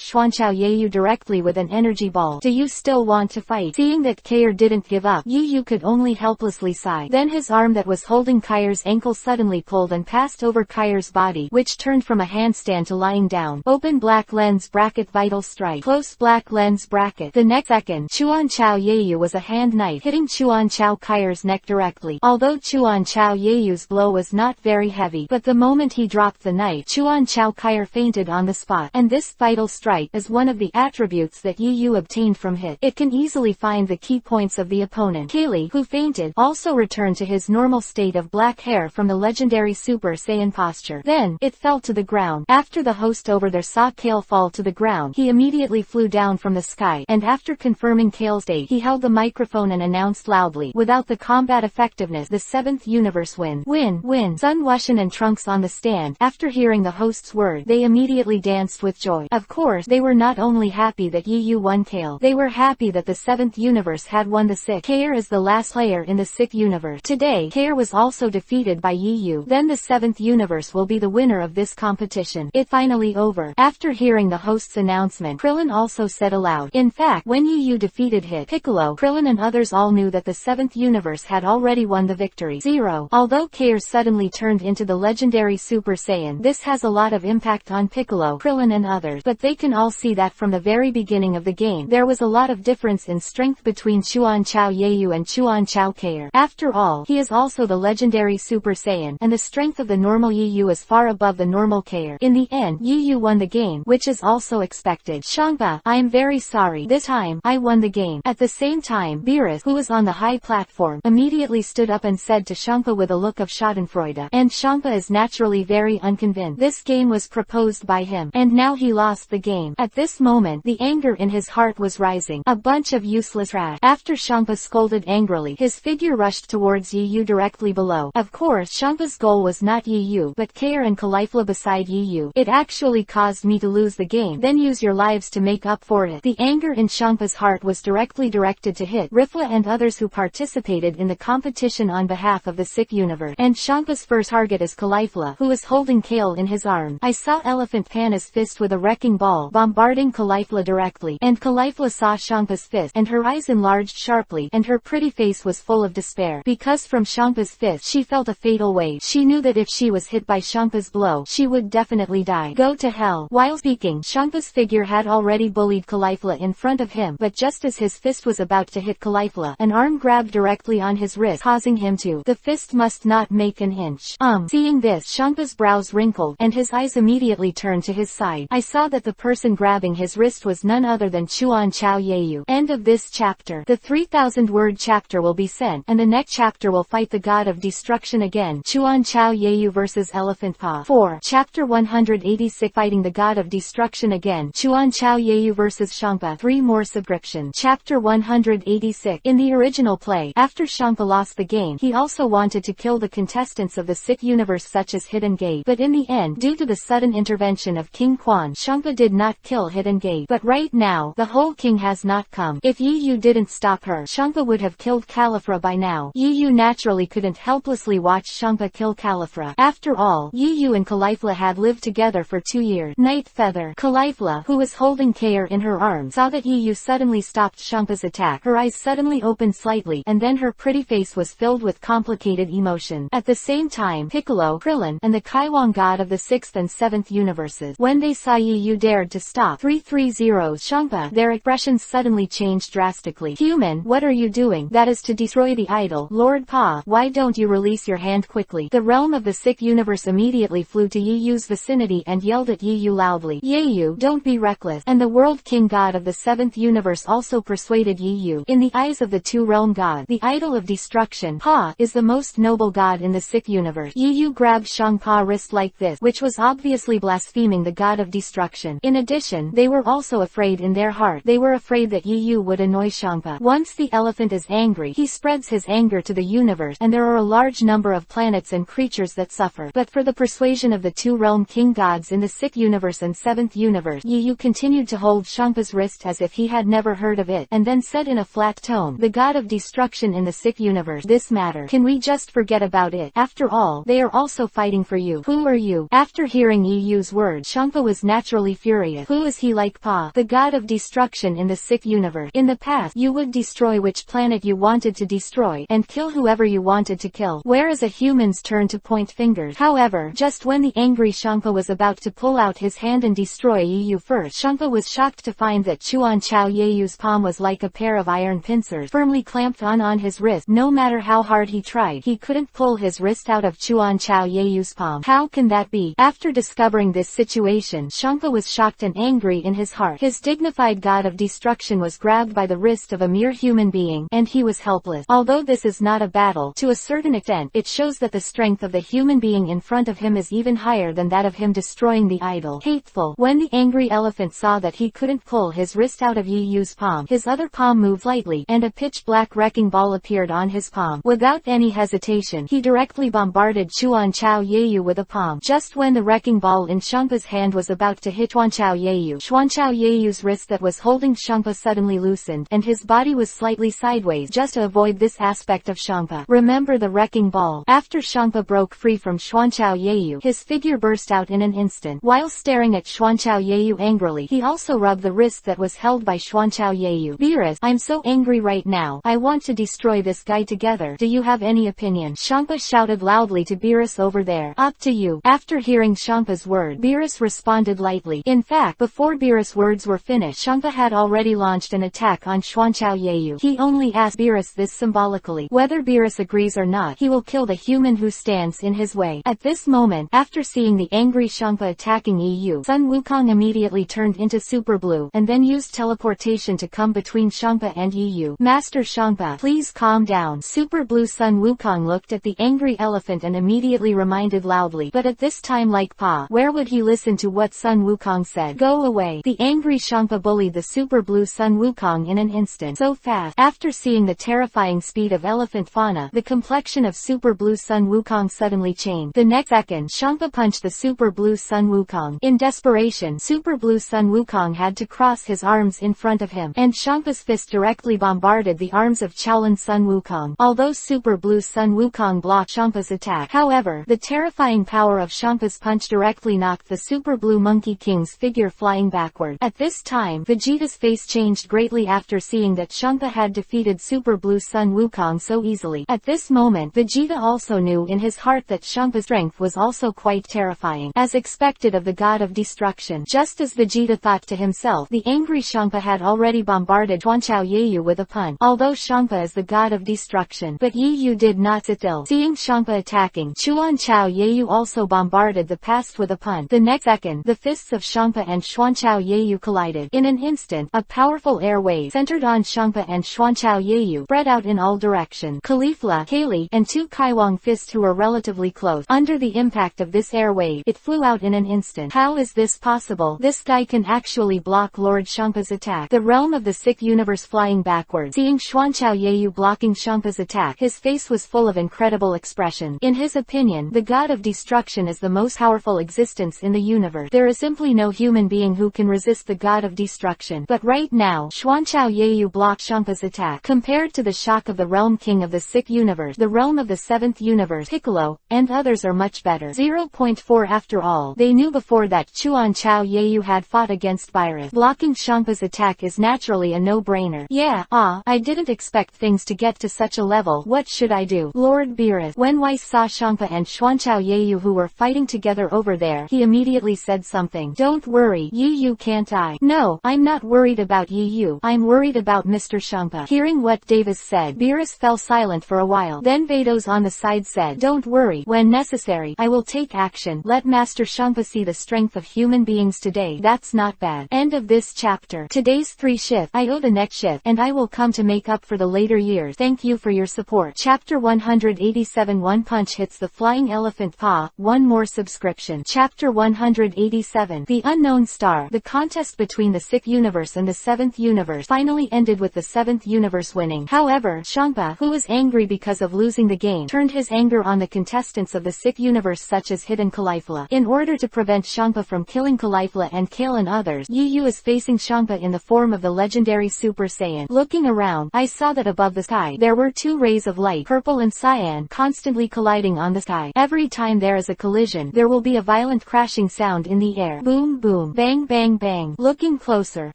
Xuanchao Yeyu directly with an energy ball. "Do you still want to fight?" Seeing that Kai didn't give up, Yeyu could only helplessly sigh. Then his arm that was holding Kai's ankle suddenly pulled and passed over Kai's body, which turned from a handstand to lying down. Open black lens bracket vital strike. Close black lens bracket. The next second, Chuan Chao Yeyu was a hand knife hitting Chuan Chao Kai's neck directly. Although Chuan Chao Yeyu's blow was not very heavy, but the moment he dropped the knife, Chuan Chao Kai fainted on the spot. And this vital strike is one of the attributes that Yeyu obtained from hit. It can easily find the key points of the opponent. Kaylee, who fainted, also returned to his normal state of black hair from the legendary Super Saiyan posture. Then, it fell to the ground. After the host over there saw Kale fall to the ground, he immediately flew down from the sky, and after confirming Kale's state, he held the microphone and announced loudly, "Without the combat effectiveness, the 7th universe wins. Win. Sun Wushan and Trunks on the stand, after hearing the host's word, they immediately danced with joy. Of course, they were not only happy that Yeyu won Kale, they were happy that the 7th universe had won the 6th. Kai is the last player in the 6th universe. Today, Kai was also defeated by Yeyu. Then the 7th universe will be the winner of this competition. It finally over." After hearing the host's announcement, Krillin also said aloud. In fact, when Yeyu defeated Hit, Piccolo, Krillin and others all knew that the 7th universe had already won the victory. 0. Although Kai suddenly turned into the legendary Super Saiyan, this has a lot of impact on Piccolo, Krillin and others, but they can all see that from the very beginning of the game, there was a lot of difference in strength between Chuan Chao Yeyu and Chuan Chao Kai. After all, he is also the legendary Super Saiyan, and the strength of the normal Yeyu is far above the normal Kai. In the end, Yeyu won the game, which is also expected. "Shangpa, I am very sorry. This time, I won the game." At the same time, Beerus, who was on the high platform, immediately stood up and said to Shangpa with a look of schadenfreude. And Shangpa is naturally very unconvinced. This game was proposed by him, and now he lost the game. At this moment, the anger in his heart was rising. A bunch of useless trash. After Shangpa scolded angrily, his figure rushed towards Yeyu directly below. Of course, Shangpa's goal was not Yeyu, but Kai and Caulifla beside Yeyu. "It actually caused me to lose the game. Then use your lives to make up for it." The anger in Shangpa's heart was directly directed to Hit, Rifla and others who participated in the competition on behalf of the 6th universe. And Shangpa's first target is Caulifla, who is holding Kale in his arms. I saw Elephant Pana's fist with a wrecking ball bombarding Caulifla directly, and Caulifla saw Shangpa's fist, and her eyes enlarged sharply, and her pretty face was full of despair, because from Shangpa's fist she felt a fatal wave. She knew that if she was hit by Shangpa's blow, she would definitely die. "Go to hell." While speaking, Shangpa's figure had already bullied Caulifla in front of him, but just as his fist was about to hit Caulifla, an arm grabbed directly on his wrist, causing him to. The fist must not make an inch. Seeing this, Shangpa's brows wrinkled, and his eyes immediately turned to his side. I saw that the person grabbing his wrist was none other than Chuan Chao Yeyu. End of this chapter. The 3,000-word chapter will be sent, and the next chapter will fight the god of destruction again. Chuan Chao Yeyu vs Elephant Pa. 4. Chapter 186 Fighting the god of destruction again. Chuan Chao Yeyu vs Shangpa. 3 more subscription. Chapter 186. In the original play. After Shangpa lost the game, he also wanted to kill the contestants of the sick universe such as Hidden Gate. But in the end, due to the sudden intervention of King Quan, Shangpa did not kill Hidden Gate. But right now, the whole king has not come. If Yi Yu didn't stop her, Shangpa would have killed Califra by now. Yi Yu naturally couldn't helplessly watch Shangpa kill Califra. After all, Yi Yu and Califla had lived together for 2 years. Night Feather. Califla, who was holding Kair in her arms, saw that Yi Yu suddenly stopped Shangpa's attack. Her eyes suddenly opened slightly, and then her pretty face was filled with complicated emotion. At the same time, Piccolo, Krillin, and the Kaiwang god of the 6th and 7th universes, when they saw Yi Yu dared to stop 330's Shangpa, their expressions suddenly changed drastically. Human, what are you doing? That is to destroy the idol. Lord Pa, why don't you release your hand quickly? The realm of the sick universe immediately flew to Yi Yu's vicinity and yelled at Yi Yu loudly. Yi Yu, don't be reckless. And the world king god of the 7th universe also persuaded Yi Yu. In the eyes of the two realm gods, the idol of destruction, Pa, is the most noble god in the sick universe. Yi Yu grabbed Shangpa's wrist like this, which was obviously blaspheming the god of destruction. In addition, they were also afraid in their heart. They were afraid that Yi Yu would annoy Shangpa. Once the elephant is angry, he spreads his anger to the universe, and there are a large number of planets and creatures that suffer. But for the persuasion of the two realm king gods in the sick universe and 7th universe, Yi Yu continued to hold Shangpa's wrist as if he had never heard of it, and then said in a flat tone, the god of destruction in the sick universe, this matter, can we just forget about it? After all, they are also fighting for you. Who are you? After hearing Yi Yu's words, Shangpa was naturally furious. Who is he like Pa, the god of destruction in the sick universe? In the past, you would destroy which planet you wanted to destroy, and kill whoever you wanted to kill, whereas a human's turn to point fingers. However, just when the angry Shangpa was about to pull out his hand and destroy Yi Yu first, Shangpa was shocked to find that Chuan Chao Yeyu's palm was like a pair of iron pincers, firmly clamped on his wrist. No matter how hard he tried, he couldn't pull his wrist out of Chuan Chao Yeyu's palm. How can that be? After discovering this situation, Shangpa was shocked and angry in his heart. His dignified god of destruction was grabbed by the wrist of a mere human being, and he was helpless. Although this is not a battle, to a certain extent, it shows that the strength of the human being in front of him is even higher than that of him destroying the idol. Hateful. When the angry elephant saw that he couldn't pull his wrist out of Yi Yu's palm, his other palm moved lightly, and a pitch-black wrecking ball appeared on his palm. Without any hesitation, he directly bombarded Chuan Chao Yeyu with a palm. Just when the wrecking ball in Shangpa's hand was about to hit Chuan Chao Yeyu's wrist that was holding Shangpa suddenly loosened, and his body was slightly sideways just to avoid this aspect of Shangpa. Remember the wrecking ball. After Shangpa broke free from Chuan Chao Yeyu, his figure burst out in an instant. While staring at Chuan Chao Yeyu angrily, he also rubbed the wrist that was held by Chuan Chao Yeyu. Beerus, I'm so angry right now. I want to destroy this guy together. Do you have any opinion? Shangpa shouted loudly to Beerus over there. Up to you. After hearing Shangpa's word, Beerus responded lightly. In fact, before Beerus' words were finished, Shangpa had already launched an attack on Chuan Chao Yeyu. He only asked Beerus this symbolically. Whether Beerus agrees or not, he will kill the human who stands in his way. At this moment, after seeing the angry Shangpa attacking Yu, Sun Wukong immediately turned into Super Blue, and then used teleportation to come between Shangpa and Yu. Master Shangpa, please calm down. Super Blue Sun Wukong looked at the angry elephant and immediately reminded loudly, but at this time like Pa, where would he listen to what Sun Wukong said? Go away. The angry Shangpa bullied the Super Blue Sun Wukong in an instant. So fast. After seeing the terrifying speed of elephant fauna, the complexion of Super Blue Sun Wukong suddenly changed. The next second, Shangpa punched the Super Blue Sun Wukong. In desperation, Super Blue Sun Wukong had to cross his arms in front of him, and Shangpa's fist directly bombarded the arms of Shaolin Sun Wukong. Although Super Blue Sun Wukong blocked Shangpa's attack, however, the terrifying power of Shangpa's punch directly knocked the Super Blue Monkey King's figure flying backward. At this time, Vegeta's face changed greatly after seeing that Shangpa had defeated Super Blue Sun Wukong so easily. At this moment, Vegeta also knew in his heart that Shangpa's strength was also quite terrifying, as expected of the god of destruction. Just as Vegeta thought to himself, the angry Shangpa had already bombarded Chuan Chao Yeyu with a punch. Although Shangpa is the god of destruction, but Yu did not sit still. Seeing Shangpa attacking, Chuan Chao Yeyu also bombarded the past with a punch. The next second, the fists of Shangpa and Chuan Chao Yeyu collided. In an instant, a powerful air wave centered on Shangpa and Chuan Chao Yeyu spread out in all directions. Caulifla, Kaylee, and two Kaiwang fists who were relatively close. Under the impact of this air wave, it flew out in an instant. How is this possible? This guy can actually block Lord Shangpa's attack. The realm of the sick universe flying backwards. Seeing Chuan Chao Yeyu blocking Shampa's attack. His face was full of incredible expression. In his opinion, the god of destruction is the most powerful existence in the universe. There is simply no human being who can resist the god of destruction. But right now, Xuanchao Yeyu blocked Shampa's attack. Compared to the shock of the realm king of the 6th universe, the realm of the 7th universe, Piccolo, and others are much better. 0.4 After all, they knew before that Xuanchao Yeyu had fought against Beerus. Blocking Shampa's attack is naturally a no-brainer. Yeah, I didn't expect things to get to such a level. What should I do? Lord Beerus. When Weiss saw Shampa and Xuanchao Yeyu who were fighting together over there, he immediately said something. Don't worry, Yeyu can't die. No, I'm not worried about Yeyu. I'm worried about Mr. Shampa. Hearing what Davis said, Beerus fell silent for a while. Then Vados on the side said, don't worry, when necessary, I will take action. Let Master Shampa see the strength of human beings today. That's not bad. End of this chapter. Today's 3 shift. I owe the next shift, and I will come to make up for the later years. Thank you for your support. Chapter 187 One Punch hits the flying elephant paw. One more subscription. Chapter 187 The Unknown Star. The contest between the 6th universe and the 7th universe finally ended with the 7th universe winning. However, Shampa, who was angry because of losing the game, turned his anger on the contestants of the 6th universe such as Hidden Caulifla. In order to prevent Shampa from killing Caulifla and Kale and others, Yeyu is facing Shampa in the form of the legendary Super Saiyan. Looking around, I saw that above the sky, there were 2 rays of light, purple and cyan, constantly colliding on the sky. Every time there is a collision, there will be a violent crashing sound in the air. Boom boom, bang bang bang. Looking closer,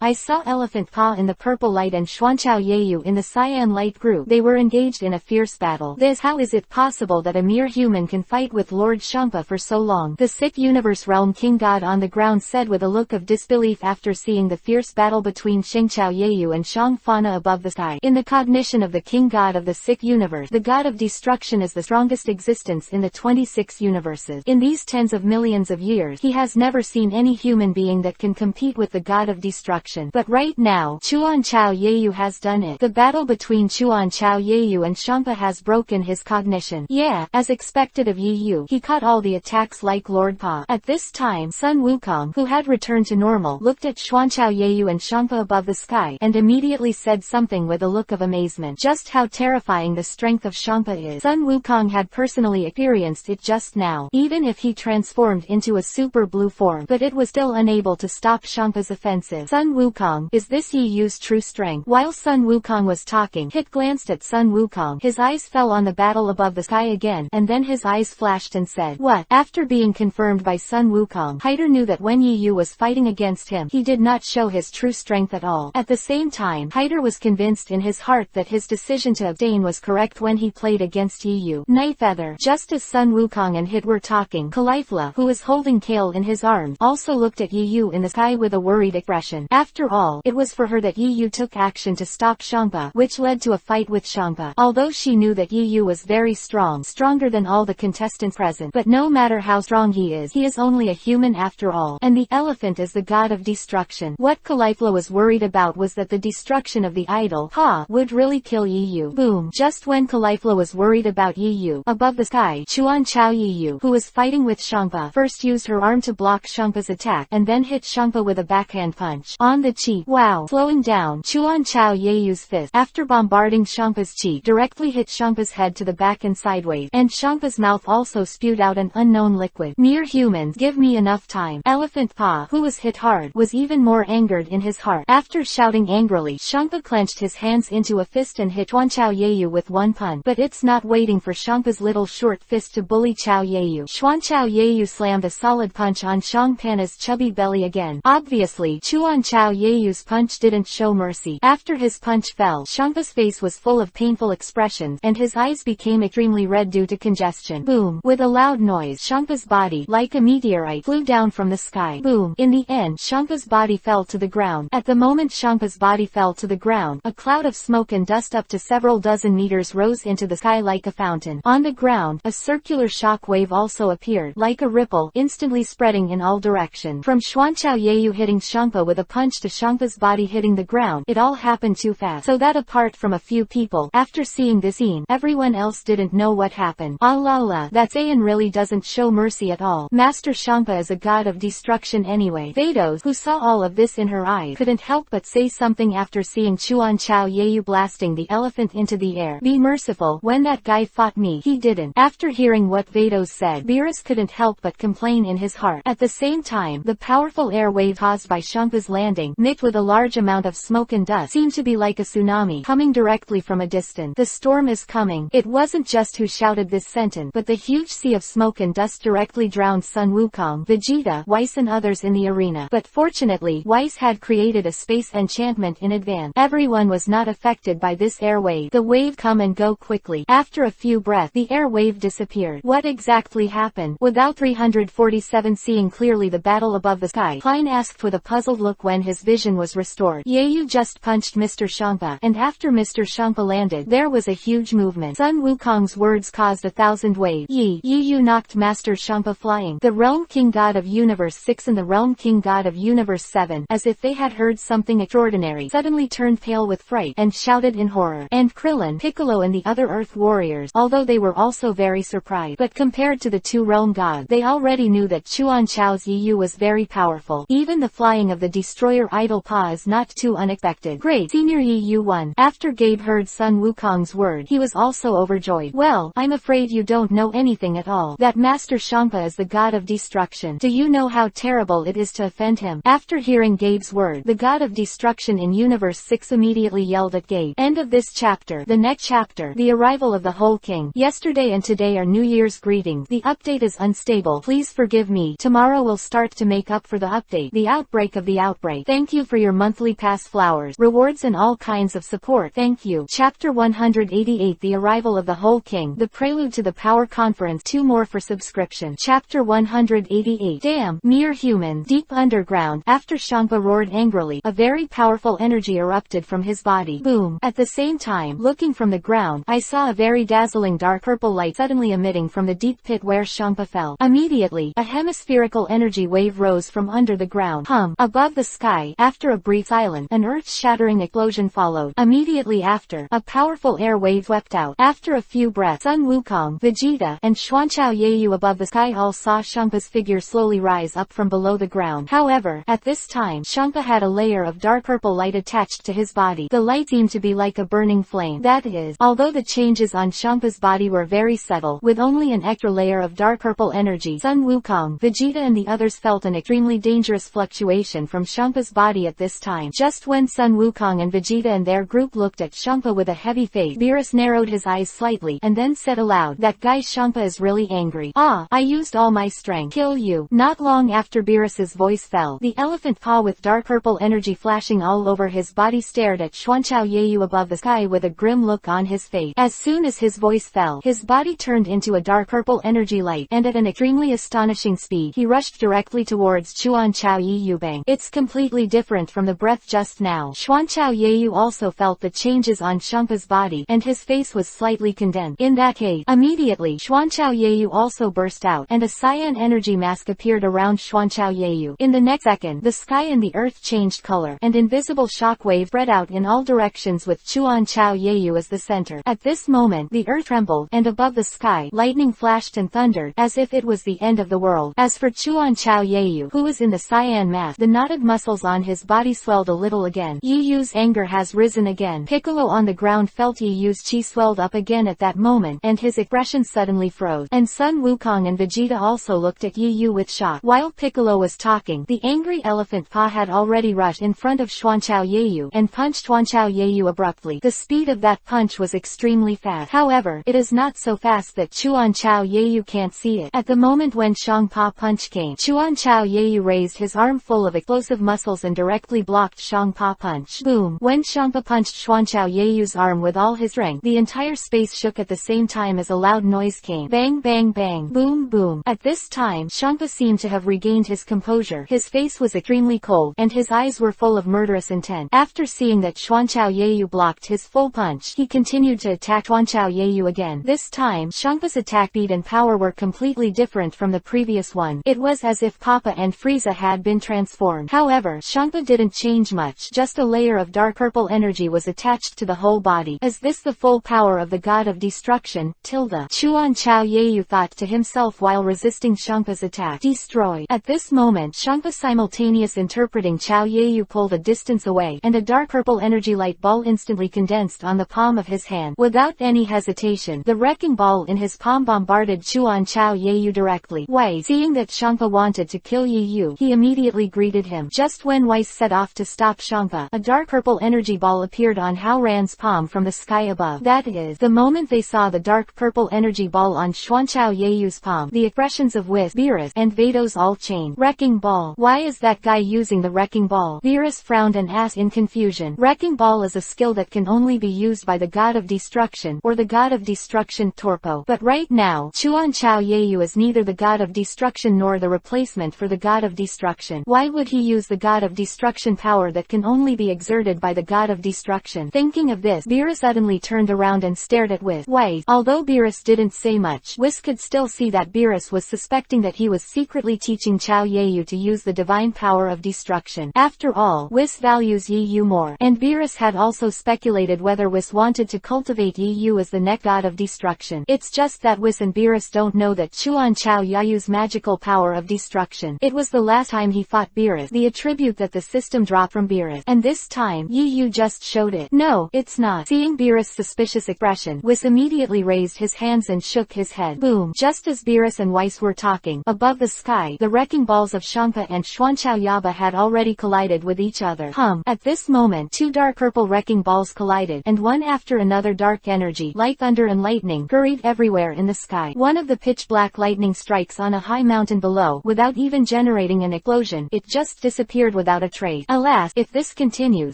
I saw Elephant Pa in the purple light and Xuanchao Yeyu in the cyan light group. They were engaged in a fierce battle. How is it possible that a mere human can fight with Lord Shampa for so long? The 6th universe realm king god on the ground said with a look of disbelief after seeing the fierce battle between Shengchao Yeyu and Shang Fauna above the sky. In the cognition of the king god of the 6th universe, the god of destruction is the strongest existence in the 26 universes. In these tens of millions of years, he has never seen any human being that can compete with the god of destruction. But right now, Xuanchao Yeyu has done it. The battle between Xuanchao Yeyu and Shampa has broken his cognition. Yeah, as expected of Yeyu, he caught all the attacks like Lord Pa. At this time, Sun Wukong, who had returned to normal, looked at Xuanchao Yeyu and Shampa above the sky, and immediately said something with a look of amazement. Just how terrifying the strength of Shampa is. Sun Wukong had personally experienced it just now, even if he transformed into a super blue form, but it was still unable to stop Shampa's offensive. Sun Wukong, is this Yeyu's true strength? While Sun Wukong was talking, Hit glanced at Sun Wukong. His eyes fell on the battle above the sky again, and then his eyes flashed and said, what? After being confirmed by Sun Wukong, Haida knew that when Yeyu was fighting against him, he did not show his true strength at all. At the same time, Haida was convinced in his heart that his decision to abstain was correct when he played against Yeyu. Nightfeather. Just as Sun Wukong and Hit were talking, Caulifla, who was holding Kale in his arms, also looked at Yeyu in the sky with a worried expression. After all, it was for her that Yeyu took action to stop Shampa, which led to a fight with Shampa. Although she knew that Yeyu was very strong, stronger than all the contestants present, but no matter how strong he is only a human after all. And the elephant is the god of destruction. What Caulifla was worried about was that the destruction of the idol, Pa, would really kill Yeyu. Boom. Just when Caulifla was worried about Yeyu, above the sky, Xuanchao Yeyu, who was fighting with Shampa, first used her arm to block Shampa's attack, and then hit Shampa with a backhand punch on the cheek. Wow. Slowing down, Xuanchao Yeyu's fist, after bombarding Shampa's cheek, directly hit Shampa's head to the back and sideways, and Shampa's mouth also spewed out an unknown liquid. Mere humans, give me enough time. Elephant Pa, who was hit hard, was even more angered in his heart. After shouting angrily, Shampa clenched his hands into a fist and hit Xuanchao Yeyu with one punch. But it's not waiting for Shampa's little short fist to bully Chao Yeyu. Xuanchao Yeyu slammed a solid punch on Shang Pana's chubby belly again. Obviously, Xuanchao Yeyu's punch didn't show mercy. After his punch fell, Shampa's face was full of painful expressions, and his eyes became extremely red due to congestion. Boom. With a loud noise, Shampa's body, like a meteorite, flew down from the sky. Boom. In the end, Shampa's body fell to the ground. At the moment Shampa's body fell to the ground, a cloud of smoke and dust up to several dozen meters rose into the sky like a fountain. On the ground, a circular shock wave also appeared, like a ripple, instantly spreading in all directions. From Xuanchao Yeyu hitting Shampa with a punch to Shampa's body hitting the ground, it all happened too fast, so that apart from a few people, after seeing this scene, everyone else didn't know what happened. Ah la la, that Saiyan really doesn't show mercy at all. Master Shampa is a god of destruction anyway. Vados, who saw all of this in her eyes, couldn't help but say something after seeing Xuanchao Yeyu blast blasting the elephant into the air. Be merciful, when that guy fought me, he didn't. After hearing what Vados said, Beerus couldn't help but complain in his heart. At the same time, the powerful air wave caused by Shampa's landing, mixed with a large amount of smoke and dust, seemed to be like a tsunami, coming directly from a distance. The storm is coming. It wasn't just who shouted this sentence, but the huge sea of smoke and dust directly drowned Sun Wukong, Vegeta, Whis and others in the arena. But fortunately, Whis had created a space enchantment in advance. Everyone was not affected by this air wave. The wave come and go quickly. After a few breaths, the air wave disappeared. What exactly happened? Without 347 seeing clearly the battle above the sky, Klein asked with a puzzled look when his vision was restored. You just punched Mr. Shampa, and after Mr. Shampa landed, there was a huge movement. Sun Wukong's words caused 1,000 waves. You knocked Master Shampa flying. The Realm King God of Universe 6 and the Realm King God of Universe 7, as if they had heard something extraordinary, suddenly turned pale with fright, and shouted in horror. And Krillin, Piccolo and the other Earth warriors, although they were also very surprised, but compared to the two realm gods, they already knew that Chuan Chao's Yu was very powerful. Even the flying of the destroyer Idle Paw is not too unexpected. Great, Senior Yu won. After Gabe heard Sun Wukong's word, he was also overjoyed. Well, I'm afraid you don't know anything at all. That Master Shampa is the god of destruction. Do you know how terrible it is to offend him? After hearing Gabe's word, the god of destruction in Universe 6 immediately yelled at Gabe. End of this chapter. The next chapter, the arrival of the whole king. Yesterday and today are New Year's greetings. The update is unstable. Please forgive me. Tomorrow we'll start to make up for the update. The outbreak of the outbreak. Thank you for your monthly pass flowers, rewards and all kinds of support. Thank you. Chapter 188, the arrival of the whole king. The prelude to the power conference. 2 more for subscription. Chapter 188. Damn, mere human. Deep underground. After Shampa roared angrily, a very powerful energy erupted from his body. Boom. At the same time, looking from the ground, I saw a very dazzling dark purple light suddenly emitting from the deep pit where Shampa fell. Immediately, a hemispherical energy wave rose from under the ground. Above the sky. After a brief silence, an earth-shattering explosion followed. Immediately after, a powerful air wave swept out. After a few breaths, Sun Wukong, Vegeta, and Xuanchao Yeyu above the sky all saw Shampa's figure slowly rise up from below the ground. However, at this time, Shampa had a layer of dark purple light attached to his body. The light seemed to be like a burning flame. That is, although the changes on Shampa's body were very subtle, with only an extra layer of dark purple energy, Sun Wukong, Vegeta and the others felt an extremely dangerous fluctuation from Shampa's body at this time. Just when Sun Wukong and Vegeta and their group looked at Shampa with a heavy face, Beerus narrowed his eyes slightly, and then said aloud, that guy Shampa is really angry. I used all my strength. Kill you. Not long after Beerus's voice fell, the elephant paw with dark purple energy flashing all over his body stared at Xuanchao Yeyu above the sky with a grim look on his face. As soon as his voice fell, his body turned into a dark purple energy light, and at an extremely astonishing speed, he rushed directly towards Xuanchao Yeyu. Bang. It's completely different from the breath just now. Xuanchao Yeyu also felt the changes on Shampa's body, and his face was slightly condensed. In that case, immediately, Xuanchao Yeyu also burst out, and a cyan energy mask appeared around Xuanchao Yeyu. In the next second, the sky and the earth changed color, and invisible shockwave spread out in all directions with Xuanchao Yeyu as the center. At this moment, the earth trembled, and above the sky, lightning flashed and thundered, as if it was the end of the world. As for Xuanchao Yeyu, who was in the cyan mask, the knotted muscles on his body swelled a little again. Yeyu's anger has risen again. Piccolo on the ground felt Yeyu's chi swelled up again at that moment, and his expression suddenly froze. And Sun Wukong and Vegeta also looked at Yeyu with shock. While Piccolo was talking, the angry elephant paw had already rushed in front of Xuanchao Yeyu, and punched Xuanchao Yeyu abruptly. The speed of that punch was extremely fast. However, it is not so fast that Xuanchao Yeyu can't see it. At the moment when Shangpa punch came, Xuanchao Yeyu raised his arm full of explosive muscles and directly blocked Shangpa punch. Boom! When Shangpa punched Xuanchao Yeyu's arm with all his strength, the entire space shook at the same time as a loud noise came. Bang bang bang. Boom boom. At this time, Shangpa seemed to have regained his composure. His face was extremely cold, and his eyes were full of murderous intent. After seeing that Xuanchao Yeyu blocked his full punch, he continued to attack Xuanchao Yeyu again. This time, Shangpa's attack speed and power were completely different from the previous one. It was as if Papa and Frieza had been transformed. However, Shangpa didn't change much. Just a layer of dark purple energy was attached to the whole body. Is this the full power of the god of destruction? Xuanchao Yeyu thought to himself while resisting Shangpa's attack. Destroy. At this moment, Shangpa simultaneous interpreting Chao Yeyu pulled a distance away, and a dark purple energy light ball instantly condensed on the palm of his hand. Without any hesitation, the wrecking ball in his palm bombarded Chuan Chao Yeyu directly. Weiss, seeing that Shangpa wanted to kill Yeyu, he immediately greeted him. Just when Weiss set off to stop Shangpa, a dark purple energy ball appeared on Hao Ran's palm from the sky above. That is, the moment they saw the dark purple energy ball on Xuanchao Yeyu's palm, the expressions of Whis, Beerus, and Vados all changed. Wrecking ball. Why is that guy using the wrecking ball? Beerus frowned and asked in confusion. Wrecking ball is a skill that can only be used by the god of destruction, or the god of destruction Torpo. But right now, Xuanchao Yeyu is neither the god of destruction nor the replacement for the god of destruction. Why would he use the god of destruction power that can only be exerted by the god of destruction? Thinking of this, Beerus suddenly turned around and stared at Weiss. Although Beerus didn't say much, Weiss could still see that Beerus was suspecting that he was secretly teaching Chao Yeyu to use the divine power of destruction. After all, Weiss values Yeyu more, and Beerus had also speculated whether Weiss wanted to cultivate Yeyu as the next god of destruction. It's just that Weiss and Beerus don't know that Chuan Chao Yeyu's magical power of destruction. It was the last time he fought Beerus, the attribute that the system dropped from Beerus, and this time, Yeyu just showed it. No, it's not. Seeing Beerus' suspicious expression, Weiss immediately raised his hands and shook his head. Boom! Just as Beerus and Weiss were talking, above the sky, the wrecking balls of Shangpa and Xuanchao Yaba had already collided with each other. At this moment, two dark purple wrecking balls collided, and one after another dark energy, like thunder and lightning, scurried everywhere in the sky. One of the pitch-black lightning strikes on a high mountain below, without even generating an explosion. It just disappeared without a trace. Alas, if this continues,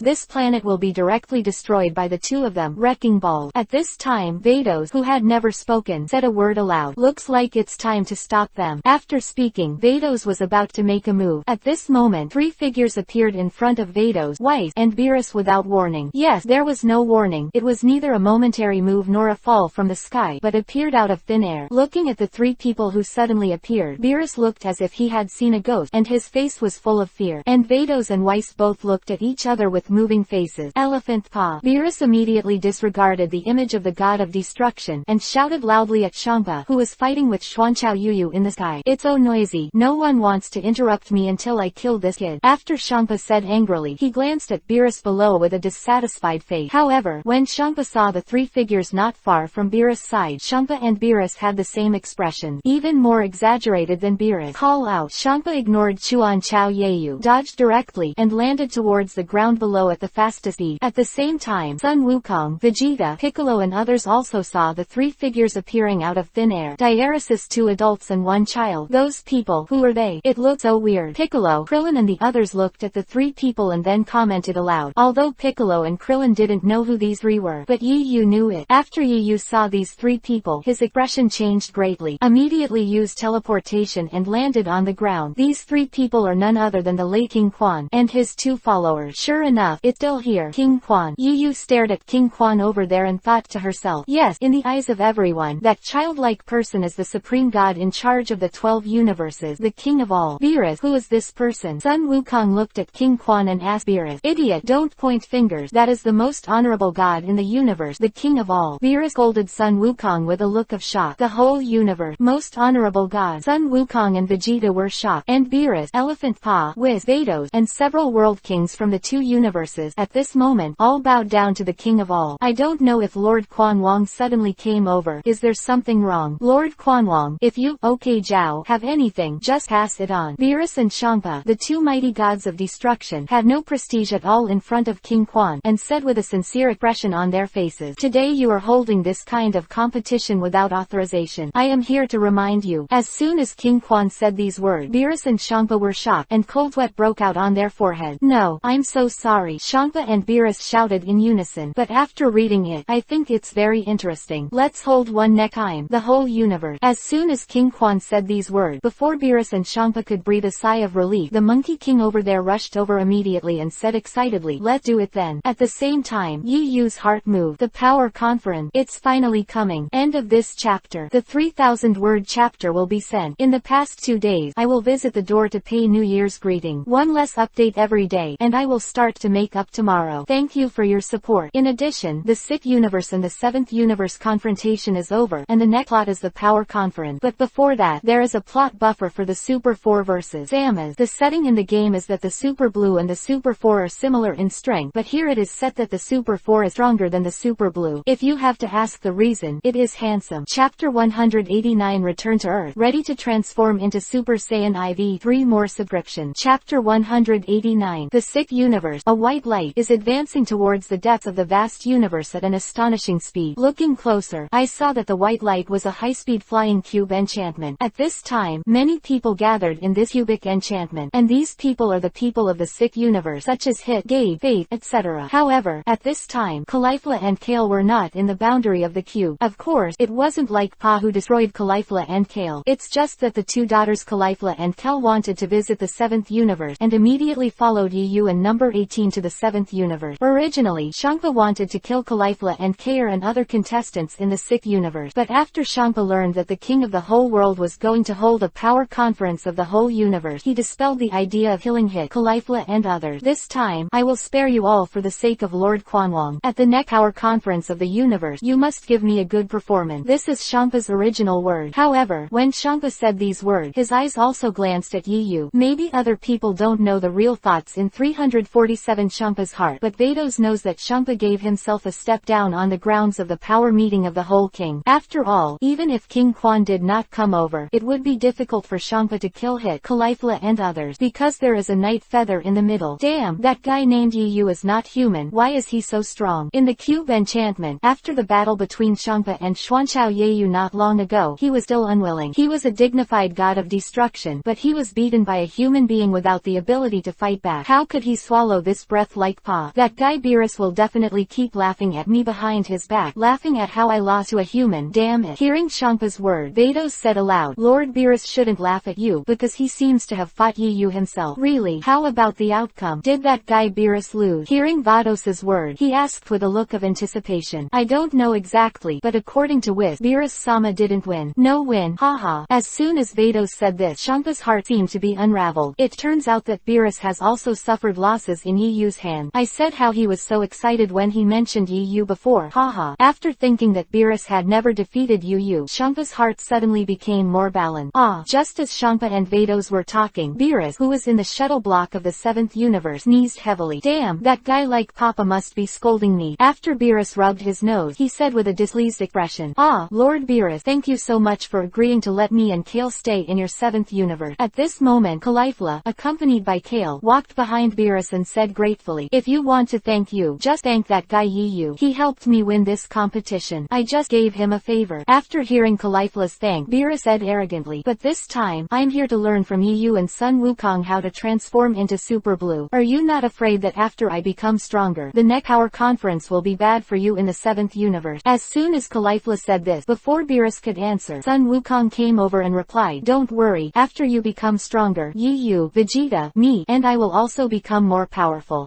this planet will be directly destroyed by the two of them. Wrecking balls. At this time, Vados, who had never spoken, said a word aloud. Looks like it's time to stop them. After speaking, Vados was about to make a move. At this moment, three figures appeared in front of Vados, Weiss, and Beerus without warning. Yes, there was no warning. It was neither a momentary move nor a fall from the sky, but appeared out of thin air. Looking at the three people who suddenly appeared, Beerus looked as if he had seen a ghost, and his face was full of fear. And Vados and Weiss both looked at each other with moving faces. Elephant paw. Beerus immediately disregarded the image of the god of destruction, and shouted loudly at Shangpa, who was fighting with Xuanchao Yeyu in the sky. It's so noisy. No one wants to interrupt me until I kill this kid. After Shangpa said angrily, he glanced at Beerus below with a dissatisfied face. However, when Shangpa saw the three figures not far from Beerus' side, Shangpa and Beerus had the same expression, even more exaggerated than Beerus. Call out. Shangpa ignored Xuanchao Yeyu, dodged directly, and landed towards the ground below at the fastest speed. At the same time, Sun Wukong, Vegeta, Piccolo and others also saw the three figures appearing out of thin air. Diaresis, two adults and one child. Those people, who are they? It looked so weird. Piccolo, Krillin and the others looked at the three people and then commented aloud. Although Piccolo and Krillin didn't know who these three were, but Yeyu knew it. After Yeyu saw these three people, his expression changed greatly. Immediately used teleportation and landed on the ground. These three people are none other than the late King Quan and his two followers. Sure enough, it's still here. King Quan. Yeyu stared at King Quan over there and thought to herself, yes, in the eyes of everyone, that childlike person is the supreme god in charge of the 12 universes, the king of all. Beerus, who is this person? Sun Wukong looked at King Quan and asked Beerus, idiot, don't point fingers. That is the most honorable god in the universe, the king of all. Beerus scolded Sun Wukong with a look of shock. The whole universe, most honorable god. Sun Wukong and Vegeta were shocked, and Beerus, Elephant Paw, Whis, Vados, and several world kings from the two universes, at this moment, all bowed down to the king of all. I don't know if Lord Quan Wong suddenly came over. Is there something wrong? Lord Quan Wong, if you, okay Zhao, have anything, just pass it on. Beerus and Shangpa, the two mighty gods of destruction, had no prestige at all in front of King Quan, and said with a sincere expression on their faces, today you are holding this kind of competition without authorization. I am here to remind you. As soon as King Quan said these words, Beerus and Shangpa were shocked, and cold sweat broke out on their forehead. No, I'm so sorry, Shangpa and Beerus shouted in unison, but after reading it, I think it's very interesting. Let's hold one next time. The whole universe. As soon as King Quan said these words, before Beerus and Shangpa could breathe a sigh of relief, the monkey king over there rushed over immediately and said excitedly, let's do it then. At the same time, Yeyu's heart moved. The power conference. It's finally coming. End of this chapter. The 3,000-word chapter will be sent. In the past 2 days, I will visit the door to pay New Year's greeting. One less update every day, and I will start to make up tomorrow. Thank you for your support. In addition, the 6th universe and the 7th universe confrontation is over, and the next plot is the power conference. But before that, there is a plot buffer for the Super 4 versus Samus. The setting in the game is that the Super Blue and the Super 4 are similar in strength, but here it is set that the Super 4 is stronger than the Super Blue. If you have to ask the reason, it is handsome. Chapter 189 Return to Earth. Ready to transform into Super Saiyan IV 3 more subscription. Chapter 189 The Sick Universe. A white light is advancing towards the depths of the vast universe at an astonishing speed. Looking closer, I saw that the white light was a high-speed flying cube enchantment. At this time, many people gathered in this cubic enchantment, and these people are the people of the sick universe, such as Hit, Gabe, Faith, etc. However, at this time, Caulifla and Kale were not in the boundary of the cube. Of course, it wasn't like Pa who destroyed Caulifla and Kale. It's just that the two daughters Caulifla and Kale wanted to visit the 7th universe, and immediately followed EU and number 18 to the 7th universe. Originally, Shangpa wanted to kill Caulifla and Kale and other contestants in the sick universe, but after Shangpa learned that the king of the whole world was going to hold a power conference of the whole universe, he dispelled the idea of killing Hit, Caulifla and others. This time, I will spare you all for the sake of Lord Quanwang. At the next power conference of the universe, you must give me a good performance. This is Shangpa's original word. However, when Shangpa said these words, his eyes also glanced at Yu. Maybe other people don't know the real thoughts in 347 Shangpa's heart, but Vados knows that Shangpa gave himself a step down on the grounds of the power meeting of the whole king. After all, even if King Quan did not come over, it would be difficult for Shangpa to kill Hit, Caulifla and others, because there is a night feather in the middle. Damn, that guy named Yu is not human. Why is he so strong? In the cube enchantment, after the battle between Shangpa and Xuanchao Yeyu not long ago, he was still unwilling. He was a dignified god of destruction, but he was beaten by a human being without the ability to fight back. How could he swallow this breath like Pa? That guy Beerus will definitely keep laughing at me behind his back, laughing at how I lost to a human. Damn it. Hearing Shangpa's word, Vados said aloud, Lord Beerus shouldn't laugh at you, because he seems to have fought Yu himself. Really? How about the outcome? Did that guy Beerus lose? Hearing Vados's word, he asked with a look of anticipation. I don't know exactly, but according to Whis, Beerus-sama didn't win. No win. Haha. As soon as Vados said this, Shangpa's heart seemed to be unraveled. It turns out that Beerus has also suffered losses in Yu's hand. I said how he was so excited when he mentioned Yu before. Haha. After thinking that Beerus had never defeated Yu, Shangpa's heart suddenly became more balanced. Just as Shangpa and Vados were talking, Beerus, who was in the shuttle block of the 7th universe, sneezed heavily. Damn, that guy like Papa must be scolding me. After Beerus rubbed his nose, he said with a displeased expression, Lord Beerus, thank you so much for agreeing to let me and Kale stay in your 7th universe. At this moment, Caulifla, accompanied by Kale, walked behind Beerus and said gratefully, if you want to thank you, just thank that guy Yu. He helped me win this competition. I just gave him a favor. After hearing Caulifla's thank, Beerus said arrogantly, but this time, I'm here to learn from Yu and Sun Wukong how to transform into Super Blue. Are you not afraid that after I become stronger, the next power conference will be bad for you in the 7th universe? As soon as Caulifla said this, before Beerus could answer, Sun Wukong came over and replied, don't worry, after you become stronger, Yu, Vegeta, me, and I will also become more powerful.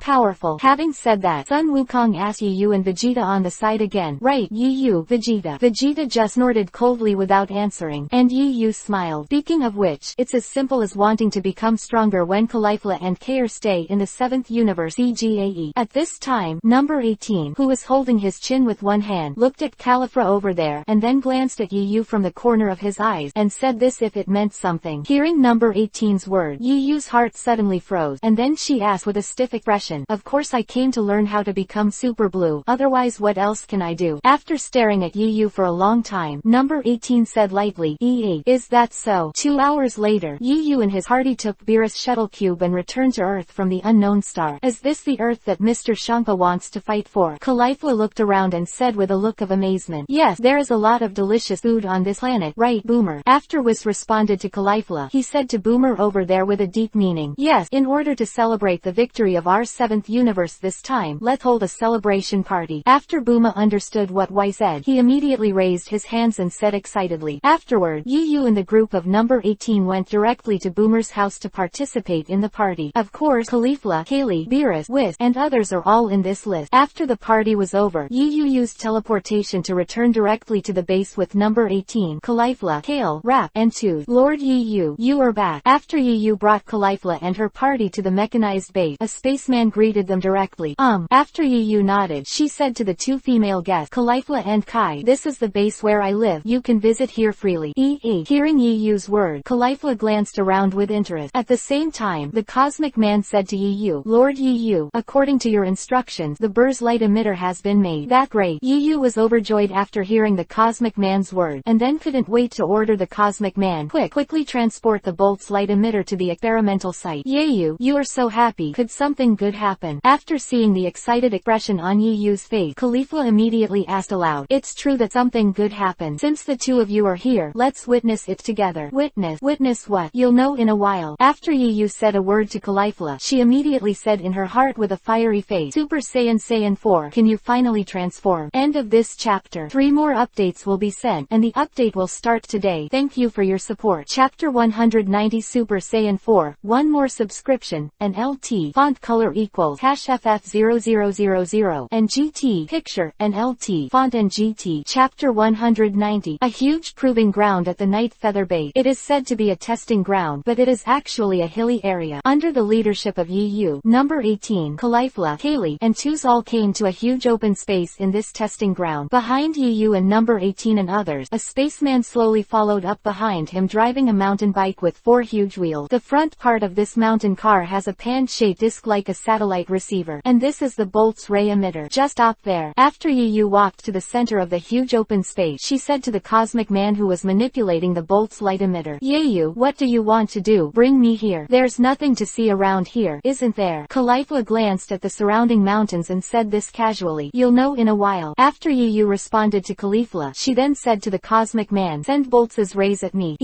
Having said that, Sun Wukong asked Yu and Vegeta on the side again, right, Yu, Vegeta. Vegeta just snorted coldly without answering, and Yu smiled. Speaking of which, it's as simple as wanting to become stronger when Caulifla and Kale stay in the 7th universe CGAE. At this time, number 18, who was holding his chin with one hand, looked at Caulifla over there, and then glanced at Yu from the corner of his eyes, and said this if it meant something. Hearing number 18's word, Yu's heart suddenly froze, and then she asked with a stiff expression, of course I came to learn how to become Super Blue, otherwise what else can I do? After staring at Yu for a long time, number 18 said lightly, is that so? 2 hours later, Yu and his party took Beerus' shuttle cube and returned to Earth from the unknown star. Is this the Earth that Mr. Shangpa wants to fight for? Caulifla looked around and said with a look of amazement, yes, there is a lot of delicious food on this planet, right, Boomer? After Whis responded to Caulifla, he said to Boomer over there with a deep meaning, yes, in order to celebrate the victory of our 7th universe this time, let's hold a celebration party. After Boomer understood what Y said, he immediately raised his hands and said excitedly. Afterward, Yu and the group of number 18 went directly to Boomer's house to participate in the party. Of course, Caulifla, Kaylee, Beerus, Whis, and others are all in this list. After the party was over, Yu used teleportation to return directly to the base with number 18, Caulifla, Kale, Rap, and Tooth. Lord Yu, you are back. After Yu brought Caulifla and her party to the mechanized base, a spaceman greeted them directly. After Yu nodded, she said to the two female guests, Caulifla and Kai, this is the base where I live. You can visit here freely. Hearing Yu's word, Caulifla glanced around with interest. At the same time, the cosmic man said to Yu, Lord Yu, according to your instructions, instructions. The burst light emitter has been made. That great. Yu was overjoyed after hearing the Cosmic Man's word, and then couldn't wait to order the Cosmic Man. Quickly transport the bolt's light emitter to the experimental site. You are so happy. Could something good happen? After seeing the excited expression on Yu's face, Khalifa immediately asked aloud, "It's true that something good happened. Since the two of you are here, let's witness it together." Witness what? You'll know in a while. After Yu said a word to Khalifa, she immediately said in her heart with a fiery face, "Super Saiyan 4, can you finally transform?" End of this chapter. 3 more updates will be sent, and the update will start today. Thank you for your support. Chapter 190 Super Saiyan 4, 1 more subscription, and LT, font color equals #FF0000, and GT, picture, and LT, font and GT. Chapter 190, a huge proving ground at the Night Feather Base. It is said to be a testing ground, but it is actually a hilly area. Under the leadership of Yu, number 18, Khalifa, Kaylee, and Tuz all came to a huge open space in this testing ground. Behind Yu and number 18 and others, a spaceman slowly followed up behind him driving a mountain bike with 4 huge wheels. The front part of this mountain car has a pan-shaped disc like a satellite receiver, and this is the bolt's ray emitter. Just up there. After Yu walked to the center of the huge open space, she said to the Cosmic Man who was manipulating the bolt's light emitter, "Yu, what do you want to do? Bring me here. There's nothing to see around here, isn't there?" Khalifa glanced at the surrounding mountains and said this casually, "You'll know in a while." After Yu responded to Khalifa, she then said to the Cosmic Man, "Send bolt's rays at me."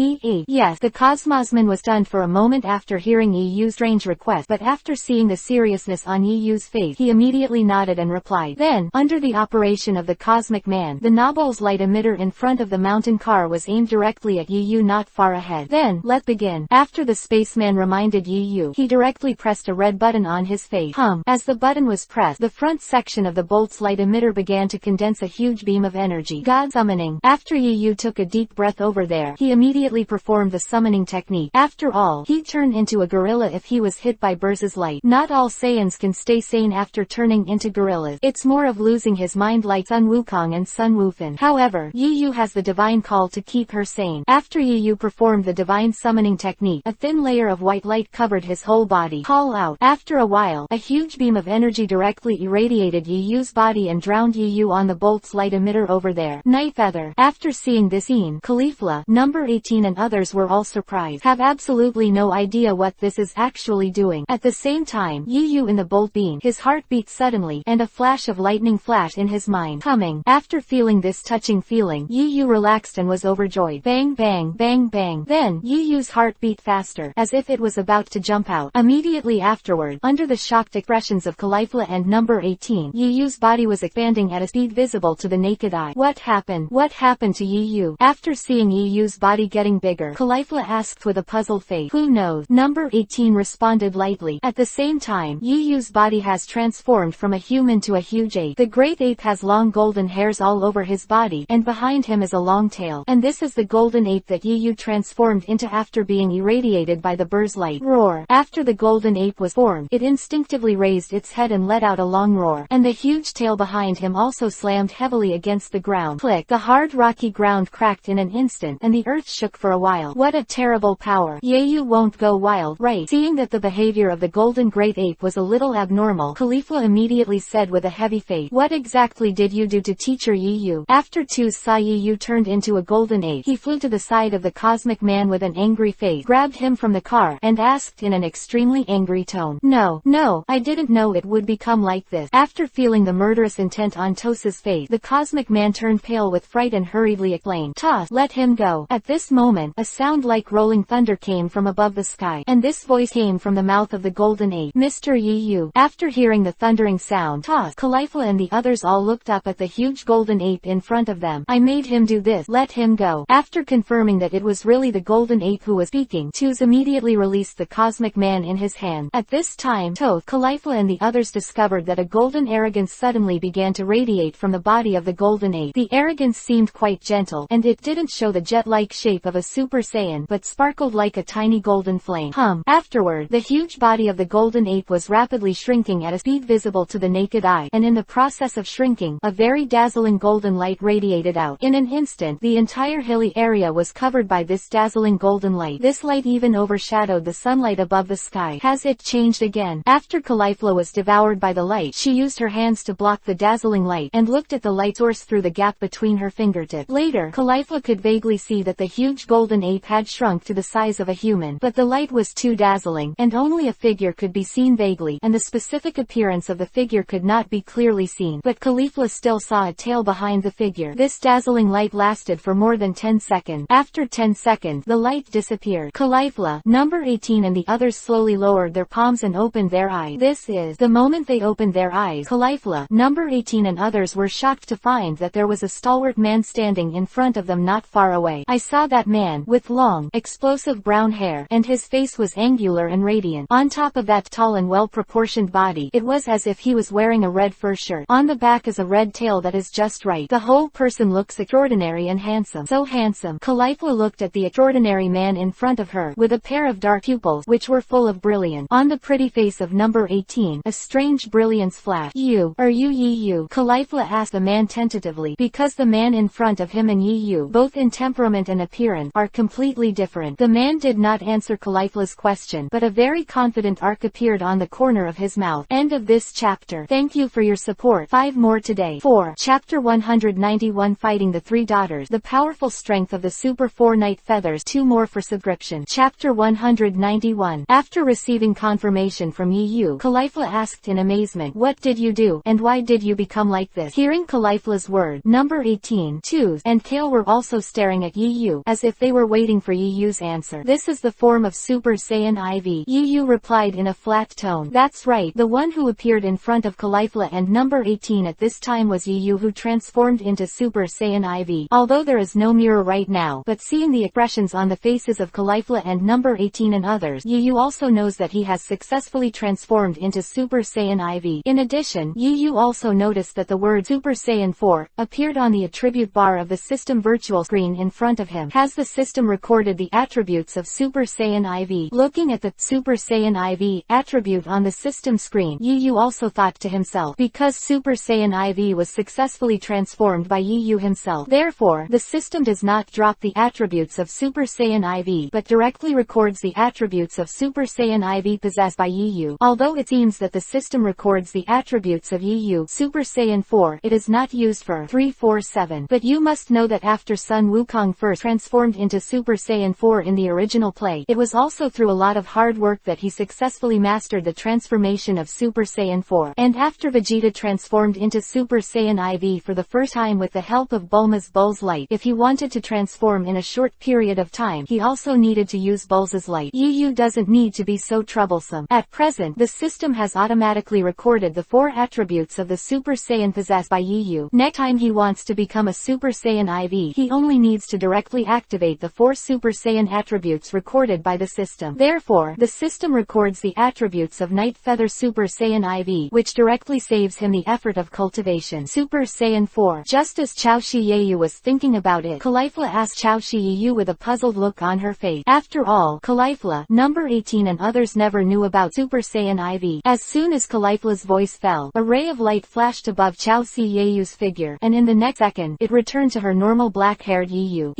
Yes. The Cosmosman was stunned for a moment after hearing Yu's strange request, but after seeing the seriousness on Yu's face, he immediately nodded and replied. Then, under the operation of the Cosmic Man, the Novel's light emitter in front of the mountain car was aimed directly at Yu not far ahead. Then, let begin. After the spaceman reminded Yu, he directly pressed a red button on his face. As the button was pressed, the front section of the bolt's light emitter began to condense a huge beam of energy. God summoning. After Yu took a deep breath over there, he immediately performed the summoning technique. After all, he turned into a gorilla if he was hit by Burz's light. Not all Saiyans can stay sane after turning into gorillas. It's more of losing his mind like Sun Wukong and Sun Wufan. However, Yu has the divine call to keep her sane. After Yu performed the divine summoning technique, a thin layer of white light covered his whole body. Call out. After a while, a huge beam of energy directly irradiated Yu's body and drowned Yu on the bolt's light emitter over there. Night Feather. After seeing this scene, Khalifa, number 18 and others were all surprised. Have absolutely no idea what this is actually doing. At the same time, Yu in the bolt beam, his heart beat suddenly, and a flash of lightning flashed in his mind. After feeling this touching feeling, Yu relaxed and was overjoyed. Bang bang bang bang. Then, Yu's heart beat faster, as if it was about to jump out. Immediately afterward, under the shocked expressions of Khalifa and number 18, Yu's body was expanding at a speed visible to the naked eye. What happened? What happened to Yu? After seeing Yu's body getting bigger, Khalifa asked with a puzzled face. Who knows? Number 18 responded lightly. At the same time, Yu's body has transformed from a human to a huge ape. The great ape has long golden hairs all over his body, and behind him is a long tail. And this is the golden ape that Yu transformed into after being irradiated by the burst light. Roar. After the golden ape was formed, it instinctively raised its head and let out a long roar, and the huge tail behind him also slammed heavily against the ground. Click. The hard rocky ground cracked in an instant, and the earth shook for a while. What a terrible power. Yu won't go wild, right? Seeing that the behavior of the golden great ape was a little abnormal, Khalifa immediately said with a heavy face, "What exactly did you do to teacher Yu?" After Tuz saw Yu turned into a golden ape, he flew to the side of the Cosmic Man with an angry face, grabbed him from the car, and asked in an extremely angry tone, No, I didn't know it would become like this." After feeling the murderous intent on Tuz's face, the Cosmic Man turned pale with fright and hurriedly exclaimed, "Tuz, let him go." At this moment, a sound like rolling thunder came from above the sky, and this voice came from the mouth of the golden ape. Mr. Yu. After hearing the thundering sound, Tuz, Khalifa and the others all looked up at the huge golden ape in front of them. "I made him do this. Let him go." After confirming that it was really the golden ape who was speaking, Tuz immediately released the Cosmic Man in his hand. At this time, Toth, Khalifa and the others discovered that a golden arrogance suddenly began to radiate from the body of the golden ape. The arrogance seemed quite gentle, and it didn't show the jet-like shape of a Super Saiyan, but sparkled like a tiny golden flame. Afterward, the huge body of the golden ape was rapidly shrinking at a speed visible to the naked eye, and in the process of shrinking, a very dazzling golden light radiated out. In an instant, the entire hilly area was covered by this dazzling golden light. This light even overshadowed the sunlight above the sky. Has it changed again? After Khalifa was devoured powered by the light. She used her hands to block the dazzling light, and looked at the light source through the gap between her fingertips. Later, Caulifla could vaguely see that the huge golden ape had shrunk to the size of a human, but the light was too dazzling, and only a figure could be seen vaguely, and the specific appearance of the figure could not be clearly seen. But Caulifla still saw a tail behind the figure. This dazzling light lasted for more than 10 seconds. After 10 seconds, the light disappeared. Caulifla, number 18 and the others slowly lowered their palms and opened their eyes. This is the moment they opened their eyes. Caulifla, number 18 and others were shocked to find that there was a stalwart man standing in front of them not far away. I saw that man, with long, explosive brown hair, and his face was angular and radiant. On top of that tall and well-proportioned body, it was as if he was wearing a red fur shirt. On the back is a red tail that is just right. The whole person looks extraordinary and handsome. So handsome. Caulifla looked at the extraordinary man in front of her, with a pair of dark pupils, which were full of brilliance. On the pretty face of number 18, a strange brilliance flashed. Are you? Caulifla asked the man tentatively, because the man in front of him and you, both in temperament and appearance, are completely different. The man did not answer Caulifla's question, but a very confident arc appeared on the corner of his mouth. End of this chapter. Thank you for your support. 5 more today. 4. Chapter 191 Fighting the Three Daughters. The Powerful Strength of the Super 4 Night Feathers. 2 more for subscription. Chapter 191. After receiving confirmation from Yu, Caulifla asked in amazement, "What did you do, and why did you become like this?" Hearing Caulifla's word, number 18, Tooth, and Kale were also staring at Yu, as if they were waiting for Yu's answer. "This is the form of Super Saiyan IV," Yu replied in a flat tone. "That's right." The one who appeared in front of Caulifla and number 18 at this time was Yu, who transformed into Super Saiyan IV. Although there is no mirror right now, but seeing the expressions on the faces of Caulifla and number 18 and others, Yu also knows that he has successfully transformed into Super Saiyan IV. In addition, Yu also noticed that the word Super Saiyan 4 appeared on the attribute bar of the system virtual screen in front of him. Has the system recorded the attributes of Super Saiyan IV? Looking at the Super Saiyan IV attribute on the system screen, Yu also thought to himself, because Super Saiyan IV was successfully transformed by Yu himself, therefore, the system does not drop the attributes of Super Saiyan IV, but directly records the attributes of Super Saiyan IV possessed by Yu. Although it seems that the system records the attributes of Yu Super Saiyan 4, it is not used for 347. But you must know that after Sun Wukong first transformed into Super Saiyan 4 in the original play, it was also through a lot of hard work that he successfully mastered the transformation of Super Saiyan 4. And after Vegeta transformed into Super Saiyan IV for the first time with the help of Bulma's Bull's Light, if he wanted to transform in a short period of time, he also needed to use Bulma's Light. Yu doesn't need to be so troublesome. At present, the system has automatically recorded the 4 attributes of the Super Saiyan possessed by Yu. Next time he wants to become a Super Saiyan IV, he only needs to directly activate the 4 Super Saiyan attributes recorded by the system. Therefore, the system records the attributes of Night Feather Super Saiyan IV, which directly saves him the effort of cultivation. Super Saiyan 4. Just as Chao Shiyu was thinking about it, Caulifla asked Chao Shiyu with a puzzled look on her face. After all, Caulifla, number 18 and others never knew about Super Saiyan IV. As soon as Caulifla's voice fell, a ray of light flashed above Chao Shiyu's figure, and in the next second, it returned to her normal black-haired Yu.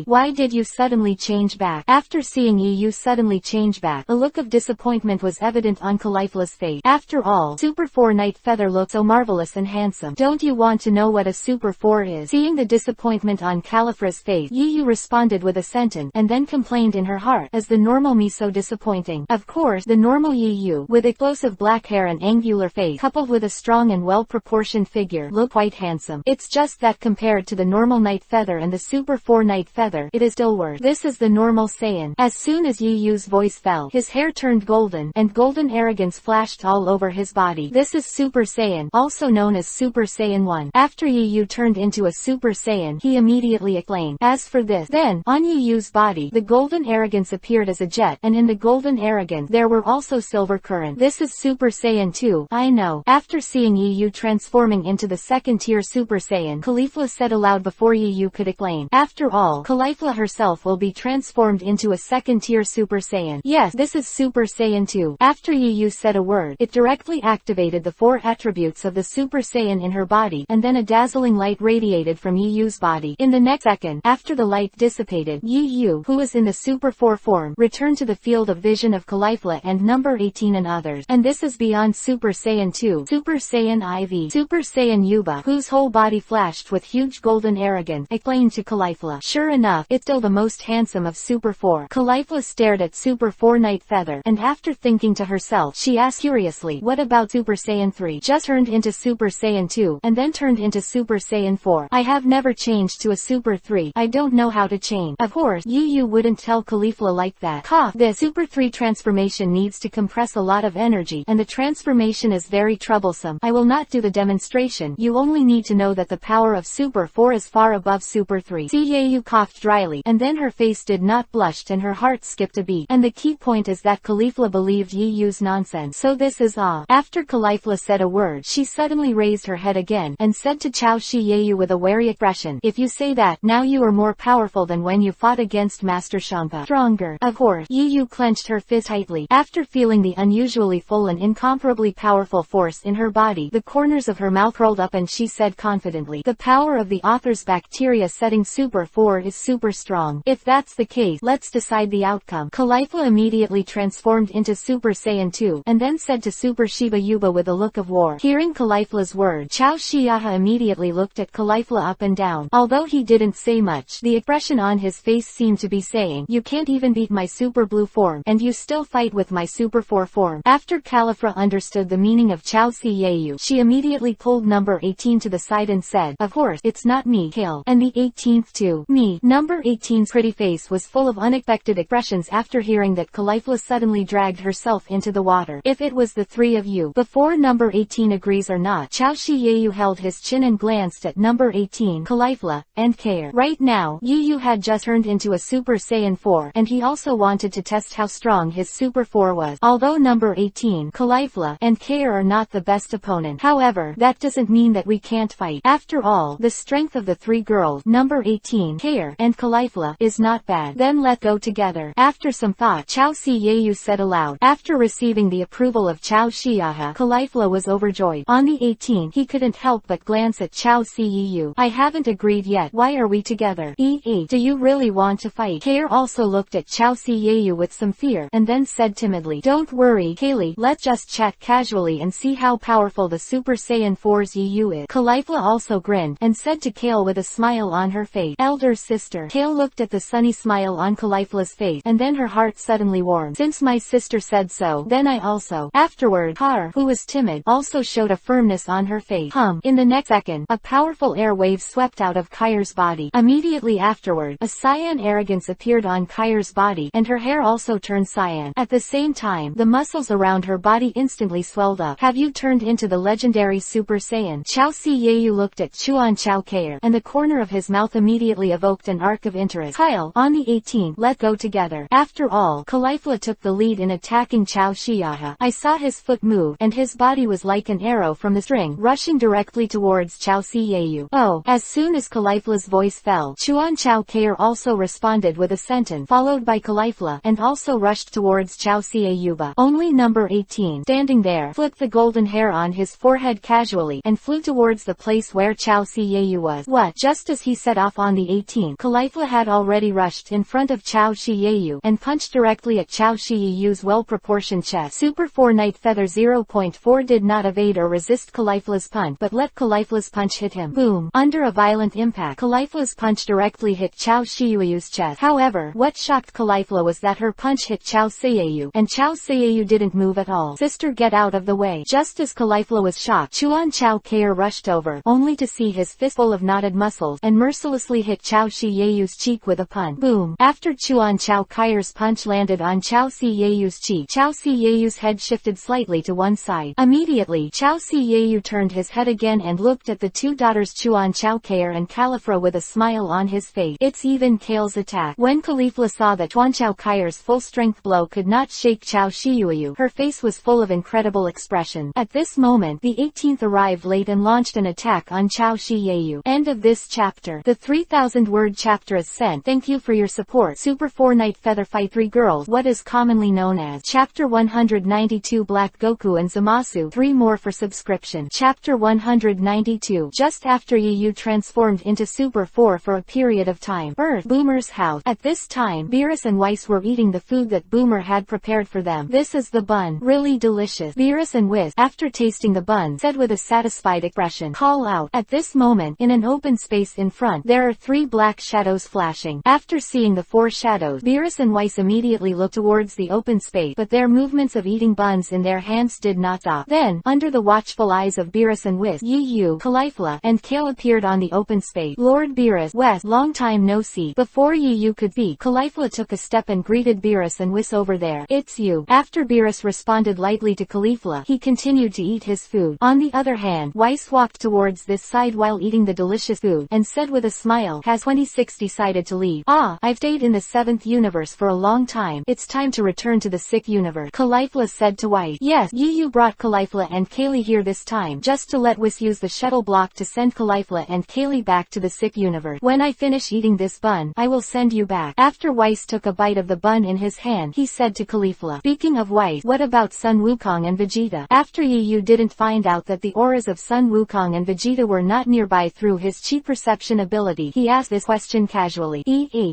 Why did you suddenly change back? After seeing Yu suddenly change back, a look of disappointment was evident on Caulifla's face. After all, Super 4 Night Feather looks so marvelous and handsome. Don't you want to know what a Super 4 is? Seeing the disappointment on Caulifla's face, Yu responded with a sentence, and then complained in her heart, "Is the normal me so disappointing?" Of course, the normal Yu, with explosive black hair and angular face, coupled with a strong and well-proportioned figure, look quite handsome. It's just that compared to the normal Night Feather and the Super 4 Night Feather, it is still worse. This is the normal Saiyan. As soon as Yu's voice fell, his hair turned golden, and golden arrogance flashed all over his body. This is Super Saiyan, also known as Super Saiyan 1. After Yu turned into a Super Saiyan, he immediately exclaimed, "As for this," then, on Yu's body, the golden arrogance appeared as a jet, and in the golden arrogance, there were also silver currents. This is Super Saiyan 2, I know. After seeing Yu transforming into the second-tier Super Saiyan, Caulifla said aloud before Yu could exclaim. After all, Caulifla herself will be transformed into a second-tier Super Saiyan. Yes, this is Super Saiyan 2. After Yu said a word, it directly activated the 4 attributes of the Super Saiyan in her body, and then a dazzling light radiated from Yu's body. In the next second, after the light dissipated, Yu, who was in the Super 4 form, returned to the field of vision of Caulifla and number 18 and others. And this is beyond Super Saiyan 2, Super Saiyan IV, Super Saiyan Yuba, whose whole body flashed with huge golden arrogance, explained to Caulifla. Sure enough, it's still the most handsome of Super 4. Caulifla stared at Super 4 Night Feather, and after thinking to herself, she asked curiously, what about Super Saiyan 3? Just turned into Super Saiyan 2, and then turned into Super Saiyan 4. I have never changed to a Super 3. I don't know how to change. Of course, you wouldn't tell Caulifla like that. Cough. The Super 3 transformation needs to compress a lot of energy, and the transformation is very troublesome. I will not do the demonstration. You only need to know that the power of Super 4 is far above Super 3. Yu coughed dryly, and then her face did not blush and her heart skipped a beat. And the key point is that Caulifla believed Yu's nonsense. So this is all. After Caulifla said a word, she suddenly raised her head again, and said to Chao Shi Yu with a wary expression, if you say that, now you are more powerful than when you fought against Master Champa. Stronger. Of course. Yu clenched her fist tightly. After feeling the unusually full and incomparably powerful force in her body, the corners of her mouth rolled up and she said confidently, the power of the author's bacteria setting Super 4 is super strong. If that's the case, let's decide the outcome. Caulifla immediately transformed into Super Saiyan 2, and then said to Super Shiba Yuba with a look of war. Hearing Caulifla's word, Chao Shiaha immediately looked at Caulifla up and down. Although he didn't say much, the expression on his face seemed to be saying, you can't even beat my Super Blue form, and you still fight with my Super 4 form. After Caulifla understood the meaning of Chao Shiayu, she immediately pulled number 18 to the side and said, of course, it's not me, Kale. And the 18th too. Me. Number 18's pretty face was full of unexpected expressions after hearing that Caulifla suddenly dragged herself into the water. If it was the three of you, before number 18 agrees or not, Chao Shiayu held his chin and glanced at number 18, Caulifla, and Care. Right now, Yu had just turned into a Super Saiyan 4, and he also wanted to test how strong his Super 4 was. Although number 18, Caulifla, and Care are not the best opponent. However, that doesn't mean that we can't fight. After all, the strength of the three girls, number 18, Care, and Caulifla, is not bad. Then let go together. After some thought, Chao Shiayu said aloud. After receiving the approval of Chao Shiaha, Caulifla was overjoyed. On the 18th, he couldn't help but glance at Chao Shiayu. I haven't agreed yet. Why are we together? Do you really want to fight? Care also looked at Chao Shiayu with some fear, and then said timidly, don't worry, Kaylee, let's just chat casually and see how powerful the Super Saiyan 4's Yu is. Caulifla also grinned, and said to Kale with a smile on her face, elder sister. Kale looked at the sunny smile on Caulifla's face, and then her heart suddenly warmed. Since my sister said so, then I also. Afterward, Har, who was timid, also showed a firmness on her face. In the next second, a powerful air wave swept out of Kyr's body. Immediately afterward, a cyan arrogance appeared on Kyr's body, and her hair also turned cyan. At the same time, the muscles around her body instantly swelled up. Have you turned into the legendary Super Saiyan? Chao Shiayu looked at Chuan Chao Kair, and the corner of his mouth immediately evoked an arc of interest. Kyle, on the 18th, let go together. After all, Caulifla took the lead in attacking Chao Shiaha. I saw his foot move, and his body was like an arrow from the string, rushing directly towards Chao Shiayu. Oh! As soon as Caulifla's voice fell, Chuan Chao Kair also responded with a sentence, followed by Caulifla, and also rushed towards Chao Shiayuba. Only number 18, standing there, flicked the golden hair on his forehead casually, and flew towards the place where Chao Shiayu was. What? Just as he set off on the 18th, Caulifla had already rushed in front of Chao Shiayu, and punched directly at Chao Shiayu's well-proportioned chest. Super 4 Night Feather 0.4 did not evade or resist Caulifla's punch, but let Caulifla's punch hit him. Boom! Under a violent impact, Caulifla's punch directly hit Chao Shiayu's chest. However, what shocked Caulifla was that her punch hit Chao Shiayu, and Chao Shiayu didn't move at all. Sister, get out of the way. Just as Caulifla was shocked, Chuan Chao Kair rushed over, only to see his fist full of knotted muscles, and mercilessly hit Chao Shiayu's cheek with a punch. Boom! After Chuan Chao Kair's punch landed on Chao Shiayu's cheek, Chao Shiayu's head shifted slightly to one side. Immediately, Chao Shiayu turned his head again and looked at the two daughters Chuan Chao Kair and Caulifla with a smile on his face. It's even Kale's attack. When Caulifla saw that Chuan Chao Kair's full-strength blow could not shake Chao Shiayu, her face was full of incredible expression. At this moment, the 18th arrived late and launched an attack on Chao Shiayu. End of this chapter. The 3,000-word chapter is sent. Thank you for your support. Super 4 Night Feather Fight 3 Girls, what is commonly known as Chapter 192 Black Goku and Zamasu. 3 more for subscription. Chapter 192. Just after Yu transformed into Super 4 for a period of time. Earth. Boomer's house. At this time, Beerus and Weiss were eating the food that Boomer had prepared for them. This is the bun. Really delicious. Beerus and Whis, after tasting the bun, said with a satisfied expression, "Call out." At this moment, in an open space in front, there are 3 black shadows flashing. After seeing the 4 shadows, Beerus and Weiss immediately looked towards the open space, but their movements of eating buns in their hands did not stop. Then, under the watchful eyes of Beerus and Whis, Yu, Caulifla, and Kale appeared on the open space. "Lord Beerus, Wes, long time no see." Before Yu could speak, Caulifla took a step and greeted Beerus and Whis over there. "It's you." After Beerus responded lightly to Caulifla, he continued to eat his food. On the other hand, Weiss walked towards this side while eating the delicious food, and said with a smile, "Has 26 decided to leave?" "Ah, I've stayed in the 7th universe for a long time. It's time to return to the 6th universe," Caulifla said to Weiss. "Yes." Yu brought Caulifla and Kaylee here this time, just to let Whis use the shuttle block to send Caulifla and Kaylee back to the 6th universe. "When I finish eating this bun, I will send you back." After Weiss took a bite of the bun in his hand, he said to Caulifla, "Speaking of Weiss, what about Sun Wukong and Vegeta?" After Yu didn't find out that the auras of Sun Wukong and Vegeta were not nearby through his chi perception ability, he asked this question casually.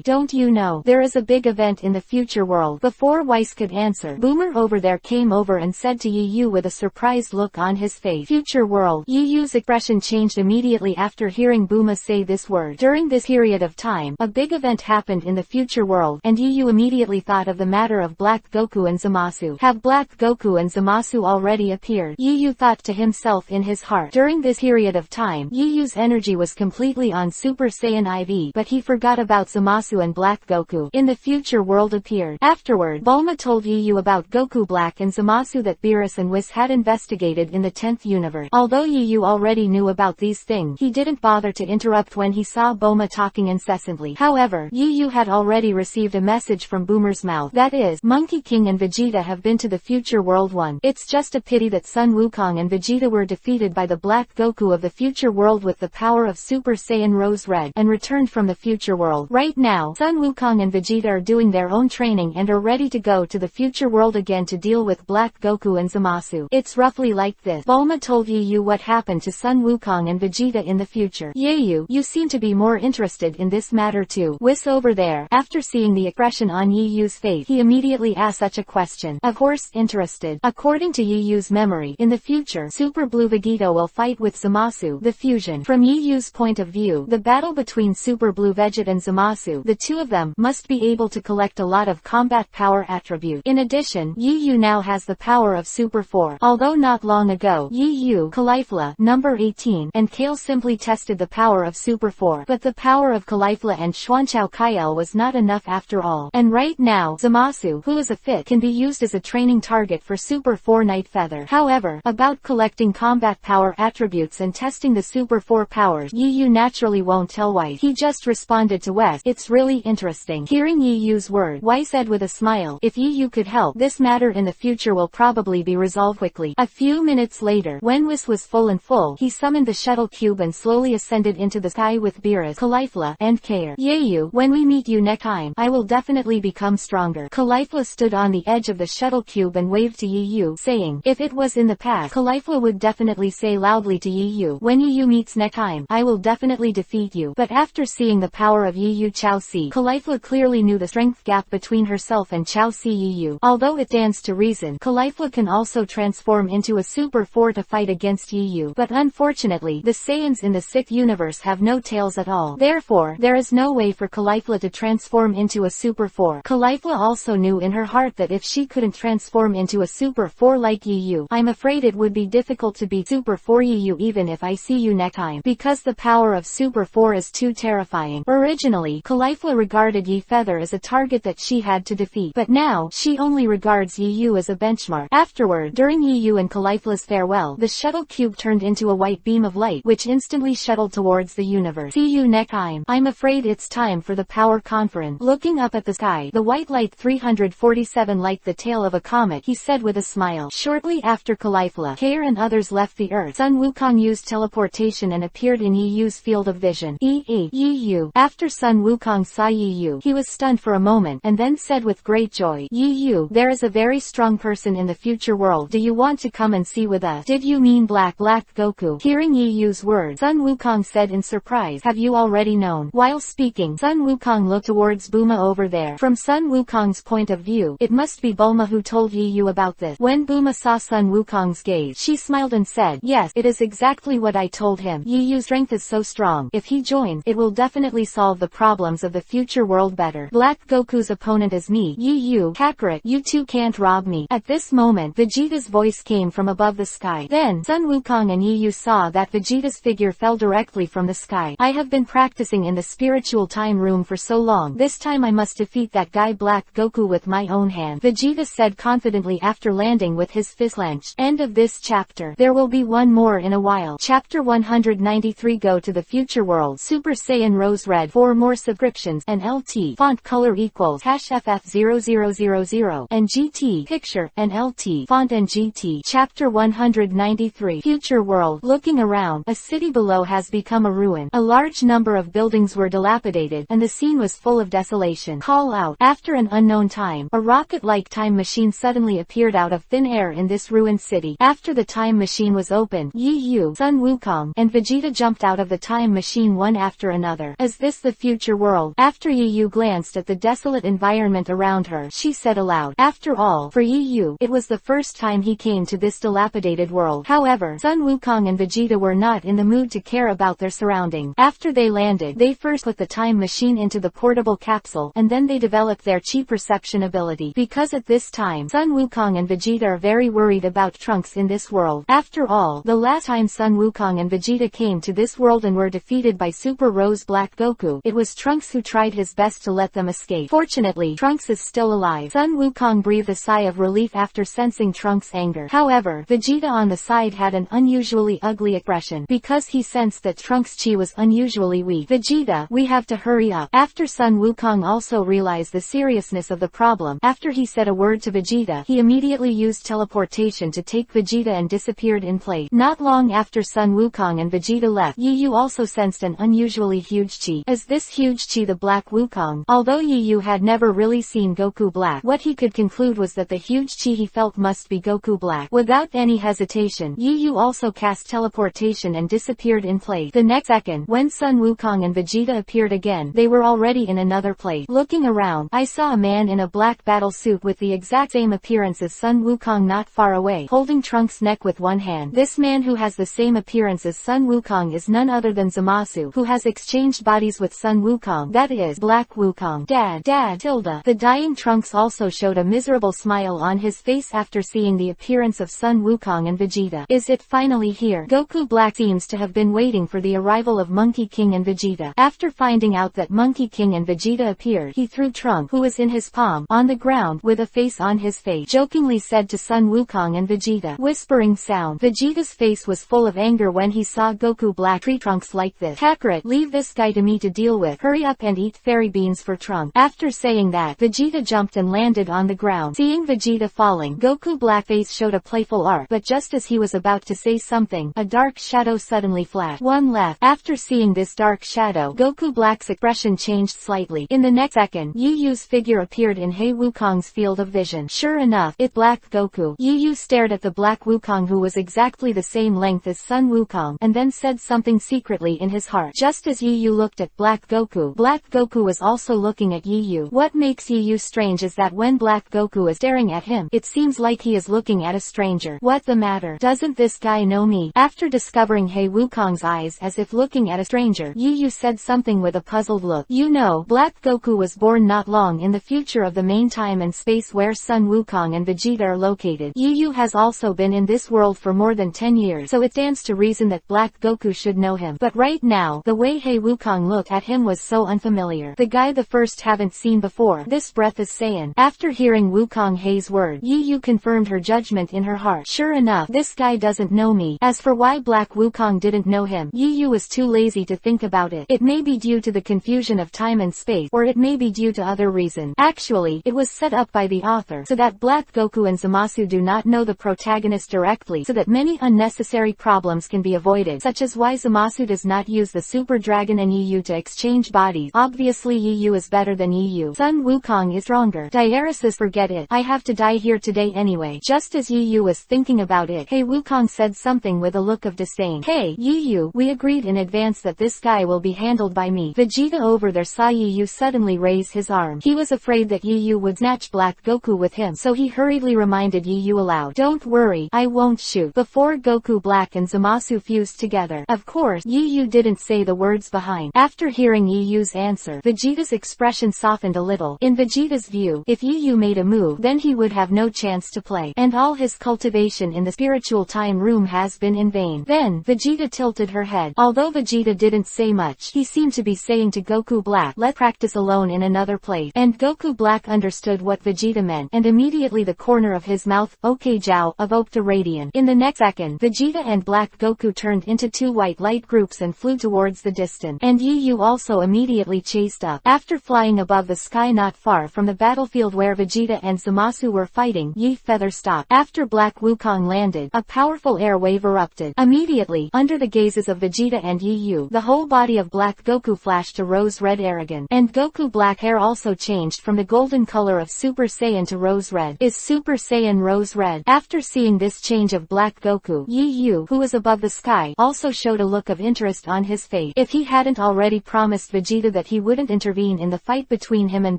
Don't you know, there is a big event in the future world?" Before Weiss could answer, Boomer over there came over and said to Yu with a surprised look on his face, "Future world." Yu's expression changed immediately after hearing Boomer say this word. During this period of time, a big event happened in the future world, and Yu immediately thought of the matter of Black Goku and Zamasu. Have Black Goku and Zamasu already appeared? Yu thought to himself in his heart. During this period of time, Yu's energy was completely on Super Saiyan IV, but he forgot about Zamasu and Black Goku. In the future world appeared. Afterward, Bulma told Yu about Goku Black and Zamasu that Beerus and Whis had investigated in the 10th universe. Although Yu already knew about these things, he didn't bother to interrupt when he saw Bulma talking incessantly. However, Yu had already received a message from Boomer's mouth. That is, Monkey King and Vegeta have been to the future world one. It's just a pity that Sun Wukong and Vegeta were defeated by the Black Goku of the future world with the power of Super Saiyan Rose Red, and returned from the future world. Right now, Sun Wukong and Vegeta are doing their own training and are ready to go to the future world again to deal with Black Goku and Zamasu. It's roughly like this. Bulma told Yu what happened to Sun Wukong and Vegeta in the future. "Yu, you seem to be more interested in this matter too." Whis over there, after seeing the expression on Yu's face, he immediately asked such a question. "Of course interested." According to Yu's memory, in the future, Super Blue Vegeta will fight with Zamasu, the fusion. From Yu's point of view, the battle between Super Blue Vegeta and Zamasu, the two of them, must be able to collect a lot of combat power attributes. In addition, Yu now has the power of Super 4. Although not long ago, Yu, Caulifla, number 18, and Kale simply tested the power of Super 4, but the power of Caulifla and Xuanchao Kyle was not enough after all. And right now, Zamasu, who is a fit, can be used as a training target for Super 4 Night Feather. However, about collecting combat power attributes and testing the Super 4 powers, Yu naturally won't tell Weiss. He just responded to Wes, "It's really interesting." Hearing Yu's word, Weiss said with a smile, "If Yu could help, this matter in the future will probably be resolved quickly." A few minutes later, when Whis was full, he summoned the shuttle cube and slowly ascended into the sky with Beerus, Caulifla, and Kale. "Yu, when we meet you next time, I will definitely become stronger." Caulifla stood on the edge of the shuttle cube and waved to Yu, saying, if it was in the past, Caulifla would definitely say loudly to Yu, "When Yu meets next time, I will definitely defeat you." But after seeing the power of Yu Chao-Si, Caulifla clearly knew the strength gap between herself and Chao-Si Yu. Although it stands to reason, Caulifla can also transform into a Super 4 to fight against Yu. But unfortunately, the Saiyans in the 6th universe have no tails at all. Therefore, there is no way for Caulifla to transform into a Super 4. Caulifla also knew in her heart that if she couldn't transform into a Super 4 like Yu, I'm afraid it would be difficult to beat Super 4 Yu even if I see you next time, because the power of Super 4 is too terrifying. Originally, Caulifla regarded Yi Feather as a target that she had to defeat, but now, she only regards Yu as a benchmark. Afterward, during Yu and Caulifla's farewell, the shuttle cube turned into a white beam of light, which instantly shuttled towards the universe. "See you next time. I'm afraid it's time for the power conference." Looking up at the sky, the white light 347 like the tail of a comet, he said with a smile. Shortly after Caulifla, Kale and others left the Earth, Sun Wukong used teleportation and appeared in Yu's field of vision. Yu. After Sun Wukong saw Yu, he was stunned for a moment, and then said with great joy, "Yu, there is a very strong person in the future world. Do you want to come and see with us?" "Did you mean Black Goku?" Hearing Yu's words, Sun Wukong said in surprise, "Have you already known?" While speaking, Sun Wukong looked towards Bulma over there. From Sun Wukong's point of view, it must be Bulma who told Yu about this. When Bulma saw Sun Wukong's gaze. She smiled and said, "Yes, it is exactly what I told him. Yi Yu's strength is so strong. If he joins, it will definitely solve the problems of the future world better. Black Goku's opponent is me. Yi Yu, Kakarot, you two can't rob me." At this moment, Vegeta's voice came from above the sky. Then, Sun Wukong and Yi Yu saw that Vegeta's figure fell directly from the sky. "I have been practicing in the spiritual time room for so long. This time I must defeat that guy Black Goku with my own hand," Vegeta said confidently after landing with his fist clenched. End of this chapter. There will be one more in a while. Chapter 193. Go to the future world. Super Saiyan Rose Red. For more subscriptions, and LT font color equals #FF0000 and GT picture and LT font and GT. Chapter 193. Future world. Looking around, a city below has become a ruin. A large number of buildings were dilapidated, and the scene was full of desolation. Call out. After an unknown time, a rocket-like time machine suddenly appeared out of thin air in this ruined city. After the time machine was opened, Yi Yu, Sun Wukong, and Vegeta jumped out of the time machine one after another. Is this the future world? After Yi Yu glanced at the desolate environment around her, she said aloud. After all, for Yi Yu, it was the first time he came to this dilapidated world. However, Sun Wukong and Vegeta were not in the mood to care about their surroundings. After they landed, they first put the time machine into the portable capsule, and then they developed their chi perception ability. Because at this time, Sun Wukong and Vegeta are very worried about Trunks in this world. After all, the last time Sun Wukong and Vegeta came to this world and were defeated by Super Rose Black Goku, it was Trunks who tried his best to let them escape. Fortunately, Trunks is still alive. Sun Wukong breathed a sigh of relief after sensing Trunks' anger. However, Vegeta on the side had an unusually ugly expression, because he sensed that Trunks' chi was unusually weak. "Vegeta, we have to hurry up." After Sun Wukong also realized the seriousness of the problem, after he said a word to Vegeta, he immediately used teleportation to take Vegeta and disappeared in place. Not long after Sun Wukong and Vegeta left, Yi Yu also sensed an unusually huge chi. Is this huge chi the Black Wukong? Although Yi Yu had never really seen Goku Black, what he could conclude was that the huge chi he felt must be Goku Black. Without any hesitation, Yi Yu also cast teleportation and disappeared in place. The next second, when Sun Wukong and Vegeta appeared again, they were already in another place. Looking around, I saw a man in a black battle suit with the exact same appearance as Sun Wukong not far away, holding Trunks' neck with one hand. This man who has the same appearance as Sun Wukong is none other than Zamasu, who has exchanged bodies with Sun Wukong. That is, Black Wukong. Dad, tilde. The dying Trunks also showed a miserable smile on his face after seeing the appearance of Sun Wukong and Vegeta. Is it finally here? Goku Black seems to have been waiting for the arrival of Monkey King and Vegeta. After finding out that Monkey King and Vegeta appeared, he threw Trunks, who was in his palm, on the ground, with a face on his face, jokingly said to Sun Wukong and Vegeta, "Whispering sound." Vegeta's face was full of anger when he saw Goku Black treat Trunks like this. "Kakarot, leave this guy to me to deal with. Hurry up and eat fairy beans for Trunks." After saying that, Vegeta jumped and landed on the ground. Seeing Vegeta falling, Goku Black's face showed a playful arc, but just as he was about to say something, a dark shadow suddenly flashed. One left. After seeing this dark shadow, Goku Black's expression changed slightly. In the next second, Yi Yu's figure appeared in Hei Wukong's field of vision. Sure enough, it Black Goku. Yi Yu stared at the Black Wukong, who was exactly the same length as Sun Wukong, and then said something secretly in his heart. Just as Yi Yu looked at Black Goku was also looking at Yi Yu. What makes Yi Yu strange is that when Black Goku is staring at him, it seems like he is looking at a stranger. What the matter? Doesn't this guy know me? After discovering Hei Wukong's eyes as if looking at a stranger, Yi Yu said something with a puzzled look. You know, Black Goku was born not long in the future of the main time and space where Sun Wukong and Vegeta are located. Yi Yu has also been in this world for more than 10 years, so it stands to reason that Black Goku should know him. But right now, the way Hei Wukong looked at him was so unfamiliar. The guy the first haven't seen before. This breath is Saiyan. After hearing Wukong Hei's word, Yi Yu confirmed her judgment in her heart. Sure enough, this guy doesn't know me. As for why Black Wukong didn't know him, Yi Yu was too lazy to think about it. It may be due to the confusion of time and space, or it may be due to other reasons. Actually, it was set up by the author, so that Black Goku and Zamasu do not know the protagonist directly, so that many unnecessary problems can be avoided, such as why Zamasu does not use the Super Dragon and Yi Yu to exchange bodies. Obviously Yi Yu is better than Yi Yu. Sun Wukong is stronger. Diaresis, forget it. I have to die here today anyway. Just as Yi Yu was thinking about it, Hei Wukong said something with a look of disdain. Hey, Yi Yu, we agreed in advance that this guy will be handled by me. Vegeta over there saw Yi Yu suddenly raise his arm. He was afraid that Yi Yu would snatch Black Goku with him, so he hurriedly reminded reminded Yu aloud. Don't worry, I won't shoot. Before Goku Black and Zamasu fused together. Of course, Yu didn't say the words behind. After hearing Yu's answer, Vegeta's expression softened a little. In Vegeta's view, if Yu made a move, then he would have no chance to play, and all his cultivation in the spiritual time room has been in vain. Then, Vegeta tilted her head. Although Vegeta didn't say much, he seemed to be saying to Goku Black, let's practice alone in another place. And Goku Black understood what Vegeta meant, and immediately the corner of his mouth, okay Jiao, evoked a radiant. In the next second, Vegeta and Black Goku turned into two white light groups and flew towards the distance, and Yu also immediately chased up. After flying above the sky not far from the battlefield where Vegeta and Zamasu were fighting, Yi Feather stopped. After Black Wukong landed, a powerful air wave erupted. Immediately, under the gazes of Vegeta and Yu, the whole body of Black Goku flashed to rose red arrogant, and Goku Black hair also changed from the golden color of Super Saiyan to rose red. Is Super Saiyan rose red? After seeing this change of Black Goku, Yu, who was above the sky, also showed a look of interest on his face. If he hadn't already promised Vegeta that he wouldn't intervene in the fight between him and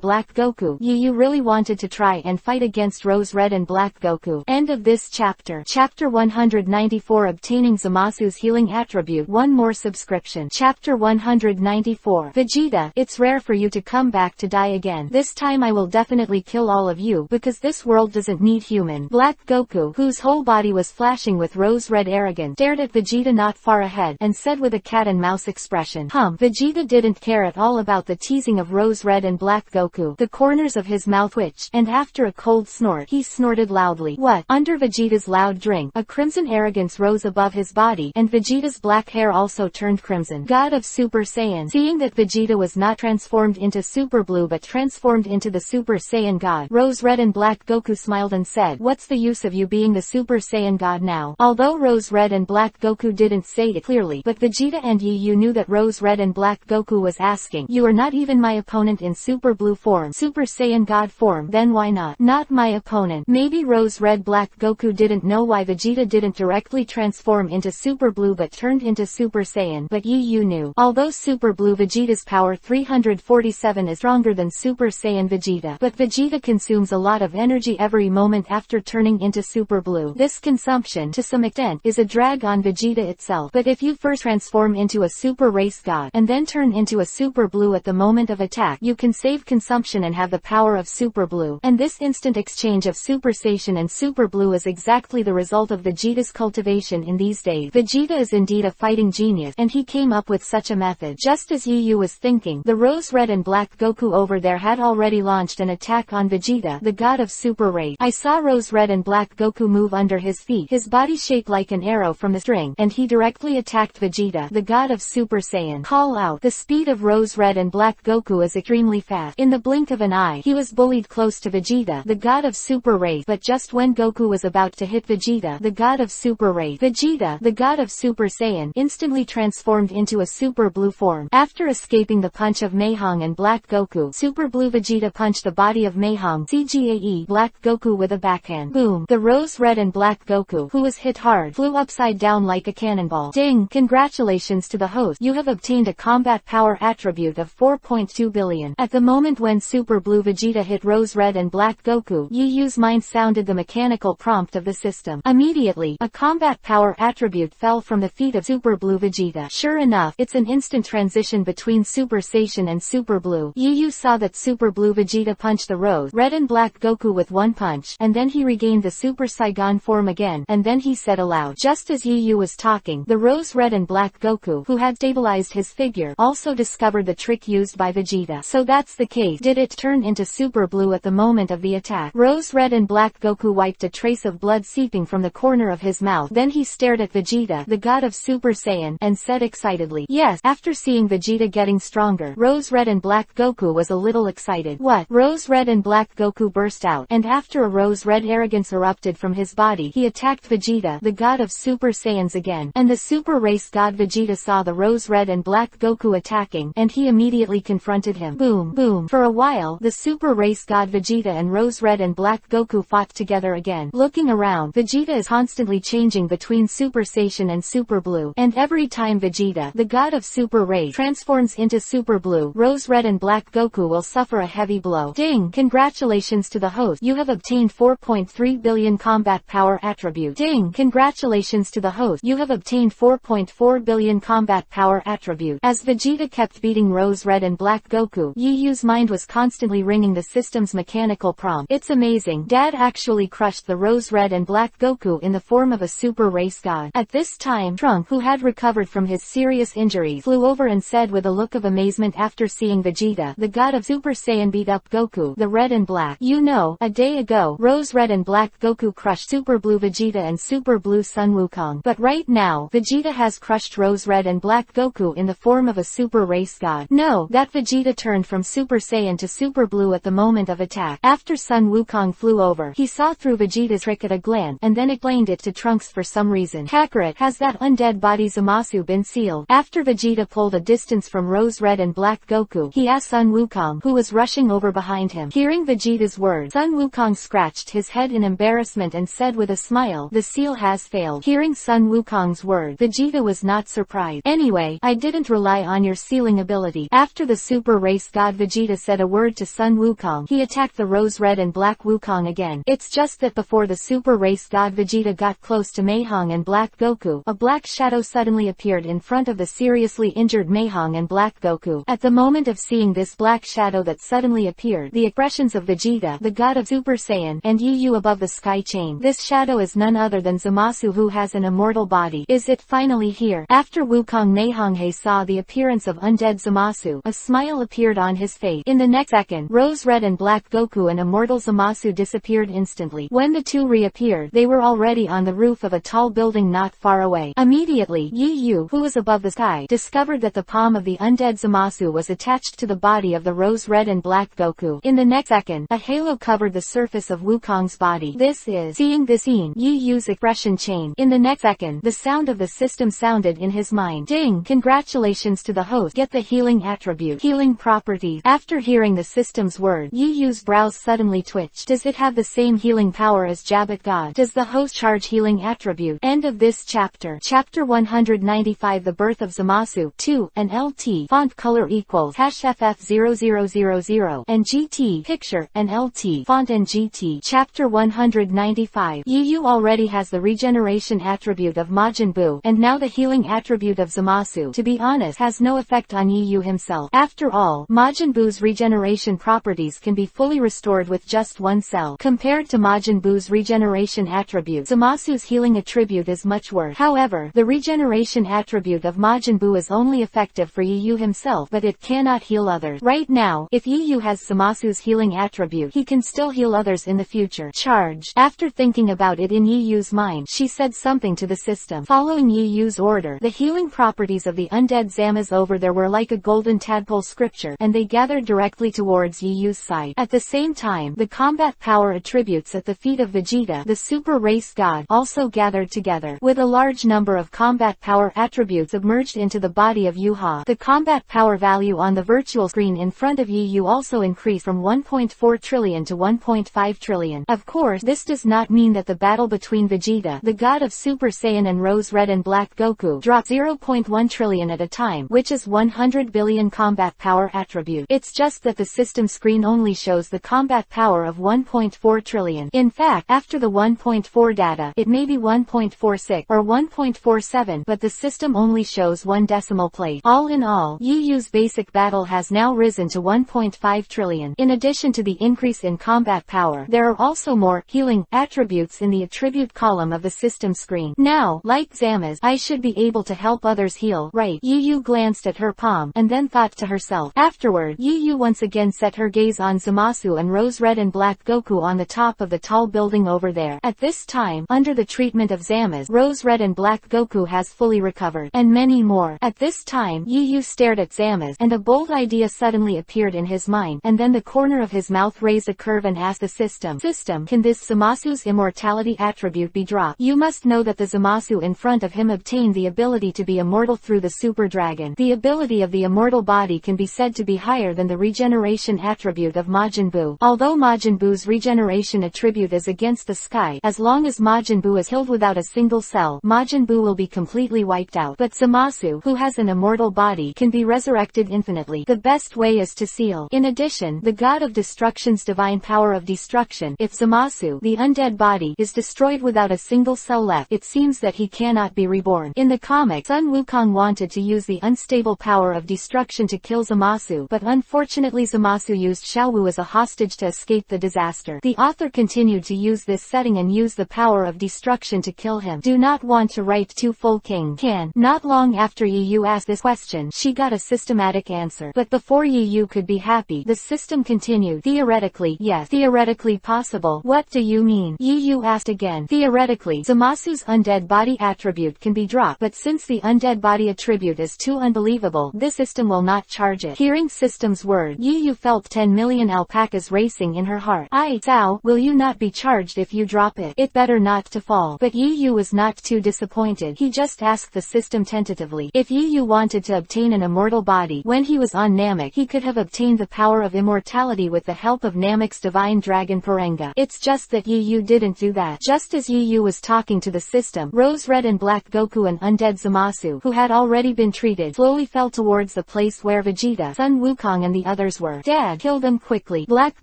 Black Goku, Yu really wanted to try and fight against Rose Red and Black Goku. End of this chapter. Chapter 194, Obtaining Zamasu's Healing Attribute. One more subscription. Chapter 194. Vegeta, it's rare for you to come back to die again. This time I will definitely kill all of you, because this world doesn't need human. Black Goku, whose whole body was flashing with rose red arrogance, stared at Vegeta not far ahead, and said with a cat and mouse expression, Vegeta didn't care at all about the teasing of Rose Red and Black Goku. The corners of his mouth twitched, and after a cold snort, he snorted loudly. What? Under Vegeta's loud drink, a crimson arrogance rose above his body, and Vegeta's black hair also turned crimson. God of Super Saiyan. Seeing that Vegeta was not transformed into Super Blue but transformed into the Super Saiyan God, Rose Red and Black Goku smiled and said, what's the use of you being the Super Saiyan God now? Although Rose Red and Black Goku didn't say it clearly, but Vegeta and Yu knew that Rose Red and Black Goku was asking, you are not even my opponent in Super Blue form, Super Saiyan God form, then why not? Not my opponent. Maybe Rose Red Black Goku didn't know why Vegeta didn't directly transform into Super Blue but turned into Super Saiyan, but Yu knew. Although Super Blue Vegeta's power 347 is stronger than Super Saiyan Vegeta, but Vegeta consumes a lot of energy every moment after turning into Super Blue. This consumption, to some extent, is a drag on Vegeta itself, but if you first transform into a Super Race God, and then turn into a Super Blue at the moment of attack, you can save consumption and have the power of Super Blue, and this instant exchange of Super Saiyan and Super Blue is exactly the result of Vegeta's cultivation in these days. Vegeta is indeed a fighting genius, and he came up with such a method. Just as Yu was thinking, the Rose Red and Black Goku over there had already launched an attack on Vegeta, the god of Super Race. I saw Rose Red and Black Goku move under his feet, his body shaped like an arrow from the string, and he directly attacked Vegeta, the god of Super Saiyan. Call out. The speed of Rose Red and Black Goku is extremely fast. In the blink of an eye, he was bullied close to Vegeta, the god of Super Race, but just when Goku was about to hit Vegeta, the god of Super Race, Vegeta, the god of Super Saiyan, instantly transformed into a Super Blue form. After escaping the punch of Meihong and Black Goku, Super Blue Vegeta punched the body of Meihong, CGAE, Black Goku with a backhand. Boom! The Rose Red and Black Goku, who was hit hard, flew upside down like a cannonball. Ding! Congratulations to the host. You have obtained a combat power attribute of 4.2 billion. At the moment when Super Blue Vegeta hit Rose Red and Black Goku, Yu's mind sounded the mechanical prompt of the system. Immediately, a combat power attribute fell from the feet of Super Blue Vegeta. Sure enough, it's an instant transition between Super Saiyan and Super Blue. Yu saw that Super Blue Vegeta punched the Rose Red and Black Goku with one punch, and then he regained the Super Saiyan form again, and then he said aloud. Just as Yu was talking, the Rose Red and Black Goku, who had stabilized his figure, also discovered the trick used by Vegeta. So that's the case. Did it turn into Super Blue at the moment of the attack? Rose Red and Black Goku wiped a trace of blood seeping from the corner of his mouth. Then he stared at Vegeta, the god of Super Saiyan, and said excitedly, yes. After seeing Vegeta getting stronger, Rose Red and Black Goku was a little excited. What? Rose Red and Black Goku burst out, and after a Rose Red arrogance erupted from his body, he attacked Vegeta, the god of Super Saiyans again. And the Super Race God Vegeta saw the Rose Red and Black Goku attacking, and he immediately confronted him. Boom! Boom! For a while, the Super Race God Vegeta and Rose Red and Black Goku fought together again. Looking around, Vegeta is constantly changing between Super Saiyan and Super Blue, and every time Vegeta, the god of Super Race, transforms into Super Blue, Rose Red and Black Goku will suffer a heavy blow. Ding! Congratulations to the host. You have obtained 4. 4.3 billion combat power attribute. Ding! Congratulations to the host. You have obtained 4.4 billion combat power attribute. As Vegeta kept beating Rose Red and Black Goku, Yu's mind was constantly ringing the system's mechanical prompt. It's amazing. Dad actually crushed the Rose Red and Black Goku in the form of a super race god. At this time, Trunks, who had recovered from his serious injuries, flew over and said with a look of amazement after seeing Vegeta, the god of Super Saiyan, beat up Goku, the Red and Black. You know, a day ago, Rose Red and Black Goku crushed Super Blue Vegeta and Super Blue Sun Wukong. But right now, Vegeta has crushed Rose Red and Black Goku in the form of a super race god. No, that Vegeta turned from Super Saiyan to Super Blue at the moment of attack. After Sun Wukong flew over, he saw through Vegeta's trick at a glance, and then explained it to Trunks for some reason. Kakarot, has that undead body Zamasu been sealed? After Vegeta pulled a distance from Rose Red and Black Goku, he asked Sun Wukong, who was rushing over behind him. Hearing Vegeta's words, Sun Wukong scratched his head in embarrassment and said with a smile, the seal has failed. Hearing Sun Wukong's words, Vegeta was not surprised. Anyway, I didn't rely on your sealing ability. After the super race god Vegeta said a word to Sun Wukong, he attacked the Rose Red and Black Wukong again. It's just that before the super race god Vegeta got close to Mayhong and Black Goku, a black shadow suddenly appeared in front of the seriously injured Mayhong and Black Goku. At the moment of seeing this black shadow that suddenly appeared, the expressions of Vegeta, the god of Super Saiyan, and Yu above the sky chain. This shadow is none other than Zamasu, who has an immortal body. Is it finally here? After Wukong Mayhonghe saw the appearance of undead Zamasu, a smile appeared on his face. In the next second, Rose Red and Black Goku and immortal Zamasu disappeared instantly. When the two reappeared, they were already on the roof of a tall building not far away. Immediately, Yu, who was above the sky, discovered that the palm of the undead Zamasu was attached to the body of the Rose Red and Black Goku. In the next second, a halo covered the surface of Wukong's body. This is, seeing this scene, Yu's expression changed. In the next second, the sound of the system sounded in his mind. Ding! Congratulations to the host. Get the healing attribute. Healing properties. After hearing the system's word, Yu's brows suddenly twitched. Does it have the same healing power as Jabbat God? Does the host charge healing attribute? End of this chapter. Chapter 195, The Birth of Zamasu. 2, and LT. Font color equals #FF0000 and GT. Picture, and LT. Font and GT. Chapter 195. Yu already has the regeneration attribute of Majin Buu, and now the healing attribute of Zamasu, to be honest, has no effect on Yu himself. After all, Majin Buu's regeneration properties can be fully restored with just one cell. Compared to Majin Buu's regeneration attribute, Zamasu's healing attribute is much worse. However, the regeneration attribute of Majin Buu is only effective for Yu himself, but it cannot heal others. Right now, if Yu has Zamasu's healing attribute, he can still heal others in the future. Charge. After thinking about it in Yu's mind, she said something to the system. Following Yu's order, the healing properties of the undead Zamas over there were like a golden tadpole scripture, and they gathered directly towards Yu's side. At the same time, the combat power attributes at the feet of Vegeta, the super race god, also gathered together. With a large number of combat power attributes merged into the body of Yuha, the combat power value on the virtual screen in front of Yu also increased from 1.4 trillion to 1.5 trillion. Of course, this does not mean that the battle between Vegeta, the god of Super Saiyan, and Rose Red and Black Goku dropped 0.1 trillion at a time, which is 100 billion combat power attribute. It's just that the system screen only shows the combat power of 1.4 trillion. In fact, after the 1.4 data, it may be 1.46 or 1.47, but the system only shows one decimal place. All in all, Yu's basic battle has now risen to 1.5 trillion. In addition to the increase in combat power, there are also more healing attributes in the attribute column of the system screen. Now, like Zamas, I should be able to help others heal, right? Yu glanced at her palm, and then thought to herself. Afterward, Yu once again set her gaze on Zamasu and Rose Red and Black Goku on the top of the tall building over there. At this time, under the treatment of Zamas, Rose Red and Black Goku has fully recovered, and many more. At this time, Yu stared at Zamas, and a bold idea suddenly appeared in his mind, and then the corner of his mouth raised a curve and asked the system, can this Zamasu's immortality attribute be dropped? You must know that the Zamasu in front of him obtained the ability to be immortal through the Super Dragon. The ability of the immortal body can be said to be higher than the regeneration attribute of Majin Buu. Although Majin Buu's regeneration attribute is against the sky, as long as Majin Buu is healed without a single cell, Majin Buu will be completely wiped out. But Zamasu, who has an immortal body, can be resurrected infinitely. The best way is to seal. In addition, the god of destruction's divine power of destruction, if Zamasu, the undead body, is destroyed without a single cell left, it seems that he cannot be reborn. In the comic, Sun Wukong wanted to use the unstable power of destruction to kill Zamasu, but unfortunately Zamasu used Xiaowu as a hostage to escape the disaster. The author continued to use this setting and use the power of destruction to kill him. Do not want to write to full king can. Not long after Yu asked this question, she got a systematic answer. But before Yu could be happy, the system continued. Theoretically, yes. Theoretically possible. What do you mean? Yu asked again. Theoretically, Zamasu's undead body attribute can be dropped, but since the undead body attribute is too unbelievable, this system will not charge it. Hearing system's word, Yu felt 10 million alpacas racing in her heart. Sao, will you not be charged if you drop it? It better not to fall. But Yu was not too disappointed. He just asked the system tentatively. If Yu wanted to obtain an immortal body, when he was on Namek, he could have obtained the power of immortality with the help of Namek's divine dragon Parenga. It's just that Yu didn't do that. Just as Yu was talking to the system, Rose Red and Black Goku and undead Zamasu, who had already been treated, slowly fell towards the place where Vegeta, Sun Wukong and the others were. Dad, kill them quickly. Black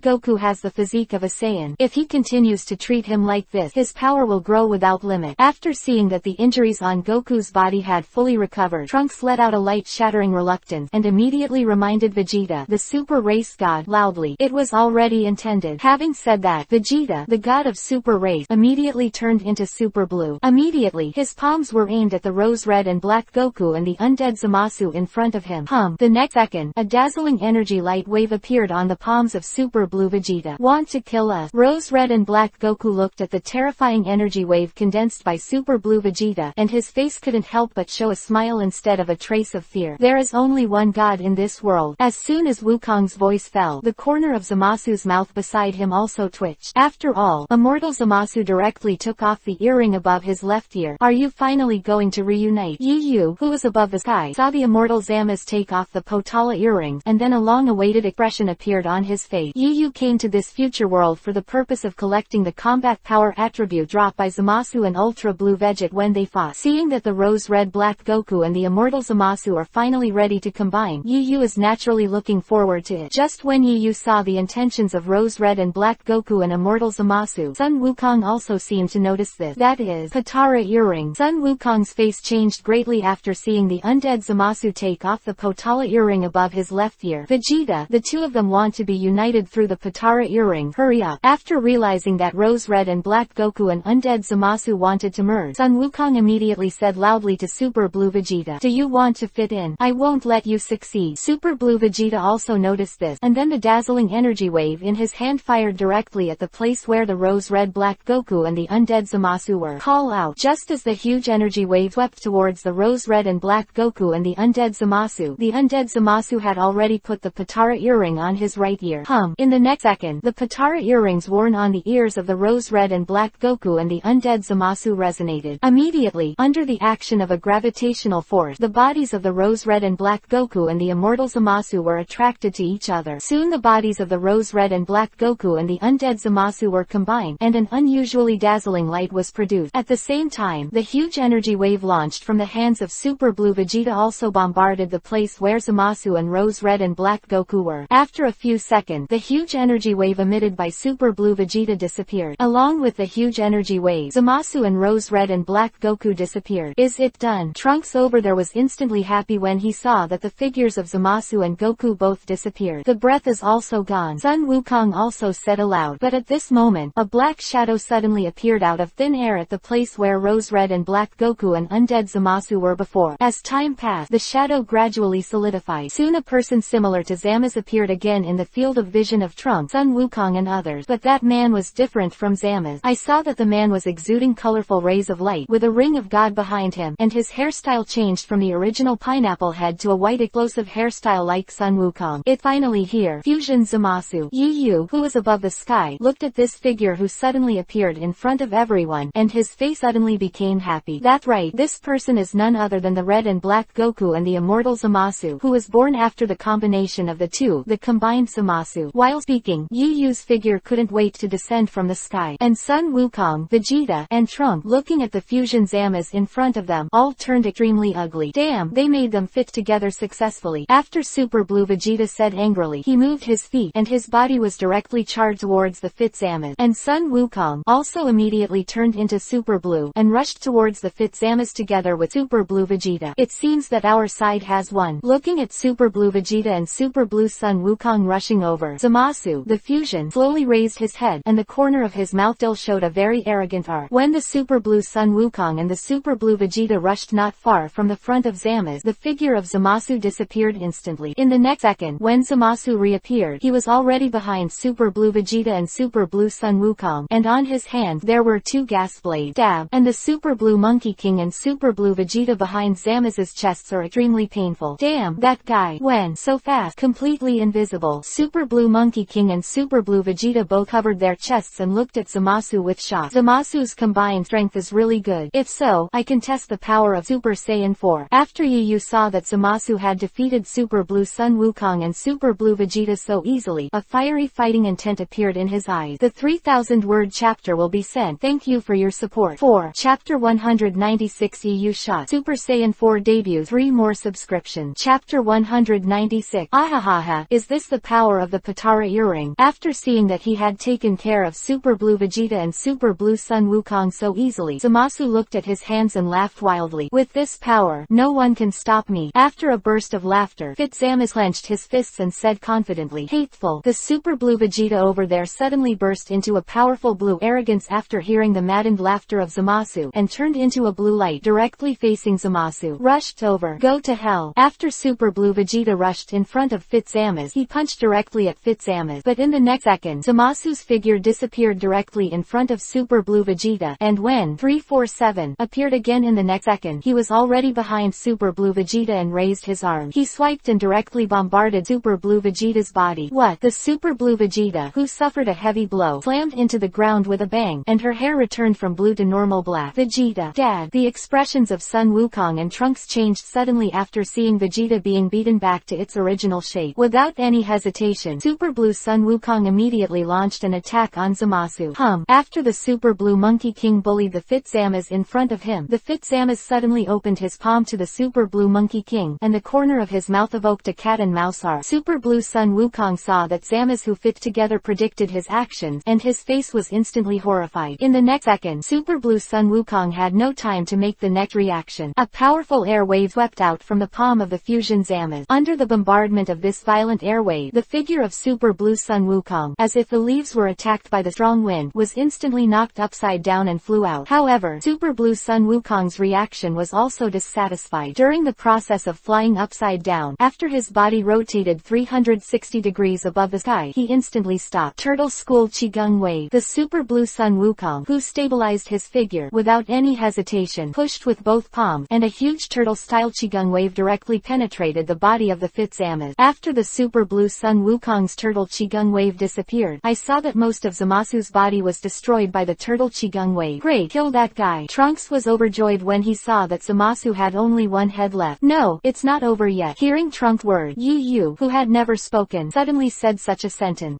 Goku has the physique of a Saiyan. If he continues to treat him like this, his power will grow without limit. After seeing that the injuries on Goku's body had fully recovered, Trunks let out a light-shattering reluctance, and immediately reminded Vegeta, the super race god, loudly. It was already intended. Having said that, Vegeta, the god of super race, immediately turned into super blue. Immediately, his palms were aimed at the Rose Red and Black Goku and the undead Zamasu in front of him. The next second, a dazzling energy light wave appeared on the palms of super blue Vegeta. Want to kill us? Rose Red and Black Goku looked at the terrifying energy wave condensed by super blue Vegeta, and his face couldn't help but show a smile instead of a trace of fear. There is only one god in this world. As soon as Wukong's voice fell, the corner of Zamasu's mouth beside him also twitched. After all, immortal Zamasu directly took off the earring above his left ear. Are you finally going to reunite? Yu, who was above the sky, saw the immortal Zamas take off the Potala earrings, and then a long-awaited expression appeared on his face. Yu came to this future world for the purpose of collecting the combat power attribute dropped by Zamasu and Ultra Blue Vegeta when they fought. Seeing that the Rose Red Black Goku and the immortal Zamasu are finally ready to combine, Yu is naturally looking forward to it. Just when Yu saw the intentions of Rose Red and Black Goku and immortal Zamasu, Sun Wukong also seemed to notice this. That is, Potara earring. Sun Wukong's face changed greatly after seeing the undead Zamasu take off the Potala earring above his left ear. Vegeta, the two of them want to be united through the Potara earring. Hurry up. After realizing that Rose Red and Black Goku and undead Zamasu wanted to merge, Sun Wukong immediately said loudly to Super Blue Vegeta, do you want to fit in? I won't let you succeed. Super Blue Vegeta also noticed this, and then the dazzling energy wave in his hand fired directly at the place where the Rose Red Black Goku and the undead Zamasu were. Call out. Just as the huge energy wave swept towards the Rose Red and Black Goku and the undead Zamasu, the undead Zamasu had already put the Potara earring on his right ear. In the next second, the Potara earrings worn on the ears of the Rose Red and Black Goku and the undead Zamasu resonated. Immediately, under the action of a gravitational force, the bodies of the Rose Red and Black Goku and the immortal Zamasu were attracted to each other. Soon the bodies of the Rose Red and Black Goku and the undead Zamasu were combined, and an unusually dazzling light was produced. At the same time, the huge energy wave launched from the hands of Super Blue Vegeta also bombarded the place where Zamasu and Rose Red and Black Goku were. After a few seconds, the huge energy wave emitted by Super Blue Vegeta disappeared. Along with the huge energy wave, Zamasu and Rose Red and Black Goku disappeared. Is it done? Trunks over there was instantly happy when he saw that the figures of Zamasu and Goku both disappeared. The breath is also gone. Sun Wukong also said aloud. But at this moment, a black shadow suddenly appeared out of thin air at the place where Rose Red and Black Goku and undead Zamasu were before. As time passed, the shadow gradually solidified. Soon a person similar to Zamas appeared again in the field of vision of Trunks, Sun Wukong and others. But that man was different from Zamas. I saw that the man was exuding colorful rays of light, with a ring of God behind him, and his hairstyle changed from the original pineapple head to a white explosive hairstyle like Sun Wukong. It finally here. Fusion Zamasu. Yu, who was above the sky, looked at this figure who suddenly appeared in front of everyone, and his face suddenly became happy. That's right, this person is none other than the Red and Black Goku and the immortal Zamasu, who was born after the combination of the two, the combined Zamasu. While speaking, Yu's figure couldn't wait to descend from the sky, and Sun Wukong, Vegeta, and Trunks, looking at the fusion Zamas in front of them, all turned extremely ugly. Damn, they made them fit together successfully. After Super Blue Vegeta said angrily, he moved his feet, and his body was directly charged towards the Fit Zamasu, and Sun Wukong also immediately turned into Super Blue and rushed towards the Fit Zamasu together with Super Blue Vegeta. It seems that our side has won. Looking at Super Blue Vegeta and Super Blue Sun Wukong rushing over Zamasu, the fusion slowly raised his head, and the corner of his mouth still showed a very arrogant arc. When the Super Blue Sun Wukong and the Super Blue Vegeta rushed not far from the front of Zamasu, the figure of Zamasu disappeared instantly. In the next second, when Zamasu reappeared, he was already behind Super Blue Vegeta and Super Blue Sun Wukong, and on his hand there were two gas blades, dab, and the Super Blue Monkey King and Super Blue Vegeta behind Zamasu's chests are extremely painful. Damn, that guy went so fast, completely invisible. Super Blue Monkey King and Super Blue Vegeta both covered their chests and looked at Zamasu with shock. Zamasu's combined strength is really good. If so, I can test the power of Super Saiyan 4. After Yu saw that Zamasu had defeated Super Blue Sun Wukong and Super Blue Vegeta so easily, a fiery fighting intent appeared in his eyes. The 3,000-word chapter will be sent. Thank you for your support. 4. Chapter 196 Yu shot Super Saiyan 4 debut. 3 more subscription. Chapter 196. Ahahaha, is this the power of the Patara earring? After seeing that he had taken care of Super Blue Vegeta and Super Blue Sun Wukong so easily, Zamasu looked at his hands and laughed wildly. With this power, no one can stop me. After a burst of laughter, Fit Zamasu clenched his fists and said confidently, hateful. The Super Blue Vegeta over there suddenly burst into a powerful blue arrogance after hearing the maddened laughter of Zamasu, and turned into a blue light directly facing Zamasu. Rushed over. Go to hell. After Super Blue Vegeta rushed in front of Fit Zamasu, he punched directly at Fit Zamasu, but in the next second, Zamasu's figure disappeared directly in front of Super Blue Vegeta, and when 347 appeared again in the next second, he was already behind Super Blue Vegeta and raised his arm. He swiped and directly bombarded Super Blue Vegeta's body. What? The Super Blue Vegeta, who suffered a heavy blow, slammed into the ground with a bang, and her hair returned from blue to normal black. Vegeta, Dad. The expressions of Sun Wukong and Trunks changed suddenly after seeing Vegeta being beaten back to its original shape. Without any hesitation, Super Blue Sun Wukong immediately launched an attack on Zamasu. After the Super Blue Monkey King bullied the Fit Zamasu in front of him, the Fit Zamasu suddenly opened his palm to the Super Blue Monkey King, and the corner of his mouth evoked a cat and mouse arc. Super Blue Sun Wukong saw that Zamasu fit together predicted his actions, and his face was instantly horrified. In the next second, Super Blue Sun Wukong had no time to make the next reaction. A powerful air wave swept out from the palm of the fusion Zamasu. Under the bombardment of this violent air wave, the figure of Super Blue Sun Wukong, as if the leaves were attacked by the strong wind, was instantly knocked upside down and flew out. However, Super Blue Sun Wukong's reaction was also dissatisfied. During the process of flying upside down, after his body rotated 360 degrees above the sky, he instantly stopped. Turtle School Qigong Wave. The Super Blue Sun Wukong, who stabilized his figure without any hesitation, pushed with both palms, and a huge turtle-style Qigong wave directly penetrated the body of the Fit Zamasu. After the Super Blue Sun Wukong's turtle Qigong wave disappeared, I saw that most of Zamasu's body was destroyed by the turtle Qigong wave. Great, kill that guy. Trunks was overjoyed when he saw that Zamasu had only one head left. No, it's not over yet. Hearing Trunk's word, Yu, who had never spoken, suddenly said such a sentence.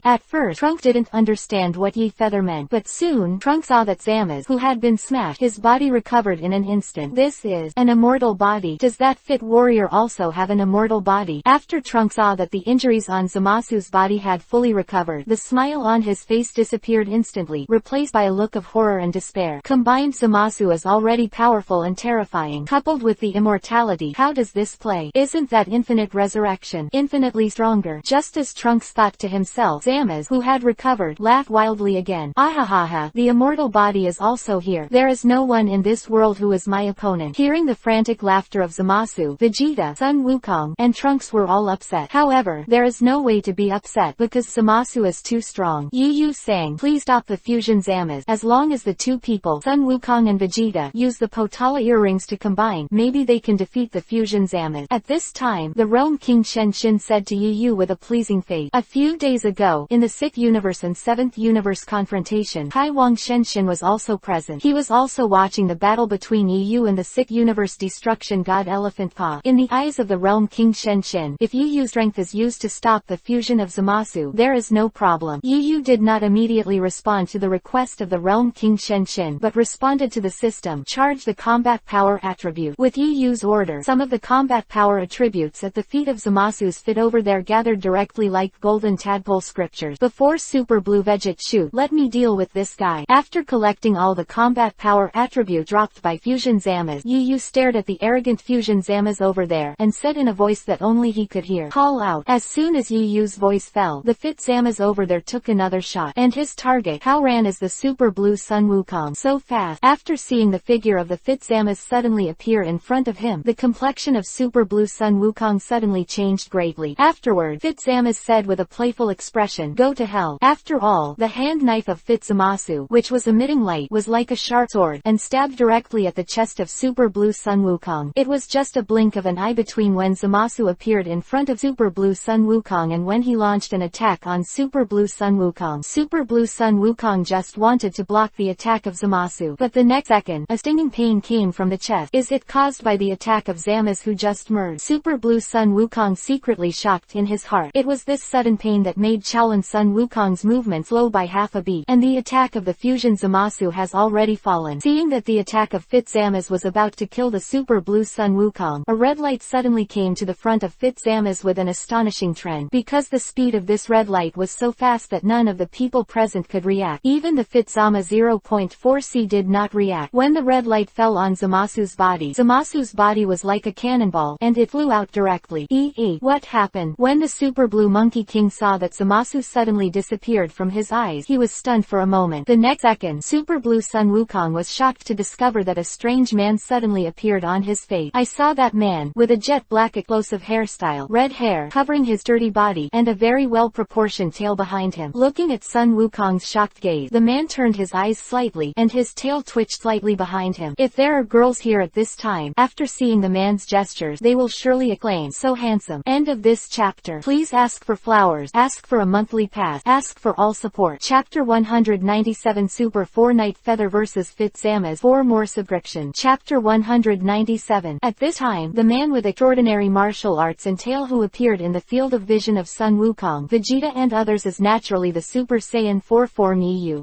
At first, Trunk didn't understand what Yi Feather meant, but soon, Trunk saw that Zamasu, who had been smashed, his body recovered in an instant. This is an immortal body. Does that Fit Warrior also have an immortal body? After Trunk saw that the injuries on Zamasu's body had fully recovered, the smile on his face disappeared instantly, replaced by a look of horror and despair. Combined, Zamasu is already powerful and terrifying. Coupled with the immortality, how does this play? Isn't that infinite resurrection infinitely stronger? Just as Trunks thought to himself, Zamasu, who had recovered, laughed wildly again. Ahahaha, the immortal body is also here. There is no one in this world who is my opponent. Hearing the frantic laughter of Zamasu, Vegeta, Sun Wukong, and Trunks were all upset. However, there is no way to be upset because Zamasu is too strong. Yu sang, please stop the fusion Zamasu. As long as the two people, Sun Wukong and Vegeta, use the Potala earrings to combine, maybe they can defeat the fusion Zamasu. At this time, the Realm King Shenshin said to Yu with a pleasing face. A few days ago, in the 6th Universe and 7th Universe confrontation, Kai Wang Shenshin was also present. He was also watching the battle between Yu and the 6th Universe Destruction God Elephant Paw. In the eyes of the Realm King Shenshin, if Yu's strength is used to stop the fusion of Zamasu, there is no problem. Yu did not immediately respond to the request of the Realm King Shenshin, but responded to the system, charge the combat power attribute. With Yu's order, some of the combat power attributes at the feet of Zamasu's fit over there gathered directly like golden tadpole scriptures. Before Super Blue Veget shoot, let me deal with this guy. After collecting all the combat power attribute dropped by Fusion Zamaz, Yu stared at the arrogant Fusion Zamaz over there, and said in a voice that only he could hear, call out. As soon as Yu's voice fell, the fit Zamaz over there took another shot, and his target how ran as the Super Blue Sun Wukong so fast. After seeing the figure of the fit Zamaz suddenly appear in front of him, the complexion of Super Blue Sun Wukong suddenly changed greatly. Afterward, Fit Zamaz said with a playful expression, go to hell. After all, the hand knife of Fit Zamasu, which was emitting light, was like a sharp sword, and stabbed directly at the chest of Super Blue Sun Wukong. It was just a blink of an eye between when Zamasu appeared in front of Super Blue Sun Wukong and when he launched an attack on Super Blue Sun Wukong. Super Blue Sun Wukong just wanted to block the attack of Zamasu, but the next second, a stinging pain came from the chest. Is it caused by the attack of Zamaz who just merged? Super Blue Sun Wukong secretly shocked in his heart. It was this sudden pain that made Shaolin Sun Wukong's movement slow by half a beat, and the attack of the Fusion Zamasu has already fallen. Seeing that the attack of Fit Zamaz was about to kill the Super Blue Sun Wukong, a red light suddenly came to the front of Fit Zamaz with an astonishing trend, because the speed of this red light was so fast that none of the people present could react. Even the Fit Zama 0.4C did not react. When the red light fell on Zamasu's body was like a cannonball, and it flew out directly. What happened? When the Super Blue Monkey King saw that Zamasu suddenly disappeared from his eyes, he was stunned for a moment. The next second, Super Blue Sun Wukong was shocked to discover that a strange man suddenly appeared on his face. I saw that man, with a jet black explosive hairstyle, red hair covering his dirty body, and a very well-proportioned tail behind him. Looking at Sun Wukong's shocked gaze, the man turned his eyes slightly, and his tail twitched slightly behind him. If there are girls here at this time, after seeing the man's gestures, they will surely acclaim, so handsome. End of this chapter. Please ask for flowers, ask for a monthly pass, ask for all support. Chapter 197 Super 4 Night Feather vs Fit Zamaz for more subscription. Chapter 197. At this time, the man with extraordinary martial arts and tail who appeared in the field of vision of Sun Wukong, Vegeta and others is naturally the Super Saiyan 4 form Yu.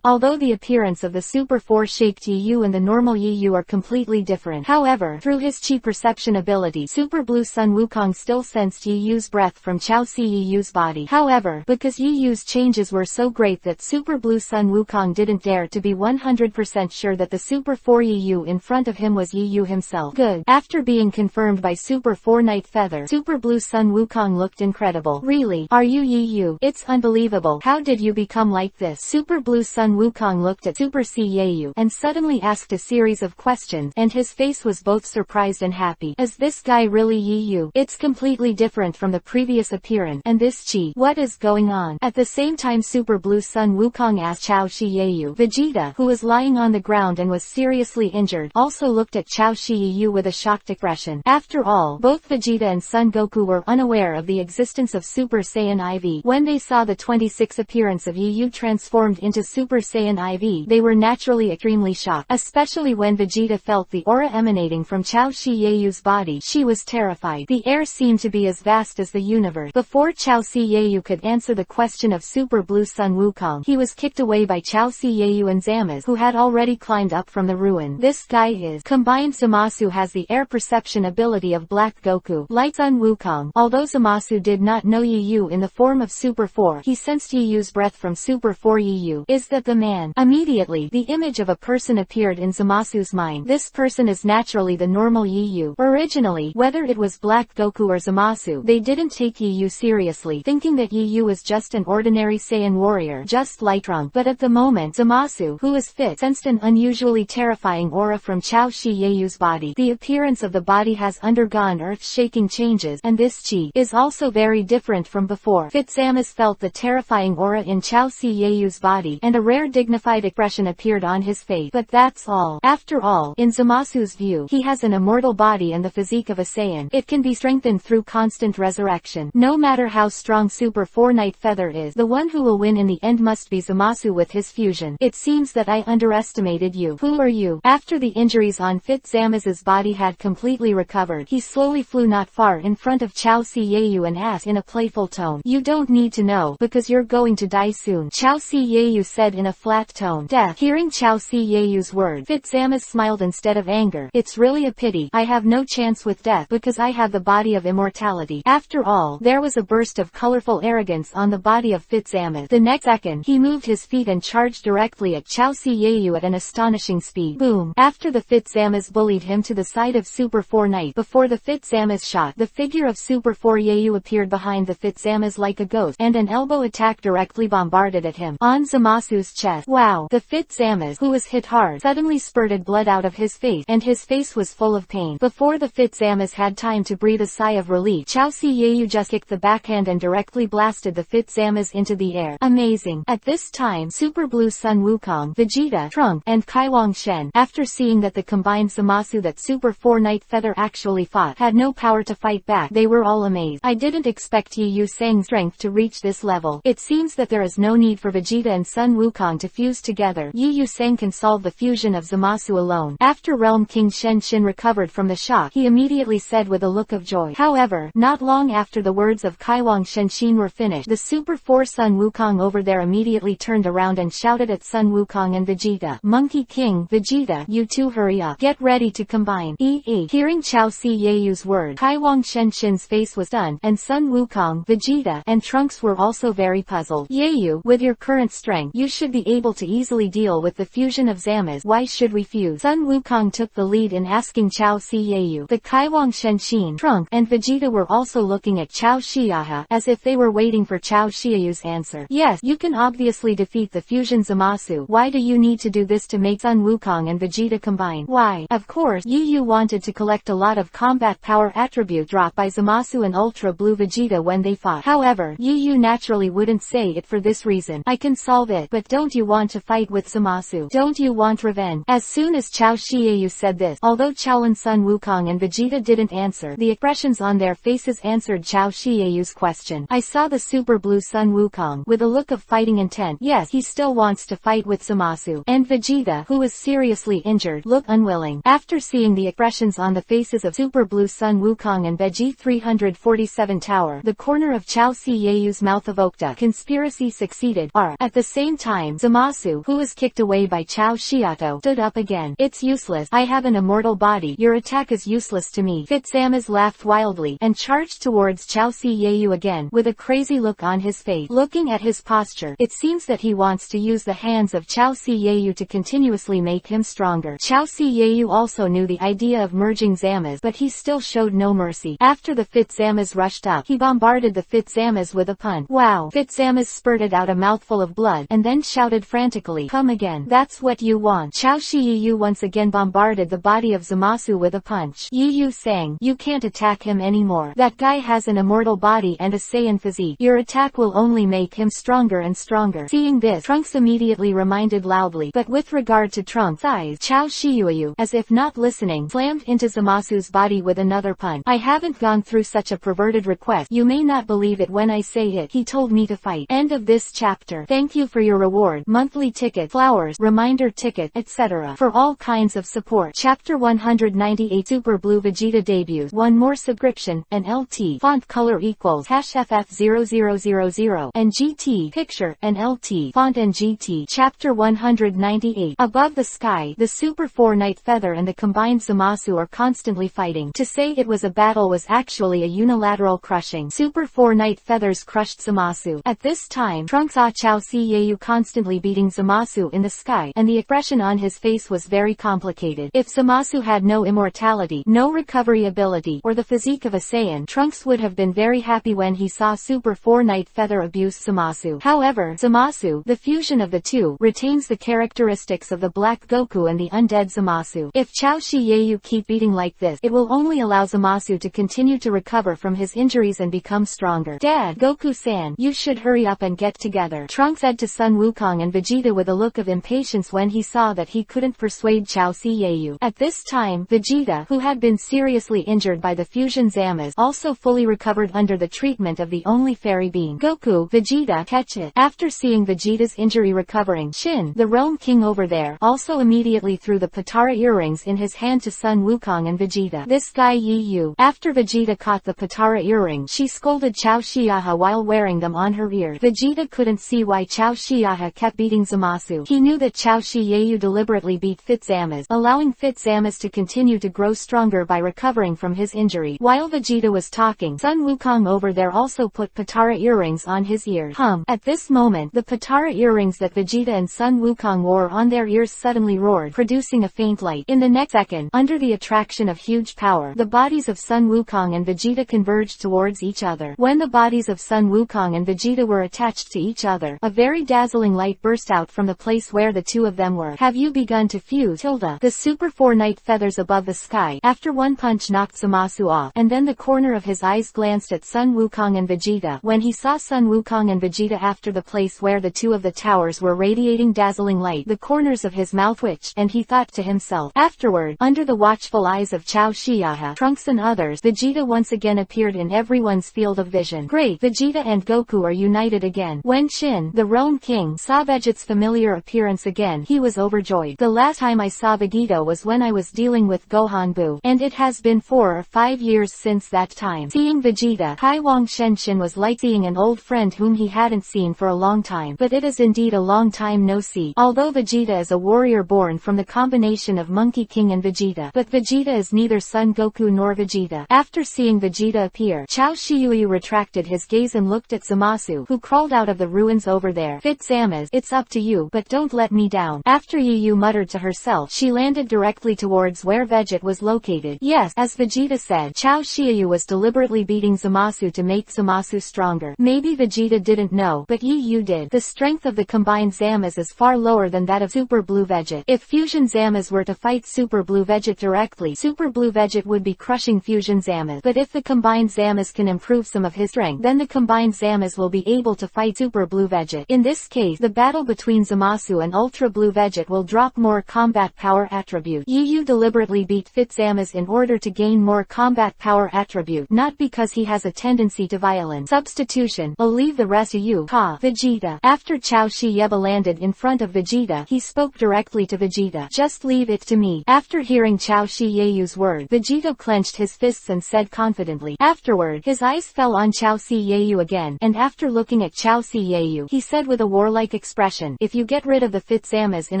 Although the appearance of the Super 4 shaped Yu and the normal Yu are completely different. However, through his chi perception ability, Super Blue Sun Wukong still sensed Yu's breath from Chao Si Yu's body. However, because Yu's changes were so great that Super Blue Sun Wukong didn't dare to be 100% sure that the Super 4 Yu in front of him was Yu himself. Good. After being confirmed by Super 4 Night Feather, Super Blue Sun Wukong looked incredible. Really? Are you Yu? It's unbelievable. How did you become like this? Super Blue Sun Wukong looked at Super C Yu and suddenly asked a series of questions, and his face was both surprised and happy. Is this guy really Yu? It's completely different from the previous appearance, and this chi. What is going on? At the same time, Super Blue Sun Wukong asked Chao Shi Yu. Vegeta, who was lying on the ground and was seriously injured, also looked at Chao Shi Yu with a shocked expression. After all, both Vegeta and Son Goku were unaware of the existence of Super Saiyan IV. When they saw the 26th appearance of Yu transformed into Super Saiyan IV, they were naturally extremely shocked, especially when Vegeta felt the aura emanating from Chao Shi Yu's body. She was terrified. The air seemed to be as vast as the universe. Before Chao Si Yu could answer the question of Super Blue Sun Wukong, he was kicked away by Chao Si Yu and Zamaz, who had already climbed up from the ruin. This guy is combined. Zamasu has the air perception ability of Black Goku, like Sun Wukong. Although Zamasu did not know Yu in the form of Super 4, he sensed Yu's breath from Super 4 Yu. Is that the man? Immediately, the image of a person appeared in Zamasu's mind. This person is naturally the normal Yu. Originally, whether it was Black Goku or Zamasu, they didn't take Yu seriously, thinking that Yu was just an ordinary Saiyan warrior, just like Trunks. But at the moment, Zamasu, who is fit, sensed an unusually terrifying aura from Chao Shi Yu's body. The appearance of the body has undergone earth-shaking changes, and this chi is also very different from before. Fit Zamaz felt the terrifying aura in Chao Si Yu's body, and a rare dignified expression appeared on his face. But that's all. After all, in Zamasu's view, he has an immortal body and the physique of a Saiyan. It can be strengthened through constant resurrection. No matter how strong Super 4 Night Feather is, the one who will win in the end must be Zamasu with his fusion. It seems that I underestimated you. Who are you? After the injuries on Fit Zamaz's body had completely recovered, he slowly flew not far in front of Chao Si Yu and asked in a playful tone, you don't need to know, because you're going to die soon. Chao Si Yu said in a flat tone. Death. Hearing Chao Si Yu's word, Fit Zamaz smiled instead of anger. It's really a pity. I have no chance with death because I have the body of immortality. After all, there was a burst of colorful arrogance arrogance on the body of Fitzamas. The next second, he moved his feet and charged directly at Chao Siyayu at an astonishing speed. Boom! After the Fitzamas bullied him to the side of Super 4 Knight, before the Fitzamas shot, the figure of Super 4 Yayu appeared behind the Fitzamas like a ghost, and an elbow attack directly bombarded at him, on Zamasu's chest. Wow! The Fitzamas, who was hit hard, suddenly spurted blood out of his face, and his face was full of pain. Before the Fitzamas had time to breathe a sigh of relief, Chao Siyayu just kicked the backhand and directly blasted the Fitzamas into the air. Amazing! At this time, Super Blue Sun Wukong, Vegeta, Trunks, and Kaiwang Shen, after seeing that the combined Zamasu that Super 4 Knight Feather actually fought had no power to fight back, they were all amazed. I didn't expect Yu Sang's strength to reach this level. It seems that there is no need for Vegeta and Sun Wukong to fuse together. Yu Sang can solve the fusion of Zamasu alone. After Realm King Shen Shin recovered from the shock, he immediately said with a look of joy. However, not long after the words of Kaiwang Shen Shin were finished, the Super 4 Sun Wukong over there immediately turned around and shouted at Sun Wukong and Vegeta, "Monkey King, Vegeta, you two hurry up. Get ready to combine." Hearing Chao Siyayu's word, Kaiwang Shen Shin's face was stunned, and Sun Wukong, Vegeta, and Trunks were also very puzzled. "Yayu, with your current strength, you should be able to easily deal with the fusion of Zamas. Why should we fuse?" Sun Wukong took the lead in asking Chao Siyayu. The Kaiwang Shen Shin, Trunks, and Vegeta were also looking at Chao Shiaha, as if they were waiting for Chao Shiayu's answer. "Yes, you can obviously defeat the fusion Zamasu. Why do you need to do this to make Sun Wukong and Vegeta combine?" "Why, of course, Yu wanted to collect a lot of combat power attribute dropped by Zamasu and Ultra Blue Vegeta when they fought. However, Yu naturally wouldn't say it for this reason. I can solve it, but don't you want to fight with Zamasu? Don't you want revenge?" As soon as Chao Shiayu said this, although Chao and Sun Wukong and Vegeta didn't answer, the expressions on their faces answered Chao Shiayu's question. "I saw the Super Blue Sun Wukong, with a look of fighting intent. Yes, he still wants to fight with Zamasu." And Vegeta, who was seriously injured, looked unwilling. After seeing the expressions on the faces of Super Blue Sun Wukong and Vegeta 347 Tower, the corner of Chao Siyayu's mouth evoked a conspiracy succeeded. At the same time, Zamasu, who was kicked away by Chao Shiato, stood up again. "It's useless. I have an immortal body. Your attack is useless to me." Fitzamas laughed wildly, and charged towards Chao Siyayu again, with a crazy look on his face. Looking at his posture, it seems that he wants to use the hands of Chao Siyayu to continuously make him stronger. Chao Siyayu also knew the idea of merging Zamas, but he still showed no mercy. After the Fitzamas rushed up, he bombarded the Fitzamas with a punch. Wow! Fitzamas spurted out a mouthful of blood, and then shouted frantically, "Come again. That's what you want." Chao Shiayu once again bombarded the body of Zamasu with a punch. Yu sang, "You can't attack him anymore. That guy has an immortal body and a Saiyan physique. Your attack will only make him stronger and stronger." Seeing this, Trunks immediately reminded loudly, but with regard to Trunks' eyes, Chao Shiayu, as if not listening, slammed into Zamasu's body with another punch. "I haven't gone through such a perverted request. You may not believe it when I say it. He told me to fight." End of this chapter. Thank you for your reward, monthly ticket, flowers, reminder ticket, etc. for all kinds of support. Chapter 198 Super Blue Vegeta debuts. One more subscription, an LT. Font color equals #FF0000 and GT. Picture, an LT. Font and GT. Chapter 198. Above the sky, the Super 4 Knight Feather and the combined Zamasu are constantly fighting. To say it was a battle was actually a unilateral crushing. Super 4 Knight Feathers crushed Zamasu. At this time, Trunks saw Chao Siyayu constantly beating Zamasu in the sky, and the expression on his face was very complicated. If Zamasu had no immortality, no recovery ability, or the physique of a Saiyan, Trunks would have been very happy when he saw Super 4 Knight Feather abuse Zamasu. However, Zamasu, the fusion of the two, retains the characteristics of the Black Goku and the undead Zamasu. If Chao Shiayu keep beating like this, it will only allow Zamasu to continue to recover from his injuries and become stronger. "Dad, Goku-san, you should hurry up and get together," Trunks said to Sun Wukong and Vegeta with a look of impatience when he saw that he couldn't persuade Chao Siyayu. At this time, Vegeta, who had been seriously injured by the fusion Zamas, also fully recovered under the treatment of the only fairy being. "Goku, Vegeta, catch it." After seeing Vegeta's injury recovering, Shin, the Realm King over there, also immediately threw the Patara earrings in his hand to Sun Wukong and Vegeta. "This guy Yu." After Vegeta caught the Patara earring, she scolded Chao Shiaha while wearing them on her ear. Vegeta couldn't see why Chao Shiaha kept beating Zamasu. He knew that Chao Shiayu deliberately beat Fitzamas, allowing Fitzamas to continue to grow stronger by recovering from his injury. While Vegeta was talking, Sun Wukong over there also put Patara Patara earrings on his ears. At this moment, the Patara earrings that Vegeta and Sun Wukong wore on their ears suddenly roared, producing a faint light. In the next second, under the attraction of huge power, the bodies of Sun Wukong and Vegeta converged towards each other. When the bodies of Sun Wukong and Vegeta were attached to each other, a very dazzling light burst out from the place where the two of them were. Have you begun to fuse? The Super 4 night feathers above the sky. After one punch knocked Zamasu off, and then the corner of his eyes glanced at Sun Wukong and Vegeta. When he saw Sun Wukong and Vegeta after the place where the two of the towers were radiating dazzling light, the corners of his mouth twitched, and he thought to himself. Afterward, under the watchful eyes of Chao Shiaha, Trunks and others, Vegeta once again appeared in everyone's field of vision. Great! Vegeta and Goku are united again. When Shin, the Rome King, saw Vegeta's familiar appearance again, he was overjoyed. The last time I saw Vegeta was when I was dealing with Gohan Buu, and it has been 4 or 5 years since that time. Seeing Vegeta, Kai Wang Shen was like seeing an old friend whom he hadn't seen for a long time. But it is indeed a long time no see. Although Vegeta is a warrior born from the combination of Monkey King and Vegeta, but Vegeta is neither Son Goku nor Vegeta. After seeing Vegeta appear, Chao Shiyu retracted his gaze and looked at Zamasu, who crawled out of the ruins over there. Fit-Zamasu, it's up to you, but don't let me down. After Yu muttered to herself, she landed directly towards where Vegeta was located. Yes, as Vegeta said, Chao Shiyu was deliberately beating Zamasu to make Zamasu stronger. Maybe Vegeta didn't know, but Yu did. The strength of the combined Zamasu is far lower than that of Super Blue Vegeta. If Fusion Zamasu were to fight Super Blue Vegeta directly, Super Blue Vegeta would be crushing Fusion Zamasu. But if the combined Zamasu can improve some of his strength, then the combined Zamasu will be able to fight Super Blue Vegeta. In this case, the battle between Zamasu and Ultra Blue Vegeta will drop more combat power attribute. Yu deliberately beat Fit-Zamasu in order to gain more combat power attribute, not because he has a tendency to violence. Substitution. I'll leave the rest to you. Vegeta. After Chao Shieba landed in front of Vegeta, he spoke directly to Vegeta. Just leave it to me. After hearing Chao Shiyeu's word, Vegeta clenched his fists and said confidently. Afterward, his eyes fell on Chao Shiyeu again, and after looking at Chao Shiyeu, he said with a warlike expression, if you get rid of the Fit-Zamasu in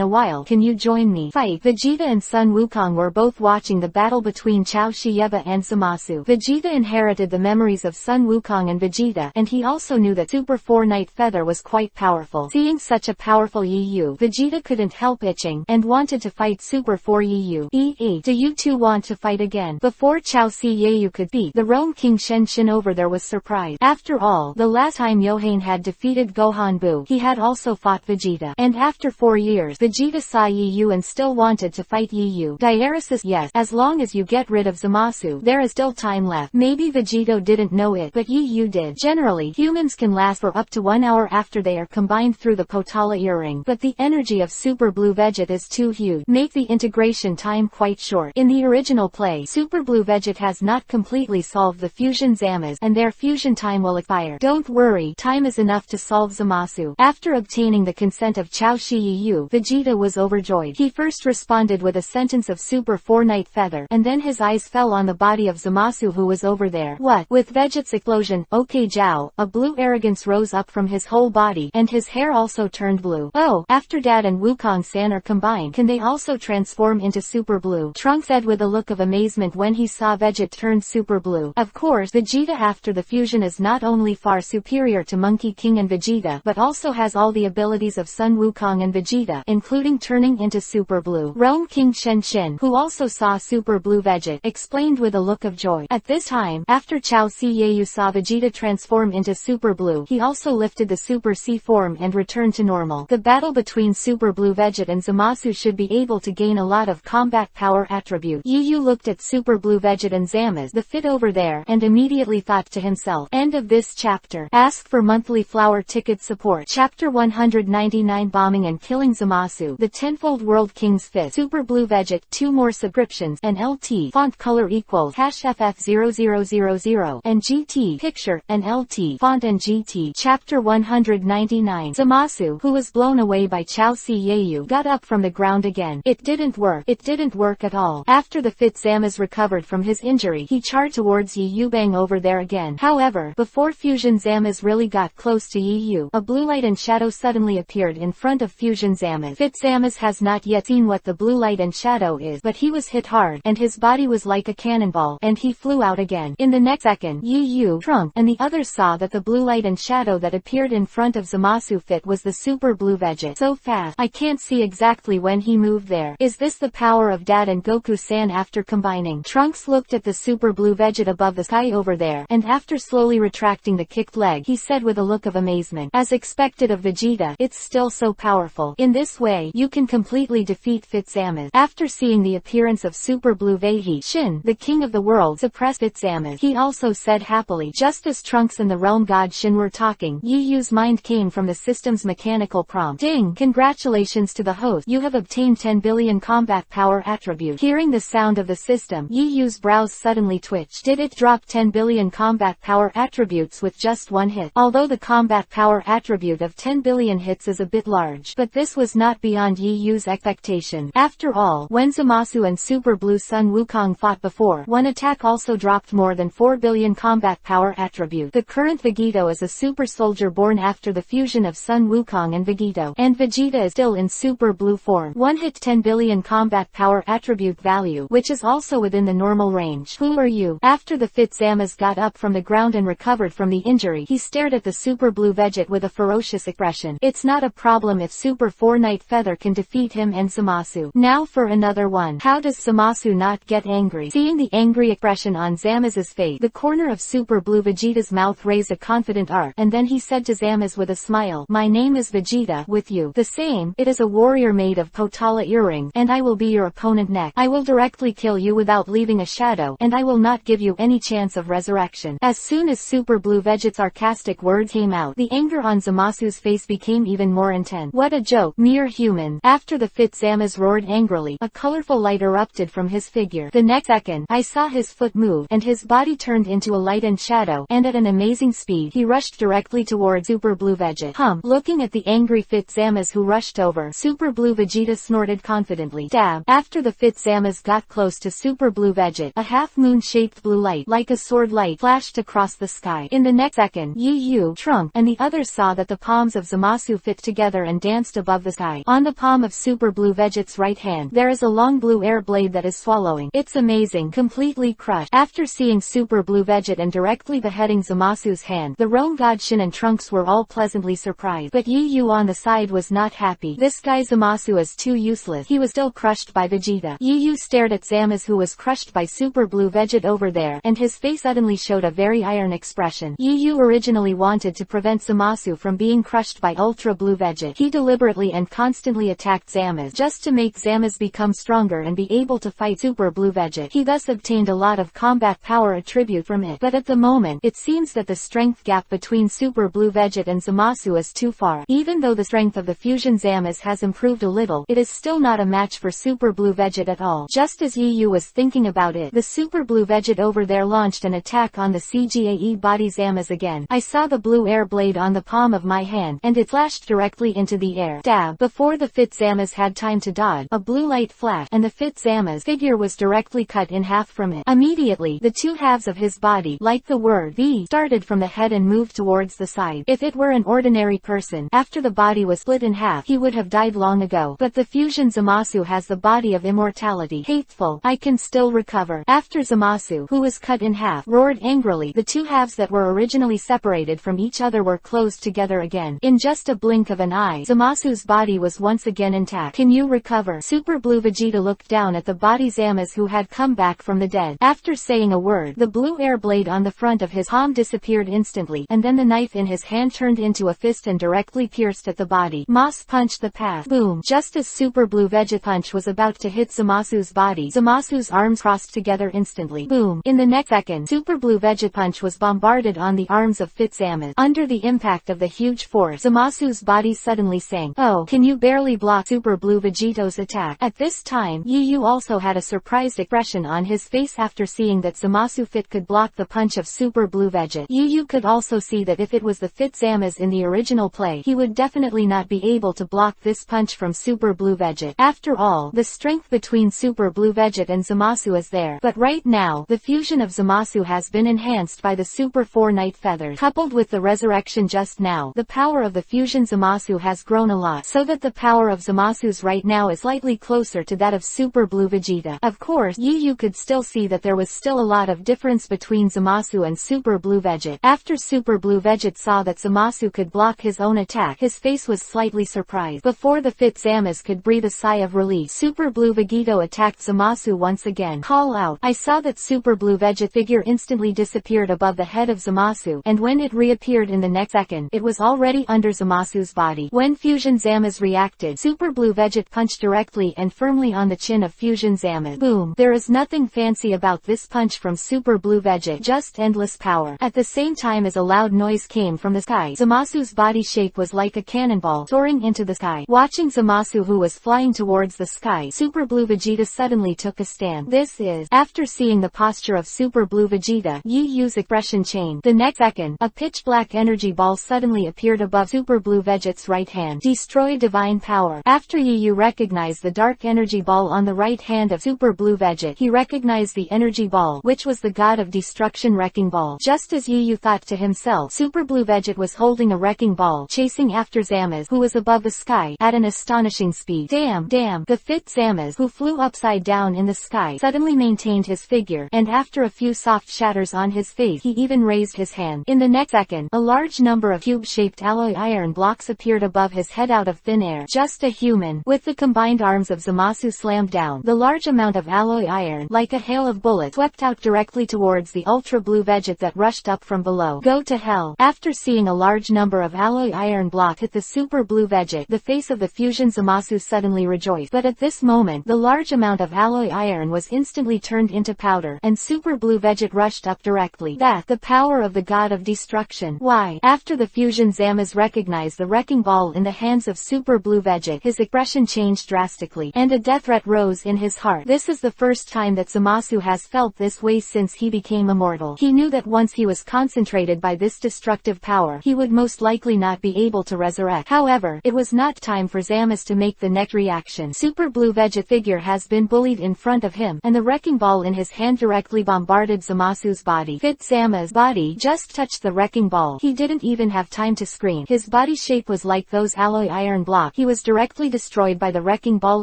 a while, can you join me? Fight. Vegeta and Sun Wukong were both watching the battle between Chao Shieba and Zamasu. Vegeta inherited the memories of Sun Wukong and Vegeta, and he also knew that Super 4 Night Feather was quite powerful. Seeing such a powerful Yu, Vegeta couldn't help itching, and wanted to fight Super 4 Yu. Do you two want to fight again? Before Chao Shiyeu could beat the Rome King Shen over there was surprised. After all, the last time Yohane had defeated Gohan Buu, he had also fought Vegeta. And after 4 years, Vegeta saw Yu and still wanted to fight Yu. Diaresis. Yes, as long as you get rid of Zamasu, there is still time left. Maybe Vegeta didn't know it, but Yu did. Generally, humans can last for up to 1 hour after they are combined through the Potala earring, but the energy of Super Blue Vegeta is too huge, make the integration time quite short. In the original play, Super Blue Vegeta has not completely solved the Fusion Zamasu, and their fusion time will expire. Don't worry, time is enough to solve Zamasu. After obtaining the consent of Chao Shiyu, Vegeta was overjoyed. He first responded with a sentence of Super 4 Night Feather, and then his eyes fell on the body of Zamasu who was over there. What? With Vegeta's explosion, okay Zhao, a blue arrogance rose up from his whole body, and his hair also turned blue. Oh, after Dad and Wukong-san are combined, can they also transform into Super Blue? Trunks said with a look of amazement when he saw Vegeta turn Super Blue. Of course, Vegeta after the fusion is not only far superior to Monkey King and Vegeta, but also has all the abilities of Sun Wukong and Vegeta, including turning into Super Blue. Rome King Shen, who also saw Super Blue Vegeta, explained with a look of joy. At this time, after Chao Shiyeu saw Vegeta transform into Super Blue, he also lifted the Super C form and returned to normal. The battle between Super Blue Vegeta and Zamasu should be able to gain a lot of combat power attribute. Yu looked at Super Blue Vegeta and Zamasu, the fit over there, and immediately thought to himself, end of this chapter. Ask for monthly flower ticket support. Chapter 199 Bombing and Killing Zamasu, the Tenfold World King's Fist. Super Blue Vegeta, 2 more subscriptions, and LT, font color equals #FF0000, and GT, picture, and LT, font and GT. Chapter 199 Zamasu, who was blown away by Chao Shiyeu, got up from the ground again. It didn't work. It didn't work at all. After the Fit-Zamasu recovered from his injury, he charged towards Yu Bang over there again. However, before Fusion Zamasu really got close to Yu, a blue light and shadow suddenly appeared in front of Fusion Zamasu. Fit-Zamasu has not yet seen what the blue light and shadow is, but he was hit hard, and his body was like a cannonball, and he flew out again. In the next second, Yu, Trunk, and the other others saw that the blue light and shadow that appeared in front of Zamasu fit was the super blue Vegeta. So fast, I can't see exactly when he moved there. Is this the power of Dad and Goku-san? After combining, Trunks looked at the super blue Vegeta above the sky over there, and after slowly retracting the kicked leg, he said with a look of amazement, as expected of Vegeta, it's still so powerful. In this way, you can completely defeat Fitzamas. After seeing the appearance of super blue Vegeta, Shin, the king of the world, suppressed Fitzamas. He also said happily. Just as Trunks and the realm god Shin were talking, Yu Yu's mind came from the system's mechanical prompt. Ding! Congratulations to the host. You have obtained 10 billion combat power attribute. Hearing the sound of the system, Yu Yu's brows suddenly twitched. Did it drop 10 billion combat power attributes with just one hit? Although the combat power attribute of 10 billion hits is a bit large, but this was not beyond Yu Yu's expectation. After all, when Zamasu and Super Blue Sun Wukong fought before, one attack also dropped more than 4 billion combat power attribute. The current Vegito is a super soldier born after the fusion of Sun Wukong and Vegito, and Vegeta is still in super blue form. One hit 10 billion combat power attribute value, which is also within the normal range. Who are you? After the Fitzamas got up from the ground and recovered from the injury, he stared at the super blue Vegeta with a ferocious expression. It's not a problem if Super 4 Night Feather can defeat him and Zamasu. Now for another one. How does Zamasu not get angry? Seeing the angry expression on Zamas's face, the corner of super blue Vegeta's mouth raised a confident arc, and then he said to Zamas with a smile, my name is Vegeta, with you. The same, it is a warrior made of Potala earring, and I will be your opponent next. I will directly kill you without leaving a shadow, and I will not give you any chance of resurrection. As soon as super blue Vegeta's sarcastic words came out, the anger on Zamasu's face became even more intense. What a joke, mere human. After the Fitzamas roared angrily, a colorful light erupted from his figure. The next second, I saw his foot move, and his body turned into a light and shadow, and at an amazing speed, he rushed directly towards Super Blue Vegeta. Looking at the angry Fitzamas who rushed over, Super Blue Vegeta snorted confidently. Dab! After the Fitzamas got close to Super Blue Vegeta, a half-moon-shaped blue light, like a sword light, flashed across the sky. In the next second, Yu Yu, Trunks, and the others saw that the palms of Zamasu fit together and danced above the sky. On the palm of Super Blue Vegeta's right hand, there is a long blue air blade that is swallowing. It's amazing, completely crushed. After seeing Super Blue Vegeta and directly beheading Zamasu's hand, the realm god Shin and Trunks were all pleasantly surprised. But Yu Yu on the side was not happy. This guy Zamasu is too useless. He was still crushed by Vegeta. Yu Yu stared at Zamas who was crushed by Super Blue Vegeta over there, and his face suddenly showed a very iron expression. Yu Yu originally wanted to prevent Zamasu from being crushed by Ultra Blue Vegeta. He deliberately and constantly attacked Zamas just to make Zamas become stronger and be able to fight Super Blue Vegeta. He thus obtained a lot of combat power attribute from it. But at the moment, it seems that the strength gap between Super Blue Vegeta and Zamasu is too far. Even though the strength of the fusion Zamas has improved a little, it is still not a match for Super Blue Vegeta at all. Just as Yu Yu was thinking about it, the Super Blue Vegeta over there launched an attack on the CGAE body Zamas again. I saw the blue air blade on the palm of my hand, and it flashed directly into the air. Dab! Before the Fitzamas had time to dodge, a blue light flashed, and the Fitzamas figure was directly cut in half from it. Immediately, the two halves of his body, like the word V, started from the head and moved towards the side. If it were an ordinary person, after the body was split in half, he would have died long ago. But the fusion Zamasu has the body of immortality. Hateful! I can still recover. After Zamasu, who was cut in half, roared angrily, the two halves that were originally separated from each other were closed together again. In just a blink of an eye, Zamasu's body was once again intact. Can you recover? Super Blue Vegeta looked down at the body Zamas who had come back from the dead. After saying a word, the blue air blade on the front of his palm disappeared instantly, and then the knife in his hand turned into a fist and directly pierced at the body. Moss punched the path. Boom! Just as Super Blue Vegeta punch was about to hit Zamasu's body, Zamasu's arms crossed together instantly. Boom! In the next second, Super Blue Vegeta punch was bombarded on the arms of Fitzamas. Under the impact of the huge force, Zamasu's body suddenly sank. Oh, can you barely block Super Blue Vegeto's attack? At this time, Yu Yu also had a surprised expression on his face after seeing that Zamasu Fit could block the punch of Super Blue Vegeta. Yu Yu could also see that if it was the Fitzamas in the original play, he would definitely not be able to block this punch from Super Blue Vegeta. After all, the strength between Super Blue Vegeta and Zamasu is there. But right now, the fusion of Zamasu has been enhanced by the Super 4 Night Feathers. Coupled with the resurrection just now, the power of the fusion Zamasu has grown a lot, so that the power of Zamasu's right now is slightly closer to that of Super Blue Vegeta. Of course, Yu Yu could still see that there was still a lot of difference between Zamasu and Super Blue Vegeta. Veget. After Super Blue Veget saw that Zamasu could block his own attack, his face was slightly surprised. Before the fit Zamasu could breathe a sigh of relief, Super Blue Vegito attacked Zamasu once again. Call out. I saw that Super Blue Veget figure instantly disappeared above the head of Zamasu, and when it reappeared in the next second, it was already under Zamasu's body. When Fusion Zamasu reacted, Super Blue Veget punched directly and firmly on the chin of Fusion Zamasu. Boom. There is nothing fancy about this punch from Super Blue Veget, just endless power. At the same time as a loud noise came from the sky, Zamasu's body shape was like a cannonball soaring into the sky. Watching Zamasu, who was flying towards the sky, Super Blue Vegeta suddenly took a stand. This is, after seeing the posture of Super Blue Vegeta, Yu's expression changed. The next second, a pitch-black energy ball suddenly appeared above Super Blue Veget's right hand. Destroy divine power. After Yu recognized the dark energy ball on the right hand of Super Blue Veget, he recognized the energy ball, which was the god of destruction wrecking ball. Just as Yu thought to himself, Super Blue Veget was holding a wrecking ball, chasing after Zamasu, who was above the sky, at an astonishing speed. Damn! The fit Zamasu, who flew upside down in the sky, suddenly maintained his figure, and after a few soft shatters on his face, he even raised his hand. In the next second, a large number of cube-shaped alloy iron blocks appeared above his head out of thin air. Just a human. With the combined arms of Zamasu slammed down, the large amount of alloy iron, like a hail of bullets, swept out directly towards the Ultra Blue Veget that rushed up from below. Go to hell. After seeing a large number of alloy iron block hit the Super Blue Veget, the face of the Fusion Zamasu suddenly rejoiced. But at this moment, the large amount of alloy iron was instantly turned into powder, and Super Blue Veget rushed up directly. That, the power of the god of destruction. Why? After the Fusion Zamasu recognized the wrecking ball in the hands of Super Blue Veget, his expression changed drastically, and a death threat rose in his heart. This is the first time that Zamasu has felt this way since he became immortal. He knew that once he was concentrated by this destructive power, he would most likely not be able to resurrect. However, it was not time for Zamasu to make the next reaction. Super Blue Veget figure has been bullied in front of him, and the wrecking ball in his hand directly bombarded Zamasu's body. Fit Zama's body just touched the wrecking ball. He didn't even have time to scream. His body shape was like those alloy iron blocks. He was directly destroyed by the wrecking ball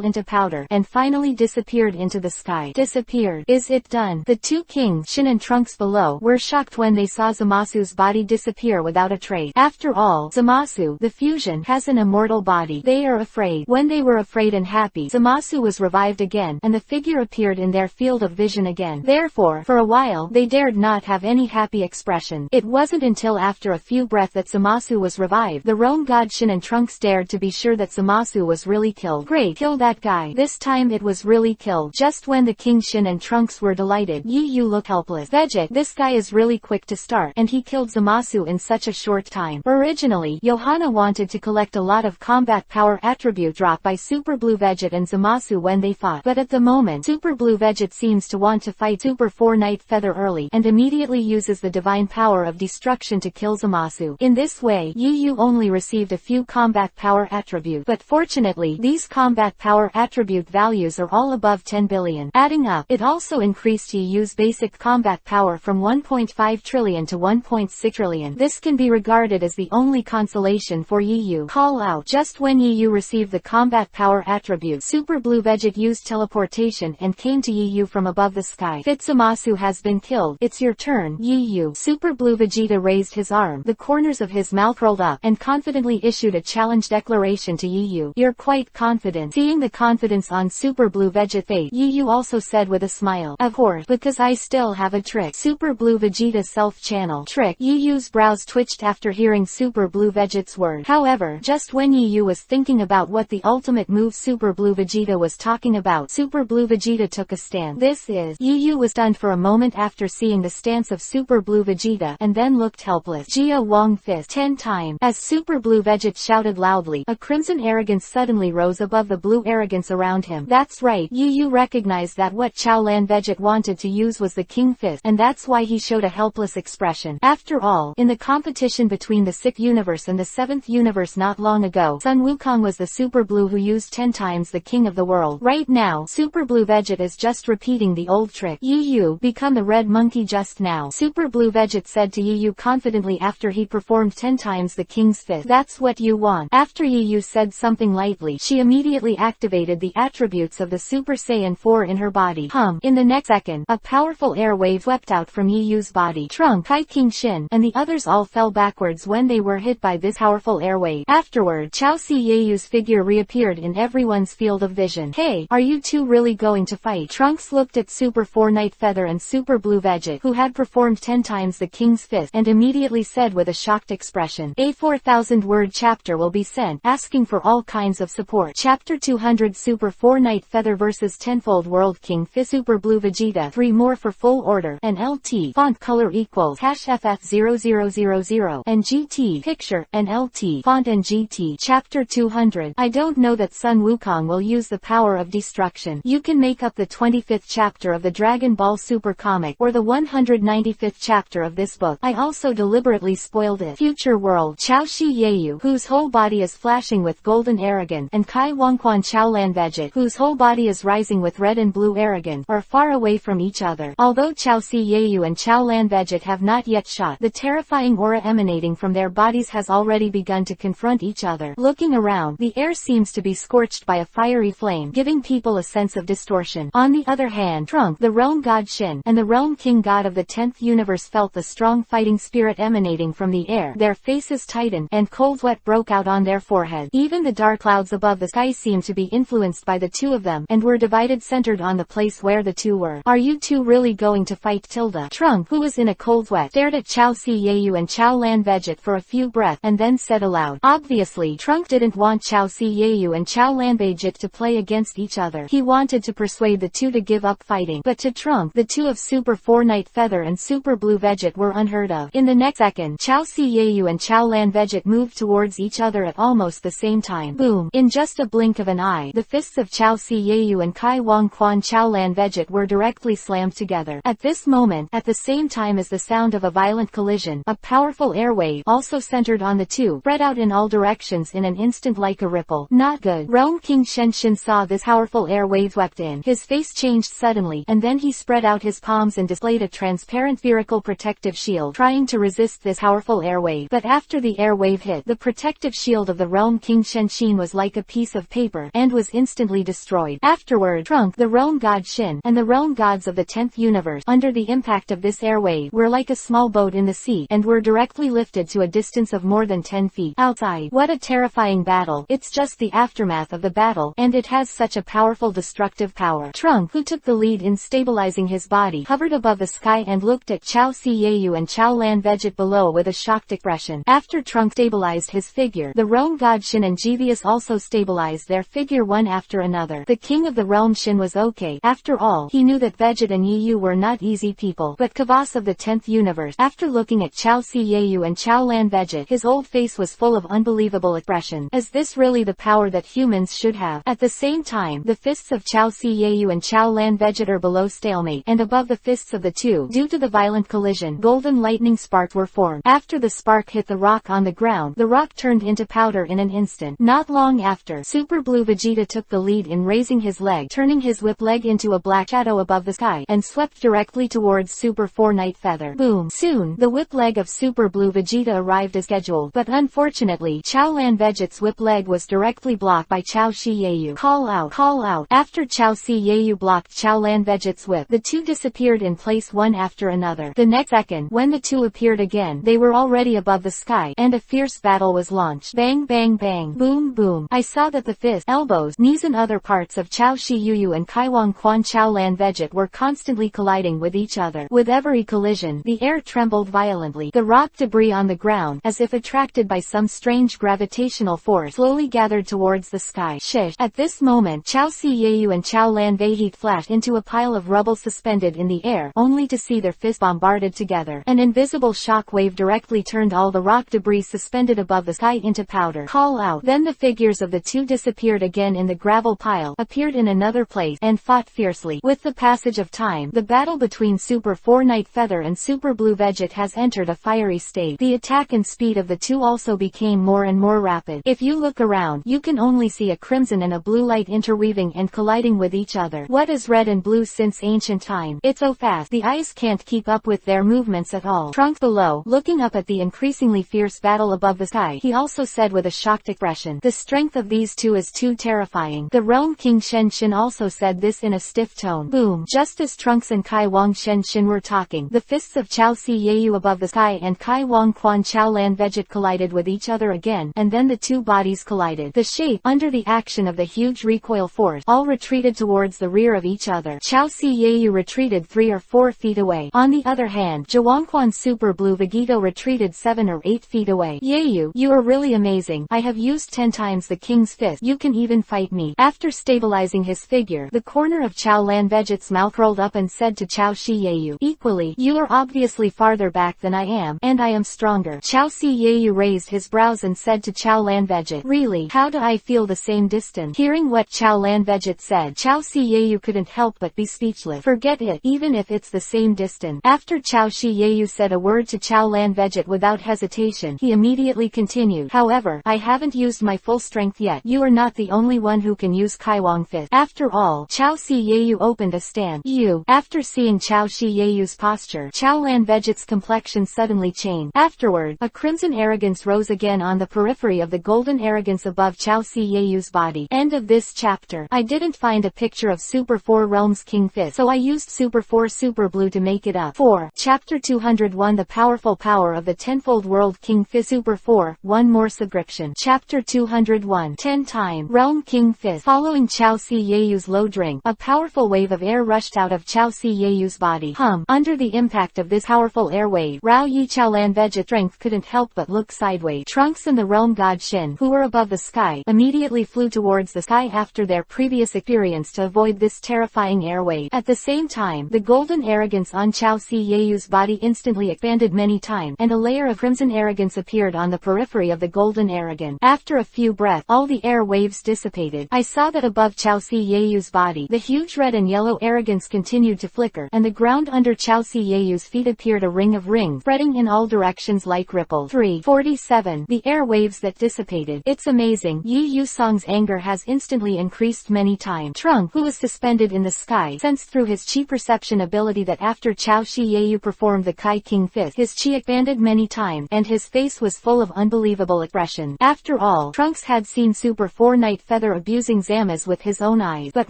into powder, and finally disappeared into the sky. Disappeared. Is it done? The two kings, Shin and Trunks below, were shocked when they saw Zamasu's body disappear without a trace. After all, Zamasu, the fusion, has an immortal body. They are afraid. When they were afraid and happy, Zamasu was revived again, and the figure appeared in their field of vision again. Therefore, for a while, they dared not have any happy expression. It wasn't until after a few breaths that Zamasu was revived. The Rome god Shin and Trunks dared to be sure that Zamasu was really killed. Great, kill that guy. This time it was really killed. Just when the King Shin and Trunks were delighted, Yu looked helpless. Veget, this guy is really quick to start, and he killed Zamasu in such a short time. Originally, Johanna wanted to collect a lot of combat power attribute dropped by Super Blue Veget and Zamasu when they fought, but at the moment, Super Blue Veget seems to want to fight Super 4 Night Feather early, and immediately uses the divine power of destruction to kill Zamasu. In this way, Yu only received a few combat power attribute, but fortunately, these combat power attribute values are all above 10 billion. Adding up, it also increased Yu's basic combat power from 1.5 trillion to 1.6 trillion. This can be regarded as the only consolation for Yu. Call out. Just when Yu received the combat power attribute, Super Blue Veget used teleportation and came to Yu from above the sky. Zamasu has been killed. It's your turn, Yu. Super Blue Vegeta raised his arm, the corners of his mouth rolled up, and confidently issued a challenge declaration to Yu. You're quite confident. Seeing the confidence on Super Blue Veget's face, Yu also said with a smile, of course, because I still have a trick. Super Blue Vegeta's self-channel trick. Yu's brows twitched after hearing Super Blue Veget's word. However, just when Yu was thinking about what the ultimate move Super Blue Vegeta was talking about, Super Blue Vegeta took a stand. This is. Yu was stunned for a moment after seeing the stance of Super Blue Vegeta, and then looked helpless. Jia Wong fist 10 times. As Super Blue Veget shouted loudly, a crimson arrogance suddenly rose above the blue arrogance around him. That's right, Yu recognized that what Chaolan Veget wanted to use was the King Fist, and that's why he showed a helpless expression. After all, in the competition between the 6th universe and the 7th universe not long ago, Sun Wukong was the Super Blue who used 10 times the King of the World. Right now, Super Blue Veget is just repeating the old trick. Yu, become the red monkey just now. Super Blue Veget said to Yu confidently after he performed 10 times the King's Fist. That's what you want. After Yu said something lightly, she immediately activated the attributes of the Super Saiyan 4 in her body. In the next second, a powerful air wave swept out from Yu's body. Trunks, Trunk, Kai King Shin, and the others all fell backwards when they were hit by this powerful air wave. Afterward, Chao Siyeyu's figure reappeared in everyone's field of vision. Hey, are you two really going to fight? Trunks looked at Super 4 Night Feather and Super Blue Veget, who had performed 10 times the King's Fist, and immediately said with a shocked expression, a 4,000-word chapter will be sent, asking for all kinds of support. Chapter 200 Super 4 Night Feather vs Tenfold World King Fist Super Blue Vegeta 3 more for full order, and LT, font color equals #FF0000, and GT, picture, and LT, font and GT. Chapter 200 I don't know that Sun Wukong will use the power of destruction. You can make up the 25th chapter of the Dragon Ball Super comic, or the 195th chapter of this book. I also deliberately spoiled it. Future World Chao Shi-Yeyu, whose whole body is flashing with golden Aragon, and Kai Wangquan Chaolan Veget, whose whole body is rising with red and blue Aragon, are far away from each other. Although Chao Si-Yeyu and Chaolan Veget have not yet shot, the terrifying aura emanating from their bodies has already begun to confront each other. Looking around, the air seems to be scorched by a fiery flame, giving people a sense of distortion. On the other hand, Trunk, the realm god Shin, and the realm king god of the 10th universe felt the strong fighting spirit emanating from the air. Their faces tightened, and cold sweat broke out on their foreheads. Even the dark clouds above the sky seemed to be influenced by the two of them, and were divided centered on the place where the two were. Are you two really going to fight? Tilda. Trunk, who was in a cold sweat, stared at Chao Si-Yeyu and Chaolan Veget for a few breaths, and then said aloud. Obviously, Trunk didn't want Chao Si-Yeyu and Chaolan Veget to play against each other. He wanted to persuade the two to give up fighting. But to Trunk, the two of Super 4 Night Feather and Super Blue Veget were unheard of. In the next second, Chao Si-Yeyu and Chaolan Veget moved towards each other at almost the same time. Boom! In just a blink of an eye, the fists of Chao Si-Yeyu and Kai Wangquan Chaolan Veget were directly slammed together. At this moment, at the same time as the sound of a violent collision, a powerful air wave, also centered on the two, spread out in all directions in an instant like a ripple. Not good. Realm King Shenshin saw this powerful air wave swept in. His face changed suddenly, and then he spread out his palms and displayed a transparent spherical protective shield, trying to resist this powerful air wave. But after the air wave hit, the protective shield of the Realm King Shenshin was like a piece of paper, and was instantly destroyed. Afterward, Trunk, the realm god Shin, and the realm gods of the 10th universe, under the impact of this air wave, were like a small boat in the sea, and were directly lifted to a distance of more than 10 feet. Outside. What a terrifying battle. It's just the aftermath of the battle, and it has such a powerful destructive power. Trunk, who took the lead in stabilizing his body, hovered above the sky and looked at Chao Si-Yeyu and Chaolan Veget below with a shocked expression. After Trunk stabilized his figure, the realm god Shin and Jeevius also stabilized their figure one after another. The king of the realm Shin was okay. After all, he knew that Veget and Yeyu were not easy people. But Kavas of the 10th universe, after looking at Chao Si-Yeyu and Chaolan Veget, his old face was full of unbelievable expression. Is this really the power that humans should have? At the same time, the fists of Chao Si-Yeyu and Chaolan Veget are below stalemate, and above the fists of the two, due to the violent collision, golden lightning sparks were formed. After the spark hit the rock on the ground, the rock turned into powder in an instant. Not long after, Super Blue Vegeta took the lead in raising his leg, turning his whip leg into a black shadow above the sky, and swept directly towards Super 4 Night Feather. Boom! Soon, the whip leg of Super Blue Vegeta arrived as scheduled, but unfortunately, Chaolan Veget's whip leg was directly blocked by Chao Shi-Yeyu. Call out! Call out! After Chao Si-Yeyu blocked Chaolan Veget's whip, the two disappeared in place one after another. The next second, when the two appeared again, they were already above the sky, and a fierce battle was launched. Bang bang bang! Boom boom! I saw that the fists, elbows, knees and other parts of Chao Shi-Yeyu and Kai Wangquan Chaolan Veget were constantly colliding with each other. With every collision, the air trembled violently. The rock debris on the ground, as if attracted by some strange gravitational force, slowly gathered towards the sky. Shish! At this moment, Chao Si-Yeyu and Chaolan Veget flashed into a pile of rubble suspended in the air, only to see their fists bombarded together. An invisible shock wave directly turned all the rock debris suspended above the sky into powder. Call out! Then the figures of the two disappeared again in the gravel pile, appeared in another place, and fought fiercely. With the passage of time, the battle between Super 4 Night Feather and Super Blue Veget has entered a fiery state. The attack and speed of the two also became more and more rapid. If you look around, you can only see a crimson and a blue light interweaving and colliding with each other. What is red and blue since ancient time? It's so fast, the eyes can't keep up with their movements at all. Trunks below, looking up at the increasingly fierce battle above the sky, he also said with a shocked expression, the strength of these two is too terrifying. The realm king Shenshin also said this in a stiff tone. Boom! Just as Trunks and Kai Wang Shenshin were talking, the fists of of Chao Siyu above the sky and Kai Wang Quan Chao Lan Veget collided with each other again, and then the two bodies collided. The shape, under the action of the huge recoil force, all retreated towards the rear of each other. Chao Siyu retreated 3 or 4 feet away. On the other hand, Zhuangquan Super Blue Vegito retreated 7 or 8 feet away. Yayu, you are really amazing. I have used 10 times the king's fist. You can even fight me. After stabilizing his figure, the corner of Chao Lan Veget's mouth rolled up and said to Chao Shiyayu, equally, you are obviously farther back than I am, and I am stronger. Chao Shiyayu raised his brows and said to Chao Lan Veget, really, how do I feel the same distance? Hearing what Chao Lan Veget said, Chao Shiyayu couldn't help but be speechless. Forget it, even if it's the same distance. After Chao Shiyayu said a word to Chao Lan Veget without hesitation, he immediately continued, however, I haven't used my full strength yet. You are not the only one who can use Kaiwang Fist. After all, Chao Shiyayu opened a stand. After seeing Chao Shiyayu's posture, Chao Lan Veget's complexion suddenly changed. Afterward, a crimson arrogance rose again on the periphery of the golden arrogance above Chao Shiyayu's body. End of this chapter. I didn't find a picture of Super 4 Realms King Fist, so I used Super 4 Super Blue to make it up. 4. Chapter 201 The Powerful Power of the Tenfold World King Fist. Super 4, 1 more subscription. Chapter 201 10 Time Realm King Fist. Following Chao Shiyayu's low drink, a powerful wave of air rushed out of Chao Shiyayu's body. Under the impact of this powerful air wave, Rao Yi Chao Lan Veget's strength couldn't help but look sideways. Trunks and the realm god Shin, who were above the sky, immediately flew towards the sky after their previous experience to avoid this terrifying air wave. At the same time, the golden arrogance on Chao Shiyayu's body instantly expanded many times, and a layer of crimson arrogance appeared on the periphery of the golden arrogance. After a few breaths, all the air waves dissipated. I saw that above Chao Shiyayu's body, the huge red and yellow arrogance continued to flicker, and the ground under Chao Shiyayu's feet appeared a ring of rings, spreading in all directions like ripples. 347. The air waves that dissipated. It's amazing. Yi Yusong's anger has instantly increased many times. Trunk, who was suspended in the sky, sensed through his chi perception ability that after Chao Shiyayu performed the Kai King Fist, his chi expanded many times, and his face was full of unbelievable expression. After all, Trunks had seen Super 4 Night Feather abusing Zamaz with his own eyes, but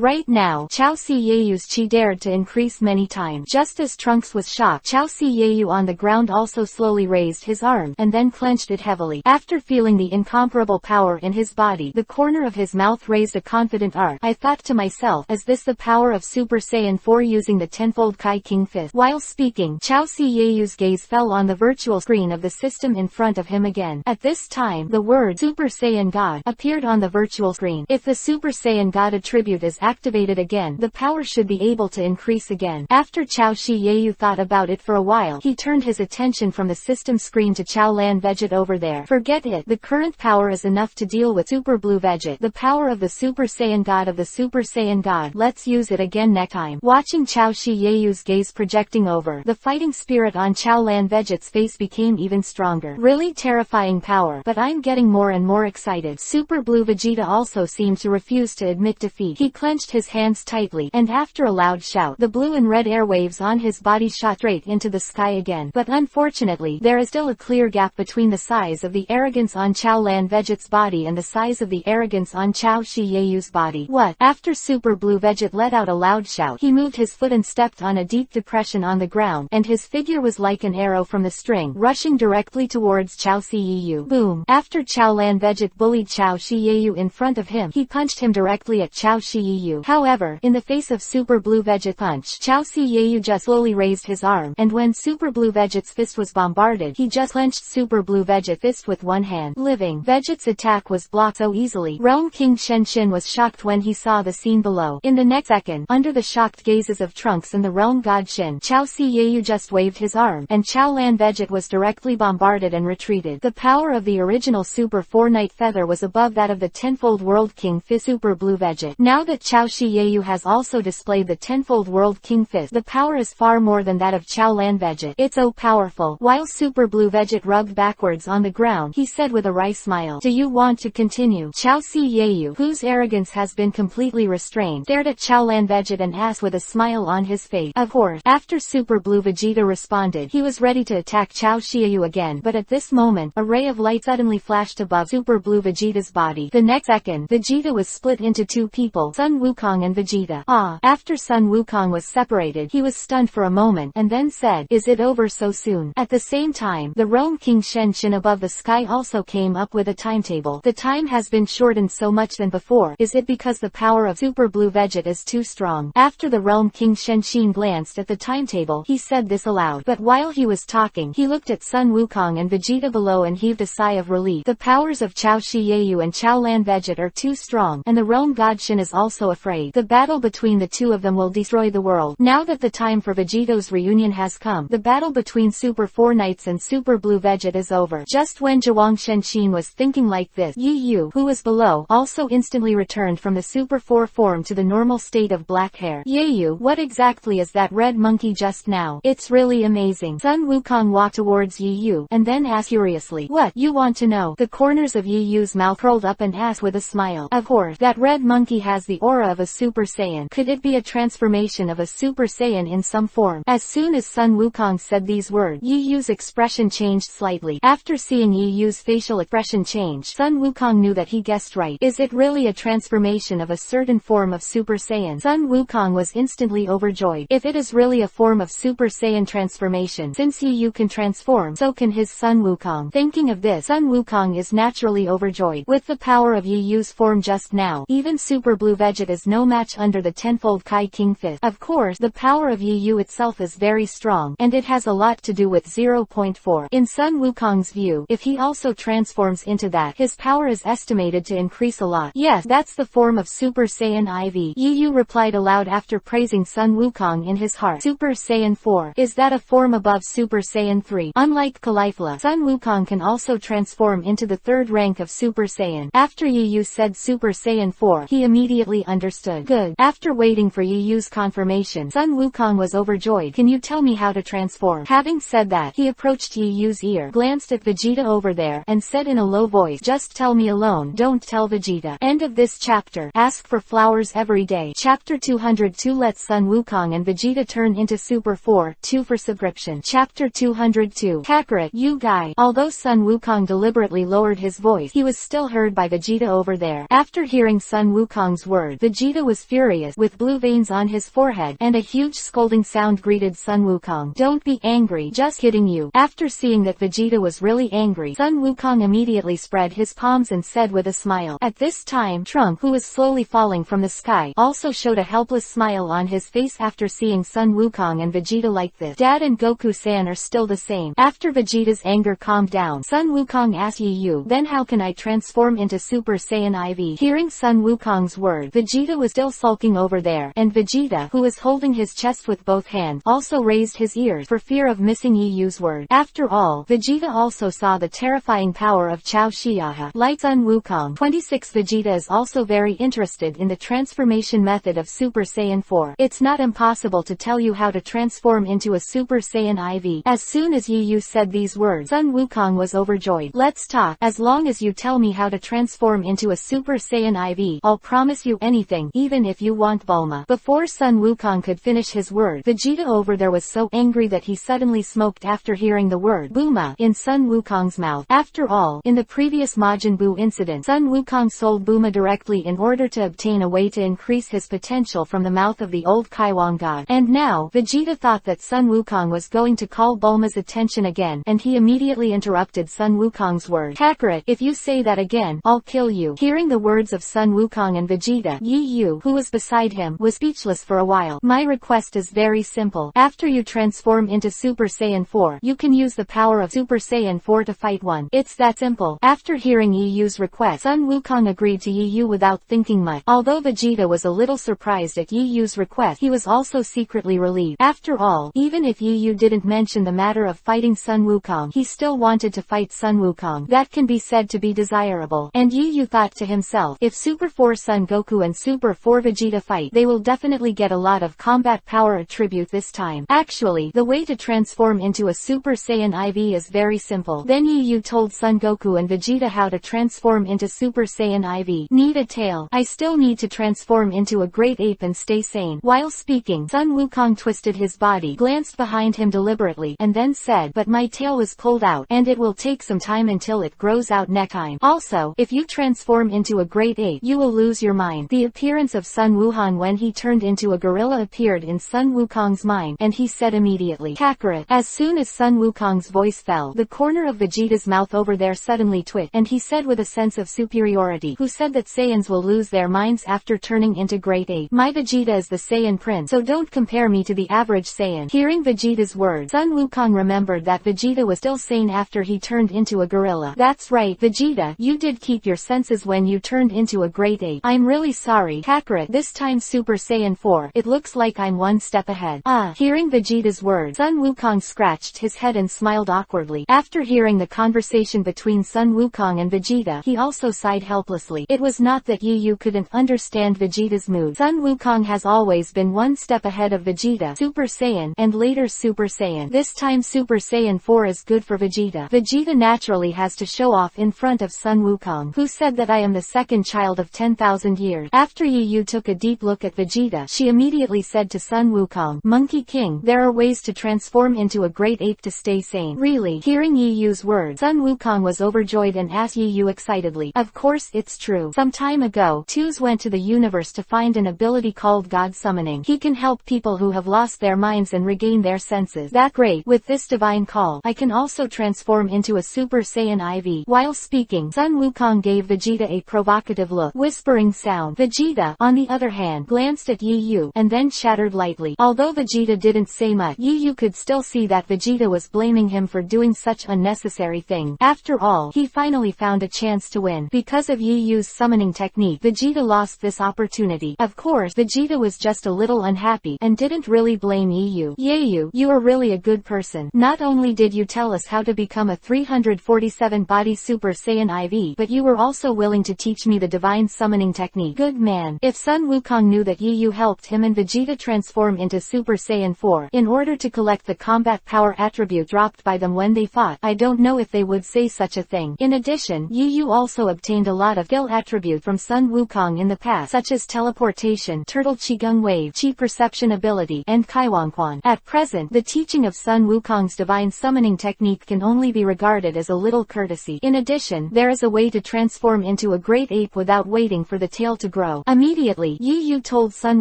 right now, Chao Shiyayu's chi dared to increase many times. Just as Trunks was shocked, Chao Shiyayu on the ground also slowly raised his arm, and then clenched it heavily. After feeling the incomparable power in his body, the corner of his mouth raised a confident arc. I thought to myself, is this the power of Super Saiyan 4 using the tenfold Kai King Fist? While speaking, Chao Shiyayu's gaze fell on the virtual screen of the system in front of him again. At this time, the word Super Saiyan God appeared on the virtual screen. If the Super Saiyan God attribute is activated again, the power should be able to increase again. After Chao Shiyayu thought about it for a while, he turned his attention from the system screen to Chao Lan Veget over there. Forget it. The current power is enough to deal with Super Blue Veget. The power of the Super Saiyan God of the Super Saiyan God. Let's use it again next time. Watching Chao Shiyayu's gaze projecting over, the fighting spirit on Chao Lan Veget's face became even stronger. Really terrifying power, but I'm getting more and more excited. Super Blue Vegeta also seemed to refuse to admit defeat. He clenched his hands tightly, and after a loud shout, the blue and red airwaves on his body shot straight into the sky again. But unfortunately, there is still a clear gap between the size of the arrogance on Chao Lan Veget's body and the size of the arrogance on Chao Shiyayu's body. What? After Super Blue Veget let out a loud shout, he moved his foot and stepped on a deep depression on the ground, and his figure was like an arrow from the string, rushing directly towards Chao Shiyayu. Boom! After Chao Lan Veget bullied Chao Shiyayu in front of him, he punched him directly at Chao Shiyayu. However, in the face of Super Blue Veget punch, Chao Shiyayu just slowly raised his arm, and when Super Blue Veget's fist was bombarded, he just clenched Super Blue Veget's fist with one hand. Living Veget's attack was blocked so easily. Realm King Shen Shin was shocked when he saw the scene below. In the next second, under the shocked gazes of Trunks and the Realm God Shin, Chao Shiyayu just waved his arm, and Chao Lan Veget was directly bombarded and retreated. The power of the original Super 4 Night Feather was above that of the tenfold World King Fist Super Blue Veget. Now that Chao Shiyayu has also displayed the tenfold World King Fist, the power is far more than that of Chao Lan Veget. It's so powerful. While Super Blue Veget rubbed backwards on the ground, he said with a wry smile, "Do you want to continue?" Chao Shiyayu, whose arrogance has been completely restrained, stared at Chao Lan Veget and asked with a smile on his face. Of course. After Super Blue Vegeta responded, he was ready to attack Chao Shiyayu again, but at this moment, a ray of light suddenly flashed above Super Blue Vegeta's body. The next second, Vegeta was split into two people, Sun Wukong and Vegeta. After Sun Wukong was separated, he was stunned for a moment, and then said, "Is it over so soon?" At the same time, the Rome King Shen above the sky also came up with a timetable. "The time has been shortened so much than before. Is it because the power of Super Blue Veget is too strong?" After the Rome King Shen glanced at the timetable, he said this aloud. But while he was talking, he looked at Sun Wukong and Vegeta below and heaved a sigh of relief. The powers of Chao Shi Yayu and Chao Lan Veget are too strong, and the Rome God Shen is also afraid. The battle between the two of them will destroy the world. Now that the time for Vegito's reunion has come, the battle between Super 4 Knights and Super Blue Veget is over. Just when Zhuang Shenxin was thinking like this, Yi Yu, who was below, also instantly returned from the Super 4 form to the normal state of black hair. "Yayu, what exactly is that red monkey just now? It's really amazing." Sun Wukong walked towards Yi Yu, and then asked curiously, "What, you want to know?" The corners of Yi Yu's mouth curled up and asked with a smile, "Of course, that red monkey has the aura of a Super Saiyan. Could it be a transformation of a Super Saiyan in some form?" As soon as Sun Wukong said these words, Yi Yu's expression changed slightly. After seeing Yi Yu's facial expression change, Sun Wukong knew that he guessed right. Is it really a transformation of a certain form of Super Saiyan? Sun Wukong was instantly overjoyed. If it is really a form of Super Saiyan transformation, since Yi Yu can transform, so can his Sun Wukong. Thinking of this, Sun Wukong is naturally overjoyed. With the power of Yi Yu's form just now, even Super Blue Veget is no match under the tenfold Kai King Fist. Of course, the power of Yi Yu itself is very strong, and it has a lot to do with 0.4. In Sun Wukong's view, if he also transforms into that, his power is estimated to increase a lot. "Yes, that's the form of Super Saiyan IV. Yi Yu replied aloud after praising Sun Wukong in his heart. "Super Saiyan 4. Is that a form above Super Saiyan 3? Unlike Caulifla, Sun Wukong can also transform into the third rank of Super Saiyan." After Yi Yu said Super Saiyan 4, he immediately understood. "Good." After waiting for Yi Yu's confirmation, Sun Wukong was overjoyed. "Can you tell me how to transform?" Having said that, he approached Yi Yu's ear, glanced at Vegeta over there, and said in a low voice, "Just tell me alone, don't tell Vegeta." End of this chapter. Ask for flowers every day. Chapter 202. Let Sun Wukong and Vegeta turn into Super 4, 2 for subscription. Chapter 202. Kakarot, you guy. Although Sun Wukong deliberately lowered his voice, he was still heard by Vegeta over there. After hearing Sun Wukong's word, Vegeta was furious, with blue veins on his forehead, and a huge scolding sound greeted Sun Wukong. "Don't be angry, just kidding you." After seeing that Vegeta was really angry, Sun Wukong immediately spread his palms and said with a smile. At this time, Trunks, who was slowly falling from the sky, also showed a helpless smile on his face after seeing Sun Wukong and Vegeta like this. Dad and Goku-san are still the same. After Vegeta's anger calmed down, Sun Wukong asked Yi Yu, "Then how can I transform into Super Saiyan IV?" Hearing Sun Wukong's word, Vegeta was still sulking over there, and Vegeta, who was holding his chest with both hands, also raised his ears for fear of missing Yi Yu's word. After all, Vegeta also saw the terrifying power of Chao Shiyaha. Like Sun Wukong, 26 Vegeta is also very interested in the transformation method of Super Saiyan 4. It's not impossible to tell you how to transform into a Super Saiyan IV. As soon as Yi Yu said these words, Sun Wukong was overjoyed. "Let's talk. As long as you tell me how to transform into a Super Saiyan IV, I'll promise you anything, even if you want Bulma." Before Sun Wukong could finish his word, Vegeta over there was so angry that he suddenly smoked after hearing the word Bulma in Sun Wukong's mouth. After all, in the previous Majin Buu incident, Sun Wukong sold Bulma directly in order to obtain a way to increase his potential from the mouth of the old Kaiwang god. And now, Vegeta thought that Sun Wukong was going to call Bulma's attention again, and he immediately interrupted Sun Wukong's word. "Kakarot, if you say that again, I'll kill you." Hearing the words of Sun Wukong and Vegeta, Yi Yu, who was beside him, was speechless for a while. "My request is very simple. After you transform into Super Saiyan 4, you can use the power of Super Saiyan 4 to fight one. It's that simple." After hearing Yi Yu's request, Sun Wukong agreed to Yi Yu without thinking much. Although Vegeta was a little surprised at Yi Yu's request, he was also secretly relieved. After all, even if Yi Yu didn't mention the matter of fighting Sun Wukong, he still wanted to fight Sun Wukong. That can be said to be desirable. And Yi Yu thought to himself, if Super 4 Son Goku and Super 4 Vegeta fight, they will definitely get a lot of combat power attribute this time. Actually, the way to transform into a Super Saiyan IV is very simple. Then Yi Yu told Son Goku and Vegeta how to transform into Super Saiyan IV. "Need a tail. I still need to transform into a great ape and stay sane." While speaking, Sun Wukong twisted his body, glanced behind him deliberately, and then said, "But my tail was pulled out, and it will take some time until it grows out next time. Also, if you transform into a great ape, you will lose your mind." The appearance of Sun Wuhan when he turned into a gorilla appeared in Sun Wukong's mind, and he said said immediately. Kakarot. As soon as Sun Wukong's voice fell, the corner of Vegeta's mouth over there suddenly twitched, and he said with a sense of superiority, "Who said that Saiyans will lose their minds after turning into great ape? My Vegeta is the Saiyan prince, so don't compare me to the average Saiyan." Hearing Vegeta's words, Sun Wukong remembered that Vegeta was still sane after he turned into a gorilla. "That's right, Vegeta, you did keep your senses when you turned into a great ape. I'm really sorry, Kakarot. This time Super Saiyan 4, it looks like I'm one step ahead." Hearing Vegeta's words, Sun Wukong scratched his head and smiled awkwardly. After hearing the conversation between Sun Wukong and Vegeta, he also sighed helplessly. It was not that Yu couldn't understand Vegeta's mood. Sun Wukong has always been one step ahead of Vegeta, Super Saiyan, and later Super Saiyan. This time Super Saiyan 4 is good for Vegeta. Vegeta naturally has to show off in front of Sun Wukong, who said that I am the second child of 10,000 years. After Yu took a deep look at Vegeta, she immediately said to Sun Wukong, "Monkey King, there are ways to transform into a great ape to stay sane." Really? Hearing Yu's words, Sun Wukong was overjoyed and asked Yu excitedly, "Of course it's true. Some time ago, Tuz went to the universe to find an ability called God Summoning. He can help people who have lost their minds and regain their senses. That's great. With this divine call, I can also transform into a Super Saiyan IV." While speaking, Sun Wukong gave Vegeta a provocative look, whispering sound. Vegeta, on the other hand, glanced at Yu and then chattered lightly. Although Vegeta didn't say much, Yu could still see that Vegeta was blaming him for doing such unnecessary things. After all, he finally found a chance to win. Because of Yu's summoning technique, Vegeta lost this opportunity. Of course, Vegeta was just a little unhappy and didn't really blame Yu. "Yu, you are really a good person. Not only did you tell us how to become a 347 body Super Saiyan IV, but you were also willing to teach me the divine summoning technique. Good man." If Sun Wukong knew that Yu helped him and Vegeta transform into Super Saiyan 4 in order to collect the combat power attribute dropped by them when they fought, I don't know if they would say such a thing. In addition, Yu also obtained a lot of skill attribute from Sun Wukong in the past, such as teleportation, turtle qigong wave, chi perception ability, and kaiwangquan. At present, the teaching of Sun Wukong's divine summoning technique can only be regarded as a little courtesy. In addition, there is a way to transform into a great ape without waiting for the tail to grow. Immediately, Yu told Sun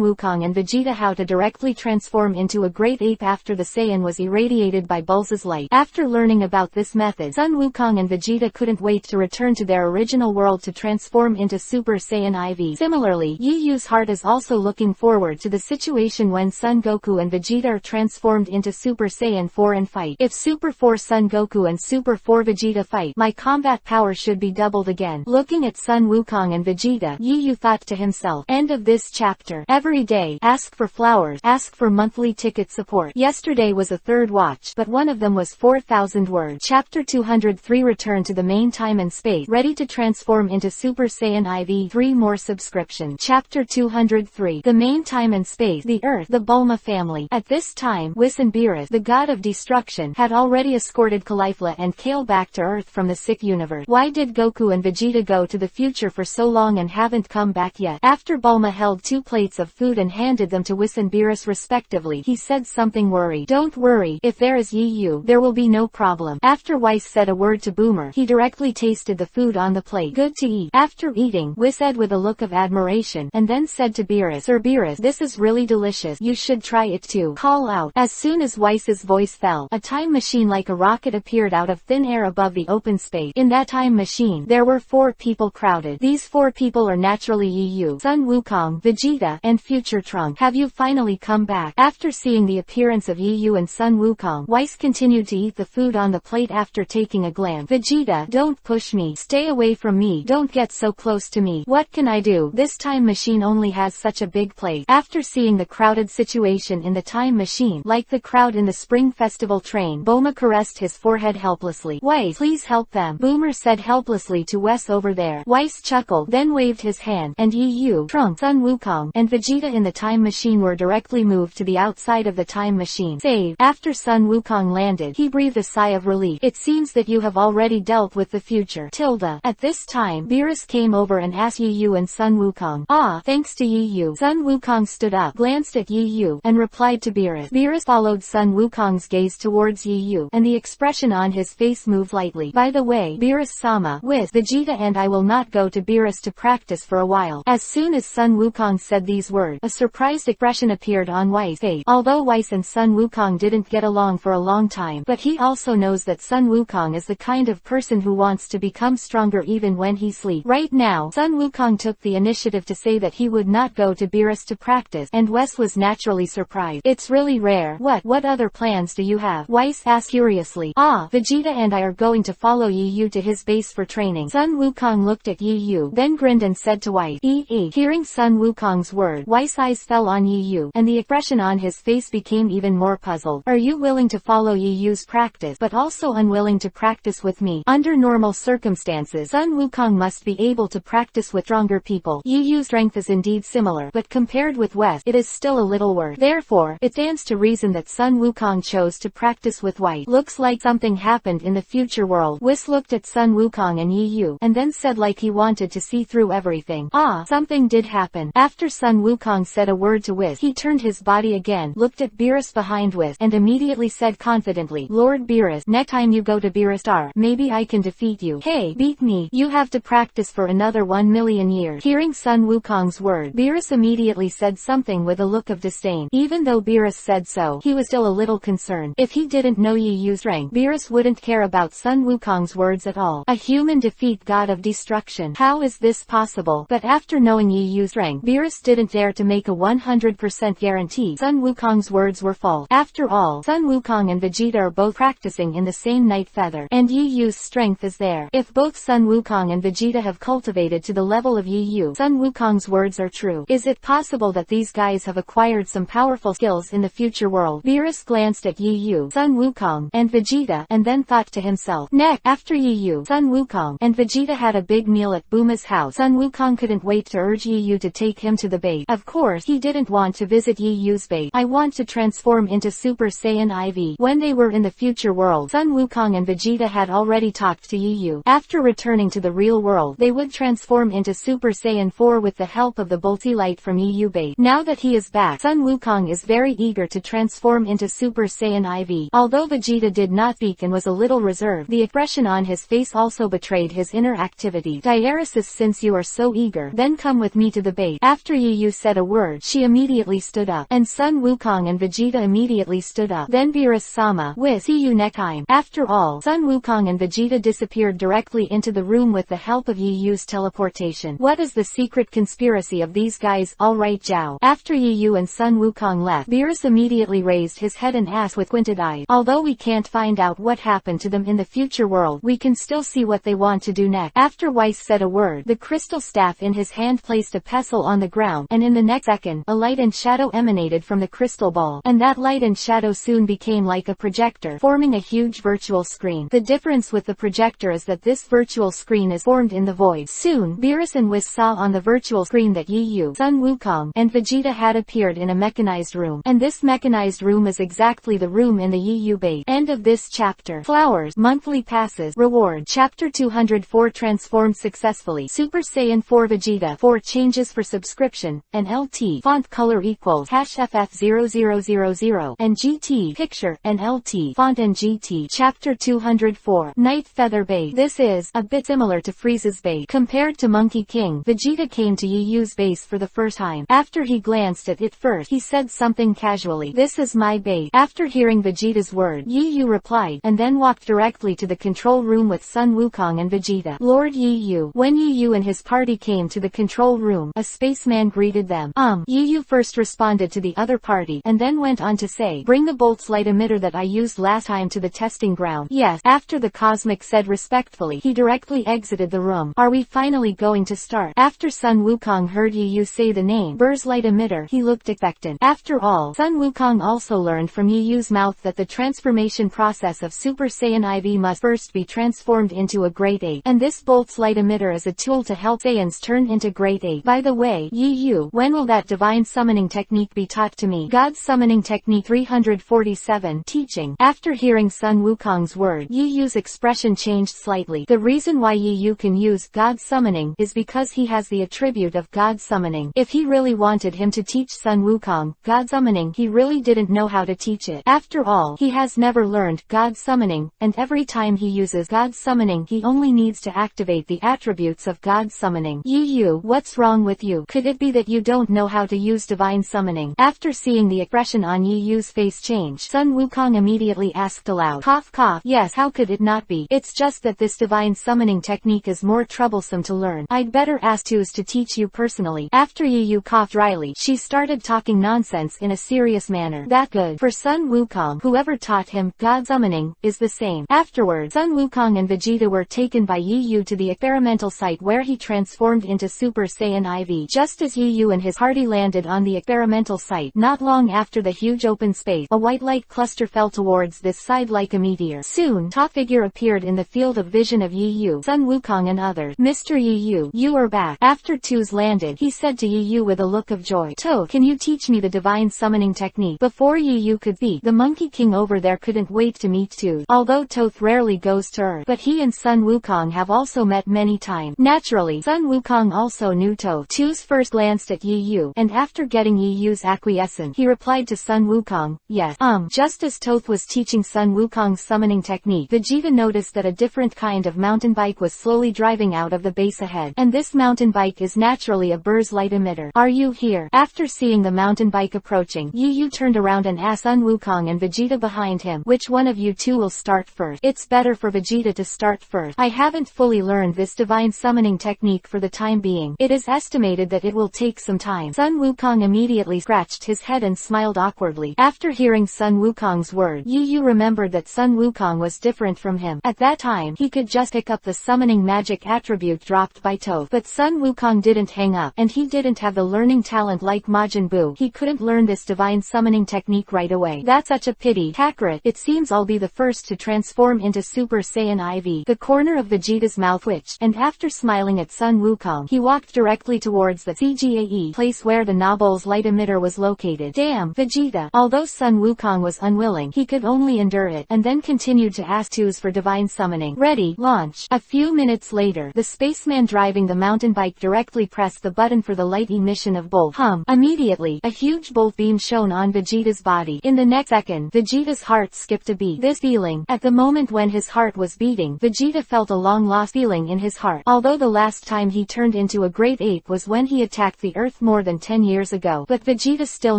Wukong and Vegeta how to directly transform into a great ape after the Saiyan was irradiated by Bulza's light. After learning about this method, Sun Wukong and Vegeta couldn't wait to return to their original world to transform into Super Saiyan IV. Similarly, Yu's heart is also looking forward to the situation when Son Goku and Vegeta are transformed into Super Saiyan 4 and fight. If Super 4 Son Goku and Super 4 Vegeta fight, my combat power should be doubled again. Looking at Sun Wukong and Vegeta, Yu thought to himself, end of this chapter. Every day, ask for flowers, ask for monthly ticket support. Yesterday was a third watch, but one of them was 4,000 words. Chapter 203 Return to the main time and space, ready to transform into Super Saiyan IV. 3 more subscription. Chapter 203 The main time and space, the Earth, the Bulma family. At this time, Whis and Beerus, the god of destruction, had already escorted Caulifla and Kale back to Earth from the sick universe. Why did Goku and Vegeta go to the future for so long and haven't come back yet? After Bulma held 2 plates of food and handed them to Whis and Beerus respectively, he said something worried. Don't worry, if there is Yu, there will be no problem. After Whis said a word to Boomer, he directly tasted the food on the plate. Good to eat. After eating, Whis said with a look of admiration, and then said to Beerus, Sir Beerus, this is really delicious. You should try it too. Call out. As soon as Whis's voice fell, a time machine like a rocket appeared out of thin air above the open space. In that time machine, there were 4 people crowded. These 4 people are naturally Yu, Sun Wukong, Vegeta, and Future Trunks. Have you finally come back? After seeing the appearance of Yu and Sun Wukong, Whis continued to eat the food on the plate after taking a glance. Vegeta, don't push me. Stay away from me. Don't get so close to me. What can I do? This time machine only has such a big plate. After seeing the crowded situation in the time machine, like the crowd in the Spring Festival train, Bulma caressed his forehead helplessly. Whis, please help them. Boomer said helplessly to Wes over there. Whis chuckled, then waved his hand, and Yu, Trunks, Sun Wukong, and Vegeta in the time machine were directly moved to the outside of the time machine. Save. After Sun Wukong landed, he breathed a sigh of relief. It seems that you have already dealt with the future. Tilda. At this time, Beerus came over and asked Yu and Sun Wukong. Thanks to Yu. Sun Wukong stood up, glanced at Yu, and replied to Beerus. Beerus followed Sun Wukong's gaze towards Yu, and the expression on his face moved lightly. By the way, Beerus-sama, Whis, Vegeta and I will not go to Beerus to practice for a while. As soon as Sun Wukong said these words, a surprised expression appeared on Whis' face. Although Whis and and Sun Wukong didn't get along for a long time, but he also knows that Sun Wukong is the kind of person who wants to become stronger even when he sleeps. Right now, Sun Wukong took the initiative to say that he would not go to Beerus to practice, and Wes was naturally surprised. It's really rare. What other plans do you have? Weiss asked curiously. Vegeta and I are going to follow Yu to his base for training. Sun Wukong looked at Yu, then grinned and said to Weiss. Hearing Sun Wukong's word, Weiss' eyes fell on Yu, and the expression on his face became even more puzzled. Are you willing to follow Yu's practice, but also unwilling to practice with me? Under normal circumstances, Sun Wukong must be able to practice with stronger people. Yu's strength is indeed similar, but compared with Wes, it is still a little worse. Therefore, it stands to reason that Sun Wukong chose to practice with Weiss. Looks like something happened in the future world. Whis looked at Sun Wukong and Yu, and then said like he wanted to see through everything. Something did happen. After Sun Wukong said a word to Whis, he turned his body again, looked at Beerus behind Whis, and immediately said confidently, Lord Beerus, next time you go to Beerus, maybe I can defeat you. Hey, beat me. You have to practice for another 1 million years. Hearing Sun Wukong's word, Beerus immediately said something with a look of disdain. Even though Beerus said so, he was still a little concerned. If he didn't know Yu's strength, Beerus wouldn't care about Sun Wukong's words at all. A human defeat god of destruction. How is this possible? But after knowing Yu's strength, Beerus didn't dare to make a 100% guarantee Sun Wukong's words were false. After all, Sun Wukong and Vegeta are both practicing in the same Night Feather, and Yu's strength is there. If both Sun Wukong and Vegeta have cultivated to the level of Yu, Sun Wukong's words are true. Is it possible that these guys have acquired some powerful skills in the future world? Beerus glanced at Yu, Sun Wukong, and Vegeta, and then thought to himself. Next, after Yu, Sun Wukong, and Vegeta had a big meal at Bulma's house, Sun Wukong couldn't wait to urge Yu to take him to the base. Of course, he didn't want to visit Yu's base. I want to transform into Super Saiyan IV. When they were in the future world, Sun Wukong and Vegeta had already talked to Yu. After returning to the real world, they would transform into Super Saiyan 4 with the help of the Bolty light from Yu base. Now that he is back, Sun Wukong is very eager to transform into Super Saiyan IV. Although Vegeta did not speak and was a little reserved, the expression on his face also betrayed his inner activity. Diaresis, since you are so eager, then come with me to the base. After Yu said a word, she immediately stood up, and Sun Wukong and Vegeta immediately stood up. Then Beerus-sama, see you next time. After all, Sun Wukong and Vegeta disappeared directly into the room with the help of Yu's teleportation. What is the secret conspiracy of these guys? Alright Zhao. After Yu and Sun Wukong left, Beerus immediately raised his head and asked with squinted eyes. Although we can't find out what happened to them in the future world, we can still see what they want to do next. After Weiss said a word, the crystal staff in his hand placed a pestle on the ground, and in the next second, a light and shadow emanated from the crystal ball, and that light and shadow soon became like a projector, forming a huge virtual screen. The difference with the projector is that this virtual screen is formed in the void. Soon, Beerus and Whis saw on the virtual screen that Yu, Sun Wukong, and Vegeta had appeared in a mechanized room, and this mechanized room is exactly the room in the Yu base. End of this chapter. Flowers, monthly passes, reward. Chapter 204 transformed successfully. Super Saiyan 4 Vegeta 4 changes for subscription, and LT font color equals #FF0000 and GT picture, and LT font and GT. Chapter 204 Night Feather Base. This is a bit similar to Frieza's base. Compared to Monkey King, Vegeta came to Yu's base for the first time. After he glanced at it first, he said something casually. This is my base. After hearing Vegeta's word, Yu replied, and then walked directly to the control room with Sun Wukong and Vegeta. Lord Yu. When Yu and his party came to the control room, a spaceman greeted them. Yu first responded to the other party, and then went on to say, bring the Bolt's light emitter that I used last time to the testing ground. Yes. After the Cosmic said respectfully, he directly exited the room. Are we finally going to start? After Sun Wukong heard Yu say the name, Bur's light emitter, he looked expectant. After all, Sun Wukong also learned from Yu's mouth that the transformation process of Super Saiyan IV must first be transformed into a Great Ape, and this Bolt's light emitter is a tool to help Saiyans turn into Great Ape. By the way, Yu, when will that divine summoning technique be taught to me? God Summoning Technique 347 Teaching. After hearing Sun Wukong's word, Yu's expression changed slightly. The reason why Yu can use God Summoning is because he has the attribute of God Summoning. If he really wanted him to teach Sun Wukong God Summoning, he really didn't know how to teach it. After all, he has never learned God Summoning, and every time he uses God Summoning he only needs to activate the attributes of God Summoning. Yu, what's wrong with you? Could it be that you don't know how to use Divine Summoning? After seeing the expression on Yi Yu's face changed. Sun Wukong immediately asked aloud. Cough cough. Yes, how could it not be? It's just that this divine summoning technique is more troublesome to learn. I'd better ask Tuz to teach you personally. After Yi Yu coughed dryly, she started talking nonsense in a serious manner. That good. For Sun Wukong, whoever taught him God summoning is the same. Afterwards, Sun Wukong and Vegeta were taken by Yi Yu to the experimental site where he transformed into Super Saiyan IV. Just as Yi Yu and his party landed on the experimental site, not long after the huge open space, a white light cluster fell towards this side like a meteor. Soon, a figure appeared in the field of vision of Yi Yu, Sun Wukong and others. Mr. Yi Yu, you are back. After Tuz landed, he said to Yi Yu with a look of joy. To, can you teach me the divine summoning technique? Before Yi Yu could speak, the Monkey King over there couldn't wait to meet Tuz. Although Toth rarely goes to Earth, but he and Sun Wukong have also met many times. Naturally, Sun Wukong also knew Toth. Tuz first glanced at Yi Yu, and after getting Yi Yu's acquiescence, he replied to Sun Wukong, yes. Just as Toth was teaching Sun Wukong's summoning technique, Vegeta noticed that a different kind of mountain bike was slowly driving out of the base ahead. And this mountain bike is naturally a burst light emitter. Are you here? After seeing the mountain bike approaching, Yi Yu turned around and asked Sun Wukong and Vegeta behind him, which one of you two will start first? It's better for Vegeta to start first. I haven't fully learned this divine summoning technique for the time being. It is estimated that it will take some time. Sun Wukong immediately scratched his head and smiled awkwardly. After hearing Sun Wukong's words, Yi Yu remembered that Sun Wukong was different from him. At that time, he could just pick up the summoning magic attribute dropped by Toth. But Sun Wukong didn't hang up, and he didn't have the learning talent like Majin Buu. He couldn't learn this divine summoning technique right away. That's such a pity. Kakarot, it seems I'll be the first to transform into Super Saiyan IV. The corner of Vegeta's mouth twitched, and after smiling at Sun Wukong, he walked directly towards the CGAE place where the Novel's light emitter was located. Damn, Vegeta. Although Sun Wukong was unwilling, he could only endure it, and then continued to ask Tuz for divine summoning. Ready, launch. A few minutes later, the spaceman driving the mountain bike directly pressed the button for the light emission of bolt. Immediately, a huge bolt beam shone on Vegeta's body. In the next second, Vegeta's heart skipped a beat. This feeling, at the moment when his heart was beating, Vegeta felt a long-lost feeling in his heart. Although the last time he turned into a great ape was when he attacked the Earth more than 10 years ago, but Vegeta still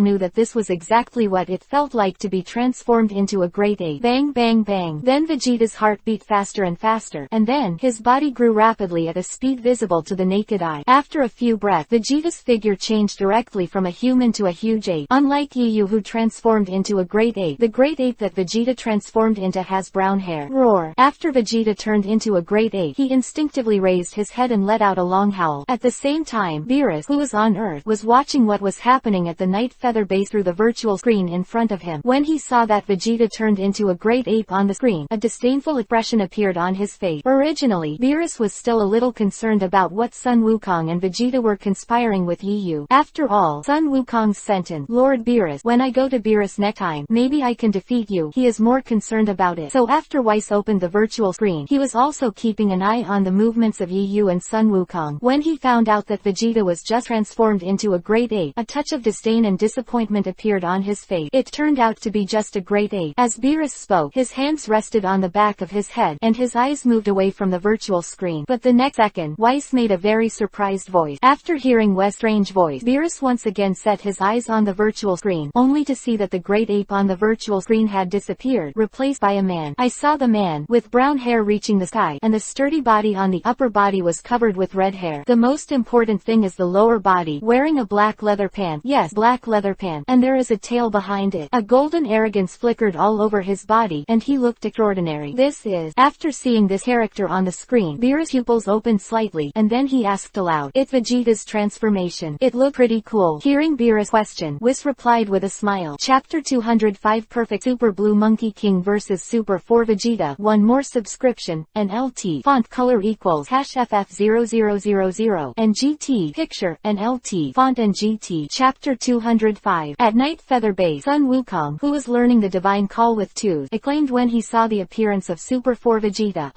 knew that this was exactly what it felt like to be transformed into a great ape. Bang bang bang. Then Vegeta's heart beat faster and faster, and then, his body grew rapidly at a speed visible to the naked eye. After a few breaths, Vegeta's figure changed directly from a human to a huge ape. Unlike Yi Yu who transformed into a great ape, the great ape that Vegeta transformed into has brown hair. Roar. After Vegeta turned into a great ape, he instinctively raised his head and let out a long howl. At the same time, Beerus, who was on Earth, was watching what was happening at the Night Feather base through the virtual screen in front of him. When he saw that Vegeta turned into a great ape on the screen, a disdainful expression appeared on his face. Originally, Beerus was still a little concerned about what Sun Wukong and Vegeta were conspiring with Yi Yu. After all, Sun Wukong's sentence, Lord Beerus, when I go to Beerus next time, maybe I can defeat you. He is more concerned about it. So after Weiss opened the virtual screen, he was also keeping an eye on the movements of Yi Yu and Sun Wukong. When he found out that Vegeta was just transformed into a great ape, a touch of disdain and disappointment appeared on his face. It turned out to be just a great ape. As Beerus spoke, his hands rested on the back of his head, and his eyes moved away from the virtual screen. But the next second, Weiss made a very surprised voice. After hearing Weiss' strange voice, Beerus once again set his eyes on the virtual screen, only to see that the great ape on the virtual screen had disappeared, replaced by a man. I saw the man, with brown hair reaching the sky, and the sturdy body on the upper body was covered with red hair. The most important thing is the lower body, wearing a black leather pant. Yes, black leather pant. And there is a tail behind it. A golden arrogance flickered all over his body, and he looked extraordinary. This is. After seeing this character on the screen, Beerus' pupils opened slightly, and then he asked aloud, "It's Vegeta's transformation. It looked pretty cool." Hearing Beerus' question, Whis replied with a smile. Chapter 205 Perfect Super Blue Monkey King vs Super 4 Vegeta. One more subscription, and LT. Font color equals #FF0000, and GT. Picture, and LT. Font and GT. Chapter 205. At Night Feather Base, Sun Wukong, who was learning the divine call with Tuz, acclaimed when he saw the appearance of Super 4 Vegeta.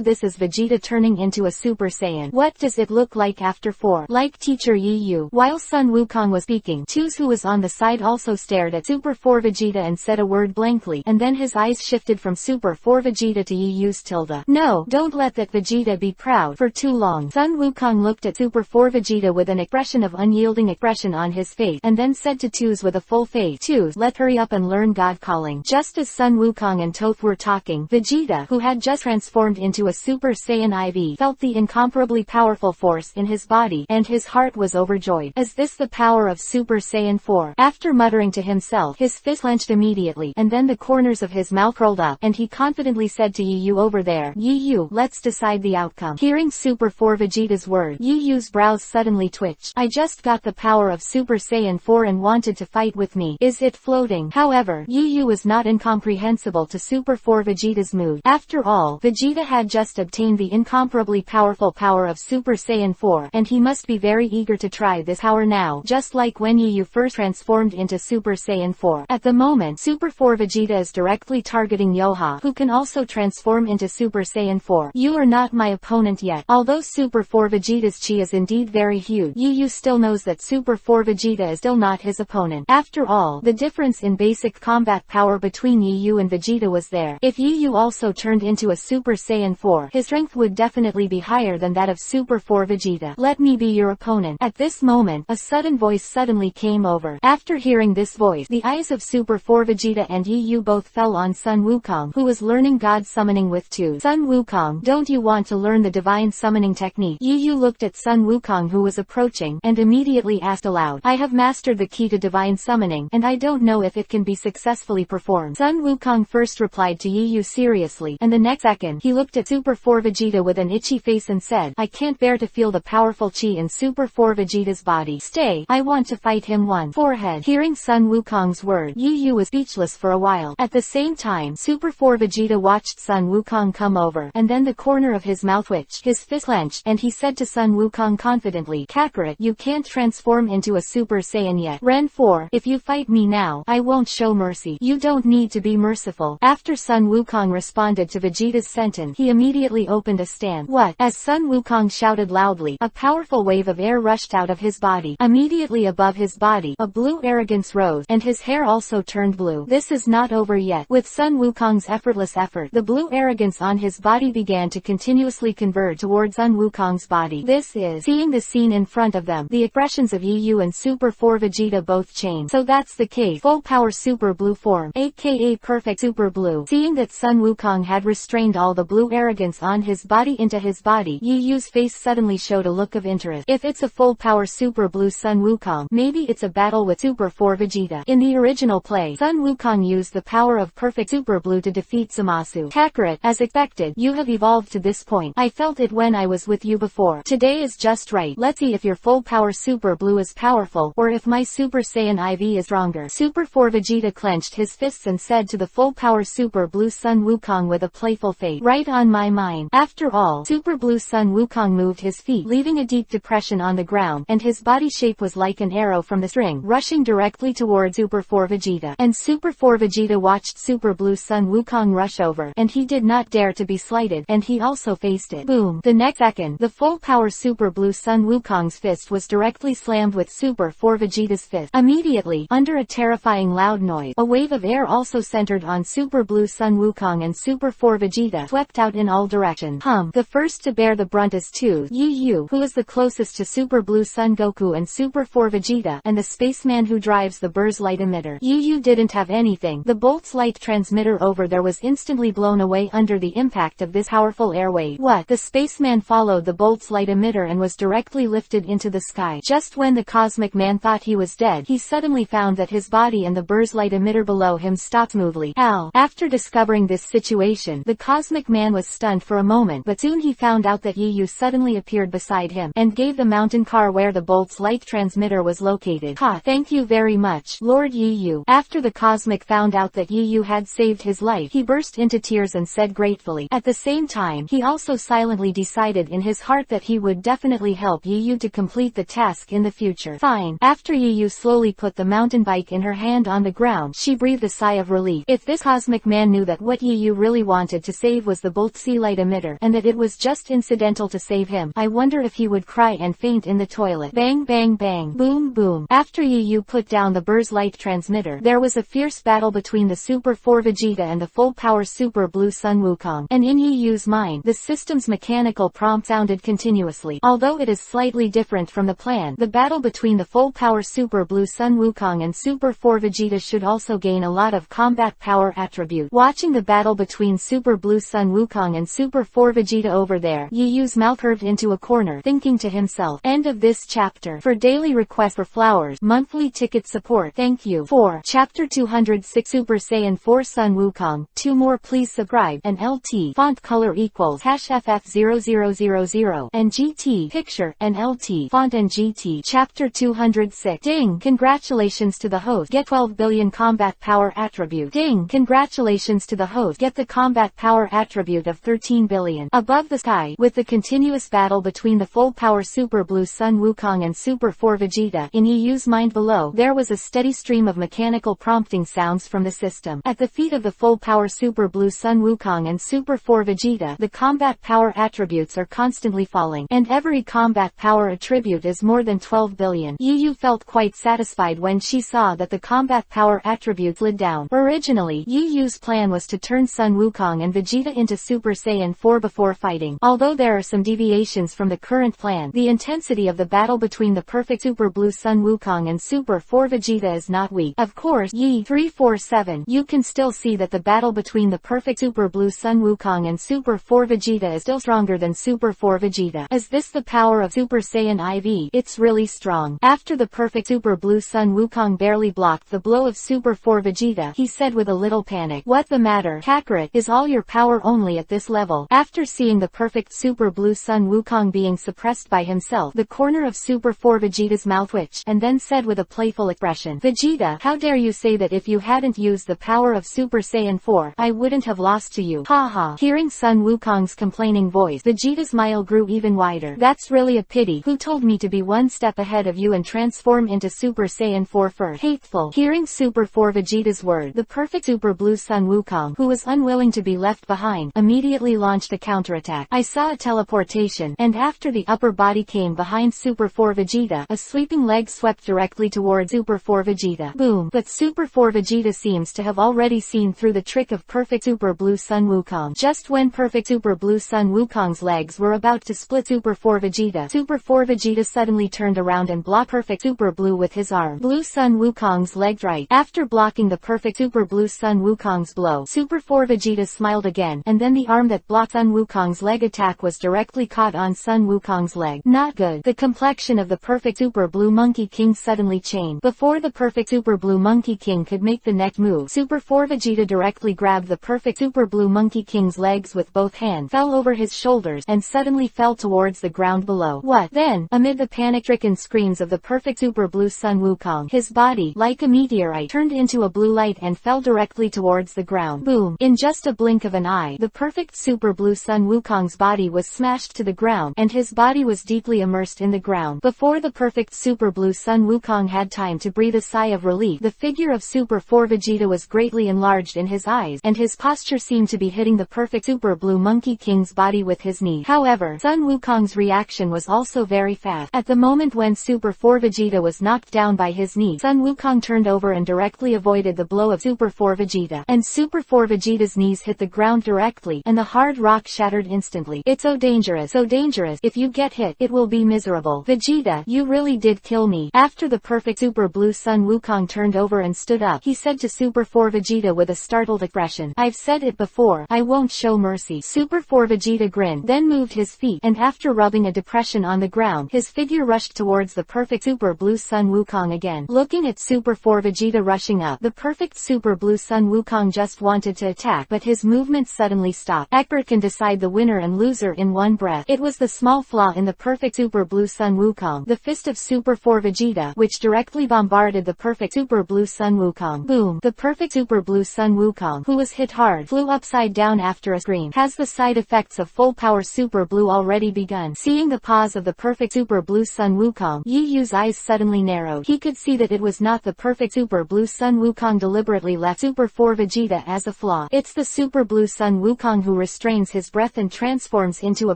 This is Vegeta turning into a Super Saiyan. What does it look like after 4? Like Teacher Yi Yu. While Sun Wukong was speaking, Tuz, who was on the side, also stared at Super 4 Vegeta and said a word blankly, and then his eyes shifted from Super 4 Vegeta to Yi Yu's Tilda. No, don't let that Vegeta be proud for too long. Sun Wukong looked at Super 4 Vegeta with an expression of unyielding expression on his face, and then said to Tuz with a full Phase 2, let's hurry up and learn God calling. Just as Sun Wukong and Toph were talking, Vegeta, who had just transformed into a Super Saiyan IV, felt the incomparably powerful force in his body, and his heart was overjoyed. Is this the power of Super Saiyan 4? After muttering to himself, his fist clenched immediately, and then the corners of his mouth rolled up, and he confidently said to Yu over there, Yu, let's decide the outcome. Hearing Super 4 Vegeta's word, Yu's brows suddenly twitched. I just got the power of Super Saiyan 4 and wanted to fight with me. Is it floating? However, Yu was not incomprehensible to Super 4 Vegeta's mood. After all, Vegeta had just obtained the incomparably powerful power of Super Saiyan 4, and he must be very eager to try this power now, just like when Yu first transformed into Super Saiyan 4. At the moment, Super 4 Vegeta is directly targeting Yoha, who can also transform into Super Saiyan 4. You are not my opponent yet. Although Super 4 Vegeta's chi is indeed very huge, Yu still knows that Super 4 Vegeta is still not his opponent. After all, the difference in basic combat power between Yu and Vegeta was there. If Yu also turned into a Super Saiyan 4, his strength would definitely be higher than that of Super 4 Vegeta. Let me be your opponent. At this moment, a sudden voice suddenly came over. After hearing this voice, the eyes of Super 4 Vegeta and Yu both fell on Sun Wukong, who was learning God summoning with two. Sun Wukong, don't you want to learn the divine summoning technique? Yu looked at Sun Wukong, who was approaching, and immediately asked aloud, I have mastered the key to divine summoning, and I don't know if it can be successfully performed. Sun Wukong first replied to Yu seriously, and the next second, he looked at Super 4 Vegeta with an itchy face and said, I can't bear to feel the powerful chi in Super 4 Vegeta's body. Stay, I want to fight him. One forehead. Hearing Sun Wukong's word, Yu was speechless for a while. At the same time, Super 4 Vegeta watched Sun Wukong come over, and then the corner of his mouth twitched, his fist clenched, and he said to Sun Wukong confidently, Kakarot, you can't transform into a Super Saiyan yet. Ren 4, if you fight me now, I won't show mercy. You don't need to be merciful. After Sun Wukong responded to Vegeta's sentence, he immediately opened a stand. What? As Sun Wukong shouted loudly, a powerful wave of air rushed out of his body. Immediately above his body, a blue arrogance rose, and his hair also turned blue. This is not over yet. With Sun Wukong's effortless effort, the blue arrogance on his body began to continuously converge towards Sun Wukong's body. This is, seeing the scene in front of them, the expressions of Yu and Super 4 Vegeta both changed. So that's the case. Full power Super Blue form, aka Perfect Super Blue. Seeing that Sun Wukong had restrained all the blue arrogance on his body into his body, Yu's face suddenly showed a look of interest. If it's a full power Super Blue Sun Wukong, maybe it's a battle with Super 4 Vegeta. In the original play, Sun Wukong used the power of Perfect Super Blue to defeat Zamasu. Kakarot, as expected, you have evolved to this point. I felt it when I was with you before. Today is just right. Let's see if your full power Super Blue is powerful, or if my Super Saiyan IV is stronger. Super 4 Vegeta clenched his fists and said to the full power Super Blue Sun Wukong with a playful face, right on my mind. After all, Super Blue Sun Wukong moved his feet, leaving a deep depression on the ground, and his body shape was like an arrow from the string, rushing directly towards Super 4 Vegeta. And Super 4 Vegeta watched Super Blue Sun Wukong rush over, and he did not dare to be slighted, and he also faced it. Boom! The next second, the full power Super Blue Sun Wukong's fist was directly slammed with Super 4 Vegeta's fist. Immediately, under a terrifying loud noise, a wave of air also centered on Super Blue Sun Wukong, and Super 4 Vegeta swept out in all directions. The first to bear the brunt is Yu, who is the closest to Super Blue Sun Goku and Super 4 Vegeta, and the spaceman who drives the Burst light emitter. Yu didn't have anything. The Bolt's light transmitter over there was instantly blown away under the impact of this powerful air wave. What? The spaceman followed the Bolt's light emitter and was directly lifted into the sky. Just when the Cosmic Man thought he was dead, he suddenly found that his body and the Burst light emitter below him stopped smoothly. Ow! After discovering this situation, the Cosmic Man was stunned for a moment, but soon he found out that Yu suddenly appeared beside him, and gave the mountain car where the Bolt's light transmitter was located. Thank you very much, Lord Yu. After the Cosmic found out that Yu had saved his life, he burst into tears and said gratefully. At the same time, he also silently decided in his heart that he would definitely help Yu to complete the task in the future. Fine. After Yu slowly put the mountain bike in her hand on the ground, she breathed a sigh of relief. If this Cosmic Man knew that what Yu really wanted to save was the Bolt C light emitter, and that it was just incidental to save him, I wonder if he would cry and faint in the toilet. Bang bang bang. Boom boom. After Yu put down the Burst light transmitter, there was a fierce battle between the Super 4 Vegeta and the full power Super Blue Sun Wukong, and in Yu's mind, the system's mechanical prompt sounded continuously. Although it is slightly different from the plan, the battle between the full power Super Blue Sun Wukong Wukong and Super 4 Vegeta should also gain a lot of combat power attribute. Watching the battle between Super Blue Sun Wukong and Super 4 Vegeta over there, Yu's mouth curved into a corner, thinking to himself, end of this chapter. For daily request for flowers, monthly ticket support, thank you. 4. Chapter 206 Super Saiyan 4 Sun Wukong, 2 more please subscribe, and LT, font color equals #FF0000, and GT, picture, and LT, font and GT. Chapter 206. Ding, congratulations to the host, get 12 billion combat power attribute. Ding, congratulations to the host, get the combat power attribute of 13 billion. Above the sky, with the continuous battle between the full power Super Blue Sun Wukong and Super 4 Vegeta, in Yu's mind below, there was a steady stream of mechanical prompting sounds from the system. At the feet of the full power Super Blue Sun Wukong and Super 4 Vegeta, the combat power attributes are constantly falling, and every combat power attribute is more than 12 billion. Yu felt quite satisfied when she saw that the combat power attributes slid down. Originally, Yu's plan was to turn Sun Wukong and Vegeta into Super Saiyan 4 before fighting. Although there are some deviations from the current plan, the intensity of the battle between the perfect Super Blue Sun Wukong and Super 4 Vegeta is not weak. Of course, 347, you can still see that the battle between the perfect Super Blue Sun Wukong and Super 4 Vegeta is still stronger than Super 4 Vegeta. Is this the power of Super Saiyan IV? It's really strong. After the perfect Super Blue Sun Wukong barely blocked the blow of Super 4 Vegeta, he said with a little panic, what the matter, Kakarot, is all your power only at this level? After seeing the perfect Super Blue Sun Wukong being suppressed by himself, the corner of Super 4 Vegeta's mouth twitched, and then said with a playful expression, Vegeta, how dare you say that if you hadn't used the power of Super Saiyan 4, I wouldn't have lost to you. Haha. Hearing Sun Wukong's complaining voice, Vegeta's smile grew even wider. That's really a pity. Who told me to be one step ahead of you and transform into Super Saiyan 4 first? Hateful. Hearing Super 4 Vegeta's word, the perfect Super Blue Sun Wukong, who was unwilling to be left behind, immediately launched a counterattack. I saw a teleportation, and after the upper body came behind Super 4 Vegeta, a sweeping leg swept directly towards Super 4 Vegeta. Boom. But Super 4 Vegeta seems to have already seen through the trick of perfect Super Blue Sun Wukong. Just when perfect Super Blue Sun Wukong's legs were about to split Super 4 Vegeta, Super 4 Vegeta suddenly turned around and blocked perfect Super Blue with his arm. Blue Sun Wukong's leg right. After blocking the perfect Super Blue Sun Wukong's blow, Super 4 Vegeta smiled again, and then the arm that blocked Sun Wukong's leg attack was directly caught on Sun Wukong's leg. Not good. The complexion of the perfect Super Blue Monkey King suddenly changed. Before the perfect Super Blue Monkey King could make the next move, Super 4 Vegeta directly grabbed the perfect Super Blue Monkey King's legs with both hands, fell over his shoulders, and suddenly fell towards the ground below. What then? Amid the panic-stricken screams of the perfect Super Blue Sun Wukong, his body, like a meteorite, turned into a blue light and fell directly towards the ground. Boom. In just a blink of an eye, the perfect Super Blue Sun Wukong's body was smashed to the ground, and his body was deeply immersed in the ground. Before the perfect Super Blue Sun Wukong had time to breathe a sigh of relief, the figure of Super 4 Vegeta was greatly enlarged in his eyes, and his posture seemed to be hitting the perfect Super Blue Monkey King's body with his knee. However, Sun Wukong's reaction was also very fast. At the moment when Super 4 Vegeta was knocked down by his knee, Sun Wukong turned over and directly avoided the blow of Super 4 Vegeta, and Super 4 Vegeta's knees hit the ground directly, and the hard rock shattered instantly. It's so dangerous, so dangerous. If you get hit, it will be miserable. Vegeta, you really did kill me. After the perfect Super Blue Sun Wukong turned over and stood up, he said to Super 4 Vegeta with a startled expression, I've said it before, I won't show mercy. Super 4 Vegeta grinned, then moved his feet, and after rubbing a depression on the ground, his figure rushed towards the perfect Super Blue Sun Wukong again. Looking at Super 4 Vegeta rushing up, the perfect Super Blue Sun Wukong just wanted to attack, but his movement suddenly stopped. Expert can decide the winner and loser in one breath. It was the small flaw in the perfect Super Blue Sun Wukong, the fist of Super 4 Vegeta, which directly bombarded the perfect Super Blue Sun Wukong. Boom. The perfect Super Blue Sun Wukong, who was hit hard, flew upside down after a scream. Has the side effects of full power Super Blue already begun? Seeing the pause of the perfect Super Blue Sun Wukong, Yu's eyes suddenly narrowed. He could see that it was not the perfect Super Blue Sun Wukong deliberately left Super 4 Vegeta as a flaw. It's the Super Blue Sun Wukong who restrains his breath and transforms into a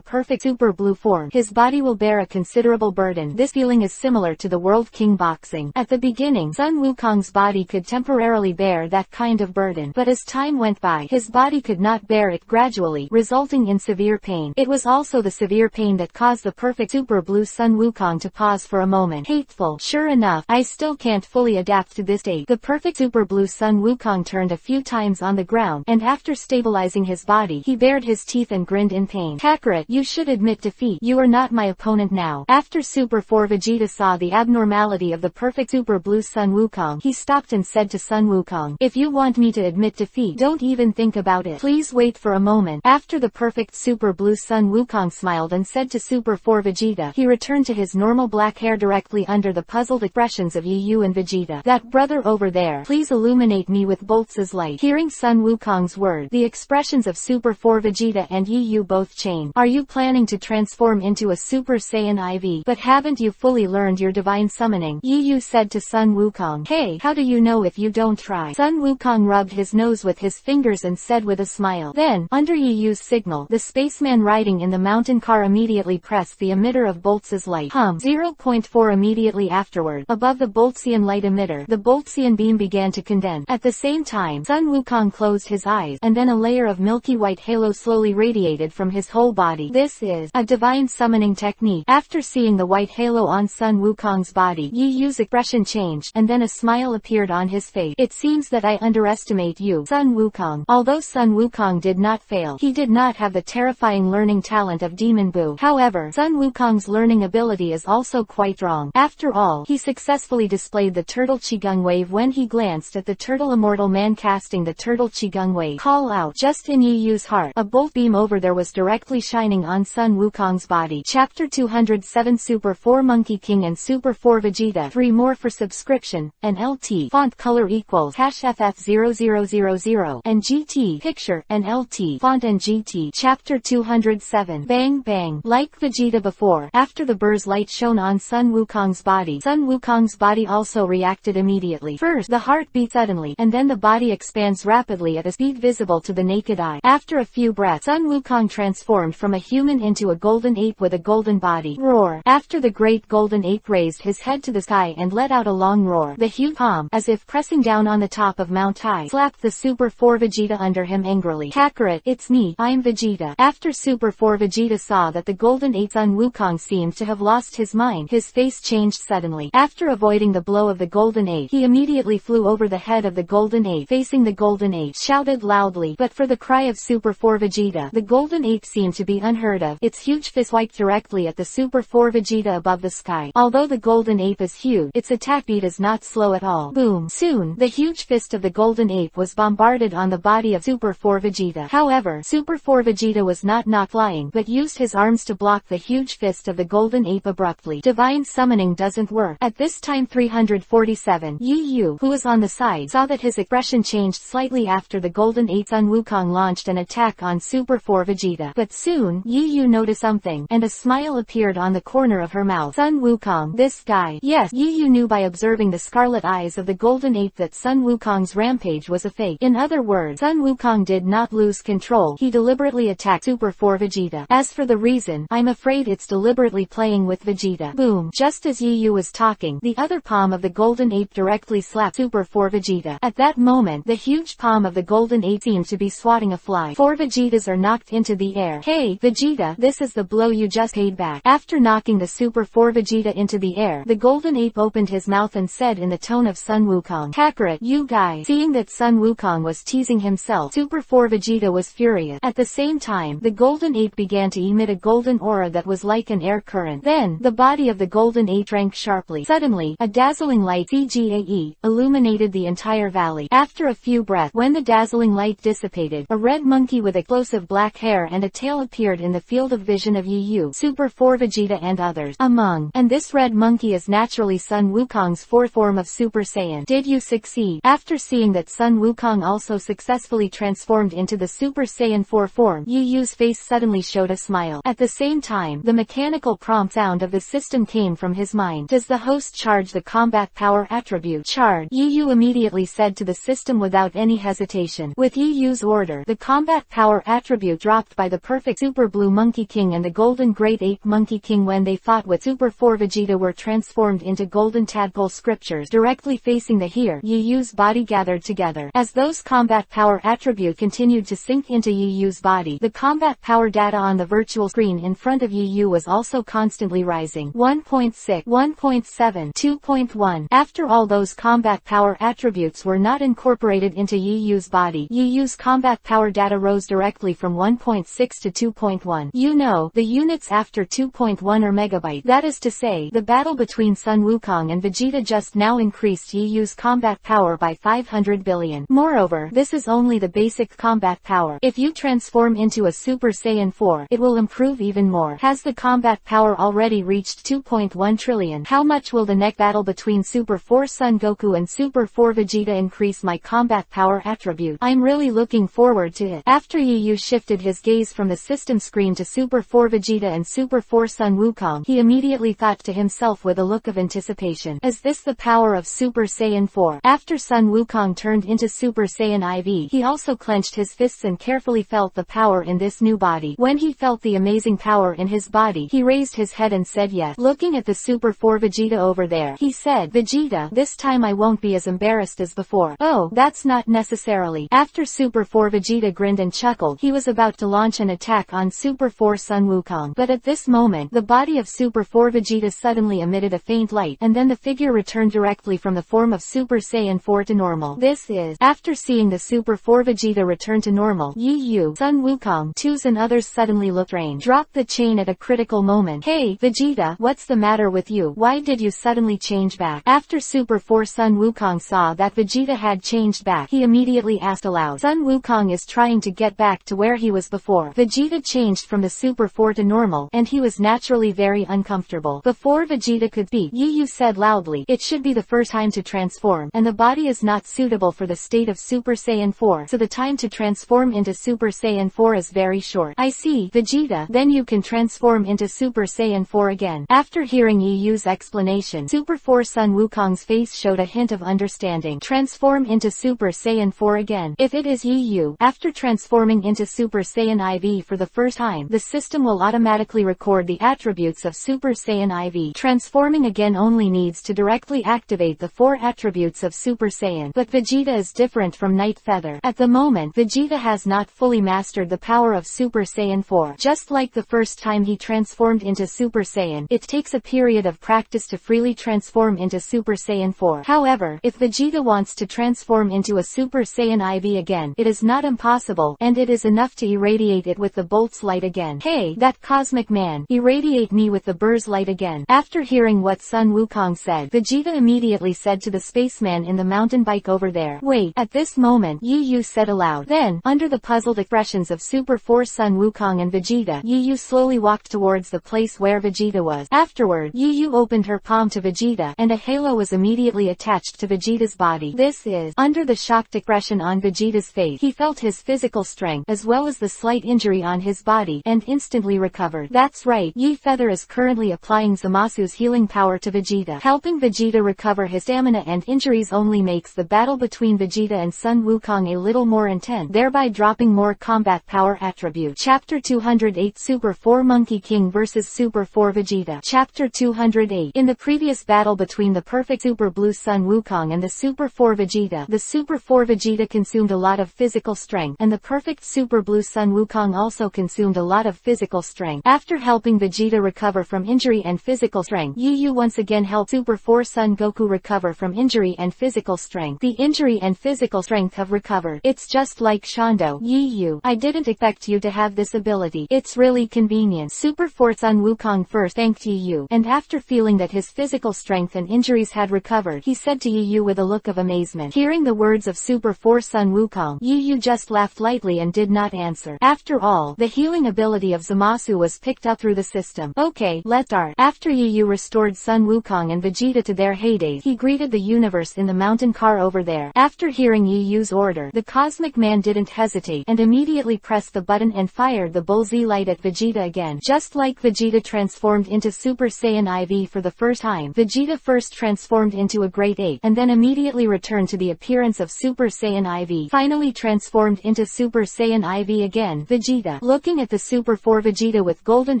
perfect Super Blue form. His body will bear a considerable burden. This feeling is similar to the World King boxing. At the beginning, Sun Wukong's body could temporarily bear that kind of burden, but as time went by, his body could not bear it gradually, resulting in severe pain. It was also the severe pain that caused the perfect Super Blue Sun Wukong to pause for a moment. Hateful. Sure enough, I still can't can't fully adapt to this state. The perfect Super Blue Sun Wukong turned a few times on the ground, and after stabilizing his body, he bared his teeth and grinned in pain. Kakarot, you should admit defeat. You are not my opponent now. After Super 4 Vegeta saw the abnormality of the perfect Super Blue Sun Wukong, he stopped and said to Sun Wukong, if you want me to admit defeat, don't even think about it. Please wait for a moment. After the perfect Super Blue Sun Wukong smiled and said to Super 4 Vegeta, he returned to his normal black hair directly under the puzzled expressions of Yu and Vegeta. That brother over there, please illuminate me with bolts' light. Hearing Sun Wukong's word, the expressions of Super 4 Vegeta and Yu both changed. Are you planning to transform into a Super Saiyan IV? But haven't you fully learned your divine summoning? Yu said to Sun Wukong. Hey, how do you know if you don't try? Sun Wukong rubbed his nose with his fingers and said with a smile. Then, under Yu's signal, the spaceman riding in the mountain car immediately pressed the emitter of Boltz's light. 0.4 immediately afterward, above the Boltzian light emitter, the Boltzian beam began to condense. At the same time, Sun Wukong closed his eyes, and then a layer of milky white halo slowly radiated from his whole body. This is a divine summoning technique. After seeing the white halo on Sun Wukong's body, Yu's expression changed, and then a smile appeared on his face. It seems that I underestimate you, Sun Wukong. Although Sun Wukong did not fail, he did not have the terrifying learning talent of Demon Boo. However, Sun Wukong's learning ability is also quite strong. After all, he successfully displayed the Turtle Qigong Wave when he glanced at the Turtle Immortal Man casting the Turtle Qigong Wave. Call out. Just in Yu's heart, a bolt beam over there was directly shining on Sun Wukong's body. Chapter 207 Super 4 Monkey King and Super 4 Vegeta. 3 more for subscription, and LT. Font color equals #FF0000 and GT. Picture, and LT. Font and GT. Chapter 207. Bang bang. Like Vegeta before, after the burst light shone on Sun Wukong's body, Sun Wukong's body also reacted immediately. First, the heart beat suddenly, and then the body expands rapidly at a speed visible to the naked eye. After a few breaths, Sun Wukong transformed from a human into a golden ape with a golden body. Roar. After the great golden ape raised his head to the sky and let out a long roar, the huge palm, as if pressing down on the top of Mount High, slapped the Super 4 Vegeta under him angrily. Kakarot, it's me, I'm Vegeta. After Super 4 Vegeta saw that the golden ape Sun Wukong seemed to have lost his mind, his face changed suddenly. After avoiding the blow of the golden ape, he immediately flew over the head of the golden ape, facing the golden ape, shouted loudly, but for the cry of Super 4 Vegeta, the golden ape seemed to be unheard of. Its huge fist swiped directly at the Super 4 Vegeta above the sky. Although the golden ape is huge, its attack speed is not slow at all. Boom. Soon, the huge fist of the golden ape was bombarded on the body of Super 4 Vegeta. However, Super 4 Vegeta was not knocked flying, but used his arms to block the huge fist of the golden ape abruptly. Divine summoning doesn't work. At this time 347, Yu, who was on the side, saw that his expression changed slightly after the golden ape Sun Wukong launched an attack on Super 4 Vegeta. But soon, Yu noticed something, and a smile appeared on the corner of her mouth. Sun Wukong, this guy. Yes, Yu knew by observing the scarlet eyes of the golden ape that Sun Wukong's rampage was a fake. In other words, Sun Wukong did not lose control. He deliberately attacked Super 4 Vegeta. As for the reason, I'm afraid it's deliberately playing with Vegeta. Boom. Just as Yu was talking, the other palm of the golden ape directly slapped Super 4 Vegeta. At that moment, the huge palm of the golden ape seemed to be swatting a fly. 4 Vegetas are knocked into the air. Hey, Vegeta, this is the blow you just paid back. After knocking the Super 4 Vegeta into the air, the golden ape opened his mouth and said in the tone of Sun Wukong, Kakarot, you guy. Seeing that Sun Wukong was teasing himself, Super 4 Vegeta was furious. At the same time, the golden ape began to emit a golden aura that was like an air current. Then, the body of the golden ape shrank sharply. Suddenly, a dazzling light CGAE illuminated the entire valley. After a few breaths, when the dazzling light dissipated, a red monkey with explosive black hair and a tail appeared in the field of vision of Yu, Super 4 Vegeta and others. And this red monkey is naturally Sun Wukong's fourth form of Super Saiyan. Did you succeed? After seeing that Sun Wukong also successfully transformed into the Super Saiyan 4 form, Yu's face suddenly showed a smile. At the same time, the mechanical prompt sound of the system came from his mind. Does the host charge the combat power attribute? Charge. Yu immediately said to the system without any hesitation. With Yu's order, the combat power attribute dropped by the perfect Super Blue Monkey King and the Golden Great Ape Monkey King when they fought with Super 4 Vegeta were transformed into golden tadpole scriptures directly facing the here. Yu's body gathered together. As those combat power attribute continued to sink into Yu's body, the combat power data on the virtual screen in front of Yu was also constantly rising. 1.6, 1.7, 2.1, 1. After all, those combat power attributes were not incorporated into Yi Yu's body. Yi Yu's combat power data rose directly from 1.6 to 2.1. You know, the units after 2.1 are megabyte. That is to say, the battle between Sun Wukong and Vegeta just now increased Yi Yu's combat power by 500 billion. Moreover, this is only the basic combat power. If you transform into a Super Saiyan 4, it will improve even more. Has the combat power already reached 2.1 trillion? How much will the next battle between Super 4 Son Goku and Super 4 Vegeta increase my combat power attribute? I'm really looking forward to it. After Yi Yu shifted his gaze from the system screen to Super 4 Vegeta and Super 4 Sun Wukong, he immediately thought to himself with a look of anticipation, is this the power of Super Saiyan 4? After Sun Wukong turned into Super Saiyan IV, he also clenched his fists and carefully felt the power in this new body. When he felt the amazing power in his body, he raised his head and said yes. Looking at the Super 4 Vegeta over there, he said, Vegeta, this time I won't be as embarrassed as before. Oh, that's not necessarily. After Super 4 Vegeta grinned and chuckled, he was about to launch an attack on Super 4 Sun Wukong. But at this moment, the body of Super 4 Vegeta suddenly emitted a faint light, and then the figure returned directly from the form of Super Saiyan 4 to normal. This is, after seeing the Super 4 Vegeta return to normal, Yi Yu, Sun Wukong, Twos and others suddenly looked strange. Dropped the chain at a critical moment. Hey, Vegeta, what's the matter with you? Why did you suddenly change back? After Super 4 Sun Wukong saw that Vegeta had changed back, he immediately asked aloud, Sun Wukong is trying to get back to where he was before. Vegeta changed from the Super 4 to normal, and he was naturally very uncomfortable. Before Vegeta could speak, Yi Yu said loudly, it should be the first time to transform, and the body is not suitable for the state of Super Saiyan 4, so the time to transform into Super Saiyan 4 is very short. I see, Vegeta, then you can transform into Super Saiyan 4 again. After hearing Yi Yu's explanation, Super 4 Sun Wukong's face showed a hint of understanding. Transform into Super Saiyan 4 again. If it is Yi Yu, after transforming into Super Saiyan IV for the first time, the system will automatically record the attributes of Super Saiyan IV. Transforming again only needs to directly activate the 4 attributes of Super Saiyan. But Vegeta is different from Night Feather. At the moment, Vegeta has not fully mastered the power of Super Saiyan 4. Just like the first time he transformed into Super Saiyan, it takes a period of practice to freely transform into Super Saiyan 4. However, if Vegeta wants to transform into a Super Saiyan IV again, it is not impossible, and it is enough to irradiate it with the bolt's light again. Hey, that cosmic man, irradiate me with the bur's light again. After hearing what Sun Wukong said, Vegeta immediately said to the spaceman in the mountain bike over there, wait. At this moment, Yi Yu said aloud. Then, under the puzzled expressions of Super 4 Sun Wukong and Vegeta, Yi Yu slowly walked towards the place where Vegeta was. Afterward, Yi Yu opened her palm to Vegeta, and a halo was immediately attached to Vegeta's body. This is, under the shocked expression on Vegeta's face, he felt his physical strength, as well as the slight injury on his body, and instantly recovered. That's right, Yi Feather is currently applying Zamasu's healing power to Vegeta. Helping Vegeta recover his stamina and injuries only makes the battle between Vegeta and Sun Wukong a little more intense, thereby dropping more combat power attributes. Chapter 208 Super 4 Monkey King vs Super 4 Vegeta. Chapter 208. In the previous battle between the perfect Super Blue Sun Wukong and the Super 4 Vegeta, the Super 4 Vegeta consumed a lot of physical strength, and the perfect Super Blue Sun Wukong also consumed a lot of physical strength. After helping Vegeta recover from injury and physical strength, Yi Yu once again helped Super 4 Sun Goku recover from injury and physical strength. The injury and physical strength have recovered. It's just like Shondo. Yi Yu, I didn't expect you to have this ability. It's really convenient. Super 4 Sun Wukong first thanked Yi Yu, and after feeling that his physical strength and injuries had recovered, he said to Yi Yu with a look of amazement. Hearing the words of Super 4 Sun Wukong, Yi Yu just laughed lightly and did not answer. After all, the healing ability of Zamasu was picked up through the system. Okay, let's start. After Yi Yu restored Sun Wukong and Vegeta to their heydays, he greeted the universe in the mountain car over there. After hearing Yi Yu's order, the cosmic man didn't hesitate, and immediately pressed the button and fired the bull's light at Vegeta again. Just like Vegeta transformed into Super Saiyan IV for the first time, Vegeta first transformed into a Great Ape, and then immediately returned to the appearance of Super Saiyan IV. Finally transformed into Super Saiyan IV again. Vegeta, looking at the Super 4 Vegeta with golden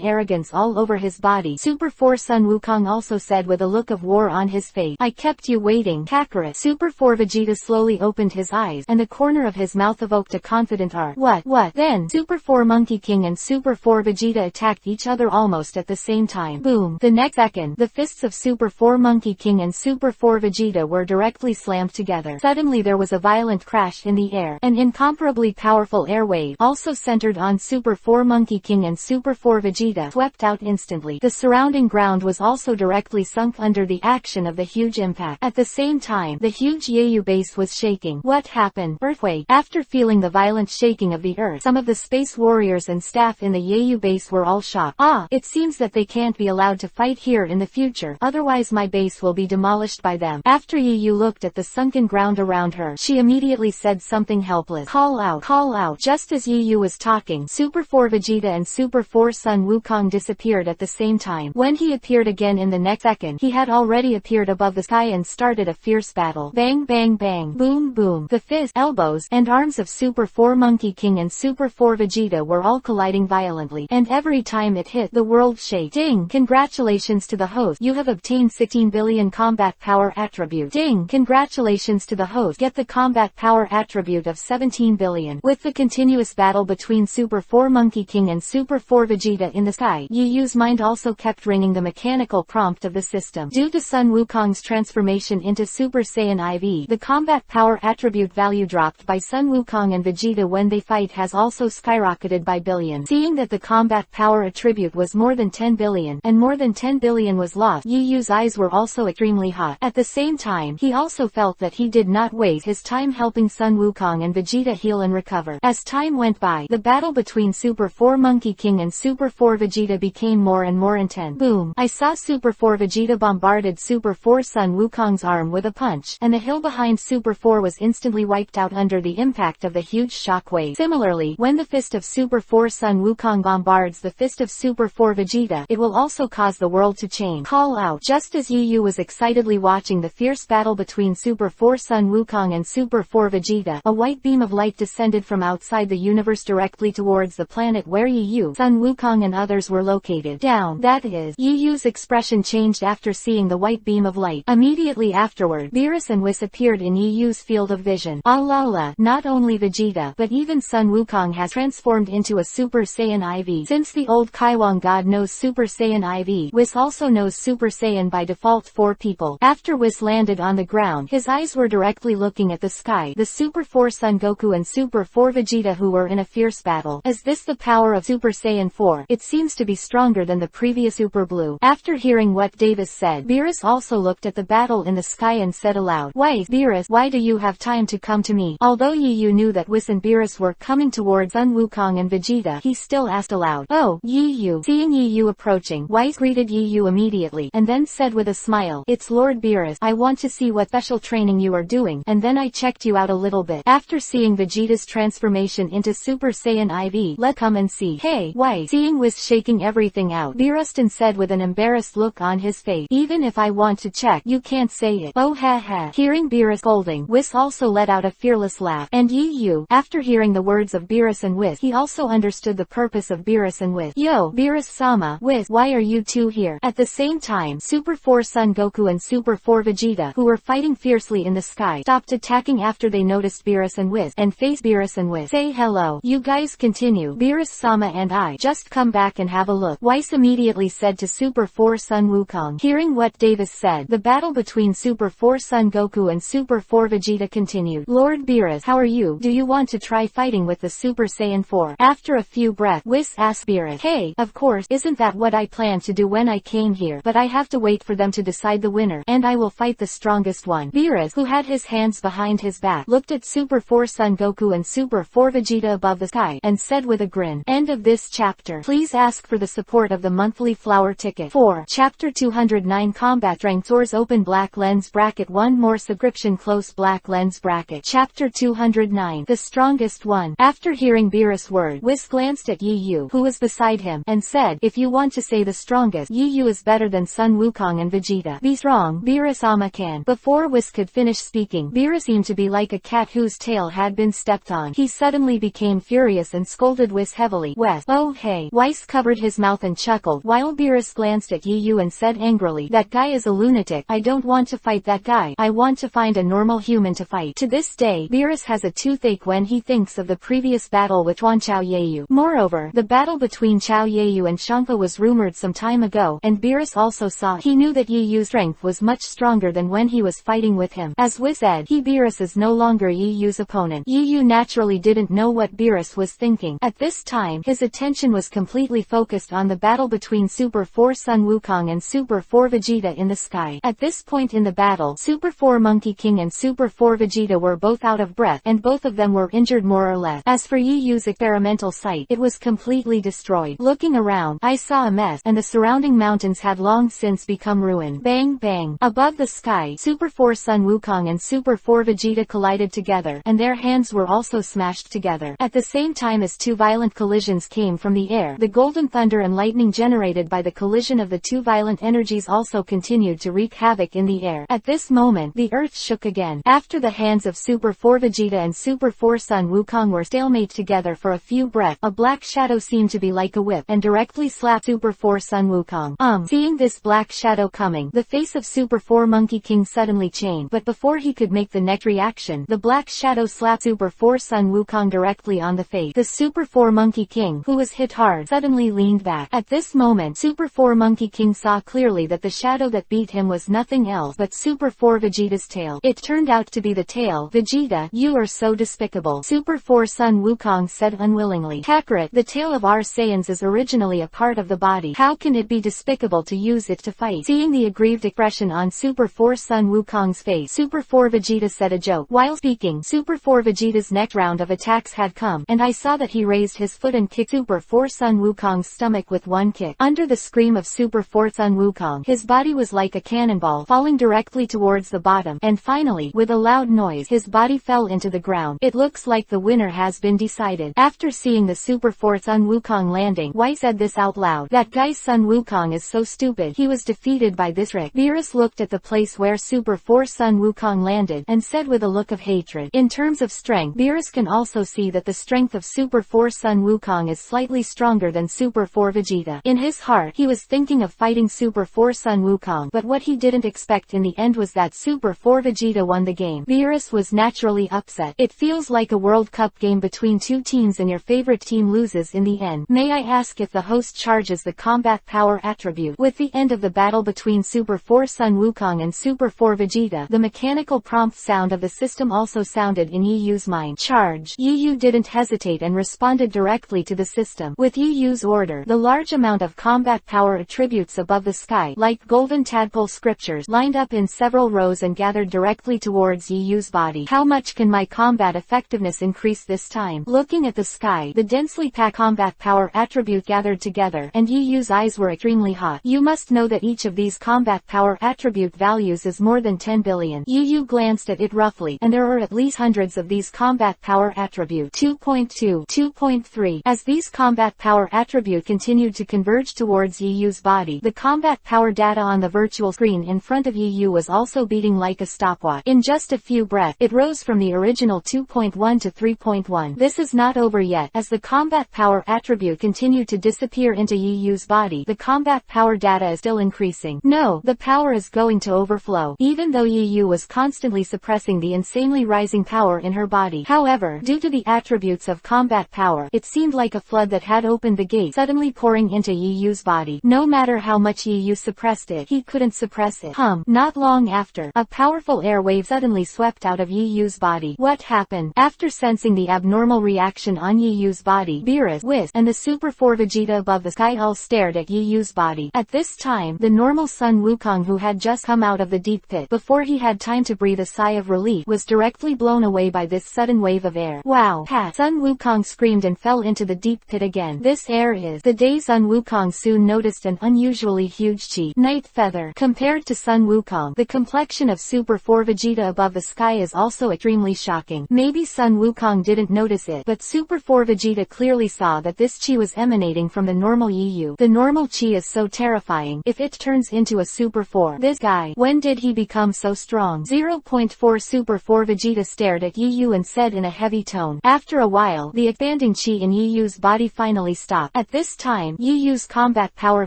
arrogance all over his body, Super 4 Sun Wukong also said with a look of war on his face, I kept you waiting, Kakarot. Super 4 Vegeta slowly opened his eyes, and the corner of his mouth evoked a confident arc. What? Then, Super 4 Monkey King and Super 4 Vegeta attacked each other almost at the same time. Boom! The next second, the fists of Super 4 Monkey King and Super 4 Vegeta were directly slammed together. Suddenly there was a violent crash in the air. An incomparably powerful air wave, also centered on Super 4 Monkey King and Super 4 Vegeta, swept out instantly. The surrounding ground was also directly sunk under the action of the huge impact. At the same time, the huge Yayu base was shaking. What happened? Earthquake. After feeling the violent shaking of the earth, some of the space warriors and staff in the Yayu base were all shocked. It seems that they can't be allowed to fight here in the future, otherwise my base will be demolished by them. After Yayu looked at the sunken ground around her, she immediately said something helpless. Call out, call out. Just as Yayu was talking, Super 4 Vegeta and Super 4 Sun Wukong disappeared at the same time. When he appeared again in the next second, he had already appeared above the sky and started a fierce battle. Bang bang bang, boom boom. The fists, elbows, and arms of Super 4 Monkey King and Super 4 Vegeta were all colliding violently, and every time it hit, the world shake. Ding! Congratulations to the host. You have obtained 16 billion combat power attribute. Ding! Congratulations to the host. Get the combat power attribute of 17 billion. With the continuous battle between Super 4 Monkey King and Super 4 Vegeta in the sky, Yuyu's mind also kept ringing the mechanical prompt of the system. Due to Sun Wukong's transformation into Super Saiyan IV, the combat power attribute value dropped by Sun Wukong and Vegeta when they fight has also skyrocketed by billion. Seeing that the combat power attribute was more than 10 billion, and more than 10 billion was lost, Yuyu's eyes were also extremely hot. At the same time, he also felt that he did not waste his time helping Sun Wukong and Vegeta heal and recover. As time went by, the battle between Super 4 Monkey King and Super 4 Vegeta became more and more intense. Boom! I saw Super 4 Vegeta bombarded Super 4 Sun Wukong's arm with a punch, and the hill behind Super 4 was instantly wiped out under the impact of the huge shockwave. Similarly, when the fist of Super 4 Sun Wukong bombards the fist of Super 4 Vegeta, it will also cause the world to change. Call out. Just as Yuyu was excitedly watching the fierce battle between Super 4 Sun Wukong and Super 4 Vegeta, a white beam of light descended from outside the universe directly towards the planet where Yuyu, Sun Wukong and others were located. Down. That is, Yuyu's expression changed after seeing the white beam of light. Immediately afterward, Beerus and Whis appeared in Yuyu's field of vision. La. Not only Vegeta, but even Sun Wukong has transformed into a Super Saiyan IV. Since the old Kaiwang god knows Super Saiyan IV, Whis also knows Super Saiyan by default. 4 people. After Whis landed on the ground, his eyes were directly looking at the sky, the Super 4 Son Goku and Super 4 Vegeta who were in a fierce battle. Is this the power of Super Saiyan 4? It seems to be stronger than the previous Super Blue. After hearing what Davis said, Beerus also looked at the battle in the sky and said aloud, "Why, Beerus, why do you have time to come to me?" Although Yuyu knew that Whis and Beerus were coming towards Sun Wukong and Vegeta, he still asked aloud, "Oh, Yuyu." Seeing Yuyu approaching, Whis greeted Yuyu immediately, and then said with a smile, "It's Lord Beerus. I want to see what special training you are doing, and then I checked you out a little bit." After seeing Vegeta's transformation into Super Saiyan IV, "Let's come and see." "Hey, Whis." Seeing Whis shaking everything out, Beerus said with an embarrassed look on his face, "Even if I want to check, you can't say it." "Oh ha ha." Hearing Beerus scolding, Whis also let out a fearless laugh. And Yuyu, after hearing the words of Beerus and Whis, he also understood the purpose of Beerus and Whis. "Yo, Beerus-sama, Whis, why are you two here?" At the same time, Super 4 Son Goku and Super 4 Vegeta, who were fighting fiercely in the sky, stopped attacking after they noticed Beerus and Whis, and faced Beerus and Whis. "Say hello. You guys continue. Beerus-sama and I just come back and have a look," Whis immediately said to Super 4 Sun Wukong. Hearing what Davis said, the battle between Super 4 Son Goku and Super 4 Vegeta continued. "Lord Beerus, how are you? Do you want to try fighting with the Super Saiyan 4? After a few breaths, Whis asked Beerus. "Hey, of course, isn't that what I planned to do when I came here? But I have to wait for them to decide the winner, and I will fight the strongest one." Beerus, who had his hands behind his back, looked at Super 4 Son Goku and Super 4 Vegeta above the sky, and said with a grin, "End of this chapter. Please ask for the support of the monthly flower ticket." 4. Chapter 209 Combat Strength Source Open Black Lens Bracket 1 More Subscription Close Black Lens Bracket Chapter 209 The Strongest One. After hearing Beerus' word, Whis glanced at Yuyu, who was beside him, and said, "If you want to say the strongest, Yuyu is better than Sun Wukong and Vegeta. Be strong, Beerus-sama can." Before Whis could finish speaking, Beerus seemed to be like a cat whose tail had been stepped on. He suddenly became furious and scolded Whis heavily. "Wes, oh hey." Whis covered his mouth and chuckled, while Beerus glanced at Yuyu and said angrily, "That guy is a lunatic. I don't want to fight that guy. I want to find a normal human to fight." To this day, Beerus has a toothache when he thinks of the previous battle with Chuan Chao Yayu. Moreover, the battle between Chao Yayu and Shangpa was rumored some time ago, and Beerus also saw. He knew that Yuyu Yu's strength was much stronger than when he was fighting with him. As Wiz said, Beerus is no longer Yu's opponent. Yu naturally didn't know what Beerus was thinking. At this time, his attention was completely focused on the battle between Super 4 Sun Wukong and Super 4 Vegeta in the sky. At this point in the battle, Super 4 Monkey King and Super 4 Vegeta were both out of breath, and both of them were injured more or less. As for Yu's experimental site, it was completely destroyed. Looking around, I saw a mess, and the surrounding mountains had long since become ruined. Bang bang. Above the sky, Super 4 Sun Wukong and Super 4 Vegeta collided together, and their hands were also smashed together. At the same time as two violent collisions came from the air, the golden thunder and lightning generated by the collision of the two violent energies also continued to wreak havoc in the air. At this moment, the earth shook again. After the hands of Super 4 Vegeta and Super 4 Sun Wukong were stalemate together for a few breaths, a black shadow seemed to be like a whip, and directly slapped Super 4 Sun Wukong. Seeing this black shadow coming, the face of Super 4 Monkey King suddenly changed, but before he could make the next reaction, the black shadow slapped Super 4 Sun Wukong directly on the face. The Super 4 Monkey King, who was hit hard, suddenly leaned back. At this moment, Super 4 Monkey King saw clearly that the shadow that beat him was nothing else but Super 4 Vegeta's tail. It turned out to be the tail. Vegeta, you are so despicable, Super 4 Sun Wukong said unwillingly. Kakarot, the tail of our Saiyans is originally a part of the body. How can it be despicable to use it to fight? Seeing the aggrieved expression on Super 4 Sun Wukong's face, Super 4 Vegeta said a joke. While speaking, Super 4 Vegeta's next round of attacks had come, and I saw that he raised his foot and kicked Super 4 Sun Wukong's stomach with one kick. Under the scream of Super 4 Sun Wukong, his body was like a cannonball, falling directly towards the bottom, and finally, with a loud noise, his body fell into the ground. It looks like the winner has been decided. After seeing the Super 4 Sun Wukong landing, Wai said this out loud. That guy's Sun Wukong is so stupid. He was defeated by this trick. Beerus looked at the place where Super 4 Sun Wukong landed, and said with a look of hatred. In terms of strength, Beerus can also see that the strength of Super 4 Sun Wukong is slightly stronger than Super 4 Vegeta. In his heart, he was thinking of fighting Super 4 Sun Wukong, but what he didn't expect in the end was that Super 4 Vegeta won the game. Beerus was naturally upset. It feels like a World Cup game between two teams and your favorite team loses in the end. May I ask if the host charges the combat power attribute? With the end of the battle between Super 4 Sun Wukong and Super 4 Vegeta, the mechanical prompt sound of the system also sounded in Yu's mind. Charge. Yu didn't hesitate and responded directly to the system. With Yu's order, the large amount of combat power attributes above the sky, like golden tadpole scriptures, lined up in several rows and gathered directly towards Yu's body. How much can my combat effectiveness increase this time? Looking at the sky, the densely packed combat power attribute gathered together, and Yu's eyes were extremely hot. You must know that each of these combat power attribute values is more than 10 billion. Yu glanced at it roughly, and there are at least hundreds of these combat power attribute. 2.2, 2.3. As these combat power attribute continued to converge towards Yu's body, the combat power data on the virtual screen in front of Yu was also beating like a stopwatch. In just a few breaths, it rose from the original 2.1 to 3.1. This is not over yet. As the combat power attribute continued to disappear into Yu's body, the combat power data is still increasing. No, the power is going to overflow. Even though Yu was constantly suppressing the insanely rising power in her body. However, due to the attributes of combat power, it seemed like a flood that had opened the gate, suddenly pouring into Yu's body. No matter how much Yu suppressed it, he couldn't suppress it. Not long after, a powerful air wave suddenly swept out of Yu's body. What happened? After sensing the abnormal reaction on Yu's body, Beerus, Wiz, and the Super 4 Vegeta above the sky all stared at Yu's body. At this time, the normal Sun Wukong, who had just come out of the deep pit before he had time to breathe a sigh of relief, was directly blown away by this sudden wave of air. Wow! Pat! Sun Wukong screamed and fell into the deep pit again. This air is... The day Sun Wukong soon noticed an unusually huge chi night feather. Compared to Sun Wukong, the complexion of Super 4 Vegeta above the sky is also extremely shocking. Maybe Sun Wukong didn't notice it, but Super 4 Vegeta clearly saw that this chi was emanating from the normal Yu. The normal chi is so terrifying. If it turns into a Super 4, this guy, when did he become so strong? 0.4 Super 4 Vegeta stared at Yu and said in a heavy tone. After a while, the expanding chi in Yu's body finally stopped. At this time, Yu's combat power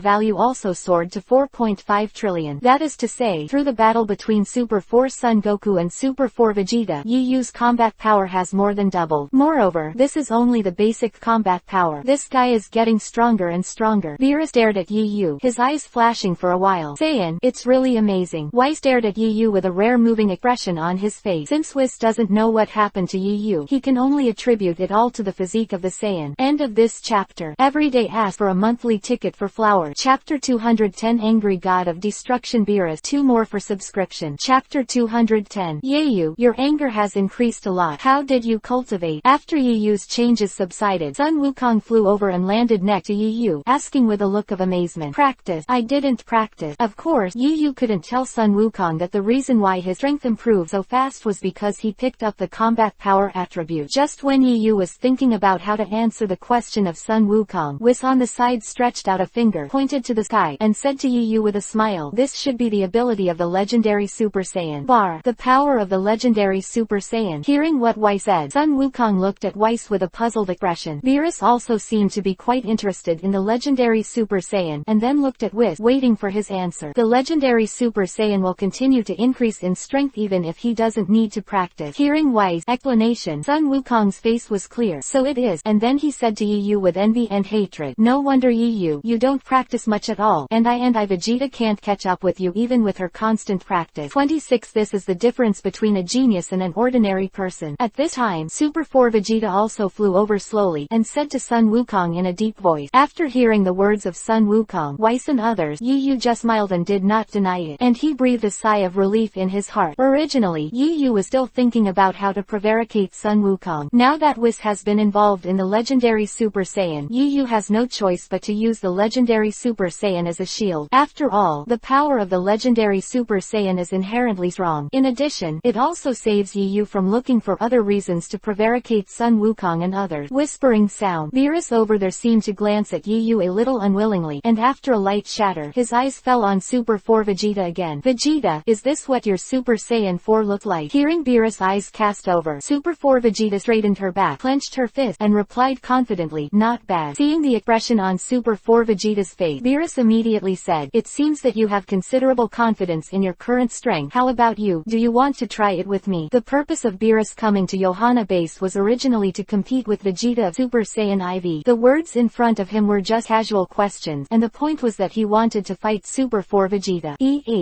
value also soared to 4.5 trillion. That is to say, through the battle between Super 4 Son Goku and Super 4 Vegeta, Yu's combat power has more than doubled. Moreover, this is only the basic combat power. This guy is getting stronger and stronger. Beerus stared at Yu, his eyes flashing for a while. Saiyan, Saiyan, it's really amazing. Whis stared at Yu with a rare moving expression on his face. Since Whis doesn't know what happened to Yu, he can only attribute it all to the physique of the Saiyan. End of this chapter. Every day ask for a monthly ticket for flour. Chapter 210 Angry God of Destruction Beerus 2 more for subscription. Chapter 210 Yu, your anger has increased a lot. How did you cultivate? After Yu's changes subsided, Sun Wukong flew over and landed next to Yu, asking with a look of amazement. Practice? I didn't practice. Of course, Yu couldn't tell Sun Wukong that the reason why his strength improved so fast was because he picked up the combat power attribute. Just when Yu was thinking about how to answer the question of Sun Wukong, Whis on the side stretched out a finger, pointed to the sky, and said to Yu with a smile, this should be the ability of the legendary Super Saiyan. Bar. The power of the legendary Super Saiyan. Hearing what Whis said, Sun Wukong looked at Whis with a puzzled expression. Beerus also seemed to be quite interested in the legendary Super Saiyan, and then looked at Whis, waiting for his answer. The legendary Super Saiyan will continue to increase in strength even if he doesn't need to practice. Hearing Whis' explanation, Sun Wukong's face was clear. So it is. And then he said to Yu with envy and hatred, no wonder you don't practice much at all, and I Vegeta can't catch up with you even with her constant practice. 26 This is the difference between a genius and an ordinary person. At this time, Super 4 Vegeta also flew over slowly, and said to Sun Wukong in a deep voice. After hearing the words of Sun Wukong, Whis and others, Yu just smiled and did not deny it, and he breathed a sigh of relief in his heart. Originally, Yu was still thinking about how to prevaricate Sun Wukong. Now that Whis has been involved in the legendary Super Saiyan, Yu has no choice but to use the legendary Super Saiyan as a shield. After all, the power of the legendary Super Saiyan is inherently strong. In addition, it also saves Yu from looking for other reasons to prevaricate Sun Wukong and others. Whispering sound. Beerus over there seemed to glance at Yu a little unwillingly, and after a light shatter, his eyes fell on Super 4 Vegeta again. Vegeta, is this what your Super Saiyan 4 looked like? Hearing Beerus' eyes cast over, Super 4 Vegeta straightened her back, clenched her fist, and replied confidently, not bad. Seeing the expression on Super 4 Vegeta's face, Beerus immediately said, it seems that you have considerable confidence in your current strength. How about you? Do you want to try it with me? The purpose of Beerus coming to Johanna Base was originally to compete with Vegeta of Super Saiyan IV. The words in front of him were just casual questions, and the point was that he wanted to fight Super 4 Vegeta.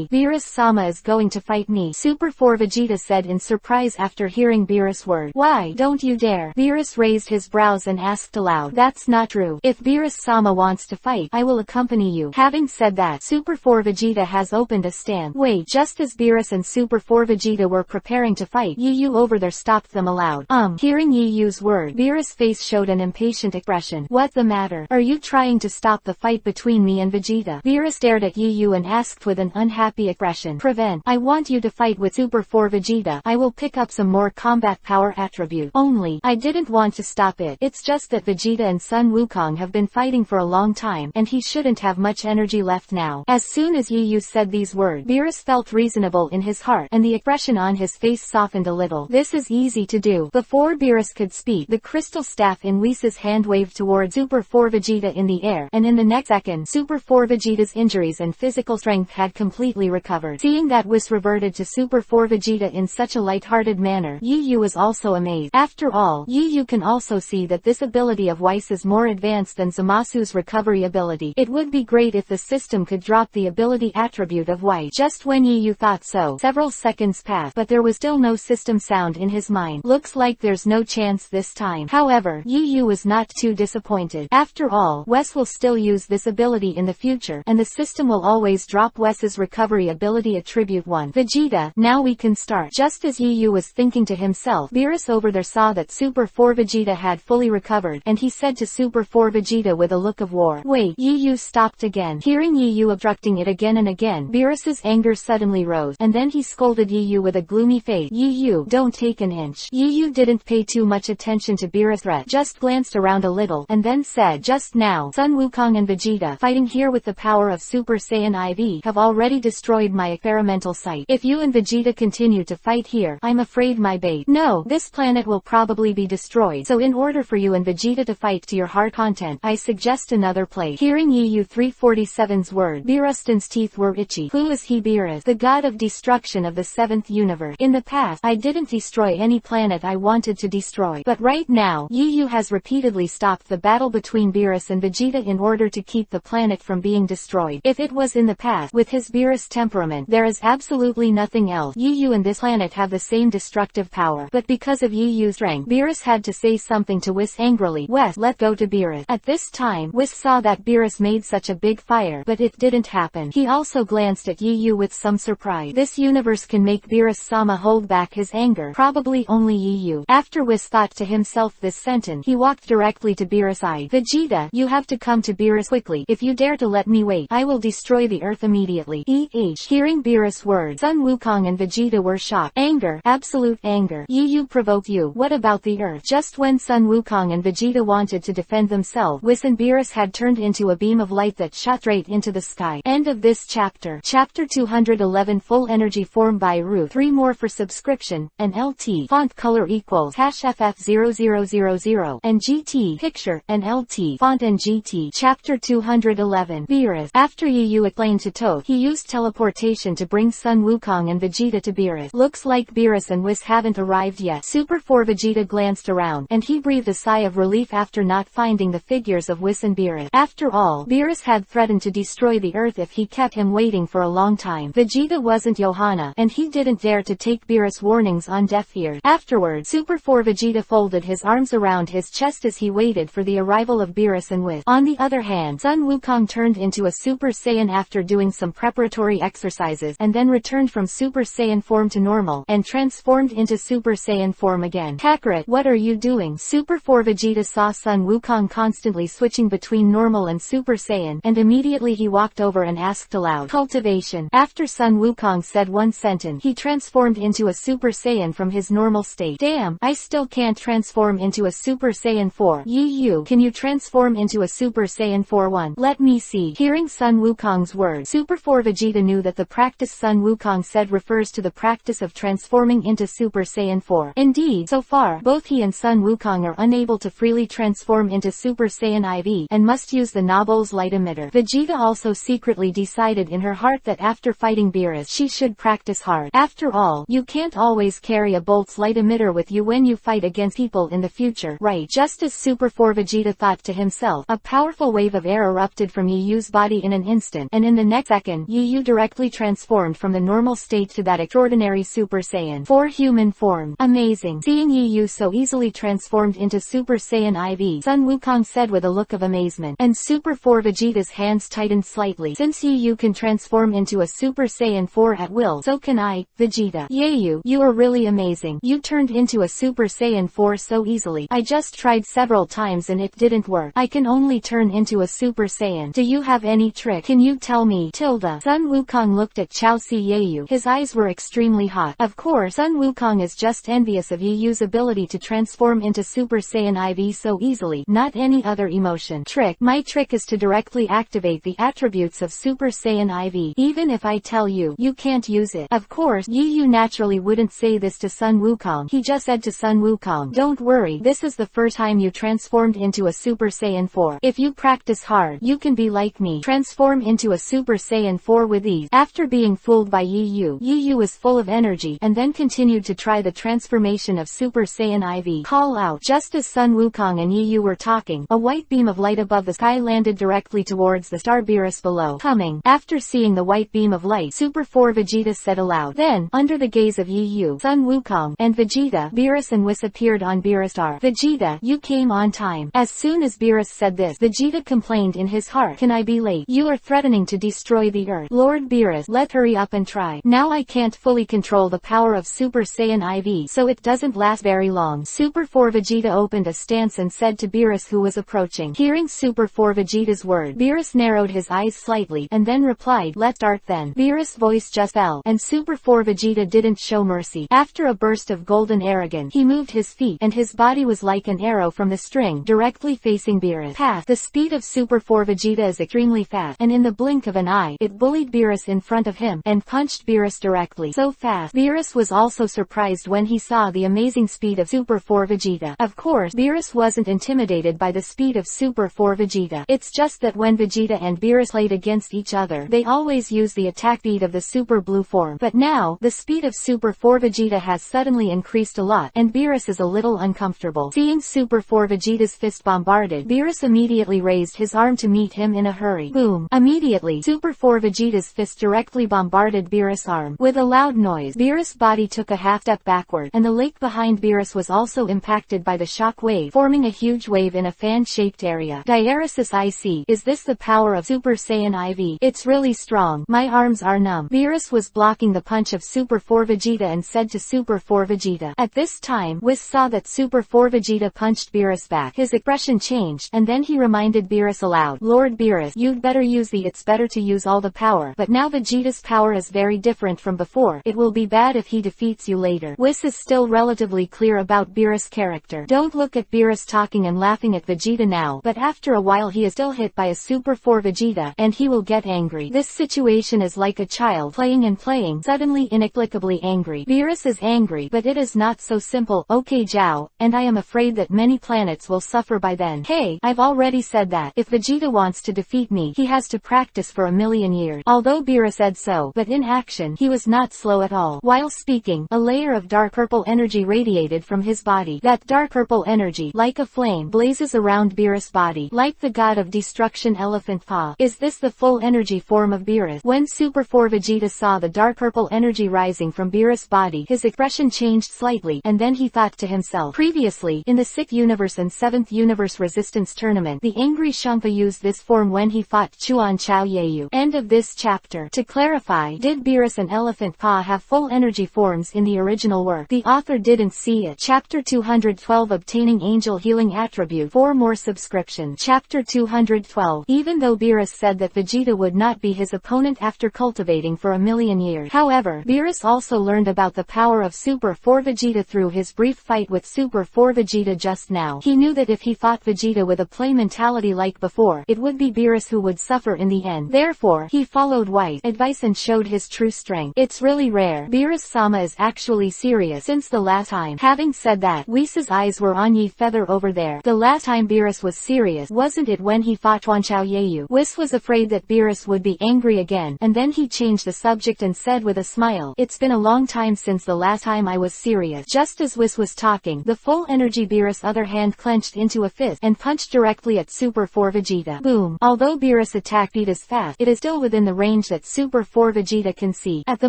Beerus-sama is going to fight me, Super 4 Vegeta said in surprise after hearing Beerus' word. Why don't you dare? Beerus raised his brows and asked aloud. That's not true. If Beerus-sama wants to fight, I will accompany you. Having said that, Super 4 Vegeta has opened a stand. Wait, just as Beerus and Super 4 Vegeta were preparing to fight, Yu over there stopped them aloud. Hearing Yu's word, Beerus' face showed an impatient expression. What the matter? Are you trying to stop the fight between me and Vegeta? Beerus stared at Yu and asked with an unhappy expression. Prevent. I want you to fight with Super 4 Vegeta. I will pick up some more combat power attribute. Only, I didn't want to stop it. It's just that Vegeta and Sun Wukong have been fighting for a long time, and he shouldn't have much energy left now. As soon as Yu said these words, Beerus felt reasonable in his heart, and the expression on his face softened a little. This is easy to do. Before Beerus could speak, the crystal staff in Whis' hand waved toward Super 4 Vegeta in the air, and in the next second, Super 4 Vegeta's injuries and physical strength had completely recovered. Seeing that Whis reverted to Super 4 Vegeta in such a light-hearted manner, Yu was also amazed. After all, Yu can also see that this ability of Whis is more advanced than Zamasu's recovery ability. It would be great if the system could drop the ability attribute of Whis. Just when Yu thought so, several seconds passed, but there was still no system sound in his mind. Looks like there's no chance this time. However, Yu was not too disappointed. After all, Whis will still use this ability in the future, and the system will always drop Whis' recovery ability attribute 1. Vegeta, now we can start. Just as Yu was thinking to himself, Beerus over there saw that Super 4 Vegeta had fully recovered, and he said to Super 4 Vegeta with a look of war. Wait, Yu stopped again. Hearing Yu obstructing it again and again, Beerus' anger suddenly rose, and then he scolded Yu with a gloomy face. Yu, don't take an inch. Yu didn't pay too much attention to Beerus' threat, just glanced around a little, and then said, just now, Sun Wukong and Vegeta, fighting here with the power of Super Saiyan IV, have already destroyed my experimental site. If you and Vegeta continue to fight here, I'm afraid my this planet will probably be destroyed, so in order for you and Vegeta to fight to your heart content, I suggest another place. Hearing Yu 347's word, Beerus's teeth were itchy. Who is he? Beerus, the god of destruction of the 7th universe. In the past, I didn't destroy any planet I wanted to destroy, but right now, Yu has repeatedly stopped the battle between Beerus and Vegeta in order to keep the planet from being destroyed. If it was in the path. With his Beerus temperament, there is absolutely nothing else. Yu and this planet have the same destructive power. But because of Yu's strength, Beerus had to say something to Whis angrily. Wes, let go to Beerus. At this time, Whis saw that Beerus made such a big fire, but it didn't happen. He also glanced at Yu with some surprise. This universe can make Beerus-sama hold back his anger. Probably only Yu. After Whis thought to himself this sentence, he walked directly to Beerus. Vegeta, you have to come to Beerus quickly. If you dare to let me wait, I will destroy the earth immediately. Hearing Beerus' words, Sun Wukong and Vegeta were shocked. Anger, absolute anger. Yu provoked you. What about the earth? Just when Sun Wukong and Vegeta wanted to defend themselves, Whis and Beerus had turned into a beam of light that shot straight into the sky. End of this chapter. Chapter 211 Full Energy Form by Ruth. 3 more for subscription. And LT. Font color equals #FF0000 and GT. Picture. And LT. Font and GT. Chapter 211. Beerus. After Yu explained to Toad, he used teleportation to bring Sun Wukong and Vegeta to Beerus. Looks like Beerus and Whis haven't arrived yet. Super 4 Vegeta glanced around, and he breathed a sigh of relief after not finding the figures of Whis and Beerus. After all, Beerus had threatened to destroy the earth if he kept him waiting for a long time. Vegeta wasn't Johanna, and he didn't dare to take Beerus' warnings on deaf ears. Afterward, Super 4 Vegeta folded his arms around his chest as he waited for the arrival of Beerus and Whis. On the other hand, Sun Wukong turned into a Super Saiyan after doing some preparatory exercises, and then returned from Super Saiyan form to normal, and transformed into Super Saiyan form again. Kakarot, what are you doing? Super 4 Vegeta saw Sun Wukong constantly switching between normal and Super Saiyan, and immediately he walked over and asked aloud. Cultivation. After Sun Wukong said one sentence, he transformed into a Super Saiyan from his normal state. Damn, I still can't transform into a Super Saiyan 4. Yu, can you transform into a Super Saiyan 4-1? Let me see. Hearing Sun Wukong's words, Super 4 Vegeta knew that the practice Sun Wukong said refers to the practice of transforming into Super Saiyan 4. Indeed, so far, both he and Sun Wukong are unable to freely transform into Super Saiyan IV, and must use the Novel's light emitter. Vegeta also secretly decided in her heart that after fighting Beerus, she should practice hard. After all, you can't always carry a Bolt's light emitter with you when you fight against people in the future, right? Just as Super 4 Vegeta thought to himself, a powerful wave of air erupted from Yu's body in an instant, and in the next second, Yu directly transformed from the normal state to that extraordinary Super Saiyan 4 human form. Amazing. Seeing Yu so easily transformed into Super Saiyan IV, Sun Wukong said with a look of amazement, and Super 4 Vegeta's hands tightened slightly. Since Yu can transform into a Super Saiyan 4 at will, so can I, Vegeta. Yay, you are really amazing. You turned into a Super Saiyan 4 so easily. I just tried several times and it didn't work. I can only turn into a Super Saiyan. Do you have any trick? Can you tell me? Tilda. Sun Wukong looked at Chao Si Yayu. His eyes were extremely hot. Of course, Sun Wukong is just envious of Yu's ability to transform into Super Saiyan IV so easily. Not any other emotion. Trick. My trick is to directly activate the attributes of Super Saiyan IV. Even if I tell you, you can't use it. Of course, Yu naturally wouldn't say this to Sun Wukong. He just said to Sun Wukong, don't worry, this is the first time you transformed into a Super Saiyan 4. If you practice hard, you can be like me. Transform into a Super Saiyan 4 with ease. After being fooled by Yu was full of energy, and then continued to try the transformation of Super Saiyan IV. Call out. Just as Sun Wukong and Yu were talking, a white beam of light above the sky landed directly towards the star Beerus below. Coming. After seeing the white beam of light, Super 4 Vegeta said aloud. Then, under the gaze of Yu, Sun Wukong, and Vegeta, Beerus and Whis appeared on Beerus star. Vegeta, you came on time. As soon as Beerus said this, Vegeta complained in his heart. Can I be late? You are threatening to destroy the earth. Lord Beerus, let's hurry up and try. Now I can't fully control the power of Super Saiyan IV, so it doesn't last very long. Super 4 Vegeta opened a stance and said to Beerus who was approaching. Hearing Super 4 Vegeta's word, Beerus narrowed his eyes slightly, and then replied, let's start then. Beerus' voice just fell, and Super 4 Vegeta didn't show mercy. After a burst of golden arrogance, he moved his feet, and his body was like an arrow from the string, directly facing Beerus. Path. The speed of Super 4 Vegeta is extremely fast, and in the blink of an eye, it bullied Beerus in front of him, and punched Beerus directly. So fast. Beerus was also surprised when he saw the amazing speed of Super 4 Vegeta. Of course, Beerus wasn't intimidated by the speed of Super 4 Vegeta. It's just that when Vegeta and Beerus played against each other, they always use the attack speed of the Super Blue form. But now, the speed of Super 4 Vegeta has suddenly increased a lot, and Beerus is a little uncomfortable. Seeing Super 4 Vegeta's fist bombarded, Beerus immediately raised his arm to meet him in a hurry. Boom! Immediately, Super Super 4 Vegeta's fist directly bombarded Beerus' arm. With a loud noise, Beerus' body took a half-step backward, and the lake behind Beerus was also impacted by the shock wave, forming a huge wave in a fan-shaped area. Diaresis IC. Is this the power of Super Saiyan IV? It's really strong. My arms are numb. Beerus was blocking the punch of Super 4 Vegeta and said to Super 4 Vegeta. At this time, Whis saw that Super 4 Vegeta punched Beerus back. His expression changed, and then he reminded Beerus aloud, Lord Beerus, you'd better use it's better to use all the power. But now Vegeta's power is very different from before. It will be bad if he defeats you later. Whis is still relatively clear about Beerus' character. Don't look at Beerus talking and laughing at Vegeta now, but after a while he is still hit by a Super 4 Vegeta, and he will get angry. This situation is like a child playing and playing, suddenly inexplicably angry. Beerus is angry, but it is not so simple. Okay Zhao, and I am afraid that many planets will suffer by then. Hey, I've already said that. If Vegeta wants to defeat me, he has to practice for 1,000,000 years. Although Beerus said so, but in action, he was not slow at all. While speaking, a layer of dark purple energy radiated from his body. That dark purple energy, like a flame, blazes around Beerus' body, like the god of destruction Elephant Paw. Is this the full energy form of Beerus? When Super 4 Vegeta saw the dark purple energy rising from Beerus' body, his expression changed slightly, and then he thought to himself. Previously, in the 6th Universe and 7th Universe Resistance Tournament, the angry Shunpa used this form when he fought Chuan Chao Yeyu. End of this chapter. To clarify, did Beerus and Elephant Paw have full energy forms in the original work? The author didn't see it. Chapter 212 Obtaining Angel Healing Attribute. 4 more subscription. Chapter 212. Even though Beerus said that Vegeta would not be his opponent after cultivating for 1,000,000 years. However, Beerus also learned about the power of Super 4 Vegeta through his brief fight with Super 4 Vegeta just now. He knew that if he fought Vegeta with a play mentality like before, it would be Beerus who would suffer in the end. Therefore, he followed White's advice and showed his true strength. It's really rare. Beerus-sama is actually serious since the last time. Having said that, Whis' eyes were on Yi Feather over there. The last time Beerus was serious, wasn't it when he fought Chuanchao Yeyu? Whis was afraid that Beerus would be angry again, and then he changed the subject and said with a smile, it's been a long time since the last time I was serious. Just as Whis was talking, the full energy Beerus' other hand clenched into a fist and punched directly at Super 4 Vegeta. Boom. Although Beerus' attack beat is fast, it is still within the range that Super 4 Vegeta can see. At the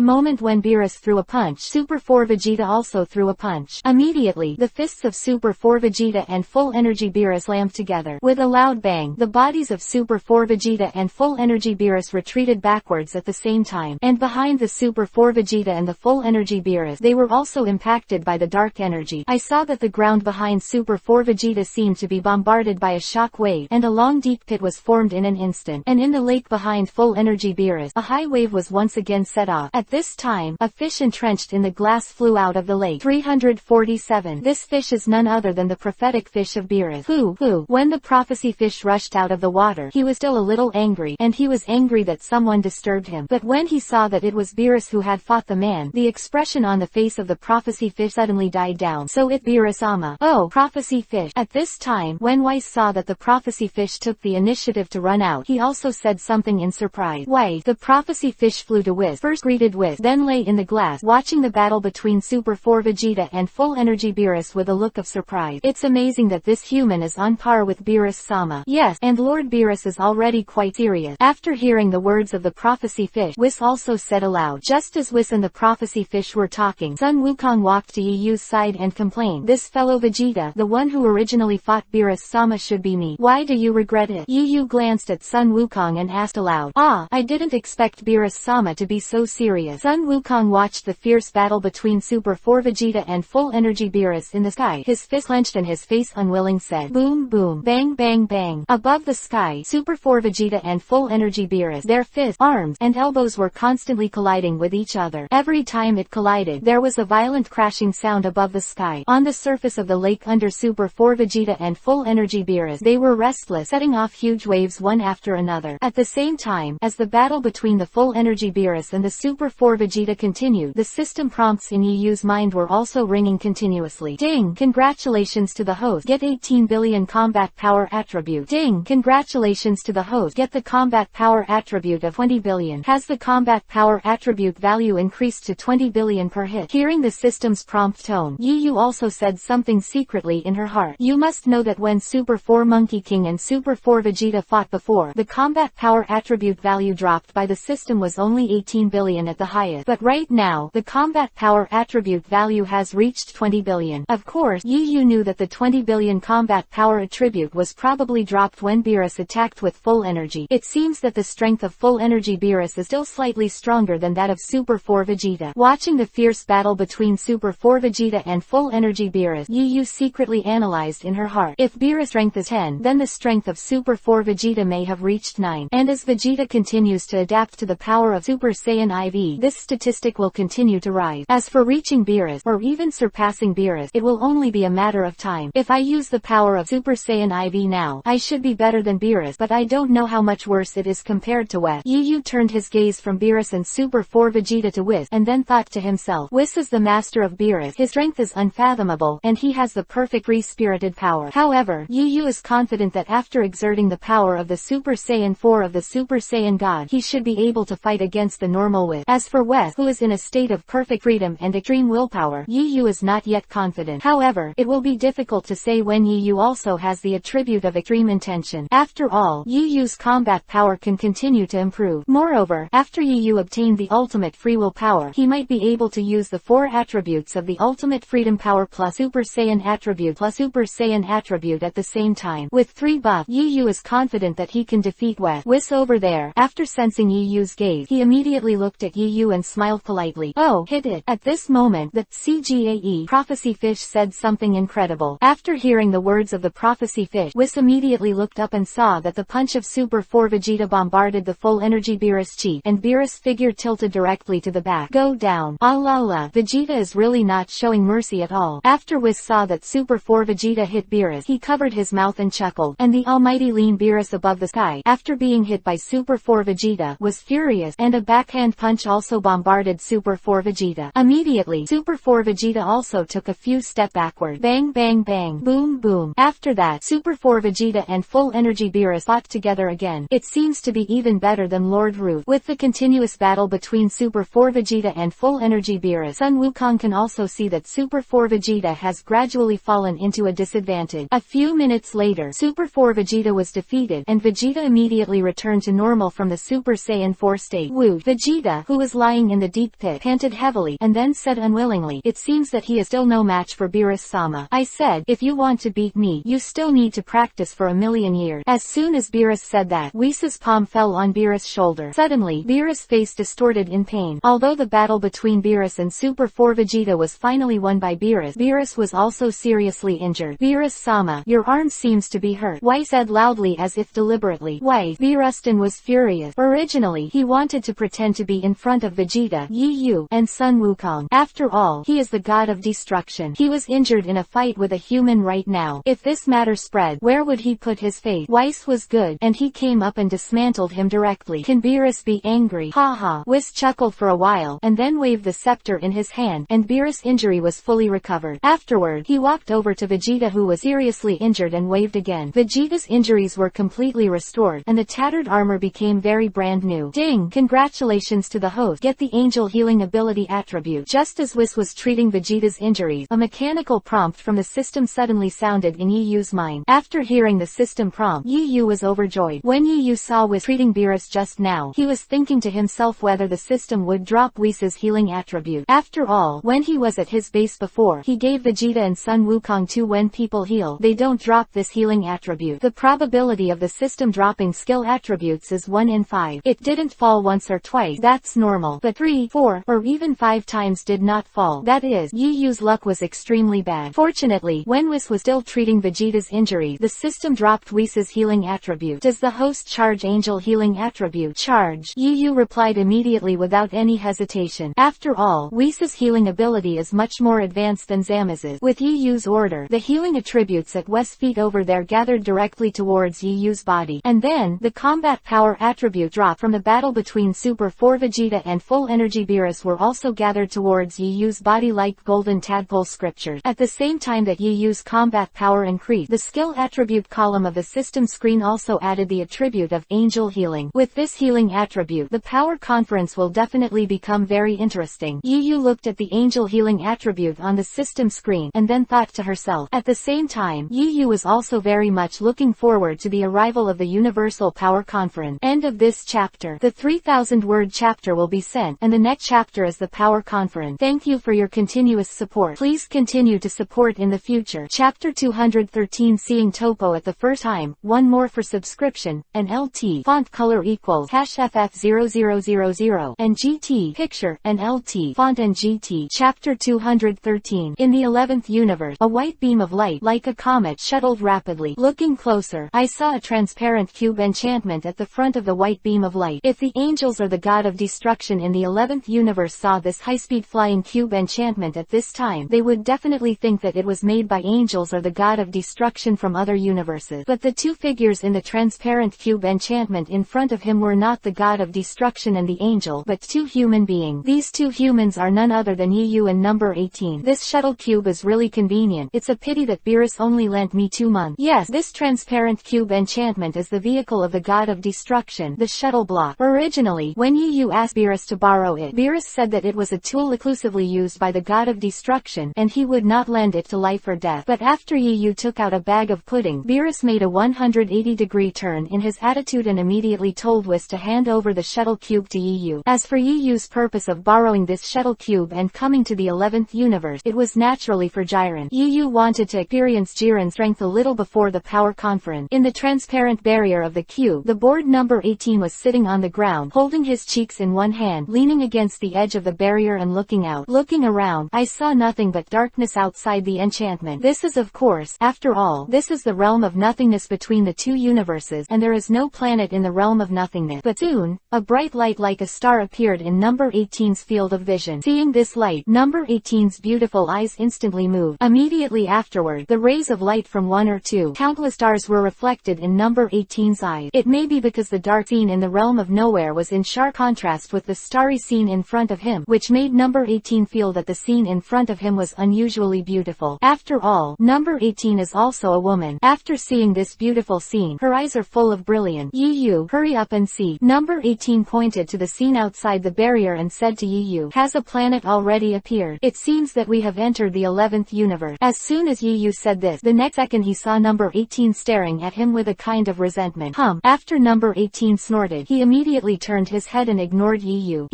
moment when Beerus threw a punch, Super 4 Vegeta also threw a punch. Immediately, the fists of Super 4 Vegeta and full energy Beerus slammed together. With a loud bang, the bodies of Super 4 Vegeta and full energy Beerus retreated backwards at the same time. And behind the Super 4 Vegeta and the full energy Beerus, they were also impacted by the dark energy. I saw that the ground behind Super 4 Vegeta seemed to be bombarded by a shock wave, and a long deep pit was formed in an instant. And in the lake behind full energy Beerus, a high wave was once again set off. At this time, a fish entrenched in the glass flew out of the lake. 347. This fish is none other than the prophetic fish of Beerus. Who? When the prophecy fish rushed out of the water, he was still a little angry, and he was angry that someone disturbed him. But when he saw that it was Beerus who had fought the man, the expression on the face of the prophecy fish suddenly died down. So it Beerus-sama. Oh, prophecy fish. At this time, when Whis saw that the prophecy fish took the initiative to run out, he also said something in surprise. Whis. The prophecy fish flew to Whis, first greeted Whis, then lay in the glass, watching the battle between Super 4 Vegeta and full energy Beerus with a look of surprise. It's amazing that this human is on par with Beerus-sama. Yes, and Lord Beerus is already quite serious. After hearing the words of the prophecy fish, Whis also said aloud. Just as Whis and the prophecy fish were talking, Sun Wukong walked to Yi Yu's side and complained, this fellow Vegeta, the one who originally fought Beerus-sama, should be me. Why do you regret it? Yi Yu glanced at Sun Wukong and asked aloud. I didn't expect Beerus-sama to be so serious. Sun Wukong watched the fierce battle between Super 4 Vegeta and full energy Beerus in the sky. His fist clenched and his face unwilling said, boom boom, bang bang bang. Above the sky, Super 4 Vegeta and full energy Beerus, their fists, arms, and elbows were constantly colliding with each other. Every time it collided, there was a violent crashing sound above the sky. On the surface of the lake under Super 4 Vegeta and full energy Beerus, they were restless, setting off huge waves one after another. At the same time, as the battle between the full energy Beerus and the Super 4 Vegeta continued, the system prompts in Yi Yu's mind were also ringing continuously. Ding! Congratulations to the host. Get 18 billion combat power attribute. Ding! Congratulations to the host. Get the combat power attribute of 20 billion. Has the combat power attribute value increased to 20 billion per hit? Hearing the system's prompt tone, Yi Yu also said something secretly in her heart. You must know that when Super 4 Monkey King and Super 4 Vegeta fought before, the combat power attribute attribute value dropped by the system was only 18 billion at the highest. But right now, the combat power attribute value has reached 20 billion. Of course, Yu knew that the 20 billion combat power attribute was probably dropped when Beerus attacked with full energy. It seems that the strength of full energy Beerus is still slightly stronger than that of Super 4 Vegeta. Watching the fierce battle between Super 4 Vegeta and full energy Beerus, Yu secretly analyzed in her heart. If Beerus' strength is 10, then the strength of Super 4 Vegeta may have reached 9. And as Vegeta continues to adapt to the power of Super Saiyan IV, this statistic will continue to rise. As for reaching Beerus, or even surpassing Beerus, it will only be a matter of time. If I use the power of Super Saiyan IV now, I should be better than Beerus, but I don't know how much worse it is compared to Whis. Yu turned his gaze from Beerus and Super 4 Vegeta to Whis, and then thought to himself, Whis is the master of Beerus, his strength is unfathomable, and he has the perfect re-spirited power. However, Yu is confident that after exerting the power of the Super Saiyan 4 of the Super Saiyan God, he should be able to fight against the normal Whis. As for Whis, who is in a state of perfect freedom and extreme willpower, Yu is not yet confident. However, it will be difficult to say when Yu also has the attribute of extreme intention. After all, Yu's combat power can continue to improve. Moreover, after Yu obtained the ultimate free will power, he might be able to use the 4 attributes of the ultimate freedom power plus Super Saiyan attribute at the same time. With 3 buffs, Yu is confident that he can defeat Whis over there. After sensing Yu's gaze, he immediately looked at Yu and smiled politely. Oh, hit it. At this moment, the CGAE prophecy fish said something incredible. After hearing the words of the prophecy fish, Whis immediately looked up and saw that the punch of Super 4 Vegeta bombarded the full energy Beerus cheek, and Beerus' figure tilted directly to the back. Go down. Ah la la. Vegeta is really not showing mercy at all. After Whis saw that Super 4 Vegeta hit Beerus, he covered his mouth and chuckled, and the almighty lean Beerus above the sky, after being hit by Super 4 Vegeta, was furious, and a backhand punch also bombarded Super 4 Vegeta. Immediately, Super 4 Vegeta also took a few steps backward. Bang bang bang. Boom boom. After that, Super 4 Vegeta and full energy Beerus fought together again. It seems to be even better than Lord Ruth. With the continuous battle between Super 4 Vegeta and full energy Beerus, Sun Wukong can also see that Super 4 Vegeta has gradually fallen into a disadvantage. A few minutes later, Super 4 Vegeta was defeated, and Vegeta immediately returned to normal from the Super Saiyan 4 state. Woo! Vegeta, who was lying in the deep pit, panted heavily, and then said unwillingly, it seems that he is still no match for Beerus-sama. I said, if you want to beat me, you still need to practice for a million years. As soon as Beerus said that, Whis' palm fell on Beerus' shoulder. Suddenly, Beerus' face distorted in pain. Although the battle between Beerus and Super 4 Vegeta was finally won by Beerus, Beerus was also seriously injured. Beerus-sama, your arm seems to be hurt, Whis said loudly as if deliberately. Why? Beerustin was furious. Originally, he wanted to pretend to be in front of Vegeta, Yu, and Sun Wukong. After all, he is the god of destruction. He was injured in a fight with a human right now. If this matter spread, where would he put his face? Whis was good, and he came up and dismantled him directly. Can Beerus be angry? Ha ha. Whis chuckled for a while, and then waved the scepter in his hand, and Beerus' injury was fully recovered. Afterward, he walked over to Vegeta, who was seriously injured, and waved again. Vegeta's injuries were completely restored, and the tattered armor became very brand new. Ding! Congratulations to the host. Get the angel healing ability attribute. Just as Whis was treating Vegeta's injuries, a mechanical prompt from the system suddenly sounded in Yu's mind. After hearing the system prompt, Yu was overjoyed. When Yu saw Whis treating Beerus just now, he was thinking to himself whether the system would drop Whis' healing attribute. After all, when he was at his base before, he gave Vegeta and Sun Wukong 2 when people heal, they don't drop this healing attribute. The probability of the system dropping skill attributes is 1 in 5. It didn't fall once or twice, that's normal, but 3, 4, or even 5 times did not fall. That is, Yu's luck was extremely bad. Fortunately, when Whis was still treating Vegeta's injury, the system dropped Whis' healing attribute. Does the host charge angel healing attribute? Charge. Yu replied immediately without any hesitation. After all, Whis' healing ability is much more advanced than Zamaz's. With Yu's order, the healing attributes at Whis' feet over there gathered directly towards Yu's body. And then, the combat power attribute drop from the battle between Super 4 Vegeta and full energy Beerus were also gathered towards Yu's body like golden tadpole scriptures. At the same time that Yu's combat power increased, the skill attribute column of the system screen also added the attribute of angel healing. With this healing attribute, the power conference will definitely become very interesting. Yu looked at the angel healing attribute on the system screen, and then thought to herself. At the same time, Yu was also very much looking forward to the arrival of the Universal Power Conference. conference. End of this chapter. The 3,000-word chapter will be sent, and the next chapter is the power conference. Thank you for your continuous support. Please continue to support in the future. Chapter 213, Seeing Topo at the first time, one more for subscription, and LT, font color equals #FF0000, and GT, picture, and LT, font and GT. Chapter 213, In the 11th Universe, a white beam of light, like a comet, shuttled rapidly. Looking closer, I saw a transparent cube enchantment at the front of the white beam of light. If the angels or the god of destruction in the 11th universe saw this high-speed flying cube enchantment at this time, they would definitely think that it was made by angels or the god of destruction from other universes. But the two figures in the transparent cube enchantment in front of him were not the god of destruction and the angel, but two human beings. These two humans are none other than Yu and number 18. This shuttle cube is really convenient. It's a pity that Beerus only lent me 2 months. Yes, this transparent cube enchantment is the vehicle of the god of destruction, the shuttle block. Originally, when Yu asked Beerus to borrow it, Beerus said that it was a tool exclusively used by the god of destruction, and he would not lend it to life or death. But after Yu took out a bag of pudding, Beerus made a 180-degree turn in his attitude and immediately told Whis to hand over the shuttle cube to Yu. As for Yu's purpose of borrowing this shuttle cube and coming to the 11th universe, it was naturally for Jiren. Yu wanted to experience Jiren's strength a little before the power conference. In the transparent barrier of the cube, the board number 18 was sitting on the ground, holding his cheeks in one hand, leaning against the edge of the barrier and looking out. Looking around, I saw nothing but darkness outside the enchantment. This is, of course, after all, this is the realm of nothingness between the two universes, and there is no planet in the realm of nothingness. But soon, a bright light like a star appeared in number 18's field of vision. Seeing this light, number 18's beautiful eyes instantly moved. Immediately afterward, the rays of light from one or two countless stars were reflected in number 18's eyes. It may be because the dark scene in the realm of nowhere was in sharp contrast with the starry scene in front of him, which made number 18 feel that the scene in front of him was unusually beautiful. After all, number 18 is also a woman. After seeing this beautiful scene, her eyes are full of brilliance. Yu, hurry up and see. Number 18 pointed to the scene outside the barrier and said to Yu, has a planet already appeared? It seems that we have entered the 11th universe. As soon as Yu said this, the next second he saw number 18 staring at him with a kind of resentment. After number 18 snorted, he immediately turned his head and ignored Yu.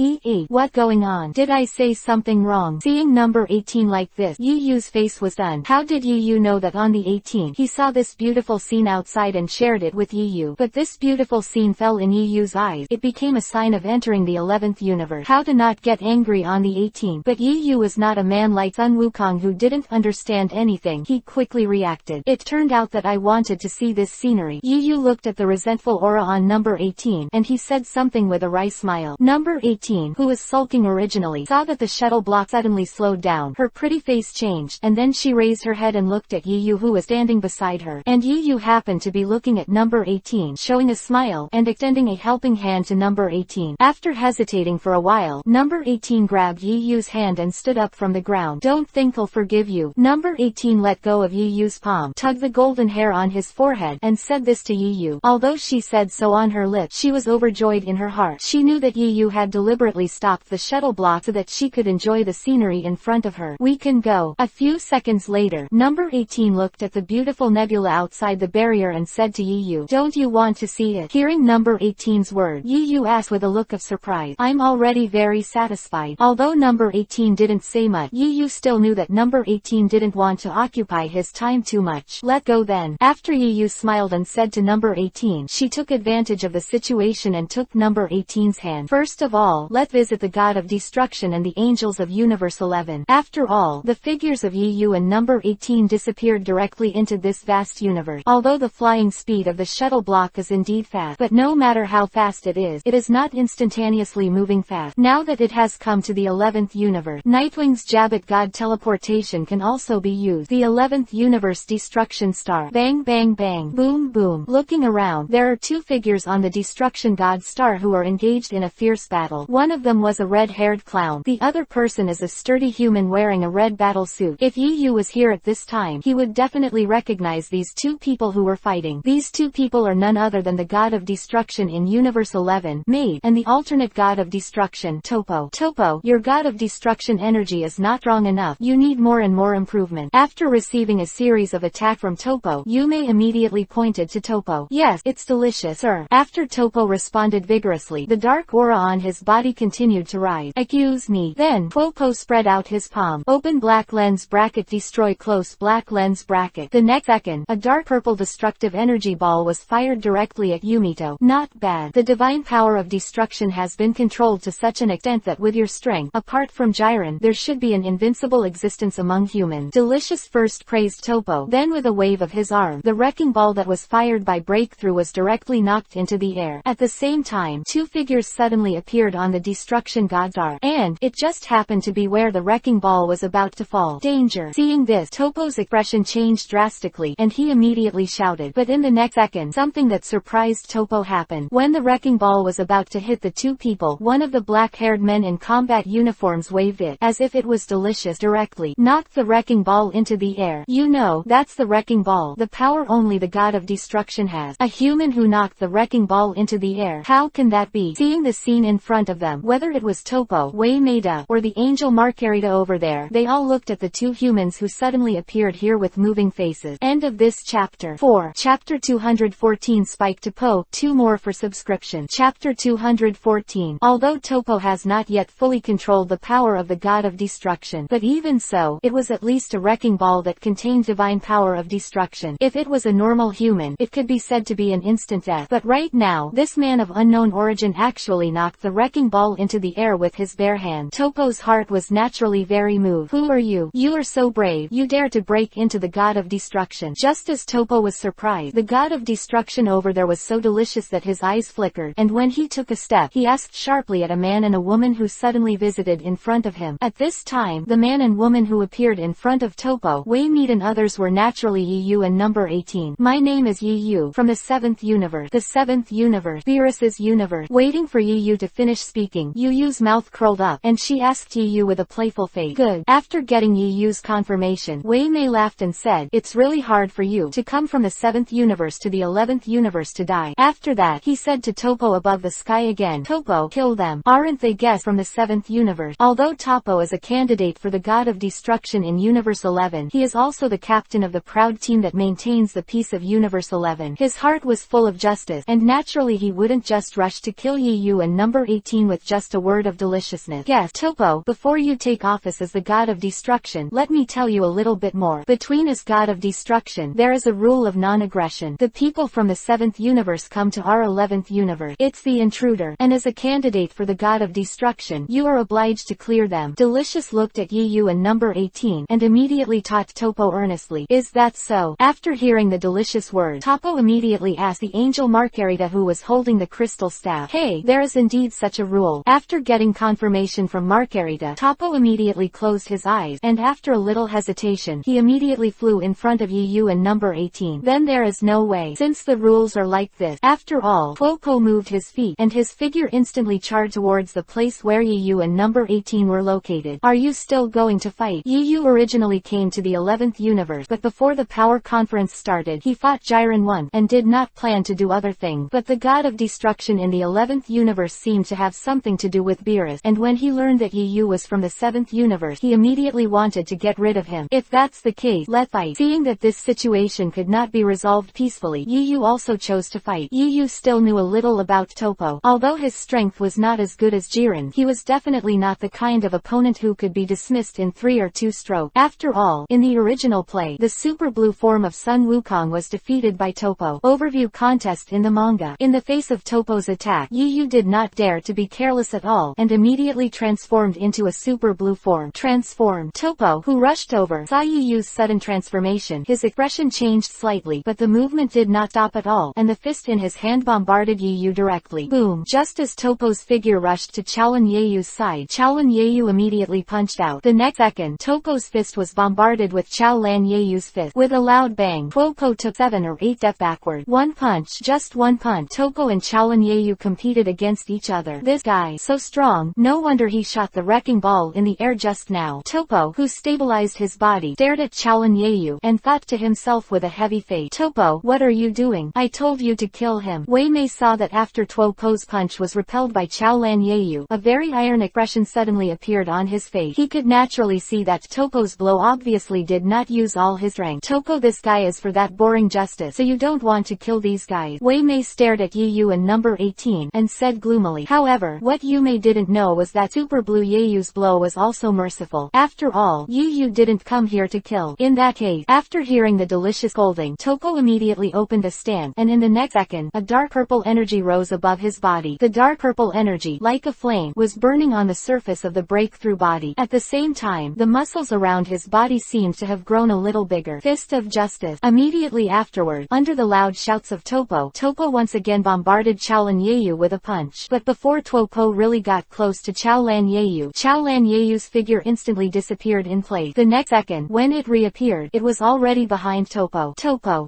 What going on? Did I say something wrong? Seeing number 18 like this, Yu's face was stunned. How did Yu know that on the 18th he saw this beautiful scene outside and shared it with Yu? But this beautiful scene fell in Yu's eyes. It became a sign of entering the 11th universe. How to not get angry on the 18th? But Yu was not a man like Sun Wukong who didn't understand anything. He quickly reacted. It turned out that I wanted to see this scenery. Yu looked at the resentful aura on number 18, and he said something with a wry smile. Number 18, who was sulking originally, saw that the shuttle block suddenly slowed down. Her pretty face changed, and then she raised her head and looked at Yu who was standing beside her. And Yu happened to be looking at number 18, showing a smile, and extending a helping hand to number 18. After hesitating for a while, number 18 grabbed Yu's hand and stood up from the ground. Don't think I'll forgive you. Number 18 let go of Yu's palm, tugged the golden hair on his forehead, and said this to Yu. Although she said so on her lips, she was overjoyed in her heart. She knew that Yu had deliberately stopped the shuttle block so that she could enjoy the scenery in front of her. We can go. A few seconds later, number 18 looked at the beautiful nebula outside the barrier and said to Yu, don't you want to see it? Hearing number 18's word, Yu asked with a look of surprise, I'm already very satisfied. Although number 18 didn't say much, Yu still knew that number 18 didn't want to occupy his time too much. Let go then. After Yu smiled and said to number 18, she took advantage of the situation and took number 18's hand. First of all, let's visit the god of destruction and the angels of universe 11. After all, the figures of Yu and number 18 disappeared directly into this vast universe. Although the flying speed of the shuttle block is indeed fast, but no matter how fast it is not instantaneously moving fast. Now that it has come to the 11th universe, Nightwing's Jabbat God teleportation can also be used. The 11th universe destruction star. Bang bang bang. Boom boom. Looking around, there are two figures on the destruction god star who are engaged in a fierce battle. One of them was a red-haired clown. The other person is a sturdy human wearing a red battle suit. If Yu was here at this time, he would definitely recognize these two people who were fighting. These two people are none other than the god of destruction in universe 11, Maid, and the alternate god of destruction, Topo. Topo, your god of destruction energy is not strong enough. You need more and more improvement. After receiving a series of attack from Topo, Yume immediately pointed to Topo. Yes, it's delicious, sir. After Topo responded vigorously, the dark aura on his body continued to rise. Accuse me. Then, Topo spread out his palm. Open black lens bracket, destroy close black lens bracket. The next second, a dark purple destructive energy ball was fired directly at Yumito. Not bad. The divine power of destruction has been controlled to such an extent that with your strength, apart from Jiren, there should be an invincible existence among humans. Delicious first praised Topo. Then with a wave of his arm, the wrecking ball that was fired by Breakthrough was directly knocked into the air. At the same time, two figures suddenly appeared on the destruction god's arm, and it just happened to be where the wrecking ball was about to fall. Danger. Seeing this, Topo's expression changed drastically, and he immediately shouted. But in the next second, something that surprised Topo happened. When the wrecking ball was about to hit the two people, one of the black-haired men in combat uniforms waved it, as if it was delicious, directly knocked the wrecking ball into the air. You know, that's the wrecking ball. The power only the god of destruction has. A human who knocked the wrecking ball into the air. How can that be? Seeing the scene in front of them, whether it was Topo, Waymeda, or the angel Margarita over there, they all looked at the two humans who suddenly appeared here with moving faces. End of this chapter. 4. Chapter 214 Spike to Po, 2 more for subscription. Chapter 214. Although Topo has not yet fully controlled the power of the god of destruction, but even so, it was at least a wrecking ball that contained divine power of destruction. If it was a normal human, it could be said to be an instant death. But right now, this man of unknown origin actually knocked the wrecking ball into the air with his bare hand. Topo's heart was naturally very moved. Who are you? You are so brave. You dare to break into the god of destruction. Just as Topo was surprised, the god of destruction over there was so delicious that his eyes flickered, and when he took a step, he asked sharply at a man and a woman who suddenly visited in front of him. At this time, the man and woman who appeared in front of Topo, Waymede and others were naturally Yu and number 18. My name is Yu, from the 7th universe. The 7th universe. Beerus's universe. Waiting for Yu to finish speaking, Yu's mouth curled up, and she asked Yu with a playful face. Good. After getting Yu's confirmation, Waymei laughed and said, it's really hard for you to come from the 7th universe to the 11th universe to die. After that, he said to Topo above the sky again, Topo, kill them. Aren't they guests from the 7th universe? Although Topo is a candidate for the god of destruction in Universe 11, he is also the captain of the proud team that maintains the peace of Universe 11. His heart was full of justice, and naturally he wouldn't just rush to kill Yu and number 18 with just a word of deliciousness. Yes, Topo, before you take office as the god of destruction, let me tell you a little bit more. Between as god of destruction, there is a rule of non-aggression. The people from the 7th universe come to our 11th universe. It's the intruder, and as a candidate for the god of destruction, you are obliged to clear them. Delicious looked at Yu and number 18, and immediately taught Topo earnestly. Is that so? After hearing the delicious words, Topo immediately asked the angel Margarita who was holding the crystal staff. Hey, there is indeed such a rule. After getting confirmation from Margarita, Topo immediately closed his eyes, and after a little hesitation, he immediately flew in front of Yu and number 18. Then there is no way, since the rules are like this. After all, Topo moved his feet, and his figure instantly charged towards the place where Yu and number 18 were located. Are you still going to fight? Yu originally came to the 11th universe, but before the power conference started, he fought Jiren 1, and did not plan to do other things. But the god of destruction in the 11th universe seemed to have something to do with Beerus, and when he learned that Yu was from the 7th universe, he immediately wanted to get rid of him. If that's the case, let's fight. Seeing that this situation could not be resolved peacefully, Yu also chose to fight. Yu still knew a little about Topo. Although his strength was not as good as Jiren, he was definitely not the kind of opponent who could be dismissed in 3 or 2 strokes. After all, in the original play, the super blue form of Sun Wukong was defeated by Topo. Overview contest in the manga. In the face of Topo's attack, Yu did not dare to be careless at all, and immediately transformed into a super blue form. Transformed. Topo, who rushed over, saw Yu's sudden transformation. His expression changed slightly, but the movement did not stop at all, and the fist in his hand bombarded Yu directly. Boom! Just as Topo's figure rushed to Chaolan Yu's side, Chaolan Yu immediately punched out. The next second, Topo's fist was bombarded with Chaolan Yu's fist. With a loud bang, Topo took 7 or 8 steps backward. One punch, just one punch. Topo and Chaolan Yu competed against each other. This guy, so strong, no wonder he shot the wrecking ball in the air just now. Topo, who stabilized his body, stared at Chaolan Yu, and thought to himself with a heavy face, Topo, what are you doing? I told you to kill him. Waymei saw that after Topo's punch was repelled by Chaolan Yu, a very iron expression suddenly appeared on his face. He could naturally see that Topo's blow obviously did not use all his strength. Topo, this guy is for that boring justice, so you don't want to kill these guys. Waymei Yume stared at Yu and number 18 and said gloomily. However, what Yume didn't know was that Super Blue Yeuyu's blow was also merciful. After all, Yu didn't come here to kill. In that case, after hearing the delicious scolding, Toko immediately opened a stand, and in the next second, a dark purple energy rose above his body. The dark purple energy, like a flame, was burning on the surface of the breakthrough body. At the same time, the muscles around his body seemed to have grown a little bigger. Fist of Justice. Immediately afterward, under the loud shouts of Topo once again bombarded Chaolan Yeyu with a punch. But before Topo really got close to Chaolan Yeyu's figure instantly disappeared in place. The next second, when it reappeared, it was already behind Topo.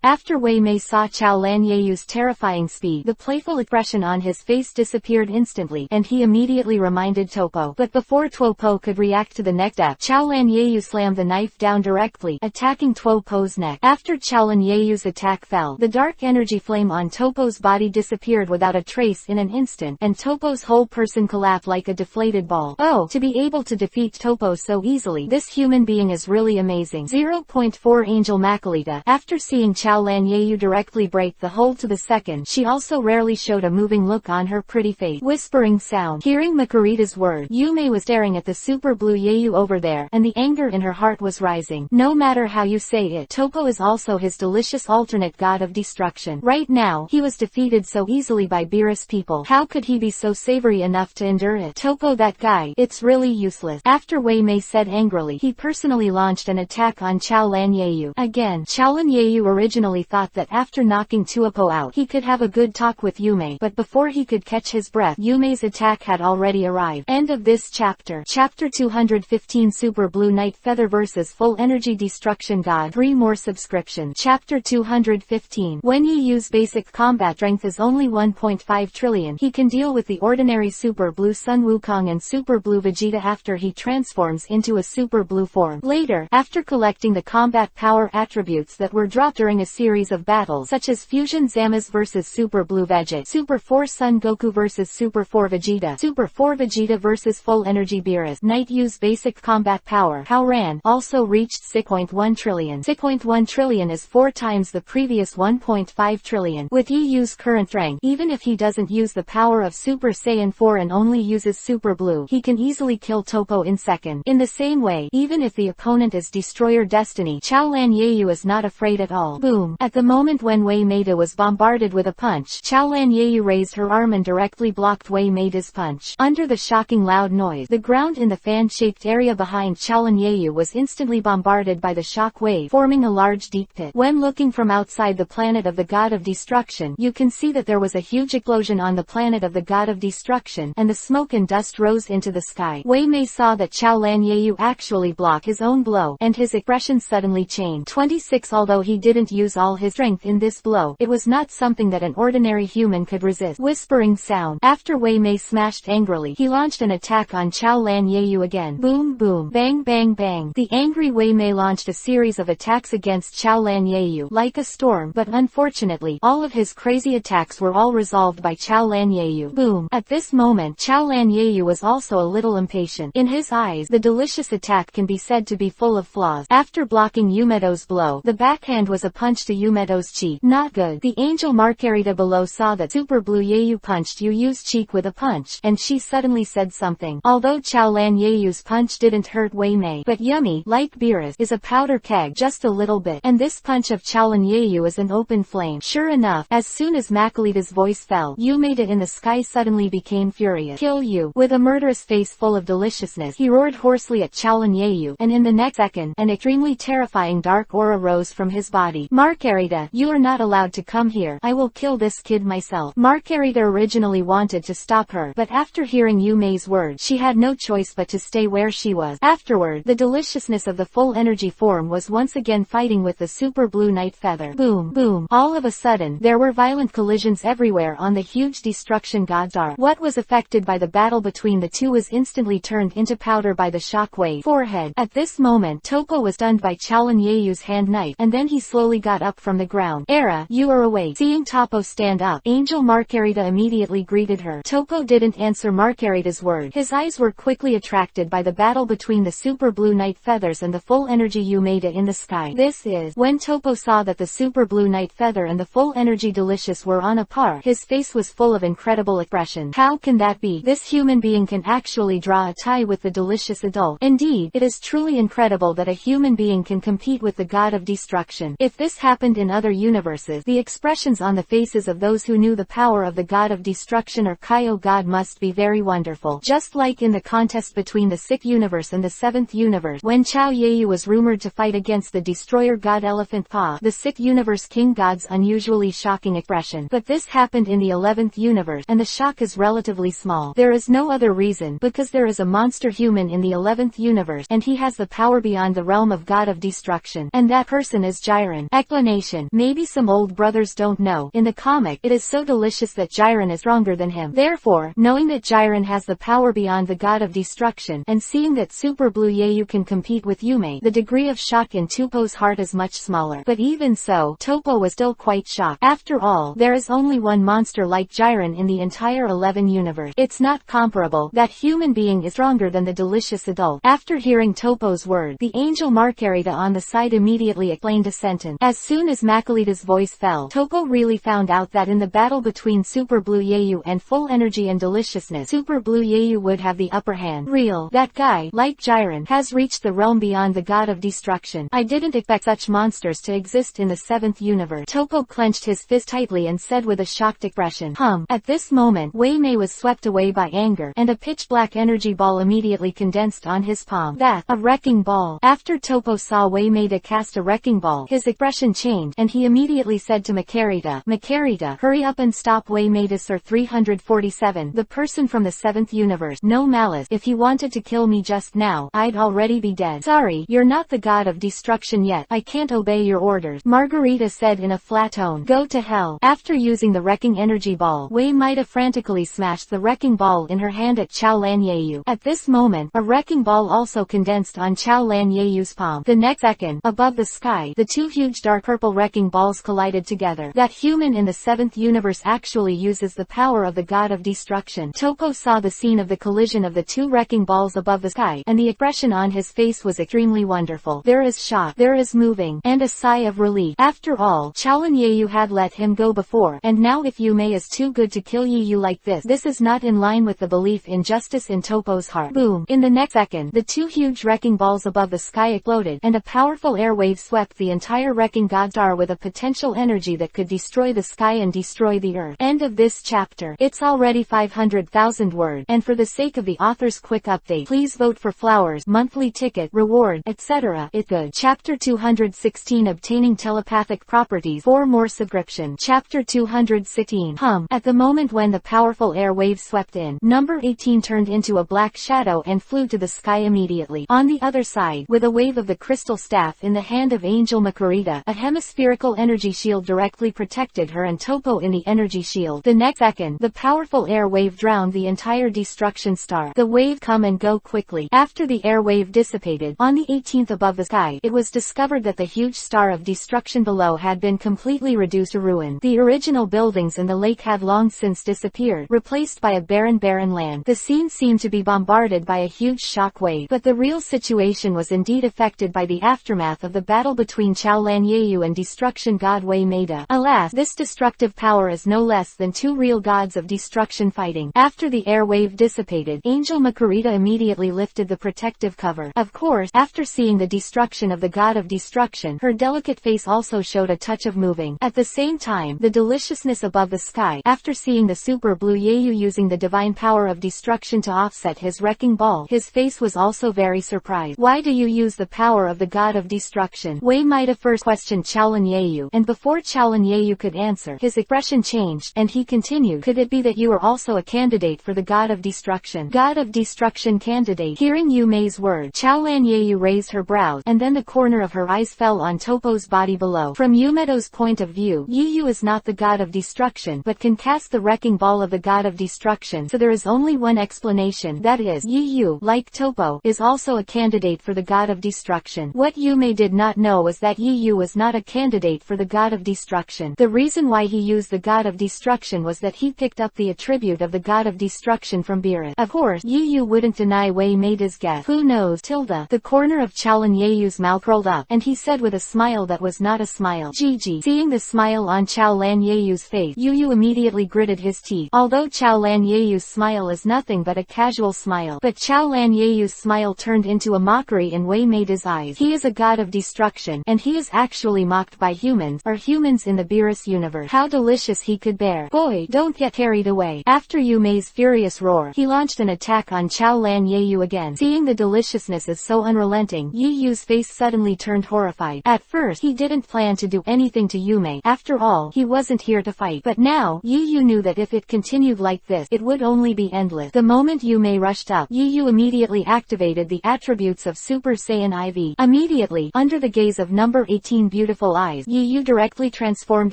After Wei Mei saw Chaolan Yeyu's terrifying speed, the playful expression on his face disappeared instantly, and he immediately reminded Topo. But before Topo could react to the next step, Chaolan Yeyu slammed the knife down directly, attacking Topo's neck. After Chaolan Yeyu's attack fell, the dark energy flame on Topo's body disappeared without a trace in an instant, and Topo's whole person collapsed like a deflated ball. Oh, to be able to defeat Topo so easily, this human being is really amazing. 0.4 Angel Makalita. After seeing Chaolan Yeyu directly break the hold to the second, she also rarely showed a moving look on her pretty face. Whispering sound. Hearing Makarita's word, Yume was staring at the Super Blue Yeyu over there, and the anger in her heart was rising. No matter how you say it, Topo is also his delicious alternate god of destruction. Right now, he was defeated so easily by Beerus people. How could he be so savory enough to endure it? Topo, that guy, it's really useless. After Wei Mei said angrily, he personally launched an attack on Chaolan Yeyu. Again, Chaolan Yeyu originally thought that after knocking Tuopo out, he could have a good talk with Yume, but before he could catch his breath, Yume's attack had already arrived. End of this chapter. Chapter 215 Super Blue Night Feather vs Full Energy Destruction God. 3 more subscription. Chapter 215. When you use basic combat strength is only 1.5 trillion, he can deal with the ordinary Super Blue Sun Wukong and Super Blue Vegeta after he transforms into a Super Blue form. Later, after collecting the combat power attributes that were dropped during a series of battles such as Fusion Zamasu vs Super Blue Vegeta, Super 4 Sun Goku vs Super 4 Vegeta, Super 4 Vegeta vs Full Energy Beerus, Knight use basic combat power Howran also reached 6.1 trillion. 6.1 trillion is 4 times the previous 1.5 trillion. With Yu's current rank, even if he doesn't use the power of Super Saiyan 4 and only uses Super Blue, he can easily kill Topo in second. In the same way, even if the opponent is Destroyer Destiny, Chaolan Yeyu is not afraid at all. Boom! At the moment when Wei Maida was bombarded with a punch, Chaolan Yeyu raised her arm and directly blocked Wei Maida's punch. Under the shocking loud noise, the ground in the fan-shaped area behind Chaolan Yeyu was instantly bombarded by the shock wave, forming a large deep pit. When looking from outside the planet of the God of Destruction, you can see that there was a huge explosion on the planet of the God of Destruction, and the smoke and dust rose into the sky. Wei Mei saw that Chaolan Yeyu actually blocked his own blow, and his expression suddenly changed. 26 Although he didn't use all his strength in this blow, it was not something that an ordinary human could resist. Whispering sound. After Wei Mei smashed angrily, he launched an attack on Chaolan Yeyu again. Boom boom, bang bang bang. The angry Wei Mei launched a series of attacks against Chaolan Yeyu like a storm, but unfortunately, all of his crazy attacks were all resolved by Chaolan Yeyu. Boom. At this moment, Chaolan Yeyu was also a little impatient. In his eyes, the delicious attack can be said to be full of flaws. After blocking Yumedo's blow, the backhand was a punch to Yumedo's cheek. Not good. The angel Margarita below saw that Super Blue Yeyu punched Yu's cheek with a punch, and she suddenly said something. Although Chaolan Yeyu's punch didn't hurt Wei Mei, but Yumi, like Beerus, is a powder keg just a little bit, and this punch of Chaolan Yeyu is an open flame. Sure enough, as soon as Makalita's voice fell, Yumeida in the sky suddenly became furious. Kill you. With a murderous face full of deliciousness, he roared hoarsely at Chaolan Yeyu, and in the next second, an extremely terrifying dark aura rose from his body. Margarita, you are not allowed to come here. I will kill this kid myself. Margarita originally wanted to stop her, but after hearing Yumei's words, she had no choice but to stay where she was. Afterward, the deliciousness of the full energy form was once again fighting with the Super Blue Night Feather. Boom, boom. All of a sudden, there were violent collisions everywhere on the huge destruction god star. What was affected by the battle between the two was instantly turned into powder by the shockwave. Forehead. At this moment, Topo was stunned by Chaolan Yeyu's hand knife, and then he slowly got up from the ground. Era, you are awake. Seeing Topo stand up, Angel Margarita immediately greeted her. Topo didn't answer Margarita's word. His eyes were quickly attracted by the battle between the Super Blue Night Feathers and the full energy Yumeida in the sky. This is when Topo saw that the Super Blue Night Feather and the full energy delicious were on a par. His face was full of incredible expression. How can that be? This human being can actually draw a tie with the delicious adult. Indeed, it is truly incredible that a human being can compete with the god of destruction. If this happened in other universes, the expressions on the faces of those who knew the power of the god of destruction or Kaio god must be very wonderful. Just like in the contest between the 6th universe and the 7th universe, when Chao Yeyu was rumored to fight against the destroyer god Elephant Pa, the 6th universe king god's unusually shocking expression. But this happened in the 11th universe, and the shock is relatively small. There is no other reason, because there is a monster human in the 11th universe, and he has the power beyond the realm of god of destruction, and that person is Jiren. Explanation: maybe some old brothers don't know, in the comic, it is so delicious that Jiren is stronger than him. Therefore, knowing that Jiren has the power beyond the god of destruction, and seeing that Super Blue Yeyu can compete with Yume, the degree of shock in Toppo's heart is much smaller. But even so, Toppo was still quite shocked. After all, there is only one monster like Jiren in the entire 11 universe. It's not comparable. That human being is stronger than the delicious adult. After hearing Toppo's word, the angel Margarita on the side immediately explained a sentence. As soon as Makalita's voice fell, Toppo really found out that in the battle between Super Blue Yeyu and Full Energy and Deliciousness, Super Blue Yeyu would have the upper hand. That guy, like Jiren, has reached the realm beyond the god of destruction. I didn't expect such monsters to exist in the 7th universe. Toppo clenched his fist tightly and said with a shocked expression, At this moment, Wei Mei was swept away by anger, and a pitch-black energy ball immediately condensed on his palm. That, a wrecking ball. After Toppo saw Wei Mei to cast a wrecking ball, his expression changed, and he immediately said to Makarita, hurry up and stop Wei Mei to Sir 347, the person from the 7th universe. No malice. If he wanted to kill me just now, I'd already be dead. Sorry, you're not the god of destruction yet. I can't obey your orders, Margarita said in a flat tone. Go to hell. After using the wrecking energy ball, Wei Maida frantically smashed the wrecking ball in her hand at Chao Lan Yeyu. At this moment, a wrecking ball also condensed on Chao Lan Yeyu's palm. The next second, above the sky, the two huge dark purple wrecking balls collided together. That human in the 7th universe actually uses the power of the god of destruction. Toppo saw the scene of the collision of the two wrecking balls above the sky, and the expression on his face was extremely wonderful. There is shock, there is moving, and a sigh of relief. After all, Chaolan Yeyu had let him go before, and now if Yume is too good to kill Yeyu like this is not in line with the belief in justice in Toppo's heart. Boom! In the next second, the two huge wrecking balls above the sky exploded, and a powerful air wave swept the entire wrecking god star with a potential energy that could destroy the sky and destroy the earth. End of this chapter. It's already 500,000 words, and for the sake of the author's quick update, please vote for flowers, monthly ticket, reward, etc. It's good. Chapter 216 Obtaining Telepathic Properties. For more subscription. Chapter 216. At the moment when the powerful air wave swept in, number 18 turned into a black shadow and flew to the sky immediately. On the other side, with a wave of the crystal staff in the hand of Angel Makarita, a hemispherical energy shield directly protected her and Toppo in the energy shield. The next second, the powerful air wave drowned the entire destruction star. The wave come and go quickly. After the air wave dissipated, on the 18th above the sky, it was discovered that the huge star of destruction below had been completely reduced to ruin. The original buildings in the lake had long since disappeared, replaced by a barren land. The scene seemed to be bombarded by a huge shock wave, but the real situation was indeed affected by the aftermath of the battle between Chaolan Yeyu and destruction god Wei Maida. Alas, this destructive power is no less than two real gods of destruction fighting. After the air wave dissipated, Angel Makarita immediately lifted the protective cover. Of course, after seeing the destruction of the god of destruction, her delicate face also showed a touch of moving. At the same time, the deliciousness above the sky, after seeing the super blue Yeyu using the divine power of destruction to offset his wrecking ball, his face was also very surprised. Why do you use the power of the god of destruction? Wei Maida first questioned Chaolan Yeyu, and before Chaolan Yeyu could answer, his expression changed, and he continued, could it be that you are also a candidate for the god of destruction? God of destruction candidate. Hearing Yumei's word, Chaolan Yeyu raised her brows, and then the corner of her eyes fell on Toppo's body below. From Yumedo's point of view, Yeyu is not the god of destruction, but can cast the wrecking ball of the god of destruction, so there is only one explanation, that is, Yeyu, like Toppo, is also a candidate for the god of destruction. What Yumei did not know was that Yeyu was not a candidate for the god of destruction. The reason why he used the god of destruction was that he picked up the attribute of the god of destruction from Beerus. Of course, Yeyu wouldn't deny Wei Maida's guess. Who knows? The corner of Chaolan Yeyu's mouth rolled up, and he said with a smile that was not a smile, Gigi. Seeing the smile on Chao Lanyeyu's face, Yu immediately gritted his teeth. Although Chao Lanyeyu's smile is nothing but a casual smile, but Chao Lanyeyu's smile turned into a mockery in Wei Meida's eyes. He is a god of destruction, and he is actually mocked by humans, or humans in the Beerus universe. How delicious he could bear. Boy, don't get carried away. After Yu Mei's furious roar, he launched an attack on Chao Lanyeyu again. Seeing the deliciousness is so unrelenting, Yi Yu's face suddenly turned horrified. At first, he didn't plan to do anything to Yu Mei. After all, he wasn't here to fight. But now, Yi Yu knew that if it continued like this, it would only be endless. The moment Yu Mei rushed up, Yi Yu immediately activated the attributes of Super Saiyan IV. Immediately, under the gaze of number 18 beautiful eyes, Yi Yu directly transformed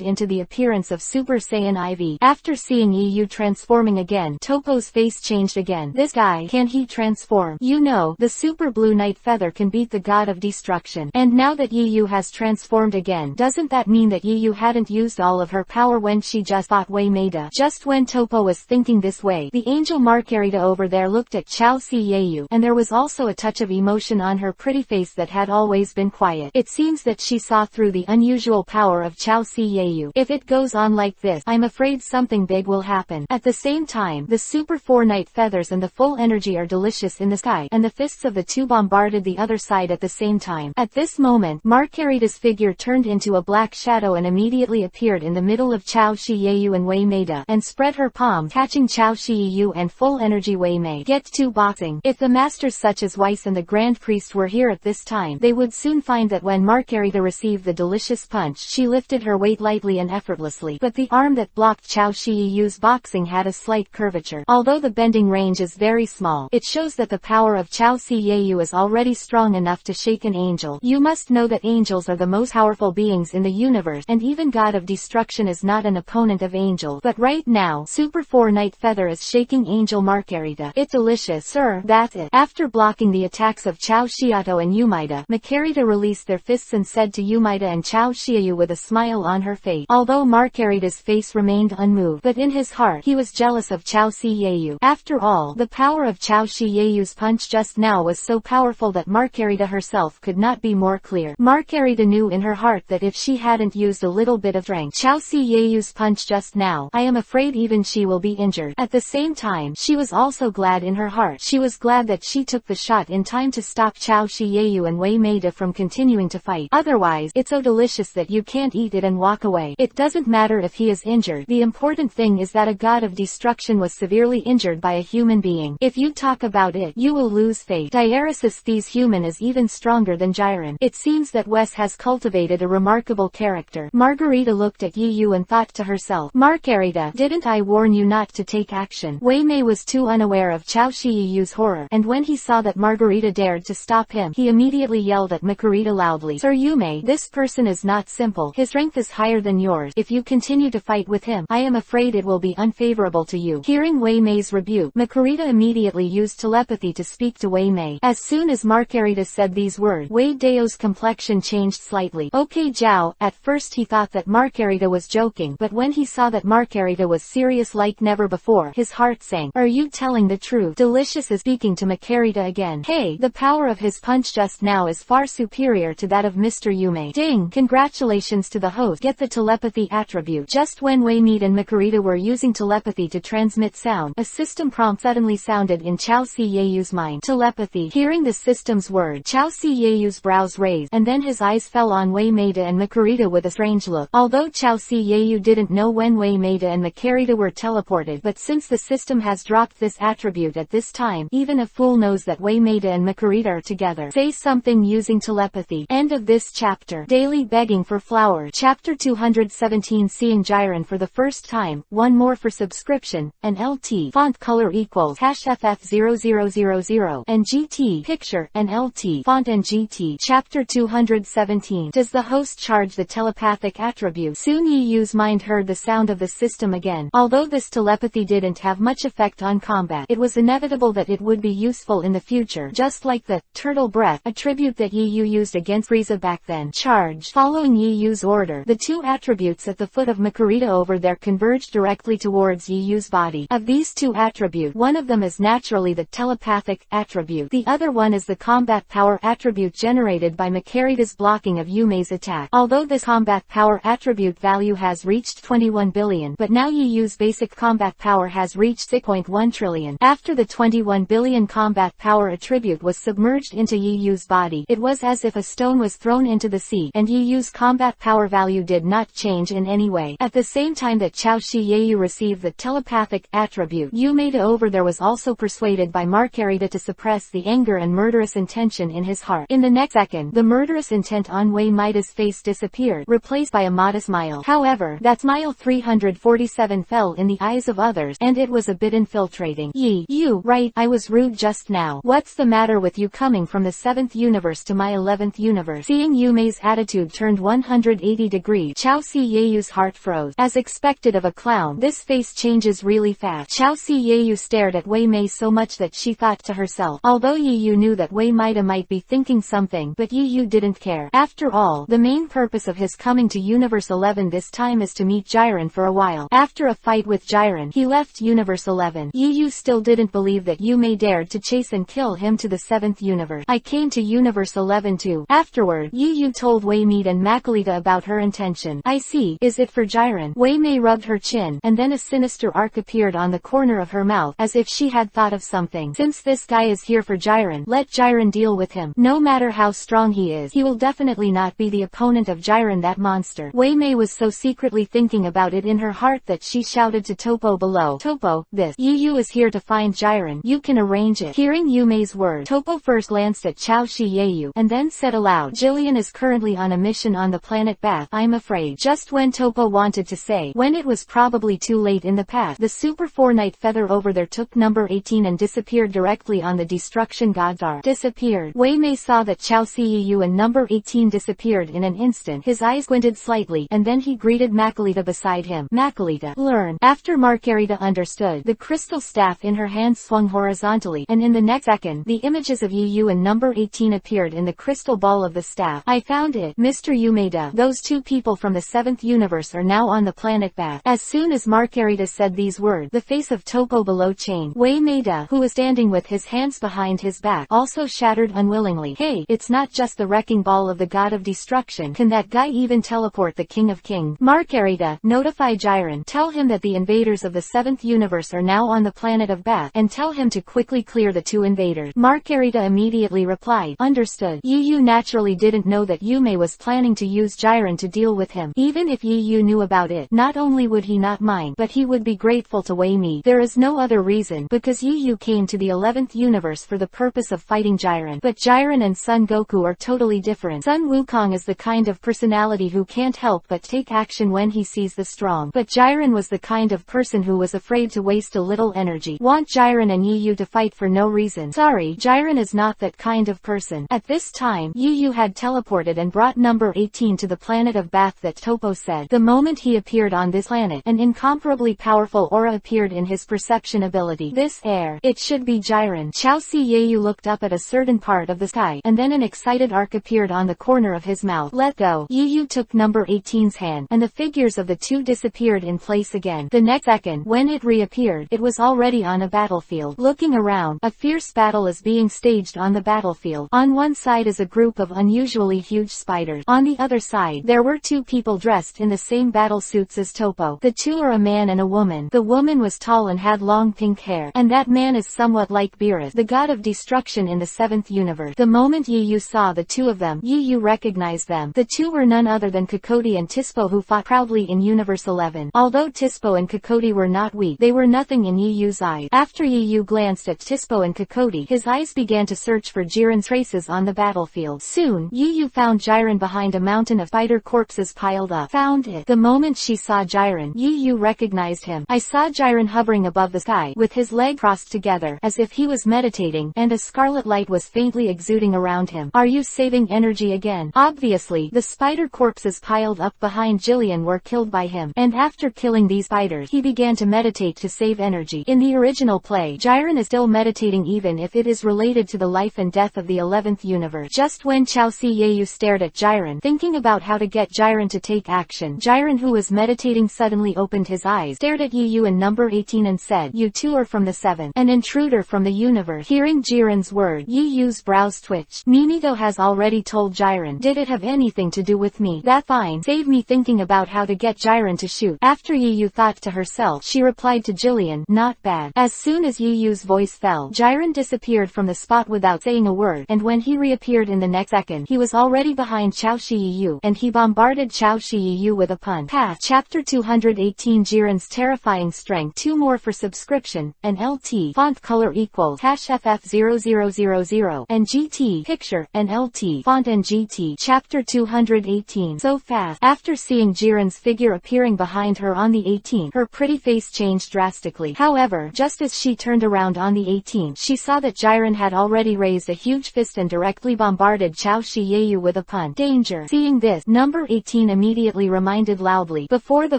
into the appearance of Super Saiyan IV. After seeing Yi Yu transforming again, Topo's face changed again. This guy, can he transform? You know, the Super Blue Night Feather can beat the god of destruction. And now that Yi Yu has transformed again, doesn't that mean that Yi Yu hadn't used all of her power when she just fought Wei Meida? Just when Topo was thinking this way, the angel Margarita over there looked at Chao Siyeyu, and there was also a touch of emotion on her pretty face that had always been quiet. It seems that she saw through the unusual power of Chao Siyeyu. If it goes on like this, I'm afraid something big will happen. At the same time, the Super 4 Night Feathers and the full energy are delicious in the sky, and the fists of the two bombarded the other side at the same time. At this moment, Margarita's figure turned into a black shadow and immediately appeared in the middle of Chao Shiyeyu and Wei Meida, and spread her palm, catching Chao Shiyeyu and full energy Wei Mei. Get to boxing. If the masters such as Weiss and the Grand Priest were here at this time, they would soon find that when Margarita received the delicious punch, she lifted her weight lightly and effortlessly, but the arm that blocked Chao Shiyeyu's boxing had a slight curvature. Although the bending range is very small, it shows that the power of Chao Siyeyu is already strong enough to shake an angel. You must know that angels are the most powerful beings in the universe, and even God of Destruction is not an opponent of angels. But right now, Super 4 Night Feather is shaking Angel Margarita. It's delicious, sir. That's it. After blocking the attacks of Chao Shiato and Yumaida, Margarita released their fists and said to Yumaida and Chao Shiyu with a smile on her face. Although Margarita's face remained unmoved, but in his heart, he was jealous of Chao Siyeyu. After all, the power of Chao Shiyeyu's punch just now was so powerful that Margarita herself could not be more clear. Margarita knew in her heart that if she hadn't used a little bit of strength, Chao Siyeyu's punch just now, I am afraid even she will be injured. At the same time, she was also glad in her heart. She was glad that she took the shot in time to stop Chao Shiyeyu and Wei Meida from continuing to fight. Otherwise, it's so delicious that you can't eat it and walk away. It doesn't matter if he is injured. The important thing is that a god of destruction was severely injured by a human being. If you talk about it, you will lose faith. Diarysistes human is even stronger than Jiren. It seems that Wes has cultivated a remarkable character. Margarita looked at Yi Yu and thought to herself, Margarita, didn't I warn you not to take action? Wei Mei was too unaware of Chao Shiyeyu's horror, and when he saw that Margarita dared to stop him, he immediately yelled at Margarita loudly, Sir Yume, this person is not simple. His strength is higher than yours. If you continue to fight with him, I am afraid it will be unfavorable to you. Hearing Wei Mei's rebuke, Margarita immediately used telepathy to speak to Wei Mei. As soon as Margarita said these words, Wei Dao's complexion changed slightly. Okay Zhao, at first he thought that Margarita was joking, but when he saw that Margarita was serious like never before, his heart sank. Are you telling the truth? Delicious is speaking to Margarita again. Hey, the power of his punch just now is far superior to that of Mr. Yume. Ding! Congratulations to the host. Get the telepathy attribute. Just when Wei Meid and Margarita were using telepathy to transmit sound, a system prompt suddenly sounded in Chao Siyeyu's mind. Telepathy. Hearing the system's word, Chao Siyeyu's brows raised, and then his eyes fell on Wei Meida and Margarita with a strange look. Although Chao Siyeyu didn't know when Wei Meida and Margarita were teleported, but since the system has dropped this attribute at this time, even a fool knows that Wei Meida and Margarita are together. Say something using telepathy. End of this chapter. Daily begging for flowers. Chapter 217. Seeing Jiren for the first time. One more for subscription. And LT. Font color equals #FF0000 and GT. Picture and LT. Font and GT. Chapter 217. Does the host charge the telepathic attribute? Soon Yi Yu's mind heard the sound of the system again. Although this telepathy didn't have much effect on combat, it was inevitable that it would be useful in the future, just like the turtle breath attribute that Yi Yu used against Frieza back then. Charge. Following Yi Yu's order, the two attributes at the foot of Margarita over there converged directly towards Yi Yu's body. Of these two attributes, one of them is naturally the telepathic attribute. The other one is the combat power attribute generated by Margarita's blocking of Yumei's attack. Although this combat power attribute attribute value has reached 21 billion, but now Yu's basic combat power has reached 6.1 trillion. After the 21 billion combat power attribute was submerged into Yu's body, it was as if a stone was thrown into the sea, and Yu's combat power value did not change in any way. At the same time that Chao Shi Yu received the telepathic attribute, Yu Maida over there was also persuaded by Margarita to suppress the anger and murderous intention in his heart. In the next second, the murderous intent on Wei Maida's face disappeared, replaced by a modest smile. However, that smile 347 fell in the eyes of others, and it was a bit infiltrating. You, right, I was rude just now. What's the matter with you coming from the 7th universe to my 11th universe? Seeing Yume's attitude turned 180 degrees, Chao Si Yeyu's heart froze. As expected of a clown, this face changes really fast. Chao Si Yeyu stared at Wei Mei so much that she thought to herself, although Yu knew that Wei Maida might be thinking something, but Yu didn't care. After all, the main purpose of his coming to Universe 11 this time is to meet Jiren for a while. After a fight with Jiren, he left Universe 11. Yu still didn't believe that Yume dared to chase and kill him to the 7th universe. I came to Universe 11 too. Afterward, Yu told Wei Mead and Makalita about her intention. I see. Is it for Jiren? Wei Mei rubbed her chin, and then a sinister arc appeared on the corner of her mouth, as if she had thought of something. Since this guy is here for Jiren, let Jiren deal with him. No matter how strong he is, he will definitely not be the opponent of Jiren, that monster. Wei Mei was so secretly thinking about it in her heart that she shouted to Topo below, Topo, this Yu is here to find Jiren. You can arrange it. Hearing Yume's word, Topo first glanced at Chao Shi Yeyu, and then said aloud, Jillian is currently on a mission on the planet Bath, I'm afraid. Just when Topo wanted to say, when it was probably too late in the past, the Super 4 Night Feather over there took number 18 and disappeared directly on the Destruction God's Arc. Disappeared. Wei Mei saw that Chao Si Yeyu and number 18 disappeared in an instant. His eyes squinted slightly, and then he greeted Makalita beside him. Makalita, learn. After Margarita understood, the crystal staff in her hand swung horizontally, and in the next second, the images of Yu and number 18 appeared in the crystal ball of the staff. I found it, Mr. Umeda. Those two people from the 7th universe are now on the planet Bath. As soon as Margarita said these words, the face of Topo below changed. Wei Maida, who was standing with his hands behind his back, also shattered unwillingly. Hey, it's not just the wrecking ball of the god of destruction. Can that guy even teleport the king of kings? Margarita, notify Jiren. Tell him that the invaders of the 7th universe are now on the planet of Bath, and tell him to quickly clear the two invaders. Margarita immediately replied, understood. Yu naturally didn't know that Yume was planning to use Jiren to deal with him. Even if Yu knew about it, not only would he not mind, but he would be grateful to Wei Mi. There is no other reason, because Yu came to the 11th universe for the purpose of fighting Jiren. But Jiren and Son Goku are totally different. Sun Wukong is the kind of personality who can't help but take action when he sees the strong. But Jiren was the kind of person who was afraid to waste a little energy. Want Jiren and Yu to fight for no reason. Sorry, Jiren is not that kind of person. At this time, Yu had teleported and brought number 18 to the planet of Bath that Topo said. The moment he appeared on this planet, an incomparably powerful aura appeared in his perception ability. This air, it should be Jiren. Chao Si Yeyu looked up at a certain part of the sky, and then an excited arc appeared on the corner of his mouth. Let go. Yu took number 18's hand, and the figures of the two disappeared in place again. The next second, when it reappeared, it was already on a battlefield. Looking around, a fierce battle is being staged on the battlefield. On one side is a group of unusually huge spiders. On the other side, there were two people dressed in the same battle suits as Topo. The two are a man and a woman. The woman was tall and had long pink hair, and that man is somewhat like Beerus, the god of destruction in the 7th universe. The moment Yu saw the two of them, Yu recognized them. The two were none other than Kokoti and Tispo, who fought proudly in Universe 11. Although Tispo and Kokoti were not weak, they were nothing in Yu's eyes. After Yu glanced at Tispo and Kokoti, his eyes began to search for Jiren's traces on the battlefield. Soon, Yu found Jiren behind a mountain of spider corpses piled up. Found it. The moment she saw Jiren, Yu recognized him. I saw Jiren hovering above the sky, with his leg crossed together, as if he was meditating, and a scarlet light was faintly exuding around him. Are you saving energy again? Obviously, the spider corpses piled up behind Jillian were killed by him, and after killing these spiders, he began to meditate to save energy. In the original play, Jiren is still meditating even if it is related to the life and death of the 11th universe. Just when Chao Si Yeyu stared at Jiren, thinking about how to get Jiren to take action, Jiren, who was meditating, suddenly opened his eyes, stared at Yu and number 18 and said, You two are from the 7th, an intruder from the universe. Hearing Jiren's word, Yu's brows twitched. Mimigo has already told Jiren. Did it have anything to do with me? That fine. Save me me thinking about how to get Jiren to shoot. After Yu thought to herself, she replied to Jillian, not bad. As soon as Yu's voice fell, Jiren disappeared from the spot without saying a word, and when he reappeared in the next second, he was already behind Chao Shiyu, and he bombarded Chao Shiyu with a punch. Path. Chapter 218 Jiren's Terrifying Strength. 2 more for subscription, and LT. Font color equals #FF0000, and GT. Picture, and LT. Font and GT. Chapter 218 So fast. After seeing Jiren's figure appearing behind her on the 18th, her pretty face changed drastically. However, just as she turned around on the 18th, she saw that Jiren had already raised a huge fist and directly bombarded Chao Shiyu with a punch. Danger. Seeing this, number 18 immediately reminded loudly. Before the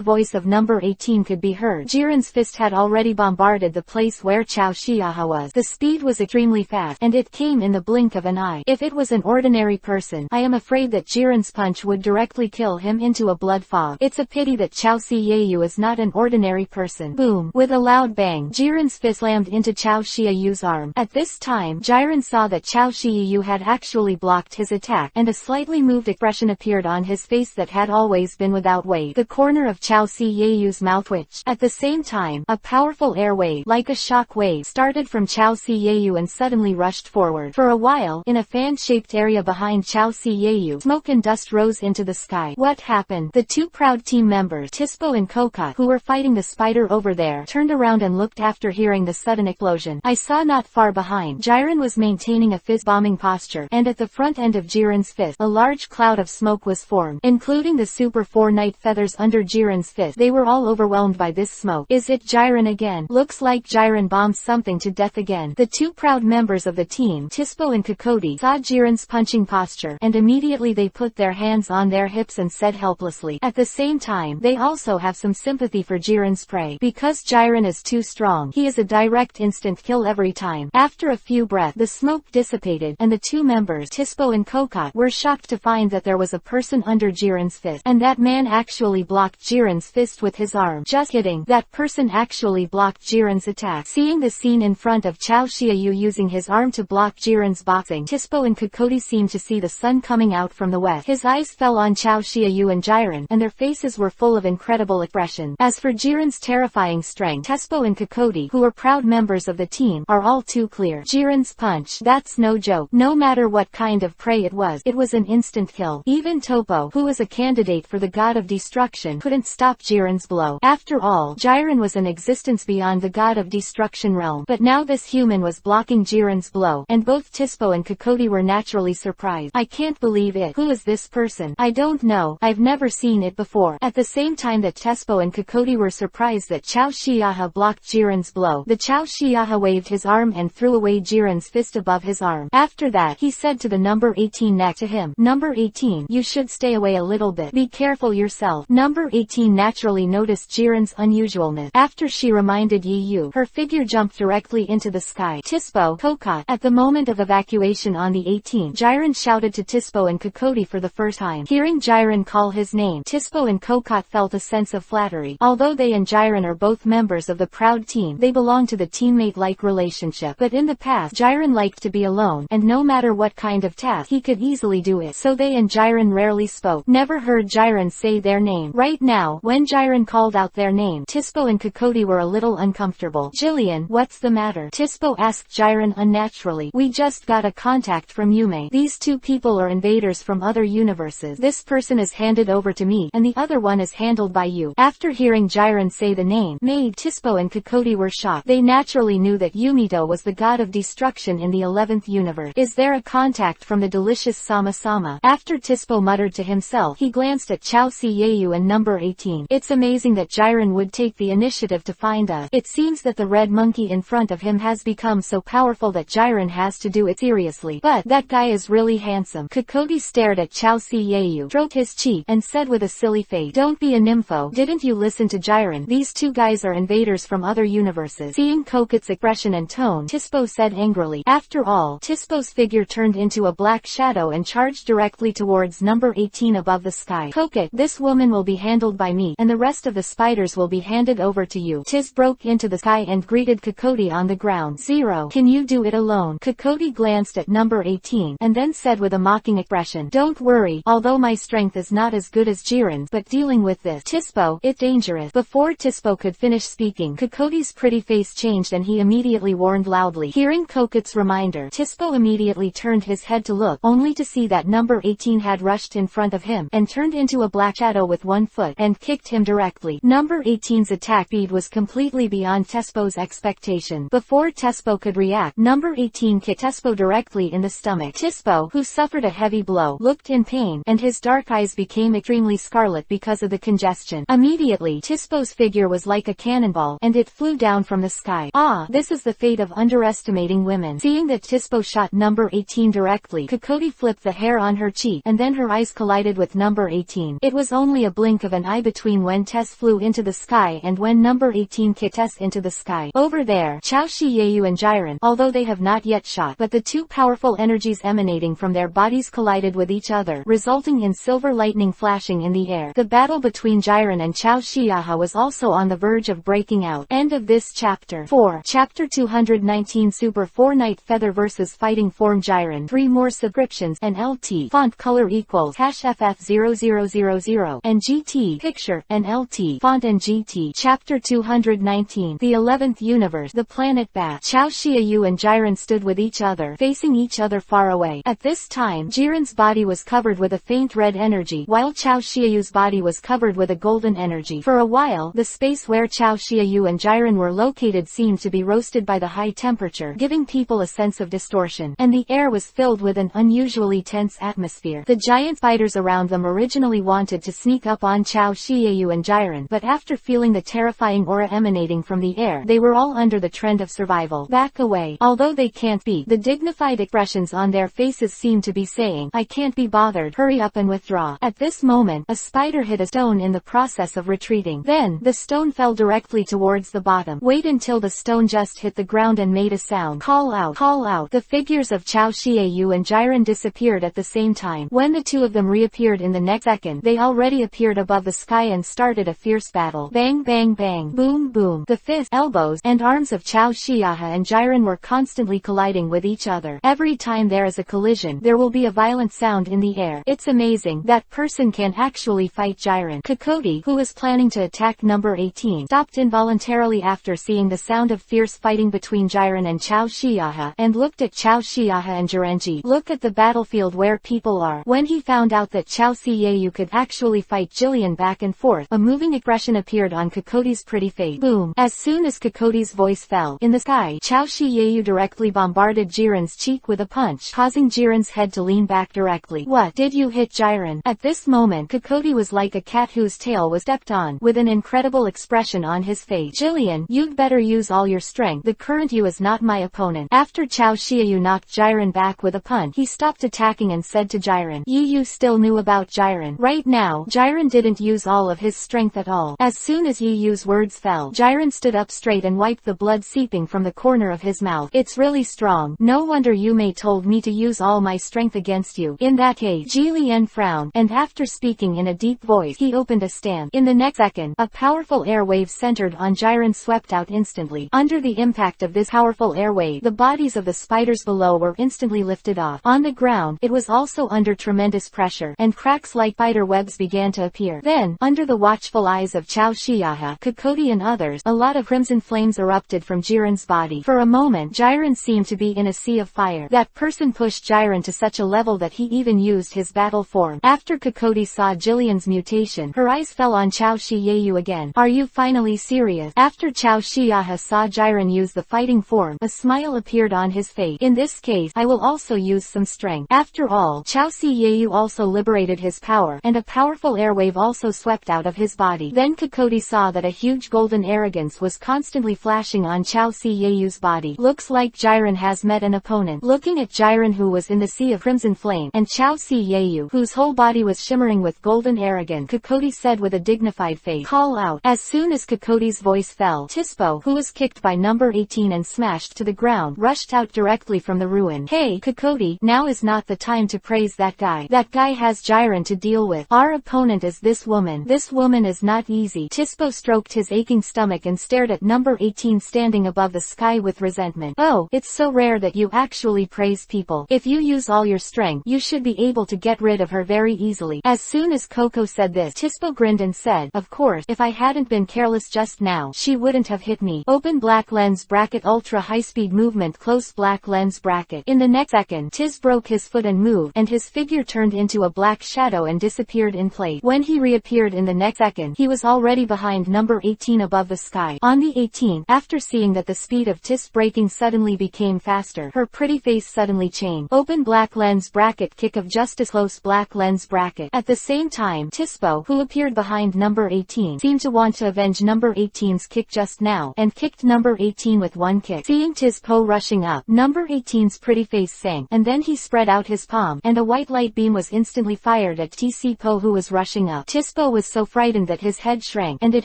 voice of number 18 could be heard, Jiren's fist had already bombarded the place where Chao Shiyu was. The speed was extremely fast, and it came in the blink of an eye. If it was an ordinary person, I am afraid that Jiren's punch would directly kill him into a blood fog. It's a pity that Chao Shiyu is not an ordinary person. Boom. With a loud bang, Jiren's fist slammed into Chao Shiyu's arm. At this time, Jiren saw that Chao Shiyu had actually blocked his attack, and a slightly moved expression appeared on his face that had always been without weight. The corner of Chao Shiyu's mouth twitched. At the same time, a powerful air wave, like a shock wave, started from Chao Shiyu and suddenly rushed forward. For a while, in a fan-shaped area behind Chao Shiyu, smoke and dust rose into the sky. What happened? The two proud team members, Tispo and Kokot, who were fighting the spider over there, turned around and looked after hearing the sudden explosion. I saw not far behind, Jiren was maintaining a fist-bombing posture, and at the front end of Jiren's fist, a large cloud of smoke was formed, including the Super 4 Night Feathers under Jiren's fist. They were all overwhelmed by this smoke. Is it Jiren again? Looks like Jiren bombed something to death again. The two proud members of the team, Tispo and Kokoti, saw Jiren's punching posture, and immediately they put their hands on their hips and said helplessly. At the same time, they also have some sympathy for Jiren's prey. Because Jiren is too strong, he is a direct instant kill every time. After a few breaths, the smoke dissipated, and the two members, Tispo and Kokot, were shocked to find that there was a person under Jiren's fist, and that man actually blocked Jiren's fist with his arm. Just kidding, that person actually blocked Jiren's attack. Seeing the scene in front of Chao Shiyu using his arm to block Jiren's boxing, Tispo and Kokoti seemed to see the sun coming out from the west. His eyes fell on Chao Shiyu and Jiren, and their faces were full of incredible expression. As for Jiren's terrifying strength, Tispo and Kokoti, who are proud members of the team, are all too clear. Jiren's punch, that's no joke. No matter what kind of prey it was an instant kill. Even Topo, who was a candidate for the God of Destruction, couldn't stop Jiren's blow. After all, Jiren was an existence beyond the God of Destruction realm. But now this human was blocking Jiren's blow, and both Tispo and Kokoti were naturally surprised. I can't believe it. Who is this person? I don't know. I've never seen it before. At the same time that Tispo and Kokoti were surprised that Chao Shiyu blocked Jiren's blow, the Chao Shiyu waved his arm and threw away Jiren's fist above his arm. After that, he said to the number 18 next to him, Number 18, you should stay away a little bit. Be careful yourself. Number 18 naturally noticed Jiren's unusualness. After she reminded Yu, her figure jumped directly into the sky. Tispo, Kokot. At the moment of evacuation on the 18th, Jiren shouted to Tispo and Kokoti for the first time. Hearing Jiren call his name, Tispo and Kokot felt a sense of flattery. Although they and Jiren are both members of the proud team, they belong to the teammate-like relationship. But in the past, Jiren liked to be alone, and no matter what kind of task, he could easily do it. So they and Jiren rarely spoke. Never heard Jiren say their name. Right now, when Jiren called out their name, Tispo and Kokoti were a little uncomfortable. Jillian, what's the matter? Tispo asked Jiren unnaturally. We just got a contact from Yume. These two people are invaders from other universes. This person is handed over to me, and the other one is handled by you. After hearing Jiren say the name, Maid, Tispo and Kokoti were shocked. They naturally knew that Yumito was the god of destruction in the 11th universe. Is there a contact from the delicious Sama-sama? After Tispo muttered to himself, he glanced at Chao Shiyu and number 18. It's amazing that Jiren would take the initiative to find us. It seems that the red monkey in front of him has become so powerful that Jiren has to do it seriously. But that guy is really handsome. Kokoti stared at Chao Shiyu, stroked his cheek, and said with a silly face, Don't be a nympho. Didn't you listen to Jiren? These two guys are invaders from other universes. Seeing Kokot's expression and tone, Tispo said angrily. After all, Tispo's figure turned into a black shadow and charged directly towards number 18 above the sky. Kokot, this woman will be handled by me, and the rest of the spiders will be handed over to you. Tis broke into the sky and greeted Kokoti on the ground. Zero. Can you do it alone? Kokoti glanced at number 18, and then said with a mocking expression, Don't worry, although my strength is not as as good as Jiren's, but dealing with this Tispo, it dangerous. Before Tispo could finish speaking, Kokoti's pretty face changed and he immediately warned loudly. Hearing Kokot's reminder, Tispo immediately turned his head to look, only to see that number 18 had rushed in front of him, and turned into a black shadow with one foot, and kicked him directly. Number 18's attack speed was completely beyond Tispo's expectation. Before Tispo could react, number 18 kicked Tispo directly in the stomach. Tispo, who suffered a heavy blow, looked in pain, and his dark eyes became extremely scarlet because of the congestion. Immediately, Tispo's figure was like a cannonball, and it flew down from the sky. Ah, this is the fate of underestimating women. Seeing that Tispo shot number 18 directly, Kokoti flipped the hair on her cheek, and then her eyes collided with number 18. It was only a blink of an eye between when Tess flew into the sky and when number 18 kicked Tess into the sky. Over there, Chao Shiyeyu and Jiren, although they have not yet shot, but the two powerful energies emanating from their bodies collided with each other, resulting in silver lightning flashing in the air. The battle between Jiren and Chao Shiyaha was also on the verge of breaking out. End of this chapter. 4. Chapter 219 Super 4 Night Feather vs Fighting Form Jiren. 3 more subscriptions, and LT. Font color equals #FF0000 and GT. Picture, and LT. Font and GT. Chapter 219 The 11th Universe. The Planet Bat. Chao Shiyeyu and Jiren stood with each other, facing each other far away. At this time, Jiren's body was covered with a faint red energy, while Chao Shiyeyu's body was covered with a golden energy. For a while, the space where Chao Shiyeyu and Jiren were located seemed to be roasted by the high temperature, giving people a sense of distortion, and the air was filled with an unusually tense atmosphere. The giant spiders around them originally wanted to sneak up on Chao Shiyeyu and Jiren, but after feeling the terrifying aura emanating from the air, they were all under the trend of survival. Back away. Although they can't be, the dignified expressions on their faces seem to be saying, I can't be bothered, hurry up and withdraw. At this moment, a spider hit a stone in the process of retreating. Then, the stone fell directly towards the bottom. Wait until the stone just hit the ground and made a sound. Call out. Call out. The figures of Chao Shiyeyu and Jiren disappeared at the same time. When the two of them reappeared in the next second, they already appeared above the sky and started a fierce battle. Bang bang bang. Boom boom. The fists, elbows, and arms of Chao Shiyaha and Jiren were constantly colliding with each other. Every time there is a collision, there will be a violent sound in the air. It's amazing. That person can actually fight Jiren. Kokoti, who was planning to attack number 18, stopped involuntarily after seeing the sound of fierce fighting between Jiren and Chao Shiyaha, and looked at Chao Shiyaha and Jirenji. Look at the battlefield where people are. When he found out that Chao Shiyeyu could actually fight Jillian back and forth, a moving expression appeared on Kokoti's pretty face. Boom. As soon as Kokoti's voice fell in the sky, Chao Shiyeyu directly bombarded Jiren's cheek with a punch, causing Jiren's head to lean back directly. What? Did you hit Jiren? At this moment, Kokoti was like a cat whose tail was stepped on, with an incredible expression on his face. Jillian, you'd better use all your strength. The current you is not my opponent. After Chao Shiyeyu knocked Jiren back with a punch, he stopped attacking and said to Jiren, You still knew about Jiren. Right now, Jiren didn't use all of his strength at all. As soon as Yu's words fell, Jiren stood up straight and wiped the blood seeping from the corner of his mouth. It's really strong. No wonder Yume told me to use all my strength against you. In that case, Ji Lian frowned, and after speaking in a deep voice, he opened a stand. In the next second, a powerful air wave centered on Jiren swept out instantly. Under the impact of this powerful air wave, the bodies of the spiders below were instantly lifted off. On the ground, it was also under tremendous pressure, and cracks like spider webs began to appear. Then, under the watchful eyes of Chao Shiyaha, Kokoti and others, a lot of crimson flames erupted from Jiren's body. For a moment, Jiren seemed to be in a sea of fire. That person pushed Jiren to such a level that he even used his battle form. After Kokoti saw Jillian's mutation, her eyes fell on Chao Shiyeyu again. Are you finally serious? After Chao Shiyaha saw Jiren use the fighting form, a smile appeared on his face. In this case, I will also use some strength. After all, Chao Shiyeyu also liberated his power, and a powerful airwave also swept out of his body. Then Kokoti saw that a huge golden arrogance was constantly flashing on Chao Shiyeyu's body. Looks like Jiren has met an opponent. Looking at Jiren, who was in the sea of crimson flame, and Chao Shiyeyu, whose whole body was shimmering with golden arrogance, Kokoti said with a dignified face, Call out. As soon as Kokoti's voice fell, Tispo, who was kicked by number 18 and smashed to the ground, rushed out directly from the ruin. Hey, Kokoti, now is not the time to praise that guy. That guy has Jiren to deal with. Our opponent is this woman. This woman is not easy. Tispo stroked his aching stomach and stared at number 18 standing above the sky with resentment. Oh, it's so rare that you actually praise people. If you use all your strength, you should be able to get rid of her very easily. As As soon as Coco said this, Tispo grinned and said, "Of course, if I hadn't been careless just now, she wouldn't have hit me." Open black lens bracket ultra high speed movement close black lens bracket. In the next second, Tis broke his foot and moved, and his figure turned into a black shadow and disappeared in place. When he reappeared in the next second, he was already behind number 18 above the sky. On the 18th, after seeing that the speed of Tis breaking suddenly became faster, her pretty face suddenly changed. Open black lens bracket kick of justice close black lens bracket. At the same time, Tispo, who appeared behind number 18, seemed to want to avenge number 18's kick just now, and kicked number 18 with one kick. Seeing Tispo rushing up, number 18's pretty face sank, and then he spread out his palm, and a white light beam was instantly fired at Tispo who was rushing up. Tispo was so frightened that his head shrank, and it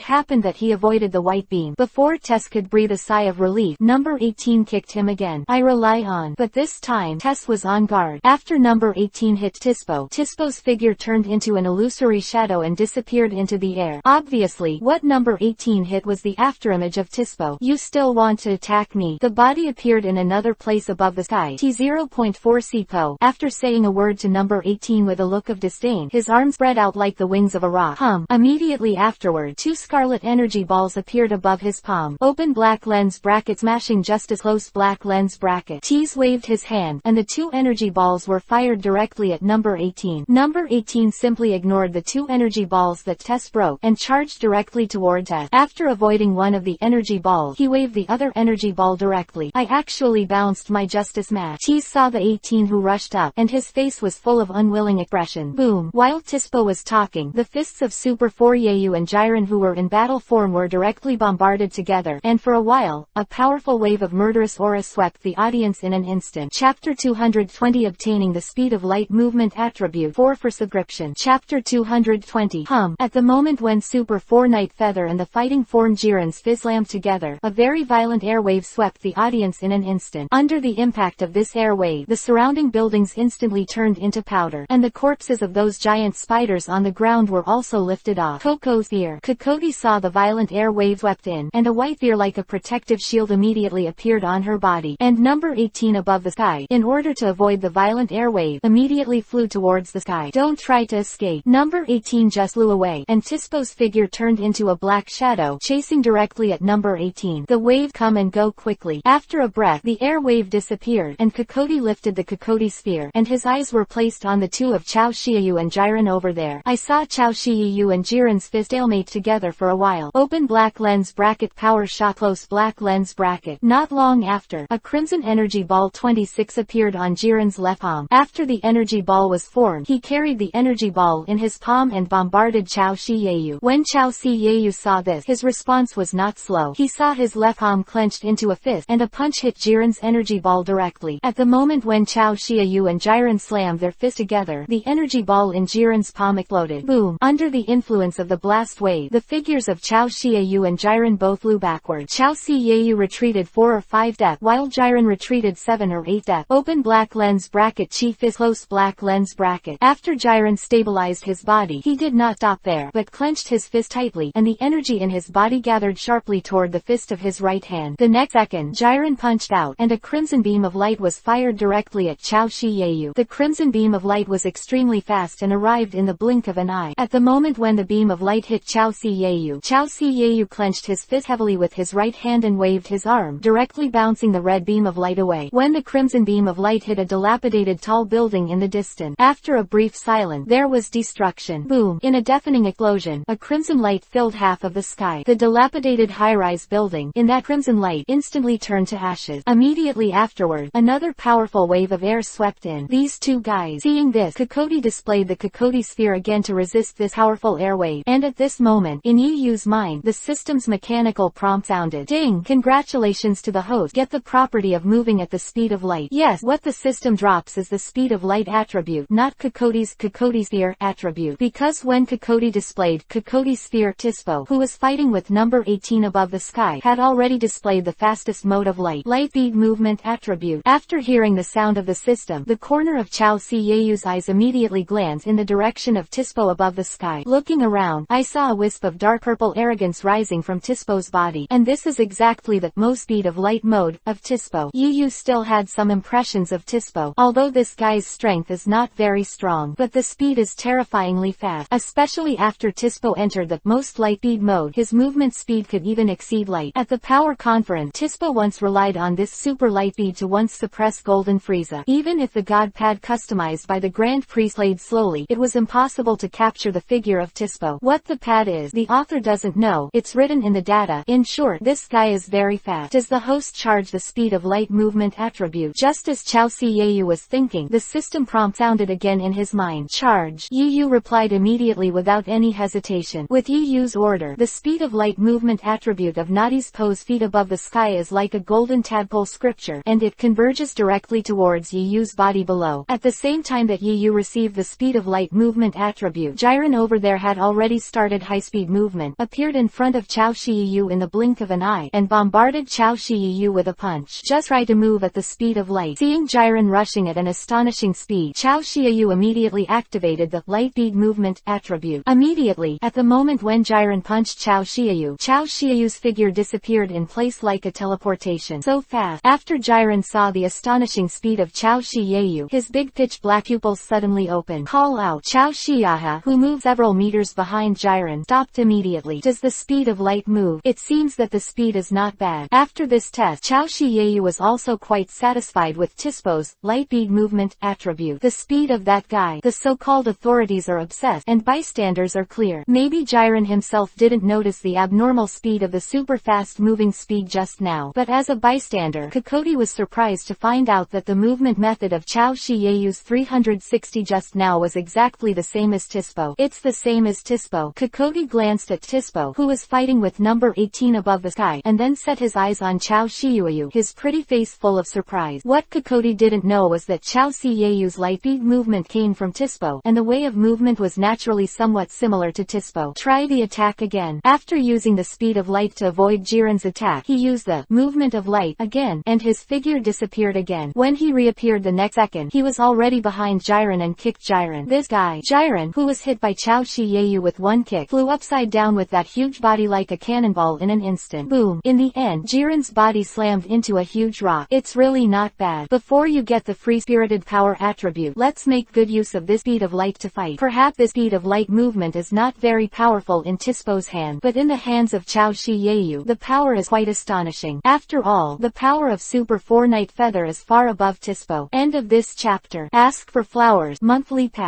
happened that he avoided the white beam. Before Tess could breathe a sigh of relief, number 18 kicked him again. I rely on. But this time, Tess was on guard. After number 18 hit Tispo, Tispo's figure turned into an illusory shadow and disappeared into the air. Obviously, what number 18 hit was the afterimage of Tispo. You still want to attack me? The body appeared in another place above the sky. T0.4 Sipo. After saying a word to number 18 with a look of disdain, his arms spread out like the wings of a rock. Immediately afterward, two scarlet energy balls appeared above his palm. Open black lens bracket smashing justice close black lens bracket. Tease waved his hand, and the two energy balls were fired directly at number 18. Number 18 simply ignored the two energy balls that Tess broke, and charged directly toward Tess. After avoiding one of the energy balls, he waved the other energy ball directly. I actually bounced my justice match. Tease saw the 18 who rushed up, and his face was full of unwilling expression. Boom. While Tispo was talking, the fists of Super 4 Yeyu and Jiren who were in battle form were directly bombarded together, and for a while, a powerful wave of murderous aura swept the audience in an instant. Chapter 220 Obtaining the Speed of Light Movement Attribute 4 for subscription. Chapter 220 At the moment when Super 4 Night Feather and the fighting form Jiren's fizzlammed together, a very violent airwave swept the audience in an instant. Under the impact of this airwave, the surrounding buildings instantly turned into powder, and the corpses of those giant spiders on the ground were also lifted off. Coco's ear. Kokoti saw the violent airwave swept in, and a white fear like a protective shield immediately appeared on her body, and number 18 above the sky, in order to avoid the violent airwave, immediately flew towards the sky. Don't try to escape. Number 18 just flew away, and Tispo's figure turned into a black shadow, chasing directly at number 18. The wave come and go quickly. After a breath, the air wave disappeared, and Kokoti lifted the Kokoti sphere, and his eyes were placed on the two of Chao Shiyu and Jiren over there. I saw Chao Shiyu and Jiren's fist stalemate together for a while. Open black lens bracket power shot close black lens bracket. Not long after, a crimson energy ball 26 appeared on Jiren's left palm. After the energy ball was formed, he carried the energy ball in his palm and bombarded Chao Shiyu. When Chao Shiyu saw this, his response was not slow. He saw his left palm clenched into a fist, and a punch hit Jiren's energy ball directly. At the moment when Chao Shiyu and Jiren slammed their fists together, the energy ball in Jiren's palm exploded. Boom! Under the influence of the blast wave, the figures of Chao Shiyu and Jiren both flew backward. Chao Shiyu retreated 4 or 5 steps, while Jiren retreated 7 or 8 steps. Open black lens bracket chief fist close black lens bracket. After Jiren stabilized his body, he did not stop there, but clenched his fist tightly, and the energy in his body gathered sharply toward the fist of his right hand. The next second, Jiren punched out, and a crimson beam of light was fired directly at Chao Shiyu. The crimson beam of light was extremely fast and arrived in the blink of an eye. At the moment when the beam of light hit Chao Shiyu clenched his fist heavily with his right hand and waved his arm, directly bouncing the red beam of light away. When the crimson beam of light hit a dilapidated tall building in the distance, after a brief silence, there was destruction. Boom! In a deafening explosion, a crimson light filled half of the sky. The dilapidated high-rise building, in that crimson light, instantly turned to ashes. Immediately afterward, another powerful wave of air swept in. These two guys. Seeing this, Kokoti displayed the Kokoti sphere again to resist this powerful airwave, and at this moment, in Yu's mind, the system's mechanical prompt sounded. Ding! Congratulations to the host. Get the property of moving at the speed of light. Yes, what the system drops is the speed of light attribute, not Kokoti's Kokoti sphere attribute, because when Kokoti displayed Kokoti sphere, Tispo, who was fighting with number 18 above the sky, had already displayed the fastest mode of light speed movement attribute. After hearing the sound of the system, the corner of Chao Shiyu's eyes immediately glanced in the direction of Tispo above the sky. Looking around, I saw a wisp of dark purple arrogance rising from Tispo's body, and this is exactly the most speed of light mode of Tispo. Yu still had some impressions of Tispo, although this guy's strength is not very strong, but the speed is is terrifyingly fast, especially after Tispo entered the most light speed mode. His movement speed could even exceed light. At the power conference, Tispo once relied on this super light speed to once suppress Golden Frieza. Even if the God Pad customized by the Grand Priest played slowly, it was impossible to capture the figure of Tispo. What the pad is, the author doesn't know. It's written in the data. In short, this guy is very fast. Does the host charge the speed of light movement attribute? Just as Chao Xiaoyu was thinking, the system prompt sounded again in his mind. Charge. Yu replied immediately without any hesitation. With Yu's order, the speed of light movement attribute of Nadi's pose feet above the sky is like a golden tadpole scripture, and it converges directly towards Yu's body below. At the same time that Yu received the speed of light movement attribute, Jiren over there had already started high-speed movement, appeared in front of Chao Xiaoyu in the blink of an eye, and bombarded Chao Xiaoyu with a punch. Just try to move at the speed of light. Seeing Jiren rushing at an astonishing speed, Chao Xiaoyu immediately activated the light speed movement attribute. Immediately, at the moment when Jiren punched Chao Xiaoyu's figure disappeared in place like a teleportation. So fast. After Jiren saw the astonishing speed of Chao Xiaoyu, his big pitch black pupils suddenly opened. Call out. Chao Xiaoyu, who moved several meters behind Jiren, stopped immediately. Does the speed of light move? It seems that the speed is not bad. After this test, Chao Xiaoyu was also quite satisfied with Tispo's light speed movement attribute. The speed of that guy. The so-called authorities are obsessed, and bystanders are clear. Maybe Jiren himself didn't notice the abnormal speed of the super fast moving speed just now, but as a bystander, Kokoti was surprised to find out that the movement method of Chao Xiaoyu's 360 just now was exactly the same as Tispo. It's the same as Tispo. Kokoti glanced at Tispo, who was fighting with number 18 above the sky, and then set his eyes on Chao Xiaoyu, his pretty face full of surprise. What Kokoti didn't know was that Chao Xiaoyu's light speed movement came from Tispo, and the way of movement was naturally somewhat similar to Tispo. Try the attack again. After using the speed of light to avoid Jiren's attack, he used the movement of light again, and his figure disappeared again. When he reappeared the next second, he was already behind Jiren and kicked Jiren. This guy, Jiren, who was hit by Chao Xiaoyu with one kick, flew upside down with that huge body like a cannonball in an instant. Boom. In the end, Jiren's body slammed into a huge rock. It's really not bad. Before you get the free-spirited power attribute, let's make good use of this speed of light to fight. Perhaps the speed of light movement is not very powerful in Tispo's hand, but in the hands of Chao Xiaoyu, the power is quite astonishing. After all, the power of Super 4 Night Feather is far above Tispo. End of this chapter. Ask for Flowers monthly pack.